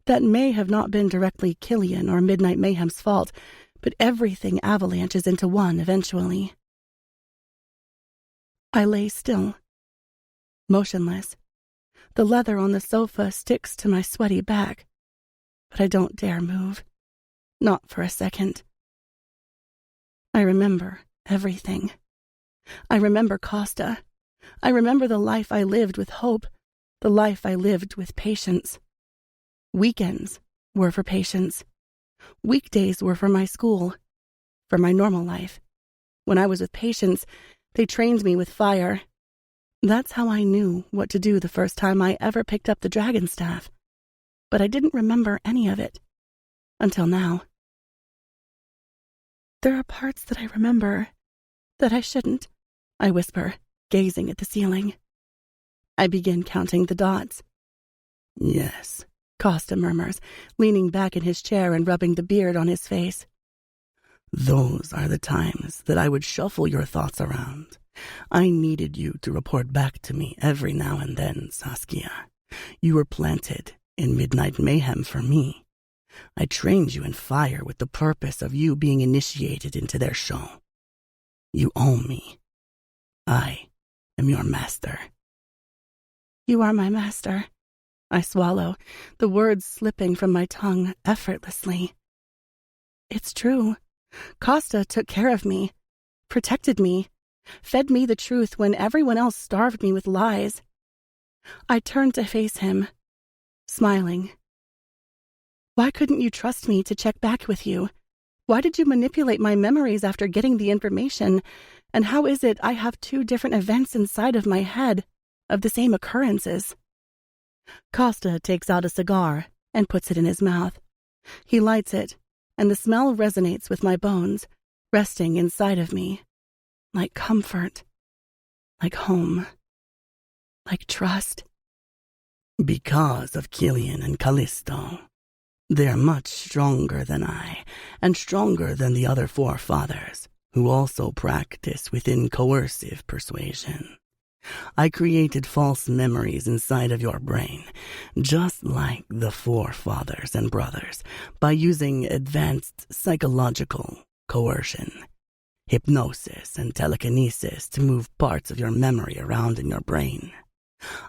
Speaker 1: That may have not been directly Killian or Midnight Mayhem's fault, but everything avalanches into one eventually. I lay still, motionless. The leather on the sofa sticks to my sweaty back, but I don't dare move. Not for a second. I remember everything. I remember Costa. I remember the life I lived with Hope, the life I lived with Patience. Weekends were for Patience. Weekdays were for my school, for my normal life. When I was with Patience, they trained me with fire. That's how I knew what to do the first time I ever picked up the dragon staff. But I didn't remember any of it. Until now. There are parts that I remember that I shouldn't, I whisper, gazing at the ceiling. I begin counting the dots. Yes, Costa murmurs, leaning back in his chair and rubbing the beard on his face. Those are the times that I would shuffle your thoughts around. I needed you to report back to me every now and then, Saskia. You were planted in Midnight Mayhem for me. I trained you in fire with the purpose of you being initiated into their show. You own me. I am your master. You are my master. I swallow, the words slipping from my tongue effortlessly. It's true. Costa took care of me, protected me, fed me the truth when everyone else starved me with lies. I turned to face him, smiling. Why couldn't you trust me to check back with you? Why did you manipulate my memories after getting the information? And how is it I have 2 different events inside of my head of the same occurrences? Costa takes out a cigar and puts it in his mouth. He lights it, and the smell resonates with my bones, resting inside of me, like comfort, like home, like trust. Because of Killian and Callisto. They're much stronger than I, and stronger than the other forefathers, who also practice within coercive persuasion. I created false memories inside of your brain, just like the forefathers and brothers, by using advanced psychological coercion, hypnosis, and telekinesis to move parts of your memory around in your brain.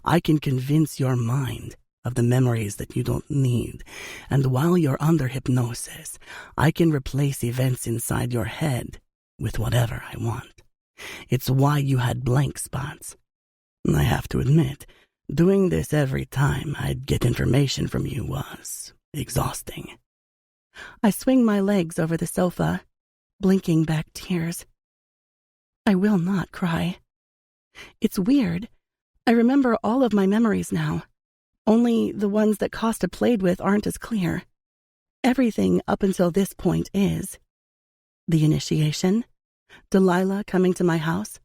Speaker 1: I can convince your mind
Speaker 3: of the memories that you don't need, and while you're under hypnosis, I can replace events inside your head with whatever I want. It's why you had blank spots. I have to admit, doing this every time I'd get information from you was exhausting. I swing my legs over the sofa, blinking back tears. I will not cry. It's weird. I remember all of my memories now. Only the ones that Costa played with aren't as clear. Everything up until this point is. The initiation, Delilah coming to my house.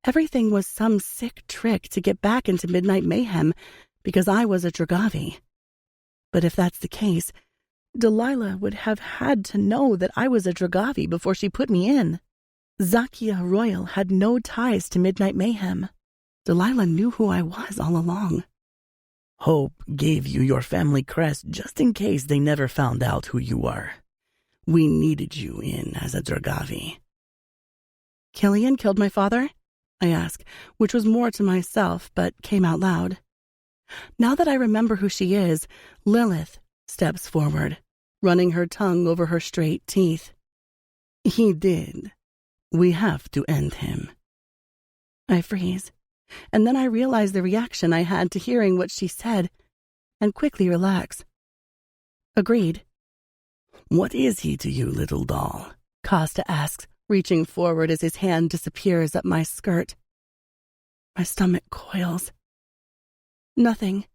Speaker 3: Everything was some sick trick to get back into Midnight Mayhem because I was a Dragavi. But if that's the case, Delilah would have had to know that I was a Dragavi before she put me in. Zakia Royal had no ties to Midnight Mayhem. Delilah knew who I was all along. Hope gave you your family crest just in case they never found out who you were. We needed you in as a Dragavi. Killian killed my father? I asked, which was more to myself, but came out loud. Now that I remember who she is, Lilith steps forward, running her tongue over her straight teeth. He did. We have to end him. I freeze, and then I realize the reaction I had to hearing what she said, and quickly relax. Agreed. What is he to you, little doll? Costa asks, reaching forward as his hand disappears up my skirt. My stomach coils. Nothing.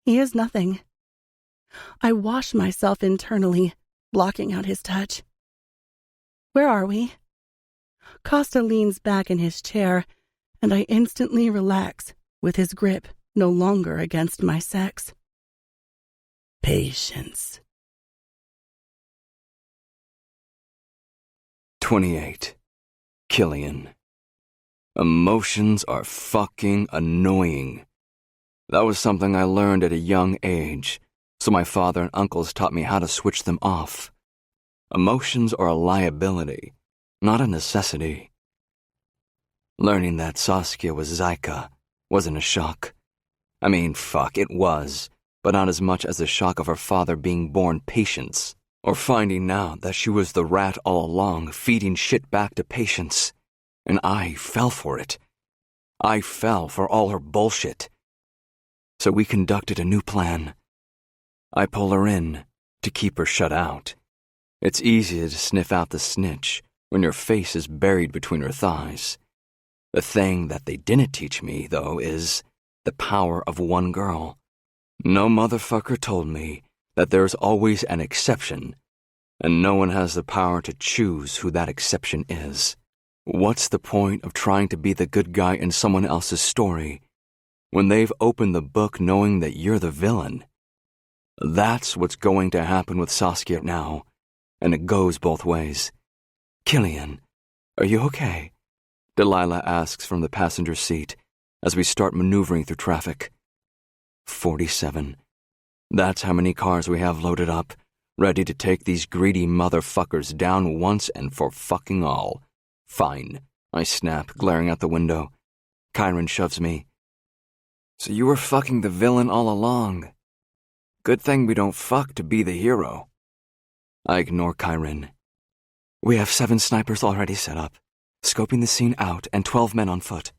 Speaker 3: He is nothing. I wash myself internally, blocking out his touch. Where are we? Costa leans back in his chair, and I instantly relax, with his grip no longer against my sex. Patience.
Speaker 2: 28. Killian. Emotions are fucking annoying. That was something I learned at a young age, so my father and uncles taught me how to switch them off. Emotions are a liability, not a necessity. Learning that Saskia was Zyka wasn't a shock. I mean, fuck, it was, but not as much as the shock of her father being born Patience, or finding out that she was the rat all along, feeding shit back to Patience. And I fell for it. I fell for all her bullshit. So we conducted a new plan. I pull her in to keep her shut out. It's easy to sniff out the snitch when your face is buried between her thighs. The thing that they didn't teach me, though, is the power of one girl. No motherfucker told me that there's always an exception, and no one has the power to choose who that exception is. What's the point of trying to be the good guy in someone else's story when they've opened the book knowing that you're the villain? That's what's going to happen with Saskia now, and it goes both ways. Killian, are you okay? Delilah asks from the passenger seat as we start maneuvering through traffic. 47. That's how many cars we have loaded up, ready to take these greedy motherfuckers down once and for fucking all. Fine, I snap, glaring out the window. Kyron shoves me. So you were fucking the villain all along. Good thing we don't fuck to be the hero. I ignore Kyron. We have 7 snipers already set up, scoping the scene out, and 12 men on foot.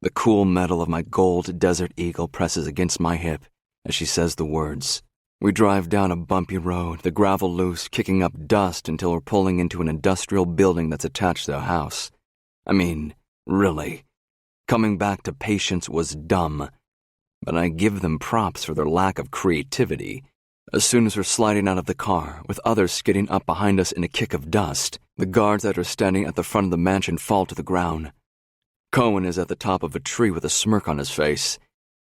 Speaker 2: The cool metal of my gold Desert Eagle presses against my hip as she says the words. We drive down a bumpy road, the gravel loose, kicking up dust until we're pulling into an industrial building that's attached to a house. I mean, really. Coming back to Patience was dumb, but I give them props for their lack of creativity. As soon as we're sliding out of the car, with others skidding up behind us in a kick of dust, the guards that are standing at the front of the mansion fall to the ground. Cohen is at the top of a tree with a smirk on his face.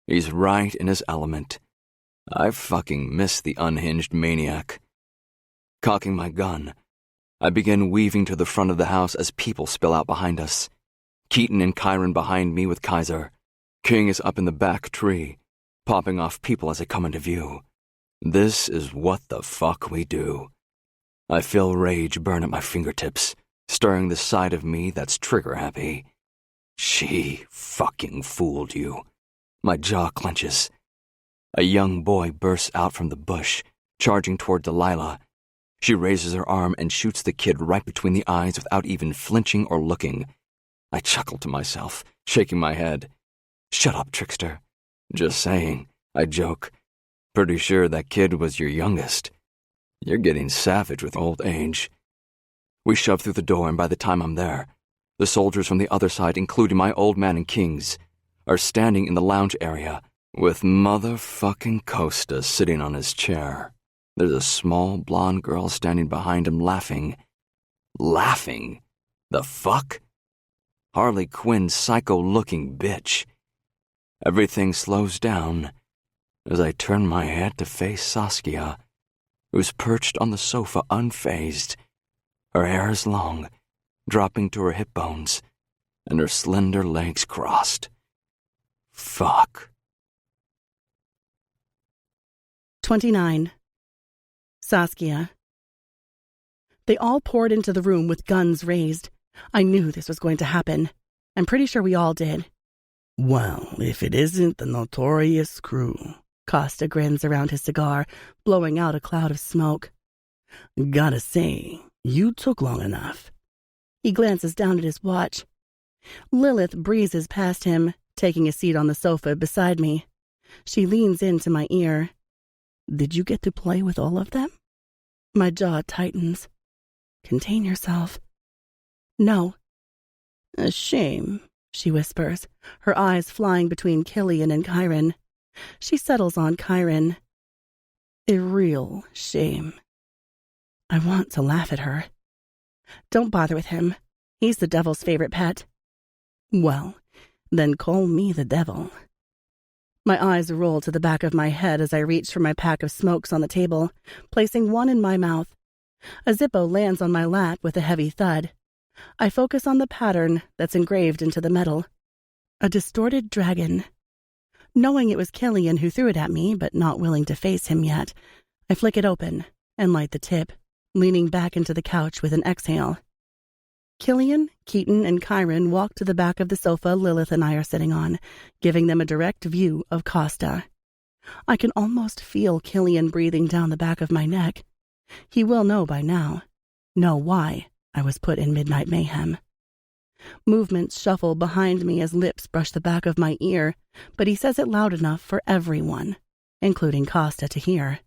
Speaker 2: He's right in his element. I fucking miss the unhinged maniac. Cocking my gun, I begin weaving to the front of the house as people spill out behind us. Keaton and Kyron behind me with Kaiser. King is up in the back tree, popping off people as they come into view. This is what the fuck we do. I feel rage burn at my fingertips, stirring the side of me that's trigger-happy. She fucking fooled you. My jaw clenches. A young boy bursts out from the bush, charging toward Delilah. She raises her arm and shoots the kid right between the eyes without even flinching or looking. I chuckle to myself, shaking my head. "Shut up, trickster." "Just saying," I joke. "Pretty sure that kid was your youngest. You're getting savage with old age." We shove through the door, and by the time I'm there, the soldiers from the other side, including my old man and Kings, are standing in the lounge area with motherfucking Costa sitting on his chair. There's a small blonde girl standing behind him laughing. Laughing? The fuck? Harley Quinn's psycho-looking bitch. Everything slows down as I turn my head to face Saskia, who's perched on the sofa unfazed. Her hair is long, dropping to her hip bones, and her slender legs crossed. Fuck.
Speaker 1: 29. Saskia. They all poured into the room with guns raised. I knew this was going to happen. I'm pretty sure we all did.
Speaker 3: Well, if it isn't the notorious crew.
Speaker 1: Costa grins around his cigar, blowing out a cloud of smoke.
Speaker 3: Gotta say, you took long enough.
Speaker 1: He glances down at his watch. Lilith breezes past him, taking a seat on the sofa beside me. She leans into my ear.
Speaker 3: Did you get to play with all of them?
Speaker 1: My jaw tightens.
Speaker 3: Contain yourself.
Speaker 1: No.
Speaker 3: A shame,
Speaker 1: she whispers, her eyes flying between Killian and Kyron. She settles on Kyron.
Speaker 3: A real shame.
Speaker 1: I want to laugh at her. Don't bother with him. He's the devil's favorite pet.
Speaker 3: Well, then call me the devil.
Speaker 1: My eyes roll to the back of my head as I reach for my pack of smokes on the table, placing one in my mouth. A Zippo lands on my lap with a heavy thud. I focus on the pattern that's engraved into the metal. A distorted dragon. Knowing it was Killian who threw it at me, but not willing to face him yet, I flick it open and light the tip, leaning back into the couch with an exhale. Killian, Keaton, and Kyron walk to the back of the sofa Lilith and I are sitting on, giving them a direct view of Costa. I can almost feel Killian breathing down the back of my neck. He will know by now. Know why I was put in Midnight Mayhem. Movements shuffle behind me as lips brush the back of my ear, but he says it loud enough for everyone, including Costa, to hear.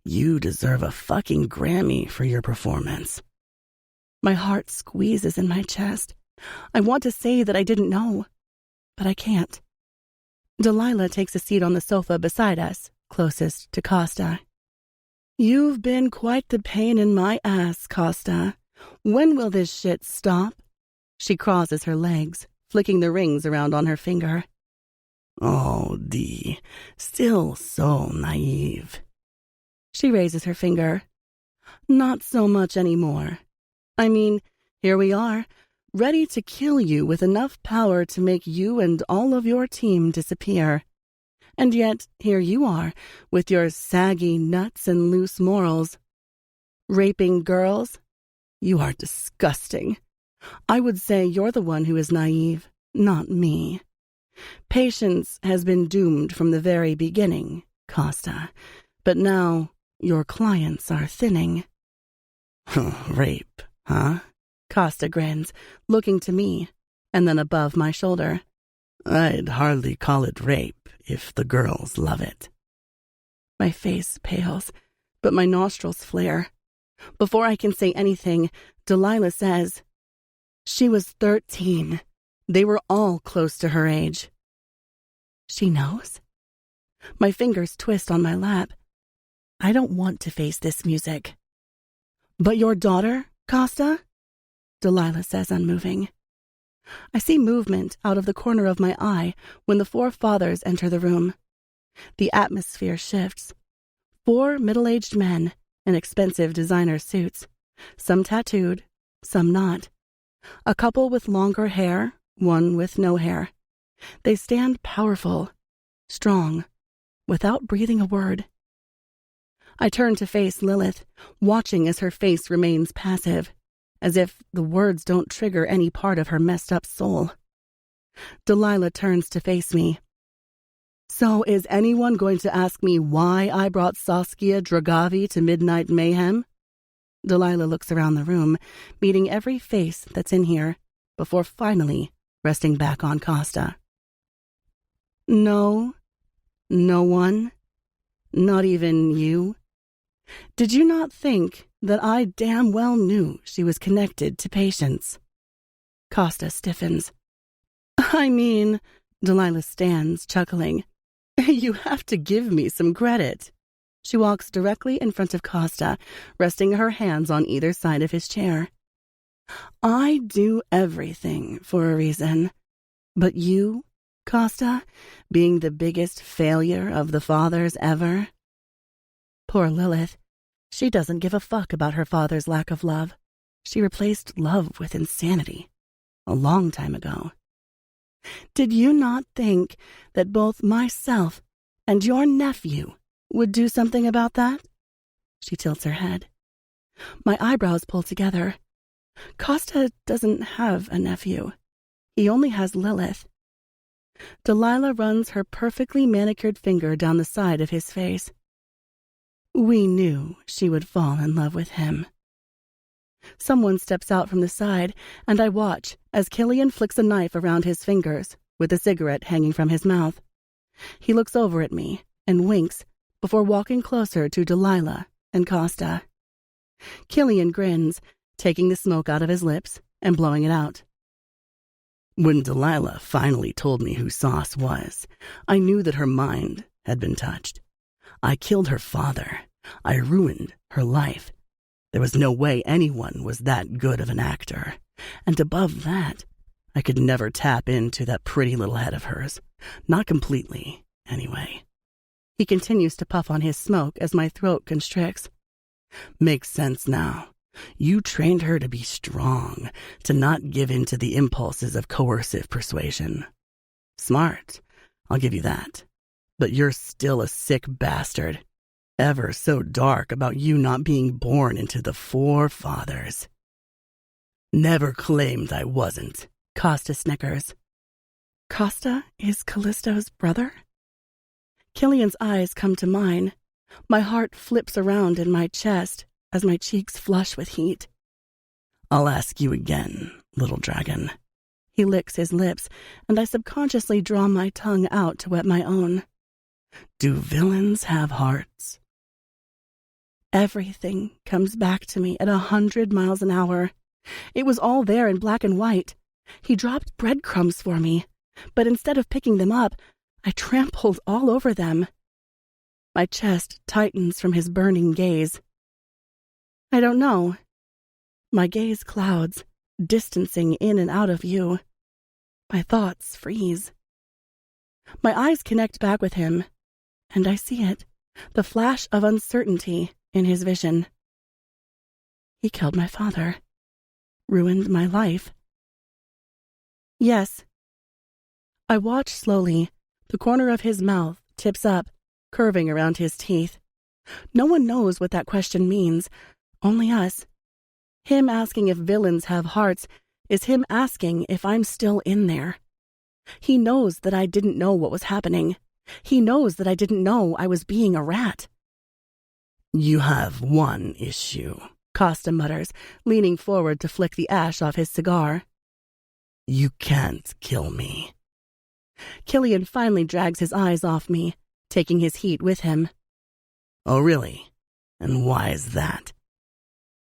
Speaker 3: You deserve a fucking Grammy for your performance.
Speaker 1: My heart squeezes in my chest. I want to say that I didn't know, but I can't. Delilah takes a seat on the sofa beside us, closest to Costa. You've been quite the pain in my ass, Costa. When will this shit stop? She crosses her legs, flicking the rings around on her finger.
Speaker 3: Oh, Dee, still so naive.
Speaker 1: She raises her finger. Not so much anymore. I mean, here we are, ready to kill you with enough power to make you and all of your team disappear. And yet, here you are, with your saggy nuts and loose morals. Raping girls? You are disgusting. I would say you're the one who is naive, not me. Patience has been doomed from the very beginning, Costa. But now, your clients are thinning.
Speaker 3: Rape, huh?
Speaker 1: Costa grins, looking to me, and then above my shoulder.
Speaker 3: I'd hardly call it rape if the girls love it.
Speaker 1: My face pales, but my nostrils flare. Before I can say anything, Delilah says, she was 13. They were all close to her age. She knows? My fingers twist on my lap. I don't want to face this music. But your daughter, Costa? Delilah says, unmoving. I see movement out of the corner of my eye when the four fathers enter the room. The atmosphere shifts. 4 middle-aged men in expensive designer suits, some tattooed, some not. A couple with longer hair, one with no hair. They stand powerful, strong, without breathing a word. I turn to face Lilith, watching as her face remains passive, as if the words don't trigger any part of her messed up soul. Delilah turns to face me.
Speaker 3: So is anyone going to ask me why I brought Saskia Dragavi to Midnight Mayhem? Delilah looks around the room, meeting every face that's in here, before finally resting back on Costa. No, no one, not even you. Did you not think that I damn well knew she was connected to Patience? Costa stiffens. I mean, Delilah stands, chuckling. You have to give me some credit. She walks directly in front of Costa, resting her hands on either side of his chair. I do everything for a reason. But you, Costa, being the biggest failure of the fathers ever? Poor Lilith. She doesn't give a fuck about her father's lack of love. She replaced love with insanity a long time ago. Did you not think that both myself and your nephew would do something about that? She tilts her head. My eyebrows pull together. Costa doesn't have a nephew. He only has Lilith. Delilah runs her perfectly manicured finger down the side of his face. We knew she would fall in love with him. Someone steps out from the side, and I watch as Killian flicks a knife around his fingers, with a cigarette hanging from his mouth. He looks over at me and winks before walking closer to Delilah and Costa. Killian grins, taking the smoke out of his lips and blowing it out. When Delilah finally told me who Sauce was, I knew that her mind had been touched. I killed her father. I ruined her life. There was no way anyone was that good of an actor. And above that, I could never tap into that pretty little head of hers. Not completely, anyway. He continues to puff on his smoke as my throat constricts. Makes sense now. You trained her to be strong, to not give in to the impulses of coercive persuasion. Smart, I'll give you that. But you're still a sick bastard. Ever so dark about you not being born into the forefathers. Never claimed I wasn't. Costa snickers. Costa is Callisto's brother? Killian's eyes come to mine. My heart flips around in my chest as my cheeks flush with heat. I'll ask you again, little dragon. He licks his lips, and I subconsciously draw my tongue out to wet my own. Do villains have hearts? Everything comes back to me at 100 miles an hour. It was all there in black and white. He dropped breadcrumbs for me, but instead of picking them up, I trampled all over them. My chest tightens from his burning gaze. I don't know. My gaze clouds, distancing in and out of you. My thoughts freeze. My eyes connect back with him, and I see it, the flash of uncertainty in his vision. He killed my father, ruined my life. Yes. I watch slowly. The corner of his mouth tips up, curving around his teeth. No one knows what that question means, only us. Him asking if villains have hearts is him asking if I'm still in there. He knows that I didn't know what was happening. He knows that I didn't know I was being a rat. You have one issue, Costa mutters, leaning forward to flick the ash off his cigar. You can't kill me. Killian finally drags his eyes off me, taking his heat with him. Oh, really? And why is that?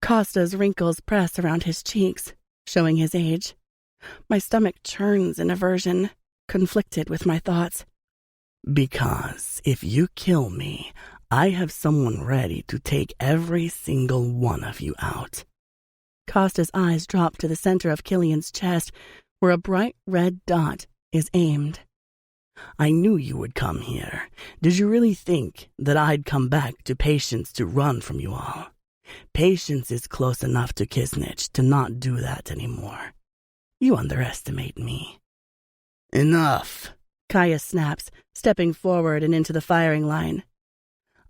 Speaker 3: Costa's wrinkles press around his cheeks, showing his age. My stomach churns in aversion, conflicted with my thoughts. Because if you kill me, I have someone ready to take every single one of you out. Costa's eyes drop to the center of Killian's chest, where a bright red dot is aimed. I knew you would come here. Did you really think that I'd come back to Patience to run from you all? Patience is close enough to Kisnich to not do that anymore. You underestimate me. Enough, Kaya snaps, stepping forward and into the firing line.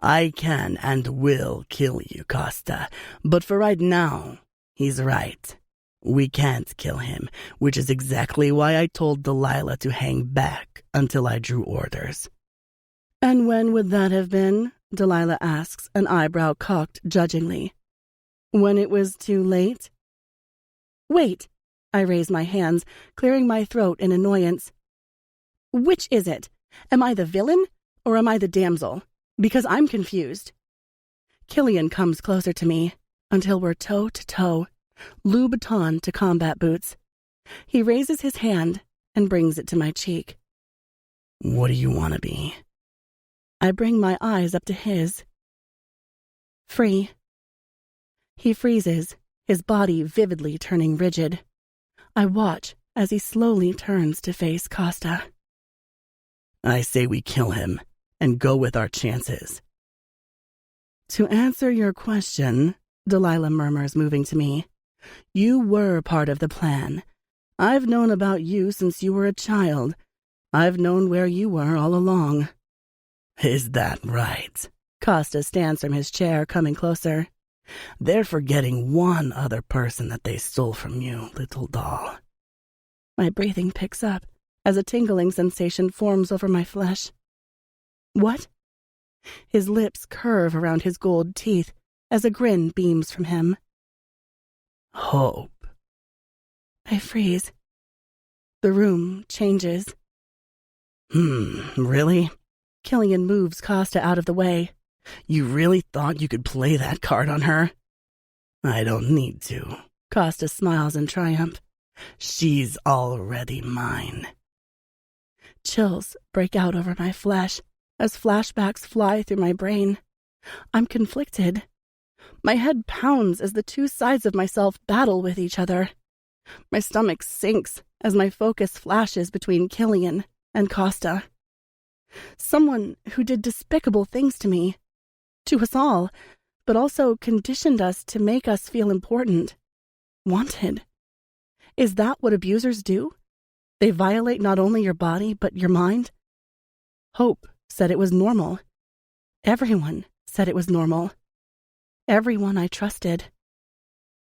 Speaker 3: I can and will kill you, Costa, but for right now, he's right. We can't kill him, which is exactly why I told Delilah to hang back until I drew orders.
Speaker 1: And when would that have been? Delilah asks, an eyebrow cocked judgingly. When it was too late? Wait! I raise my hands, clearing my throat in annoyance. Which is it? Am I the villain, or am I the damsel? Because I'm confused. Killian comes closer to me, until we're toe to toe, Louboutin to combat boots. He raises his hand and brings it to my cheek.
Speaker 3: What do you want to be?
Speaker 1: I bring my eyes up to his. Free. He freezes, his body vividly turning rigid. I watch as he slowly turns to face Costa.
Speaker 3: I say we kill him and go with our chances.
Speaker 1: To answer your question, Delilah murmurs, moving to me, you were part of the plan. I've known about you since you were a child. I've known where you were all along.
Speaker 3: Is that right?
Speaker 1: Costa stands from his chair, coming closer.
Speaker 3: They're forgetting one other person that they stole from you, little doll.
Speaker 1: My breathing picks up as a tingling sensation forms over my flesh. What? His lips curve around his gold teeth as a grin beams from him.
Speaker 3: Hope.
Speaker 1: I freeze. The room changes.
Speaker 3: Really?
Speaker 1: Killian moves Costa out of the way.
Speaker 3: You really thought you could play that card on her? I don't need to.
Speaker 1: Costa smiles in triumph.
Speaker 3: She's already mine.
Speaker 1: Chills break out over my flesh as flashbacks fly through my brain. I'm conflicted. My head pounds as the two sides of myself battle with each other. My stomach sinks as my focus flashes between Killian and Costa. Someone who did despicable things to me, to us all, but also conditioned us to make us feel important, wanted. Is that what abusers do? They violate not only your body, but your mind? Hope said it was normal. Everyone said it was normal. Everyone I trusted.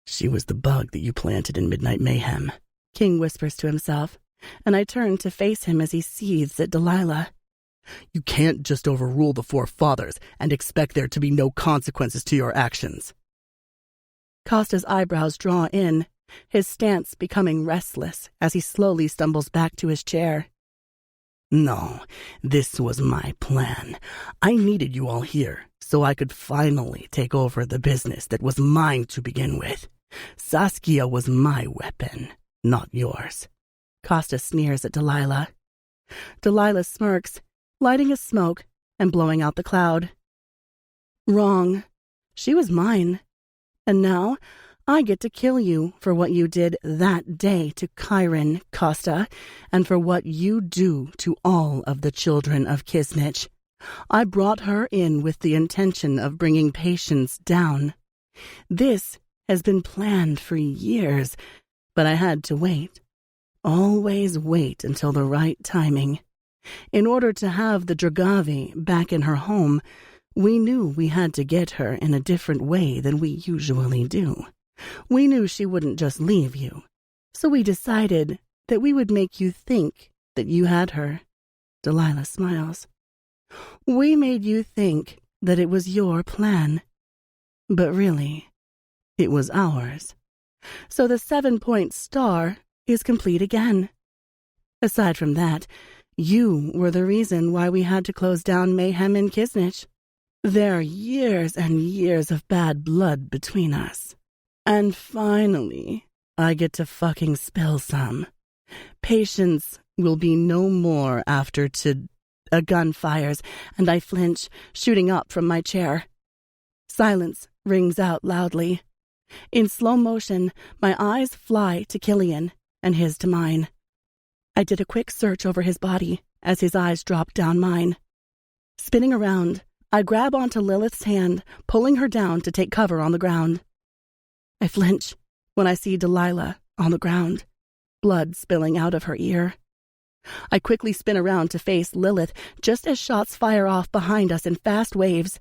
Speaker 3: She was the bug that you planted in Midnight Mayhem,
Speaker 1: King whispers to himself, and I turn to face him as he seethes at Delilah.
Speaker 3: You can't just overrule the four fathers and expect there to be no consequences to your actions.
Speaker 1: Costa's eyebrows draw in, his stance becoming restless as he slowly stumbles back to his chair.
Speaker 3: No, this was my plan. I needed you all here so I could finally take over the business that was mine to begin with. Saskia was my weapon, not yours.
Speaker 1: Costa sneers at Delilah. Delilah smirks, lighting a smoke and blowing out the cloud. Wrong. She was mine. And now I get to kill you for what you did that day to Chiron, Costa, and for what you do to all of the children of Kisnich. I brought her in with the intention of bringing Patience down. This has been planned for years, but I had to wait. Always wait until the right timing. In order to have the Dragavi back in her home, we knew we had to get her in a different way than we usually do. We knew she wouldn't just leave you, so we decided that we would make you think that you had her. Delilah smiles. We made you think that it was your plan, but really, it was ours. So the 7-point star is complete again. Aside from that, you were the reason why we had to close down Mayhem in Kisnich. There are years and years of bad blood between us. And finally, I get to fucking spill some. Patience will be no more after a gun fires, and I flinch, shooting up from my chair. Silence rings out loudly. In slow motion, my eyes fly to Killian and his to mine. I did a quick search over his body as his eyes dropped down mine. Spinning around, I grab onto Lilith's hand, pulling her down to take cover on the ground. I flinch when I see Delilah on the ground, blood spilling out of her ear. I quickly spin around to face Lilith just as shots fire off behind us in fast waves.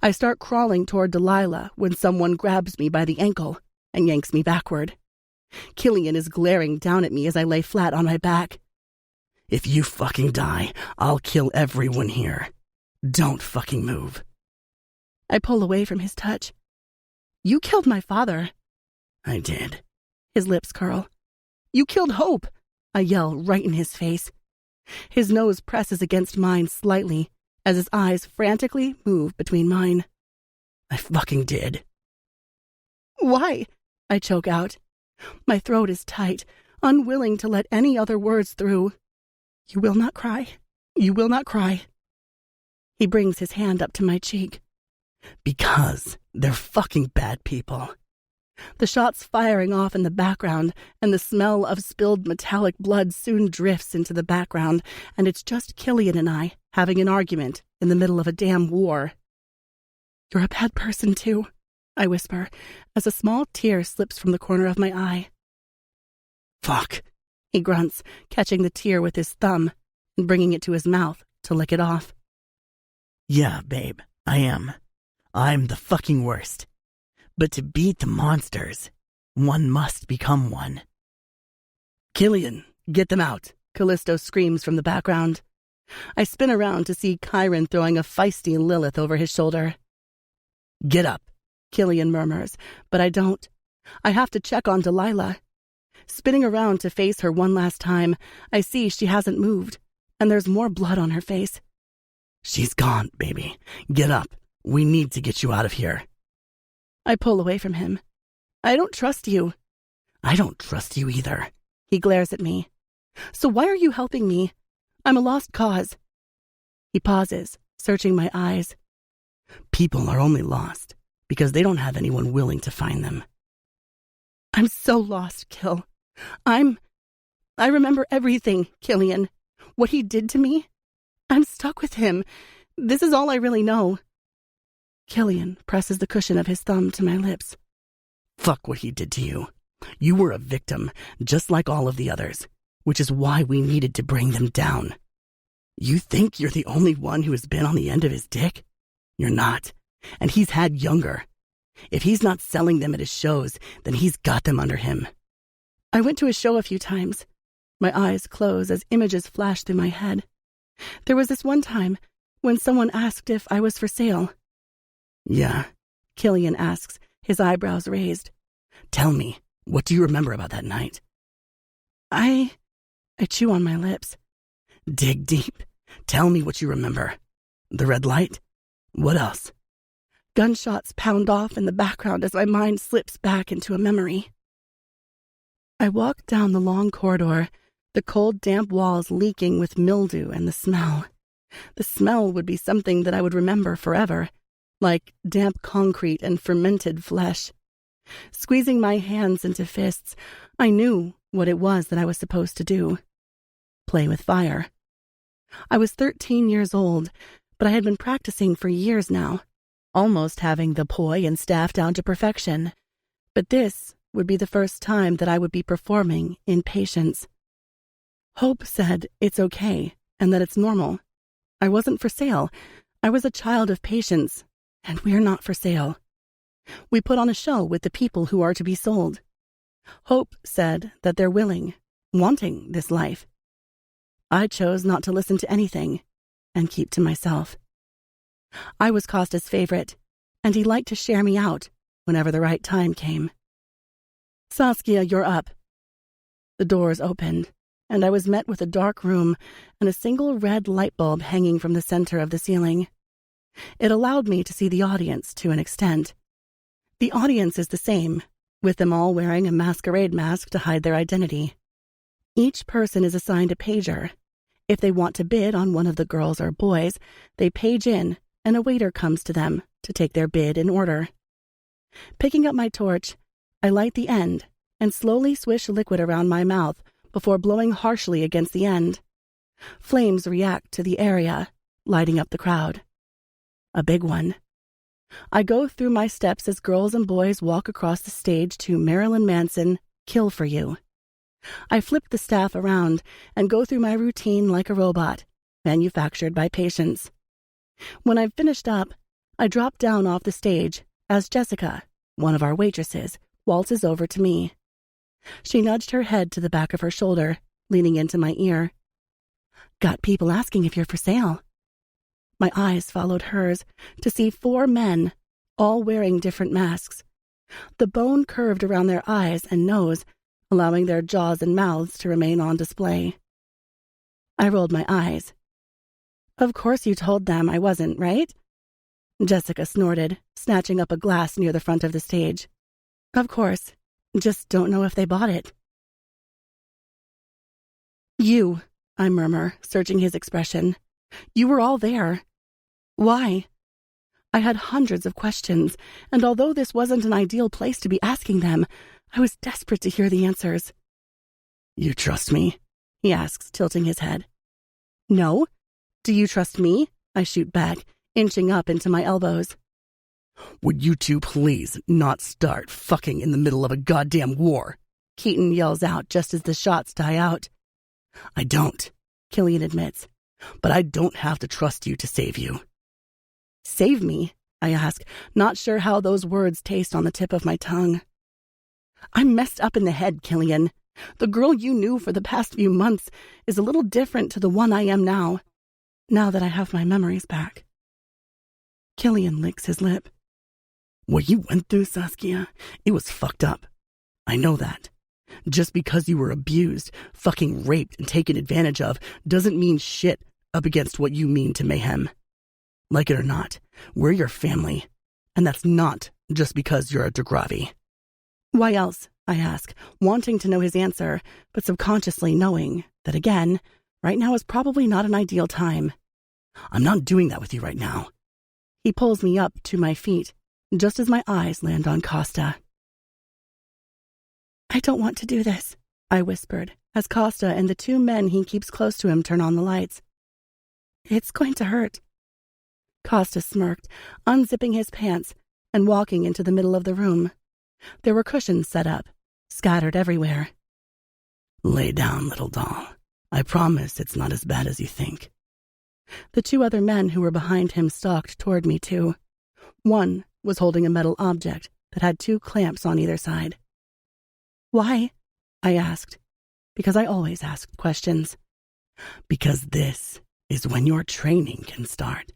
Speaker 1: I start crawling toward Delilah when someone grabs me by the ankle and yanks me backward. Killian is glaring down at me as I lay flat on my back.
Speaker 3: If you fucking die, I'll kill everyone here. Don't fucking move.
Speaker 1: I pull away from his touch. You killed my father.
Speaker 3: I did.
Speaker 1: His lips curl. You killed Hope, I yell right in his face. His nose presses against mine slightly as his eyes frantically move between mine.
Speaker 3: I fucking did.
Speaker 1: Why? I choke out. My throat is tight, unwilling to let any other words through. You will not cry. You will not cry. He brings his hand up to my cheek.
Speaker 3: Because they're fucking bad people.
Speaker 1: The shots firing off in the background, and the smell of spilled metallic blood soon drifts into the background, and it's just Killian and I having an argument in the middle of a damn war. You're a bad person, too, I whisper, as a small tear slips from the corner of my eye.
Speaker 3: Fuck,
Speaker 1: he grunts, catching the tear with his thumb and bringing it to his mouth to lick it off.
Speaker 3: Yeah, babe, I am. I'm the fucking worst. But to beat the monsters, one must become one.
Speaker 1: Killian, get them out, Callisto screams from the background. I spin around to see Chiron throwing a feisty Lilith over his shoulder. Get up, Killian murmurs, but I don't. I have to check on Delilah. Spinning around to face her one last time, I see she hasn't moved, and there's more blood on her face.
Speaker 3: She's gone, baby. Get up. We need to get you out of here.
Speaker 1: I pull away from him. I don't trust you.
Speaker 3: I don't trust you either.
Speaker 1: He glares at me. So why are you helping me? I'm a lost cause. He pauses, searching my eyes.
Speaker 3: People are only lost because they don't have anyone willing to find them.
Speaker 1: I'm so lost, Kill. I remember everything, Killian. What he did to me. I'm stuck with him. This is all I really know. Killian presses the cushion of his thumb to my lips.
Speaker 3: Fuck what he did to you. You were a victim, just like all of the others, which is why we needed to bring them down. You think you're the only one who has been on the end of his dick? You're not. And he's had younger. If he's not selling them at his shows, then he's got them under him.
Speaker 1: I went to his show a few times. My eyes close as images flash through my head. There was this one time when someone asked if I was for sale.
Speaker 3: Yeah,
Speaker 1: Killian asks, his eyebrows raised.
Speaker 3: Tell me, what do you remember about that night?
Speaker 1: I chew on my lips.
Speaker 3: Dig deep. Tell me what you remember. The red light? What else?
Speaker 1: Gunshots pound off in the background as my mind slips back into a memory. I walk down the long corridor, the cold, damp walls leaking with mildew and the smell. The smell would be something that I would remember forever, like damp concrete and fermented flesh. Squeezing my hands into fists, I knew what it was that I was supposed to do. Play with fire. I was 13 years old, but I had been practicing for years now, almost having the poi and staff down to perfection. But this would be the first time that I would be performing in patience. Hope said it's okay and that it's normal. I wasn't for sale. I was a child of patience, and we're not for sale. We put on a show with the people who are to be sold. Hope said that they're willing, wanting this life. I chose not to listen to anything and keep to myself. I was Costa's favorite, and he liked to share me out whenever the right time came. Saskia, you're up. The doors opened, and I was met with a dark room and a single red light bulb hanging from the center of the ceiling. It allowed me to see the audience to an extent. The audience is the same, with them all wearing a masquerade mask to hide their identity. Each person is assigned a pager. If they want to bid on one of the girls or boys, they page in, and a waiter comes to them to take their bid in order. Picking up my torch, I light the end and slowly swish liquid around my mouth before blowing harshly against the end. Flames react to the area, lighting up the crowd. A big one. I go through my steps as girls and boys walk across the stage to Marilyn Manson, Kill for You. I flip the staff around and go through my routine like a robot, manufactured by patience. When I've finished up, I drop down off the stage as Jessica, one of our waitresses, waltzes over to me. She nudged her head to the back of her shoulder, leaning into my ear. Got people asking if you're for sale. My eyes followed hers to see 4 men, all wearing different masks. The bone curved around their eyes and nose, allowing their jaws and mouths to remain on display. I rolled my eyes. Of course you told them I wasn't, right? Jessica snorted, snatching up a glass near the front of the stage. Of course. Just don't know if they bought it. You, I murmur, searching his expression. You were all there. Why? I had hundreds of questions, and although this wasn't an ideal place to be asking them, I was desperate to hear the answers. You trust me? He asks, tilting his head. No. Do you trust me? I shoot back, inching up into my elbows. Would you two please not start fucking in the middle of a goddamn war? Keaton yells out just as the shots die out. I don't, Killian admits, but I don't have to trust you to save you. Save me? I ask, not sure how those words taste on the tip of my tongue. I'm messed up in the head, Killian. The girl you knew for the past few months is a little different to the one I am now that I have my memories back. Killian licks his lip. What you went through, Saskia, it was fucked up. I know that. Just because you were abused, fucking raped, and taken advantage of doesn't mean shit up against what you mean to Mayhem. Like it or not, we're your family, and that's not just because you're a Degravi. Why else? I ask, wanting to know his answer, but subconsciously knowing that, again, right now is probably not an ideal time. I'm not doing that with you right now. He pulls me up to my feet, just as my eyes land on Costa. I don't want to do this, I whispered, as Costa and the 2 men he keeps close to him turn on the lights. It's going to hurt. Costa smirked, unzipping his pants and walking into the middle of the room. There were cushions set up, scattered everywhere. Lay down, little doll. I promise it's not as bad as you think. The 2 other men who were behind him stalked toward me, too. One was holding a metal object that had 2 clamps on either side. Why? I asked, because I always asked questions. Because this is when your training can start.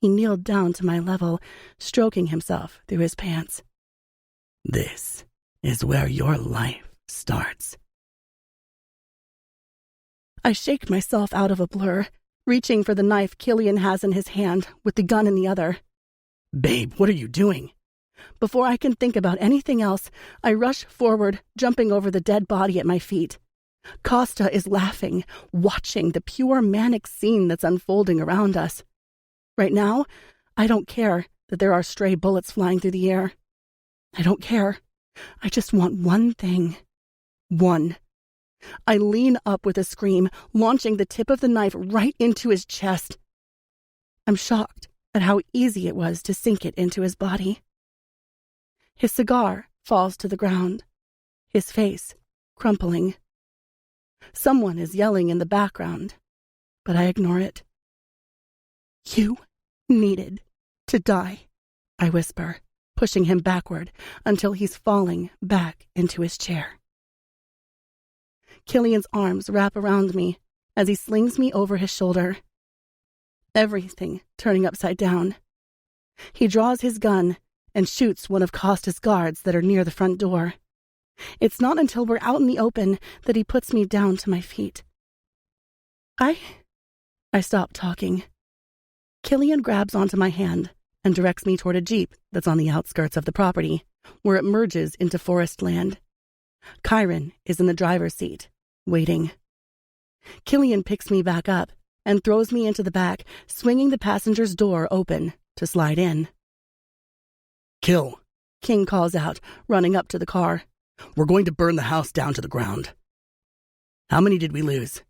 Speaker 1: He kneeled down to my level, stroking himself through his pants. This is where your life starts. I shake myself out of a blur, reaching for the knife Killian has in his hand with the gun in the other. Babe, what are you doing? Before I can think about anything else, I rush forward, jumping over the dead body at my feet. Costa is laughing, watching the pure manic scene that's unfolding around us. Right now, I don't care that there are stray bullets flying through the air. I don't care. I just want one thing. One. I lean up with a scream, launching the tip of the knife right into his chest. I'm shocked at how easy it was to sink it into his body. His cigar falls to the ground, his face crumpling. Someone is yelling in the background, but I ignore it. You needed to die, I whisper, pushing him backward until he's falling back into his chair. Killian's arms wrap around me as he slings me over his shoulder. Everything turning upside down. He draws his gun and shoots one of Costa's guards that are near the front door. It's not until we're out in the open that he puts me down to my feet. I stop talking. Killian grabs onto my hand and directs me toward a jeep that's on the outskirts of the property, where it merges into forest land. Kyron is in the driver's seat, waiting. Killian picks me back up and throws me into the back, swinging the passenger's door open to slide in. Kill, King calls out, running up to the car. We're going to burn the house down to the ground. How many did we lose?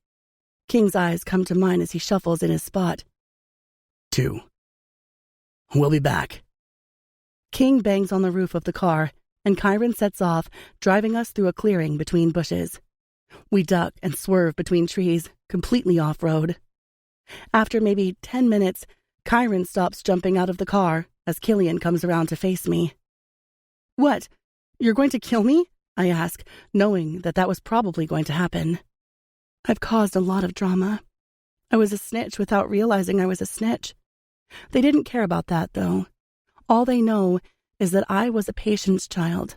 Speaker 1: King's eyes come to mine as he shuffles in his spot. 2. We'll be back. King bangs on the roof of the car, and Kyron sets off, driving us through a clearing between bushes. We duck and swerve between trees, completely off-road. After maybe 10 minutes, Kyron stops jumping out of the car as Killian comes around to face me. What? You're going to kill me? I ask, knowing that was probably going to happen. I've caused a lot of drama. I was a snitch without realizing I was a snitch. They didn't care about that, though. All they know is that I was a patient's child.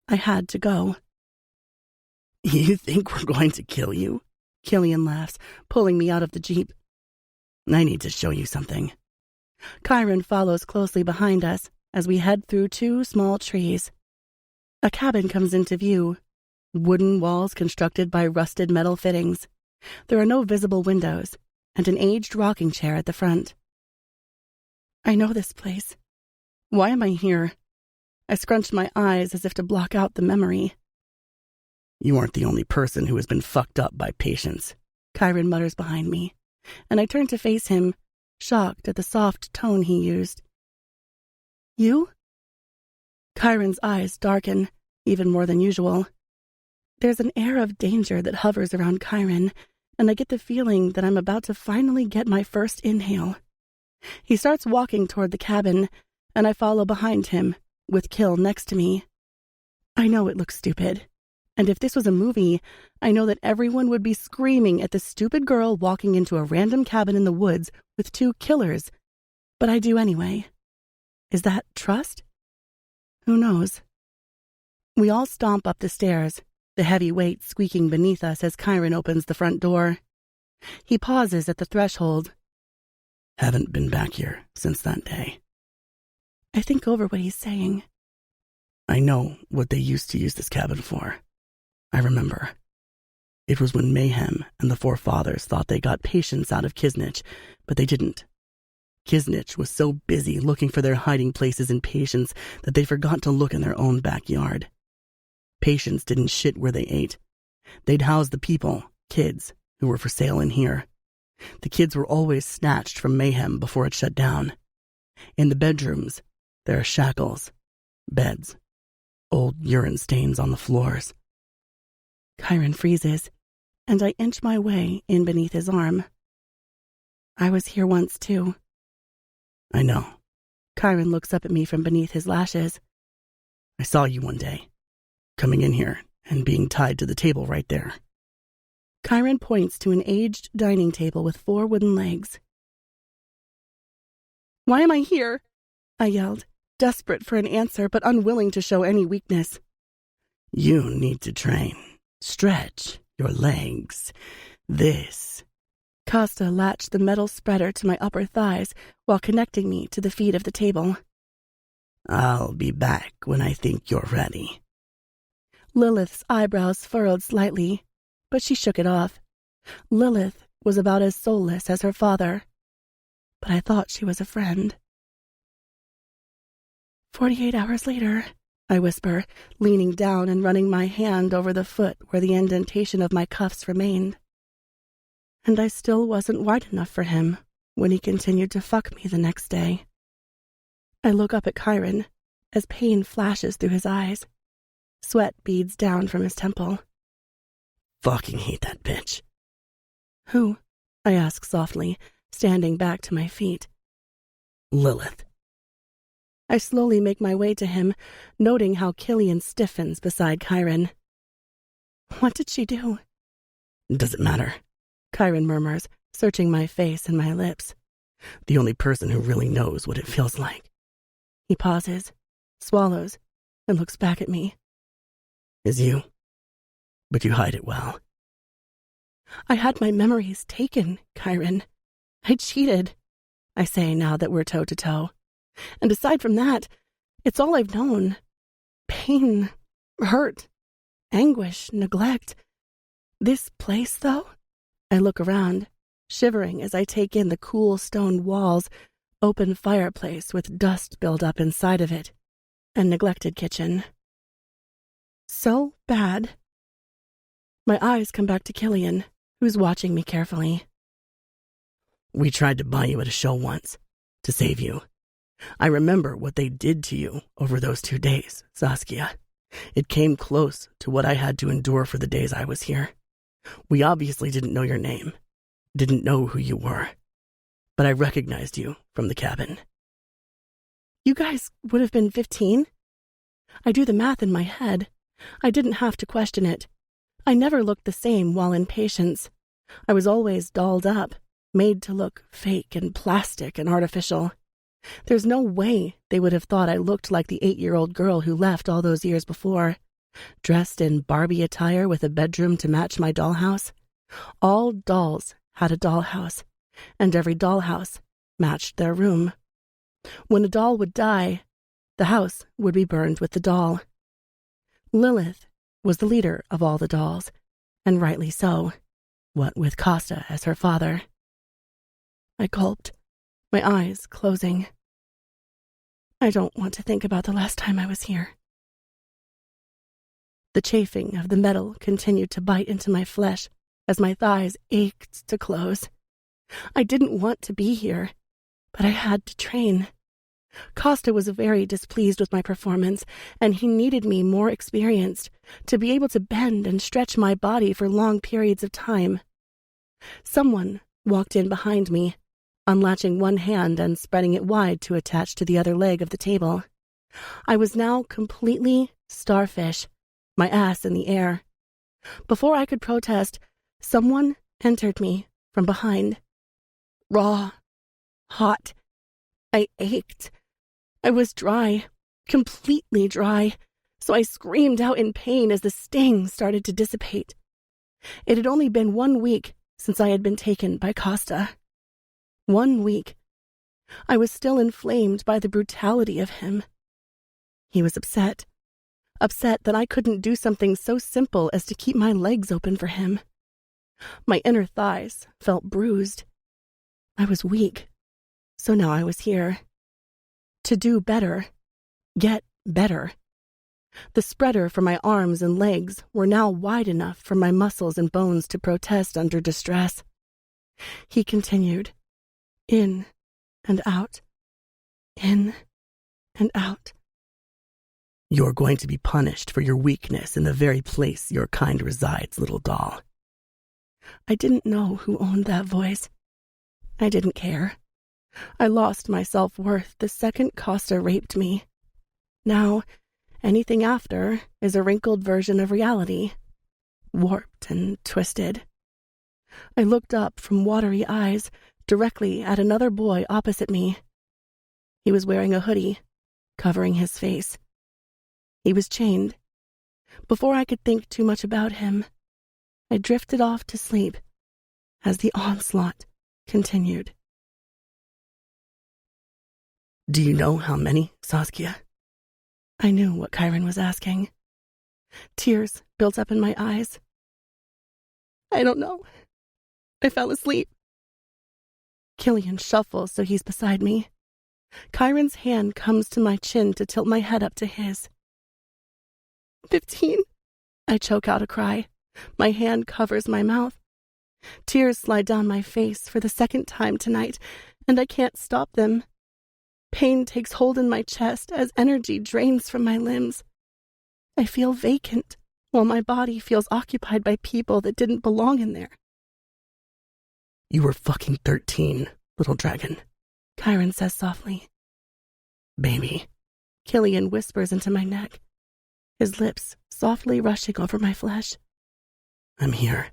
Speaker 1: I had to go.
Speaker 3: You think we're going to kill you?
Speaker 1: Killian laughs, pulling me out of the Jeep.
Speaker 3: I need to show you something.
Speaker 1: Chiron follows closely behind us as we head through 2 small trees. A cabin comes into view. Wooden walls constructed by rusted metal fittings. There are no visible windows, and an aged rocking chair at the front. I know this place. Why am I here? I scrunched my eyes as if to block out the memory.
Speaker 3: You aren't the only person who has been fucked up by patients,
Speaker 1: Chiron mutters behind me, and I turn to face him, shocked at the soft tone he used. You? Chiron's eyes darken, even more than usual. There's an air of danger that hovers around Chiron, and I get the feeling that I'm about to finally get my first inhale. He starts walking toward the cabin, and I follow behind him, with Kill next to me. I know it looks stupid, and if this was a movie, I know that everyone would be screaming at the stupid girl walking into a random cabin in the woods with 2 killers, but I do anyway. Is that trust? Who knows? We all stomp up the stairs, the heavy weight squeaking beneath us as Chiron opens the front door. He pauses at the threshold.
Speaker 3: Haven't been back here since that day.
Speaker 1: I think over what he's saying.
Speaker 3: I know what they used to use this cabin for. I remember. It was when Mayhem and the forefathers thought they got patients out of Kisnich, but they didn't. Kisnich was so busy looking for their hiding places in patients that they forgot to look in their own backyard. Patients didn't shit where they ate. They'd house the people, kids, who were for sale in here. The kids were always snatched from Mayhem before it shut down. In the bedrooms, there are shackles, beds, old urine stains on the floors.
Speaker 1: Chiron freezes, and I inch my way in beneath his arm. I was here once, too.
Speaker 3: I know.
Speaker 1: Chiron looks up at me from beneath his lashes.
Speaker 3: I saw you one day, coming in here and being tied to the table right there.
Speaker 1: Chiron points to an aged dining table with 4 wooden legs. Why am I here? I yelled, desperate for an answer but unwilling to show any weakness.
Speaker 3: You need to train. Stretch your legs. This.
Speaker 1: Costa latched the metal spreader to my upper thighs while connecting me to the feet of the table.
Speaker 3: I'll be back when I think you're ready.
Speaker 1: Lilith's eyebrows furrowed slightly, but she shook it off. Lilith was about as soulless as her father, but I thought she was a friend. 48 hours later, I whisper, leaning down and running my hand over the foot where the indentation of my cuffs remained. And I still wasn't wide enough for him when he continued to fuck me the next day. I look up at Chiron as pain flashes through his eyes. Sweat beads down from his temple.
Speaker 3: Fucking hate that bitch.
Speaker 1: Who? I ask softly, standing back to my feet.
Speaker 3: Lilith.
Speaker 1: I slowly make my way to him, noting how Killian stiffens beside Chiron. What did she do?
Speaker 3: Does it matter?
Speaker 1: Chiron murmurs, searching my face and my lips.
Speaker 3: The only person who really knows what it feels like.
Speaker 1: He pauses, swallows, and looks back at me.
Speaker 3: Is you. But you hide it well.
Speaker 1: I had my memories taken, Chiron. I cheated, I say now that we're toe-to-toe. And aside from that, it's all I've known. Pain, hurt, anguish, neglect. This place, though? I look around, shivering as I take in the cool stone walls, open fireplace with dust built up inside of it, and neglected kitchen. So bad. My eyes come back to Killian, who's watching me carefully.
Speaker 3: We tried to buy you at a show once, to save you. I remember what they did to you over those 2 days, Saskia. It came close to what I had to endure for the days I was here. We obviously didn't know your name, didn't know who you were, but I recognized you from the cabin.
Speaker 1: You guys would have been 15? I do the math in my head. I didn't have to question it. I never looked the same while in patience. I was always dolled up, made to look fake and plastic and artificial. There's no way they would have thought I looked like the 8-year-old girl who left all those years before, dressed in Barbie attire with a bedroom to match my dollhouse. All dolls had a dollhouse, and every dollhouse matched their room. When a doll would die, the house would be burned with the doll. Lilith was the leader of all the dolls, and rightly so, what with Costa as her father. I gulped, my eyes closing. I don't want to think about the last time I was here. The chafing of the metal continued to bite into my flesh as my thighs ached to close. I didn't want to be here, but I had to train. Costa was very displeased with my performance, and he needed me more experienced to be able to bend and stretch my body for long periods of time. Someone walked in behind me, unlatching one hand and spreading it wide to attach to the other leg of the table. I was now completely starfish, my ass in the air. Before I could protest, someone entered me from behind. Raw, hot. I ached. I was dry, completely dry, so I screamed out in pain as the sting started to dissipate. It had only been 1 week since I had been taken by Costa. 1 week. I was still inflamed by the brutality of him. He was upset that I couldn't do something so simple as to keep my legs open for him. My inner thighs felt bruised. I was weak, so now I was here. To do better, get better. The spreader for my arms and legs were now wide enough for my muscles and bones to protest under distress. He continued, in and out, in and out.
Speaker 3: You're going to be punished for your weakness in the very place your kind resides, little doll.
Speaker 1: I didn't know who owned that voice. I didn't care. I lost my self-worth the second Costa raped me. Now, anything after is a wrinkled version of reality, warped and twisted. I looked up from watery eyes directly at another boy opposite me. He was wearing a hoodie, covering his face. He was chained. Before I could think too much about him, I drifted off to sleep as the onslaught continued.
Speaker 3: Do you know how many, Saskia?
Speaker 1: I knew what Kyron was asking. Tears built up in my eyes. I don't know. I fell asleep. Killian shuffles so he's beside me. Kyron's hand comes to my chin to tilt my head up to his. 15. I choke out a cry. My hand covers my mouth. Tears slide down my face for the second time tonight, and I can't stop them. Pain takes hold in my chest as energy drains from my limbs. I feel vacant, while my body feels occupied by people that didn't belong in there.
Speaker 3: You were fucking 13, little dragon,
Speaker 1: Kyron says softly.
Speaker 3: Baby,
Speaker 1: Killian whispers into my neck, his lips softly rushing over my flesh.
Speaker 3: I'm here.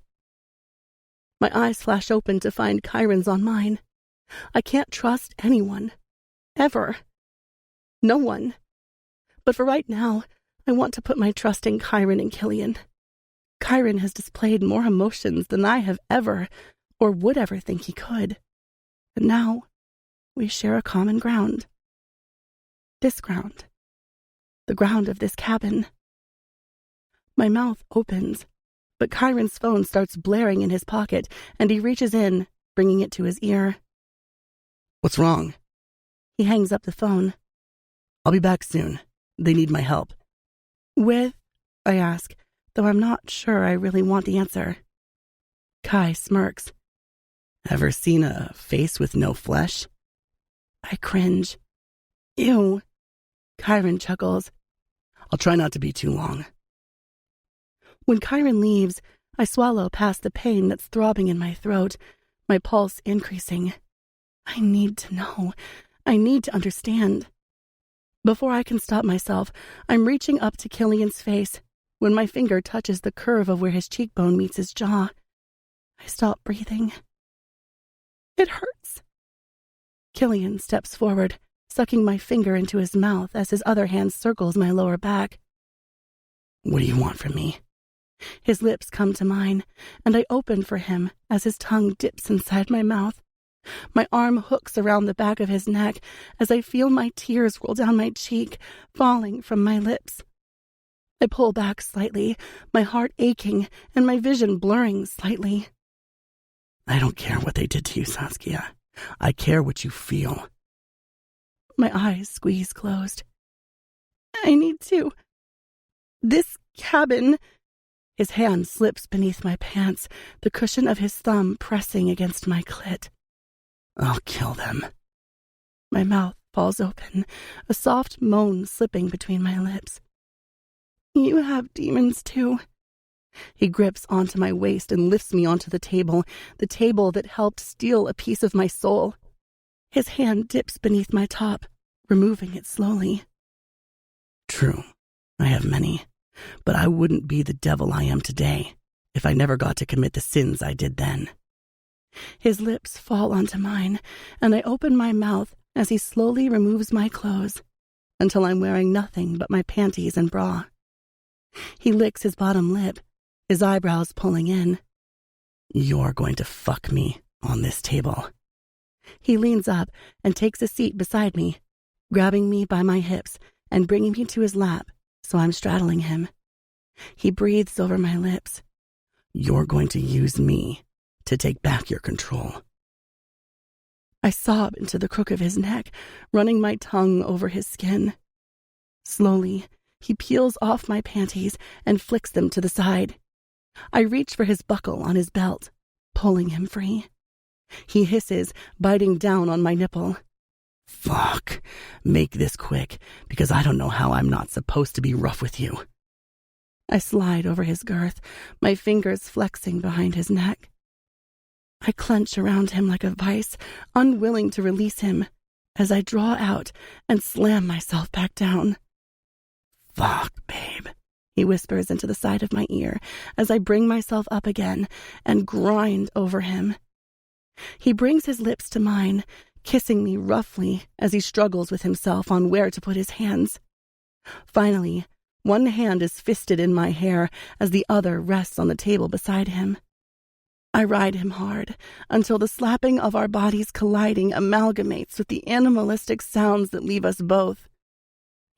Speaker 1: My eyes flash open to find Kyron's on mine. I can't trust anyone. Ever. No one. But for right now, I want to put my trust in Kyron and Killian. Kyron has displayed more emotions than I have ever or would ever think he could. And now, we share a common ground. This ground. The ground of this cabin. My mouth opens, but Kyron's phone starts blaring in his pocket, and he reaches in, bringing it to his ear.
Speaker 3: What's wrong?
Speaker 1: He hangs up the phone.
Speaker 3: I'll be back soon. They need my help.
Speaker 1: With? I ask, though I'm not sure I really want the answer. Kai smirks.
Speaker 3: Ever seen a face with no flesh?
Speaker 1: I cringe. Ew. Kyron chuckles.
Speaker 3: I'll try not to be too long.
Speaker 1: When Kyron leaves, I swallow past the pain that's throbbing in my throat, my pulse increasing. I need to know. I need to understand. Before I can stop myself, I'm reaching up to Killian's face when my finger touches the curve of where his cheekbone meets his jaw. I stop breathing. It hurts. Killian steps forward, sucking my finger into his mouth as his other hand circles my lower back.
Speaker 3: What do you want from me?
Speaker 1: His lips come to mine, and I open for him as his tongue dips inside my mouth. My arm hooks around the back of his neck as I feel my tears roll down my cheek, falling from my lips. I pull back slightly, my heart aching and my vision blurring slightly.
Speaker 3: I don't care what they did to you, Saskia. I care what you feel.
Speaker 1: My eyes squeeze closed. I need to. This cabin. His hand slips beneath my pants, the cushion of his thumb pressing against my clit.
Speaker 3: I'll kill them.
Speaker 1: My mouth falls open, a soft moan slipping between my lips. You have demons too. He grips onto my waist and lifts me onto the table that helped steal a piece of my soul. His hand dips beneath my top, removing it slowly.
Speaker 3: True, I have many, but I wouldn't be the devil I am today if I never got to commit the sins I did then.
Speaker 1: His lips fall onto mine, and I open my mouth as he slowly removes my clothes until I'm wearing nothing but my panties and bra. He licks his bottom lip, his eyebrows pulling in.
Speaker 3: You're going to fuck me on this table.
Speaker 1: He leans up and takes a seat beside me, grabbing me by my hips and bringing me to his lap so I'm straddling him. He breathes over my lips.
Speaker 3: You're going to use me to take back your control.
Speaker 1: I sob into the crook of his neck, running my tongue over his skin. Slowly, he peels off my panties and flicks them to the side. I reach for his buckle on his belt, pulling him free. He hisses, biting down on my nipple.
Speaker 3: Fuck. Make this quick, because I don't know how I'm not supposed to be rough with you.
Speaker 1: I slide over his girth, my fingers flexing behind his neck. I clench around him like a vice, unwilling to release him, as I draw out and slam myself back down.
Speaker 3: Fuck, babe,
Speaker 1: he whispers into the side of my ear as I bring myself up again and grind over him. He brings his lips to mine, kissing me roughly as he struggles with himself on where to put his hands. Finally, one hand is fisted in my hair as the other rests on the table beside him. I ride him hard until the slapping of our bodies colliding amalgamates with the animalistic sounds that leave us both.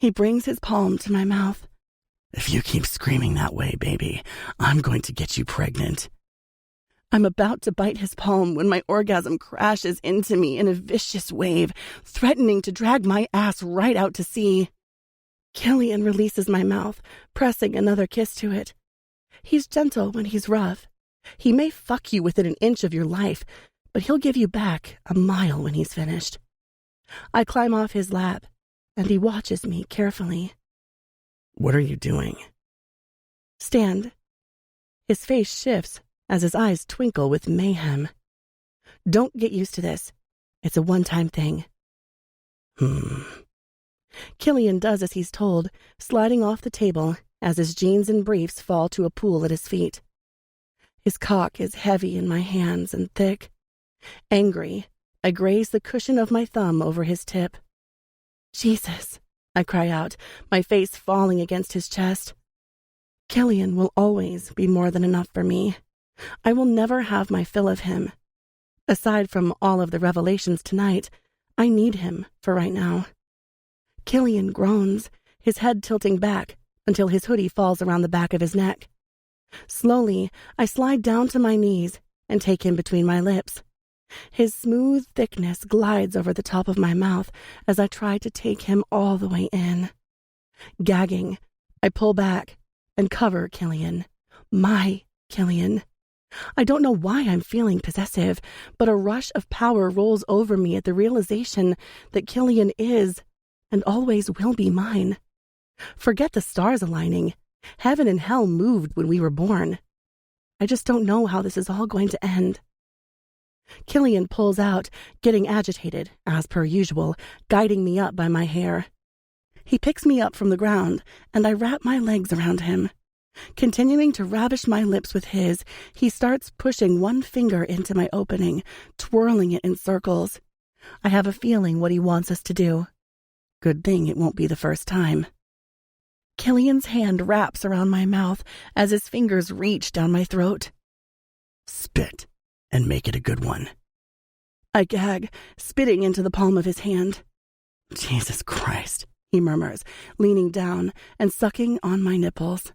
Speaker 1: He brings his palm to my mouth.
Speaker 3: If you keep screaming that way, baby, I'm going to get you pregnant.
Speaker 1: I'm about to bite his palm when my orgasm crashes into me in a vicious wave, threatening to drag my ass right out to sea. Killian releases my mouth, pressing another kiss to it. He's gentle when he's rough. He may fuck you within an inch of your life, but he'll give you back a mile when he's finished. I climb off his lap, and he watches me carefully.
Speaker 3: What are you doing?
Speaker 1: Stand. His face shifts as his eyes twinkle with mayhem. Don't get used to this. It's a one-time thing. Killian does as he's told, sliding off the table as his jeans and briefs fall to a pool at his feet. His cock is heavy in my hands and thick. Angry, I graze the cushion of my thumb over his tip. Jesus, I cry out, my face falling against his chest. Killian will always be more than enough for me. I will never have my fill of him. Aside from all of the revelations tonight, I need him for right now. Killian groans, his head tilting back until his hoodie falls around the back of his neck. Slowly, I slide down to my knees and take him between my lips. His smooth thickness glides over the top of my mouth as I try to take him all the way in. Gagging, I pull back and cover Killian. My Killian. I don't know why I'm feeling possessive, but a rush of power rolls over me at the realization that Killian is and always will be mine. Forget the stars aligning. Heaven and hell moved when we were born. I just don't know how this is all going to end. Killian pulls out, getting agitated, as per usual, guiding me up by my hair. He picks me up from the ground, and I wrap my legs around him. Continuing to ravish my lips with his, he starts pushing one finger into my opening, twirling it in circles. I have a feeling what he wants us to do. Good thing it won't be the first time. Killian's hand wraps around my mouth as his fingers reach down my throat.
Speaker 3: Spit, and make it a good one.
Speaker 1: I gag, spitting into the palm of his hand.
Speaker 3: Jesus Christ,
Speaker 1: he murmurs, leaning down and sucking on my nipples.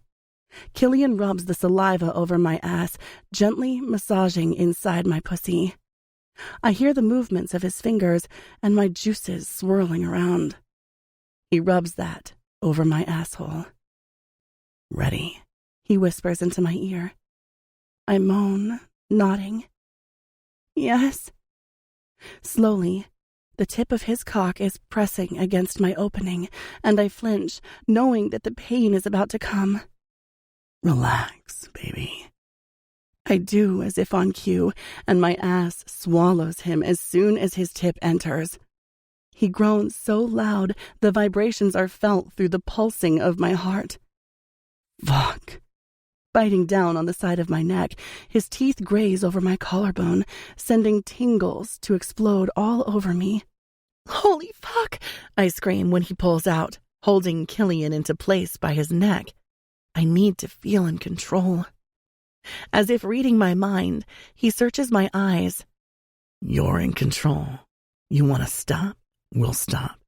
Speaker 1: Killian rubs the saliva over my ass, gently massaging inside my pussy. I hear the movements of his fingers and my juices swirling around. He rubs that over my asshole.
Speaker 3: Ready,
Speaker 1: he whispers into my ear. I moan, nodding. Yes. Slowly, the tip of his cock is pressing against my opening, and I flinch, knowing that the pain is about to come.
Speaker 3: Relax, baby.
Speaker 1: I do as if on cue, and my ass swallows him as soon as his tip enters. He groans so loud the vibrations are felt through the pulsing of my heart.
Speaker 3: Fuck.
Speaker 1: Biting down on the side of my neck, his teeth graze over my collarbone, sending tingles to explode all over me. Holy fuck! I scream when he pulls out, holding Killian into place by his neck. I need to feel in control. As if reading my mind, he searches my eyes.
Speaker 3: You're in control. You want to stop? We'll stop.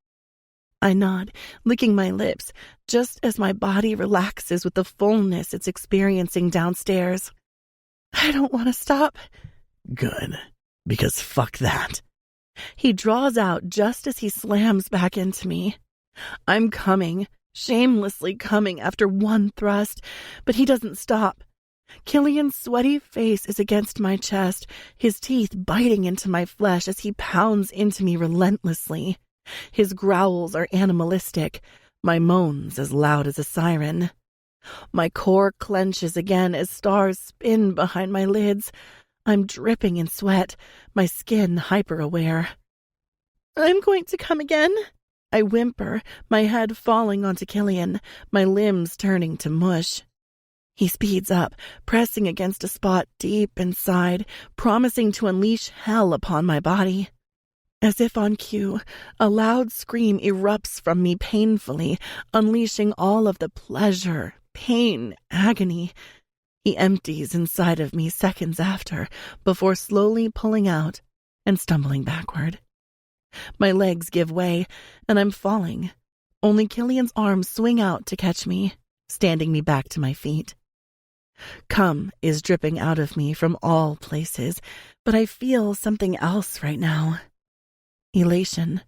Speaker 1: I nod, licking my lips, just as my body relaxes with the fullness it's experiencing downstairs. I don't want to stop.
Speaker 3: Good, because fuck that.
Speaker 1: He draws out just as he slams back into me. I'm coming, shamelessly coming after one thrust, but he doesn't stop. Killian's sweaty face is against my chest, his teeth biting into my flesh as he pounds into me relentlessly. His growls are animalistic, my moans as loud as a siren. My core clenches again as stars spin behind my lids. I'm dripping in sweat, my skin hyper-aware. I'm going to come again, I whimper, my head falling onto Killian, my limbs turning to mush. He speeds up, pressing against a spot deep inside, promising to unleash hell upon my body. As if on cue, a loud scream erupts from me painfully, unleashing all of the pleasure, pain, agony. He empties inside of me seconds after, before slowly pulling out and stumbling backward. My legs give way, and I'm falling. Only Killian's arms swing out to catch me, standing me back to my feet. Cum is dripping out of me from all places, but I feel something else right now. Elation.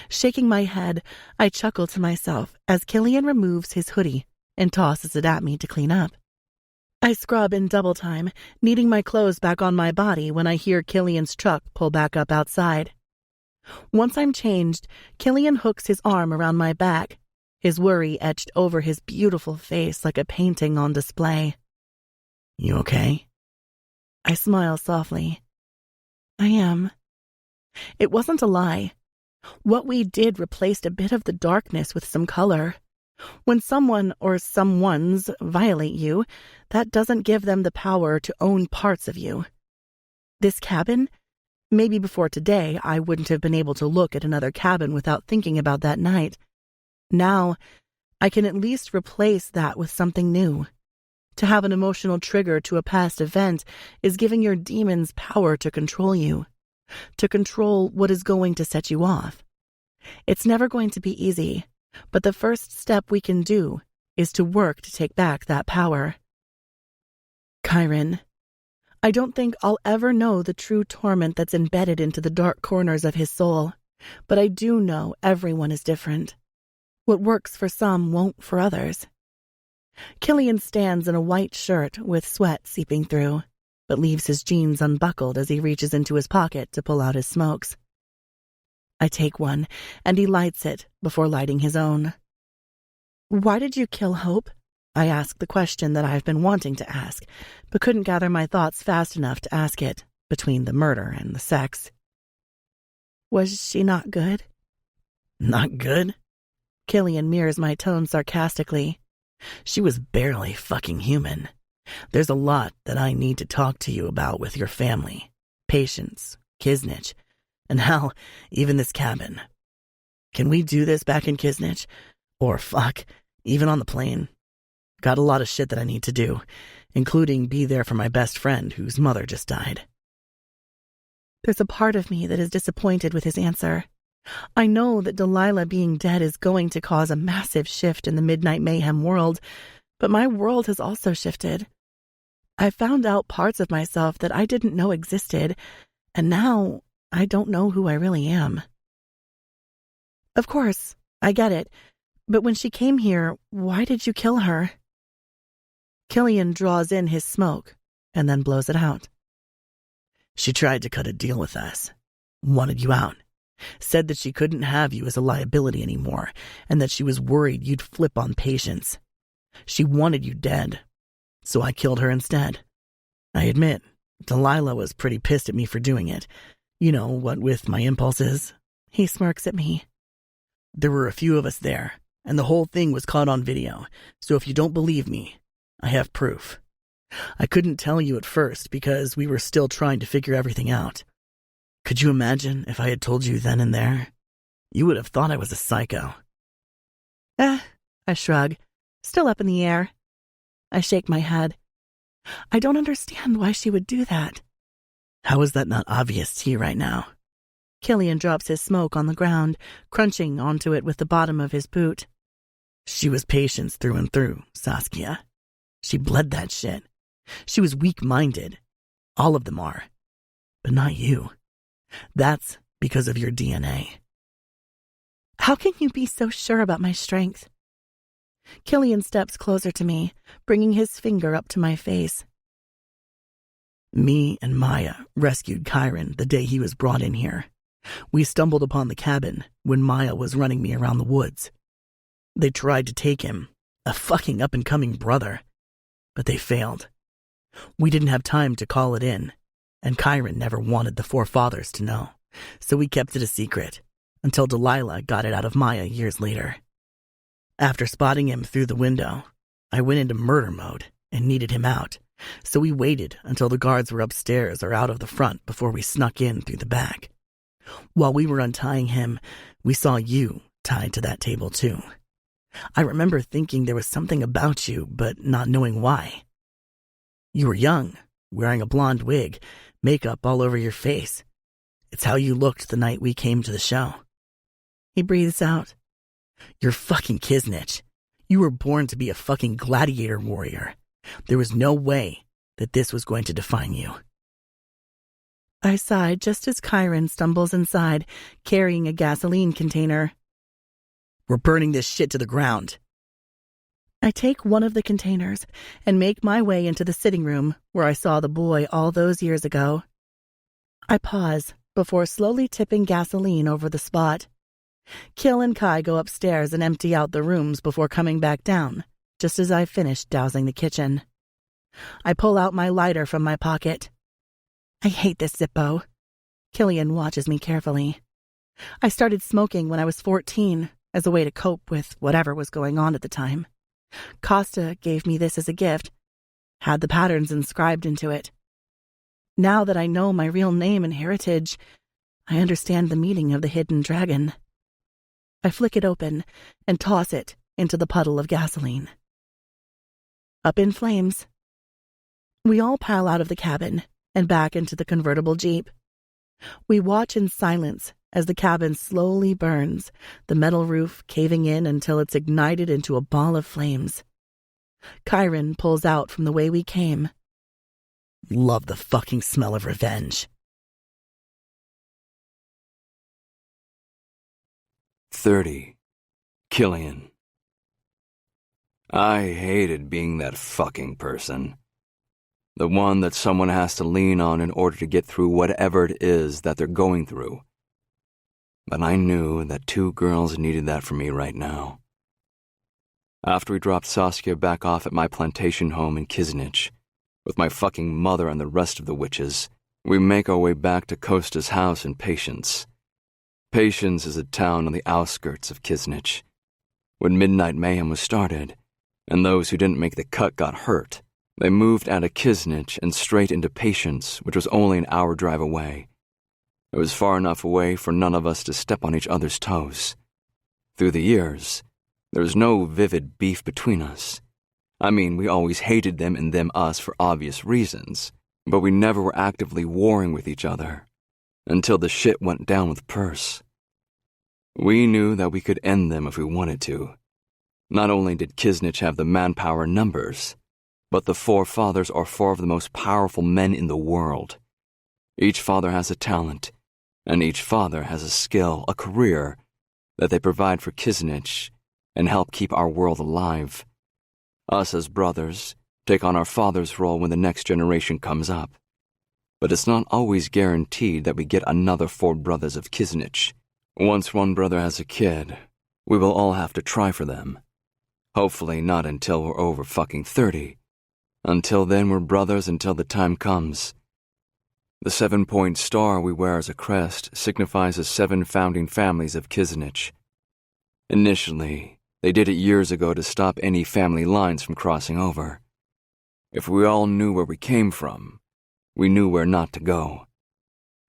Speaker 1: Shaking my head, I chuckle to myself as Killian removes his hoodie and tosses it at me to clean up. I scrub in double time, needing my clothes back on my body when I hear Killian's truck pull back up outside. Once I'm changed, Killian hooks his arm around my back, his worry etched over his beautiful face like a painting on display.
Speaker 3: You okay?
Speaker 1: I smile softly. I am. It wasn't a lie. What we did replaced a bit of the darkness with some color. When someone or someones violate you, that doesn't give them the power to own parts of you. This cabin? Maybe before today, I wouldn't have been able to look at another cabin without thinking about that night. Now, I can at least replace that with something new. To have an emotional trigger to a past event is giving your demons power to control you, to control what is going to set you off. It's never going to be easy, but the first step we can do is to work to take back that power. Chiron, I don't think I'll ever know the true torment that's embedded into the dark corners of his soul, but I do know everyone is different. What works for some won't for others. Killian stands in a white shirt with sweat seeping through, but leaves his jeans unbuckled as he reaches into his pocket to pull out his smokes. I take one, and he lights it before lighting his own. Why did you kill Hope? I ask the question that I've been wanting to ask, but couldn't gather my thoughts fast enough to ask it between the murder and the sex. Was she not good?
Speaker 3: Not good?
Speaker 1: Killian mirrors my tone sarcastically.
Speaker 3: She was barely fucking human. There's a lot that I need to talk to you about with your family, patients, Kisnich, and hell, even this cabin. Can we do this back in Kisnich? Or fuck, even on the plane? Got a lot of shit that I need to do, including be there for my best friend whose mother just died.
Speaker 1: There's a part of me that is disappointed with his answer. I know that Delilah being dead is going to cause a massive shift in the Midnight Mayhem world, but my world has also shifted. I found out parts of myself that I didn't know existed, and now I don't know who I really am. Of course, I get it, but when she came here, why did you kill her? Killian draws in his smoke and then blows it out.
Speaker 3: She tried to cut a deal with us, wanted you out, said that she couldn't have you as a liability anymore, and that she was worried you'd flip on patients. She wanted you dead, so I killed her instead. I admit, Delilah was pretty pissed at me for doing it. You know, what with my impulses.
Speaker 1: He smirks at me.
Speaker 3: There were a few of us there, and the whole thing was caught on video, so if you don't believe me, I have proof. I couldn't tell you at first because we were still trying to figure everything out. Could you imagine if I had told you then and there? You would have thought I was a psycho.
Speaker 1: I shrug, still up in the air. I shake my head. I don't understand why she would do that.
Speaker 3: How is that not obvious to you right now?
Speaker 1: Killian drops his smoke on the ground, crunching onto it with the bottom of his boot.
Speaker 3: She was patience through and through, Saskia. She bled that shit. She was weak-minded. All of them are. But not you. That's because of your DNA.
Speaker 1: How can you be so sure about my strength? Killian steps closer to me, bringing his finger up to my face.
Speaker 3: Me and Maya rescued Kyron the day he was brought in here. We stumbled upon the cabin when Maya was running me around the woods. They tried to take him, a fucking up-and-coming brother, but they failed. We didn't have time to call it in, and Kyron never wanted the forefathers to know, so we kept it a secret until Delilah got it out of Maya years later. After spotting him through the window, I went into murder mode and needed him out, so we waited until the guards were upstairs or out of the front before we snuck in through the back. While we were untying him, we saw you tied to that table too. I remember thinking there was something about you, but not knowing why. You were young, wearing a blonde wig, makeup all over your face. It's how you looked the night we came to the show.
Speaker 1: He breathes out.
Speaker 3: You're fucking Kisnich. You were born to be a fucking gladiator warrior. There was no way that this was going to define you.
Speaker 1: I sigh just as Kyron stumbles inside, carrying a gasoline container.
Speaker 3: We're burning this shit to the ground.
Speaker 1: I take one of the containers and make my way into the sitting room where I saw the boy all those years ago. I pause before slowly tipping gasoline over the spot. Kill and Kai go upstairs and empty out the rooms before coming back down, just as I finish dousing the kitchen. I pull out my lighter from my pocket. I hate this Zippo. Killian watches me carefully. I started smoking when I was 14 as a way to cope with whatever was going on at the time. Costa gave me this as a gift, had the patterns inscribed into it. Now that I know my real name and heritage, I understand the meaning of the hidden dragon. I flick it open and toss it into the puddle of gasoline. Up in flames. We all pile out of the cabin and back into the convertible Jeep. We watch in silence as the cabin slowly burns, the metal roof caving in until it's ignited into a ball of flames. Kyron pulls out from the way we came.
Speaker 3: Love the fucking smell of revenge.
Speaker 2: 30. Killian. I hated being that fucking person. The one that someone has to lean on in order to get through whatever it is that they're going through. But I knew that two girls needed that from me right now. After we dropped Saskia back off at my plantation home in Kisnich, with my fucking mother and the rest of the witches, we make our way back to Costa's house in Patience. Patience is a town on the outskirts of Kisnich. When Midnight Mayhem was started, and those who didn't make the cut got hurt. They moved out of Kisnich and straight into Patience, which was only an hour drive away. It was far enough away for none of us to step on each other's toes. Through the years, there was no vivid beef between us. I mean, we always hated them and them us for obvious reasons, but we never were actively warring with each other, until the shit went down with Purse. We knew that we could end them if we wanted to. Not only did Kisnich have the manpower and numbers, but the four fathers are four of the most powerful men in the world. Each father has a talent, and each father has a skill, a career, that they provide for Kisnich and help keep our world alive. Us as brothers take on our father's role when the next generation comes up. But it's not always guaranteed that we get another four brothers of Kisnich. Once one brother has a kid, we will all have to try for them. Hopefully not until we're over fucking 30. Until then, we're brothers until the time comes. The 7-point star we wear as a crest signifies the 7 founding families of Kisnich. Initially, they did it years ago to stop any family lines from crossing over. If we all knew where we came from, we knew where not to go.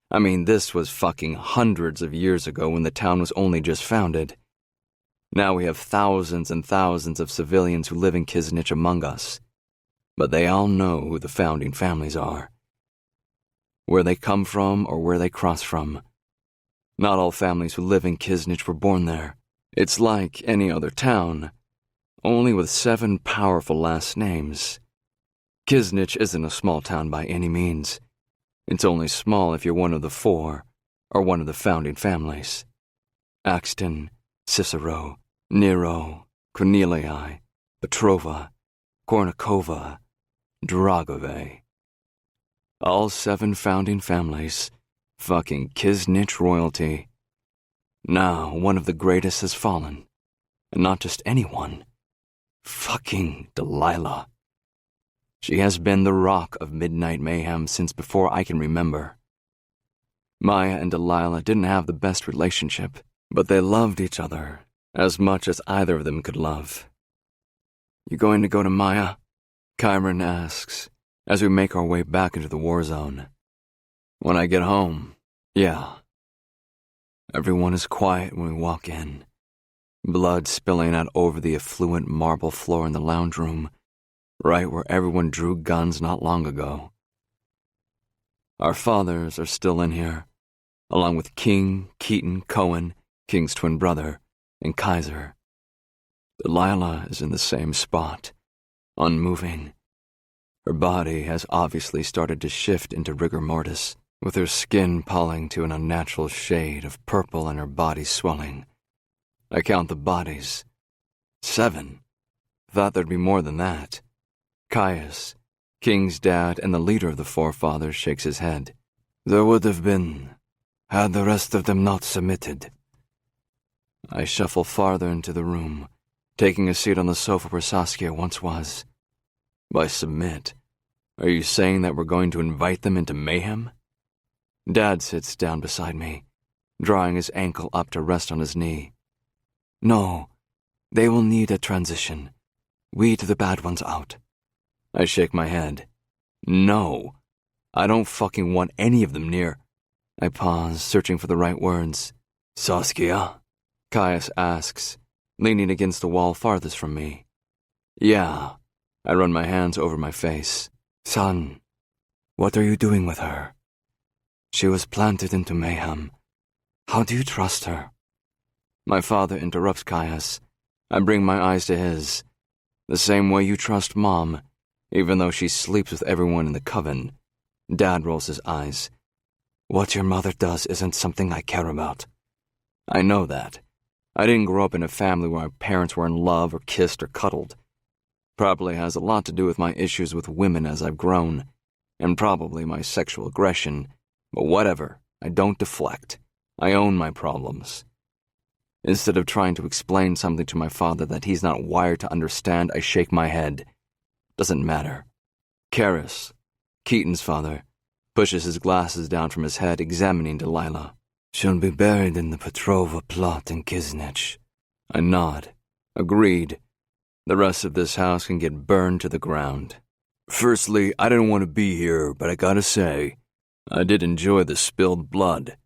Speaker 2: I mean, this was fucking hundreds of years ago when the town was only just founded. Now we have thousands and thousands of civilians who live in Kisnich among us, but they all know who the founding families are. Where they come from or where they cross from. Not all families who live in Kisnich were born there. It's like any other town, only with 7 powerful last names. Kisnich isn't a small town by any means. It's only small if you're one of the 4, or one of the founding families. Axton, Cicero, Nero, Cornelii, Petrova, Kornikova, Dragove. All 7 founding families, fucking Kisnich royalty. Now one of the greatest has fallen, and not just anyone. Fucking Delilah. She has been the rock of Midnight Mayhem since before I can remember. Maya and Delilah didn't have the best relationship, but they loved each other as much as either of them could love. You going to go to Maya? Kyron asks, as we make our way back into the war zone. When I get home, yeah. Everyone is quiet when we walk in, blood spilling out over the affluent marble floor in the lounge room, right where everyone drew guns not long ago. Our fathers are still in here, along with King, Keaton, Cohen, King's twin brother, and Kaiser. Delilah is in the same spot, unmoving. Her body has obviously started to shift into rigor mortis, with her skin pulling to an unnatural shade of purple and her body swelling. I count the bodies. 7. Thought there'd be more than that. Caius, King's dad and the leader of the forefathers, shakes his head. There would have been, had the rest of them not submitted. I shuffle farther into the room, taking a seat on the sofa where Saskia once was. By submit, are you saying that we're going to invite them into mayhem? Dad sits down beside me, drawing his ankle up to rest on his knee. No, they will need a transition. Weed the bad ones out. I shake my head. No, I don't fucking want any of them near. I pause, searching for the right words. Saskia? Caius asks, leaning against the wall farthest from me. Yeah. I run my hands over my face. Son, what are you doing with her? She was planted into mayhem. How do you trust her? My father interrupts Caius. I bring my eyes to his. The same way you trust Mom, even though she sleeps with everyone in the coven. Dad rolls his eyes. What your mother does isn't something I care about. I know that. I didn't grow up in a family where my parents were in love or kissed or cuddled. Probably has a lot to do with my issues with women as I've grown, and probably my sexual aggression, but whatever, I don't deflect. I own my problems. Instead of trying to explain something to my father that he's not wired to understand, I shake my head. Doesn't matter. Karis, Keaton's father, pushes his glasses down from his head, examining Delilah. She'll be buried in the Petrova plot in Kisnich. I nod. Agreed. The rest of this house can get burned to the ground. Firstly, I didn't want to be here, but I gotta say, I did enjoy the spilled blood.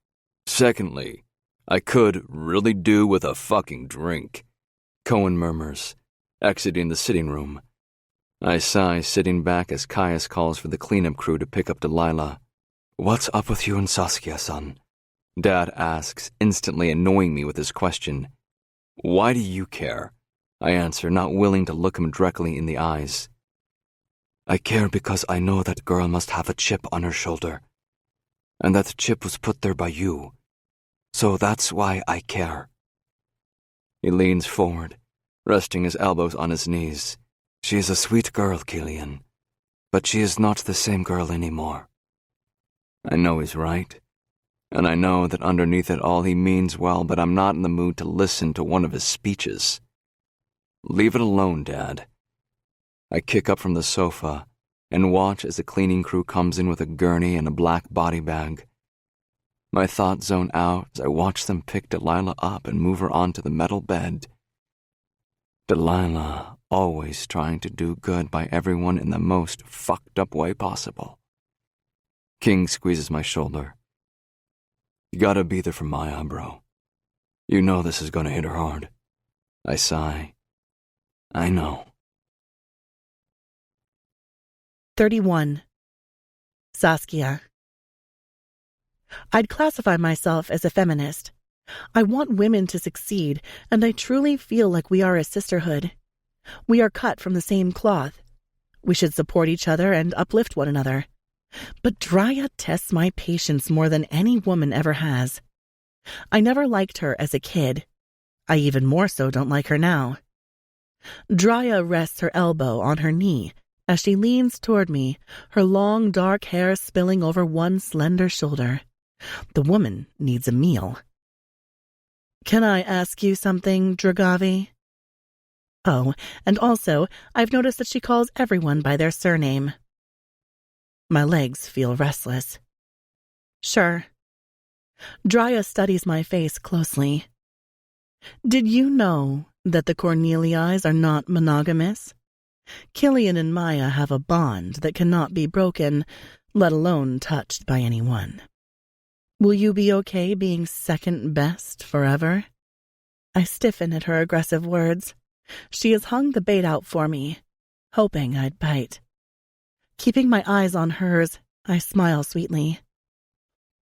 Speaker 2: Secondly, I could really do with a fucking drink, Cohen murmurs, exiting the sitting room. I sigh, sitting back as Caius calls for the cleanup crew to pick up Delilah. What's up with you and Saskia-san? Dad asks, instantly annoying me with his question. Why do you care? I answer, not willing to look him directly in the eyes. I care because I know that girl must have a chip on her shoulder, and that the chip was put there by you. So that's why I care. He leans forward, resting his elbows on his knees. She is a sweet girl, Killian, but she is not the same girl anymore. I know he's right, and I know that underneath it all he means well, but I'm not in the mood to listen to one of his speeches. Leave it alone, Dad. I kick up from the sofa and watch as the cleaning crew comes in with a gurney and a black body bag. My thoughts zone out as I watch them pick Delilah up and move her onto the metal bed. Delilah, always trying to do good by everyone in the most fucked up way possible. King squeezes my shoulder. You gotta be there for Maya, bro. You know this is gonna hit her hard. I sigh. I know.
Speaker 1: 31. Saskia. I'd classify myself as a feminist. I want women to succeed, and I truly feel like we are a sisterhood. We are cut from the same cloth. We should support each other and uplift one another. But Drya tests my patience more than any woman ever has. I never liked her as a kid. I even more so don't like her now. Drya rests her elbow on her knee as she leans toward me, her long dark hair spilling over one slender shoulder. The woman needs a meal. Can I ask you something, Dragavi? Oh, and also, I've noticed that she calls everyone by their surname. My legs feel restless. Sure. Drya studies my face closely. Did you know that the Corneliis are not monogamous? Killian and Maya have a bond that cannot be broken, let alone touched by anyone. Will you be okay being second best forever? I stiffen at her aggressive words. She has hung the bait out for me, hoping I'd bite. Keeping my eyes on hers, I smile sweetly.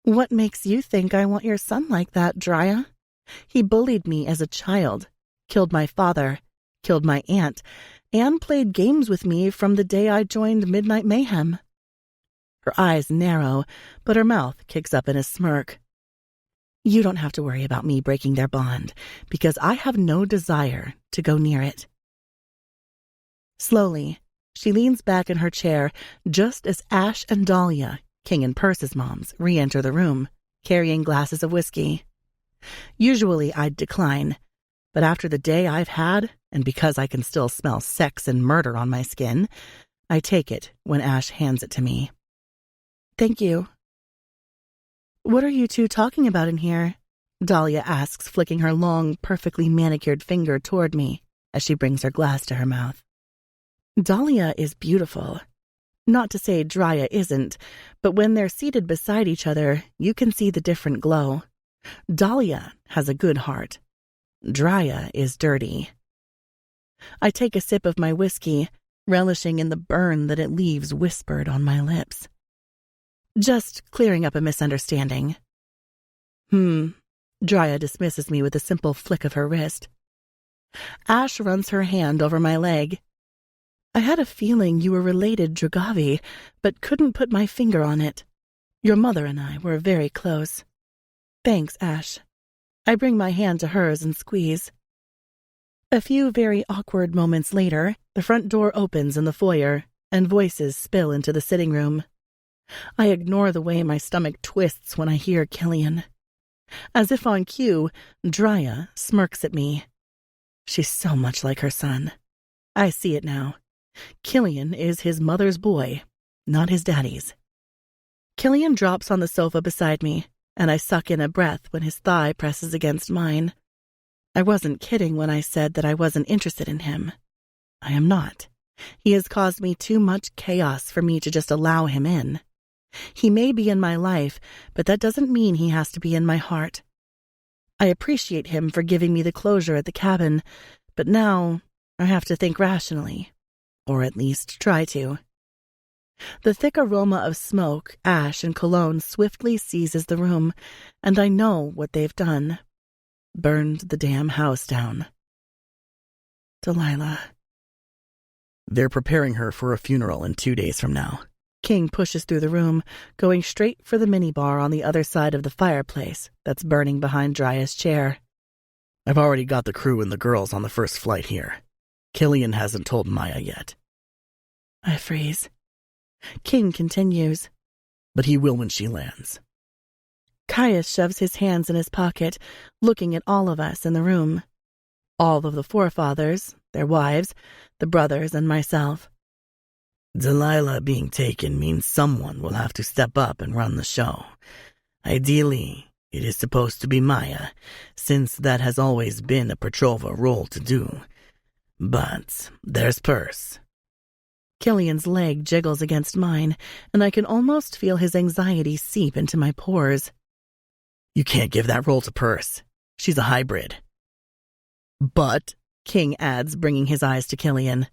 Speaker 1: What makes you think I want your son like that, Drya? He bullied me as a child, killed my father, killed my aunt, and played games with me from the day I joined Midnight Mayhem. Her eyes narrow, but her mouth kicks up in a smirk. You don't have to worry about me breaking their bond, because I have no desire to go near it. Slowly, she leans back in her chair just as Ash and Dahlia, King and Perce's moms, re-enter the room, carrying glasses of whiskey. Usually I'd decline, but after the day I've had, and because I can still smell sex and murder on my skin, I take it when Ash hands it to me. Thank you. What are you two talking about in here? Dahlia asks, flicking her long, perfectly manicured finger toward me as she brings her glass to her mouth. Dahlia is beautiful. Not to say Drya isn't, but when they're seated beside each other, you can see the different glow. Dahlia has a good heart. Drya is dirty. I take a sip of my whiskey, relishing in the burn that it leaves whispered on my lips. Just clearing up a misunderstanding. Drya dismisses me with a simple flick of her wrist. Ash runs her hand over my leg. I had a feeling you were related, Dragavi, but couldn't put my finger on it. Your mother and I were very close. Thanks, Ash. I bring my hand to hers and squeeze. A few very awkward moments later, the front door opens in the foyer, and voices spill into the sitting room. I ignore the way my stomach twists when I hear Killian. As if on cue, Drya smirks at me. She's so much like her son. I see it now. Killian is his mother's boy, not his daddy's. Killian drops on the sofa beside me, and I suck in a breath when his thigh presses against mine. I wasn't kidding when I said that I wasn't interested in him. I am not. He has caused me too much chaos for me to just allow him in. He may be in my life, but that doesn't mean he has to be in my heart. I appreciate him for giving me the closure at the cabin, but now I have to think rationally, or at least try to. The thick aroma of smoke, ash, and cologne swiftly seizes the room, and I know what they've done. Burned the damn house down. Delilah.
Speaker 3: They're preparing her for a funeral in 2 days from now.
Speaker 1: King pushes through the room, going straight for the minibar on the other side of the fireplace that's burning behind Drya's chair.
Speaker 3: I've already got the crew and the girls on the first flight here. Killian hasn't told Maya yet.
Speaker 1: I freeze. King continues.
Speaker 3: But he will when she lands.
Speaker 1: Caius shoves his hands in his pocket, looking at all of us in the room. All of the forefathers, their wives, the brothers, and myself.
Speaker 3: Delilah being taken means someone will have to step up and run the show. Ideally, it is supposed to be Maya, since that has always been a Petrova role to do. But there's Perce.
Speaker 1: Killian's leg jiggles against mine, and I can almost feel his anxiety seep into my pores.
Speaker 3: You can't give that role to Perce. She's a hybrid.
Speaker 1: But, King adds, bringing his eyes to Killian,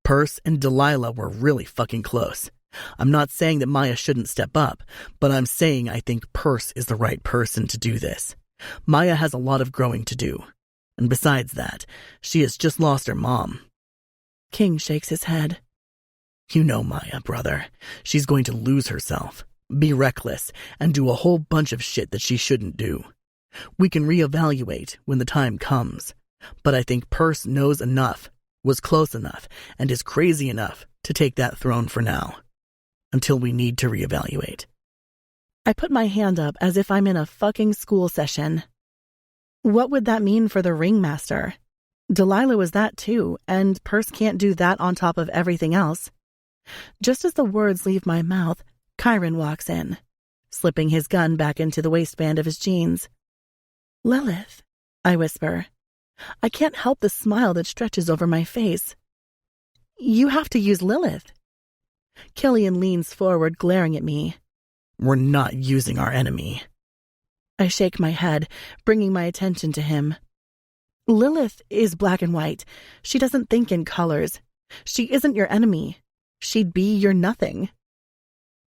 Speaker 3: Perce and Delilah were really fucking close. I'm not saying that Maya shouldn't step up, but I'm saying I think Perce is the right person to do this. Maya has a lot of growing to do. And besides that, she has just lost her mom.
Speaker 1: King shakes his head.
Speaker 3: You know Maya, brother. She's going to lose herself, be reckless, and do a whole bunch of shit that she shouldn't do. We can reevaluate when the time comes, but I think Perce knows enough, was close enough, and is crazy enough to take that throne for now, until we need to reevaluate.
Speaker 1: I put my hand up as if I'm in a fucking school session. What would that mean for the ringmaster? Delilah was that too, and Perce can't do that on top of everything else. Just as the words leave my mouth, Chiron walks in, slipping his gun back into the waistband of his jeans. Lilith, I whisper. I can't help the smile that stretches over my face. You have to use Lilith. Killian leans forward, glaring at me.
Speaker 3: We're not using our enemy.
Speaker 1: I shake my head, bringing my attention to him. Lilith is black and white. She doesn't think in colors. She isn't your enemy. She'd be your nothing.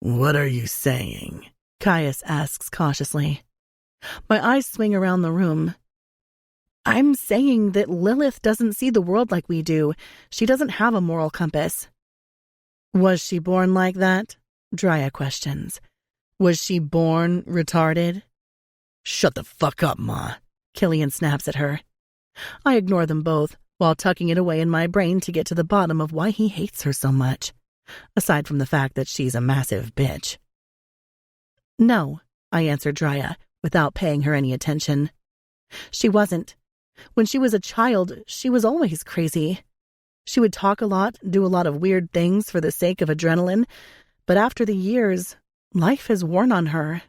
Speaker 3: What are you saying?
Speaker 1: Caius asks cautiously. My eyes swing around the room. I'm saying that Lilith doesn't see the world like we do. She doesn't have a moral compass. Was she born like that? Drya questions. Was she born retarded?
Speaker 3: Shut the fuck up, Ma.
Speaker 1: Killian snaps at her. I ignore them both, while tucking it away in my brain to get to the bottom of why he hates her so much, aside from the fact that she's a massive bitch. No, I answered Drya, without paying her any attention. She wasn't. When she was a child, she was always crazy. She would talk a lot, do a lot of weird things for the sake of adrenaline, but after the years, life has worn on her,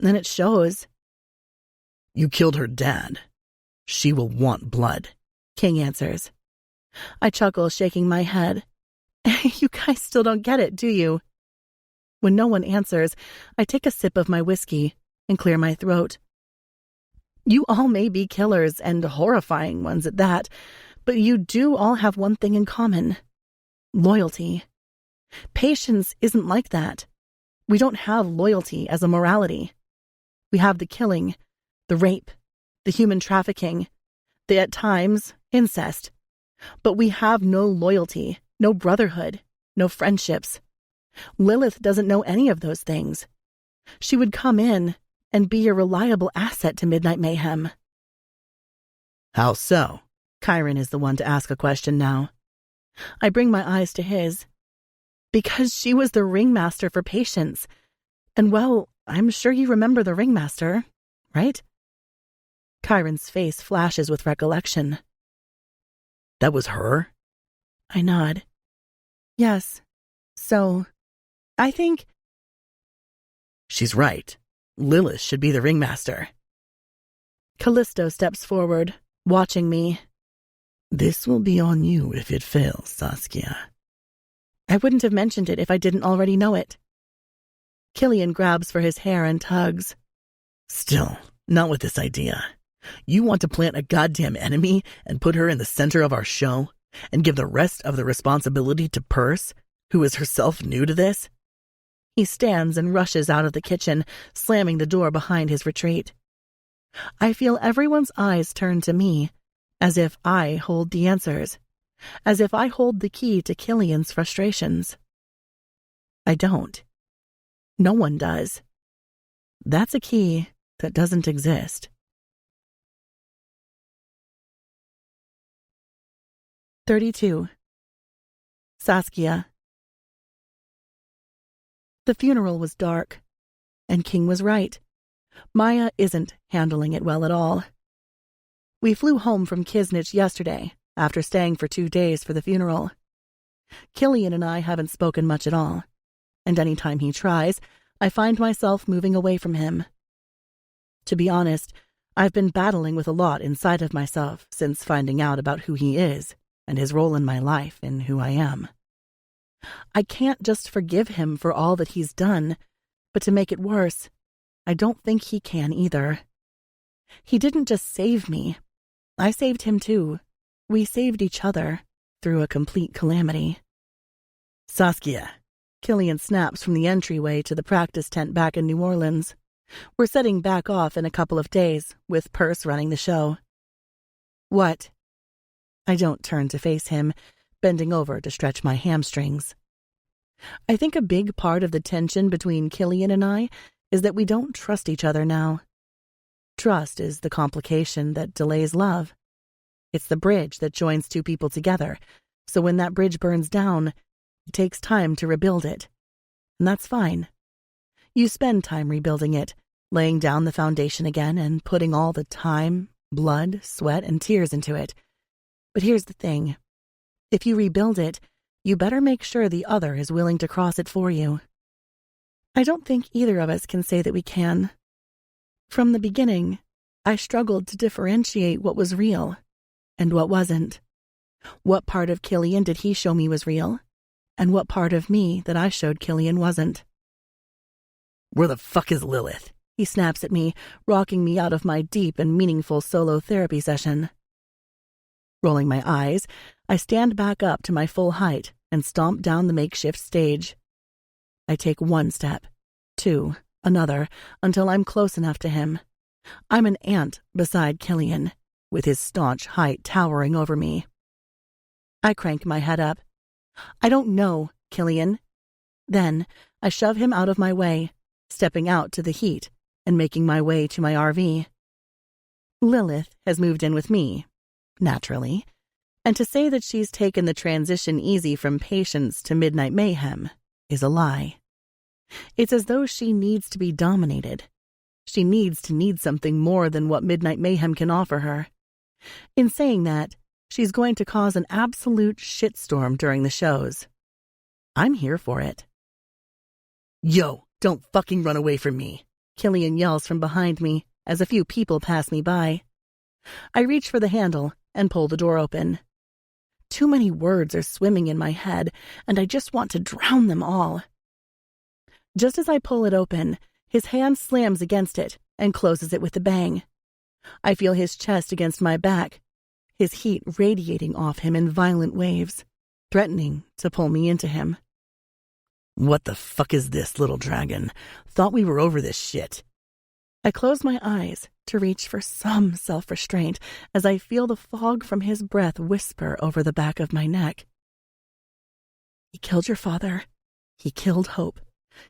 Speaker 1: and it shows.
Speaker 3: You killed her dad. She will want blood,
Speaker 1: King answers. I chuckle, shaking my head. You guys still don't get it, do you? When no one answers, I take a sip of my whiskey and clear my throat. You all may be killers, and horrifying ones at that, but you do all have one thing in common. Loyalty. Patience isn't like that. We don't have loyalty as a morality. We have the killing, the rape, the human trafficking, the, at times, incest. But we have no loyalty, no brotherhood, no friendships. Lilith doesn't know any of those things. She would come in and be a reliable asset to Midnight Mayhem.
Speaker 3: How so?
Speaker 1: Chiron is the one to ask a question now. I bring my eyes to his. Because she was the ringmaster for Patience. And well, I'm sure you remember the ringmaster, right? Chiron's face flashes with recollection.
Speaker 3: That was her?
Speaker 1: I nod. Yes. So, I think...
Speaker 3: She's right. Lilith should be the ringmaster.
Speaker 1: Callisto steps forward, watching me.
Speaker 3: This will be on you if it fails, Saskia.
Speaker 1: I wouldn't have mentioned it if I didn't already know it. Killian grabs for his hair and tugs.
Speaker 3: Still, not with this idea. You want to plant a goddamn enemy and put her in the center of our show and give the rest of the responsibility to Perse, who is herself new to this?
Speaker 1: He stands and rushes out of the kitchen, slamming the door behind his retreat. I feel everyone's eyes turn to me, as if I hold the answers, as if I hold the key to Killian's frustrations. I don't. No one does. That's a key that doesn't exist. 32. Saskia. The funeral was dark, and King was right. Maya isn't handling it well at all. We flew home from Kisnich yesterday, after staying for 2 days for the funeral. Killian and I haven't spoken much at all, and any time he tries, I find myself moving away from him. To be honest, I've been battling with a lot inside of myself since finding out about who he is and his role in my life and who I am. I can't just forgive him for all that he's done, but to make it worse, I don't think he can either. He didn't just save me. I saved him too. We saved each other through a complete calamity.
Speaker 3: Saskia.
Speaker 1: Killian snaps from the entryway to the practice tent back in New Orleans. We're setting back off in a couple of days, with Perse running the show. What? I don't turn to face him, bending over to stretch my hamstrings. I think a big part of the tension between Killian and I is that we don't trust each other now. Trust is the complication that delays love. It's the bridge that joins two people together, so when that bridge burns down, it takes time to rebuild it. And that's fine. You spend time rebuilding it, laying down the foundation again and putting all the time, blood, sweat, and tears into it. But here's the thing. If you rebuild it, you better make sure the other is willing to cross it for you. I don't think either of us can say that we can. From the beginning, I struggled to differentiate what was real and what wasn't. What part of Killian did he show me was real, and what part of me that I showed Killian wasn't?
Speaker 3: Where the fuck is Lilith?
Speaker 1: He snaps at me, rocking me out of my deep and meaningful solo therapy session. Rolling my eyes, I stand back up to my full height and stomp down the makeshift stage. I take 1 step, 2, another, until I'm close enough to him. I'm an ant beside Killian, with his staunch height towering over me. I crank my head up. I don't know, Killian. Then I shove him out of my way, stepping out to the heat and making my way to my RV. Lilith has moved in with me, naturally, and to say that she's taken the transition easy from patience to Midnight Mayhem is a lie. It's as though she needs to be dominated. She needs to need something more than what Midnight Mayhem can offer her. In saying that, she's going to cause an absolute shitstorm during the shows. I'm here for it.
Speaker 3: Yo, don't fucking run away from me,
Speaker 1: Killian yells from behind me as a few people pass me by. I reach for the handle and pull the door open. Too many words are swimming in my head, and I just want to drown them all. Just as I pull it open, his hand slams against it and closes it with a bang. I feel his chest against my back, his heat radiating off him in violent waves, threatening to pull me into him.
Speaker 3: What the fuck is this, little dragon? Thought we were over this shit.
Speaker 1: I close my eyes to reach for some self-restraint as I feel the fog from his breath whisper over the back of my neck. He killed your father. He killed Hope.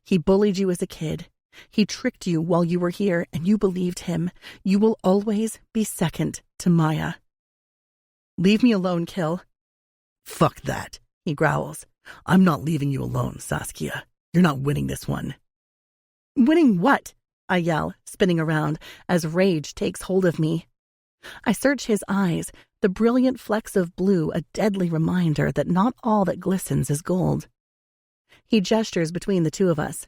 Speaker 1: He bullied you as a kid. He tricked you while you were here, and you believed him. You will always be second to Maya. Leave me alone, Kill.
Speaker 3: Fuck that, he growls. I'm not leaving you alone, Saskia. You're not winning this one.
Speaker 1: Winning what? I yell, spinning around as rage takes hold of me. I search his eyes, the brilliant flecks of blue a deadly reminder that not all that glistens is gold. He gestures between the two of us.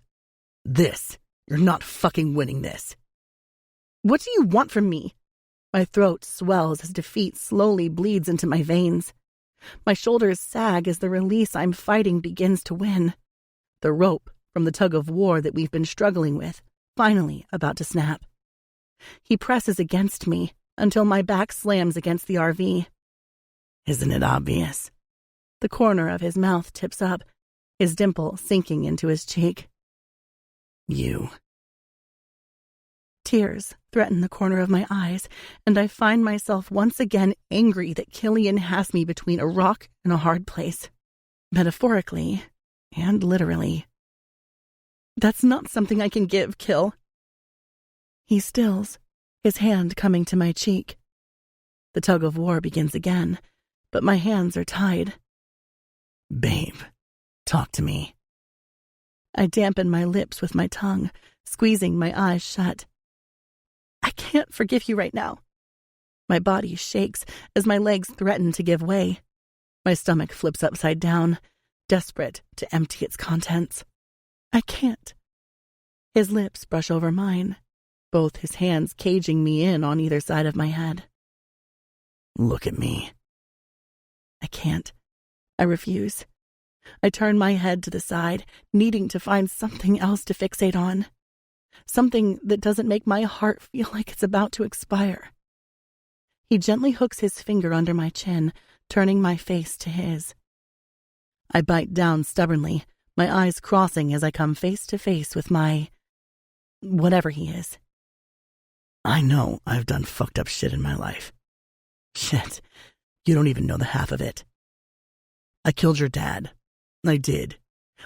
Speaker 3: This. You're not fucking winning this.
Speaker 1: What do you want from me? My throat swells as defeat slowly bleeds into my veins. My shoulders sag as the release I'm fighting begins to win. The rope from the tug of war that we've been struggling with, finally about to snap. He presses against me until my back slams against the RV. Isn't it obvious? The corner of his mouth tips up, his dimple sinking into his cheek. You. Tears threaten the corner of my eyes, and I find myself once again angry that Killian has me between a rock and a hard place. Metaphorically and literally. That's not something I can give, Kill. He stills, his hand coming to my cheek. The tug of war begins again, but my hands are tied. Babe, talk to me. I dampen my lips with my tongue, squeezing my eyes shut. I can't forgive you right now. My body shakes as my legs threaten to give way. My stomach flips upside down, desperate to empty its contents. I can't. His lips brush over mine, both his hands caging me in on either side of my head. Look at me. I can't. I refuse. I turn my head to the side, needing to find something else to fixate on. Something that doesn't make my heart feel like it's about to expire. He gently hooks his finger under my chin, turning my face to his. I bite down stubbornly, my eyes crossing as I come face to face with my... whatever he is. I know I've done fucked up shit in my life. Shit, you don't even know the half of it. I killed your dad. I did.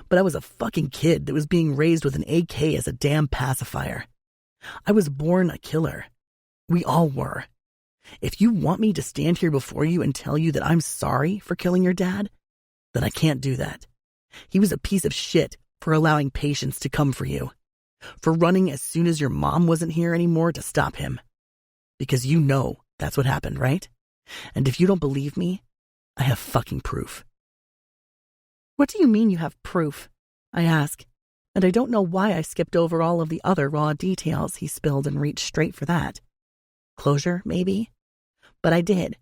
Speaker 1: But I was a fucking kid that was being raised with an AK as a damn pacifier. I was born a killer. We all were. If you want me to stand here before you and tell you that I'm sorry for killing your dad, then I can't do that. He was a piece of shit for allowing patients to come for you. For running as soon as your mom wasn't here anymore to stop him. Because you know that's what happened, right? And if you don't believe me, I have fucking proof. What do you mean you have proof? I ask, and I don't know why I skipped over all of the other raw details he spilled and reached straight for that. Closure, maybe? But I did,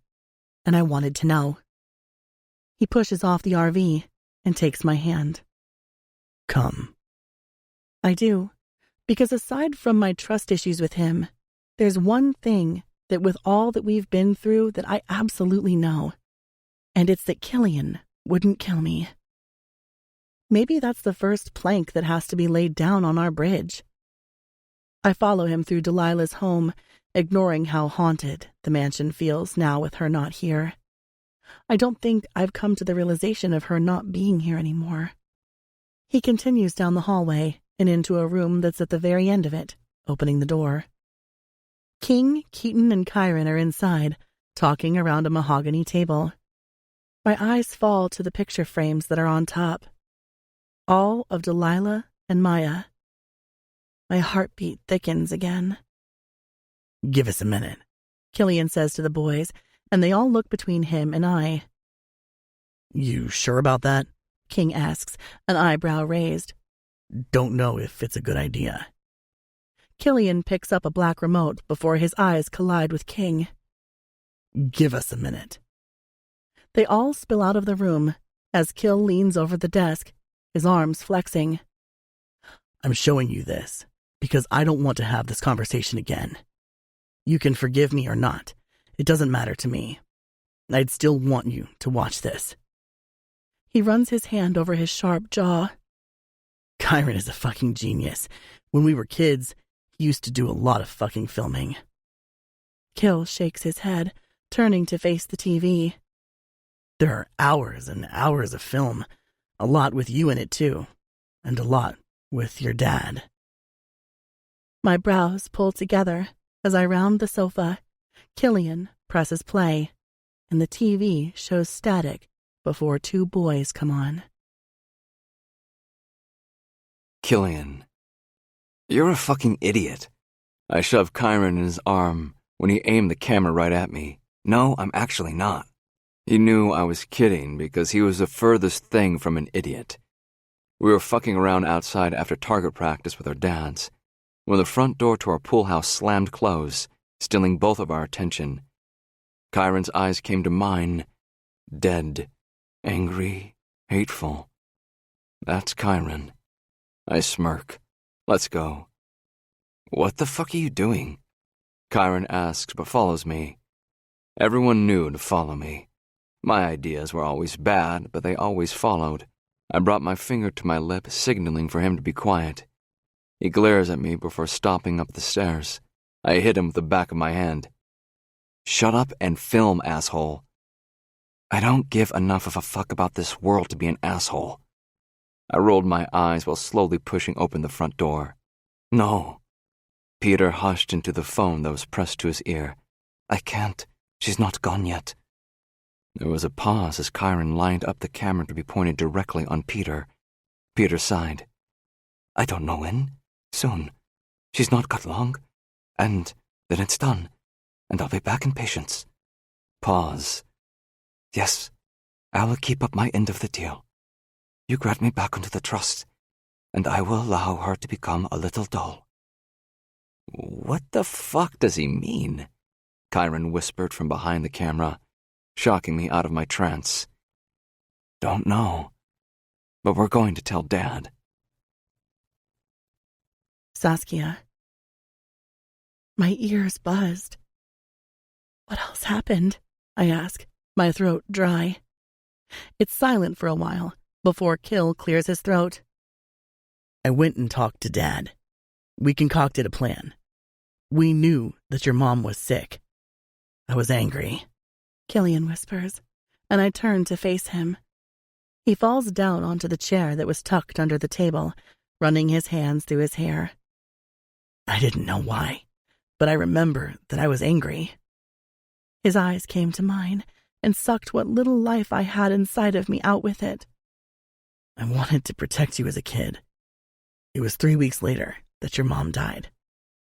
Speaker 1: and I wanted to know. He pushes off the RV and takes my hand. Come. I do, because aside from my trust issues with him, there's one thing that with all that we've been through that I absolutely know, and it's that Killian wouldn't kill me. Maybe that's the first plank that has to be laid down on our bridge. I follow him through Delilah's home, ignoring how haunted the mansion feels now with her not here. I don't think I've come to the realization of her not being here anymore. He continues down the hallway and into a room that's at the very end of it, opening the door. King, Keaton, and Kyron are inside, talking around a mahogany table. My eyes fall to the picture frames that are on top. All of Delilah and Maya. My heartbeat thickens again. Give us a minute, Killian says to the boys, and they all look between him and I. You sure about that? King asks, an eyebrow raised. Don't know if it's a good idea. Killian picks up a black remote before his eyes collide with King. Give us a minute. They all spill out of the room as Kill leans over the desk, his arms flexing. I'm showing you this because I don't want to have this conversation again. You can forgive me or not. It doesn't matter to me. I'd still want you to watch this. He runs his hand over his sharp jaw. Kyron is a fucking genius. When we were kids, he used to do a lot of fucking filming. Kill shakes his head, turning to face the TV. There are hours and hours of film. A lot with you in it, too. And a lot with your dad. My brows pull together as I round the sofa. Killian presses play, and the TV shows static before two boys come on.
Speaker 2: Killian, you're a fucking idiot. I shoved Kyron in his arm when he aimed the camera right at me. No, I'm actually not. He knew I was kidding because he was the furthest thing from an idiot. We were fucking around outside after target practice with our dads when the front door to our pool house slammed closed, stealing both of our attention. Kyron's eyes came to mine, dead, angry, hateful. That's Kyron. I smirk. Let's go. What the fuck are you doing? Kyron asks but follows me. Everyone knew to follow me. My ideas were always bad, but they always followed. I brought my finger to my lip, signaling for him to be quiet. He glares at me before stomping up the stairs. I hit him with the back of my hand. Shut up and film, asshole. I don't give enough of a fuck about this world to be an asshole. I rolled my eyes while slowly pushing open the front door. No. Peter hushed into the phone that was pressed to his ear. I can't. She's not gone yet. There was a pause as Kyron lined up the camera to be pointed directly on Peter. Peter sighed. I don't know when. Soon. She's not got long. And then it's done. And I'll be back in patience. Pause. Yes, I will keep up my end of the deal. You grant me back into the trust, and I will allow her to become a little dull. What the fuck does he mean? Kyron whispered from behind the camera, shocking me out of my trance. Don't know, but we're going to tell Dad.
Speaker 1: Saskia. My ears buzzed. What else happened? I ask, my throat dry. It's silent for a while, before Kill clears his throat.
Speaker 3: I went and talked to Dad. We concocted a plan. We knew that your mom was sick. I was angry.
Speaker 1: Killian whispers, and I turn to face him. He falls down onto the chair that was tucked under the table, running his hands through his hair.
Speaker 3: I didn't know why, but I remember that I was angry.
Speaker 1: His eyes came to mine and sucked what little life I had inside of me out with it.
Speaker 3: I wanted to protect you as a kid. It was 3 weeks later that your mom died.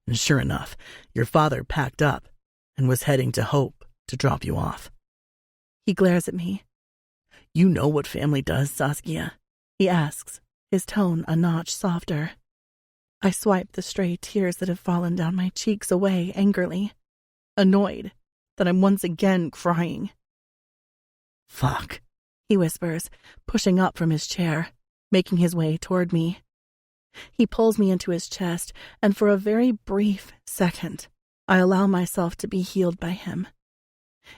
Speaker 3: And sure enough, your father packed up and was heading to Hope to drop you off.
Speaker 1: He glares at me.
Speaker 3: You know what family does, Saskia?
Speaker 1: He asks, his tone a notch softer. I swipe the stray tears that have fallen down my cheeks away angrily, annoyed that I'm once again crying.
Speaker 3: Fuck,
Speaker 1: he whispers, pushing up from his chair, making his way toward me. He pulls me into his chest, and for a very brief second, I allow myself to be healed by him.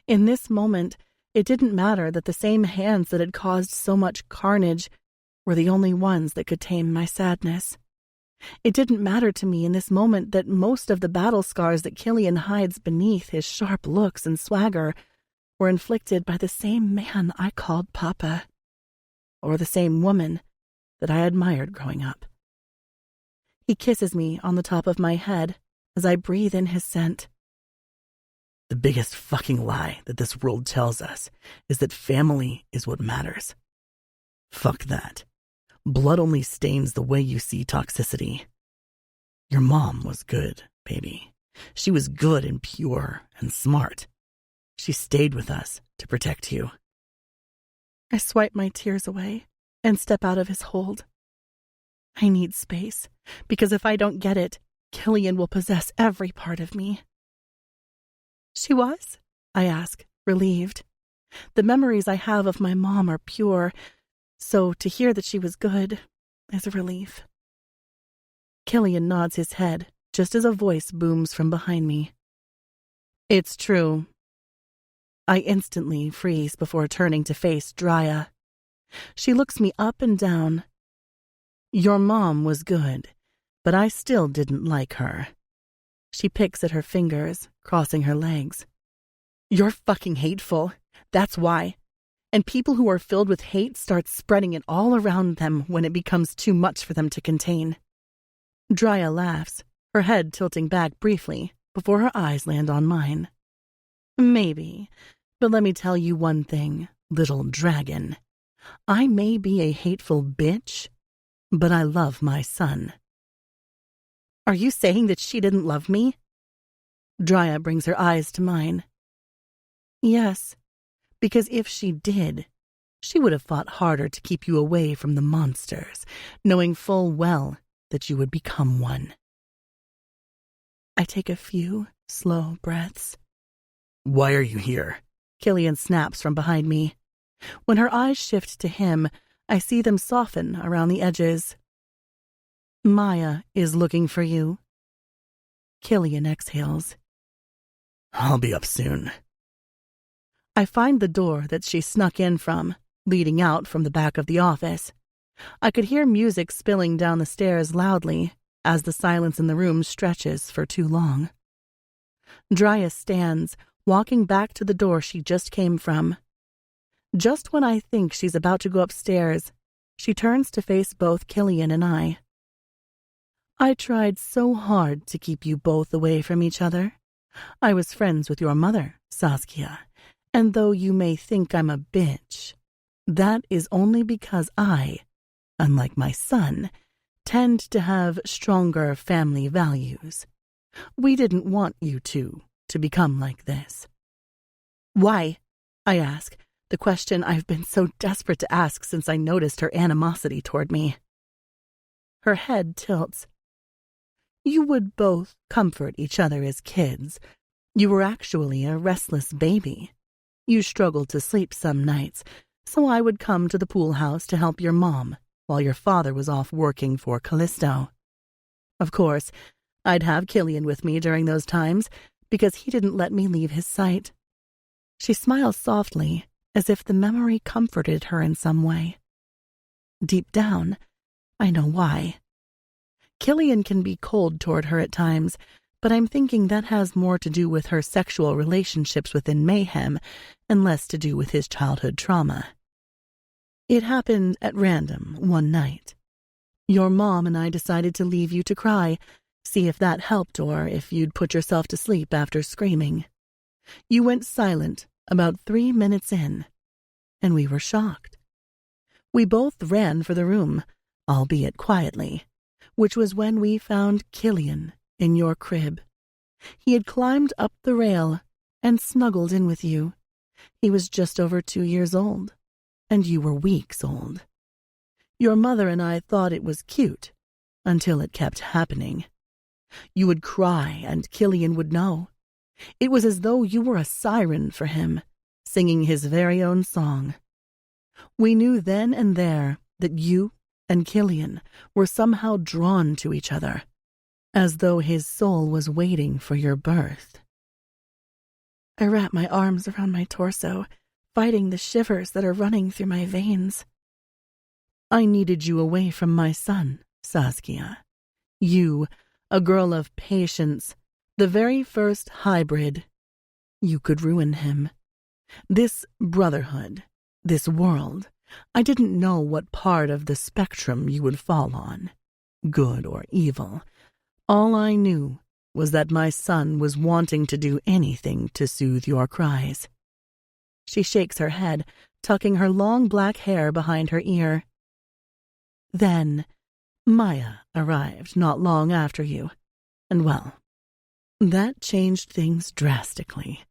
Speaker 1: In this moment, it didn't matter that the same hands that had caused so much carnage were the only ones that could tame my sadness. It didn't matter to me in this moment that most of the battle scars that Killian hides beneath his sharp looks and swagger were inflicted by the same man I called Papa, or the same woman that I admired growing up. He kisses me on the top of my head as I breathe in his scent.
Speaker 3: The biggest fucking lie that this world tells us is that family is what matters. Fuck that. Blood only stains the way you see toxicity. Your mom was good, baby. She was good and pure and smart. She stayed with us to protect you.
Speaker 1: I swipe my tears away and step out of his hold. I need space, because if I don't get it, Killian will possess every part of me. She was? I ask, relieved. The memories I have of my mom are pure, so to hear that she was good is a relief. Killian nods his head, just as a voice booms from behind me. It's true. I instantly freeze before turning to face Drya. She looks me up and down. Your mom was good, but I still didn't like her. She picks at her fingers, crossing her legs. You're fucking hateful. That's why. And people who are filled with hate start spreading it all around them when it becomes too much for them to contain. Drya laughs, her head tilting back briefly before her eyes land on mine. Maybe, but let me tell you one thing, little dragon. I may be a hateful bitch, but I love my son. Are you saying that she didn't love me? Drya brings her eyes to mine. Yes, because if she did, she would have fought harder to keep you away from the monsters, knowing full well that you would become one. I take a few slow breaths.
Speaker 3: Why are you here?
Speaker 1: Killian snaps from behind me. When her eyes shift to him, I see them soften around the edges. Maya is looking for you. Killian exhales.
Speaker 3: I'll be up soon.
Speaker 1: I find the door that she snuck in from, leading out from the back of the office. I could hear music spilling down the stairs loudly as the silence in the room stretches for too long. Dryas stands, walking back to the door she just came from. Just when I think she's about to go upstairs, she turns to face both Killian and I. I tried so hard to keep you both away from each other. I was friends with your mother, Saskia, and though you may think I'm a bitch, that is only because I, unlike my son, tend to have stronger family values. We didn't want you two to become like this. Why? I ask, the question I've been so desperate to ask since I noticed her animosity toward me. Her head tilts. You would both comfort each other as kids. You were actually a restless baby. You struggled to sleep some nights, so I would come to the pool house to help your mom while your father was off working for Callisto. Of course, I'd have Killian with me during those times because he didn't let me leave his sight. She smiles softly, as if the memory comforted her in some way. Deep down, I know why. Killian can be cold toward her at times, but I'm thinking that has more to do with her sexual relationships within Mayhem and less to do with his childhood trauma. It happened at random one night. Your mom and I decided to leave you to cry, see if that helped or if you'd put yourself to sleep after screaming. You went silent about 3 minutes in, and we were shocked. We both ran for the room, albeit quietly, which was when we found Killian in your crib. He had climbed up the rail and snuggled in with you. He was just over 2 years old, and you were weeks old. Your mother and I thought it was cute, until it kept happening. You would cry, and Killian would know. It was as though you were a siren for him, singing his very own song. We knew then and there that you and Killian were somehow drawn to each other, as though his soul was waiting for your birth. I wrap my arms around my torso, fighting the shivers that are running through my veins. I needed you away from my son, Saskia. You, a girl of patience, the very first hybrid. You could ruin him. This brotherhood, this world, I didn't know what part of the spectrum you would fall on, good or evil. All I knew was that my son was wanting to do anything to soothe your cries. She shakes her head, tucking her long black hair behind her ear. Then, Maya arrived not long after you, and well, that changed things drastically.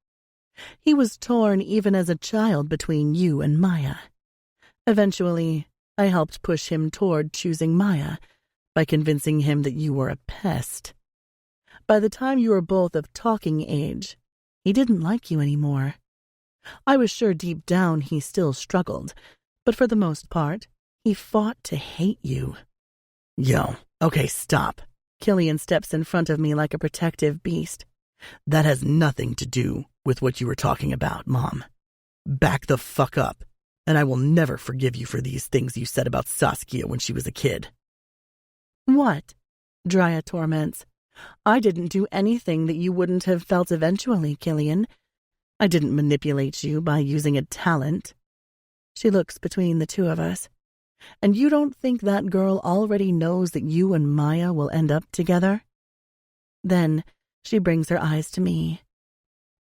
Speaker 1: He was torn even as a child between you and Maya. Eventually, I helped push him toward choosing Maya by convincing him that you were a pest. By the time you were both of talking age, he didn't like you anymore. I was sure deep down he still struggled, but for the most part, he fought to hate you.
Speaker 3: Yo, okay, stop.
Speaker 1: Killian steps in front of me like a protective beast.
Speaker 3: That has nothing to do with what you were talking about, Mom. Back the fuck up, and I will never forgive you for these things you said about Saskia when she was a kid.
Speaker 1: What? Dryas torments. I didn't do anything that you wouldn't have felt eventually, Killian. I didn't manipulate you by using a talent. She looks between the two of us. And you don't think that girl already knows that you and Maya will end up together? Then she brings her eyes to me.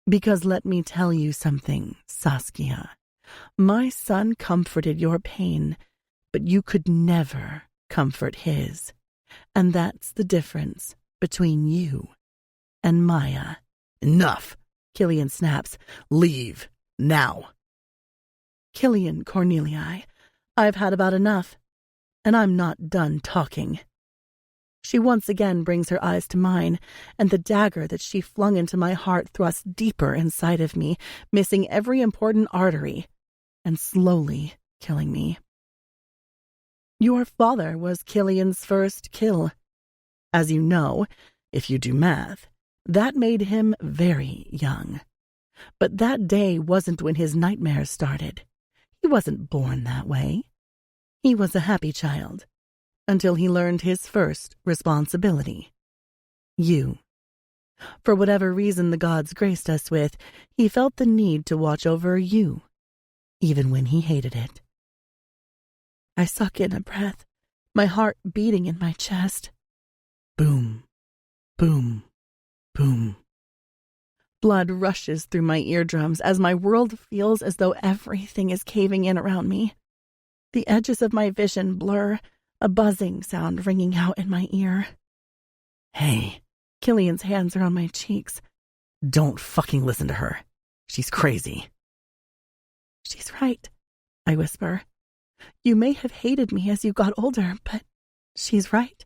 Speaker 1: Because let me tell you something, Saskia. My son comforted your pain, but you could never comfort his. And that's the difference between you and Maya.
Speaker 3: Enough,
Speaker 1: Killian snaps.
Speaker 3: Leave, now.
Speaker 1: Killian Cornelii, I've had about enough, and I'm not done talking. She once again brings her eyes to mine, and the dagger that she flung into my heart thrusts deeper inside of me, missing every important artery, and slowly killing me. Your father was Killian's first kill. As you know, if you do math, that made him very young. But that day wasn't when his nightmares started. He wasn't born that way. He was a happy child, until he learned his first responsibility. You. For whatever reason the gods graced us with, he felt the need to watch over you, even when he hated it. I suck in a breath, my heart beating in my chest. Boom, boom, boom. Blood rushes through my eardrums as my world feels as though everything is caving in around me. The edges of my vision blur, a buzzing sound ringing out in my ear. Hey, Killian's hands are on my cheeks.
Speaker 3: Don't fucking listen to her. She's crazy.
Speaker 1: She's right, I whisper. You may have hated me as you got older, but she's right.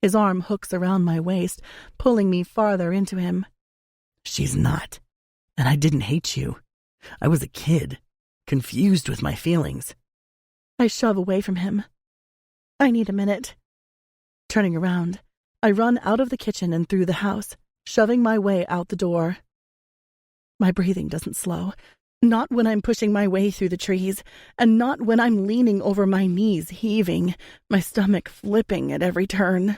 Speaker 1: His arm hooks around my waist, pulling me farther into him.
Speaker 3: She's not. And I didn't hate you. I was a kid, confused with my feelings.
Speaker 1: I shove away from him. I need a minute. Turning around, I run out of the kitchen and through the house, shoving my way out the door. My breathing doesn't slow, not when I'm pushing my way through the trees, and not when I'm leaning over my knees heaving, my stomach flipping at every turn.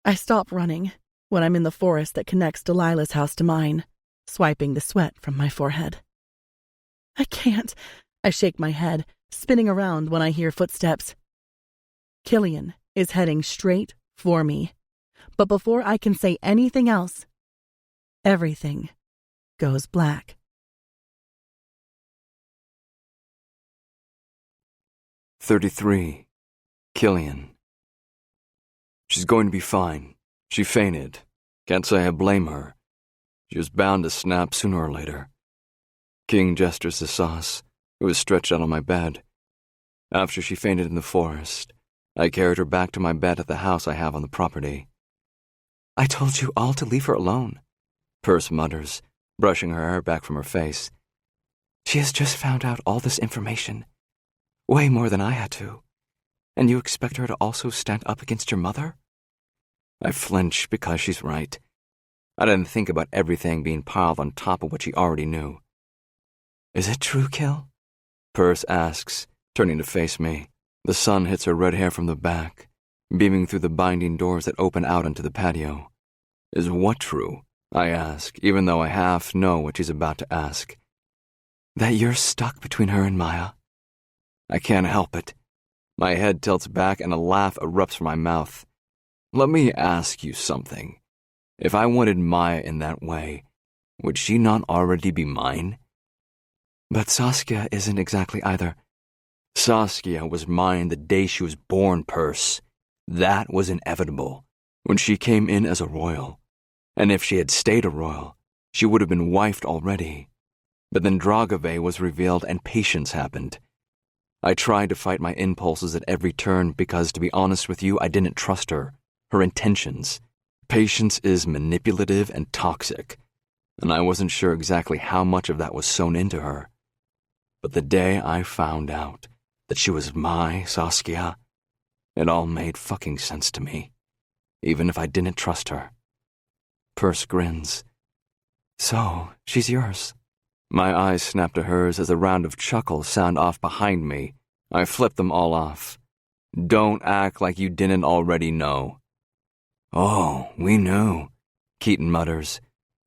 Speaker 1: I stop running when I'm in the forest that connects Delilah's house to mine, swiping the sweat from my forehead. I can't. I shake my head, spinning around when I hear footsteps. Killian is heading straight for me, but before I can say anything else, everything goes black.
Speaker 2: "33. Killian. She's going to be fine. She fainted. Can't say I blame her. She was bound to snap sooner or later." King gestures to Sauce, who was stretched out on my bed. "After she fainted in the forest, I carried her back to my bed at the house I have on the property." "I told you all to leave her alone," Perce mutters, brushing her hair back from her face. "She has just found out all this information. Way more than I had to. And you expect her to also stand up against your mother?" I flinch because she's right. I didn't think about everything being piled on top of what she already knew. "Is it true, Kill?" Perce asks, turning to face me. The sun hits her red hair from the back, beaming through the binding doors that open out onto the patio. "Is what true?" I ask, even though I half know what she's about to ask. "That you're stuck between her and Maya." I can't help it. My head tilts back and a laugh erupts from my mouth. "Let me ask you something. If I wanted Maya in that way, would she not already be mine?" "But Saskia isn't exactly either." "Saskia was mine the day she was born, Perce. That was inevitable, when she came in as a royal. And if she had stayed a royal, she would have been wifed already. But then Dragave was revealed and patience happened. I tried to fight my impulses at every turn because, to be honest with you, I didn't trust her, her intentions. Patience is manipulative and toxic, and I wasn't sure exactly how much of that was sewn into her. But the day I found out that she was my Saskia, it all made fucking sense to me, even if I didn't trust her." Perce grins. "So, she's yours." My eyes snap to hers as a round of chuckles sound off behind me. I flip them all off. "Don't act like you didn't already know." "Oh, we knew," Keaton mutters,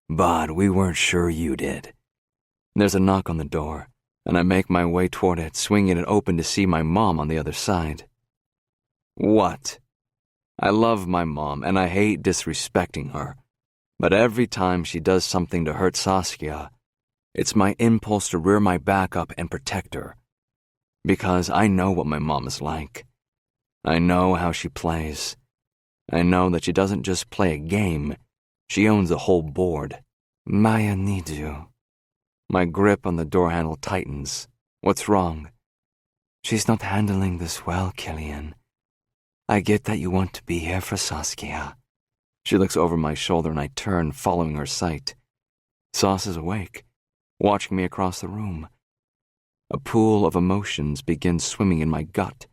Speaker 2: "but we weren't sure you did." There's a knock on the door, and I make my way toward it, swinging it open to see my mom on the other side. "What?" I love my mom, and I hate disrespecting her, but every time she does something to hurt Saskia, it's my impulse to rear my back up and protect her. Because I know what my mom is like. I know how she plays. I know that she doesn't just play a game, she owns the whole board. "Maya needs you." My grip on the door handle tightens. What's wrong? "She's not handling this well, Killian. I get that you want to be here for Saskia. She looks over my shoulder and I turn, following her sight. Sauce is awake, watching me across the room. A pool of emotions begins swimming in my gut.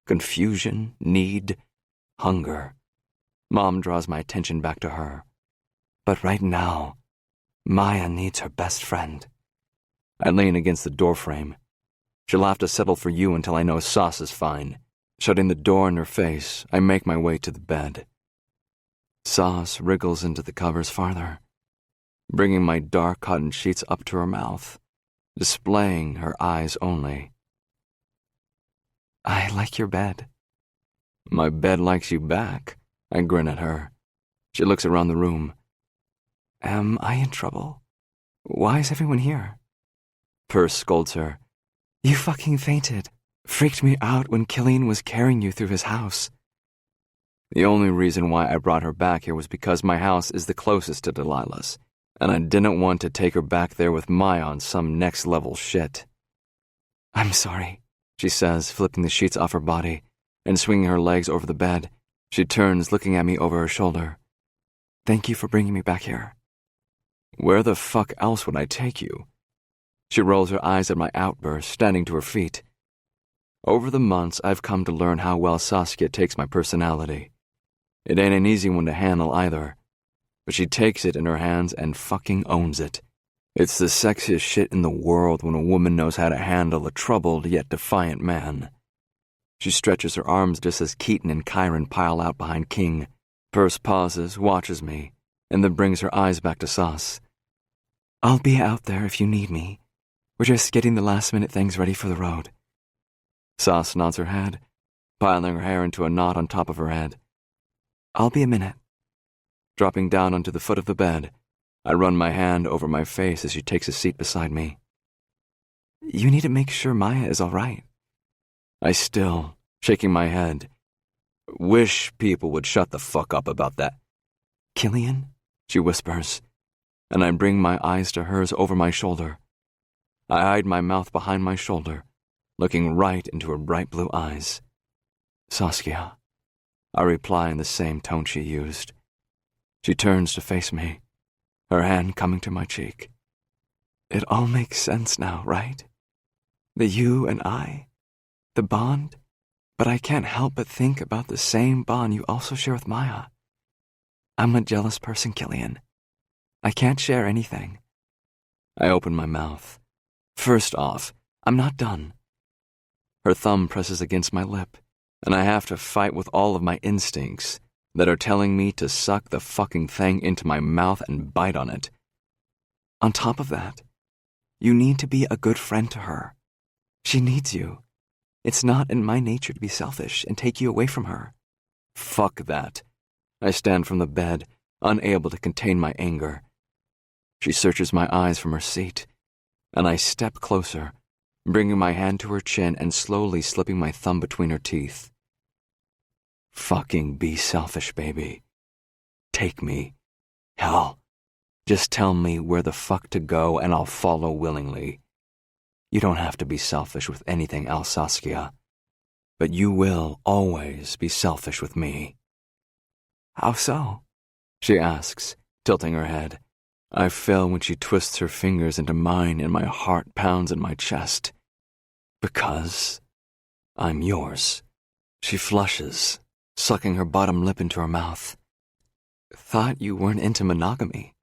Speaker 2: Confusion, need, hunger. Mom draws my attention back to her. But right now, Maya needs her best friend. I lean against the doorframe. She'll have to settle for you until I know Sauce is fine. Shutting the door in her face, I make my way to the bed. Sauce wriggles into the covers farther, bringing my dark cotton sheets up to her mouth, displaying her eyes only. I like your bed. My bed likes you back. I grin at her. She looks around the room. Am I in trouble? Why is everyone here? Perce scolds her. You fucking fainted. Freaked me out when Killian was carrying you through his house. The only reason why I brought her back here was because my house is the closest to Delilah's, and I didn't want to take her back there with Maya on some next-level shit. I'm sorry, she says, flipping the sheets off her body and swinging her legs over the bed. She turns, looking at me over her shoulder. Thank you for bringing me back here. Where the fuck else would I take you? She rolls her eyes at my outburst, standing to her feet. Over the months, I've come to learn how well Saskia takes my personality. It ain't an easy one to handle either, but she takes it in her hands and fucking owns it. It's the sexiest shit in the world when a woman knows how to handle a troubled yet defiant man. She stretches her arms just as Keaton and Kyron pile out behind King. Perce pauses, watches me, and then brings her eyes back to Sauce. I'll be out there if you need me. We're just getting the last-minute things ready for the road. Sauce nods her head, piling her hair into a knot on top of her head. I'll be a minute. Dropping down onto the foot of the bed, I run my hand over my face as she takes a seat beside me. You need to make sure Maya is all right. I still, shaking my head, wish people would shut the fuck up about that. Killian? She whispers, and I bring my eyes to hers over my shoulder. I hide my mouth behind my shoulder, looking right into her bright blue eyes. Saskia, I reply in the same tone she used. She turns to face me, her hand coming to my cheek. It all makes sense now, right? The you and I, the bond, but I can't help but think about the same bond you also share with Maya. I'm a jealous person, Killian. I can't share anything. I open my mouth. First off, I'm not done. Her thumb presses against my lip, and I have to fight with all of my instincts that are telling me to suck the fucking thing into my mouth and bite on it. On top of that, you need to be a good friend to her. She needs you. It's not in my nature to be selfish and take you away from her. Fuck that. I stand from the bed, unable to contain my anger. She searches my eyes from her seat, and I step closer, bringing my hand to her chin and slowly slipping my thumb between her teeth. Fucking be selfish, baby. Take me. Hell, just tell me where the fuck to go and I'll follow willingly. You don't have to be selfish with anything else, Saskia, but you will always be selfish with me. How so? She asks, tilting her head. I feel when she twists her fingers into mine and my heart pounds in my chest. Because I'm yours. She flushes, sucking her bottom lip into her mouth. Thought you weren't into monogamy.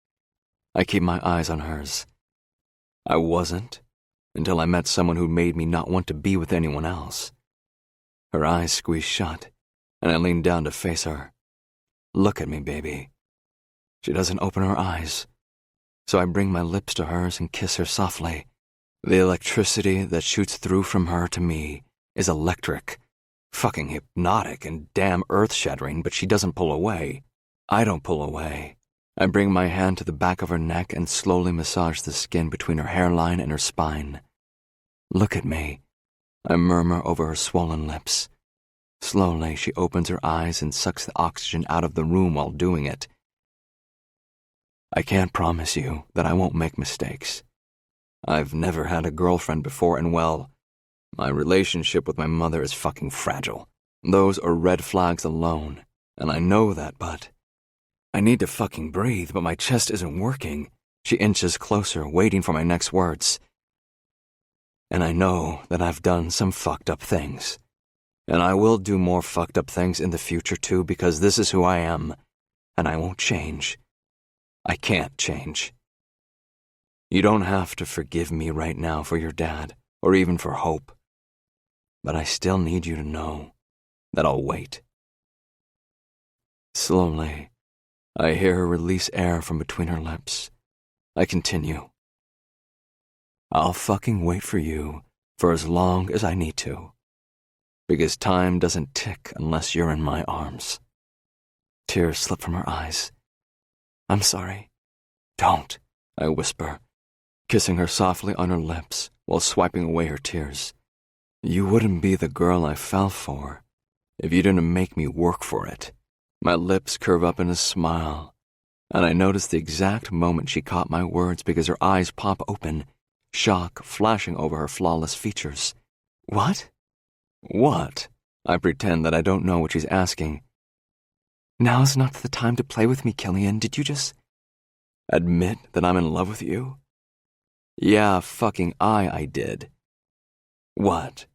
Speaker 2: I keep my eyes on hers. I wasn't, until I met someone who made me not want to be with anyone else. Her eyes squeeze shut, and I lean down to face her. Look at me, baby. She doesn't open her eyes, so I bring my lips to hers and kiss her softly. The electricity that shoots through from her to me is electric, fucking hypnotic and damn earth-shattering, but she doesn't pull away. I don't pull away. I bring my hand to the back of her neck and slowly massage the skin between her hairline and her spine. Look at me, I murmur over her swollen lips. Slowly, she opens her eyes and sucks the oxygen out of the room while doing it. I can't promise you that I won't make mistakes. I've never had a girlfriend before, and well, my relationship with my mother is fucking fragile. Those are red flags alone, and I know that, but... I need to fucking breathe, but my chest isn't working. She inches closer, waiting for my next words. And I know that I've done some fucked up things. And I will do more fucked up things in the future too, because this is who I am, and I won't change. I can't change. You don't have to forgive me right now for your dad, or even for Hope. But I still need you to know that I'll wait. Slowly, I hear her release air from between her lips. I continue. I'll fucking wait for you for as long as I need to, because time doesn't tick unless you're in my arms. Tears slip from her eyes. I'm sorry. Don't, I whisper, kissing her softly on her lips while swiping away her tears. You wouldn't be the girl I fell for if you didn't make me work for it. My lips curve up in a smile, and I notice the exact moment she caught my words because her eyes pop open, shock flashing over her flawless features. What? What? I pretend that I don't know what she's asking. Now's not the time to play with me, Killian. Did you just admit that I'm in love with you? Yeah, fucking I did. What?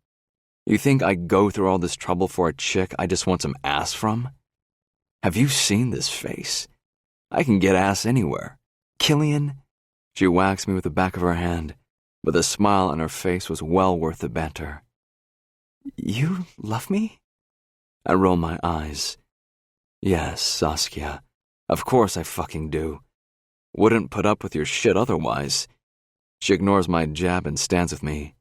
Speaker 2: You think I go through all this trouble for a chick I just want some ass from? Have you seen this face? I can get ass anywhere. Killian? She whacked me with the back of her hand, but the smile on her face was well worth the banter. You love me? I roll my eyes. Yes, Saskia. Of course I fucking do. Wouldn't put up with your shit otherwise. She ignores my jab and stands with me.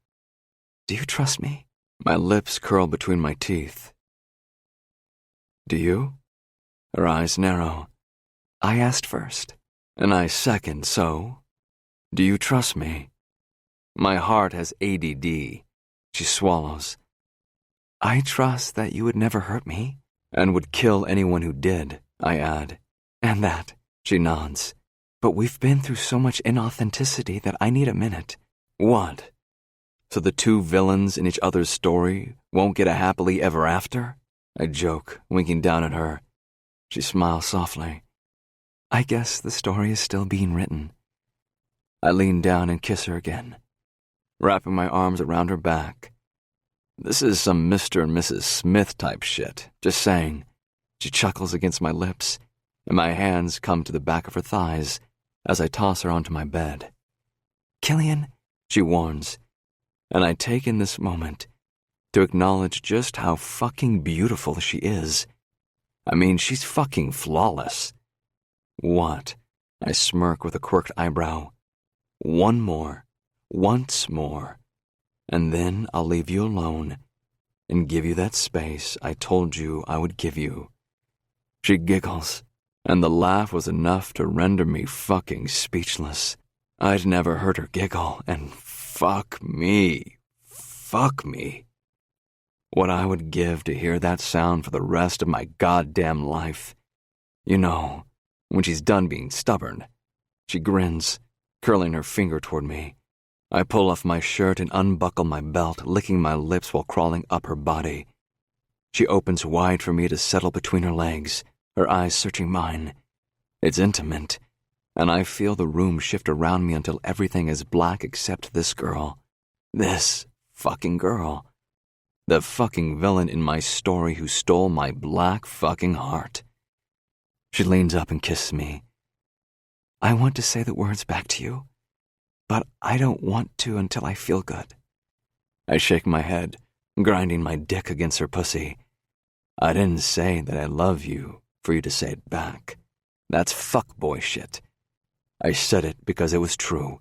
Speaker 2: Do you trust me? My lips curl between my teeth. Do you? Her eyes narrow. I asked first, and I second, so? Do you trust me? My heart has ADD. She swallows. I trust that you would never hurt me, and would kill anyone who did, I add. And that, she nods. But we've been through so much inauthenticity that I need a minute. What? So the two villains in each other's story won't get a happily ever after? I joke, winking down at her. She smiles softly. I guess the story is still being written. I lean down and kiss her again, wrapping my arms around her back. This is some Mr. and Mrs. Smith type shit, just saying. She chuckles against my lips, and my hands come to the back of her thighs as I toss her onto my bed. Killian, she warns, and I take in this moment to acknowledge just how fucking beautiful she is. I mean, she's fucking flawless. What? I smirk with a quirked eyebrow. One more, once more, and then I'll leave you alone and give you that space I told you I would give you. She giggles, and the laugh was enough to render me fucking speechless. I'd never heard her giggle, and fuck me. What I would give to hear that sound for the rest of my goddamn life. You know, when she's done being stubborn. She grins, curling her finger toward me. I pull off my shirt and unbuckle my belt, licking my lips while crawling up her body. She opens wide for me to settle between her legs, her eyes searching mine. It's intimate, and I feel the room shift around me until everything is black except this girl. This fucking girl. The fucking villain in my story who stole my black fucking heart. She leans up and kisses me. I want to say the words back to you, but I don't want to until I feel good. I shake my head, grinding my dick against her pussy. I didn't say that I love you for you to say it back. That's fuckboy shit. I said it because it was true,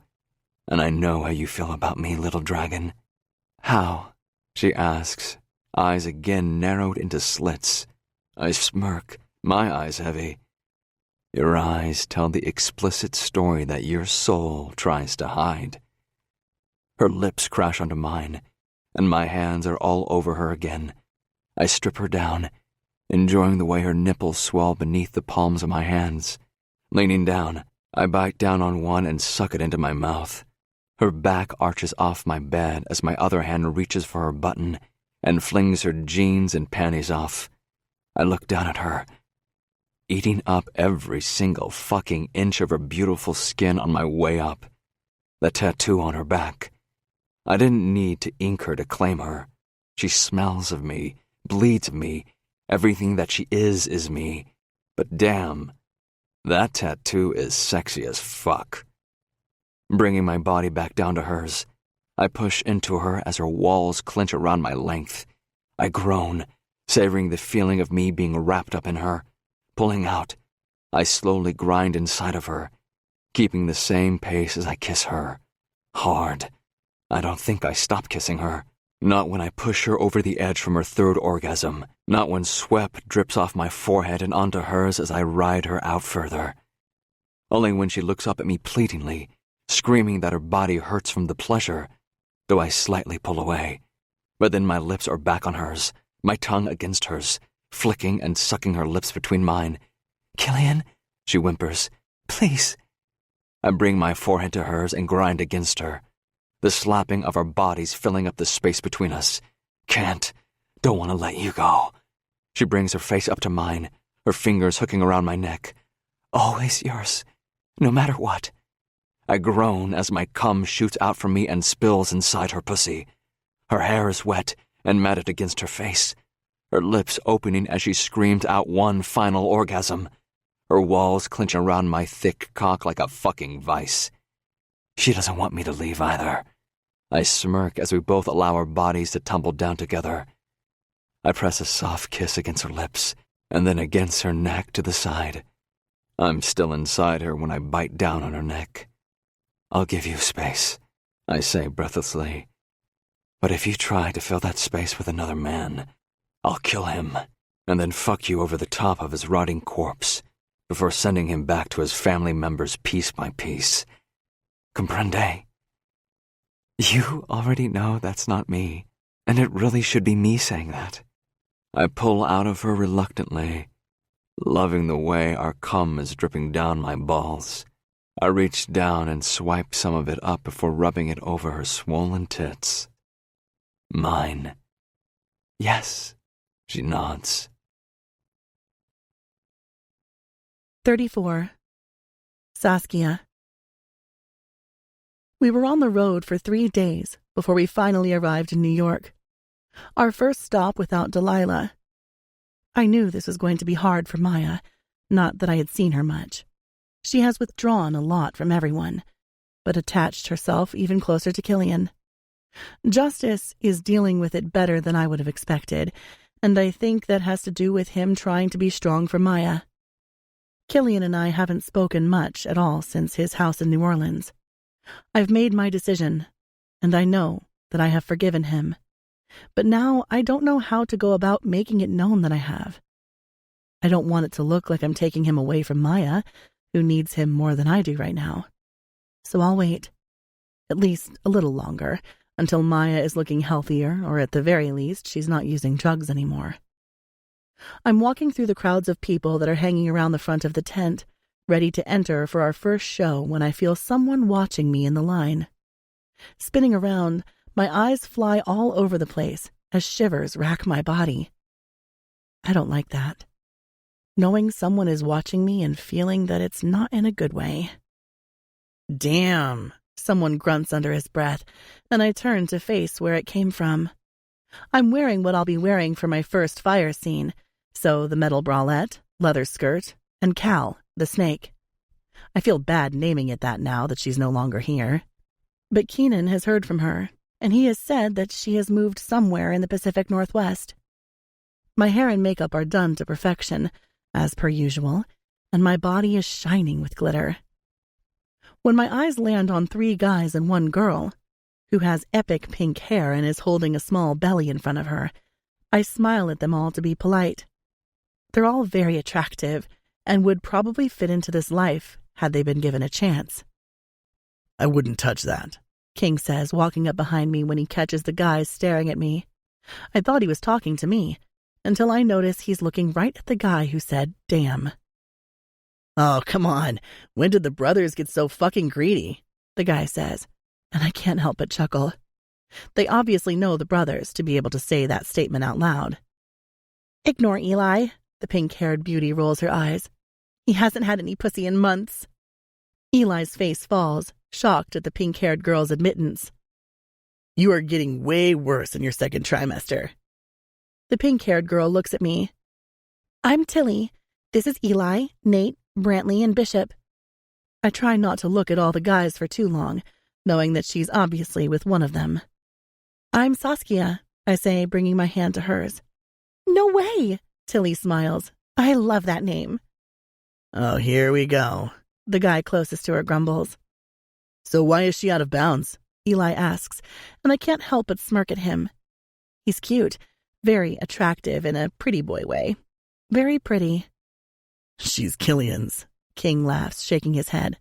Speaker 2: and I know how you feel about me, little dragon. How? She asks, eyes again narrowed into slits. I smirk, my eyes heavy. Your eyes tell the explicit story that your soul tries to hide. Her lips crash onto mine, and my hands are all over her again. I strip her down, enjoying the way her nipples swell beneath the palms of my hands. Leaning down, I bite down on one and suck it into my mouth. Her back arches off my bed as my other hand reaches for her button, and flings her jeans and panties off. I look down at her, eating up every single fucking inch of her beautiful skin on my way up. The tattoo on her back. I didn't need to ink her to claim her. She smells of me, bleeds of me. Everything that she is me. But damn, that tattoo is sexy as fuck. Bringing my body back down to hers, I push into her as her walls clench around my length. I groan, savoring the feeling of me being wrapped up in her. Pulling out, I slowly grind inside of her, keeping the same pace as I kiss her. Hard. I don't think I stop kissing her. Not when I push her over the edge from her third orgasm. Not when sweat drips off my forehead and onto hers as I ride her out further. Only when she looks up at me pleadingly, screaming that her body hurts from the pleasure, do I slightly pull away. But then my lips are back on hers, my tongue against hers, flicking and sucking her lips between mine. "Killian," she whimpers, "please." I bring my forehead to hers and grind against her, the slapping of our bodies filling up the space between us. "Can't. Don't want to let you go." She brings her face up to mine, her fingers hooking around my neck. "Always yours, no matter what." I groan as my cum shoots out from me and spills inside her pussy. Her hair is wet and matted against her face, her lips opening as she screamed out one final orgasm. Her walls clench around my thick cock like a fucking vice. She doesn't want me to leave either. I smirk as we both allow our bodies to tumble down together. I press a soft kiss against her lips, and then against her neck to the side. I'm still inside her when I bite down on her neck. "I'll give you space," I say breathlessly. "But if you try to fill that space with another man, I'll kill him, and then fuck you over the top of his rotting corpse, before sending him back to his family members piece by piece. Comprende?" "You already know that's not me, and it really should be me saying that." I pull out of her reluctantly, loving the way our cum is dripping down my balls. I reach down and swipe some of it up before rubbing it over her swollen tits. "Mine." "Yes," she nods.
Speaker 1: 34. Saskia. We were on the road for 3 days before we finally arrived in New York. Our first stop without Delilah. I knew this was going to be hard for Maya, not that I had seen her much. She has withdrawn a lot from everyone, but attached herself even closer to Killian. Justice is dealing with it better than I would have expected, and I think that has to do with him trying to be strong for Maya. Killian and I haven't spoken much at all since his house in New Orleans. I've made my decision, and I know that I have forgiven him. But now I don't know how to go about making it known that I have. I don't want it to look like I'm taking him away from Maya, who needs him more than I do right now. So I'll wait, at least a little longer, until Maya is looking healthier, or at the very least, she's not using drugs anymore. I'm walking through the crowds of people that are hanging around the front of the tent, ready to enter for our first show when I feel someone watching me in the line. Spinning around, my eyes fly all over the place as shivers rack my body. I don't like that. Knowing someone is watching me and feeling that it's not in a good way. "Damn," someone grunts under his breath, and I turn to face where it came from. I'm wearing what I'll be wearing for my first fire scene, so the metal bralette, leather skirt, and Cal, the snake. I feel bad naming it that now that she's no longer here. But Keenan has heard from her, and he has said that she has moved somewhere in the Pacific Northwest. My hair and makeup are done to perfection, as per usual, and my body is shining with glitter. When my eyes land on 3 guys and 1 girl, who has epic pink hair and is holding a small belly in front of her, I smile at them all to be polite. They're all very attractive and would probably fit into this life had they been given a chance.
Speaker 3: "I wouldn't touch that,"
Speaker 1: King says, walking up behind me when he catches the guys staring at me. I thought he was talking to me, until I notice he's looking right at the guy who said, "Damn."
Speaker 3: "Oh, come on. When did the brothers get so fucking greedy?"
Speaker 1: the guy says, and I can't help but chuckle.
Speaker 3: They obviously know the brothers to be able to say that statement out loud.
Speaker 1: Ignore Eli. The pink-haired beauty rolls her eyes. He hasn't had any pussy in months.
Speaker 3: Eli's face falls, shocked at the pink-haired girl's admittance. You are getting way worse in your second trimester.
Speaker 1: The pink-haired girl looks at me. I'm Tilly. This is Eli, Nate, Brantley, and Bishop. I try not to look at all the guys for too long, knowing that she's obviously with one of them. I'm Saskia, I say, bringing my hand to hers. No way, Tilly smiles. I love that name.
Speaker 3: Oh, here we go, the guy closest to her grumbles. So why is she out of bounds?
Speaker 1: Eli asks, and I can't help but smirk at him. He's cute, very attractive in a pretty boy way. Very pretty.
Speaker 3: She's Killian's, King laughs, shaking his head.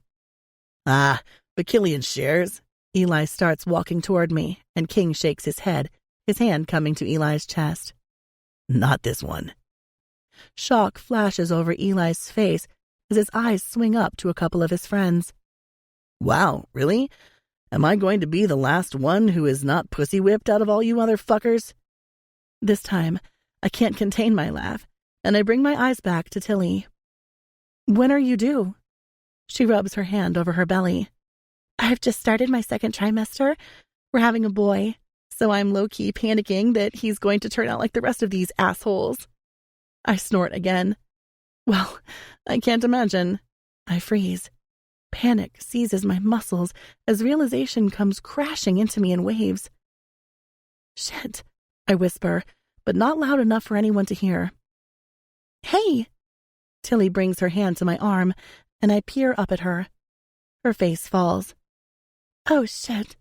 Speaker 3: Ah, but Killian shares.
Speaker 1: Eli starts walking toward me, and King shakes his head, his hand coming to Eli's chest.
Speaker 3: Not this one.
Speaker 1: Shock flashes over Eli's face as his eyes swing up to a couple of his friends.
Speaker 3: Wow, really? Am I going to be the last one who is not pussy whipped out of all you motherfuckers?
Speaker 1: This time, I can't contain my laugh, and I bring my eyes back to Tilly. When are you due? She rubs her hand over her belly. I've just started my second trimester. We're having a boy, so I'm low-key panicking that he's going to turn out like the rest of these assholes. I snort again. Well, I can't imagine. I freeze. Panic seizes my muscles as realization comes crashing into me in waves. Shit, I whisper, but not loud enough for anyone to hear. Hey! Tilly brings her hand to my arm, and I peer up at her. Her face falls. Oh, shit.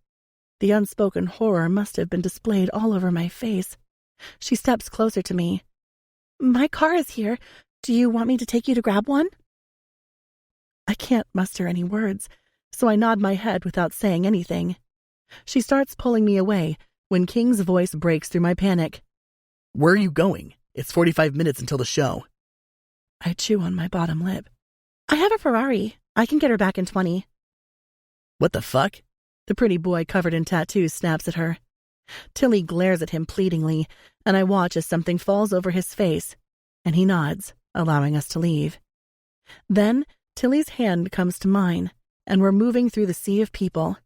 Speaker 1: The unspoken horror must have been displayed all over my face. She steps closer to me. My car is here. Do you want me to take you to grab one? I can't muster any words, so I nod my head without saying anything. She starts pulling me away when King's voice breaks through my panic.
Speaker 3: Where are you going? It's 45 minutes until the show.
Speaker 1: I chew on my bottom lip. I have a Ferrari. I can get her back in 20.
Speaker 3: What the fuck?
Speaker 1: The pretty boy covered in tattoos snaps at her. Tilly glares at him pleadingly, and I watch as something falls over his face, and he nods, allowing us to leave. Then Tilly's hand comes to mine, and we're moving through the sea of people.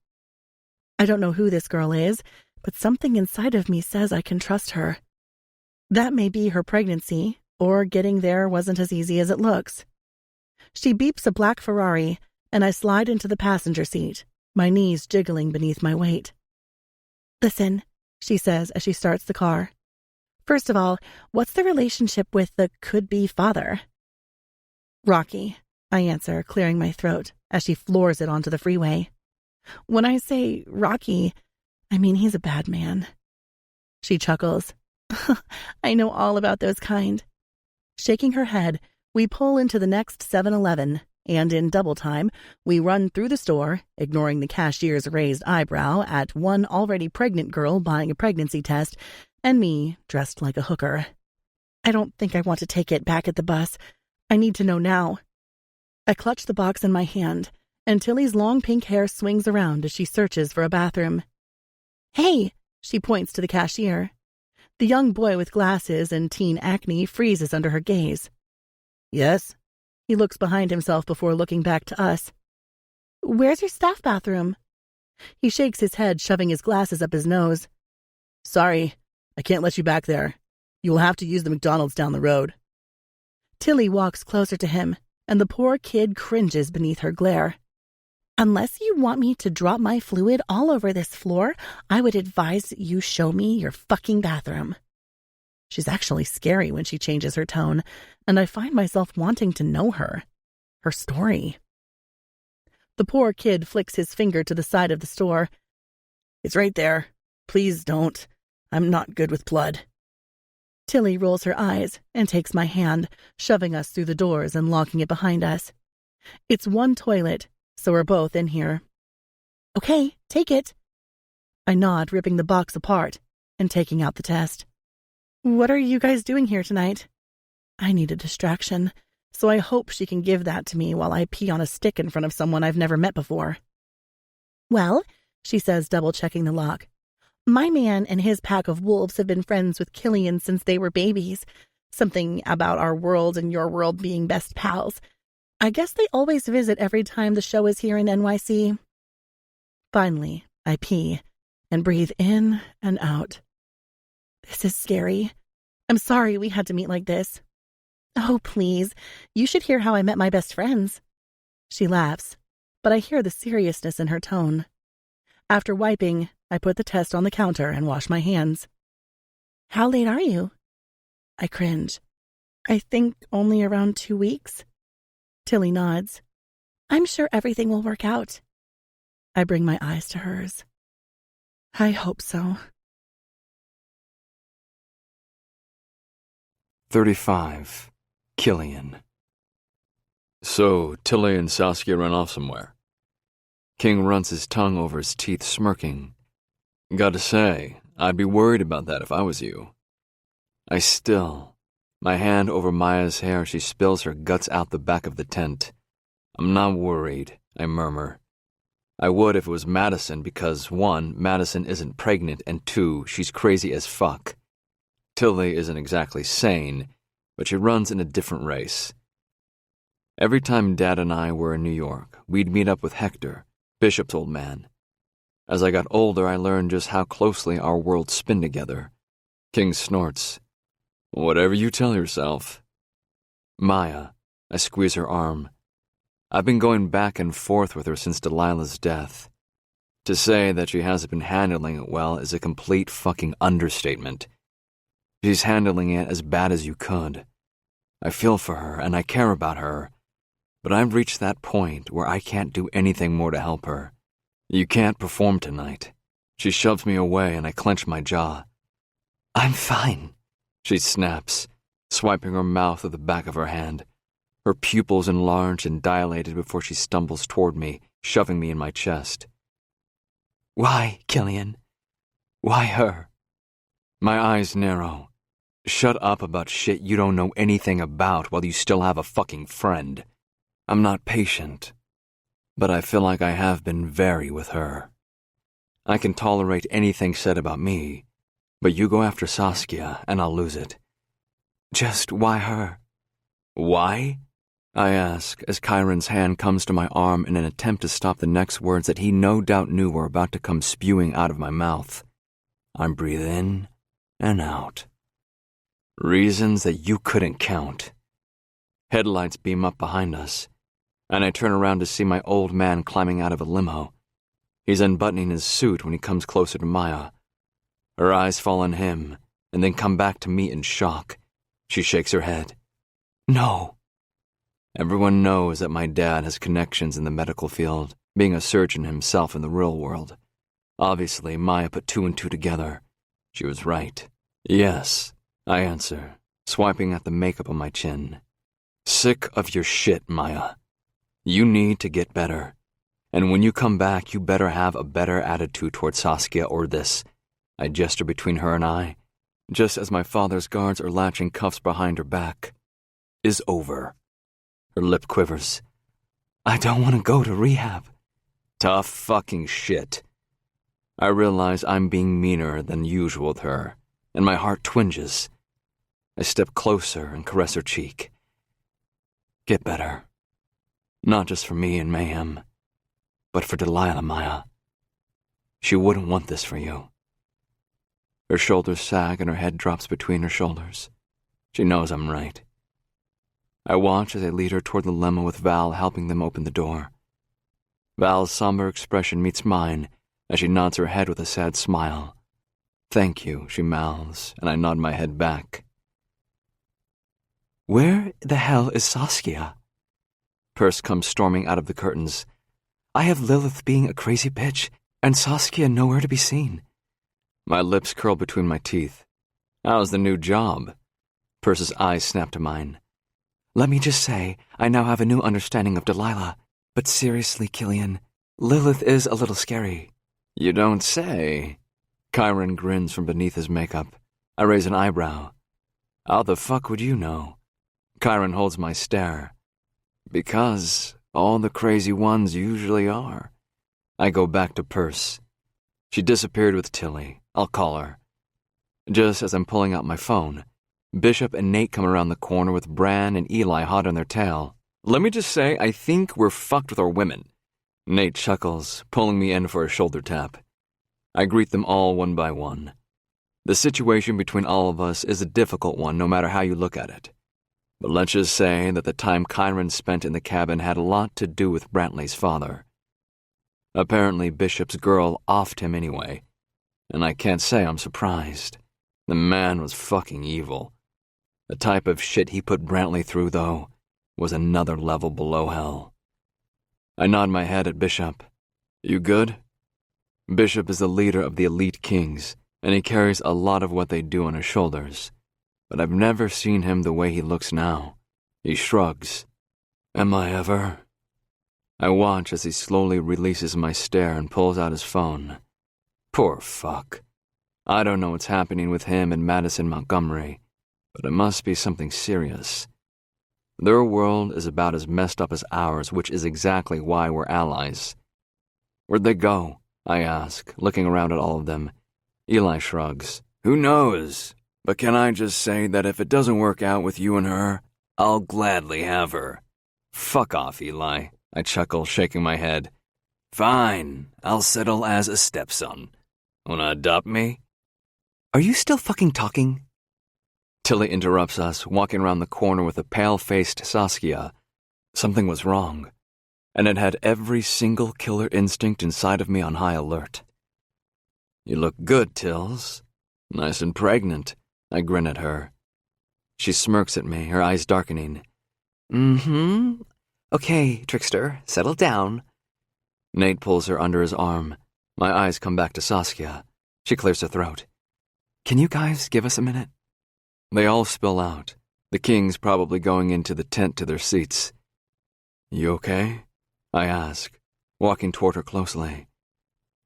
Speaker 1: I don't know who this girl is, but something inside of me says I can trust her. That may be her pregnancy, or getting there wasn't as easy as it looks. She beeps a black Ferrari, and I slide into the passenger seat, my knees jiggling beneath my weight. Listen, she says as she starts the car. First of all, what's the relationship with the could-be father? Rocky, I answer, clearing my throat as she floors it onto the freeway. When I say Rocky, I mean he's a bad man. She chuckles. I know all about those kind. Shaking her head, we pull into the next 7-Eleven, and in double time, we run through the store, ignoring the cashier's raised eyebrow at one already pregnant girl buying a pregnancy test, and me dressed like a hooker. I don't think I want to take it back at the bus. I need to know now. I clutch the box in my hand, and Tilly's long pink hair swings around as she searches for a bathroom. Hey, she points to the cashier. The young boy with glasses and teen acne freezes under her gaze. Yes? He looks behind himself before looking back to us. Where's your staff bathroom? He shakes his head, shoving his glasses up his nose. Sorry, I can't let you back there. You will have to use the McDonald's down the road. Tilly walks closer to him, and the poor kid cringes beneath her glare. Unless you want me to drop my fluid all over this floor, I would advise you show me your fucking bathroom. She's actually scary when she changes her tone, and I find myself wanting to know her. Her story. The poor kid flicks his finger to the side of the store. It's right there. Please don't. I'm not good with blood. Tilly rolls her eyes and takes my hand, shoving us through the doors and locking it behind us. It's one toilet, so we're both in here. Okay, take it. I nod, ripping the box apart and taking out the test. What are you guys doing here tonight? I need a distraction, so I hope she can give that to me while I pee on a stick in front of someone I've never met before. Well, she says, double-checking the lock, My man and his pack of wolves have been friends with Killian since they were babies. Something about our world and your world being best pals. I guess they always visit every time the show is here in NYC. Finally, I pee and breathe in and out. This is scary. I'm sorry we had to meet like this. Oh, please. You should hear how I met my best friends. She laughs, but I hear the seriousness in her tone. After wiping, I put the test on the counter and wash my hands. How late are you? I cringe. I think only around 2 weeks. Tilly nods. I'm sure everything will work out. I bring my eyes to hers. I hope so.
Speaker 2: 35. Killian.
Speaker 4: So, Tilly and Saskia ran off somewhere.
Speaker 2: King runs his tongue over his teeth, smirking.
Speaker 4: Gotta say, I'd be worried about that if I was you.
Speaker 2: I still, my hand over Maya's hair as she spills her guts out the back of the tent.
Speaker 4: I'm not worried, I murmur.
Speaker 2: I would if it was Madison because, 1, Madison isn't pregnant, and 2, she's crazy as fuck. Tilly isn't exactly sane, but she runs in a different race. Every time Dad and I were in New York, we'd meet up with Hector, Bishop's old man. As I got older, I learned just how closely our worlds spin together. King snorts.
Speaker 4: Whatever you tell yourself.
Speaker 2: Maya, I squeeze her arm. I've been going back and forth with her since Delilah's death. To say that she hasn't been handling it well is a complete fucking understatement. She's handling it as bad as you could. I feel for her and I care about her, but I've reached that point where I can't do anything more to help her. You can't perform tonight. She shoves me away and I clench my jaw. I'm fine, she snaps, swiping her mouth with the back of her hand. Her pupils enlarged and dilated before she stumbles toward me, shoving me in my chest. Why, Killian? Why her? My eyes narrow. Shut up about shit you don't know anything about while you still have a fucking friend. I'm not patient, but I feel like I have been very with her. I can tolerate anything said about me, but you go after Saskia and I'll lose it. Just why her? Why? I ask as Kyron's hand comes to my arm in an attempt to stop the next words that he no doubt knew were about to come spewing out of my mouth. I breathe in and out. Reasons that you couldn't count. Headlights beam up behind us, and I turn around to see my old man climbing out of a limo. He's unbuttoning his suit when he comes closer to Maya. Her eyes fall on him, and then come back to me in shock. She shakes her head. No. Everyone knows that my dad has connections in the medical field, being a surgeon himself in the real world. Obviously, Maya put 2 and 2 together. She was right. Yes, I answer, swiping at the makeup on my chin. Sick of your shit, Maya. You need to get better. And when you come back, you better have a better attitude toward Saskia or this. I gesture between her and I, just as my father's guards are latching cuffs behind her back. Is over. Her lip quivers. I don't want to go to rehab. Tough fucking shit. I realize I'm being meaner than usual with her, and my heart twinges. I step closer and caress her cheek. Get better. Not just for me and Mayhem, but for Delilah, Maya. She wouldn't want this for you. Her shoulders sag and her head drops between her shoulders. She knows I'm right. I watch as I lead her toward the limo with Val helping them open the door. Val's somber expression meets mine as she nods her head with a sad smile. Thank you, she mouths, and I nod my head back. Where the hell is Saskia? Perce comes storming out of the curtains. I have Lilith being a crazy bitch, and Saskia nowhere to be seen. My lips curl between my teeth. How's the new job? Perce's eyes snap to mine. Let me just say, I now have a new understanding of Delilah. But seriously, Killian, Lilith is a little scary. You don't say. Kyron grins from beneath his makeup. I raise an eyebrow. How the fuck would you know? Kyron holds my stare. Because all the crazy ones usually are. I go back to Perce. She disappeared with Tilly, I'll call her. Just as I'm pulling out my phone, Bishop and Nate come around the corner with Bran and Eli hot on their tail. Let me just say, I think we're fucked with our women. Nate chuckles, pulling me in for a shoulder tap. I greet them all one by one. The situation between all of us is a difficult one no matter how you look at it. But let's just say that the time Kyron spent in the cabin had a lot to do with Brantley's father. Apparently Bishop's girl offed him anyway, and I can't say I'm surprised. The man was fucking evil. The type of shit he put Brantley through, though, was another level below hell. I nod my head at Bishop. You good? Bishop is the leader of the elite kings, and he carries a lot of what they do on his shoulders. But I've never seen him the way he looks now. He shrugs. Am I ever? I watch as he slowly releases my stare and pulls out his phone. Poor fuck. I don't know what's happening with him and Madison Montgomery, but it must be something serious. Their world is about as messed up as ours, which is exactly why we're allies. Where'd they go? I ask, looking around at all of them. Eli shrugs. Who knows? But can I just say that if it doesn't work out with you and her, I'll gladly have her. Fuck off, Eli, I chuckle, shaking my head. Fine, I'll settle as a stepson. Wanna adopt me? Are you still fucking talking? Tilly interrupts us, walking around the corner with a pale-faced Saskia. Something was wrong, and it had every single killer instinct inside of me on high alert. You look good, Tills. Nice and pregnant. I grin at her. She smirks at me, her eyes darkening. Mm-hmm. Okay, trickster, settle down. Nate pulls her under his arm. My eyes come back to Saskia. She clears her throat. Can you guys give us a minute? They all spill out, the kings probably going into the tent to their seats. You okay? I ask, walking toward her closely.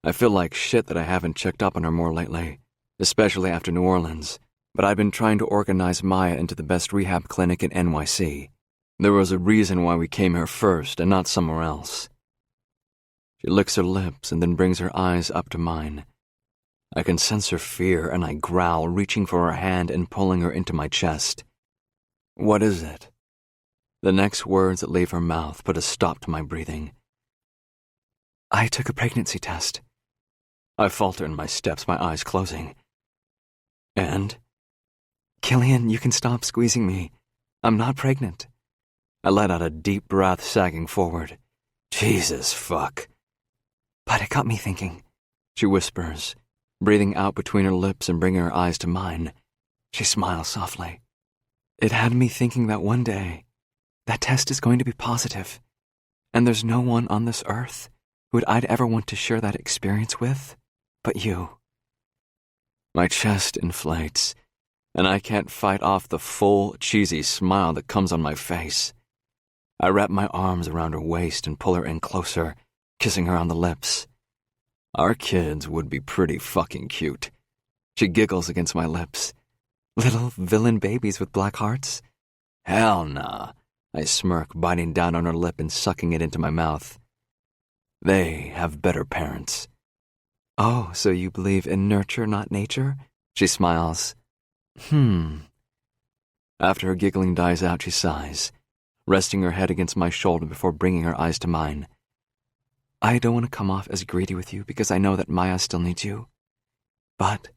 Speaker 2: I feel like shit that I haven't checked up on her more lately, especially after New Orleans, but I've been trying to organize Maya into the best rehab clinic in NYC. There was a reason why we came here first and not somewhere else. She licks her lips and then brings her eyes up to mine. I can sense her fear and I growl, reaching for her hand and pulling her into my chest. What is it? The next words that leave her mouth put a stop to my breathing. I took a pregnancy test. I falter in my steps, my eyes closing. And? Killian, you can stop squeezing me. I'm not pregnant. I let out a deep breath, sagging forward. Jesus, fuck. But it got me thinking, she whispers, breathing out between her lips and bringing her eyes to mine. She smiles softly. It had me thinking that one day, that test is going to be positive, and there's no one on this earth who I'd ever want to share that experience with but you. My chest inflates, and I can't fight off the full, cheesy smile that comes on my face. I wrap my arms around her waist and pull her in closer, kissing her on the lips. Our kids would be pretty fucking cute. She giggles against my lips. Little villain babies with black hearts? Hell nah. I smirk, biting down on her lip and sucking it into my mouth. They have better parents. Oh, so you believe in nurture, not nature? She smiles. After her giggling dies out, she sighs, resting her head against my shoulder before bringing her eyes to mine. I don't want to come off as greedy with you because I know that Maya still needs you. But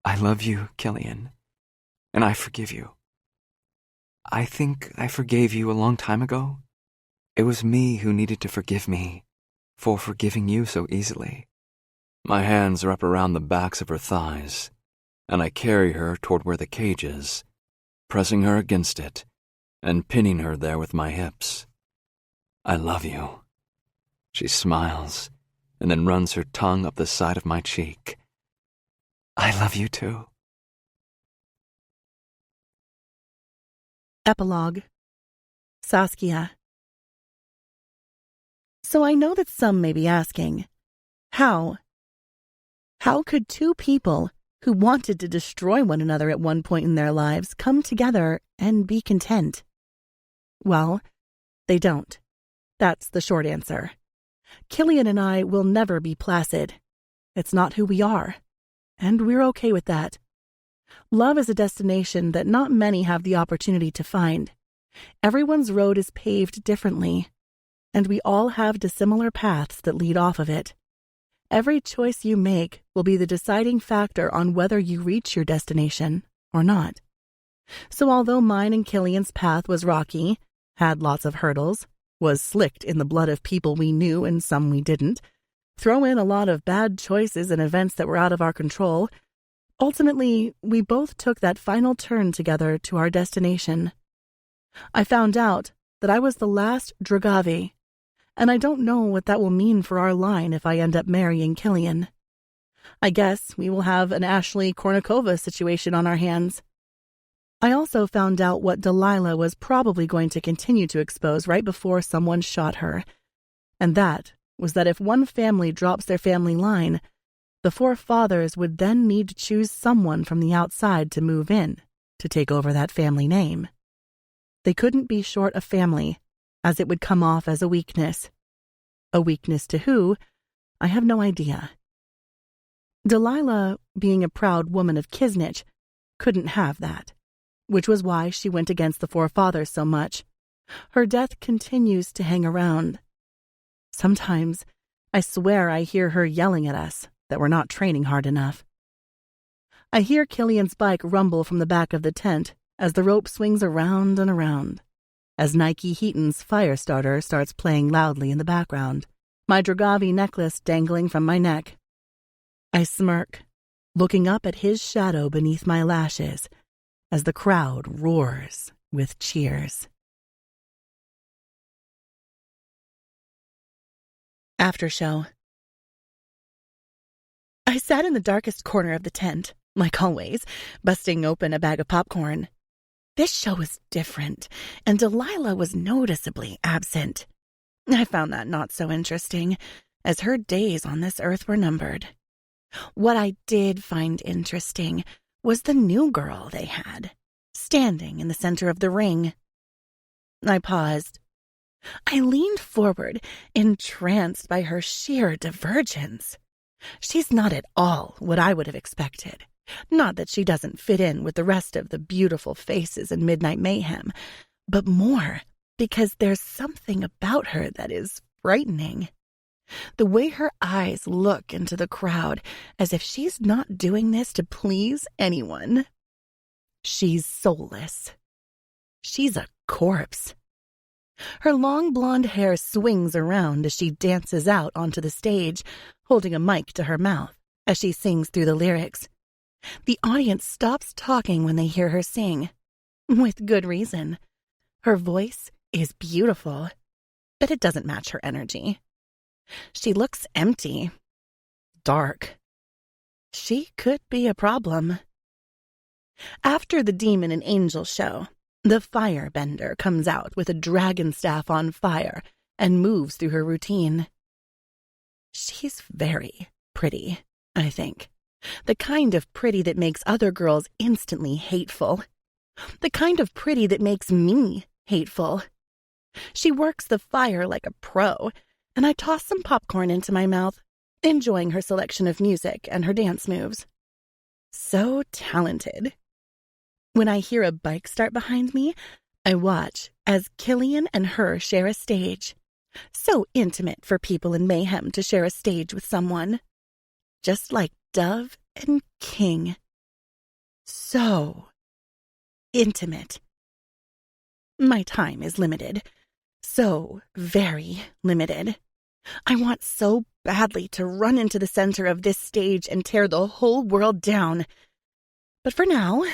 Speaker 2: I love you, Killian, and I forgive you. I think I forgave you a long time ago. It was me who needed to forgive me for forgiving you so easily. My hands wrap around the backs of her thighs, and I carry her toward where the cage is, pressing her against it and pinning her there with my hips. I love you. She smiles and then runs her tongue up the side of my cheek. I love you too.
Speaker 1: Epilogue. Saskia. So I know that some may be asking, how? How could two people who wanted to destroy one another at one point in their lives come together and be content? Well, they don't. That's the short answer. Killian and I will never be placid. It's not who we are. and we're okay with that. Love is a destination that not many have the opportunity to find. Everyone's road is paved differently, and we all have dissimilar paths that lead off of it. Every choice you make will be the deciding factor on whether you reach your destination or not. So although mine and Killian's path was rocky, had lots of hurdles, was slicked in the blood of people we knew and some we didn't, throw in a lot of bad choices and events that were out of our control, ultimately, we both took that final turn together to our destination. I found out that I was the last Dragavi, and I don't know what that will mean for our line if I end up marrying Killian. I guess we will have an Ashley Kornikova situation on our hands. I also found out what Delilah was probably going to continue to expose right before someone shot her, and that was that if one family drops their family line, the forefathers would then need to choose someone from the outside to move in, to take over that family name. They couldn't be short a family, as it would come off as a weakness. A weakness to who? I have no idea. Delilah, being a proud woman of Kisnich, couldn't have that, which was why she went against the forefathers so much. Her death continues to hang around. Sometimes, I swear I hear her yelling at us that we're not training hard enough. I hear Killian's bike rumble from the back of the tent as the rope swings around and around, as Nike Heaton's fire starter starts playing loudly in the background, my Dragavi necklace dangling from my neck. I smirk, looking up at his shadow beneath my lashes as the crowd roars with cheers. After show. I sat in the darkest corner of the tent, like always, busting open a bag of popcorn. This show was different, and Delilah was noticeably absent. I found that not so interesting, as her days on this earth were numbered. What I did find interesting was the new girl they had, standing in the center of the ring. I paused. I leaned forward, entranced by her sheer divergence. She's not at all what I would have expected. Not that she doesn't fit in with the rest of the beautiful faces in Midnight Mayhem, but more because there's something about her that is frightening. The way her eyes look into the crowd as if she's not doing this to please anyone. She's soulless. She's a corpse. Her long blonde hair swings around as she dances out onto the stage, holding a mic to her mouth as she sings through the lyrics. The audience stops talking when they hear her sing, with good reason. Her voice is beautiful, but it doesn't match her energy. She looks empty, dark. She could be a problem. After the demon and angel show, the firebender comes out with a dragon staff on fire and moves through her routine. She's very pretty, I think. The kind of pretty that makes other girls instantly hateful. The kind of pretty that makes me hateful. She works the fire like a pro, and I toss some popcorn into my mouth, enjoying her selection of music and her dance moves. So talented. When I hear a bike start behind me, I watch as Killian and her share a stage. So intimate for people in Mayhem to share a stage with someone. Just like Dove and King. So intimate. My time is limited. So very limited. I want so badly to run into the center of this stage and tear the whole world down. But for now,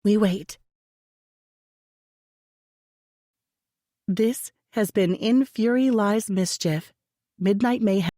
Speaker 1: we wait. This has been In Fury Lies Mischief, Midnight Mayhem.